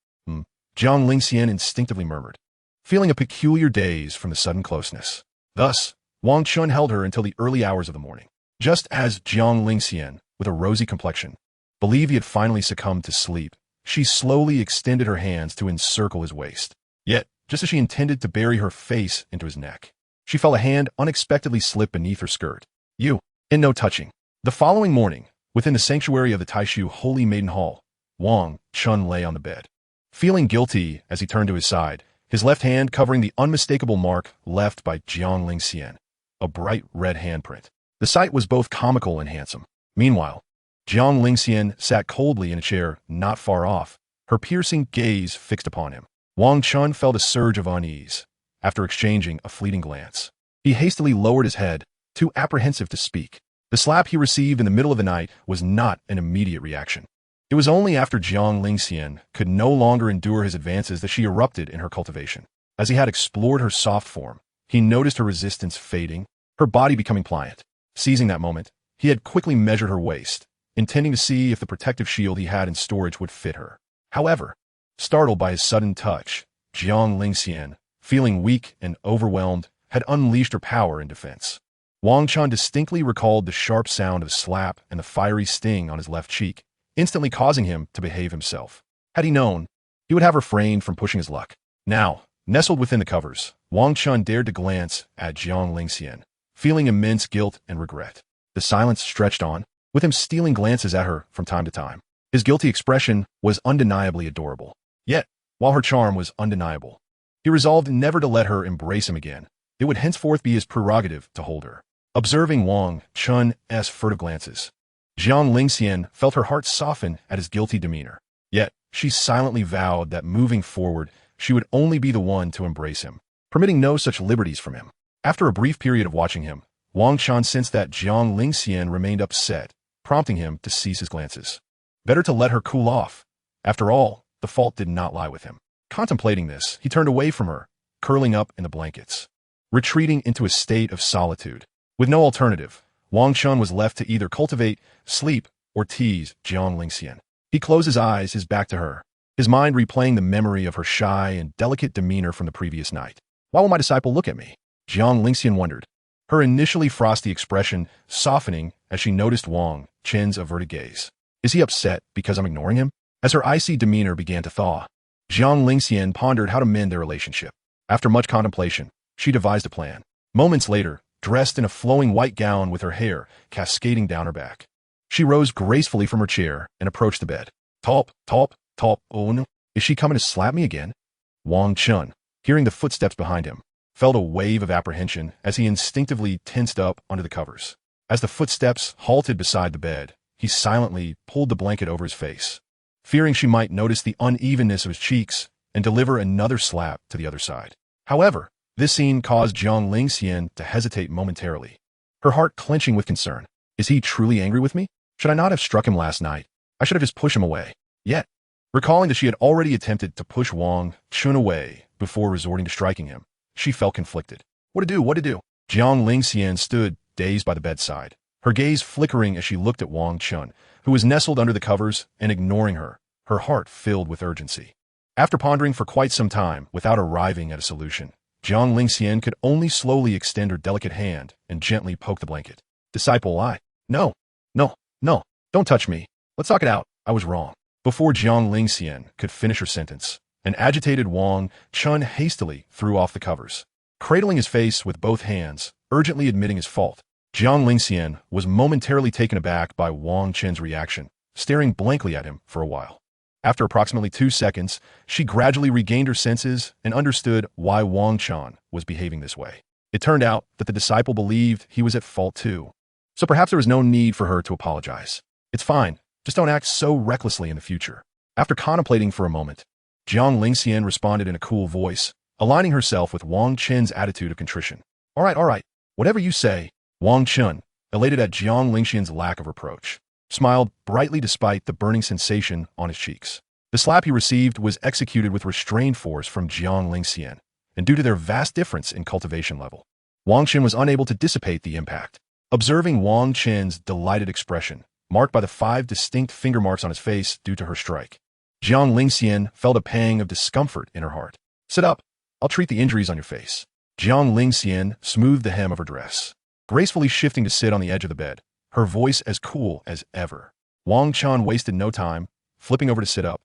Jiang Lingxian instinctively murmured, feeling a peculiar daze from the sudden closeness. Thus, Wang Chen held her until the early hours of the morning. Just as Jiang Lingxian, with a rosy complexion, believed he had finally succumbed to sleep, she slowly extended her hands to encircle his waist. Yet, just as she intended to bury her face into his neck, she felt a hand unexpectedly slip beneath her skirt. And no touching. The following morning, within the sanctuary of the Taishu Holy Maiden Hall, Wang Chen lay on the bed. Feeling guilty as he turned to his side, his left hand covering the unmistakable mark left by Jiang Lingxian, a bright red handprint. The sight was both comical and handsome. Meanwhile, Jiang Lingxian sat coldly in a chair not far off, her piercing gaze fixed upon him. Wang Chen felt a surge of unease. After exchanging a fleeting glance, he hastily lowered his head, too apprehensive to speak. The slap he received in the middle of the night was not an immediate reaction. It was only after Jiang Lingxian could no longer endure his advances that she erupted in her cultivation. As he had explored her soft form, he noticed her resistance fading, her body becoming pliant. Seizing that moment, he had quickly measured her waist, intending to see if the protective shield he had in storage would fit her. However, startled by his sudden touch, Jiang Lingxian, feeling weak and overwhelmed, had unleashed her power in defense. Wang Chen distinctly recalled the sharp sound of the slap and the fiery sting on his left cheek, instantly causing him to behave himself. Had he known, he would have refrained from pushing his luck. Now, nestled within the covers, Wang Chen dared to glance at Jiang Lingxian, feeling immense guilt and regret. The silence stretched on, with him stealing glances at her from time to time. His guilty expression was undeniably adorable. Yet, while her charm was undeniable, he resolved never to let her embrace him again. It would henceforth be his prerogative to hold her. Observing Wang Chen's furtive glances, Jiang Lingxian felt her heart soften at his guilty demeanor. Yet, she silently vowed that moving forward, she would only be the one to embrace him, permitting no such liberties from him. After a brief period of watching him, Wang Chen sensed that Jiang Lingxian remained upset, prompting him to cease his glances. Better to let her cool off. After all, the fault did not lie with him. Contemplating this, he turned away from her, curling up in the blankets, retreating into a state of solitude. With no alternative, Wang Chen was left to either cultivate, sleep, or tease Jiang Lingxian. He closed his eyes, his back to her, his mind replaying the memory of her shy and delicate demeanor from the previous night. Why will my disciple look at me? Jiang Lingxian wondered, her initially frosty expression softening as she noticed Wang Chen's averted gaze. Is he upset because I'm ignoring him? As her icy demeanor began to thaw, Jiang Lingxian pondered how to mend their relationship. After much contemplation, she devised a plan. Moments later, dressed in a flowing white gown with her hair cascading down her back, she rose gracefully from her chair and approached the bed. Top, oh no, is she coming to slap me again? Wang Chen, hearing the footsteps behind him, felt a wave of apprehension as he instinctively tensed up under the covers. As the footsteps halted beside the bed, he silently pulled the blanket over his face, fearing she might notice the unevenness of his cheeks and deliver another slap to the other side. However, this scene caused Jiang Lingxian to hesitate momentarily, her heart clenching with concern. Is he truly angry with me? Should I not have struck him last night? I should have just pushed him away. Yet, recalling that she had already attempted to push Wang Chen away before resorting to striking him, she felt conflicted. What to do? What to do? Jiang Lingxian stood dazed by the bedside, her gaze flickering as she looked at Wang Chen, who was nestled under the covers and ignoring her, her heart filled with urgency. After pondering for quite some time without arriving at a solution, Jiang Lingxian could only slowly extend her delicate hand and gently poke the blanket. Disciple, No, no, don't touch me. Let's talk it out. I was wrong. Before Jiang Lingxian could finish her sentence, an agitated Wang Chen hastily threw off the covers. Cradling his face with both hands, urgently admitting his fault, Jiang Lingxian was momentarily taken aback by Wang Chen's reaction, staring blankly at him for a while. After approximately 2 seconds, she gradually regained her senses and understood why Wang Chen was behaving this way. It turned out that the disciple believed he was at fault too. So perhaps there was no need for her to apologize. It's fine, just don't act so recklessly in the future. After contemplating for a moment, Jiang Lingxian responded in a cool voice, aligning herself with Wang Chen's attitude of contrition. All right, whatever you say. Wang Chen, elated at Jiang Lingxian's lack of reproach, smiled brightly despite the burning sensation on his cheeks. The slap he received was executed with restrained force from Jiang Lingxian, and due to their vast difference in cultivation level, Wang Chen was unable to dissipate the impact. Observing Wang Chen's delighted expression, marked by the 5 distinct finger marks on his face due to her strike, Jiang Lingxian felt a pang of discomfort in her heart. Sit up. I'll treat the injuries on your face. Jiang Lingxian smoothed the hem of her dress, gracefully shifting to sit on the edge of the bed, her voice as cool as ever. Wang Chen wasted no time, flipping over to sit up,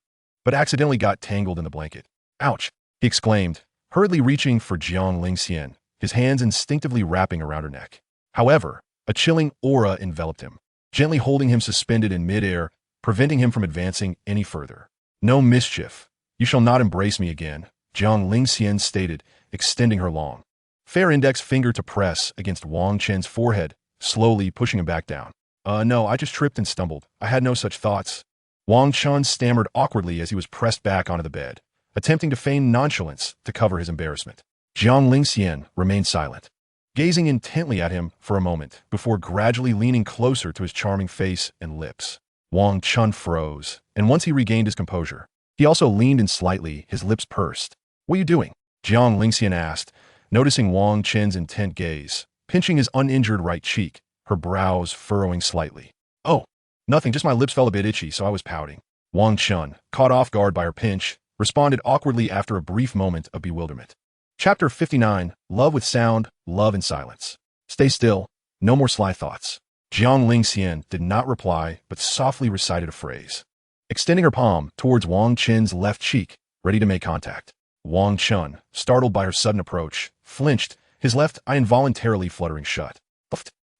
but accidentally got tangled in the blanket. Ouch, he exclaimed, hurriedly reaching for Jiang Lingxian, his hands instinctively wrapping around her neck. However, a chilling aura enveloped him, gently holding him suspended in midair, preventing him from advancing any further. No mischief. You shall not embrace me again, Jiang Lingxian stated, extending her long, fair index finger to press against Wang Chen's forehead, slowly pushing him back down. No, I just tripped and stumbled. I had no such thoughts. Wang Chen stammered awkwardly as he was pressed back onto the bed, attempting to feign nonchalance to cover his embarrassment. Jiang Lingxian remained silent, gazing intently at him for a moment before gradually leaning closer to his charming face and lips. Wang Chen froze, and once he regained his composure, he also leaned in slightly, his lips pursed. What are you doing? Jiang Lingxian asked, noticing Wang Chen's intent gaze, pinching his uninjured right cheek, her brows furrowing slightly. Oh, nothing, just my lips felt a bit itchy, so I was pouting. Wang Chen, caught off guard by her pinch, responded awkwardly after a brief moment of bewilderment. Chapter 59, Love with Sound, Love in Silence. Stay still, no more sly thoughts. Jiang Lingxian did not reply, but softly recited a phrase, extending her palm towards Wang Chen's left cheek, ready to make contact. Wang Chen, startled by her sudden approach, flinched, his left eye involuntarily fluttering shut.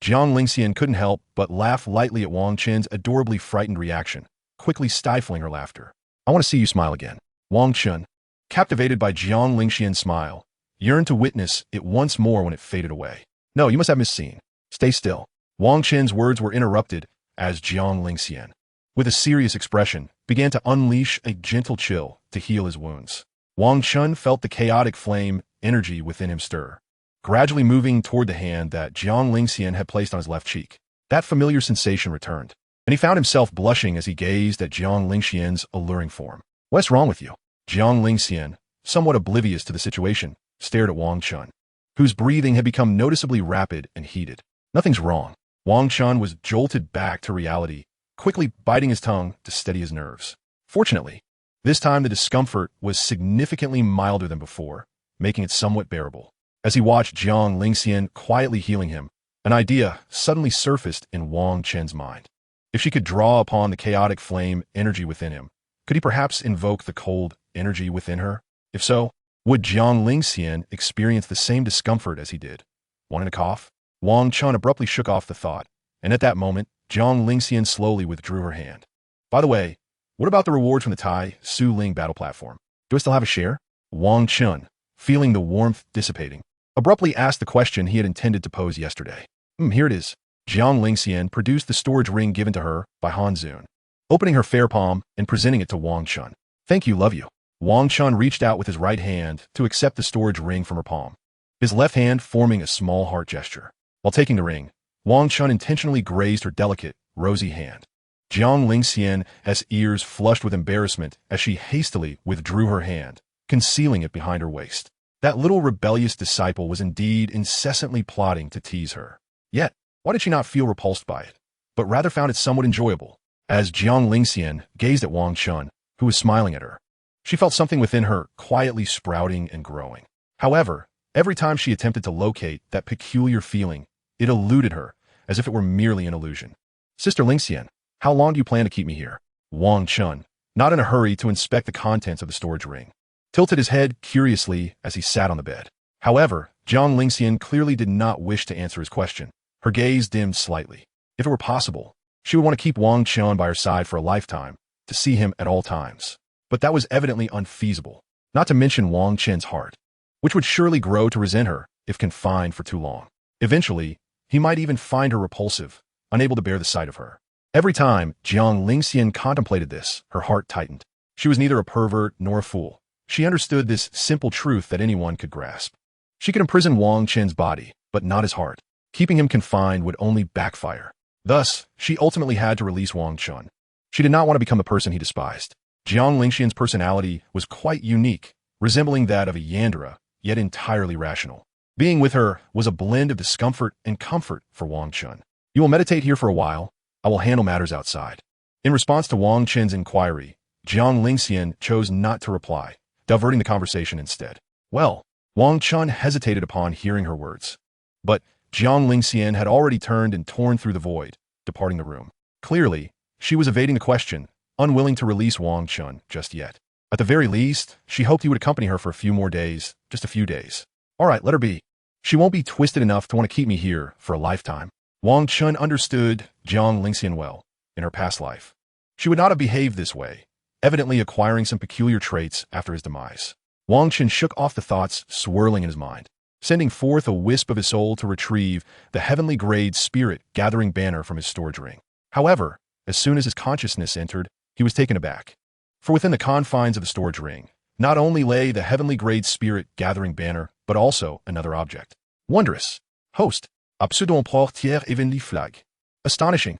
Jiang Lingxian couldn't help but laugh lightly at Wang Chen's adorably frightened reaction, quickly stifling her laughter. I want to see you smile again. Wang Chen, captivated by Jiang Lingxian's smile, yearned to witness it once more when it faded away. No, you must have misseen. Stay still. Wang Chen's words were interrupted as Jiang Lingxian, with a serious expression, began to unleash a gentle chill to heal his wounds. Wang Chen felt the chaotic flame energy within him stir, gradually moving toward the hand that Jiang Lingxian had placed on his left cheek. That familiar sensation returned, and he found himself blushing as he gazed at Jiang Lingxian's alluring form. What's wrong with you? Jiang Lingxian, somewhat oblivious to the situation, stared at Wang Chen, whose breathing had become noticeably rapid and heated. Nothing's wrong. Wang Chen was jolted back to reality, quickly biting his tongue to steady his nerves. Fortunately, this time the discomfort was significantly milder than before, making it somewhat bearable. As he watched Jiang Lingxian quietly healing him, an idea suddenly surfaced in Wang Chen's mind. If she could draw upon the chaotic flame energy within him, could he perhaps invoke the cold energy within her? If so, would Jiang Lingxian experience the same discomfort as he did? Wanting to cough? Wang Chen abruptly shook off the thought, and at that moment, Jiang Lingxian slowly withdrew her hand. By the way, what about the rewards from the Tai Su Ling battle platform? Do I still have a share? Wang Chen, feeling the warmth dissipating, abruptly asked the question he had intended to pose yesterday. Here it is. Jiang Lingxian produced the storage ring given to her by Han Zun, opening her fair palm and presenting it to Wang Chen. Thank you, love you. Wang Chen reached out with his right hand to accept the storage ring from her palm, his left hand forming a small heart gesture. While taking the ring, Wang Chen intentionally grazed her delicate, rosy hand, Jiang Lingxian's ears flushed with embarrassment as she hastily withdrew her hand, concealing it behind her waist. That little rebellious disciple was indeed incessantly plotting to tease her. Yet, why did she not feel repulsed by it, but rather found it somewhat enjoyable? As Jiang Lingxian gazed at Wang Chen, who was smiling at her, she felt something within her quietly sprouting and growing. However, every time she attempted to locate that peculiar feeling, it eluded her, as if it were merely an illusion. Sister Lingxian, how long do you plan to keep me here? Wang Chen, not in a hurry to inspect the contents of the storage ring, tilted his head curiously as he sat on the bed. However, Jiang Lingxian clearly did not wish to answer his question. Her gaze dimmed slightly. If it were possible, she would want to keep Wang Chen by her side for a lifetime, to see him at all times. But that was evidently unfeasible, not to mention Wang Chen's heart, which would surely grow to resent her if confined for too long. Eventually, he might even find her repulsive, unable to bear the sight of her. Every time Jiang Lingxian contemplated this, her heart tightened. She was neither a pervert nor a fool. She understood this simple truth that anyone could grasp. She could imprison Wang Chen's body, but not his heart. Keeping him confined would only backfire. Thus, she ultimately had to release Wang Chen. She did not want to become the person he despised. Jiang Lingxian's personality was quite unique, resembling that of a Yandere, yet entirely rational. Being with her was a blend of discomfort and comfort for Wang Chen. You will meditate here for a while. I will handle matters outside. In response to Wang Chen's inquiry, Jiang Lingxian chose not to reply, diverting the conversation instead. Well, Wang Chen hesitated upon hearing her words. But Jiang Lingxian had already turned and torn through the void, departing the room. Clearly, she was evading the question, unwilling to release Wang Chen just yet. At the very least, she hoped he would accompany her for a few more days, just a few days. All right, let her be. She won't be twisted enough to want to keep me here for a lifetime. Wang Chen understood Jiang Lingxian well in her past life. She would not have behaved this way, evidently acquiring some peculiar traits after his demise. Wang Chen shook off the thoughts swirling in his mind, sending forth a wisp of his soul to retrieve the heavenly grade spirit gathering banner from his storage ring. However, as soon as his consciousness entered, he was taken aback. For within the confines of the storage ring, not only lay the heavenly grade spirit gathering banner, but also another object. Wondrous. Host. Absolument portière evenly flag. Astonishing.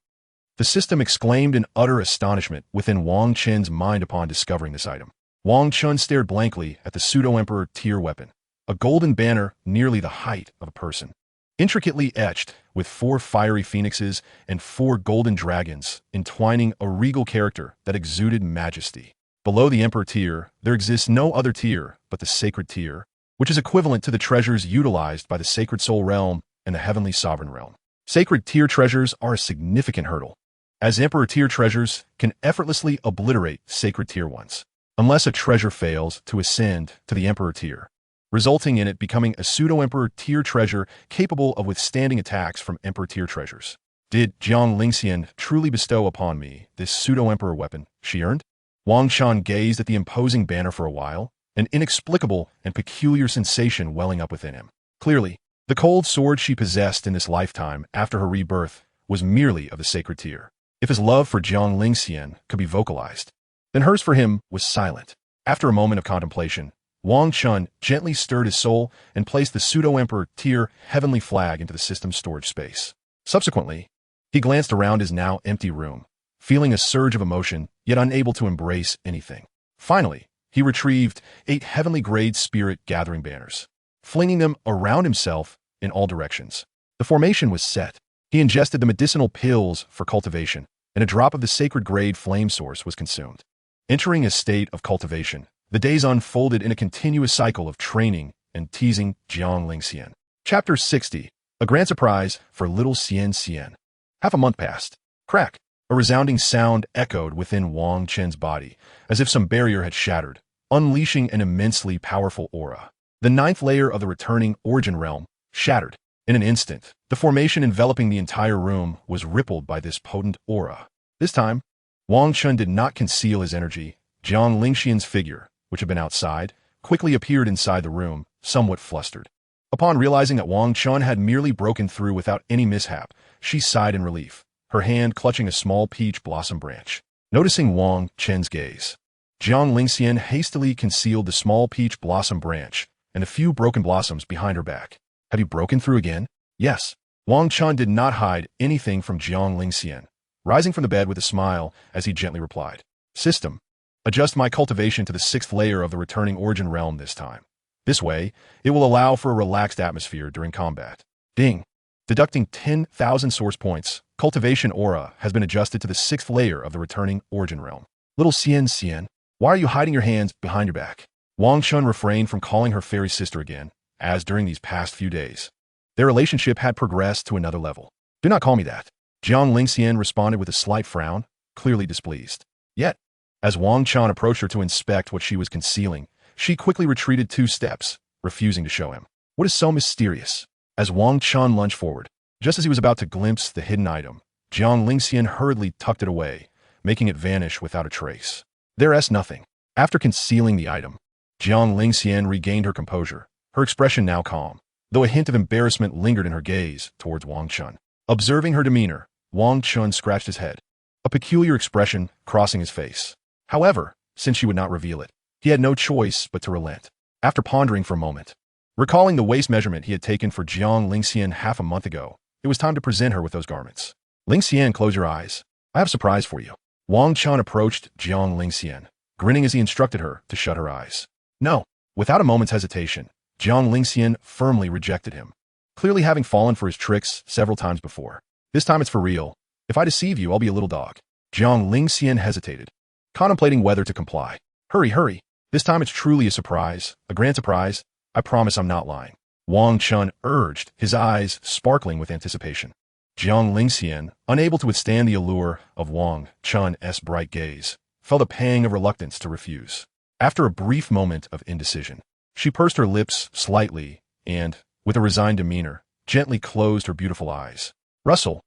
The system exclaimed in utter astonishment within Wang Chen's mind upon discovering this item. Wang Chen stared blankly at the pseudo-emperor tier weapon, a golden banner nearly the height of a person. Intricately etched with 4 fiery phoenixes and 4 golden dragons, entwining a regal character that exuded majesty. Below the emperor tier, there exists no other tier but the sacred tier, which is equivalent to the treasures utilized by the sacred soul realm and the heavenly sovereign realm. Sacred tier treasures are a significant hurdle, as emperor tier treasures can effortlessly obliterate sacred tier ones, unless a treasure fails to ascend to the emperor tier, resulting in it becoming a pseudo-emperor tier treasure capable of withstanding attacks from emperor tier treasures. Did Jiang Lingxian truly bestow upon me this pseudo-emperor weapon she earned? Wang Chen gazed at the imposing banner for a while, an inexplicable and peculiar sensation welling up within him. Clearly, the cold sword she possessed in this lifetime after her rebirth was merely of the sacred tier. If his love for Jiang Lingxian could be vocalized, then hers for him was silent. After a moment of contemplation, Wang Chen gently stirred his soul and placed the pseudo-emperor tier heavenly flag into the system's storage space. Subsequently, he glanced around his now empty room, feeling a surge of emotion, yet unable to embrace anything. Finally, he retrieved 8 heavenly grade spirit gathering banners, flinging them around himself in all directions. The formation was set. He ingested the medicinal pills for cultivation, and a drop of the sacred grade flame source was consumed. Entering a state of cultivation, the days unfolded in a continuous cycle of training and teasing Jiang Lingxian. Chapter 60. A grand surprise for little Xian. Half a month passed. Crack. A resounding sound echoed within Wang Chen's body, as if some barrier had shattered, unleashing an immensely powerful aura. The 9th layer of the returning origin realm shattered. In an instant, the formation enveloping the entire room was rippled by this potent aura. This time, Wang Chen did not conceal his energy. Jiang Lingxian's figure, which had been outside, quickly appeared inside the room, somewhat flustered. Upon realizing that Wang Chen had merely broken through without any mishap, she sighed in relief, her hand clutching a small peach blossom branch. Noticing Wang Chen's gaze, Jiang Lingxian hastily concealed the small peach blossom branch and a few broken blossoms behind her back. Have you broken through again? Yes. Wang Chen did not hide anything from Jiang Lingxian, rising from the bed with a smile as he gently replied. System. Adjust my cultivation to the 6th layer of the returning origin realm this time. This way, it will allow for a relaxed atmosphere during combat. Ding. Deducting 10,000 source points, cultivation aura has been adjusted to the 6th layer of the returning origin realm. Little Xian, why are you hiding your hands behind your back? Wang Chen refrained from calling her fairy sister again, as during these past few days, their relationship had progressed to another level. Do not call me that. Jiang Lingxian responded with a slight frown, clearly displeased. Yet, as Wang Chen approached her to inspect what she was concealing, she quickly retreated 2 steps, refusing to show him. What is so mysterious? As Wang Chen lunged forward, just as he was about to glimpse the hidden item, Jiang Lingxian hurriedly tucked it away, making it vanish without a trace. There's nothing. After concealing the item, Jiang Lingxian regained her composure, her expression now calm, though a hint of embarrassment lingered in her gaze towards Wang Chen. Observing her demeanor, Wang Chen scratched his head, a peculiar expression crossing his face. However, since she would not reveal it, he had no choice but to relent. After pondering for a moment, recalling the waist measurement he had taken for Jiang Lingxian half a month ago, it was time to present her with those garments. Lingxian, close your eyes. I have a surprise for you. Wang Chen approached Jiang Lingxian, grinning as he instructed her to shut her eyes. No. Without a moment's hesitation, Jiang Lingxian firmly rejected him, clearly having fallen for his tricks several times before. This time it's for real. If I deceive you, I'll be a little dog. Jiang Lingxian hesitated, contemplating whether to comply. Hurry. This time it's truly a surprise, a grand surprise. I promise I'm not lying. Wang Chen urged, his eyes sparkling with anticipation. Jiang Lingxian, unable to withstand the allure of Wang Chen's bright gaze, felt a pang of reluctance to refuse. After a brief moment of indecision, she pursed her lips slightly and, with a resigned demeanor, gently closed her beautiful eyes. Rustle.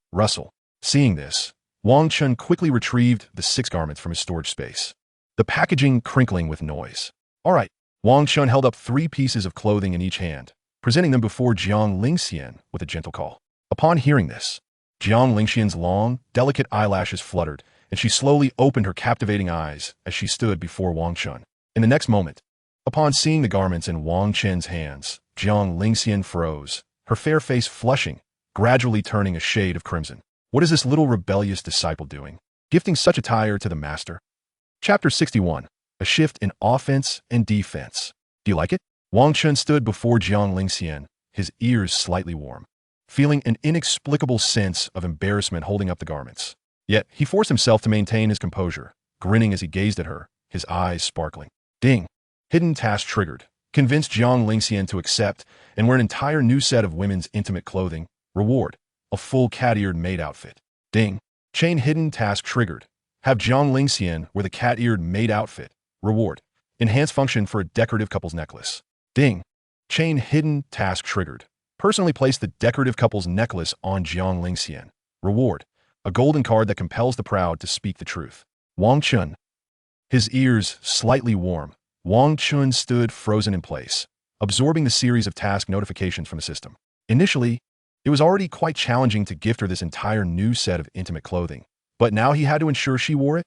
Seeing this, Wang Chen quickly retrieved the 6 garments from his storage space, the packaging crinkling with noise. All right. Wang Chen held up 3 pieces of clothing in each hand, presenting them before Jiang Lingxian with a gentle call. Upon hearing this, Jiang Lingxian's long, delicate eyelashes fluttered, and she slowly opened her captivating eyes as she stood before Wang Chen. In the next moment, upon seeing the garments in Wang Chen's hands, Jiang Lingxian froze, her fair face flushing, gradually turning a shade of crimson. What is this little rebellious disciple doing, gifting such attire to the master? Chapter 61. A shift in offense and defense. Do you like it? Wang Chen stood before Jiang Lingxian, his ears slightly warm, feeling an inexplicable sense of embarrassment holding up the garments. Yet, he forced himself to maintain his composure, grinning as he gazed at her, his eyes sparkling. Ding. Hidden task triggered. Convinced Jiang Lingxian to accept and wear an entire new set of women's intimate clothing. Reward. A full cat-eared maid outfit. Ding. Chain hidden task triggered. Have Jiang Lingxian wear the cat-eared maid outfit. Reward. Enhance function for a decorative couple's necklace. Ding. Chain hidden task triggered. Personally place the decorative couple's necklace on Jiang Lingxian. Reward. A golden card that compels the proud to speak the truth. Wang Chen. His ears slightly warm, Wang Chen stood frozen in place, absorbing the series of task notifications from the system. Initially, it was already quite challenging to gift her this entire new set of intimate clothing, but now he had to ensure she wore it.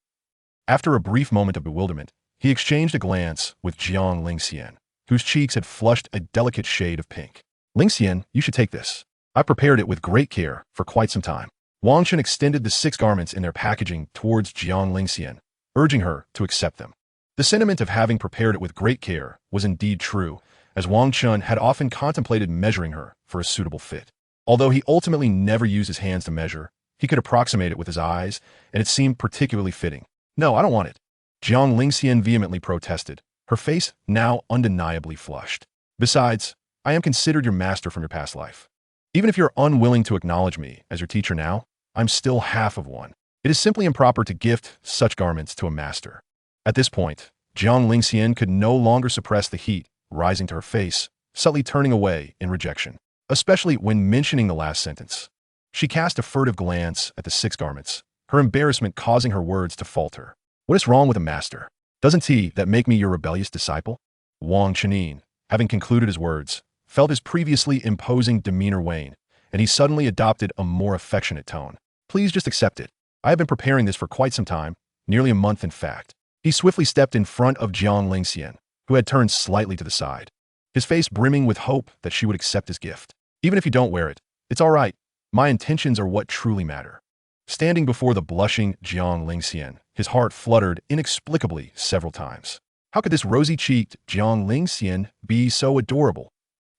After a brief moment of bewilderment, he exchanged a glance with Jiang Lingxian, whose cheeks had flushed a delicate shade of pink. Lingxian, you should take this. I prepared it with great care for quite some time. Wang Chen extended the 6 garments in their packaging towards Jiang Lingxian, urging her to accept them. The sentiment of having prepared it with great care was indeed true, as Wang Chen had often contemplated measuring her for a suitable fit. Although he ultimately never used his hands to measure, he could approximate it with his eyes, and it seemed particularly fitting. No, I don't want it. Jiang Lingxian vehemently protested, her face now undeniably flushed. Besides, I am considered your master from your past life. Even if you're unwilling to acknowledge me as your teacher now, I'm still half of one. It is simply improper to gift such garments to a master. At this point, Jiang Lingxian could no longer suppress the heat rising to her face, subtly turning away in rejection, especially when mentioning the last sentence. She cast a furtive glance at the 6 garments, her embarrassment causing her words to falter. What is wrong with a master? Doesn't he that make me your rebellious disciple? Wang Chen, having concluded his words, felt his previously imposing demeanor wane, and he suddenly adopted a more affectionate tone. Please just accept it. I have been preparing this for quite some time, nearly a month in fact. He swiftly stepped in front of Jiang Lingxian, who had turned slightly to the side, his face brimming with hope that she would accept his gift. Even if you don't wear it, it's all right. My intentions are what truly matter. Standing before the blushing Jiang Lingxian, his heart fluttered inexplicably several times. How could this rosy-cheeked Jiang Lingxian be so adorable?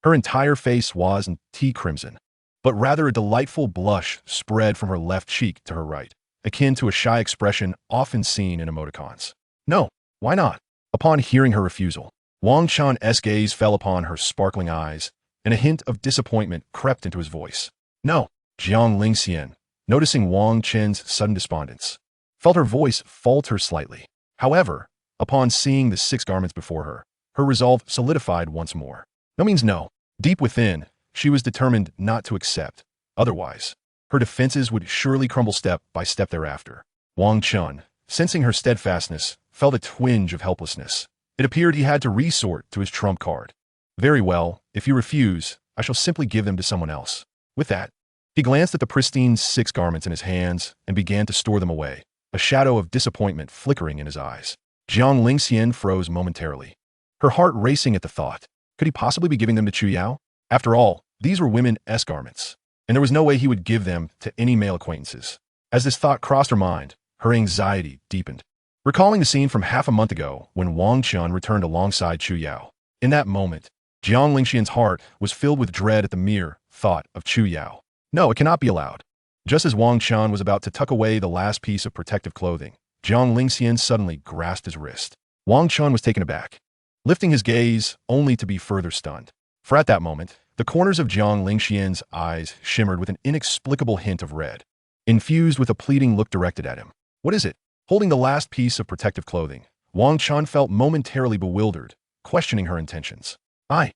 Her entire face wasn't tea crimson, but rather a delightful blush spread from her left cheek to her right, akin to a shy expression often seen in emoticons. No, why not? Upon hearing her refusal, Wang Chen's gaze fell upon her sparkling eyes, and a hint of disappointment crept into his voice. No, Jiang Lingxian, noticing Wang Chen's sudden despondence, felt her voice falter slightly. However, upon seeing the 6 garments before her, her resolve solidified once more. No means no. Deep within, she was determined not to accept. Otherwise, her defenses would surely crumble step by step thereafter. Wang Chen, sensing her steadfastness, felt a twinge of helplessness. It appeared he had to resort to his trump card. Very well, if you refuse, I shall simply give them to someone else. With that, he glanced at the pristine 6 garments in his hands and began to store them away, a shadow of disappointment flickering in his eyes. Jiang Lingxian froze momentarily, her heart racing at the thought. Could he possibly be giving them to Chu Yao? After all, these were women's garments, and there was no way he would give them to any male acquaintances. As this thought crossed her mind, her anxiety deepened. Recalling the scene from half a month ago when Wang Chen returned alongside Chu Yao, in that moment, Jiang Lingxian's heart was filled with dread at the mere thought of Chu Yao. No, it cannot be allowed. Just as Wang Chen was about to tuck away the last piece of protective clothing, Jiang Lingxian suddenly grasped his wrist. Wang Chen was taken aback, lifting his gaze only to be further stunned. For at that moment, the corners of Jiang Lingxian's eyes shimmered with an inexplicable hint of red, infused with a pleading look directed at him. What is it? Holding the last piece of protective clothing, Wang Chen felt momentarily bewildered, questioning her intentions. I.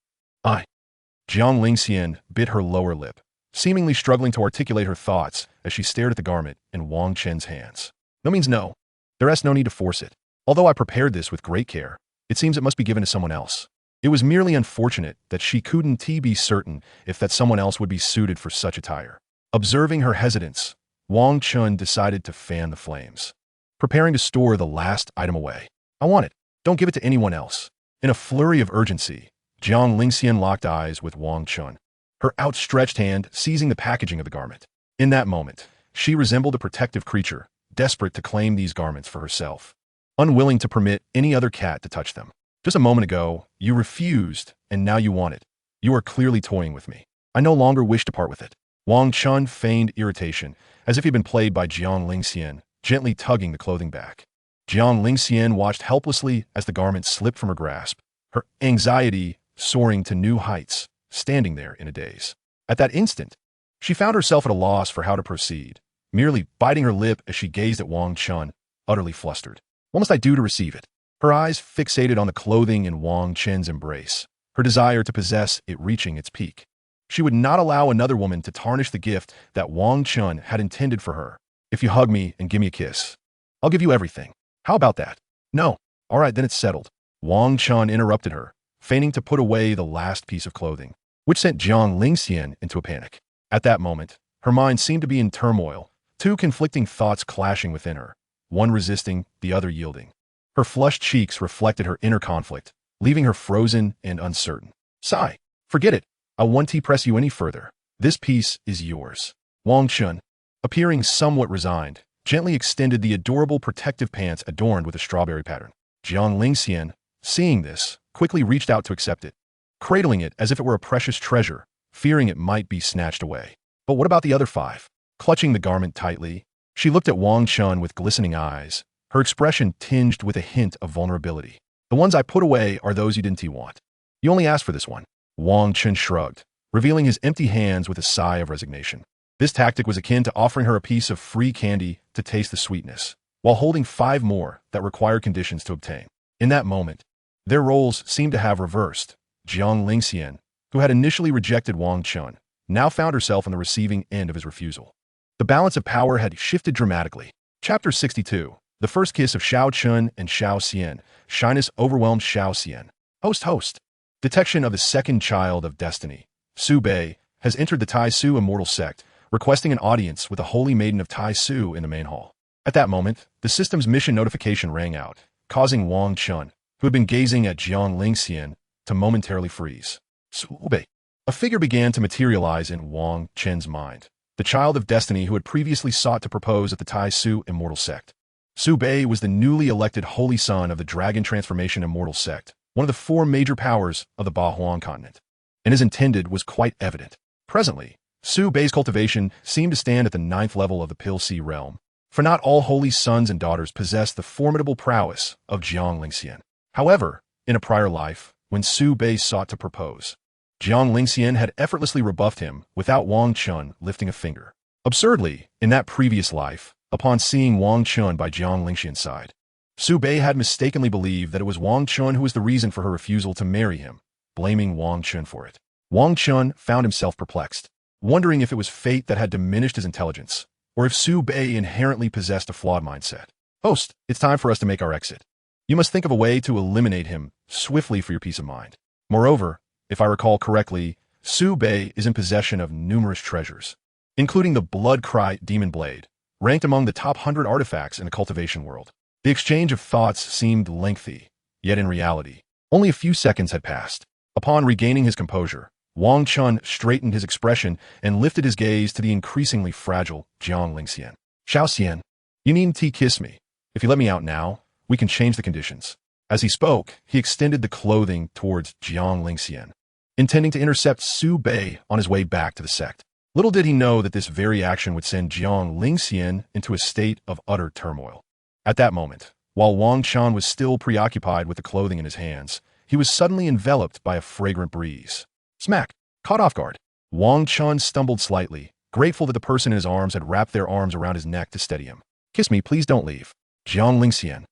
Jiang Lingxian bit her lower lip, seemingly struggling to articulate her thoughts as she stared at the garment in Wang Chen's hands. No means no. There's no need to force it. Although I prepared this with great care, it seems it must be given to someone else. It was merely unfortunate that she couldn't be certain if that someone else would be suited for such attire. Observing her hesitance, Wang Chen decided to fan the flames, preparing to store the last item away. I want it. Don't give it to anyone else. In a flurry of urgency, Jiang Lingxian locked eyes with Wang Chen, her outstretched hand seizing the packaging of the garment. In that moment, she resembled a protective creature, desperate to claim these garments for herself, unwilling to permit any other cat to touch them. Just a moment ago, you refused, and now you want it. You are clearly toying with me. I no longer wish to part with it. Wang Chen feigned irritation, as if he'd been played by Jiang Lingxian, gently tugging the clothing back. Jiang Lingxian watched helplessly as the garment slipped from her grasp, her anxiety soaring to new heights, standing there in a daze. At that instant, she found herself at a loss for how to proceed, merely biting her lip as she gazed at Wang Chen, utterly flustered. What must I do to receive it? Her eyes fixated on the clothing in Wang Chen's embrace, her desire to possess it reaching its peak. She would not allow another woman to tarnish the gift that Wang Chen had intended for her. If you hug me and give me a kiss, I'll give you everything. How about that? No. All right, then it's settled. Wang Chen interrupted her, feigning to put away the last piece of clothing, which sent Jiang Lingxian into a panic. At that moment, her mind seemed to be in turmoil, two conflicting thoughts clashing within her, one resisting, the other yielding. Her flushed cheeks reflected her inner conflict, leaving her frozen and uncertain. Sigh. Forget it. I won't press you any further. This piece is yours. Wang Chen, appearing somewhat resigned, gently extended the adorable protective pants adorned with a strawberry pattern. Jiang Lingxian, seeing this, quickly reached out to accept it, cradling it as if it were a precious treasure, fearing it might be snatched away. But what about the other 5? Clutching the garment tightly, she looked at Wang Chen with glistening eyes, her expression tinged with a hint of vulnerability. The ones I put away are those you didn't want. You only asked for this one. Wang Chen shrugged, revealing his empty hands with a sigh of resignation. This tactic was akin to offering her a piece of free candy to taste the sweetness, while holding 5 more that required conditions to obtain. In that moment, their roles seemed to have reversed. Jiang Lingxian, who had initially rejected Wang Chen, now found herself on the receiving end of his refusal. The balance of power had shifted dramatically. Chapter 62. The First Kiss of Xiao Chun and Xiao Xian. Shyness overwhelmed Xiao Xian. Host. Detection of the second child of destiny. Su Bei has entered the Tai Su immortal sect, requesting an audience with the holy maiden of Tai Su in the main hall. At that moment, the system's mission notification rang out, causing Wang Chen, who had been gazing at Jiang Lingxian, to momentarily freeze. Su Bei. A figure began to materialize in Wang Chen's mind, the child of destiny who had previously sought to propose at the Tai Su immortal sect. Su Bei was the newly elected holy son of the Dragon Transformation Immortal Sect, one of the four major powers of the Ba Huang continent, and his intended was quite evident. Presently, Su Bei's cultivation seemed to stand at the 9th level of the Pill Sea realm, for not all holy sons and daughters possess the formidable prowess of Jiang Lingxian. However, in a prior life, when Su Bei sought to propose, Jiang Lingxian had effortlessly rebuffed him without Wang Chen lifting a finger. Absurdly, in that previous life, upon seeing Wang Chen by Jiang Lingxian's side, Su Bei had mistakenly believed that it was Wang Chen who was the reason for her refusal to marry him, blaming Wang Chen for it. Wang Chen found himself perplexed, wondering if it was fate that had diminished his intelligence, or if Su Bei inherently possessed a flawed mindset. Host, it's time for us to make our exit. You must think of a way to eliminate him swiftly for your peace of mind. Moreover, if I recall correctly, Su Bei is in possession of numerous treasures, including the Blood Cry Demon Blade, ranked among the top 100 artifacts in the cultivation world. The exchange of thoughts seemed lengthy, yet in reality, only a few seconds had passed. Upon regaining his composure, Wang Chen straightened his expression and lifted his gaze to the increasingly fragile Jiang Lingxian. Xiao Xian, you needn't kiss me. If you let me out now, we can change the conditions. As he spoke, he extended the clothing towards Jiang Lingxian, intending to intercept Su Bei on his way back to the sect. Little did he know that this very action would send Jiang Lingxian into a state of utter turmoil. At that moment, while Wang Chen was still preoccupied with the clothing in his hands, he was suddenly enveloped by a fragrant breeze. Smack! Caught off guard, Wang Chen stumbled slightly, grateful that the person in his arms had wrapped their arms around his neck to steady him. Kiss me, please don't leave. Jiang Lingxian,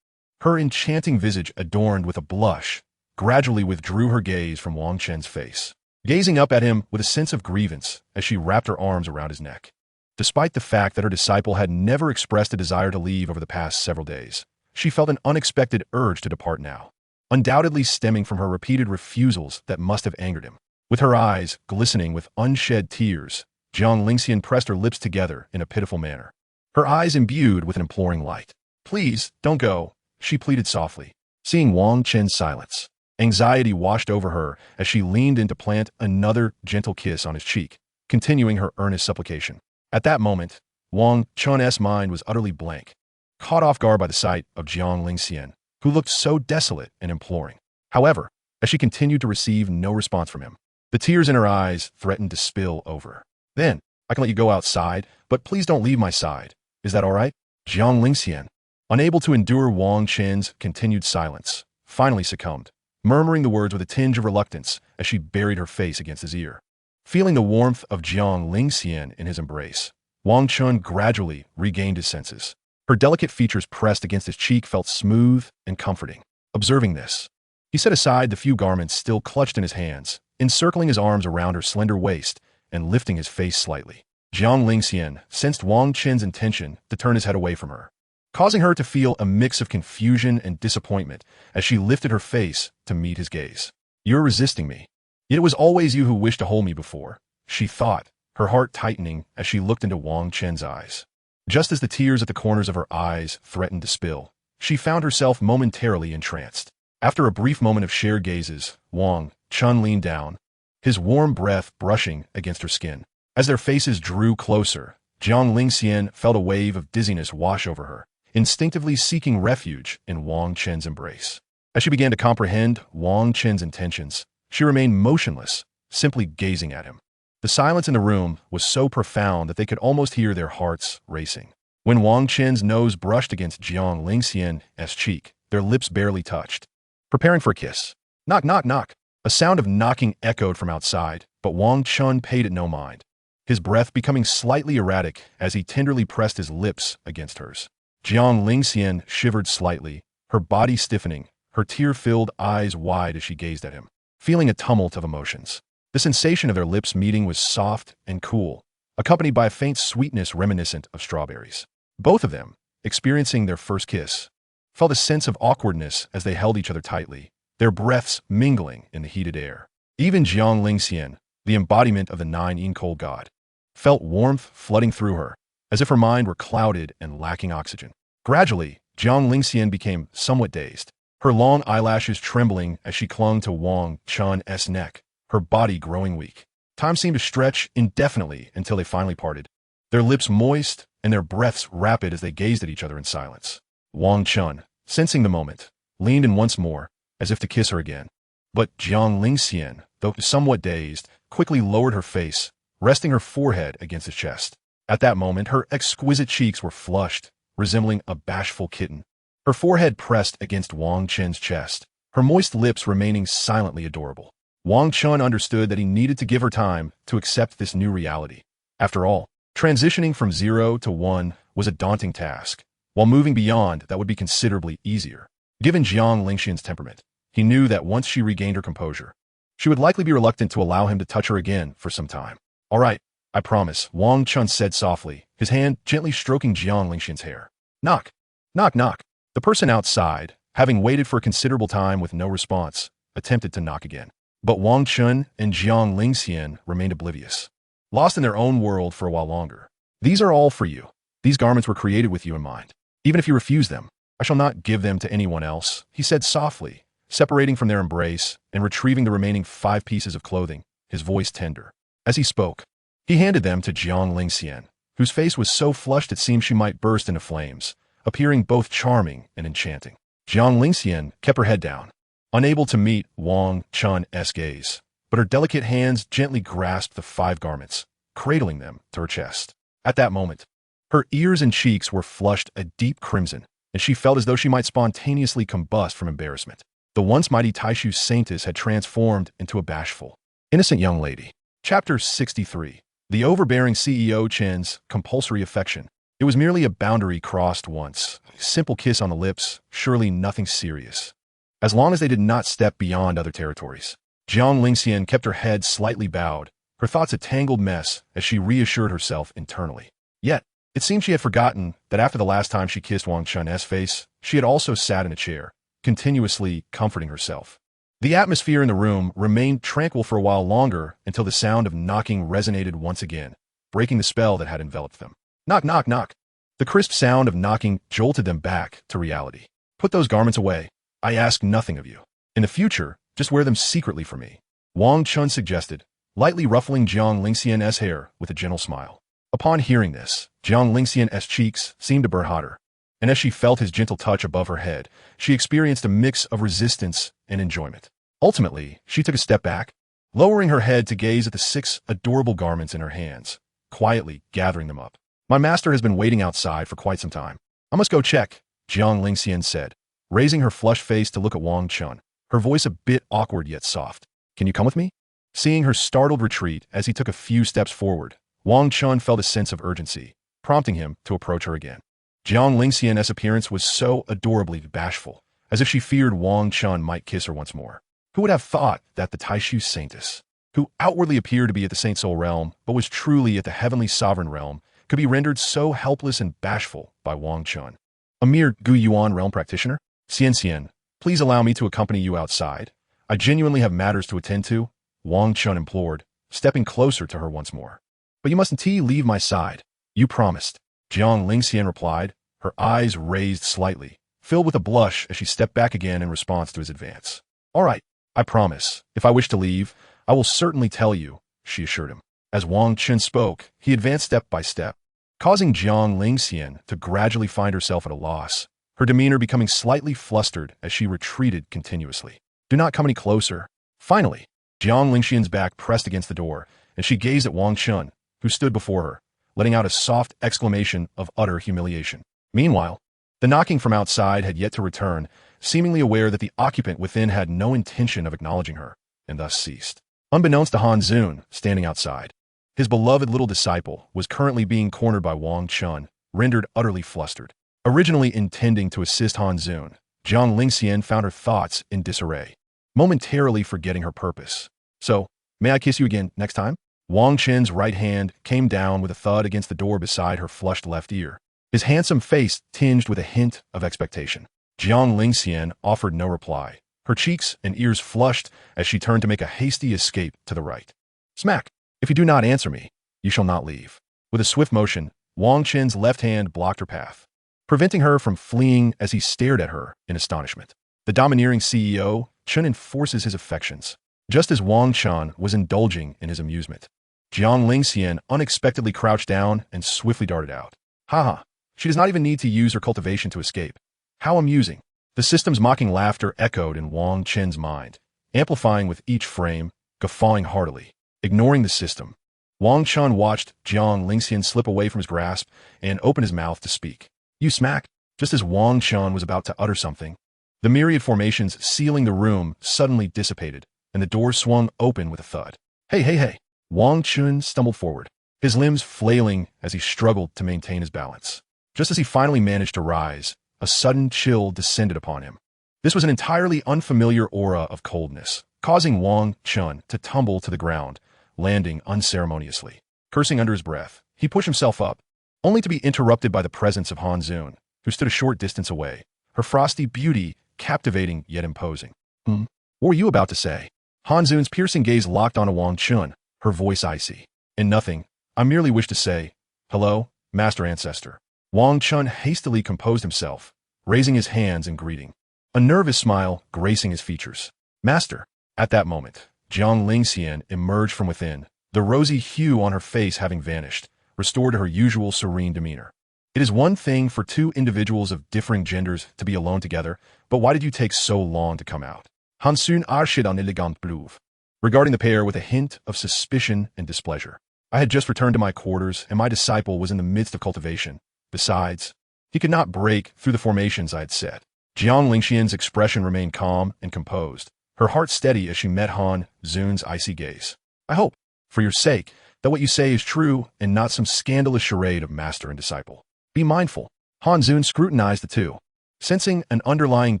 her enchanting visage adorned with a blush, gradually withdrew her gaze from Wang Chen's face, gazing up at him with a sense of grievance as she wrapped her arms around his neck. Despite the fact that her disciple had never expressed a desire to leave over the past several days, she felt an unexpected urge to depart now, undoubtedly stemming from her repeated refusals that must have angered him. With her eyes glistening with unshed tears, Jiang Lingxian pressed her lips together in a pitiful manner, her eyes imbued with an imploring light. Please, don't go, she pleaded softly. Seeing Wang Chen's silence, anxiety washed over her as she leaned in to plant another gentle kiss on his cheek, continuing her earnest supplication. At that moment, Wang Chen's mind was utterly blank, caught off guard by the sight of Jiang Lingxian, who looked so desolate and imploring. However, as she continued to receive no response from him, the tears in her eyes threatened to spill over. Then, I can let you go outside, but please don't leave my side. Is that all right? Jiang Lingxian, unable to endure Wang Chen's continued silence, finally succumbed, murmuring the words with a tinge of reluctance as she buried her face against his ear. Feeling the warmth of Jiang Lingxian in his embrace, Wang Chen gradually regained his senses. Her delicate features pressed against his cheek felt smooth and comforting. Observing this, he set aside the few garments still clutched in his hands, encircling his arms around her slender waist and lifting his face slightly. Jiang Lingxian sensed Wang Chen's intention to turn his head away from her, causing her to feel a mix of confusion and disappointment as she lifted her face to meet his gaze. You're resisting me. Yet it was always you who wished to hold me before, she thought, her heart tightening as she looked into Wang Chen's eyes. Just as the tears at the corners of her eyes threatened to spill, she found herself momentarily entranced. After a brief moment of shared gazes, Wang Chen leaned down, his warm breath brushing against her skin. As their faces drew closer, Jiang Lingxian felt a wave of dizziness wash over her, instinctively seeking refuge in Wang Chen's embrace. As she began to comprehend Wang Chen's intentions, she remained motionless, simply gazing at him. The silence in the room was so profound that they could almost hear their hearts racing. When Wang Chen's nose brushed against Jiang Lingxian's cheek, their lips barely touched, preparing for a kiss. Knock, knock, knock. A sound of knocking echoed from outside, but Wang Chen paid it no mind, his breath becoming slightly erratic as he tenderly pressed his lips against hers. Jiang Lingxian shivered slightly, her body stiffening, her tear-filled eyes wide as she gazed at him, feeling a tumult of emotions. The sensation of their lips meeting was soft and cool, accompanied by a faint sweetness reminiscent of strawberries. Both of them, experiencing their first kiss, felt a sense of awkwardness as they held each other tightly, their breaths mingling in the heated air. Even Jiang Lingxian, the embodiment of the nine cold god, felt warmth flooding through her, as if her mind were clouded and lacking oxygen. Gradually, Jiang Lingxian became somewhat dazed, her long eyelashes trembling as she clung to Wang Chen's neck, her body growing weak. Time seemed to stretch indefinitely until they finally parted. their lips moist and their breaths rapid as they gazed at each other in silence. Wang Chen, sensing the moment, leaned in once more, as if to kiss her again. But Jiang Lingxian, though somewhat dazed, quickly lowered her face, resting her forehead against his chest. At that moment, her exquisite cheeks were flushed, resembling a bashful kitten. Her forehead pressed against Wang Chen's chest, her moist lips remaining silently adorable. Wang Chen understood that he needed to give her time to accept this new reality. After all, transitioning from 0 to 1 was a daunting task, while moving beyond that would be considerably easier. Given Jiang Lingxian's temperament, he knew that once she regained her composure, she would likely be reluctant to allow him to touch her again for some time. All right, I promise, Wang Chen said softly, his hand gently stroking Jiang Lingxian's hair. Knock. Knock, knock. The person outside, having waited for a considerable time with no response, attempted to knock again. But Wang Chen and Jiang Lingxian remained oblivious, lost in their own world for a while longer. These are all for you. These garments were created with you in mind. Even if you refuse them, I shall not give them to anyone else, he said softly, separating from their embrace and retrieving the remaining 5 pieces of clothing, his voice tender. As he spoke, he handed them to Jiang Lingxian, whose face was so flushed it seemed she might burst into flames, appearing both charming and enchanting. Jiang Lingxian kept her head down, unable to meet Wang Chen's gaze, but her delicate hands gently grasped the 5 garments, cradling them to her chest. At that moment, her ears and cheeks were flushed a deep crimson, and she felt as though she might spontaneously combust from embarrassment. The once mighty Taishu saintess had transformed into a bashful, innocent young lady. Chapter 63. The overbearing CEO Chen's compulsory affection. It was merely a boundary crossed once, a simple kiss on the lips, surely nothing serious. As long as they did not step beyond other territories. Jiang Lingxian kept her head slightly bowed, her thoughts a tangled mess as she reassured herself internally. Yet, it seemed she had forgotten that after the last time she kissed Wang Chen's face, she had also sat in a chair, continuously comforting herself. The atmosphere in the room remained tranquil for a while longer until the sound of knocking resonated once again, breaking the spell that had enveloped them. Knock, knock, knock. The crisp sound of knocking jolted them back to reality. Put those garments away. I ask nothing of you. In the future, just wear them secretly for me, Wang Chen suggested, lightly ruffling Jiang Lingxian's hair with a gentle smile. Upon hearing this, Jiang Lingxian's cheeks seemed to burn hotter, and as she felt his gentle touch above her head, she experienced a mix of resistance and enjoyment. Ultimately, she took a step back, lowering her head to gaze at the 6 adorable garments in her hands, quietly gathering them up. My master has been waiting outside for quite some time. I must go check, Jiang Lingxian said, raising her flushed face to look at Wang Chen, her voice a bit awkward yet soft. Can you come with me? Seeing her startled retreat as he took a few steps forward, Wang Chen felt a sense of urgency, prompting him to approach her again. Jiang Lingxian's appearance was so adorably bashful, as if she feared Wang Chen might kiss her once more. Who would have thought that the Taishu saintess, who outwardly appeared to be at the Saint Soul realm, but was truly at the heavenly sovereign realm, could be rendered so helpless and bashful by Wang Chen? A mere Gu Yuan realm practitioner? Xian, please allow me to accompany you outside. I genuinely have matters to attend to, Wang Chen implored, stepping closer to her once more. But you mustn't leave my side. You promised, Jiang Lingxian replied, her eyes raised slightly, filled with a blush as she stepped back again in response to his advance. All right, I promise. If I wish to leave, I will certainly tell you, she assured him. As Wang Chen spoke, he advanced step by step, causing Jiang Lingxian to gradually find herself at a loss, her demeanor becoming slightly flustered as she retreated continuously. Do not come any closer. Finally, Jiang Lingxian's back pressed against the door, and she gazed at Wang Chen, who stood before her, letting out a soft exclamation of utter humiliation. Meanwhile, the knocking from outside had yet to return, seemingly aware that the occupant within had no intention of acknowledging her, and thus ceased. Unbeknownst to Han Zun, standing outside, his beloved little disciple was currently being cornered by Wang Chen, rendered utterly flustered. Originally intending to assist Han Zun, Jiang Lingxian found her thoughts in disarray, momentarily forgetting her purpose. So, may I kiss you again next time? Wang Chen's right hand came down with a thud against the door beside her flushed left ear, his handsome face tinged with a hint of expectation. Jiang Lingxian offered no reply, her cheeks and ears flushed as she turned to make a hasty escape to the right. Smack! If you do not answer me, you shall not leave. With a swift motion, Wang Chen's left hand blocked her path, preventing her from fleeing as he stared at her in astonishment. The domineering CEO, Chen enforces his affections, just as Wang Chen was indulging in his amusement. Jiang Lingxian unexpectedly crouched down and swiftly darted out. Haha, she does not even need to use her cultivation to escape. How amusing. The system's mocking laughter echoed in Wang Chen's mind, amplifying with each frame, guffawing heartily. Ignoring the system, Wang Chen watched Jiang Lingxian slip away from his grasp and open his mouth to speak. You smack! Just as Wang Chen was about to utter something, the myriad formations sealing the room suddenly dissipated, and the door swung open with a thud. Hey! Wang Chen stumbled forward, his limbs flailing as he struggled to maintain his balance. Just as he finally managed to rise, a sudden chill descended upon him. This was an entirely unfamiliar aura of coldness, causing Wang Chen to tumble to the ground, landing unceremoniously. Cursing under his breath, he pushed himself up, only to be interrupted by the presence of Han Zun, who stood a short distance away, her frosty beauty captivating yet imposing. What were you about to say? Han Zun's piercing gaze locked onto Wang Chen, her voice icy. In nothing, I merely wish to say, hello, Master Ancestor. Wang Chen hastily composed himself, raising his hands in greeting, a nervous smile gracing his features. Master. At that moment, Jiang Lingxian emerged from within, the rosy hue on her face having vanished, restored to her usual serene demeanor. It is one thing for two individuals of differing genders to be alone together, but why did you take so long to come out? Hansun archid en elegant bluve. Regarding the pair with a hint of suspicion and displeasure. I had just returned to my quarters, and my disciple was in the midst of cultivation. Besides, he could not break through the formations I had set. Jiang Lingxian's expression remained calm and composed, her heart steady as she met Han Zun's icy gaze. I hope, for your sake, that what you say is true and not some scandalous charade of master and disciple. Be mindful. Han Zun scrutinized the two, sensing an underlying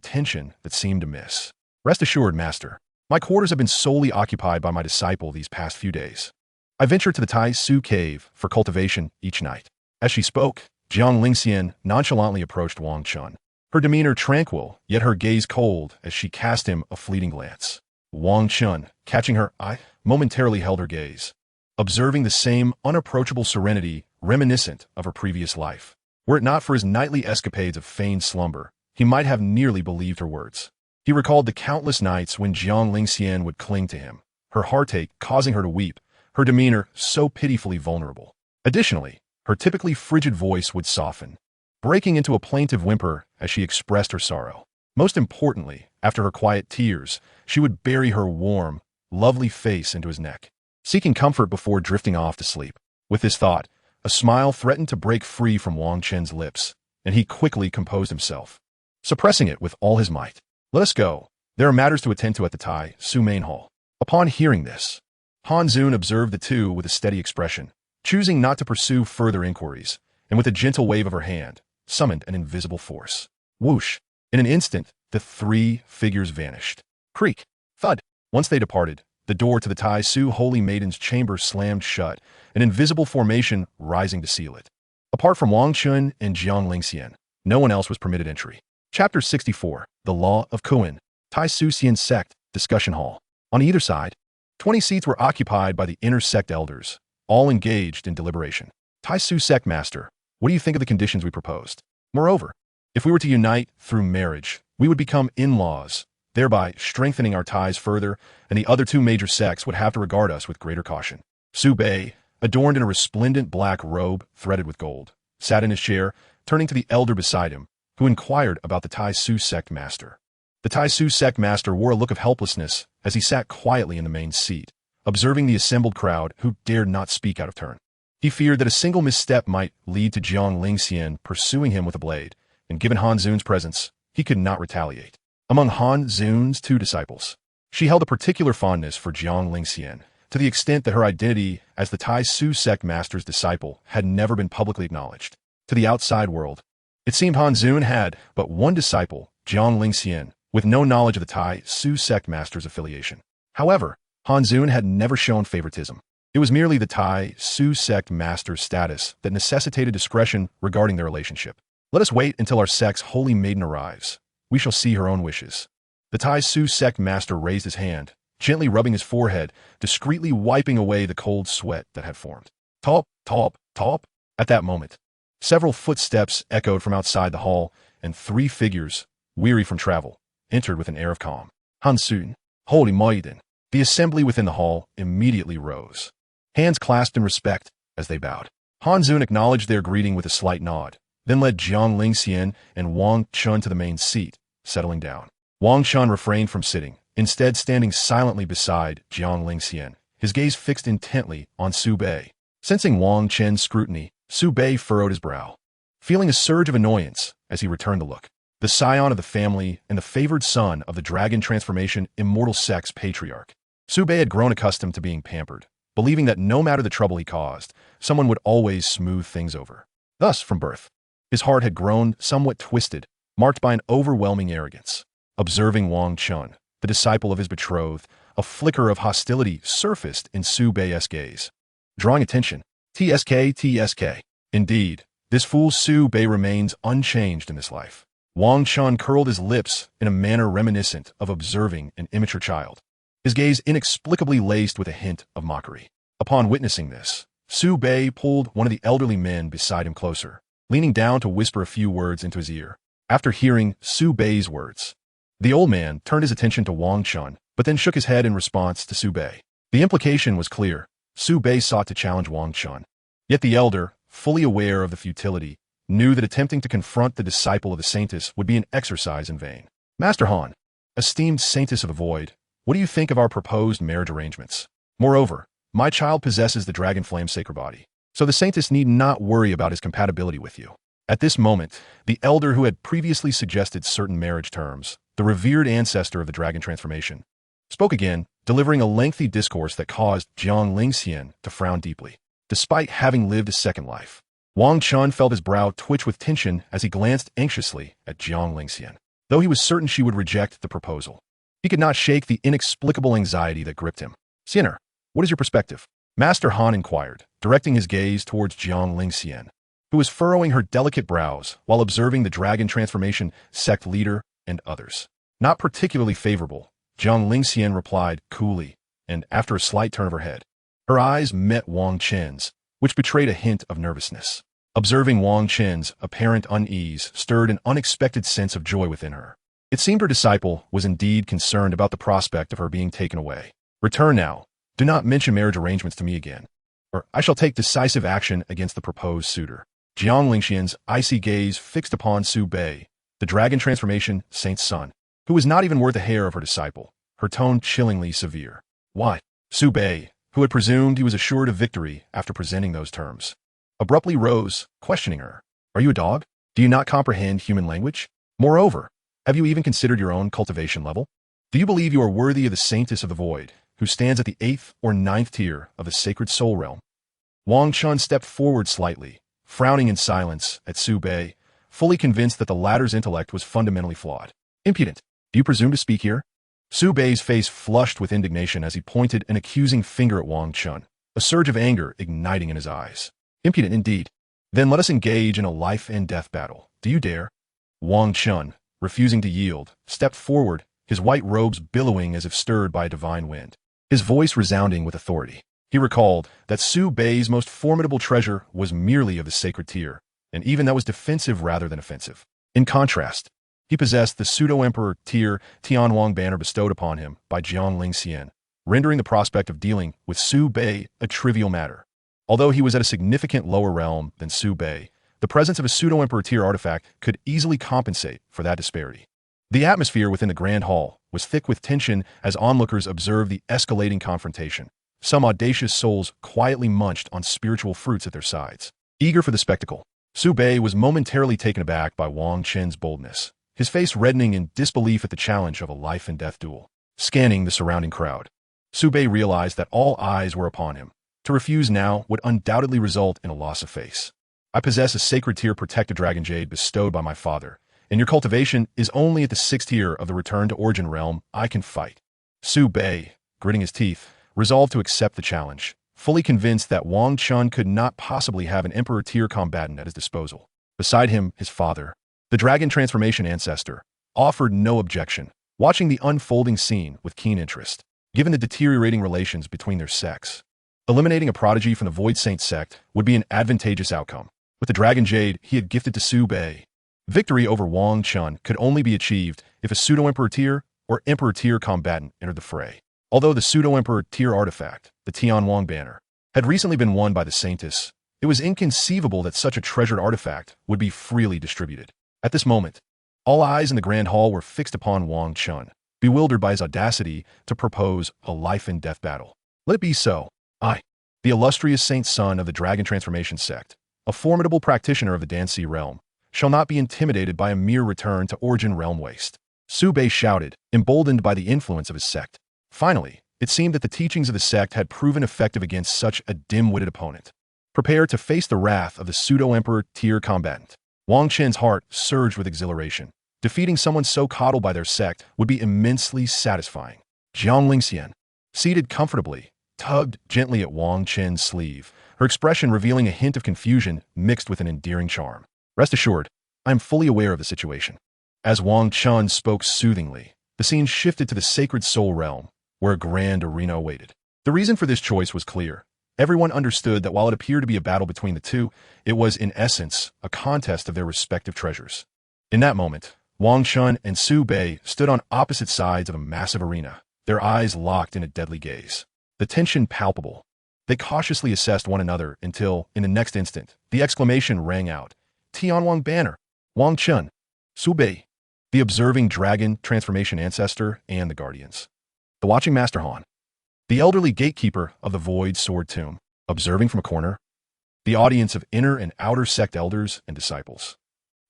tension that seemed amiss. Rest assured, master, my quarters have been solely occupied by my disciple these past few days. I venture to the Tai Su cave for cultivation each night. As she spoke, Jiang Lingxian nonchalantly approached Wang Chen, her demeanor tranquil, yet her gaze cold as she cast him a fleeting glance. Wang Chen, catching her eye, momentarily held her gaze, observing the same unapproachable serenity reminiscent of her previous life. Were it not for his nightly escapades of feigned slumber, he might have nearly believed her words. He recalled the countless nights when Jiang Lingxian would cling to him, her heartache causing her to weep, her demeanor so pitifully vulnerable. Additionally, her typically frigid voice would soften, breaking into a plaintive whimper as she expressed her sorrow. Most importantly, after her quiet tears, she would bury her warm, lovely face into his neck, seeking comfort before drifting off to sleep. With this thought, a smile threatened to break free from Wang Chen's lips, and he quickly composed himself, suppressing it with all his might. Let us go. There are matters to attend to at the Tai Su main hall. Upon hearing this, Han Zun observed the two with a steady expression, choosing not to pursue further inquiries, and with a gentle wave of her hand, summoned an invisible force. Whoosh! In an instant, the three figures vanished. Creak! Thud! Once they departed, the door to the Tai Su Holy Maiden's chamber slammed shut, an invisible formation rising to seal it. Apart from Wang Chen and Jiang Lingxian, no one else was permitted entry. Chapter 64, The Law of Kuan, Tai Su Xian Sect, Discussion Hall. On either side, 20 seats were occupied by the inner sect elders, all engaged in deliberation. Tai Su Sect Master, what do you think of the conditions we proposed? Moreover, if we were to unite through marriage, we would become in-laws, thereby strengthening our ties further, and the other two major sects would have to regard us with greater caution. Su Bei, adorned in a resplendent black robe threaded with gold, sat in his chair, turning to the elder beside him, who inquired about the Tai Su Sect Master. The Tai Su Sect Master wore a look of helplessness as he sat quietly in the main seat, observing the assembled crowd who dared not speak out of turn. He feared that a single misstep might lead to Jiang Lingxian pursuing him with a blade, and given Han Zun's presence, he could not retaliate. Among Han Zun's two disciples, she held a particular fondness for Jiang Lingxian, to the extent that her identity as the Tai Su Sect Master's disciple had never been publicly acknowledged. To the outside world, it seemed Han Zun had but one disciple, Jiang Lingxian, with no knowledge of the Tai Su Sect Master's affiliation. However, Han Zun had never shown favoritism. It was merely the Tai Su Sect Master's status that necessitated discretion regarding their relationship. Let us wait until our sect's holy maiden arrives. We shall see her own wishes. The Tai Su Sect Master raised his hand, gently rubbing his forehead, discreetly wiping away the cold sweat that had formed. Top, top, top. At that moment, several footsteps echoed from outside the hall, and three figures, weary from travel, entered with an air of calm. Han Sun, Holy Maiden. The assembly within the hall immediately rose, hands clasped in respect as they bowed. Han Zun acknowledged their greeting with a slight nod, then led Jiang Lingxian and Wang Chen to the main seat, settling down. Wang Chen refrained from sitting, instead standing silently beside Jiang Lingxian, his gaze fixed intently on Su Bei. Sensing Wang Chen's scrutiny, Su Bei furrowed his brow, feeling a surge of annoyance as he returned the look. The scion of the family and the favored son of the dragon transformation immortal sex patriarch, Su Bei had grown accustomed to being pampered, believing that no matter the trouble he caused, someone would always smooth things over. Thus, from birth, his heart had grown somewhat twisted, marked by an overwhelming arrogance. Observing Wang Chen, the disciple of his betrothed, a flicker of hostility surfaced in Su Bei's gaze. Drawing attention. TSK. Indeed, this fool Su Bei remains unchanged in this life. Wang Chen curled his lips in a manner reminiscent of observing an immature child, his gaze inexplicably laced with a hint of mockery. Upon witnessing this, Su Bei pulled one of the elderly men beside him closer, leaning down to whisper a few words into his ear. After hearing Su Bei's words, the old man turned his attention to Wang Chen, but then shook his head in response to Su Bei. The implication was clear. Su Bei sought to challenge Wang Chen. Yet the elder, fully aware of the futility, knew that attempting to confront the disciple of the saintess would be an exercise in vain. Master Han, esteemed saintess of the void, what do you think of our proposed marriage arrangements? Moreover, my child possesses the dragon flame sacred body, so the saintess need not worry about his compatibility with you. At this moment, the elder who had previously suggested certain marriage terms, the revered ancestor of the dragon transformation, spoke again, delivering a lengthy discourse that caused Jiang Lingxian to frown deeply. Despite having lived a second life, Wang Chen felt his brow twitch with tension as he glanced anxiously at Jiang Lingxian. Though he was certain she would reject the proposal, he could not shake the inexplicable anxiety that gripped him. Sinner, what is your perspective? Master Han inquired, directing his gaze towards Jiang Lingxian, who was furrowing her delicate brows while observing the dragon transformation sect leader and others. Not particularly favorable, Jiang Lingxian replied coolly, and after a slight turn of her head, her eyes met Wang Chen's, which betrayed a hint of nervousness. Observing Wang Chen's apparent unease stirred an unexpected sense of joy within her. It seemed her disciple was indeed concerned about the prospect of her being taken away. Return now. Do not mention marriage arrangements to me again, or I shall take decisive action against the proposed suitor. Jiang Lingxian's icy gaze fixed upon Su Bei, the dragon transformation saint's son, who was not even worth a hair of her disciple, her tone chillingly severe. Why? Su Bei, who had presumed he was assured of victory after presenting those terms, abruptly rose, questioning her. Are you a dog? Do you not comprehend human language? Moreover, have you even considered your own cultivation level? Do you believe you are worthy of the saintess of the void, who stands at the 8th or 9th tier of the sacred soul realm? Wang Chen stepped forward slightly, frowning in silence at Su Bei, fully convinced that the latter's intellect was fundamentally flawed. Impudent, do you presume to speak here? Su Bei's face flushed with indignation as he pointed an accusing finger at Wang Chen, a surge of anger igniting in his eyes. Impudent indeed. Then let us engage in a life and death battle. Do you dare? Wang Chen, refusing to yield, stepped forward, his white robes billowing as if stirred by a divine wind, his voice resounding with authority. He recalled that Su Bei's most formidable treasure was merely of the sacred tier, and even that was defensive rather than offensive. In contrast, he possessed the pseudo-emperor tier Tianwang banner bestowed upon him by Jiang Lingxian, rendering the prospect of dealing with Su Bei a trivial matter. Although he was at a significant lower realm than Su Bei, the presence of a pseudo-emperor tier artifact could easily compensate for that disparity. The atmosphere within the Grand Hall was thick with tension as onlookers observed the escalating confrontation. Some audacious souls quietly munched on spiritual fruits at their sides. Eager for the spectacle, Su Bei was momentarily taken aback by Wang Chen's boldness, his face reddening in disbelief at the challenge of a life-and-death duel. Scanning the surrounding crowd, Su Bei realized that all eyes were upon him. To refuse now would undoubtedly result in a loss of face. I possess a sacred tier protected dragon jade bestowed by my father, and your cultivation is only at the 6th tier of the return to origin realm. I can fight. Su Bei, gritting his teeth, resolved to accept the challenge, fully convinced that Wang Chen could not possibly have an emperor tier combatant at his disposal. Beside him, his father, the dragon transformation ancestor, offered no objection, watching the unfolding scene with keen interest, given the deteriorating relations between their sects. Eliminating a prodigy from the Void Saint sect would be an advantageous outcome. With the dragon jade he had gifted to Su Bei, victory over Wang Chen could only be achieved if a pseudo-emperor tier or emperor tier combatant entered the fray. Although the pseudo-emperor tier artifact, the Tianwang banner, had recently been won by the Saintess. It was inconceivable that such a treasured artifact would be freely distributed. At this moment, all eyes in the grand hall were fixed upon Wang Chen, bewildered by his audacity to propose a life-and-death battle. Let it be so. I, the illustrious saint son of the Dragon Transformation sect, a formidable practitioner of the Dancy realm, shall not be intimidated by a mere return to Origin realm waste. Su Bei shouted, emboldened by the influence of his sect. Finally, it seemed that the teachings of the sect had proven effective against such a dim-witted opponent. Prepare to face the wrath of the pseudo-emperor tier combatant. Wang Chen's heart surged with exhilaration. Defeating someone so coddled by their sect would be immensely satisfying. Jiang Lingxian, seated comfortably, tugged gently at Wang Chen's sleeve, her expression revealing a hint of confusion mixed with an endearing charm. Rest assured, I am fully aware of the situation. As Wang Chen spoke soothingly, the scene shifted to the sacred soul realm, where a grand arena awaited. The reason for this choice was clear. Everyone understood that while it appeared to be a battle between the two, it was, in essence, a contest of their respective treasures. In that moment, Wang Chen and Su Bei stood on opposite sides of a massive arena, their eyes locked in a deadly gaze. The tension palpable. They cautiously assessed one another until, in the next instant, the exclamation rang out. Tianwang banner, Wang Chen, Su Bei, the observing dragon transformation ancestor and the guardians. The watching Master Han, the elderly gatekeeper of the Void Sword Tomb, observing from a corner. The audience of inner and outer sect elders and disciples.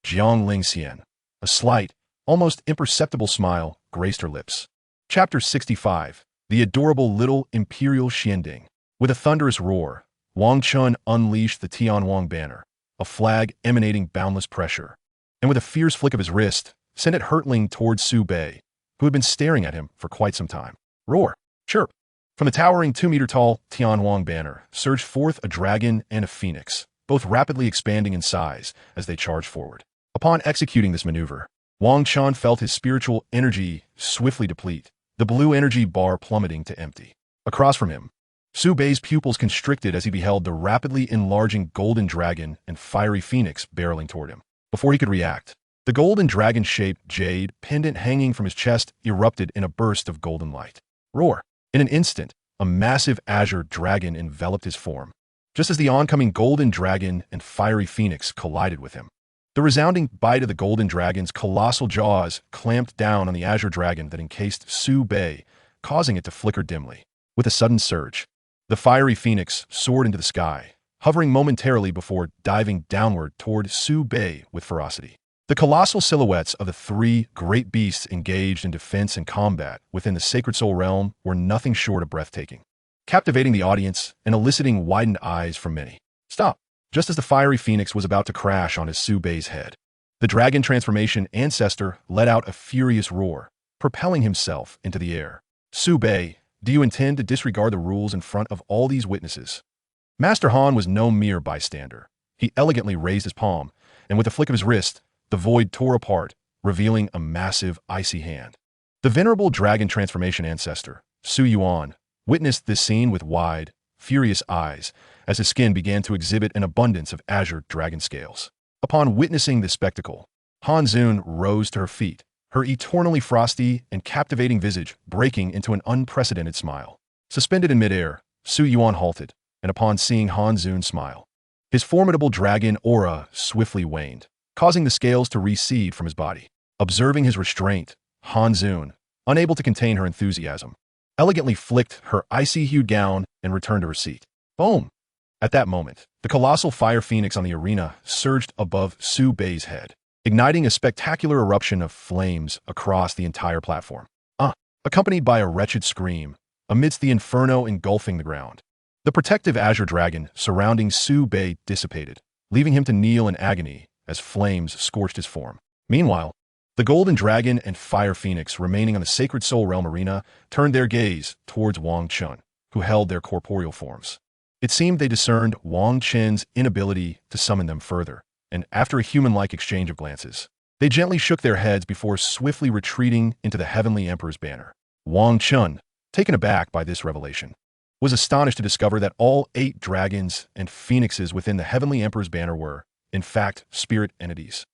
Jiang Lingxian, a slight, almost imperceptible smile graced her lips. Chapter 65, The Adorable Little Imperial Xianding. With a thunderous roar, Wang Chen unleashed the Tianwang banner, a flag emanating boundless pressure, and with a fierce flick of his wrist, sent it hurtling towards Su Bei, who had been staring at him for quite some time. Roar! Chirp! From the towering 2-meter-tall Tianwang banner surged forth a dragon and a phoenix, both rapidly expanding in size as they charged forward. Upon executing this maneuver, Wang Chen felt his spiritual energy swiftly deplete, the blue energy bar plummeting to empty. Across from him, Su Bei's pupils constricted as he beheld the rapidly enlarging golden dragon and fiery phoenix barreling toward him. Before he could react, the golden dragon-shaped jade pendant hanging from his chest erupted in a burst of golden light. Roar! In an instant, a massive azure dragon enveloped his form, just as the oncoming golden dragon and fiery phoenix collided with him. The resounding bite of the golden dragon's colossal jaws clamped down on the azure dragon that encased Su Bei, causing it to flicker dimly. With a sudden surge, the fiery phoenix soared into the sky, hovering momentarily before diving downward toward Su Bei with ferocity. The colossal silhouettes of the three great beasts engaged in defense and combat within the Sacred Soul realm were nothing short of breathtaking, captivating the audience and eliciting widened eyes from many. Stop! Just as the fiery phoenix was about to crash onto Su Bei's head, the dragon transformation ancestor let out a furious roar, propelling himself into the air. Su Bei, do you intend to disregard the rules in front of all these witnesses? Master Han was no mere bystander. He elegantly raised his palm, and with a flick of his wrist, the void tore apart, revealing a massive, icy hand. The venerable dragon transformation ancestor, Su Yuan, witnessed this scene with wide, furious eyes as his skin began to exhibit an abundance of azure dragon scales. Upon witnessing this spectacle, Han Zun rose to her feet, her eternally frosty and captivating visage breaking into an unprecedented smile. Suspended in midair, Su Yuan halted, and upon seeing Han Zun smile, his formidable dragon aura swiftly waned, causing the scales to recede from his body. Observing his restraint, Han Zun, unable to contain her enthusiasm, elegantly flicked her icy-hued gown and returned to her seat. Boom! At that moment, the colossal fire phoenix on the arena surged above Su Bei's head, igniting a spectacular eruption of flames across the entire platform, accompanied by a wretched scream amidst the inferno engulfing the ground. The protective azure dragon surrounding Su Bei dissipated, leaving him to kneel in agony as flames scorched his form. Meanwhile, the golden dragon and fire phoenix remaining on the Sacred Soul Realm arena turned their gaze towards Wang Chen, who held their corporeal forms. It seemed they discerned Wang Chen's inability to summon them further, and after a human-like exchange of glances, they gently shook their heads before swiftly retreating into the Heavenly Emperor's banner. Wang Chen, taken aback by this revelation, was astonished to discover that all 8 dragons and phoenixes within the Heavenly Emperor's banner were, in fact, spirit entities.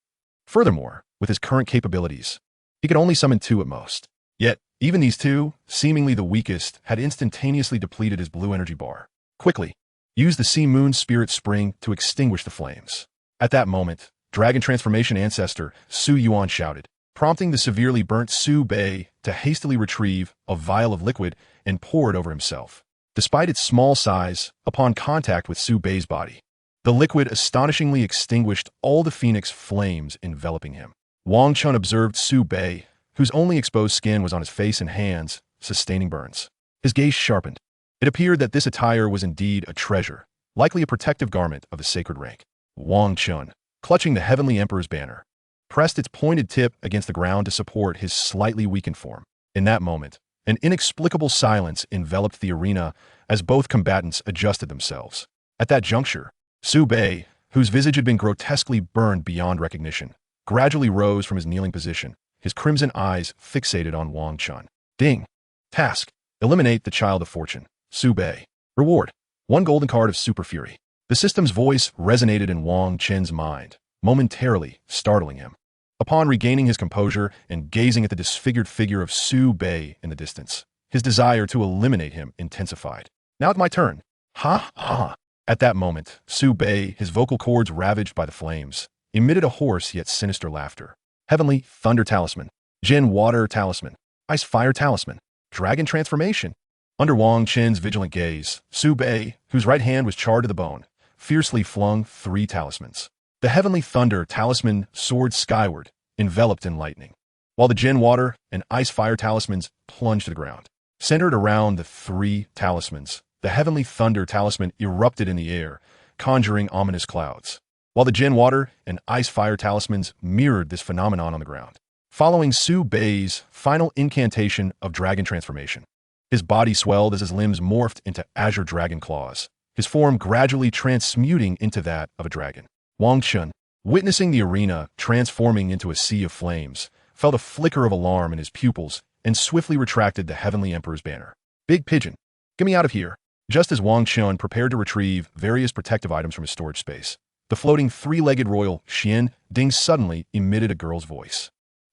Furthermore, with his current capabilities, he could only summon 2 at most. Yet, even these 2, seemingly the weakest, had instantaneously depleted his blue energy bar. Quickly, used the Sea Moon Spirit Spring to extinguish the flames. At that moment, Dragon Transformation Ancestor Su Yuan shouted, prompting the severely burnt Su Bei to hastily retrieve a vial of liquid and pour it over himself. Despite its small size, upon contact with Su Bei's body, the liquid astonishingly extinguished all the phoenix flames enveloping him. Wang Chen observed Su Bei, whose only exposed skin was on his face and hands, sustaining burns. His gaze sharpened. It appeared that this attire was indeed a treasure, likely a protective garment of the sacred rank. Wang Chen, clutching the Heavenly Emperor's banner, pressed its pointed tip against the ground to support his slightly weakened form. In that moment, an inexplicable silence enveloped the arena as both combatants adjusted themselves. At that juncture, Su Bei, whose visage had been grotesquely burned beyond recognition, gradually rose from his kneeling position, his crimson eyes fixated on Wang Chen. Ding. Task. Eliminate the Child of Fortune. Su Bei. Reward. 1 golden card of Super Fury. The system's voice resonated in Wang Chen's mind, momentarily startling him. Upon regaining his composure and gazing at the disfigured figure of Su Bei in the distance, his desire to eliminate him intensified. Now it's my turn. Ha ha. At that moment, Su Bei, his vocal cords ravaged by the flames, emitted a hoarse yet sinister laughter. Heavenly Thunder Talisman. Jin Water Talisman. Ice Fire Talisman. Dragon Transformation. Under Wang Chen's vigilant gaze, Su Bei, whose right hand was charred to the bone, fiercely flung 3 talismans. The Heavenly Thunder Talisman soared skyward, enveloped in lightning, while the Jin Water and Ice Fire Talismans plunged to the ground. Centered around the 3 talismans, the Heavenly Thunder Talisman erupted in the air, conjuring ominous clouds, while the Jin Water and Ice Fire Talismans mirrored this phenomenon on the ground. Following Su Bei's final incantation of Dragon Transformation, his body swelled as his limbs morphed into azure dragon claws, his form gradually transmuting into that of a dragon. Wang Chen, witnessing the arena transforming into a sea of flames, felt a flicker of alarm in his pupils and swiftly retracted the Heavenly Emperor's banner. Big Pigeon, get me out of here. Just as Wang Chen prepared to retrieve various protective items from his storage space, the floating 3-legged royal Xian Ding suddenly emitted a girl's voice.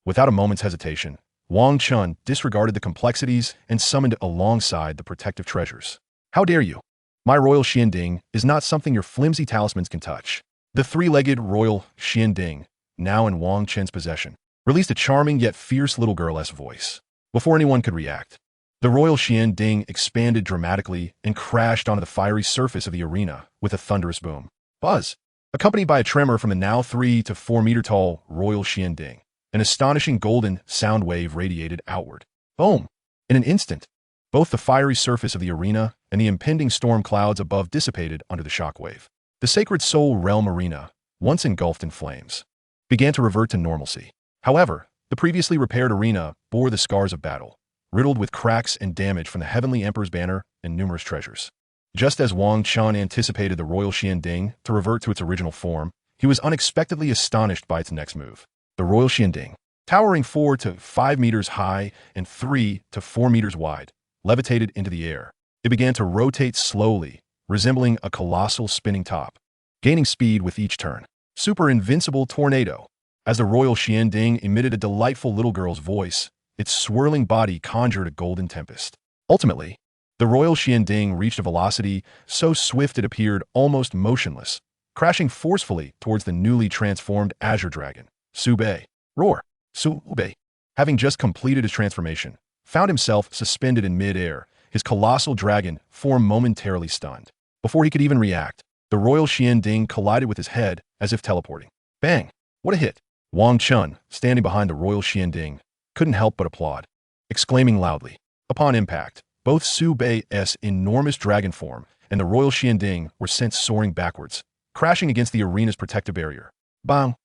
Without a moment's hesitation, Wang Chen disregarded the complexities and summoned alongside the protective treasures. How dare you? My royal Xian Ding is not something your flimsy talismans can touch. The 3-legged royal Xian Ding, now in Wang Chen's possession, released a charming yet fierce little girl-esque voice. Before anyone could react, the royal Xian Ding expanded dramatically and crashed onto the fiery surface of the arena with a thunderous boom. Buzz, accompanied by a tremor from the now 3 to 4 meter tall royal Xian Ding. An astonishing golden sound wave radiated outward. Boom! In an instant, both the fiery surface of the arena and the impending storm clouds above dissipated under the shockwave. The Sacred Soul Realm arena, once engulfed in flames, began to revert to normalcy. However, the previously repaired arena bore the scars of battle, riddled with cracks and damage from the Heavenly Emperor's banner and numerous treasures. Just as Wang Chen anticipated the royal Xian Ding to revert to its original form, he was unexpectedly astonished by its next move. The royal Xian Ding, towering 4 to 5 meters high and 3 to 4 meters wide, levitated into the air. It began to rotate slowly, resembling a colossal spinning top, gaining speed with each turn. Super Invincible Tornado. As the royal Xian Ding emitted a delightful little girl's voice, its swirling body conjured a golden tempest. Ultimately, the royal Xian Ding reached a velocity so swift it appeared almost motionless, crashing forcefully towards the newly transformed azure dragon. Su Bei. Roar. Su Bei, having just completed his transformation, found himself suspended in mid-air, his colossal dragon form momentarily stunned. Before he could even react, the royal Xian Ding collided with his head as if teleporting. Bang! What a hit! Wang Chen, standing behind the royal Xian Ding, couldn't help but applaud, exclaiming loudly. Upon impact, both Su Bei's enormous dragon form and the royal Xian Ding were sent soaring backwards, crashing against the arena's protective barrier. Bang!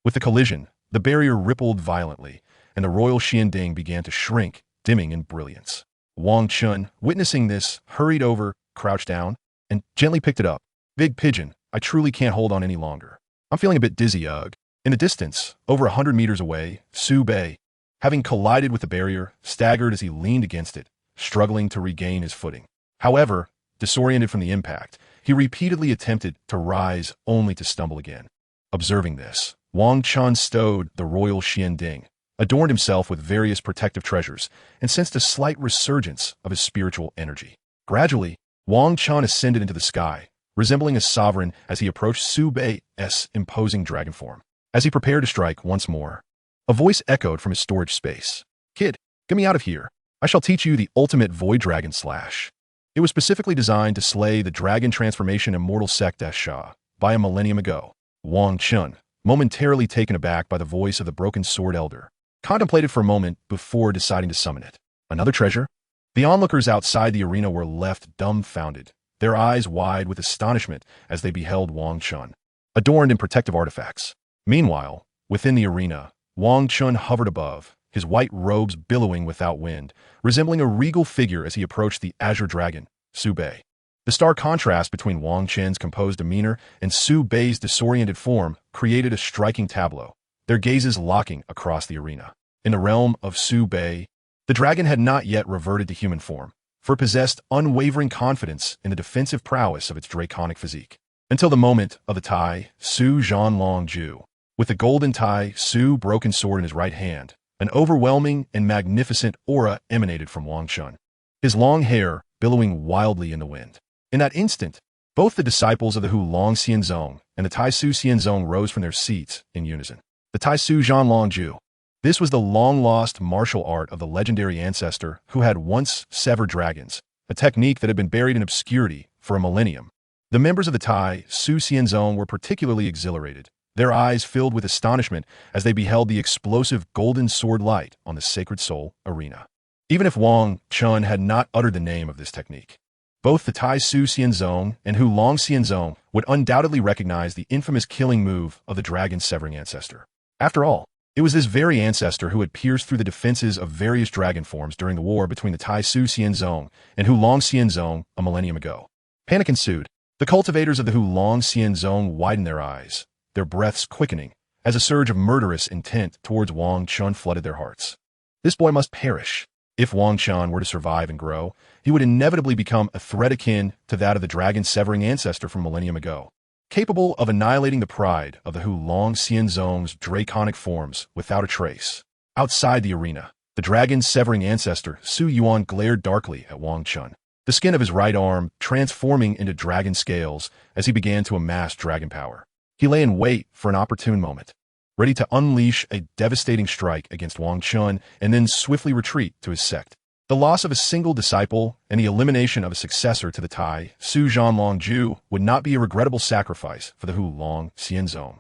With the collision, the barrier rippled violently, and the royal Xian Ding began to shrink, dimming in brilliance. Wang Chen, witnessing this, hurried over, crouched down, and gently picked it up. Big Pigeon, I truly can't hold on any longer. I'm feeling a bit dizzy, ugh. In the distance, over 100 meters away, Su Bei, having collided with the barrier, staggered as he leaned against it, struggling to regain his footing. However, disoriented from the impact, he repeatedly attempted to rise only to stumble again. Observing this, Wang Chen stowed the royal Xian Ding, adorned himself with various protective treasures, and sensed a slight resurgence of his spiritual energy. Gradually, Wang Chen ascended into the sky, resembling a sovereign as he approached Su Bei's imposing dragon form. As he prepared to strike once more, a voice echoed from his storage space. "Kid, get me out of here. I shall teach you the ultimate void dragon slash." It was specifically designed to slay the dragon transformation immortal sect Shah by a millennium ago. Wang Chen, momentarily taken aback by the voice of the broken sword elder, contemplated for a moment before deciding to summon it. Another treasure? The onlookers outside the arena were left dumbfounded, their eyes wide with astonishment as they beheld Wang Chen, adorned in protective artifacts. Meanwhile, within the arena, Wang Chen hovered above, his white robes billowing without wind, resembling a regal figure as he approached the azure dragon, Su Bei. The stark contrast between Wang Chen's composed demeanor and Su Bei's disoriented form created a striking tableau, their gazes locking across the arena. In the realm of Su Bei, the dragon had not yet reverted to human form, for it possessed unwavering confidence in the defensive prowess of its draconic physique. Until the moment of the Tai Su Zhanlong Ju, with the golden Tai Su broken sword in his right hand, an overwhelming and magnificent aura emanated from Wang Chen, his long hair billowing wildly in the wind. In that instant, both the disciples of the Hu Long Xianzong and the Tai Su Xianzong rose from their seats in unison. The Tai Su Zhanlong Ju. This was the long-lost martial art of the legendary ancestor who had once severed dragons, a technique that had been buried in obscurity for a millennium. The members of the Tai Su Xianzong were particularly exhilarated, their eyes filled with astonishment as they beheld the explosive golden sword light on the Sacred Soul arena. Even if Wang Chen had not uttered the name of this technique, both the Tai Su Xianzong and Hu Long Xianzong would undoubtedly recognize the infamous killing move of the dragon's severing ancestor. After all, it was this very ancestor who had pierced through the defenses of various dragon forms during the war between the Tai Su Xianzong and Hu Long Xianzong a millennium ago. Panic ensued. The cultivators of the Hu Long Xianzong widened their eyes, their breaths quickening, as a surge of murderous intent towards Wang Chen flooded their hearts. This boy must perish. If Wang Chen were to survive and grow, he would inevitably become a threat akin to that of the dragon's severing ancestor from millennium ago, capable of annihilating the pride of the Hu Long Xianzong's draconic forms without a trace. Outside the arena, the dragon's severing ancestor, Su Yuan, glared darkly at Wang Chen, the skin of his right arm transforming into dragon scales as he began to amass dragon power. He lay in wait for an opportune moment, ready to unleash a devastating strike against Wang Chen and then swiftly retreat to his sect. The loss of a single disciple and the elimination of a successor to the Tai Su Zhanlong Ju would not be a regrettable sacrifice for the Hu Long Xianzong.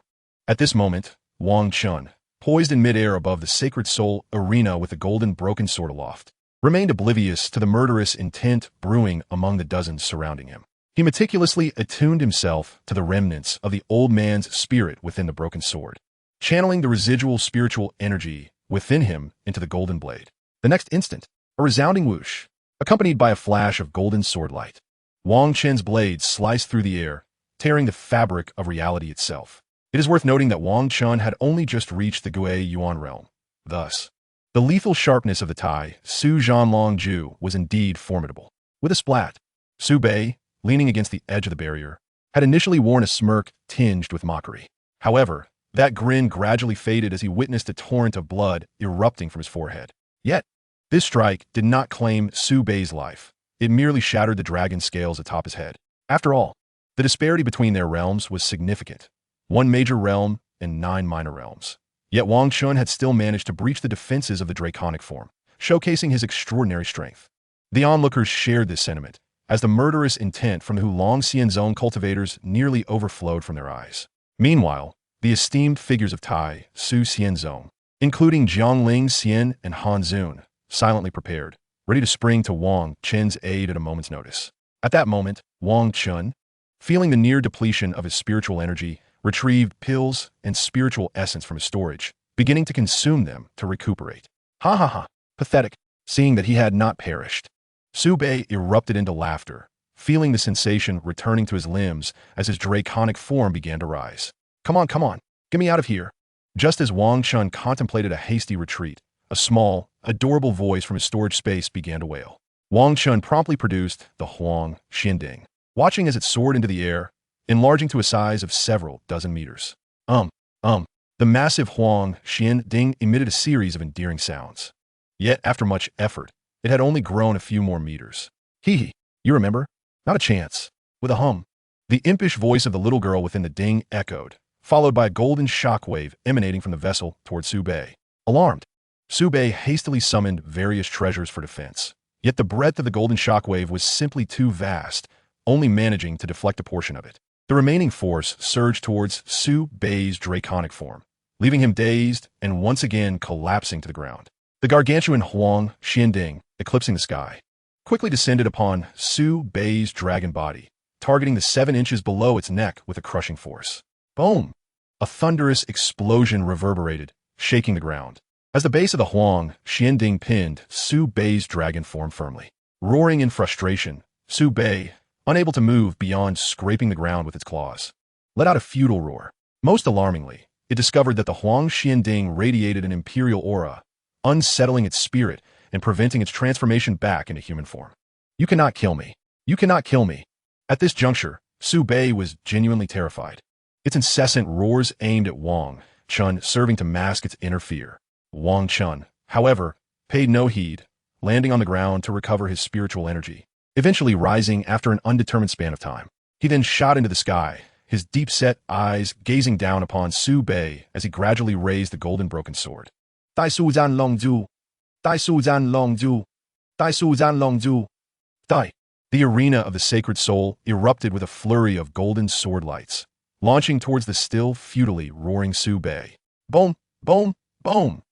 At this moment, Wang Chen, poised in midair above the Sacred Soul arena with the golden broken sword aloft, remained oblivious to the murderous intent brewing among the dozens surrounding him. He meticulously attuned himself to the remnants of the old man's spirit within the broken sword, channeling the residual spiritual energy within him into the golden blade. The next instant, a resounding whoosh, accompanied by a flash of golden sword light. Wang Chen's blade sliced through the air, tearing the fabric of reality itself. It is worth noting that Wang Chen had only just reached the Gui Yuan realm. Thus, the lethal sharpness of the Tai Su Zhanlong Ju was indeed formidable. With a splat, Su Bei, leaning against the edge of the barrier, had initially worn a smirk tinged with mockery. However, that grin gradually faded as he witnessed a torrent of blood erupting from his forehead. Yet, this strike did not claim Su Bei's life. It merely shattered the dragon scales atop his head. After all, the disparity between their realms was significant. One major realm and 9 minor realms. Yet Wang Chen had still managed to breach the defenses of the draconic form, showcasing his extraordinary strength. The onlookers shared this sentiment, as the murderous intent from the Hu Long Xianzong cultivators nearly overflowed from their eyes. Meanwhile, the esteemed figures of Tai Su Xianzong, including Jiangling Xian and Han Zun, silently prepared, ready to spring to Wang Chen's aid at a moment's notice. At that moment, Wang Chen, feeling the near depletion of his spiritual energy, retrieved pills and spiritual essence from his storage, beginning to consume them to recuperate. Ha ha ha, pathetic. Seeing that he had not perished, Su Bei erupted into laughter, feeling the sensation returning to his limbs as his draconic form began to rise. Come on, get me out of here. Just as Wang Chen contemplated a hasty retreat, a small, adorable voice from his storage space began to wail. Wang Chen promptly produced the Huang Xinding, watching as it soared into the air, enlarging to a size of several dozen meters. The massive Huang Xinding emitted a series of endearing sounds. Yet, after much effort, it had only grown a few more meters. Hee hee, you remember? Not a chance. With a hum, The impish voice of the little girl within the ding echoed, followed by a golden shockwave emanating from the vessel toward Su Bei. Alarmed, Su Bei hastily summoned various treasures for defense. Yet the breadth of the golden shockwave was simply too vast, only managing to deflect a portion of it. The remaining force surged towards Su Bei's draconic form, leaving him dazed and once again collapsing to the ground. The gargantuan Huang Xianding, eclipsing the sky, quickly descended upon Su Bei's dragon body, targeting the 7 inches below its neck with a crushing force. Boom! A thunderous explosion reverberated, shaking the ground, as the base of the Huang Xianding pinned Su Bei's dragon form firmly. Roaring in frustration, Su Bei, unable to move beyond scraping the ground with its claws, let out a futile roar. Most alarmingly, it discovered that the Huang Xianding radiated an imperial aura, unsettling its spirit and preventing its transformation back into human form. You cannot kill me. You cannot kill me. At this juncture, Su Bei was genuinely terrified. Its incessant roars aimed at Wang Chen, serving to mask its inner fear. Wang Chen, however, paid no heed, landing on the ground to recover his spiritual energy, eventually rising after an undetermined span of time. He then shot into the sky, his deep-set eyes gazing down upon Su Bei as he gradually raised the golden broken sword. Dai Su Zan Long Zhu, Dai Su Zan Long Zhu, Dai Su Zan Long Zhu, Dai. The arena of the sacred soul erupted with a flurry of golden sword lights, launching towards the still futilely roaring Su Bei. Boom, boom, boom!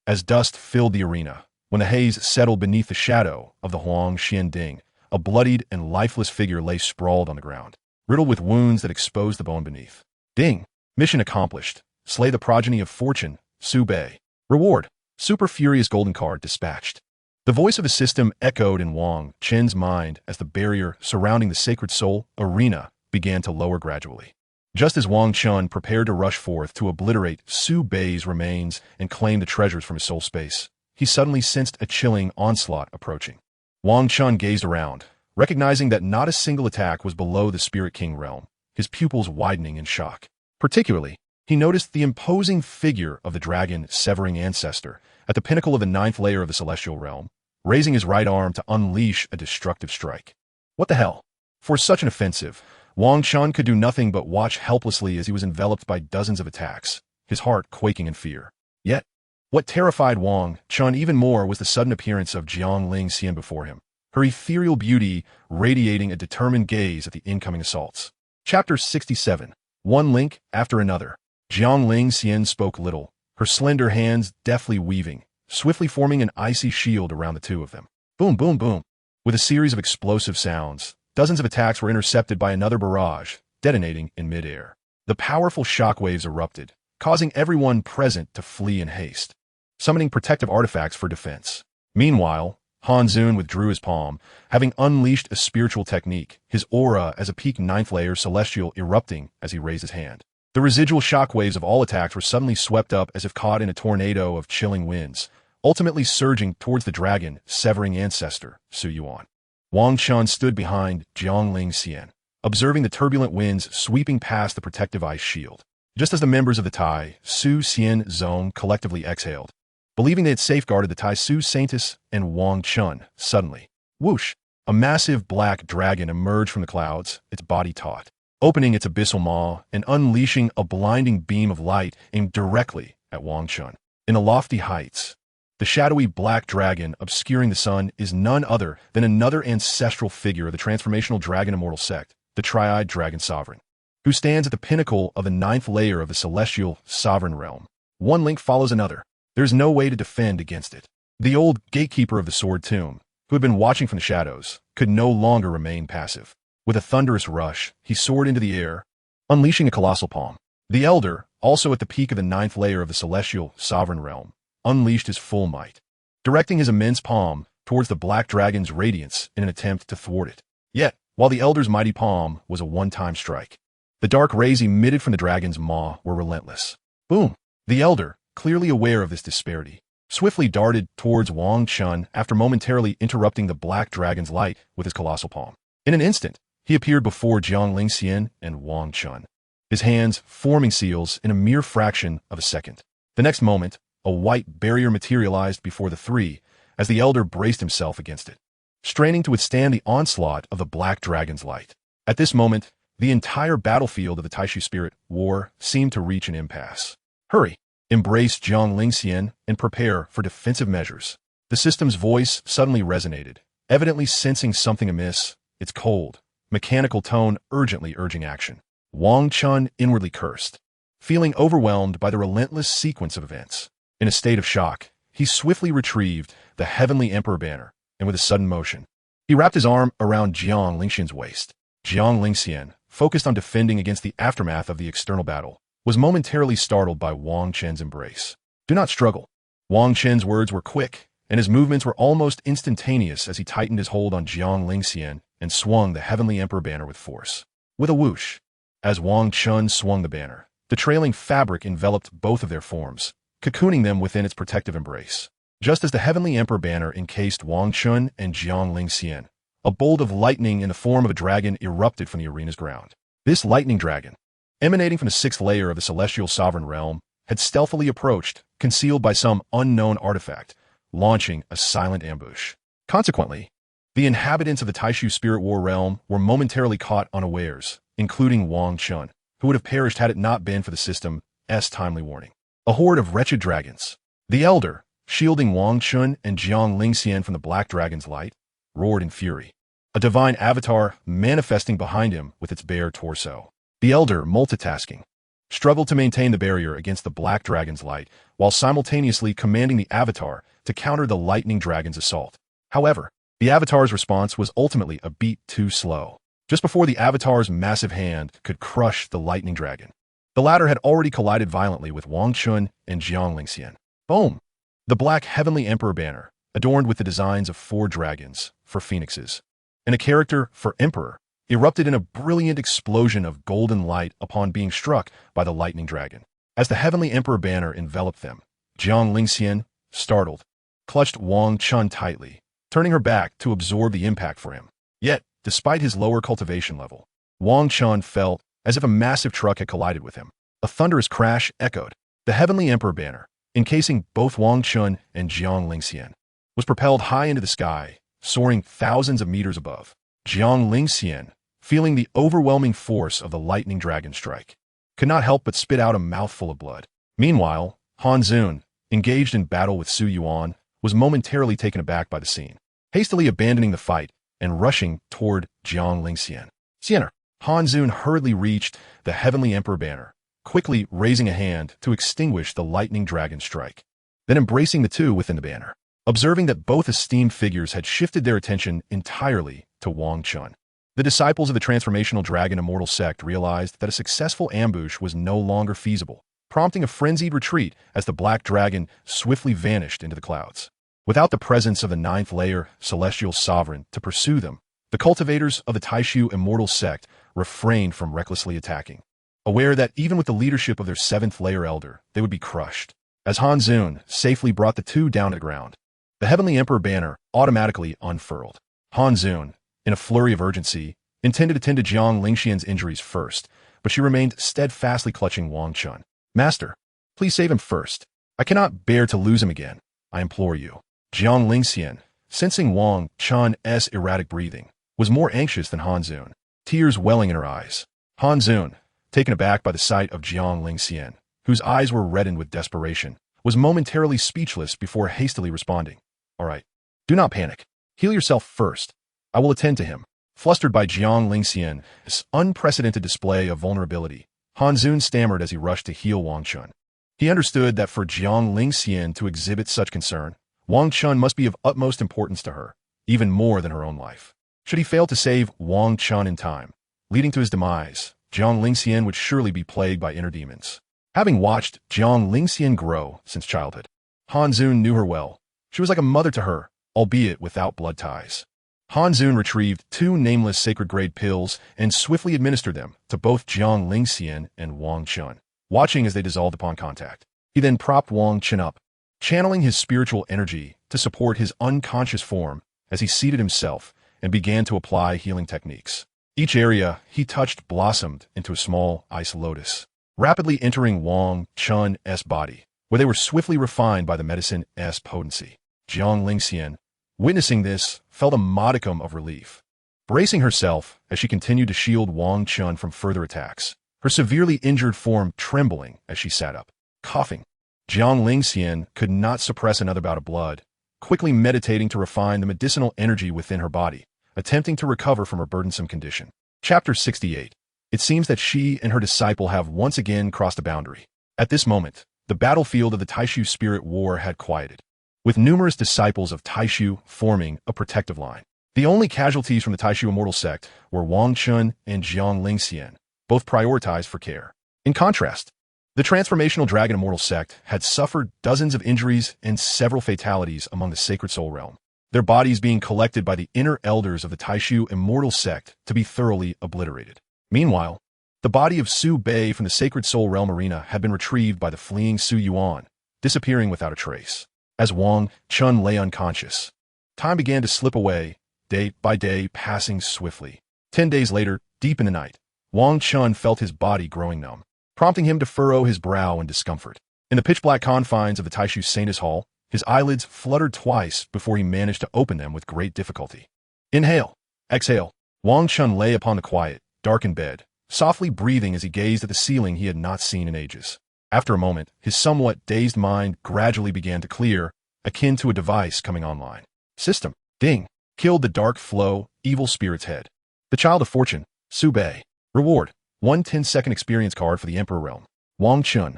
As dust filled the arena, when the haze settled beneath the shadow of the Huang Xianding, a bloodied and lifeless figure lay sprawled on the ground, riddled with wounds that exposed the bone beneath. Ding! Mission accomplished. Slay the progeny of fortune, Su Bei. Reward: Super Furious Golden Card dispatched. The voice of a system echoed in Wang Chen's mind as the barrier surrounding the sacred soul arena began to lower gradually. Just as Wang Chen prepared to rush forth to obliterate Su Bei's remains and claim the treasures from his soul space, he suddenly sensed a chilling onslaught approaching. Wang Chen gazed around, recognizing that not a single attack was below the Spirit King realm, his pupils widening in shock. Particularly, he noticed the imposing figure of the dragon severing ancestor at the pinnacle of the 9th layer of the celestial realm, raising his right arm to unleash a destructive strike. What the hell? For such an offensive, Wang Chen could do nothing but watch helplessly as he was enveloped by dozens of attacks, his heart quaking in fear. Yet, what terrified Wang Chen even more was the sudden appearance of Jiangling Xian before him, her ethereal beauty radiating a determined gaze at the incoming assaults. Chapter 67. One link after another. Jiangling Xian spoke little, her slender hands deftly weaving, swiftly forming an icy shield around the two of them. Boom, boom, boom. With a series of explosive sounds, dozens of attacks were intercepted by another barrage, detonating in midair. The powerful shockwaves erupted, causing everyone present to flee in haste, summoning protective artifacts for defense. Meanwhile, Han Zun withdrew his palm, having unleashed a spiritual technique, his aura as a peak 9th layer celestial erupting as he raised his hand. The residual shockwaves of all attacks were suddenly swept up as if caught in a tornado of chilling winds, ultimately surging towards the dragon severing ancestor, Su Yuan. Wang Chen stood behind Jiangling Xian, observing the turbulent winds sweeping past the protective ice shield. Just as the members of the Tai Su Xian zone collectively exhaled, believing they had safeguarded the Tai Su Saintus and Wang Chen, suddenly, whoosh, a massive black dragon emerged from the clouds, its body taut, opening its abyssal maw and unleashing a blinding beam of light aimed directly at Wang Chen. In the lofty heights, the shadowy black dragon obscuring the sun is none other than another ancestral figure of the transformational dragon immortal sect, the Triad Dragon Sovereign, who stands at the pinnacle of the 9th layer of the celestial sovereign realm. One link follows another. There's no way to defend against it. The old gatekeeper of the Sword Tomb, who had been watching from the shadows, could no longer remain passive. With a thunderous rush, he soared into the air, unleashing a colossal palm. The Elder, also at the peak of the 9th layer of the celestial sovereign realm, unleashed his full might, directing his immense palm towards the black dragon's radiance in an attempt to thwart it. Yet, while the Elder's mighty palm was a one-time strike, the dark rays emitted from the dragon's maw were relentless. Boom! The Elder, clearly aware of this disparity, swiftly darted towards Wang Chen after momentarily interrupting the black dragon's light with his colossal palm. In an instant, he appeared before Jiangling Xian and Wang Chen, his hands forming seals in a mere fraction of a second. The next moment, a white barrier materialized before the three as the Elder braced himself against it, straining to withstand the onslaught of the black dragon's light. At this moment, The entire battlefield of the Taishu Spirit War seemed to reach an impasse. Hurry! Embrace Jiang Lingxian and prepare for defensive measures. The system's voice suddenly resonated, evidently sensing something amiss, its cold, mechanical tone urgently urging action. Wang Chen inwardly cursed, feeling overwhelmed by the relentless sequence of events. In a state of shock, he swiftly retrieved the Heavenly Emperor banner, and with a sudden motion, he wrapped his arm around Jiang Lingxian's waist. Jiang Lingxian, focused on defending against the aftermath of the external battle, was momentarily startled by Wang Chen's embrace. Do not struggle. Wang Chen's words were quick, and his movements were almost instantaneous as he tightened his hold on Jiang Lingxian and swung the Heavenly Emperor banner with force. With a whoosh, as Wang Chen swung the banner, the trailing fabric enveloped both of their forms, cocooning them within its protective embrace. Just as the Heavenly Emperor banner encased Wang Chen and Jiang Lingxian, a bolt of lightning in the form of a dragon erupted from the arena's ground. This lightning dragon, emanating from the sixth layer of the celestial sovereign realm, had stealthily approached, concealed by some unknown artifact, launching a silent ambush. Consequently, the inhabitants of the Taishu Spirit War realm were momentarily caught unawares, including Wang Chen, who would have perished had it not been for the system's timely warning. A horde of wretched dragons. The Elder, shielding Wang Chen and Jiang Lingxian from the Black Dragon's light, roared in fury, a divine avatar manifesting behind him with its bare torso. The Elder, multitasking, struggled to maintain the barrier against the Black Dragon's light while simultaneously commanding the avatar to counter the Lightning Dragon's assault. However, the avatar's response was ultimately a beat too slow. Just before the avatar's massive hand could crush the Lightning Dragon, the latter had already collided violently with Wang Chen and Jiang Lingxian. Boom! The Black Heavenly Emperor banner, adorned with the designs of 4 dragons for phoenixes, and a character for emperor, erupted in a brilliant explosion of golden light upon being struck by the Lightning Dragon. As the Heavenly Emperor banner enveloped them, Jiang Lingxian, startled, clutched Wang Chen tightly, turning her back to absorb the impact for him. Yet, despite his lower cultivation level, Wang Chen felt as if a massive truck had collided with him. A thunderous crash echoed. The Heavenly Emperor banner, encasing both Wang Chen and Jiang Lingxian, was propelled high into the sky, soaring thousands of meters above. Jiang Lingxian, feeling the overwhelming force of the Lightning Dragon strike, could not help but spit out a mouthful of blood. Meanwhile, Han Zun, engaged in battle with Su Yuan, was momentarily taken aback by the scene, hastily abandoning the fight and rushing toward Jiang Lingxian. Sienna. Han Zun hurriedly reached the Heavenly Emperor banner, quickly raising a hand to extinguish the Lightning Dragon strike, then embracing the two within the banner. Observing that both esteemed figures had shifted their attention entirely to Wang Chen, the disciples of the Transformational Dragon Immortal sect realized that a successful ambush was no longer feasible, prompting a frenzied retreat as the Black Dragon swiftly vanished into the clouds. Without the presence of the 9th layer Celestial Sovereign to pursue them, the cultivators of the Taishu Immortal sect refrained from recklessly attacking, aware that even with the leadership of their 7th layer Elder, they would be crushed. As Han Zun safely brought the two down to the ground, the Heavenly Emperor banner automatically unfurled. Han Zun, in a flurry of urgency, intended to tend to Jiang Lingxian's injuries first, but she remained steadfastly clutching Wang Chen. Master, please save him first. I cannot bear to lose him again, I implore you. Jiang Lingxian, sensing Wang Chen's erratic breathing, was more anxious than Han Zun, tears welling in her eyes. Han Zun, taken aback by the sight of Jiang Lingxian, whose eyes were reddened with desperation, was momentarily speechless before hastily responding. All right, do not panic. Heal yourself first. I will attend to him. Flustered by Jiang Lingxian's unprecedented display of vulnerability, Han Zun stammered as he rushed to heal Wang Chen. He understood that for Jiang Lingxian to exhibit such concern, Wang Chen must be of utmost importance to her, even more than her own life. Should he fail to save Wang Chen in time, leading to his demise, Jiang Lingxian would surely be plagued by inner demons. Having watched Jiang Lingxian grow since childhood, Han Zun knew her well. She was like a mother to her, albeit without blood ties. Han Zun retrieved 2 nameless sacred-grade pills and swiftly administered them to both Jiang Lingxian and Wang Chen, watching as they dissolved upon contact. He then propped Wang Chen up, channeling his spiritual energy to support his unconscious form as he seated himself and began to apply healing techniques. Each area he touched blossomed into a small ice lotus, rapidly entering Wang Chen's body, where they were swiftly refined by the medicine's potency. Jiang Lingxian, witnessing this, felt a modicum of relief. bracing herself as she continued to shield Wang Chen from further attacks, her severely injured form trembling as she sat up. Coughing, Jiang Lingxian could not suppress another bout of blood, quickly meditating to refine the medicinal energy within her body, attempting to recover from her burdensome condition. Chapter 68. It seems that she and her disciple have once again crossed a boundary. At this moment, the battlefield of the Taishu spirit war had quieted, with numerous disciples of Taishu forming a protective line. The only casualties from the Taishu immortal sect were Wang Chen and Jiang Lingxian, both prioritized for care. In contrast, the transformational dragon immortal sect had suffered dozens of injuries and several fatalities among the sacred soul realm, their bodies being collected by the inner elders of the Taishu immortal sect to be thoroughly obliterated. Meanwhile, the body of Su Bei from the sacred soul realm arena had been retrieved by the fleeing Su Yuan, disappearing without a trace. As Wang Chen lay unconscious, time began to slip away, day by day passing swiftly. 10 days later, deep in the night, Wang Chen felt his body growing numb, prompting him to furrow his brow in discomfort. In the pitch-black confines of the Taishu Saintess Hall, his eyelids fluttered twice before he managed to open them with great difficulty. Inhale, exhale. Wang Chen lay upon the quiet, darkened bed, softly breathing as he gazed at the ceiling he had not seen in ages. After a moment, his somewhat dazed mind gradually began to clear, akin to a device coming online. System, ding, killed the dark flow, evil spirit's head. The child of fortune, Su Bei. Reward, 1 10-second experience card for the Emperor realm. Wang Chen.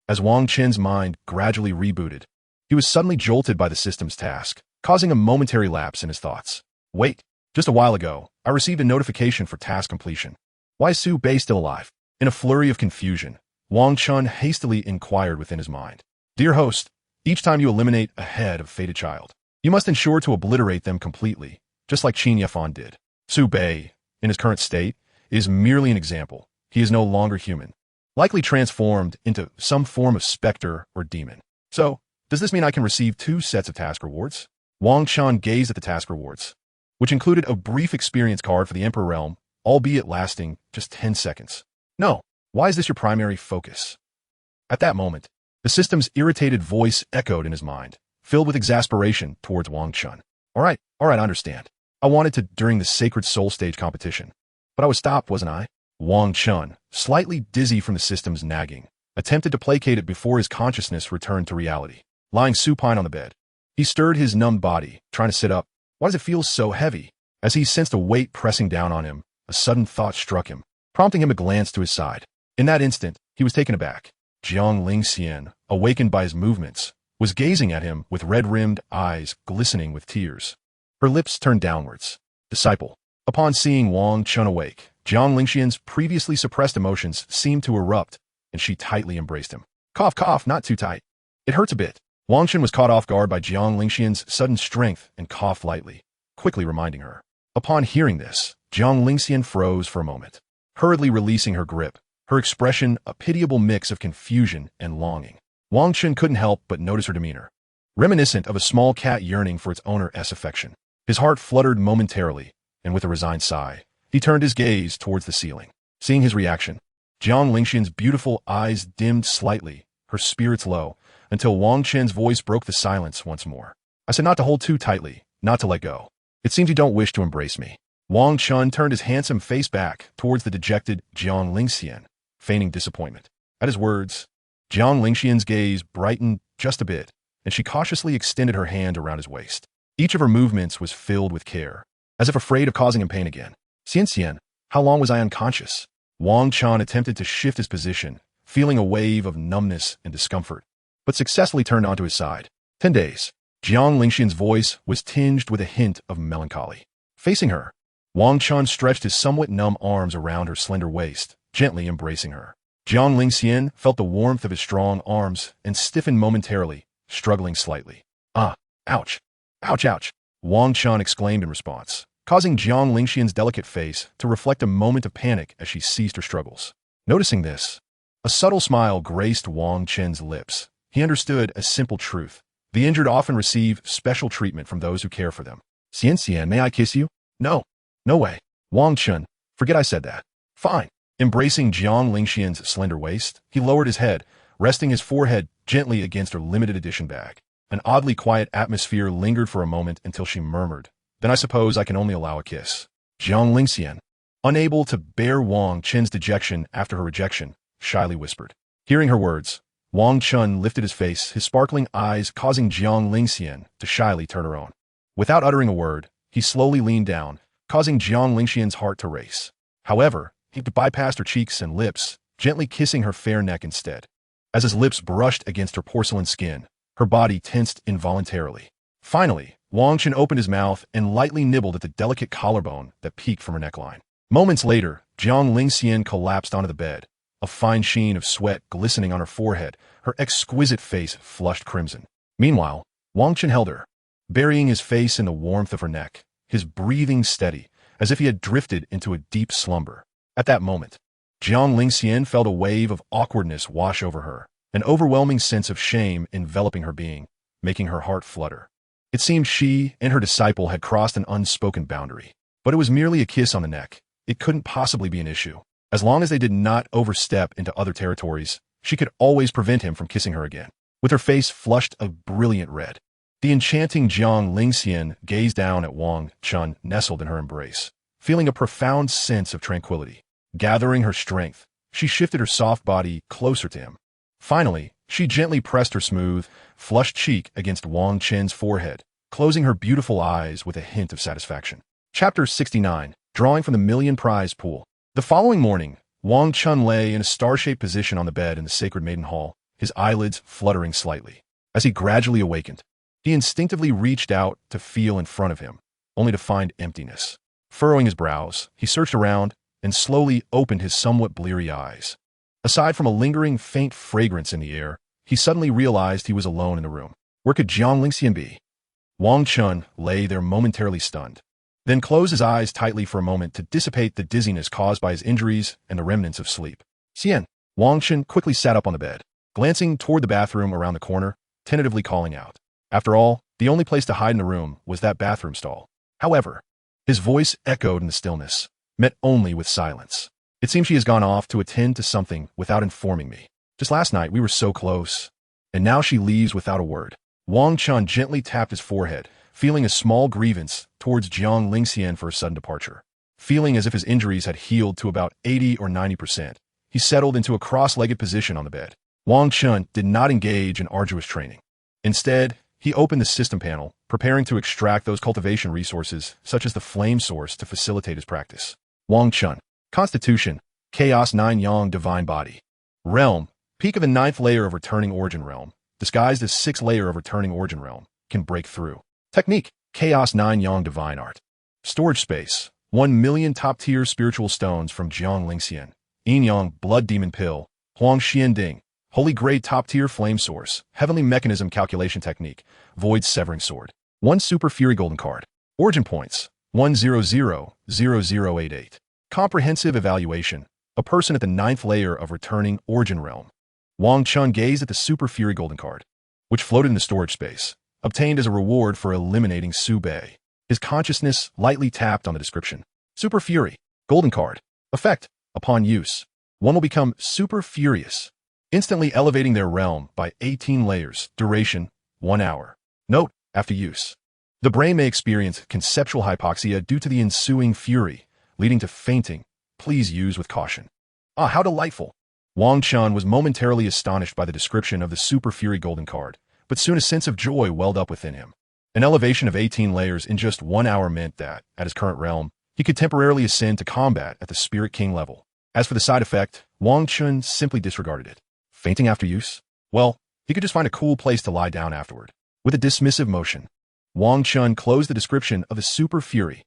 As Wang Chen's mind gradually rebooted, he was suddenly jolted by the system's task, causing a momentary lapse in his thoughts. Wait, just a while ago, I received a notification for task completion. Why is Su Bei still alive? In a flurry of confusion, Wang Chen hastily inquired within his mind. Dear host, each time you eliminate a head of fated child, you must ensure to obliterate them completely, just like Qin Yafan did. Su Bei, in his current state, is merely an example. He is no longer human, likely transformed into some form of specter or demon. So, does this mean I can receive 2 sets of task rewards? Wang Chen gazed at the task rewards, which included a brief experience card for the Emperor realm, albeit lasting just 10 seconds. No, why is this your primary focus? At that moment, the system's irritated voice echoed in his mind, filled with exasperation towards Wang Chen. All right, I understand. I wanted to during the Sacred Soul Stage competition, but I was stopped, wasn't I? Wang Chen, slightly dizzy from the system's nagging, attempted to placate it before his consciousness returned to reality. Lying supine on the bed, he stirred his numbed body, trying to sit up. Why does it feel so heavy? As he sensed a weight pressing down on him, a sudden thought struck him, prompting him to glance to his side. In that instant, he was taken aback. Jiang Lingxian, awakened by his movements, was gazing at him with red-rimmed eyes glistening with tears. Her lips turned downwards. Disciple. Upon seeing Wang Chen awake, Jiang Lingxian's previously suppressed emotions seemed to erupt, and she tightly embraced him. Cough, cough, not too tight. It hurts a bit. Wang Chen was caught off guard by Jiang Lingxian's sudden strength and coughed lightly, quickly reminding her. Upon hearing this, Jiang Lingxian froze for a moment, hurriedly releasing her grip, her expression a pitiable mix of confusion and longing. Wang Chen couldn't help but notice her demeanor, reminiscent of a small cat yearning for its owner's affection. His heart fluttered momentarily, and with a resigned sigh, he turned his gaze towards the ceiling. Seeing his reaction, Jiang Lingxian's beautiful eyes dimmed slightly, her spirits low, until Wang Chen's voice broke the silence once more. I said not to hold too tightly, not to let go. It seems you don't wish to embrace me. Wang Chen turned his handsome face back towards the dejected Jiang Lingxian, feigning disappointment. At his words, Jiang Lingxian's gaze brightened just a bit, and she cautiously extended her hand around his waist. Each of her movements was filled with care, as if afraid of causing him pain again. Xian, how long was I unconscious? Wang Chen attempted to shift his position, feeling a wave of numbness and discomfort, but successfully turned onto his side. 10 days. Jiang Lingxian's voice was tinged with a hint of melancholy. Facing her, Wang Chen stretched his somewhat numb arms around her slender waist, gently embracing her. Jiang Lingxian felt the warmth of his strong arms and stiffened momentarily, struggling slightly. Ah, ouch. Ouch, ouch. Wang Chen exclaimed in response, causing Jiang Lingxian's delicate face to reflect a moment of panic as she ceased her struggles. Noticing this, a subtle smile graced Wang Chen's lips. He understood a simple truth. The injured often receive special treatment from those who care for them. Xian, may I kiss you? No. No way. Wang Chen, forget I said that. Fine. Embracing Jiang Lingxian's slender waist, he lowered his head, resting his forehead gently against her limited edition bag. An oddly quiet atmosphere lingered for a moment until she murmured, Then I suppose I can only allow a kiss. Jiang Lingxian, unable to bear Wang Chen's dejection after her rejection, shyly whispered. Hearing her words, Wang Chen lifted his face, his sparkling eyes causing Jiang Lingxian to shyly turn her own. Without uttering a word, he slowly leaned down, causing Jiang Lingxian's heart to race. However, he bypassed her cheeks and lips, gently kissing her fair neck instead. As his lips brushed against her porcelain skin, her body tensed involuntarily. Finally, Wang Chen opened his mouth and lightly nibbled at the delicate collarbone that peeked from her neckline. Moments later, Jiang Lingxian collapsed onto the bed, a fine sheen of sweat glistening on her forehead, her exquisite face flushed crimson. Meanwhile, Wang Chen held her, burying his face in the warmth of her neck, his breathing steady, as if he had drifted into a deep slumber. At that moment, Jiang Lingxian felt a wave of awkwardness wash over her, an overwhelming sense of shame enveloping her being, making her heart flutter. It seemed she and her disciple had crossed an unspoken boundary. But it was merely a kiss on the neck. It couldn't possibly be an issue. As long as they did not overstep into other territories, she could always prevent him from kissing her again. With her face flushed a brilliant red, the enchanting Jiang Lingxian gazed down at Wang Chen nestled in her embrace, feeling a profound sense of tranquility. Gathering her strength, she shifted her soft body closer to him. Finally, she gently pressed her smooth, flushed cheek against Wang Chen's forehead, closing her beautiful eyes with a hint of satisfaction. Chapter 69. Drawing from the Million Prize Pool. The following morning, Wang Chen lay in a star-shaped position on the bed in the Sacred Maiden Hall, his eyelids fluttering slightly. As he gradually awakened, he instinctively reached out to feel in front of him, only to find emptiness. Furrowing his brows, he searched around and slowly opened his somewhat bleary eyes. Aside from a lingering faint fragrance in the air, he suddenly realized he was alone in the room. Where could Jiang Lingxian be? Wang Chen lay there momentarily stunned, then closed his eyes tightly for a moment to dissipate the dizziness caused by his injuries and the remnants of sleep. Xian. Wang Chen quickly sat up on the bed, glancing toward the bathroom around the corner, tentatively calling out. After all, the only place to hide in the room was that bathroom stall. However, his voice echoed in the stillness, met only with silence. It seems she has gone off to attend to something without informing me. Just last night we were so close, and now she leaves without a word. Wang Chen gently tapped his forehead, feeling a small grievance towards Jiang Lingxian for her sudden departure. Feeling as if his injuries had healed to about 80 or 90%, he settled into a cross-legged position on the bed. Wang Chen did not engage in arduous training. Instead, he opened the system panel, preparing to extract those cultivation resources, such as the flame source, to facilitate his practice. Wang Chen. Constitution, Chaos 9 Yang Divine Body. Realm, peak of the 9th layer of Returning Origin Realm, disguised as 6th layer of Returning Origin Realm, can break through. Technique, Chaos 9 Yang Divine Art. Storage space, 1 million top-tier spiritual stones from Jiang Lingxian. Yin Yang Blood Demon Pill, Huang Xian Ding, Holy Grade top-tier flame source, Heavenly Mechanism Calculation Technique, Void Severing Sword. 1 Super Fury Golden Card. Origin Points, 1000088. Comprehensive Evaluation, a person at the 9th layer of Returning Origin Realm. Wang Chen gazed at the Super Fury Golden Card, which floated in the storage space, obtained as a reward for eliminating Su Bei. His consciousness lightly tapped on the description. Super Fury, Golden Card. Effect, upon use, one will become super furious, instantly elevating their realm by 18 layers, duration, 1 hour. Note, after use, the brain may experience conceptual hypoxia due to the ensuing fury, leading to fainting. Please use with caution. Ah, how delightful. Wang Chen was momentarily astonished by the description of the Super Fury Golden Card, but soon a sense of joy welled up within him. An elevation of 18 layers in just 1 hour meant that, at his current realm, he could temporarily ascend to combat at the Spirit King level. As for the side effect, Wang Chen simply disregarded it. Fainting after use? Well, he could just find a cool place to lie down afterward. With a dismissive motion, Wang Chen closed the description of the Super Fury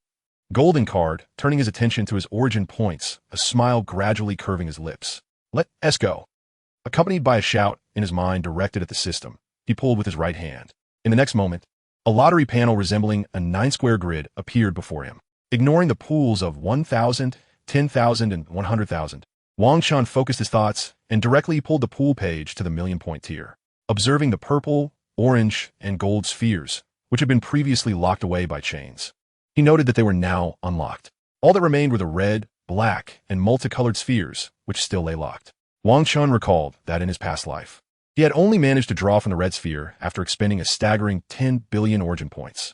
Golden Card, turning his attention to his origin points, a smile gradually curving his lips. Let's go. Accompanied by a shout in his mind directed at the system, he pulled with his right hand. In the next moment, a lottery panel resembling a 9-square grid appeared before him. Ignoring the pools of 1,000, 10,000, and 100,000, Wang Chen focused his thoughts and directly pulled the pool page to the million-point tier. Observing the purple, orange, and gold spheres, which had been previously locked away by chains, he noted that they were now unlocked. All that remained were the red, black, and multicolored spheres, which still lay locked. Wang Chen recalled that in his past life, he had only managed to draw from the red sphere after expending a staggering 10 billion origin points.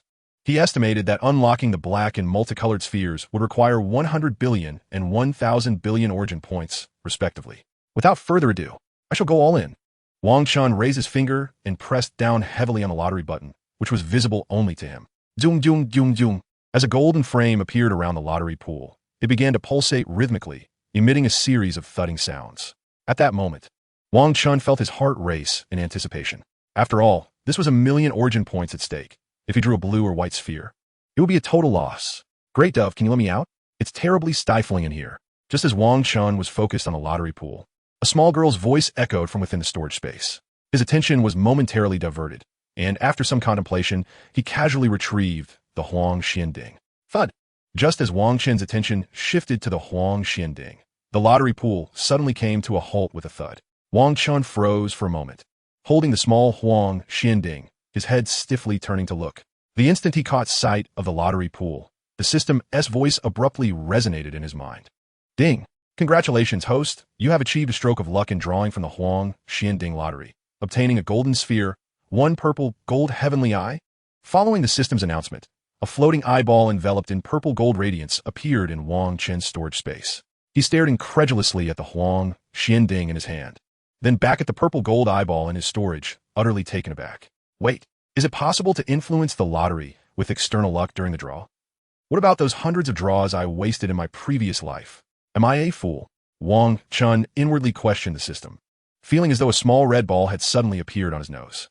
He estimated that unlocking the black and multicolored spheres would require 100 billion and 1,000 billion origin points, respectively. Without further ado, I shall go all in. Wang Chen raised his finger and pressed down heavily on the lottery button, which was visible only to him. Zoom, zoom, zoom, zoom. As a golden frame appeared around the lottery pool, it began to pulsate rhythmically, emitting a series of thudding sounds. At that moment, Wang Chen felt his heart race in anticipation. After all, this was 1,000,000 origin points at stake. If he drew a blue or white sphere, it would be a total loss. Great Dove, can you let me out? It's terribly stifling in here. Just as Wang Chen was focused on the lottery pool, a small girl's voice echoed from within the storage space. His attention was momentarily diverted, and after some contemplation, he casually retrieved the Huang Xianding. Thud! Just as Wang Chen's attention shifted to the Huang Xianding, the lottery pool suddenly came to a halt with a thud. Wang Chen froze for a moment, holding the small Huang Xianding, his head stiffly turning to look. The instant he caught sight of the lottery pool, the system's voice abruptly resonated in his mind. Ding! Congratulations, host. You have achieved a stroke of luck in drawing from the Huang Xianding lottery, obtaining a golden sphere, one purple gold heavenly eye. Following the system's announcement, a floating eyeball enveloped in purple gold radiance appeared in Wang Chen's storage space. He stared incredulously at the Huang Xianding in his hand, then back at the purple gold eyeball in his storage, utterly taken aback. Wait, is it possible to influence the lottery with external luck during the draw? What about those hundreds of draws I wasted in my previous life? Am I a fool? Wang Chen inwardly questioned the system, feeling as though a small red ball had suddenly appeared on his nose.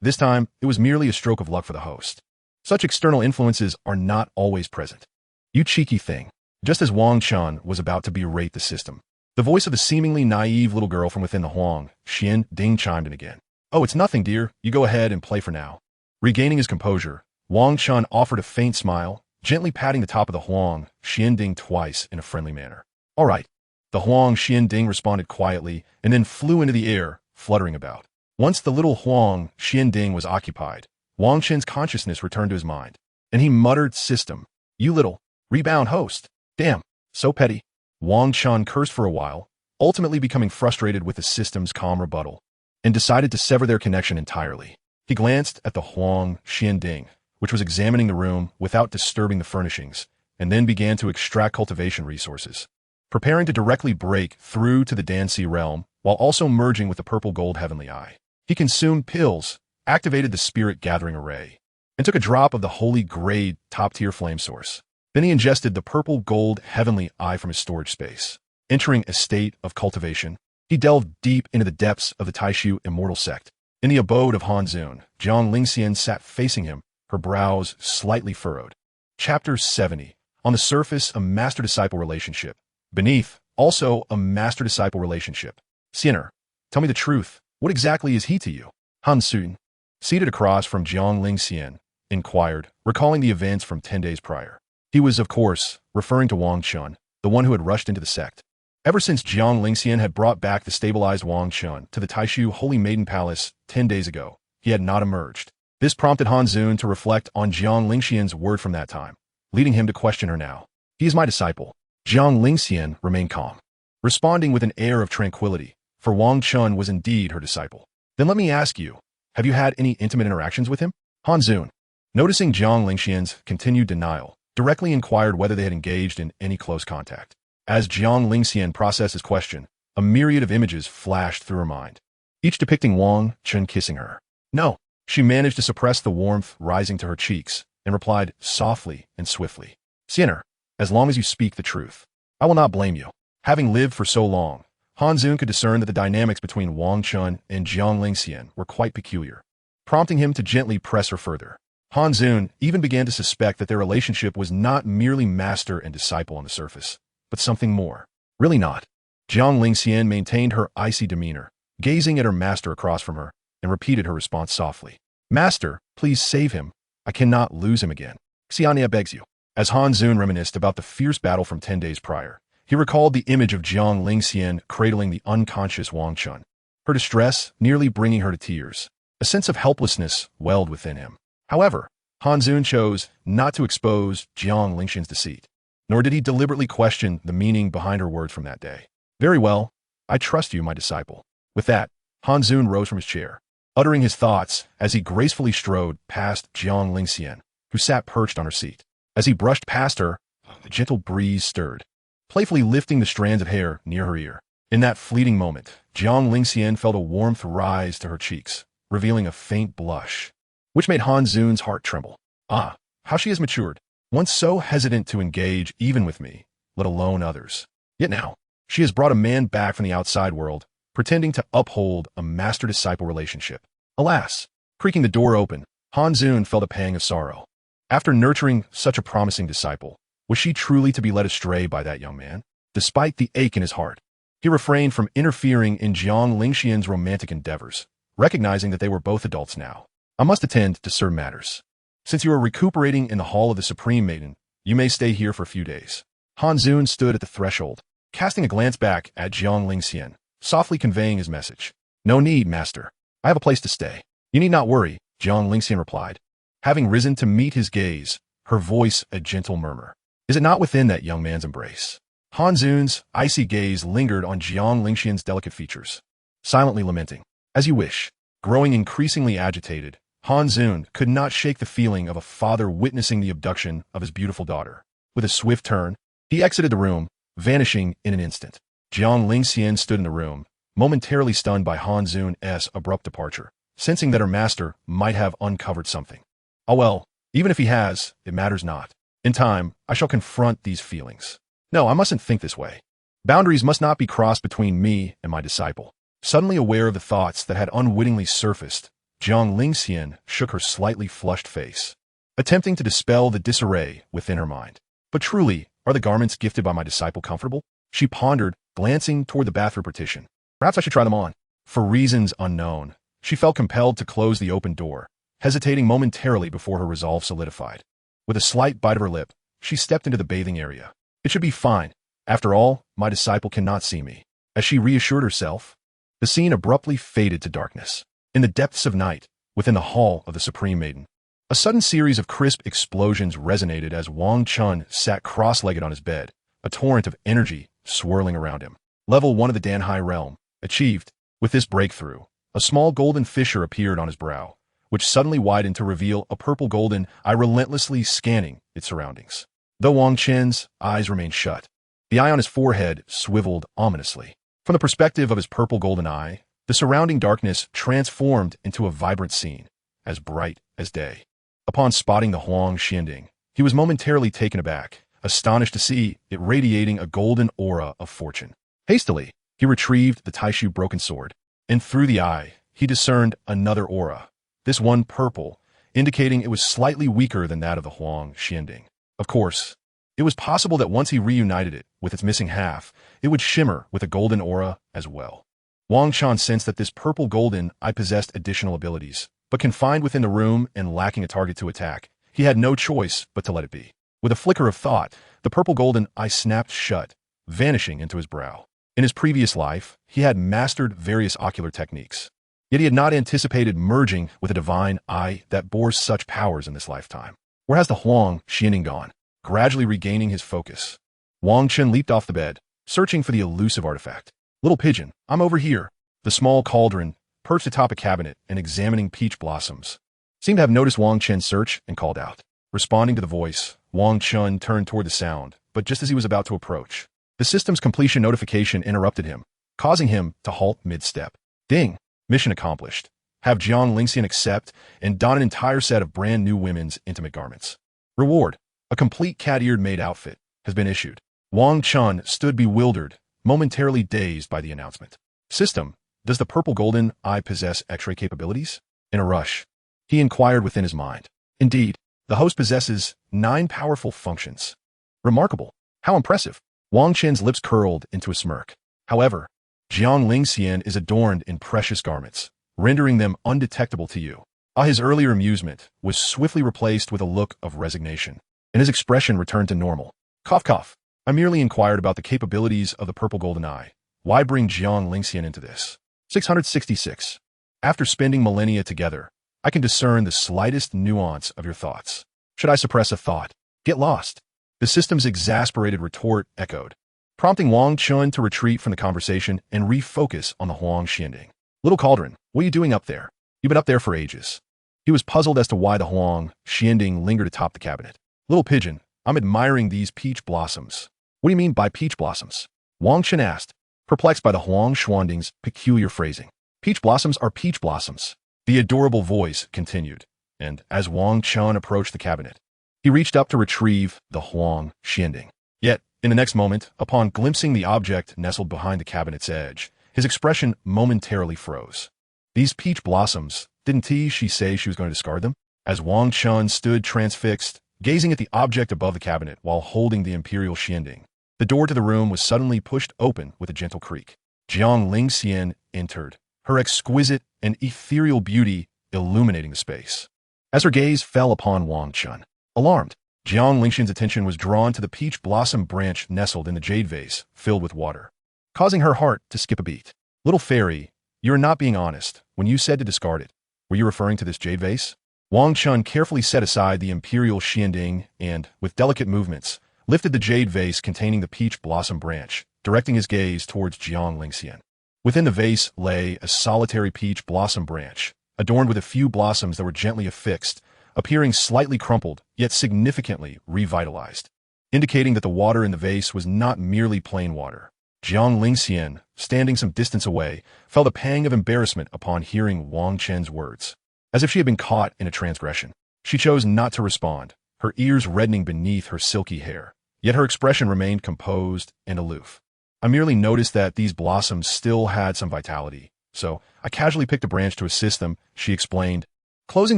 This time, it was merely a stroke of luck for the host. Such external influences are not always present. You cheeky thing. Just as Wang Chen was about to berate the system, the voice of the seemingly naive little girl from within the Huang Xianding chimed in again. Oh, it's nothing, dear. You go ahead and play for now. Regaining his composure, Wang Chen offered a faint smile, gently patting the top of the Huang Xianding twice in a friendly manner. All right. The Huang Xianding responded quietly and then flew into the air, fluttering about. Once the little Huang Xianding was occupied, Wang Chen's consciousness returned to his mind, and he muttered, System, you little rebound host. Damn, so petty. Wang Chen cursed for a while, ultimately becoming frustrated with the system's calm rebuttal, and decided to sever their connection entirely. He glanced at the Huang Xianding, which was examining the room without disturbing the furnishings, and then began to extract cultivation resources, preparing to directly break through to the Danxi realm while also merging with the purple gold heavenly eye. He consumed pills, activated the spirit gathering array, and took a drop of the holy grade top-tier flame source. Then he ingested the purple gold heavenly eye from his storage space. Entering a state of cultivation, he delved deep into the depths of the Taishu immortal sect. In the abode of Hanzun, Jiang Lingxian sat facing him, her brows slightly furrowed. Chapter 70. On the surface, a master-disciple relationship. Beneath, also a master-disciple relationship. Sinner, tell me the truth. What exactly is he to you? Hanzun, seated across from Jiang Lingxian, inquired, recalling the events from 10 days prior. He was, of course, referring to Wang Chen, the one who had rushed into the sect. Ever since Jiang Lingxian had brought back the stabilized Wang Chen to the Taishu Holy Maiden Palace 10 days ago, he had not emerged. This prompted Hanzun to reflect on Jiang Lingxian's word from that time, leading him to question her now. He is my disciple. Jiang Lingxian remained calm, responding with an air of tranquility, for Wang Chen was indeed her disciple. Then let me ask you, have you had any intimate interactions with him? Hanzun, noticing Jiang Lingxian's continued denial, directly inquired whether they had engaged in any close contact. As Jiang Lingxian processed his question, a myriad of images flashed through her mind, each depicting Wang Chen kissing her. No, she managed to suppress the warmth rising to her cheeks and replied softly and swiftly. Sinner, as long as you speak the truth, I will not blame you. Having lived for so long, Hanzun could discern that the dynamics between Wang Chen and Jiang Lingxian were quite peculiar, prompting him to gently press her further. Hanzun even began to suspect that their relationship was not merely master and disciple on the surface, but something more. Really not. Jiang Lingxian maintained her icy demeanor, gazing at her master across from her, and repeated her response softly. Master, please save him. I cannot lose him again. Xiania begs you. As Hanzun reminisced about the fierce battle from 10 days prior, he recalled the image of Jiang Lingxian cradling the unconscious Wang Chen, her distress nearly bringing her to tears. A sense of helplessness welled within him. However, Hanzun chose not to expose Jiang Lingxian's deceit, nor did he deliberately question the meaning behind her words from that day. Very well, I trust you, my disciple. With that, Hanzun rose from his chair, uttering his thoughts as he gracefully strode past Jiang Lingxian, who sat perched on her seat. As he brushed past her, a gentle breeze stirred, playfully lifting the strands of hair near her ear. In that fleeting moment, Jiang Lingxian felt a warmth rise to her cheeks, revealing a faint blush, which made Han Zun's heart tremble. Ah, how she has matured, once so hesitant to engage even with me, let alone others. Yet now, she has brought a man back from the outside world, pretending to uphold a master-disciple relationship. Alas, creaking the door open, Han Zun felt a pang of sorrow. After nurturing such a promising disciple, was she truly to be led astray by that young man? Despite the ache in his heart, he refrained from interfering in Jiang Lingxian's romantic endeavors, recognizing that they were both adults now. I must attend to certain matters. Since you are recuperating in the Hall of the Supreme Maiden, you may stay here for a few days. Han Zun stood at the threshold, casting a glance back at Jiang Lingxian, softly conveying his message. No need, master. I have a place to stay. You need not worry, Jiang Lingxian replied, having risen to meet his gaze, her voice a gentle murmur. Is it not within that young man's embrace? Han Zun's icy gaze lingered on Jiang Lingxian's delicate features, silently lamenting. As you wish. Growing increasingly agitated, Han Zun could not shake the feeling of a father witnessing the abduction of his beautiful daughter. With a swift turn, he exited the room, vanishing in an instant. Jiang Lingxian stood in the room, momentarily stunned by Han Zun's abrupt departure, sensing that her master might have uncovered something. Oh well, even if he has, it matters not. In time, I shall confront these feelings. No, I mustn't think this way. Boundaries must not be crossed between me and my disciple. Suddenly aware of the thoughts that had unwittingly surfaced, Jiang Lingxian shook her slightly flushed face, attempting to dispel the disarray within her mind. But truly, are the garments gifted by my disciple comfortable? She pondered, glancing toward the bathroom partition. Perhaps I should try them on. For reasons unknown, she felt compelled to close the open door, hesitating momentarily before her resolve solidified. With a slight bite of her lip, she stepped into the bathing area. It should be fine. After all, my disciple cannot see me. As she reassured herself, the scene abruptly faded to darkness. In the depths of night, within the hall of the Supreme Maiden, a sudden series of crisp explosions resonated as Wang Chen sat cross-legged on his bed, a torrent of energy swirling around him. Level 1 of the Danhai realm, achieved. With this breakthrough, a small golden fissure appeared on his brow, which suddenly widened to reveal a purple-golden eye relentlessly scanning its surroundings. Though Wang Chen's eyes remained shut, the eye on his forehead swiveled ominously. From the perspective of his purple-golden eye, the surrounding darkness transformed into a vibrant scene, as bright as day. Upon spotting the Huang Xianding, he was momentarily taken aback, astonished to see it radiating a golden aura of fortune. Hastily, he retrieved the Taishu broken sword, and through the eye, he discerned another aura, this one purple, indicating it was slightly weaker than that of the Huang Xianding. Of course, it was possible that once he reunited it with its missing half, it would shimmer with a golden aura as well. Wang Chen sensed that this purple golden eye possessed additional abilities, but confined within the room and lacking a target to attack, he had no choice but to let it be. With a flicker of thought, the purple golden eye snapped shut, vanishing into his brow. In his previous life, he had mastered various ocular techniques, yet he had not anticipated merging with a divine eye that bore such powers in this lifetime. Where has the Huang Xianding gone? Gradually regaining his focus, Wang Chen leaped off the bed, searching for the elusive artifact. Little pigeon, I'm over here. The small cauldron, perched atop a cabinet and examining peach blossoms, seemed to have noticed Wang Chen's search and called out. Responding to the voice, Wang Chen turned toward the sound, but just as he was about to approach, the system's completion notification interrupted him, causing him to halt mid-step. Ding! Mission accomplished. Have Jiang Lingxian accept and don an entire set of brand new women's intimate garments. Reward: a complete cat-eared maid outfit has been issued. Wang Chen stood bewildered, momentarily dazed by the announcement. System, does the purple golden eye possess X-ray capabilities? In a rush, he inquired within his mind. Indeed, the host possesses 9 powerful functions. Remarkable. How impressive. Wang Chen's lips curled into a smirk. However, Jiang Lingxian is adorned in precious garments, rendering them undetectable to you. His earlier amusement was swiftly replaced with a look of resignation, and his expression returned to normal. Cough cough. I merely inquired about the capabilities of the purple golden eye. Why bring Jiang Lingxian into this? 666. After spending millennia together, I can discern the slightest nuance of your thoughts. Should I suppress a thought? Get lost. The system's exasperated retort echoed, prompting Wang Chen to retreat from the conversation and refocus on the Huang Xianding. Little cauldron, what are you doing up there? You've been up there for ages. He was puzzled as to why the Huang Xianding lingered atop the cabinet. Little pigeon, I'm admiring these peach blossoms. What do you mean by peach blossoms? Wang Chen asked, perplexed by the Huang Xuanding's peculiar phrasing. Peach blossoms are peach blossoms, the adorable voice continued, and as Wang Chen approached the cabinet, he reached up to retrieve the Huang Xianding. Yet, in the next moment, upon glimpsing the object nestled behind the cabinet's edge, his expression momentarily froze. These peach blossoms, didn't she say she was going to discard them? As Wang Chen stood transfixed, gazing at the object above the cabinet while holding the imperial Xianding, the door to the room was suddenly pushed open with a gentle creak. Jiang Lingxian entered, her exquisite and ethereal beauty illuminating the space. As her gaze fell upon Wang Chen, alarmed, Jiang Lingxian's attention was drawn to the peach blossom branch nestled in the jade vase filled with water, causing her heart to skip a beat. Little fairy, you're not being honest. When you said to discard it, were you referring to this jade vase? Wang Chen carefully set aside the imperial Xianding and, with delicate movements, lifted the jade vase containing the peach blossom branch, directing his gaze towards Jiang Lingxian. Within the vase lay a solitary peach blossom branch, adorned with a few blossoms that were gently affixed, appearing slightly crumpled, yet significantly revitalized, indicating that the water in the vase was not merely plain water. Jiang Lingxian, standing some distance away, felt a pang of embarrassment upon hearing Wang Chen's words. As if she had been caught in a transgression, she chose not to respond, her ears reddening beneath her silky hair. Yet her expression remained composed and aloof. I merely noticed that these blossoms still had some vitality, so I casually picked a branch to assist them, she explained, closing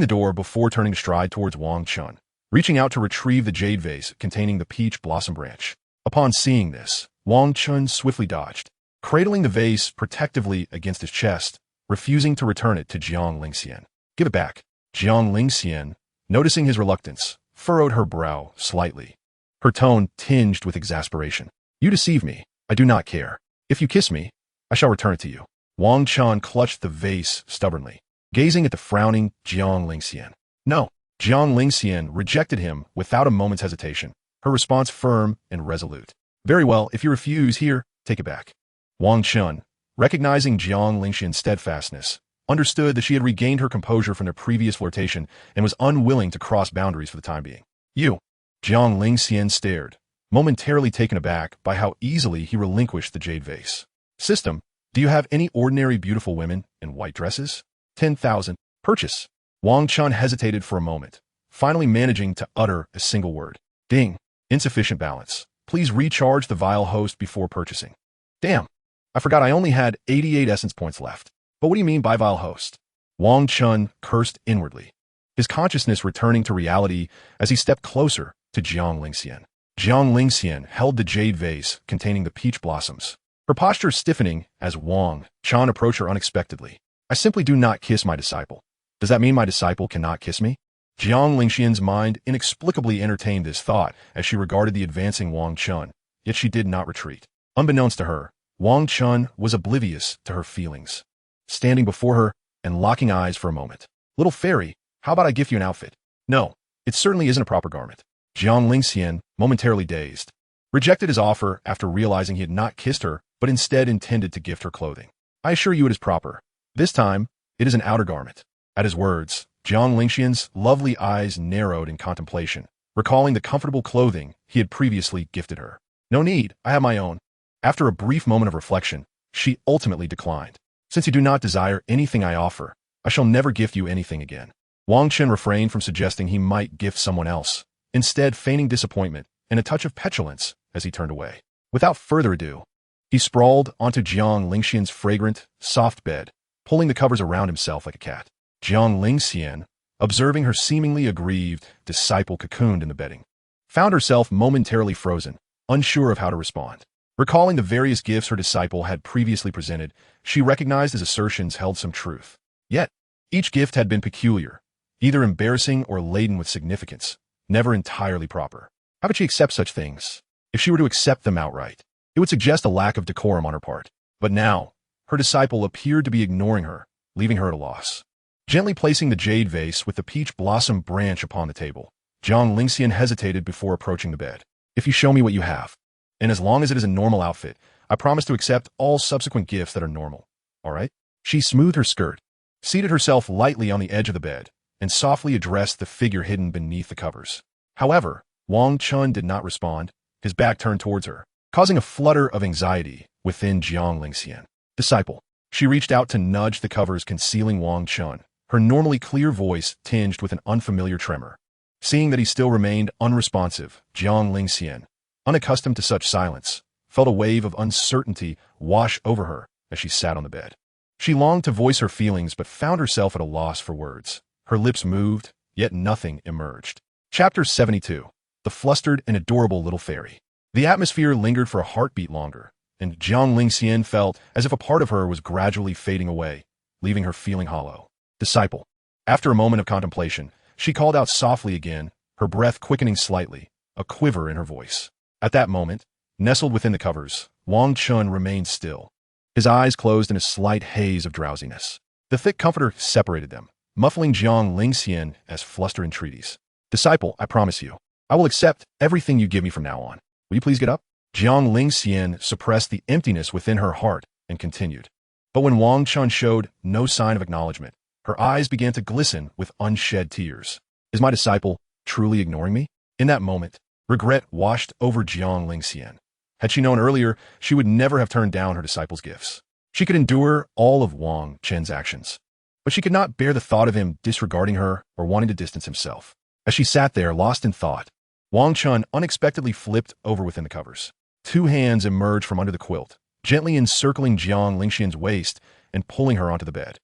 the door before turning a stride towards Wang Chen, reaching out to retrieve the jade vase containing the peach blossom branch. Upon seeing this, Wang Chen swiftly dodged, cradling the vase protectively against his chest, refusing to return it to Jiang Lingxian. Give it back. Jiang Lingxian, noticing his reluctance, furrowed her brow slightly, her tone tinged with exasperation. You deceive me. I do not care. If you kiss me, I shall return it to you. Wang Chen clutched the vase stubbornly, gazing at the frowning Jiang Lingxian. No. Jiang Lingxian rejected him without a moment's hesitation, her response firm and resolute. Very well, if you refuse, here, take it back. Wang Chen, recognizing Jiang Lingxian's steadfastness, understood that she had regained her composure from their previous flirtation and was unwilling to cross boundaries for the time being. You. Jiang Lingxian stared, momentarily taken aback by how easily he relinquished the jade vase. System, do you have any ordinary beautiful women in white dresses? 10,000. Purchase. Wang Chen hesitated for a moment, finally managing to utter a single word. Ding. Insufficient balance. Please recharge the vial host before purchasing. Damn. I forgot I only had 88 essence points left. But what do you mean by vial host? Wang Chen cursed inwardly, his consciousness returning to reality as he stepped closer to Jiang Lingxian. Jiang Lingxian held the jade vase containing the peach blossoms, her posture stiffening as Wang Chen approached her unexpectedly. I simply do not kiss my disciple. Does that mean my disciple cannot kiss me? Jiang Lingxian's mind inexplicably entertained this thought as she regarded the advancing Wang Chen, yet she did not retreat. Unbeknownst to her, Wang Chen was oblivious to her feelings, standing before her and locking eyes for a moment. Little fairy, how about I gift you an outfit? No, it certainly isn't a proper garment. Jiang Lingxian, momentarily dazed, rejected his offer after realizing he had not kissed her, but instead intended to gift her clothing. I assure you it is proper. This time, it is an outer garment. At his words, Jiang Lingxian's lovely eyes narrowed in contemplation, recalling the comfortable clothing he had previously gifted her. No need, I have my own. After a brief moment of reflection, she ultimately declined. Since you do not desire anything I offer, I shall never gift you anything again. Wang Chen refrained from suggesting he might gift someone else, instead feigning disappointment and a touch of petulance as he turned away. Without further ado, he sprawled onto Jiang Lingxian's fragrant, soft bed, pulling the covers around himself like a cat. Jiang Lingxian, observing her seemingly aggrieved disciple cocooned in the bedding, found herself momentarily frozen, unsure of how to respond. Recalling the various gifts her disciple had previously presented, she recognized his assertions held some truth. Yet, each gift had been peculiar, either embarrassing or laden with significance, never entirely proper. How could she accept such things? If she were to accept them outright, it would suggest a lack of decorum on her part. But now, her disciple appeared to be ignoring her, leaving her at a loss. Gently placing the jade vase with the peach blossom branch upon the table, Jiang Lingxian hesitated before approaching the bed. If you show me what you have, and as long as it is a normal outfit, I promise to accept all subsequent gifts that are normal. All right? She smoothed her skirt, seated herself lightly on the edge of the bed, and softly addressed the figure hidden beneath the covers. However, Wang Chen did not respond, his back turned towards her, causing a flutter of anxiety within Jiang Lingxian. Disciple. She reached out to nudge the covers concealing Wang Chen, her normally clear voice tinged with an unfamiliar tremor. Seeing that he still remained unresponsive, Jiang Lingxian, unaccustomed to such silence, felt a wave of uncertainty wash over her as she sat on the bed. She longed to voice her feelings but found herself at a loss for words. Her lips moved, yet nothing emerged. Chapter 72. The Flustered and Adorable Little Fairy. The atmosphere lingered for a heartbeat longer, and Jiang Lingxian felt as if a part of her was gradually fading away, leaving her feeling hollow. Disciple. After a moment of contemplation, she called out softly again, her breath quickening slightly, a quiver in her voice. At that moment, nestled within the covers, Wang Chen remained still, his eyes closed in a slight haze of drowsiness. The thick comforter separated them, muffling Jiang Lingxian as flustered entreaties. Disciple, I promise you, I will accept everything you give me from now on. Will you please get up? Jiang Lingxian suppressed the emptiness within her heart and continued. But when Wang Chen showed no sign of acknowledgement, her eyes began to glisten with unshed tears. Is my disciple truly ignoring me? In that moment, regret washed over Jiang Lingxian. Had she known earlier, she would never have turned down her disciple's gifts. She could endure all of Wang Chen's actions, but she could not bear the thought of him disregarding her or wanting to distance himself. As she sat there, lost in thought, Wang Chen unexpectedly flipped over within the covers. Two hands emerged from under the quilt, gently encircling Jiang Lingxian's waist and pulling her onto the bed.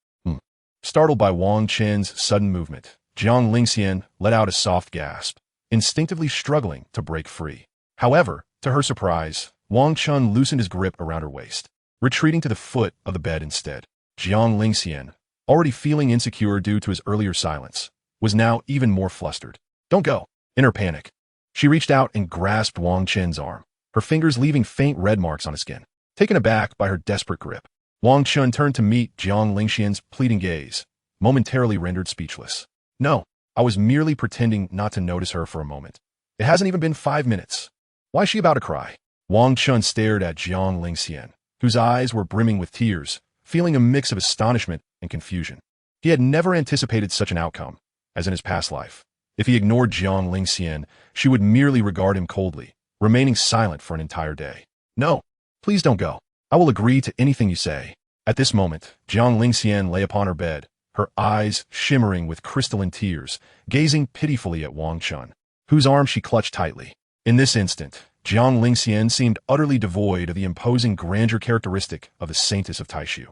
Startled by Wang Chen's sudden movement, Jiang Lingxian let out a soft gasp, instinctively struggling to break free. However, to her surprise, Wang Chen loosened his grip around her waist, retreating to the foot of the bed instead. Jiang Lingxian, already feeling insecure due to his earlier silence, was now even more flustered. Don't go. In her panic, she reached out and grasped Wang Chen's arm, her fingers leaving faint red marks on his skin. Taken aback by her desperate grip, Wang Chen turned to meet Jiang Lingxian's pleading gaze, momentarily rendered speechless. No, I was merely pretending not to notice her for a moment. It hasn't even been 5 minutes. Why is she about to cry? Wang Chen stared at Jiang Lingxian, whose eyes were brimming with tears, feeling a mix of astonishment and confusion. He had never anticipated such an outcome, as in his past life. If he ignored Jiang Lingxian, she would merely regard him coldly, remaining silent for an entire day. No, please don't go. I will agree to anything you say. At this moment, Jiang Lingxian lay upon her bed, her eyes shimmering with crystalline tears, gazing pitifully at Wang Chen, whose arm she clutched tightly. In this instant, Jiang Lingxian seemed utterly devoid of the imposing grandeur characteristic of the saintess of Taishu,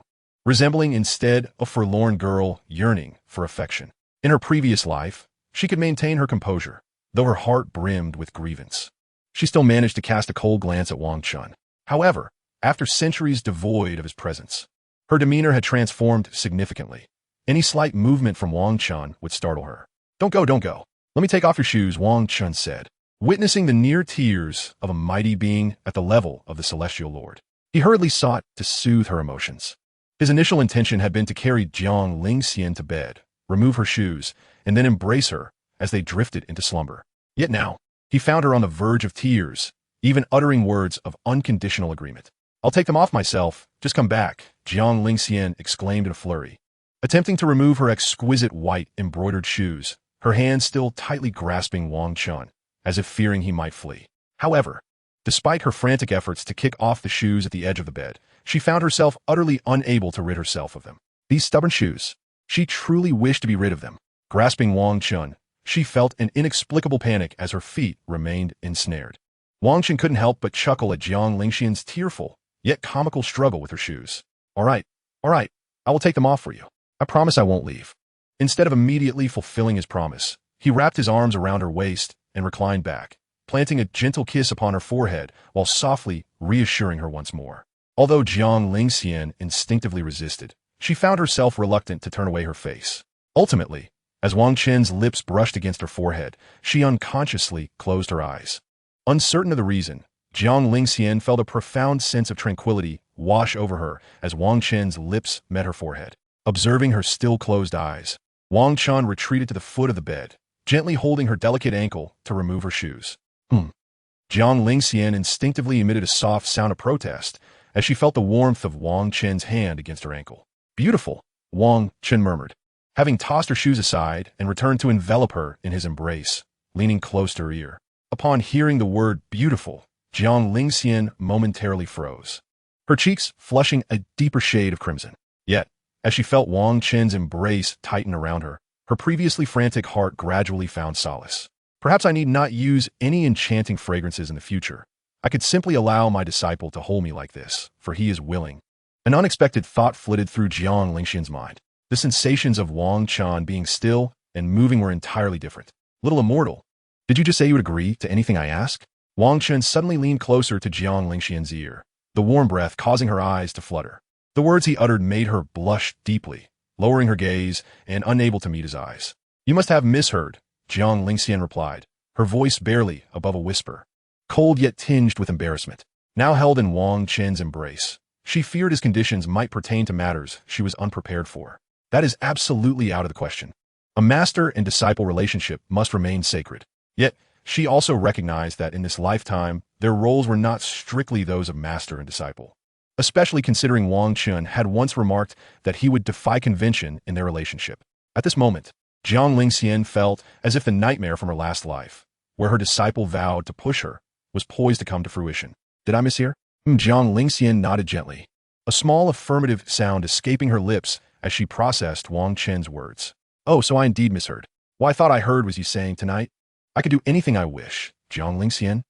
resembling instead a forlorn girl yearning for affection. In her previous life, she could maintain her composure, though her heart brimmed with grievance. She still managed to cast a cold glance at Wang Chen. However, after centuries devoid of his presence, her demeanor had transformed significantly. Any slight movement from Wang Chen would startle her. Don't go, don't go. Let me take off your shoes, Wang Chen said, witnessing the near tears of a mighty being at the level of the celestial lord. He hurriedly sought to soothe her emotions. His initial intention had been to carry Jiang Lingxian to bed, remove her shoes, and then embrace her as they drifted into slumber. Yet now, he found her on the verge of tears, even uttering words of unconditional agreement. I'll take them off myself. Just come back, Jiang Lingxian exclaimed in a flurry, attempting to remove her exquisite white embroidered shoes, her hands still tightly grasping Wang Chen, as if fearing he might flee. However, despite her frantic efforts to kick off the shoes at the edge of the bed, she found herself utterly unable to rid herself of them. These stubborn shoes. She truly wished to be rid of them. Grasping Wang Chen, she felt an inexplicable panic as her feet remained ensnared. Wang Chen couldn't help but chuckle at Jiang Lingxian's tearful, yet comical struggle with her shoes. All right, I will take them off for you. I promise I won't leave. Instead of immediately fulfilling his promise, he wrapped his arms around her waist and reclined back, planting a gentle kiss upon her forehead while softly reassuring her once more. Although Jiang Lingxian instinctively resisted, she found herself reluctant to turn away her face. Ultimately, as Wang Chen's lips brushed against her forehead, she unconsciously closed her eyes. Uncertain of the reason, Jiang Lingxian felt a profound sense of tranquility wash over her as Wang Chen's lips met her forehead. Observing her still closed eyes, Wang Chen retreated to the foot of the bed, gently holding her delicate ankle to remove her shoes. Jiang Lingxian instinctively emitted a soft sound of protest as she felt the warmth of Wang Chen's hand against her ankle. Beautiful, Wang Chen murmured, having tossed her shoes aside and returned to envelop her in his embrace, leaning close to her ear. Upon hearing the word beautiful, Jiang Lingxian momentarily froze, her cheeks flushing a deeper shade of crimson. Yet, as she felt Wang Chen's embrace tighten around her, her previously frantic heart gradually found solace. Perhaps I need not use any enchanting fragrances in the future. I could simply allow my disciple to hold me like this, for he is willing. An unexpected thought flitted through Jiang Lingxian's mind. The sensations of Wang Chen being still and moving were entirely different. Little immortal, did you just say you would agree to anything I ask? Wang Chen suddenly leaned closer to Jiang Lingxian's ear, the warm breath causing her eyes to flutter. The words he uttered made her blush deeply, lowering her gaze and unable to meet his eyes. You must have misheard, Jiang Lingxian replied, her voice barely above a whisper, cold yet tinged with embarrassment. Now held in Wang Chen's embrace, she feared his conditions might pertain to matters she was unprepared for. That is absolutely out of the question. A master and disciple relationship must remain sacred. Yet, she also recognized that in this lifetime, their roles were not strictly those of master and disciple, especially considering Wang Chen had once remarked that he would defy convention in their relationship. At this moment, Jiang Lingxian felt as if the nightmare from her last life, where her disciple vowed to push her, was poised to come to fruition. Did I mishear? Jiang Lingxian nodded gently, a small affirmative sound escaping her lips as she processed Wang Chen's words. Oh, so I indeed misheard. What I thought I heard was you saying tonight, I could do anything I wish, Jiang Lingxian.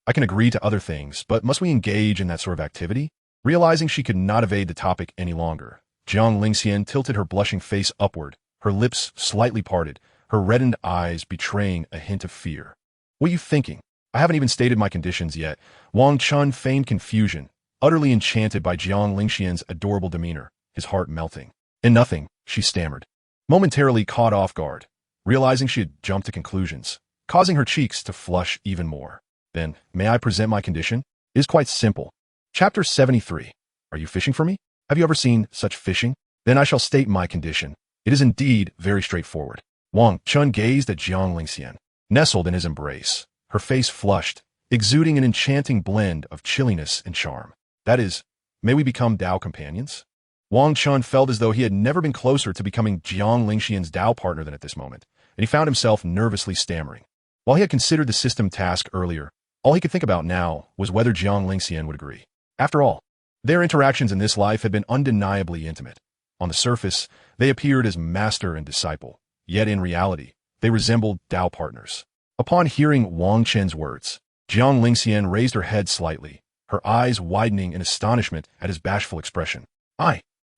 I can agree to other things, but must we engage in that sort of activity? Realizing she could not evade the topic any longer, Jiang Lingxian tilted her blushing face upward, her lips slightly parted, her reddened eyes betraying a hint of fear. What are you thinking? I haven't even stated my conditions yet. Wang Chen feigned confusion, utterly enchanted by Jiang Lingxian's adorable demeanor, his heart melting. In nothing, she stammered, momentarily caught off guard, realizing she had jumped to conclusions, causing her cheeks to flush even more. Then, may I present my condition? It is quite simple. Chapter 73. Are you fishing for me? Have you ever seen such fishing? Then I shall state my condition. It is indeed very straightforward. Wang Chen gazed at Jiang Lingxian, nestled in his embrace, her face flushed, exuding an enchanting blend of chilliness and charm. That is, may we become Tao companions? Wang Chen felt as though he had never been closer to becoming Jiang Lingxian's Tao partner than at this moment, and he found himself nervously stammering. While he had considered the system task earlier, all he could think about now was whether Jiang Lingxian would agree. After all, their interactions in this life had been undeniably intimate. On the surface, they appeared as master and disciple, yet in reality, they resembled Tao partners. Upon hearing Wang Chen's words, Jiang Lingxian raised her head slightly, her eyes widening in astonishment at his bashful expression.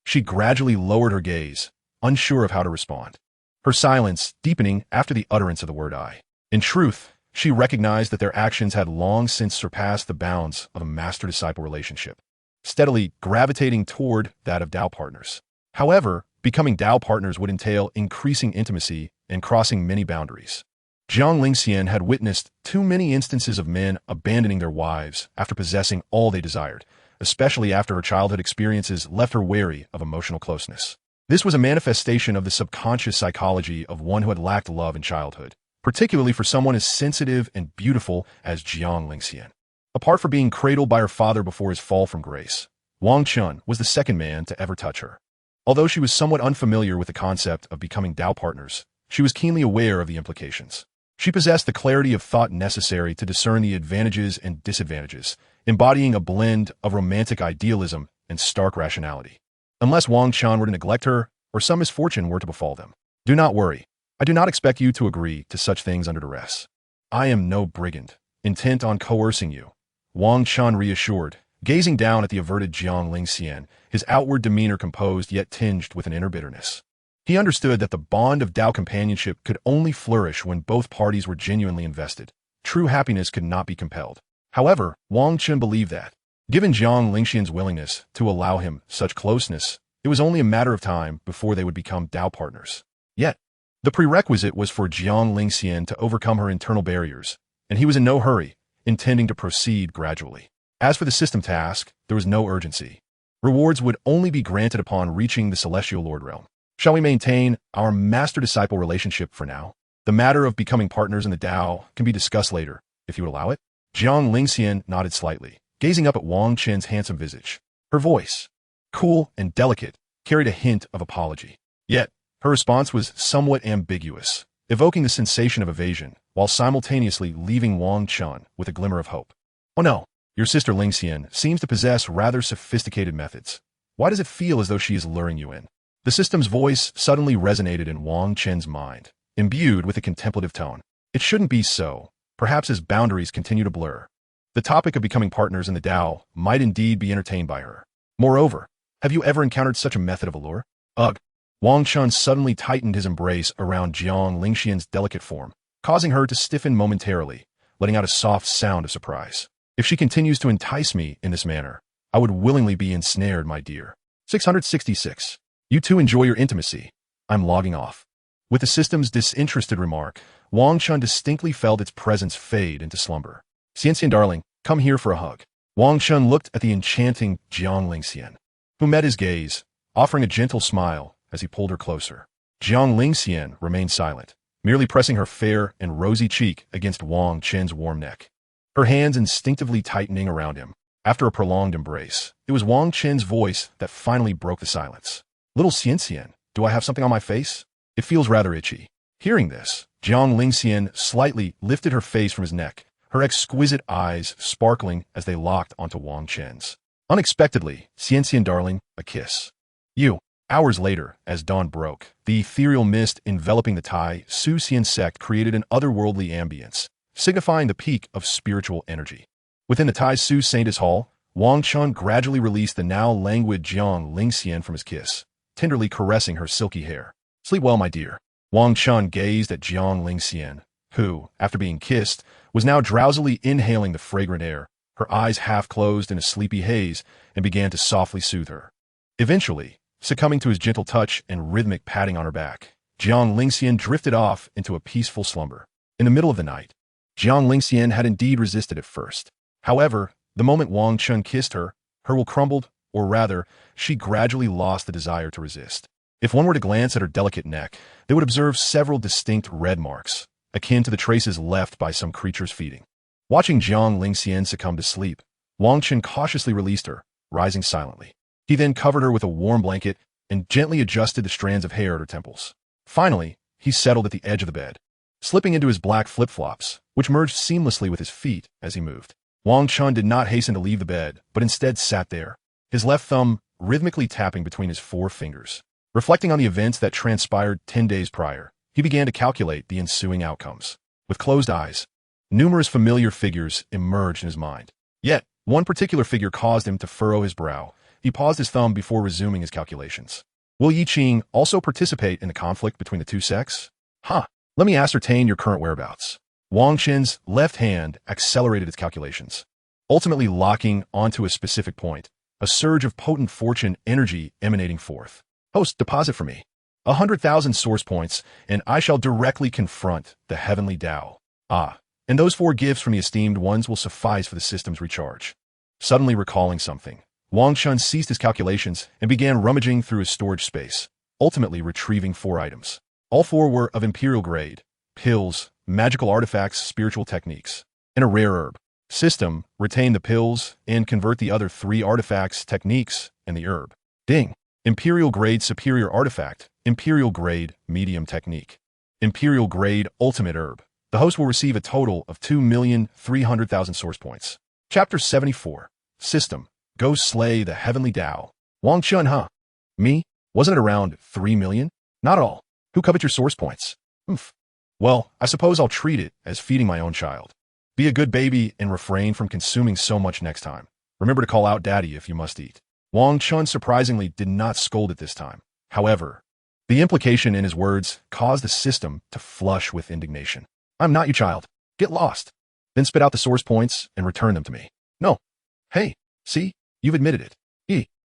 She gradually lowered her gaze, unsure of how to respond, her silence deepening after the utterance of the word I. In truth, she recognized that their actions had long since surpassed the bounds of a master-disciple relationship, steadily gravitating toward that of Tao partners. However, becoming Tao partners would entail increasing intimacy and crossing many boundaries. Jiang Lingxian had witnessed too many instances of men abandoning their wives after possessing all they desired, especially after her childhood experiences left her wary of emotional closeness. This was a manifestation of the subconscious psychology of one who had lacked love in childhood, particularly for someone as sensitive and beautiful as Jiang Lingxian. Apart from being cradled by her father before his fall from grace, Wang Chen was the second man to ever touch her. Although she was somewhat unfamiliar with the concept of becoming Tao partners, she was keenly aware of the implications. She possessed the clarity of thought necessary to discern the advantages and disadvantages, embodying a blend of romantic idealism and stark rationality. Unless Wang Chen were to neglect her, or some misfortune were to befall them. Do not worry. I do not expect you to agree to such things under duress. I am no brigand, intent on coercing you. Wang Chen reassured, gazing down at the averted Jiang Lingxian, his outward demeanor composed yet tinged with an inner bitterness. He understood that the bond of Tao companionship could only flourish when both parties were genuinely invested. True happiness could not be compelled. However, Wang Chen believed that, given Jiang Lingxian's willingness to allow him such closeness, it was only a matter of time before they would become Tao partners. Yet, the prerequisite was for Jiang Lingxian to overcome her internal barriers, and he was in no hurry, intending to proceed gradually. As for the system task, there was no urgency. Rewards would only be granted upon reaching the Celestial Lord realm. Shall we maintain our master-disciple relationship for now? The matter of becoming partners in the Tao can be discussed later, if you would allow it. Jiang Lingxian nodded slightly, gazing up at Wang Chen's handsome visage. Her voice, cool and delicate, carried a hint of apology. Yet, Her response was somewhat ambiguous, evoking the sensation of evasion, while simultaneously leaving Wang Chen with a glimmer of hope. Oh no, your sister Lingxian seems to possess rather sophisticated methods. Why does it feel as though she is luring you in? The system's voice suddenly resonated in Wang Chen's mind, imbued with a contemplative tone. It shouldn't be so, perhaps as boundaries continue to blur. The topic of becoming partners in the Tao might indeed be entertained by her. Moreover, have you ever encountered such a method of allure? Ugh. Wang Chen suddenly tightened his embrace around Jiang Lingxian's delicate form, causing her to stiffen momentarily, letting out a soft sound of surprise. If she continues to entice me in this manner, I would willingly be ensnared, my dear. 666. You two enjoy your intimacy. I'm logging off. With the system's disinterested remark, Wang Chen distinctly felt its presence fade into slumber. Xianxian darling, come here for a hug. Wang Chen looked at the enchanting Jiang Lingxian, who met his gaze, offering a gentle smile as he pulled her closer. Jiang Lingxian remained silent, merely pressing her fair and rosy cheek against Wang Chen's warm neck, her hands instinctively tightening around him. After a prolonged embrace, it was Wang Chen's voice that finally broke the silence. Little Xianxian, do I have something on my face? It feels rather itchy. Hearing this, Jiang Lingxian slightly lifted her face from his neck, her exquisite eyes sparkling as they locked onto Wang Chen's. Unexpectedly, Xianxian darling, a kiss. You. Hours later, as dawn broke, the ethereal mist enveloping the Tai Su Xian sect created an otherworldly ambience, signifying the peak of spiritual energy. Within the Tai Su Saintess Hall, Wang Chen gradually released the now languid Jiang Lingxian from his kiss, tenderly caressing her silky hair. Sleep well, my dear. Wang Chen gazed at Jiang Lingxian, who, after being kissed, was now drowsily inhaling the fragrant air, her eyes half closed in a sleepy haze, and began to softly soothe her. Eventually, succumbing to his gentle touch and rhythmic patting on her back, Jiang Lingxian drifted off into a peaceful slumber. In the middle of the night, Jiang Lingxian had indeed resisted at first. However, the moment Wang Chen kissed her, her will crumbled, or rather, she gradually lost the desire to resist. If one were to glance at her delicate neck, they would observe several distinct red marks, akin to the traces left by some creature's feeding. Watching Jiang Lingxian succumb to sleep, Wang Chen cautiously released her, rising silently. He then covered her with a warm blanket and gently adjusted the strands of hair at her temples. Finally, he settled at the edge of the bed, slipping into his black flip-flops, which merged seamlessly with his feet as he moved. Wang Chen did not hasten to leave the bed, but instead sat there, his left thumb rhythmically tapping between his four fingers. Reflecting on the events that transpired 10 days prior, he began to calculate the ensuing outcomes. With closed eyes, numerous familiar figures emerged in his mind. Yet, one particular figure caused him to furrow his brow. He paused his thumb before resuming his calculations. Will Yi Qing also participate in the conflict between the two sects? Let me ascertain your current whereabouts. Wang Chen's left hand accelerated its calculations, ultimately locking onto a specific point, a surge of potent fortune energy emanating forth. Host, deposit for me 100,000 source points, and I shall directly confront the heavenly Tao. And those 4 gifts from the esteemed ones will suffice for the system's recharge. Suddenly recalling something, Wang Chen ceased his calculations and began rummaging through his storage space, ultimately retrieving 4 items. All 4 were of imperial grade: pills, magical artifacts, spiritual techniques, and a rare herb. System, retain the pills and convert the other 3 artifacts, techniques, and the herb. Ding. Imperial grade superior artifact, imperial grade medium technique, imperial grade ultimate herb. The host will receive a total of 2,300,000 source points. Chapter 74. System. Go slay the heavenly Tao. Wang Chen, Me? Wasn't it around 3 million? Not at all. Who covet your source points? Well, I suppose I'll treat it as feeding my own child. Be a good baby and refrain from consuming so much next time. Remember to call out daddy if you must eat. Wang Chen surprisingly did not scold it this time. However, the implication in his words caused the system to flush with indignation. I'm not your child. Get lost. Then spit out the source points and return them to me. No. Hey, see? You've admitted it.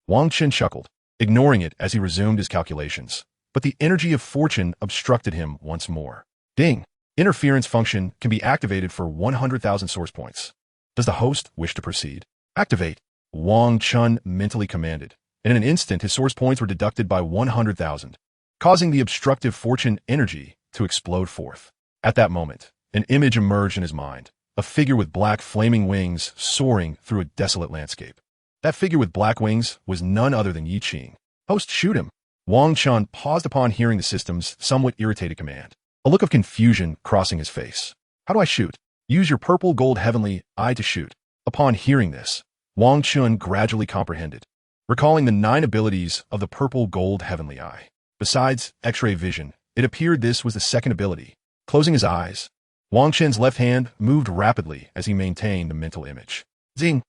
Wang Chen chuckled, ignoring it as he resumed his calculations. But the energy of fortune obstructed him once more. Ding. Interference function can be activated for 100,000 source points. Does the host wish to proceed? Activate. Wang Chen mentally commanded, and in an instant his source points were deducted by 100,000, causing the obstructive fortune energy to explode forth. At that moment, an image emerged in his mind, a figure with black flaming wings soaring through a desolate landscape. That figure with black wings was none other than Yi Qing. Host, shoot him. Wang Chen paused upon hearing the system's somewhat irritated command, a look of confusion crossing his face. How do I shoot? Use your purple gold heavenly eye to shoot. Upon hearing this, Wang Chen gradually comprehended, recalling the 9 abilities of the purple gold heavenly eye. Besides X-ray vision, it appeared this was the second ability. Closing his eyes, Wang Chen's left hand moved rapidly as he maintained the mental image. Zing!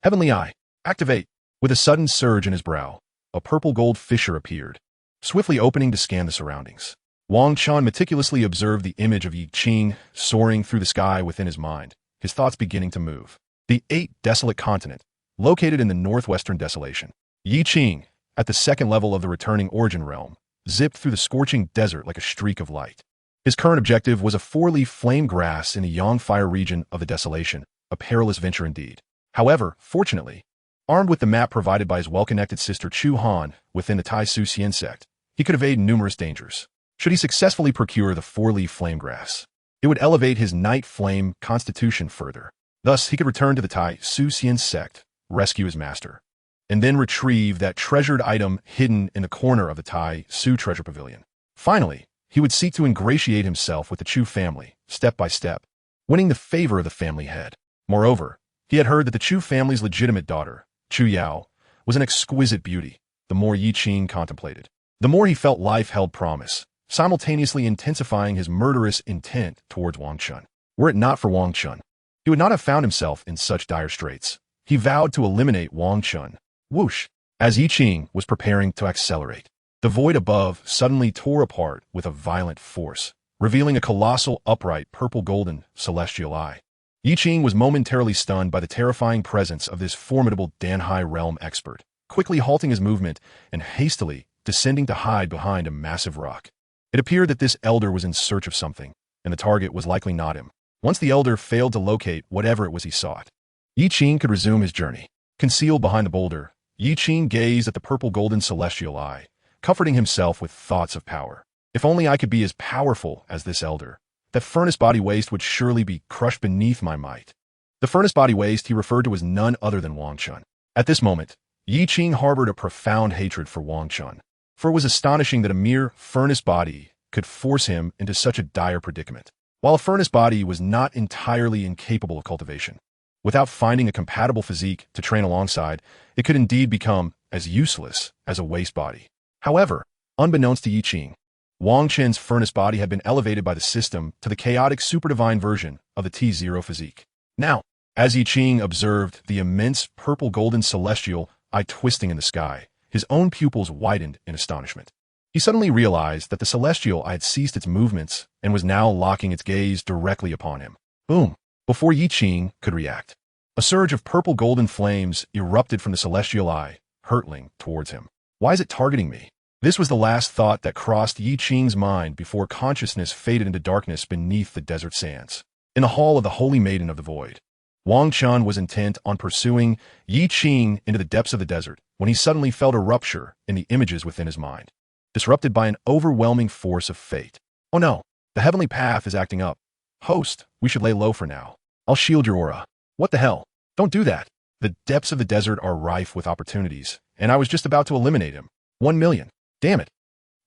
Heavenly eye, activate! With a sudden surge in his brow, a purple gold fissure appeared, swiftly opening to scan the surroundings. Wang Chen meticulously observed the image of Yi Qing soaring through the sky within his mind, his thoughts beginning to move. The 8th desolate continent, located in the northwestern desolation. Yi Qing, at the second level of the returning origin realm, zipped through the scorching desert like a streak of light. His current objective was a 4-leaf flame grass in the Yang Fire region of the desolation, a perilous venture indeed. However, fortunately, armed with the map provided by his well-connected sister Chu Han within the Tai Su Xian sect, he could evade numerous dangers. Should he successfully procure the 4-leaf flame grass, it would elevate his night flame constitution further. Thus, he could return to the Tai Su Xian sect, rescue his master, and then retrieve that treasured item hidden in the corner of the Tai Su treasure pavilion. Finally, he would seek to ingratiate himself with the Chu family, step by step, winning the favor of the family head. Moreover, he had heard that the Chu family's legitimate daughter, Chu Yao, was an exquisite beauty. The more Yi Qing contemplated, the more he felt life held promise, simultaneously intensifying his murderous intent towards Wang Chen. Were it not for Wang Chen, he would not have found himself in such dire straits. He vowed to eliminate Wang Chen. Whoosh! As Yi Qing was preparing to accelerate, the void above suddenly tore apart with a violent force, revealing a colossal, upright, purple-golden, celestial eye. Yi Qing was momentarily stunned by the terrifying presence of this formidable Danhai realm expert, quickly halting his movement and hastily descending to hide behind a massive rock. It appeared that this elder was in search of something, and the target was likely not him. Once the elder failed to locate whatever it was he sought, Yi Qing could resume his journey. Concealed behind the boulder, Yi Qing gazed at the purple-golden celestial eye, comforting himself with thoughts of power. If only I could be as powerful as this elder, that furnace body waste would surely be crushed beneath my might. The furnace body waste he referred to was none other than Wang Chen. At this moment, Yi Qing harbored a profound hatred for Wang Chen, for it was astonishing that a mere furnace body could force him into such a dire predicament. While a furnace body was not entirely incapable of cultivation, without finding a compatible physique to train alongside, it could indeed become as useless as a waste body. However, unbeknownst to Yi Qing, Wang Chen's furnace body had been elevated by the system to the chaotic superdivine version of the T0 physique. Now, as Yi Qing observed the immense purple-golden celestial eye twisting in the sky, his own pupils widened in astonishment. He suddenly realized that the celestial eye had ceased its movements and was now locking its gaze directly upon him. Boom! Before Yi Qing could react, a surge of purple-golden flames erupted from the celestial eye, hurtling towards him. Why is it targeting me? This was the last thought that crossed Yi Qing's mind before consciousness faded into darkness beneath the desert sands. In the hall of the Holy Maiden of the Void, Wang Chen was intent on pursuing Yi Qing into the depths of the desert when he suddenly felt a rupture in the images within his mind, disrupted by an overwhelming force of fate. Oh no, the heavenly path is acting up. Host, we should lay low for now. I'll shield your aura. What the hell? Don't do that. The depths of the desert are rife with opportunities, and I was just about to eliminate him. 1 million. Damn it.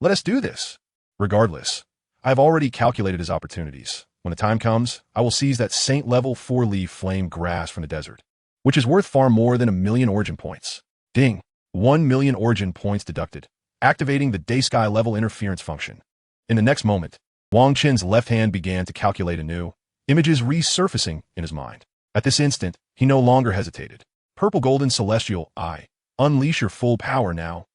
Let us do this. Regardless, I have already calculated his opportunities. When the time comes, I will seize that saint-level 4-leaf flame grass from the desert, which is worth far more than 1 million origin points. Ding. 1 million origin points deducted, activating the day-sky level interference function. In the next moment, Wang Chen's left hand began to calculate anew, images resurfacing in his mind. At this instant, he no longer hesitated. Purple-golden celestial eye, unleash your full power now.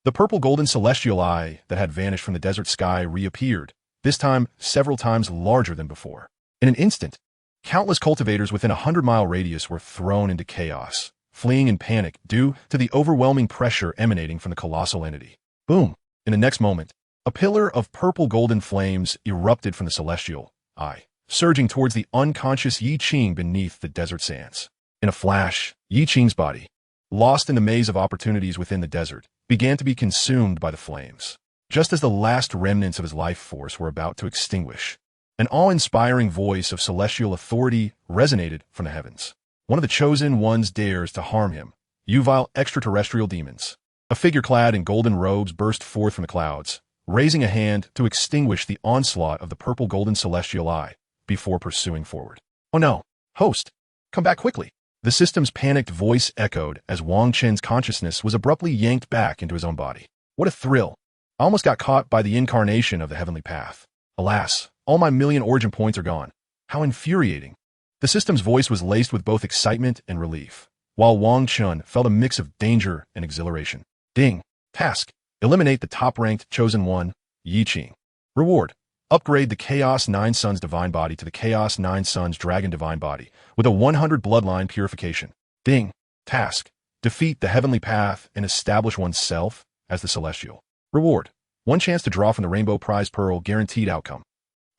The purple-golden celestial eye that had vanished from the desert sky reappeared, this time several times larger than before. In an instant, countless cultivators within a 100-mile radius were thrown into chaos, fleeing in panic due to the overwhelming pressure emanating from the colossal entity. Boom! In the next moment, a pillar of purple-golden flames erupted from the celestial eye, surging towards the unconscious Yi Qing beneath the desert sands. In a flash, Yi Qing's body, lost in the maze of opportunities within the desert, began to be consumed by the flames. Just as the last remnants of his life force were about to extinguish, an awe-inspiring voice of celestial authority resonated from the heavens. One of the chosen ones dares to harm him. You vile extraterrestrial demons. A figure clad in golden robes burst forth from the clouds, raising a hand to extinguish the onslaught of the purple-golden celestial eye before pursuing forward. "Oh no! Host! Come back quickly!" The system's panicked voice echoed as Wang Chen's consciousness was abruptly yanked back into his own body. What a thrill! I almost got caught by the incarnation of the heavenly path. Alas, all my million origin points are gone. How infuriating! The system's voice was laced with both excitement and relief, while Wang Chen felt a mix of danger and exhilaration. Ding! Task: eliminate the top-ranked Chosen One, Yi Qing. Reward: upgrade the Chaos 9 Suns Divine Body to the Chaos 9 Suns Dragon Divine Body with a 100 bloodline purification. Ding! Task: defeat the heavenly path and establish oneself as the celestial. Reward: one chance to draw from the Rainbow Prize Pearl guaranteed outcome.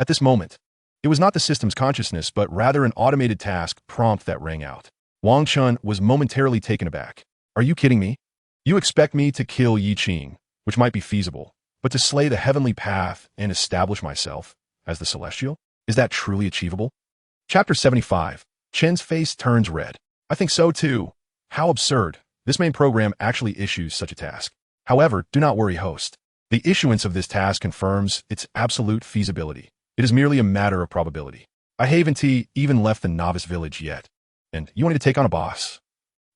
At this moment, it was not the system's consciousness, but rather an automated task prompt that rang out. Wang Chen was momentarily taken aback. Are you kidding me? You expect me to kill Yi Qing, which might be feasible, but to slay the heavenly path and establish myself as the celestial? Is that truly achievable? Chapter 75. Chen's face turns red. I think so too. How absurd. This main program actually issues such a task. However, do not worry, host. The issuance of this task confirms its absolute feasibility. It is merely a matter of probability. I haven't even left the novice village yet. And you want me to take on a boss?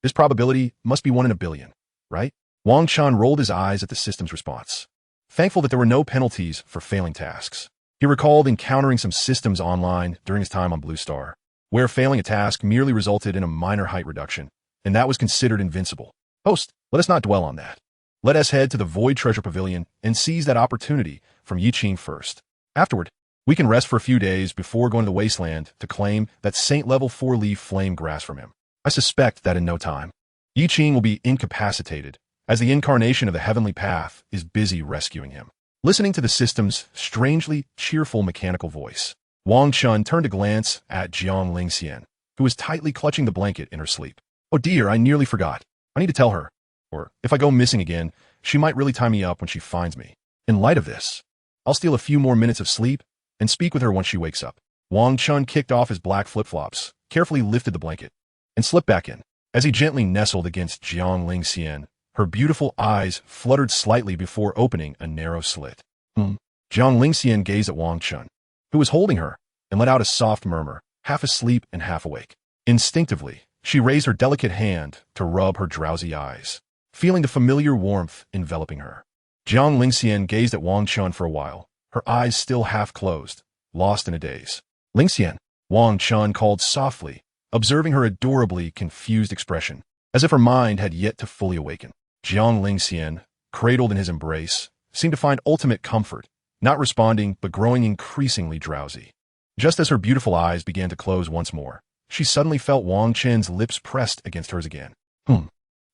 This probability must be 1 in a billion, right? Wang Chen rolled his eyes at the system's response. Thankful that there were no penalties for failing tasks. He recalled encountering some systems online during his time on Blue Star, where failing a task merely resulted in a minor height reduction, and that was considered invincible. Host, let us not dwell on that. Let us head to the Void Treasure Pavilion and seize that opportunity from Yi Qing first. Afterward, we can rest for a few days before going to the wasteland to claim that Saint-level 4-leaf flame grass from him. I suspect that in no time, Yi Qing will be incapacitated, as the incarnation of the heavenly path is busy rescuing him. Listening to the system's strangely cheerful mechanical voice, Wang Chen turned to glance at Jiang Lingxian, who was tightly clutching the blanket in her sleep. Oh dear, I nearly forgot. I need to tell her. Or if I go missing again, she might really tie me up when she finds me. In light of this, I'll steal a few more minutes of sleep and speak with her once she wakes up. Wang Chen kicked off his black flip-flops, carefully lifted the blanket, and slipped back in. As he gently nestled against Jiang Lingxian, her beautiful eyes fluttered slightly before opening a narrow slit. Jiang Lingxian gazed at Wang Chen, who was holding her, and let out a soft murmur, half asleep and half awake. Instinctively, she raised her delicate hand to rub her drowsy eyes, feeling the familiar warmth enveloping her. Jiang Lingxian gazed at Wang Chen for a while, her eyes still half closed, lost in a daze. Lingxian, Wang Chen called softly, observing her adorably confused expression, as if her mind had yet to fully awaken. Jiang Lingxian, cradled in his embrace, seemed to find ultimate comfort, not responding but growing increasingly drowsy. Just as her beautiful eyes began to close once more, she suddenly felt Wang Chen's lips pressed against hers again.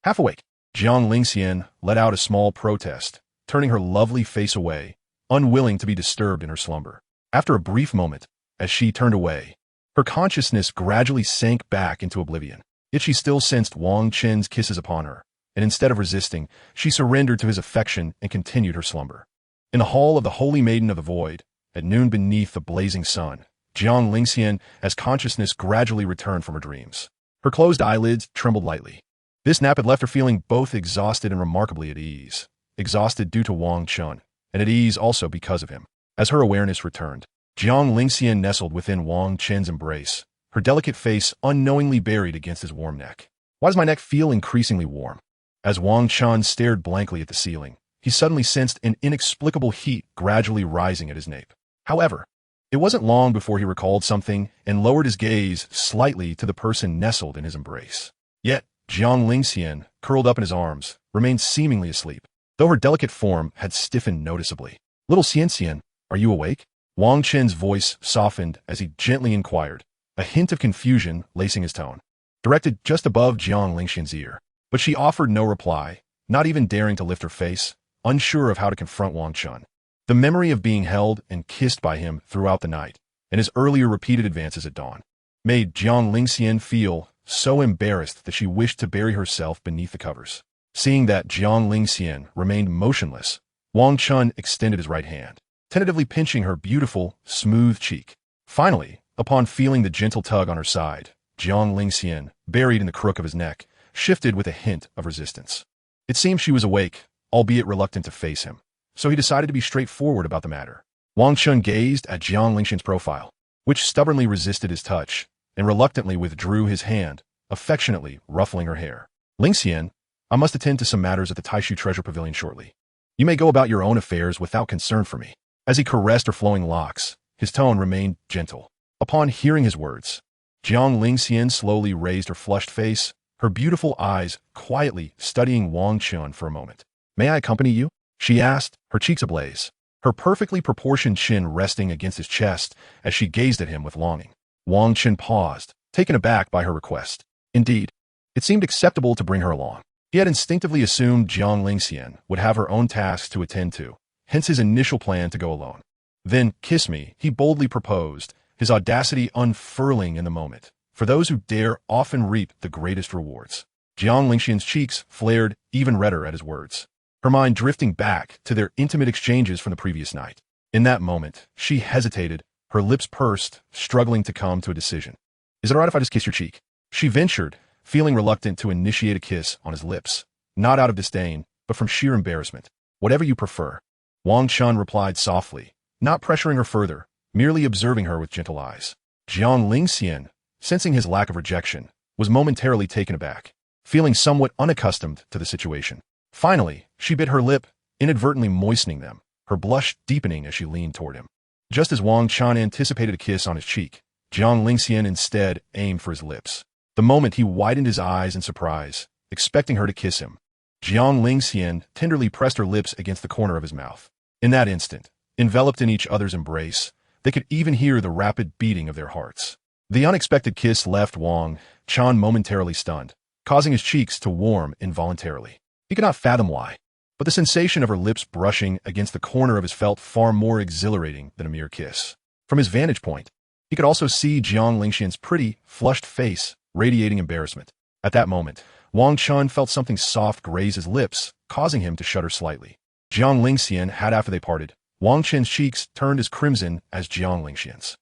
Half awake, Jiang Lingxian let out a small protest, turning her lovely face away, unwilling to be disturbed in her slumber. After a brief moment, as she turned away, her consciousness gradually sank back into oblivion. Yet she still sensed Wang Chen's kisses upon her, and instead of resisting, she surrendered to his affection and continued her slumber. In the hall of the Holy Maiden of the Void, at noon beneath the blazing sun, Jiang Lingxian, as consciousness gradually returned from her dreams. Her closed eyelids trembled lightly. This nap had left her feeling both exhausted and remarkably at ease. Exhausted due to Wang Chen, and at ease also because of him. As her awareness returned, Jiang Lingxian nestled within Wang Chen's embrace, her delicate face unknowingly buried against his warm neck. Why does my neck feel increasingly warm? As Wang Chen stared blankly at the ceiling, he suddenly sensed an inexplicable heat gradually rising at his nape. However, it wasn't long before he recalled something and lowered his gaze slightly to the person nestled in his embrace. Yet, Jiang Lingxian, curled up in his arms, remained seemingly asleep, though her delicate form had stiffened noticeably. Little Xian, are you awake? Wang Chen's voice softened as he gently inquired, a hint of confusion lacing his tone, directed just above Jiang Lingxian's ear. But she offered no reply, not even daring to lift her face, unsure of how to confront Wang Chen. The memory of being held and kissed by him throughout the night, and his earlier repeated advances at dawn, made Jiang Lingxian feel so embarrassed that she wished to bury herself beneath the covers. Seeing that Jiang Lingxian remained motionless, Wang Chen extended his right hand, tentatively pinching her beautiful, smooth cheek. Finally, upon feeling the gentle tug on her side, Jiang Lingxian, buried in the crook of his neck, shifted with a hint of resistance. It seemed she was awake, albeit reluctant to face him, so he decided to be straightforward about the matter. Wang Chen gazed at Jiang Lingxian's profile, which stubbornly resisted his touch, and reluctantly withdrew his hand, affectionately ruffling her hair. Lingxian, I must attend to some matters at the Taishu Treasure Pavilion shortly. You may go about your own affairs without concern for me. As he caressed her flowing locks, his tone remained gentle. Upon hearing his words, Jiang Lingxian slowly raised her flushed face, her beautiful eyes quietly studying Wang Chen for a moment. May I accompany you? She asked, her cheeks ablaze, her perfectly proportioned chin resting against his chest as she gazed at him with longing. Wang Chen paused, taken aback by her request. Indeed, it seemed acceptable to bring her along. He had instinctively assumed Jiang Lingxian would have her own tasks to attend to, hence his initial plan to go alone. Then, kiss me, he boldly proposed, his audacity unfurling in the moment. For those who dare often reap the greatest rewards. Jiang Lingxian's cheeks flared even redder at his words, her mind drifting back to their intimate exchanges from the previous night. In that moment, she hesitated, her lips pursed, struggling to come to a decision. Is it all right if I just kiss your cheek? She ventured, feeling reluctant to initiate a kiss on his lips, not out of disdain, but from sheer embarrassment. Whatever you prefer. Wang Chen replied softly, not pressuring her further, merely observing her with gentle eyes. Jiang Lingxian, sensing his lack of rejection, was momentarily taken aback, feeling somewhat unaccustomed to the situation. Finally, she bit her lip, inadvertently moistening them, her blush deepening as she leaned toward him. Just as Wang Chen anticipated a kiss on his cheek, Jiang Lingxian instead aimed for his lips. The moment he widened his eyes in surprise, expecting her to kiss him, Jiang Lingxian tenderly pressed her lips against the corner of his mouth. In that instant, enveloped in each other's embrace, they could even hear the rapid beating of their hearts. The unexpected kiss left Wang Chen momentarily stunned, causing his cheeks to warm involuntarily. He could not fathom why, but the sensation of her lips brushing against the corner of his felt far more exhilarating than a mere kiss. From his vantage point, he could also see Jiang Lingxian's pretty, flushed face radiating embarrassment. At that moment, Wang Chen felt something soft graze his lips, causing him to shudder slightly. Jiang Lingxian had after they parted. Wang Chen's cheeks turned as crimson as Jiang Lingxian's.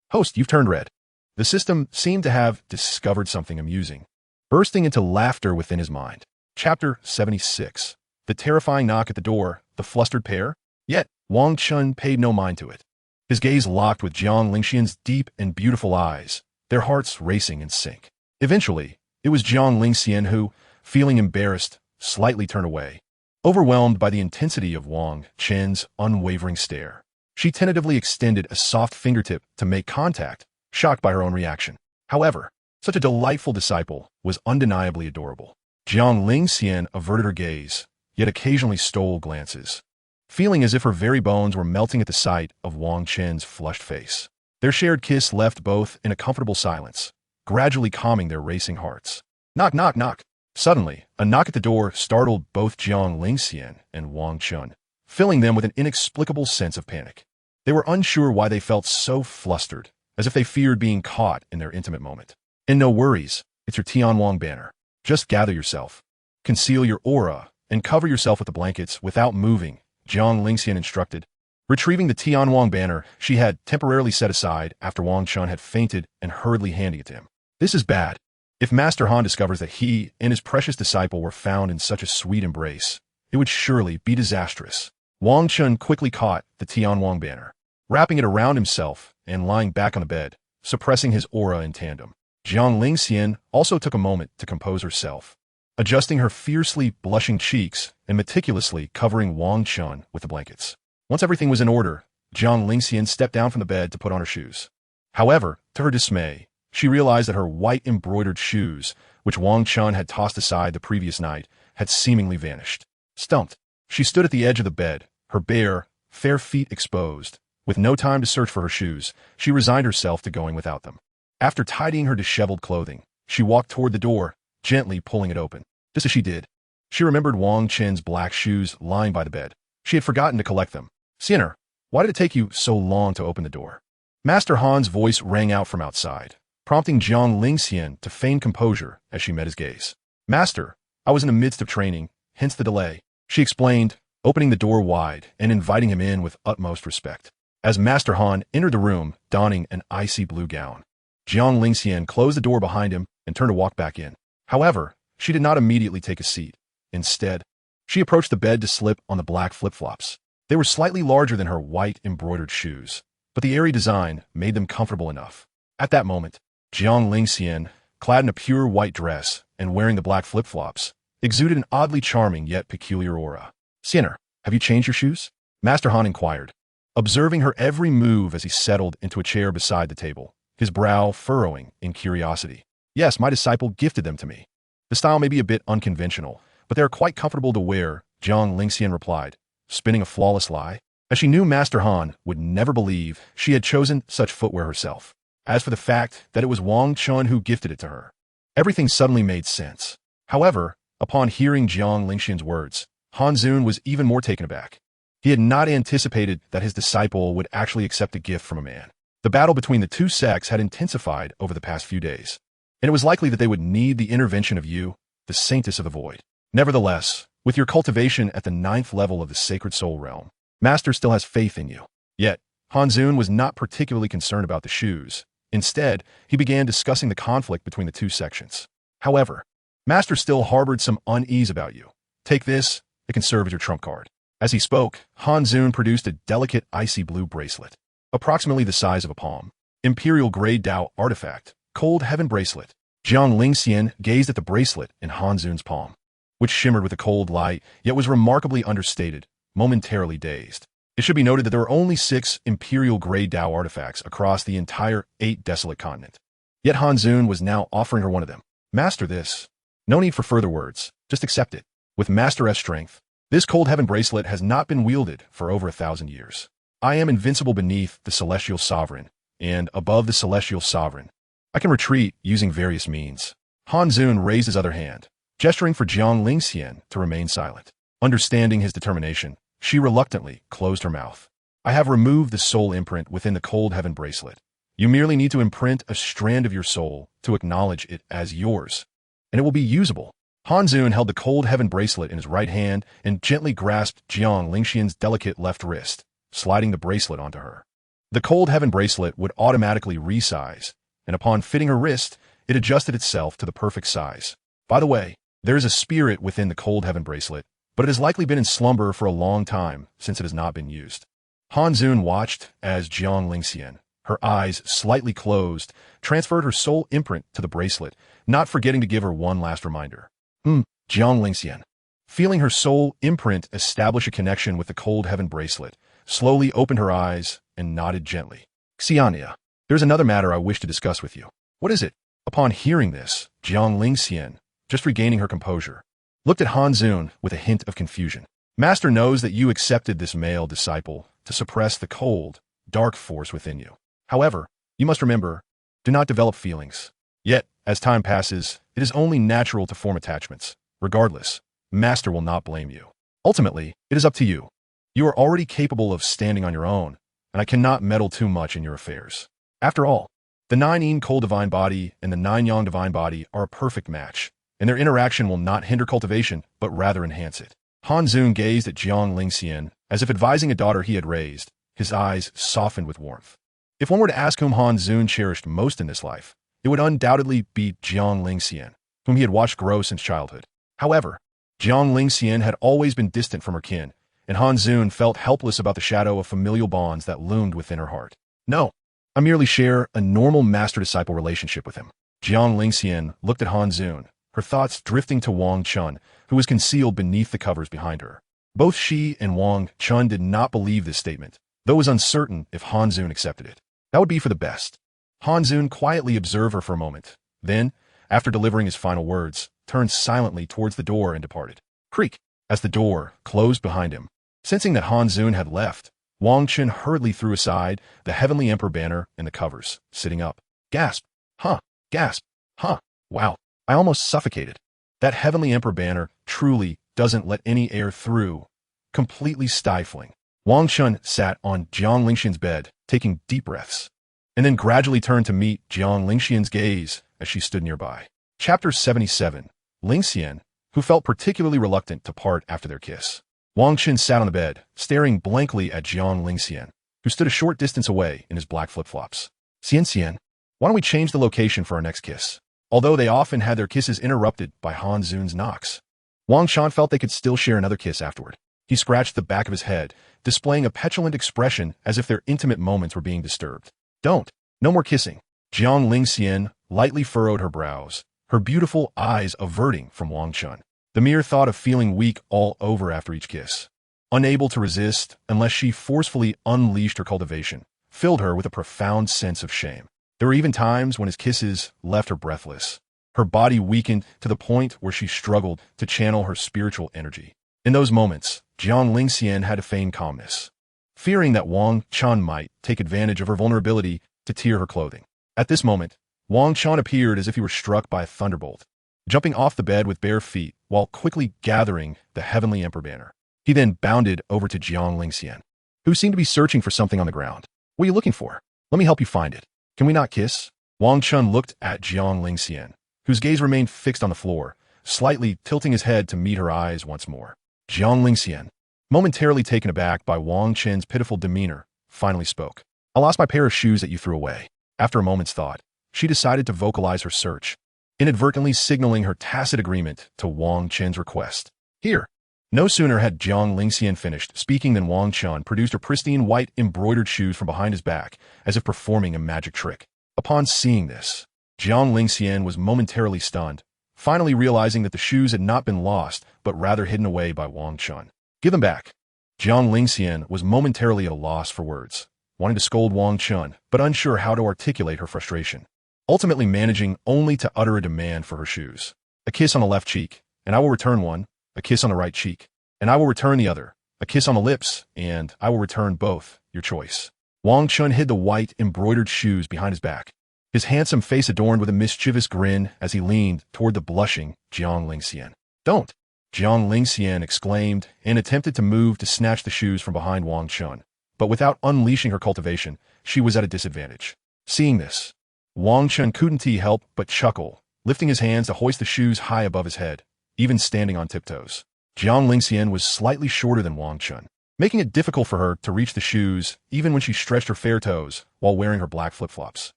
Host, you've turned red. The system seemed to have discovered something amusing, bursting into laughter within his mind. Chapter 76. The terrifying knock at the door, the flustered pair. Yet, Wang Chen paid no mind to it. His gaze locked with Jiang Lingxian's deep and beautiful eyes, their hearts racing in sync. Eventually, it was Jiang Lingxian who, feeling embarrassed, slightly turned away, overwhelmed by the intensity of Wang Chen's unwavering stare. She tentatively extended a soft fingertip to make contact, shocked by her own reaction. However, such a delightful disciple was undeniably adorable. Jiang Lingxian averted her gaze, yet occasionally stole glances, feeling as if her very bones were melting at the sight of Wang Chen's flushed face. Their shared kiss left both in a comfortable silence, gradually calming their racing hearts. Knock, knock, knock. Suddenly, a knock at the door startled both Jiang Lingxian and Wang Chen, filling them with an inexplicable sense of panic. They were unsure why they felt so flustered, as if they feared being caught in their intimate moment. And no worries, it's your Tianwang banner. Just gather yourself, conceal your aura, and cover yourself with the blankets without moving, Jiang Lingxian instructed. Retrieving the Tianwang banner she had temporarily set aside after Wang Chen had fainted and hurriedly handing it to him. This is bad. If Master Han discovers that he and his precious disciple were found in such a sweet embrace, it would surely be disastrous. Wang Chen quickly caught the Tianwang banner, wrapping it around himself and lying back on the bed, suppressing his aura in tandem. Jiang Lingxian also took a moment to compose herself, adjusting her fiercely blushing cheeks and meticulously covering Wang Chen with the blankets. Once everything was in order, Jiang Lingxian stepped down from the bed to put on her shoes. However, to her dismay, she realized that her white embroidered shoes, which Wang Chen had tossed aside the previous night, had seemingly vanished. Stumped, she stood at the edge of the bed, her bare, fair feet exposed. With no time to search for her shoes, she resigned herself to going without them. After tidying her disheveled clothing, she walked toward the door, gently pulling it open. Just as she did, she remembered Wang Chen's black shoes lying by the bed. She had forgotten to collect them. Sinner, why did it take you so long to open the door? Master Han's voice rang out from outside, prompting Jiang Lingxian to feign composure as she met his gaze. Master, I was in the midst of training, hence the delay, she explained, opening the door wide and inviting him in with utmost respect. As Master Han entered the room, donning an icy blue gown, Jiang Lingxian closed the door behind him and turned to walk back in. However, she did not immediately take a seat. Instead, she approached the bed to slip on the black flip-flops. They were slightly larger than her white embroidered shoes, but the airy design made them comfortable enough. At that moment, Jiang Lingxian, clad in a pure white dress and wearing the black flip-flops, exuded an oddly charming yet peculiar aura. "Sienner, have you changed your shoes?" Master Han inquired, observing her every move as he settled into a chair beside the table, his brow furrowing in curiosity. "Yes, my disciple gifted them to me. The style may be a bit unconventional, but they are quite comfortable to wear," Jiang Lingxian replied, spinning a flawless lie, as she knew Master Han would never believe she had chosen such footwear herself. As for the fact that it was Wang Chen who gifted it to her, everything suddenly made sense. However, upon hearing Jiang Lingxian's words, Han Zun was even more taken aback. He had not anticipated that his disciple would actually accept a gift from a man. The battle between the two sects had intensified over the past few days, and it was likely that they would need the intervention of you, the Saintess of the Void. Nevertheless, with your cultivation at the 9th level of the Sacred Soul Realm, Master still has faith in you. Yet, Han Zun was not particularly concerned about the shoes. Instead, he began discussing the conflict between the two sections. However, Master still harbored some unease about you. "Take this, it can serve as your trump card." As he spoke, Han Zun produced a delicate icy blue bracelet, approximately the size of a palm. Imperial Grade Dao artifact, Cold Heaven Bracelet. Jiang Lingxian gazed at the bracelet in Han Zun's palm, which shimmered with a cold light, yet was remarkably understated, momentarily dazed. It should be noted that there were only 6 Imperial Grade Dao artifacts across the entire 8 desolate continent. Yet Han Zun was now offering her one of them. "Master this." No need for further words, just accept it. With Master S strength, this Cold Heaven Bracelet has not been wielded for over 1,000 years. I am invincible beneath the Celestial Sovereign, and above the Celestial Sovereign. I can retreat using various means. Han Zun raised his other hand, gesturing for Jiang Lingxian to remain silent. Understanding his determination, she reluctantly closed her mouth. "I have removed the soul imprint within the Cold Heaven Bracelet. You merely need to imprint a strand of your soul to acknowledge it as yours, and it will be usable." Han Zun held the Cold Heaven Bracelet in his right hand and gently grasped Jiang Lingxian's delicate left wrist, sliding the bracelet onto her. The Cold Heaven Bracelet would automatically resize, and upon fitting her wrist, it adjusted itself to the perfect size. By the way, there is a spirit within the Cold Heaven Bracelet, but it has likely been in slumber for a long time since it has not been used. Han Zun watched as Jiang Lingxian, her eyes slightly closed, transferred her soul imprint to the bracelet, not forgetting to give her one last reminder. Jiang Lingxian, feeling her soul imprint establish a connection with the Cold Heaven Bracelet, slowly opened her eyes and nodded gently. "Xiania, there's another matter I wish to discuss with you." "What is it?" Upon hearing this, Jiang Lingxian, just regaining her composure, looked at Han Zun with a hint of confusion. "Master knows that you accepted this male disciple to suppress the cold, dark force within you. However, you must remember, do not develop feelings. Yet, as time passes, it is only natural to form attachments. Regardless, Master will not blame you. Ultimately, it is up to you. You are already capable of standing on your own, and I cannot meddle too much in your affairs. After all, the 9 Yin Cold Divine Body and the 9 Yang Divine Body are a perfect match, and their interaction will not hinder cultivation, but rather enhance it." Han Zun gazed at Jiang Lingxian as if advising a daughter he had raised, his eyes softened with warmth. If one were to ask whom Han Zun cherished most in this life, it would undoubtedly be Jiang Lingxian, whom he had watched grow since childhood. However, Jiang Lingxian had always been distant from her kin, and Han Zun felt helpless about the shadow of familial bonds that loomed within her heart. "No, I merely share a normal master-disciple relationship with him." Jiang Lingxian looked at Han Zun, her thoughts drifting to Wang Chen, who was concealed beneath the covers behind her. Both she and Wang Chen did not believe this statement, though it was uncertain if Han Zun accepted it. That would be for the best. Han Zun quietly observed her for a moment, then, after delivering his final words, turned silently towards the door and departed. Creak, as the door closed behind him. Sensing that Han Zun had left, Wang Chen hurriedly threw aside the Heavenly Emperor banner and the covers, sitting up. Gasp. Huh. Gasp. Huh. Wow. I almost suffocated. That Heavenly Emperor banner truly doesn't let any air through. Completely stifling. Wang Chen sat on Jiang Lingxian's bed, taking deep breaths, and then gradually turned to meet Jiang Lingxian's gaze as she stood nearby. Chapter 77. Lingxian, who felt particularly reluctant to part after their kiss. Wang Chen sat on the bed, staring blankly at Jiang Lingxian, who stood a short distance away in his black flip-flops. "Xian, why don't we change the location for our next kiss?" Although they often had their kisses interrupted by Han Zun's knocks, Wang Chen felt they could still share another kiss afterward. He scratched the back of his head, displaying a petulant expression as if their intimate moments were being disturbed. Don't. No more kissing. Jiang Lingxian lightly furrowed her brows, her beautiful eyes averting from Wang Chen. The mere thought of feeling weak all over after each kiss, unable to resist unless she forcefully unleashed her cultivation, filled her with a profound sense of shame. There were even times when his kisses left her breathless. Her body weakened to the point where she struggled to channel her spiritual energy. In those moments, Jiang Lingxian had to feign calmness, fearing that Wang Chen might take advantage of her vulnerability to tear her clothing. At this moment, Wang Chen appeared as if he were struck by a thunderbolt, jumping off the bed with bare feet while quickly gathering the heavenly emperor banner. He then bounded over to Jiang Lingxian, who seemed to be searching for something on the ground. What are you looking for? Let me help you find it. Can we not kiss? Wang Chen looked at Jiang Lingxian, whose gaze remained fixed on the floor, slightly tilting his head to meet her eyes once more. Jiang Lingxian, momentarily taken aback by Wang Chen's pitiful demeanor, finally spoke. I lost my pair of shoes that you threw away. After a moment's thought, she decided to vocalize her search, inadvertently signaling her tacit agreement to Wang Chen's request. Here. No sooner had Jiang Lingxian finished speaking than Wang Chen produced her pristine white embroidered shoes from behind his back, as if performing a magic trick. Upon seeing this, Jiang Lingxian was momentarily stunned, finally realizing that the shoes had not been lost, but rather hidden away by Wang Chen. Give them back. Jiang Lingxian was momentarily at a loss for words, wanting to scold Wang Chen, but unsure how to articulate her frustration, ultimately managing only to utter a demand for her shoes. A kiss on the left cheek, and I will return one. A kiss on the right cheek, and I will return the other. A kiss on the lips, and I will return both. Your choice. Wang Chen hid the white embroidered shoes behind his back, his handsome face adorned with a mischievous grin as he leaned toward the blushing Jiang Lingxian. Don't! Jiang Lingxian exclaimed and attempted to move to snatch the shoes from behind Wang Chen, but without unleashing her cultivation, she was at a disadvantage. Seeing this, Wang Chen couldn't help but chuckle, lifting his hands to hoist the shoes high above his head, even standing on tiptoes. Jiang Lingxian was slightly shorter than Wang Chen, making it difficult for her to reach the shoes even when she stretched her fair toes while wearing her black flip-flops.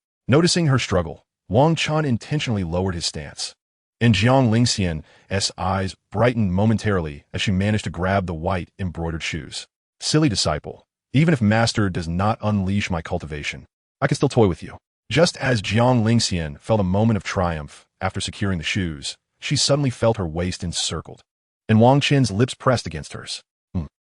Noticing her struggle, Wang Chen intentionally lowered his stance, and Jiang Lingxian's eyes brightened momentarily as she managed to grab the white embroidered shoes. Silly disciple, even if Master does not unleash my cultivation, I can still toy with you. Just as Jiang Lingxian felt a moment of triumph after securing the shoes, she suddenly felt her waist encircled, and Wang Chen's lips pressed against hers.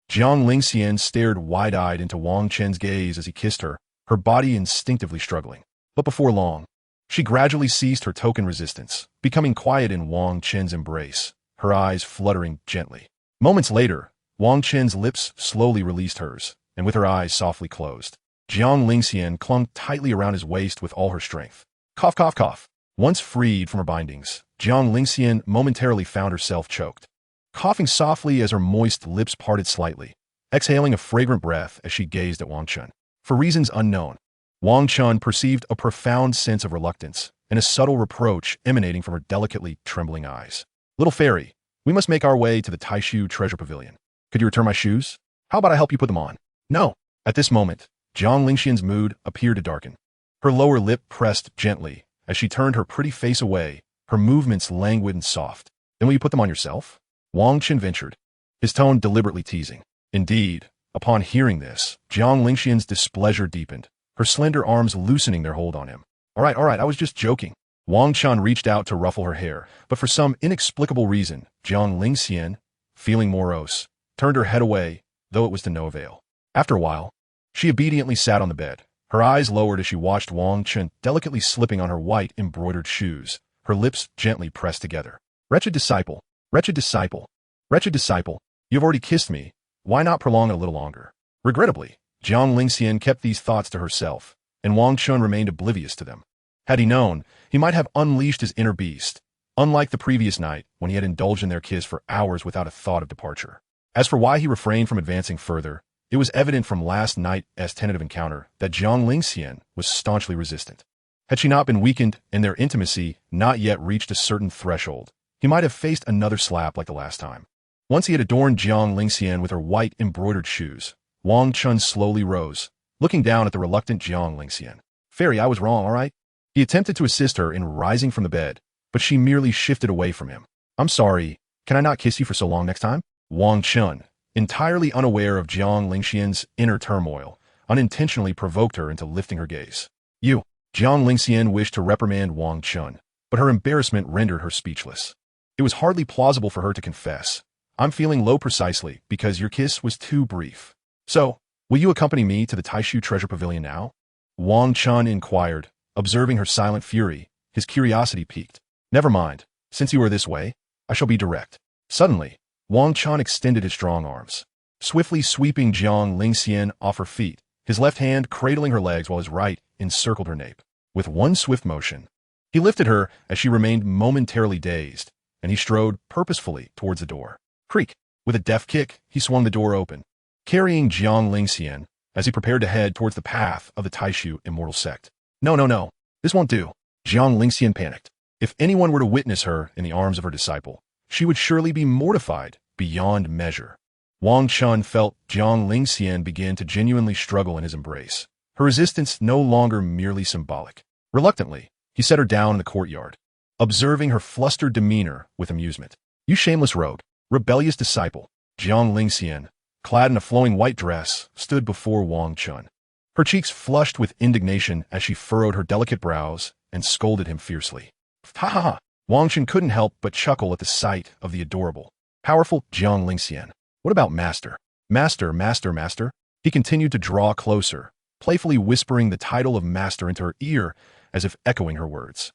Jiang Lingxian stared wide-eyed into Wang Chen's gaze as he kissed her, her body instinctively struggling. But before long, she gradually ceased her token resistance, becoming quiet in Wang Chen's embrace, her eyes fluttering gently. Moments later, Wang Chen's lips slowly released hers, and with her eyes softly closed, Jiang Lingxian clung tightly around his waist with all her strength. Cough, cough, cough. Once freed from her bindings, Jiang Lingxian momentarily found herself choked, coughing softly as her moist lips parted slightly, exhaling a fragrant breath as she gazed at Wang Chen. For reasons unknown, Wang Chen perceived a profound sense of reluctance and a subtle reproach emanating from her delicately trembling eyes. Little fairy, we must make our way to the Taishu treasure pavilion. Could you return my shoes? How about I help you put them on? No. At this moment, Jiang Lingxian's mood appeared to darken. Her lower lip pressed gently as she turned her pretty face away, her movements languid and soft. Then will you put them on yourself? Wang Chen ventured, his tone deliberately teasing. Indeed, upon hearing this, Jiang Lingxian's displeasure deepened, her slender arms loosening their hold on him. All right, I was just joking. Wang Chen reached out to ruffle her hair, but for some inexplicable reason, Jiang Lingxian, feeling morose, turned her head away, though it was to no avail. After a while, she obediently sat on the bed, her eyes lowered as she watched Wang Chen delicately slipping on her white embroidered shoes, her lips gently pressed together. Wretched disciple, wretched disciple, wretched disciple, you have already kissed me. Why not prolong it a little longer? Regrettably, Jiang Lingxian kept these thoughts to herself, and Wang Chen remained oblivious to them. Had he known, he might have unleashed his inner beast, unlike the previous night when he had indulged in their kiss for hours without a thought of departure. As for why he refrained from advancing further, it was evident from last night's tentative encounter that Jiang Lingxian was staunchly resistant. Had she not been weakened and their intimacy not yet reached a certain threshold, he might have faced another slap like the last time. Once he had adorned Jiang Lingxian with her white embroidered shoes, Wang Chen slowly rose, looking down at the reluctant Jiang Lingxian. Fairy, I was wrong, all right? He attempted to assist her in rising from the bed, but she merely shifted away from him. I'm sorry, Can I not kiss you for so long next time? Wang Chen, entirely unaware of Jiang Lingxian's inner turmoil, unintentionally provoked her into lifting her gaze. You. Jiang Lingxian wished to reprimand Wang Chen, but her embarrassment rendered her speechless. It was hardly plausible for her to confess. I'm feeling low precisely because your kiss was too brief. So, will you accompany me to the Taishu Treasure Pavilion now? Wang Chen inquired, observing her silent fury. His curiosity piqued. Never mind. Since you are this way, I shall be direct. Suddenly, Wang Chen extended his strong arms, swiftly sweeping Jiang Lingxian off her feet, his left hand cradling her legs while his right encircled her nape. With one swift motion, he lifted her as she remained momentarily dazed, and he strode purposefully towards the door. Creak! With a deft kick, he swung the door open, carrying Jiang Lingxian as he prepared to head towards the path of the Taishu immortal sect. No. This won't do. Jiang Lingxian panicked. If anyone were to witness her in the arms of her disciple, she would surely be mortified beyond measure. Wang Chen felt Jiang Lingxian begin to genuinely struggle in his embrace, her resistance no longer merely symbolic. Reluctantly, he set her down in the courtyard, observing her flustered demeanor with amusement. You shameless rogue, rebellious disciple. Jiang Lingxian, clad in a flowing white dress, stood before Wang Chen. Her cheeks flushed with indignation as she furrowed her delicate brows and scolded him fiercely. Ha ha ha! Wang Chen couldn't help but chuckle at the sight of the adorable, powerful Jiang Lingxian. What about Master? Master. He continued to draw closer, playfully whispering the title of Master into her ear as if echoing her words.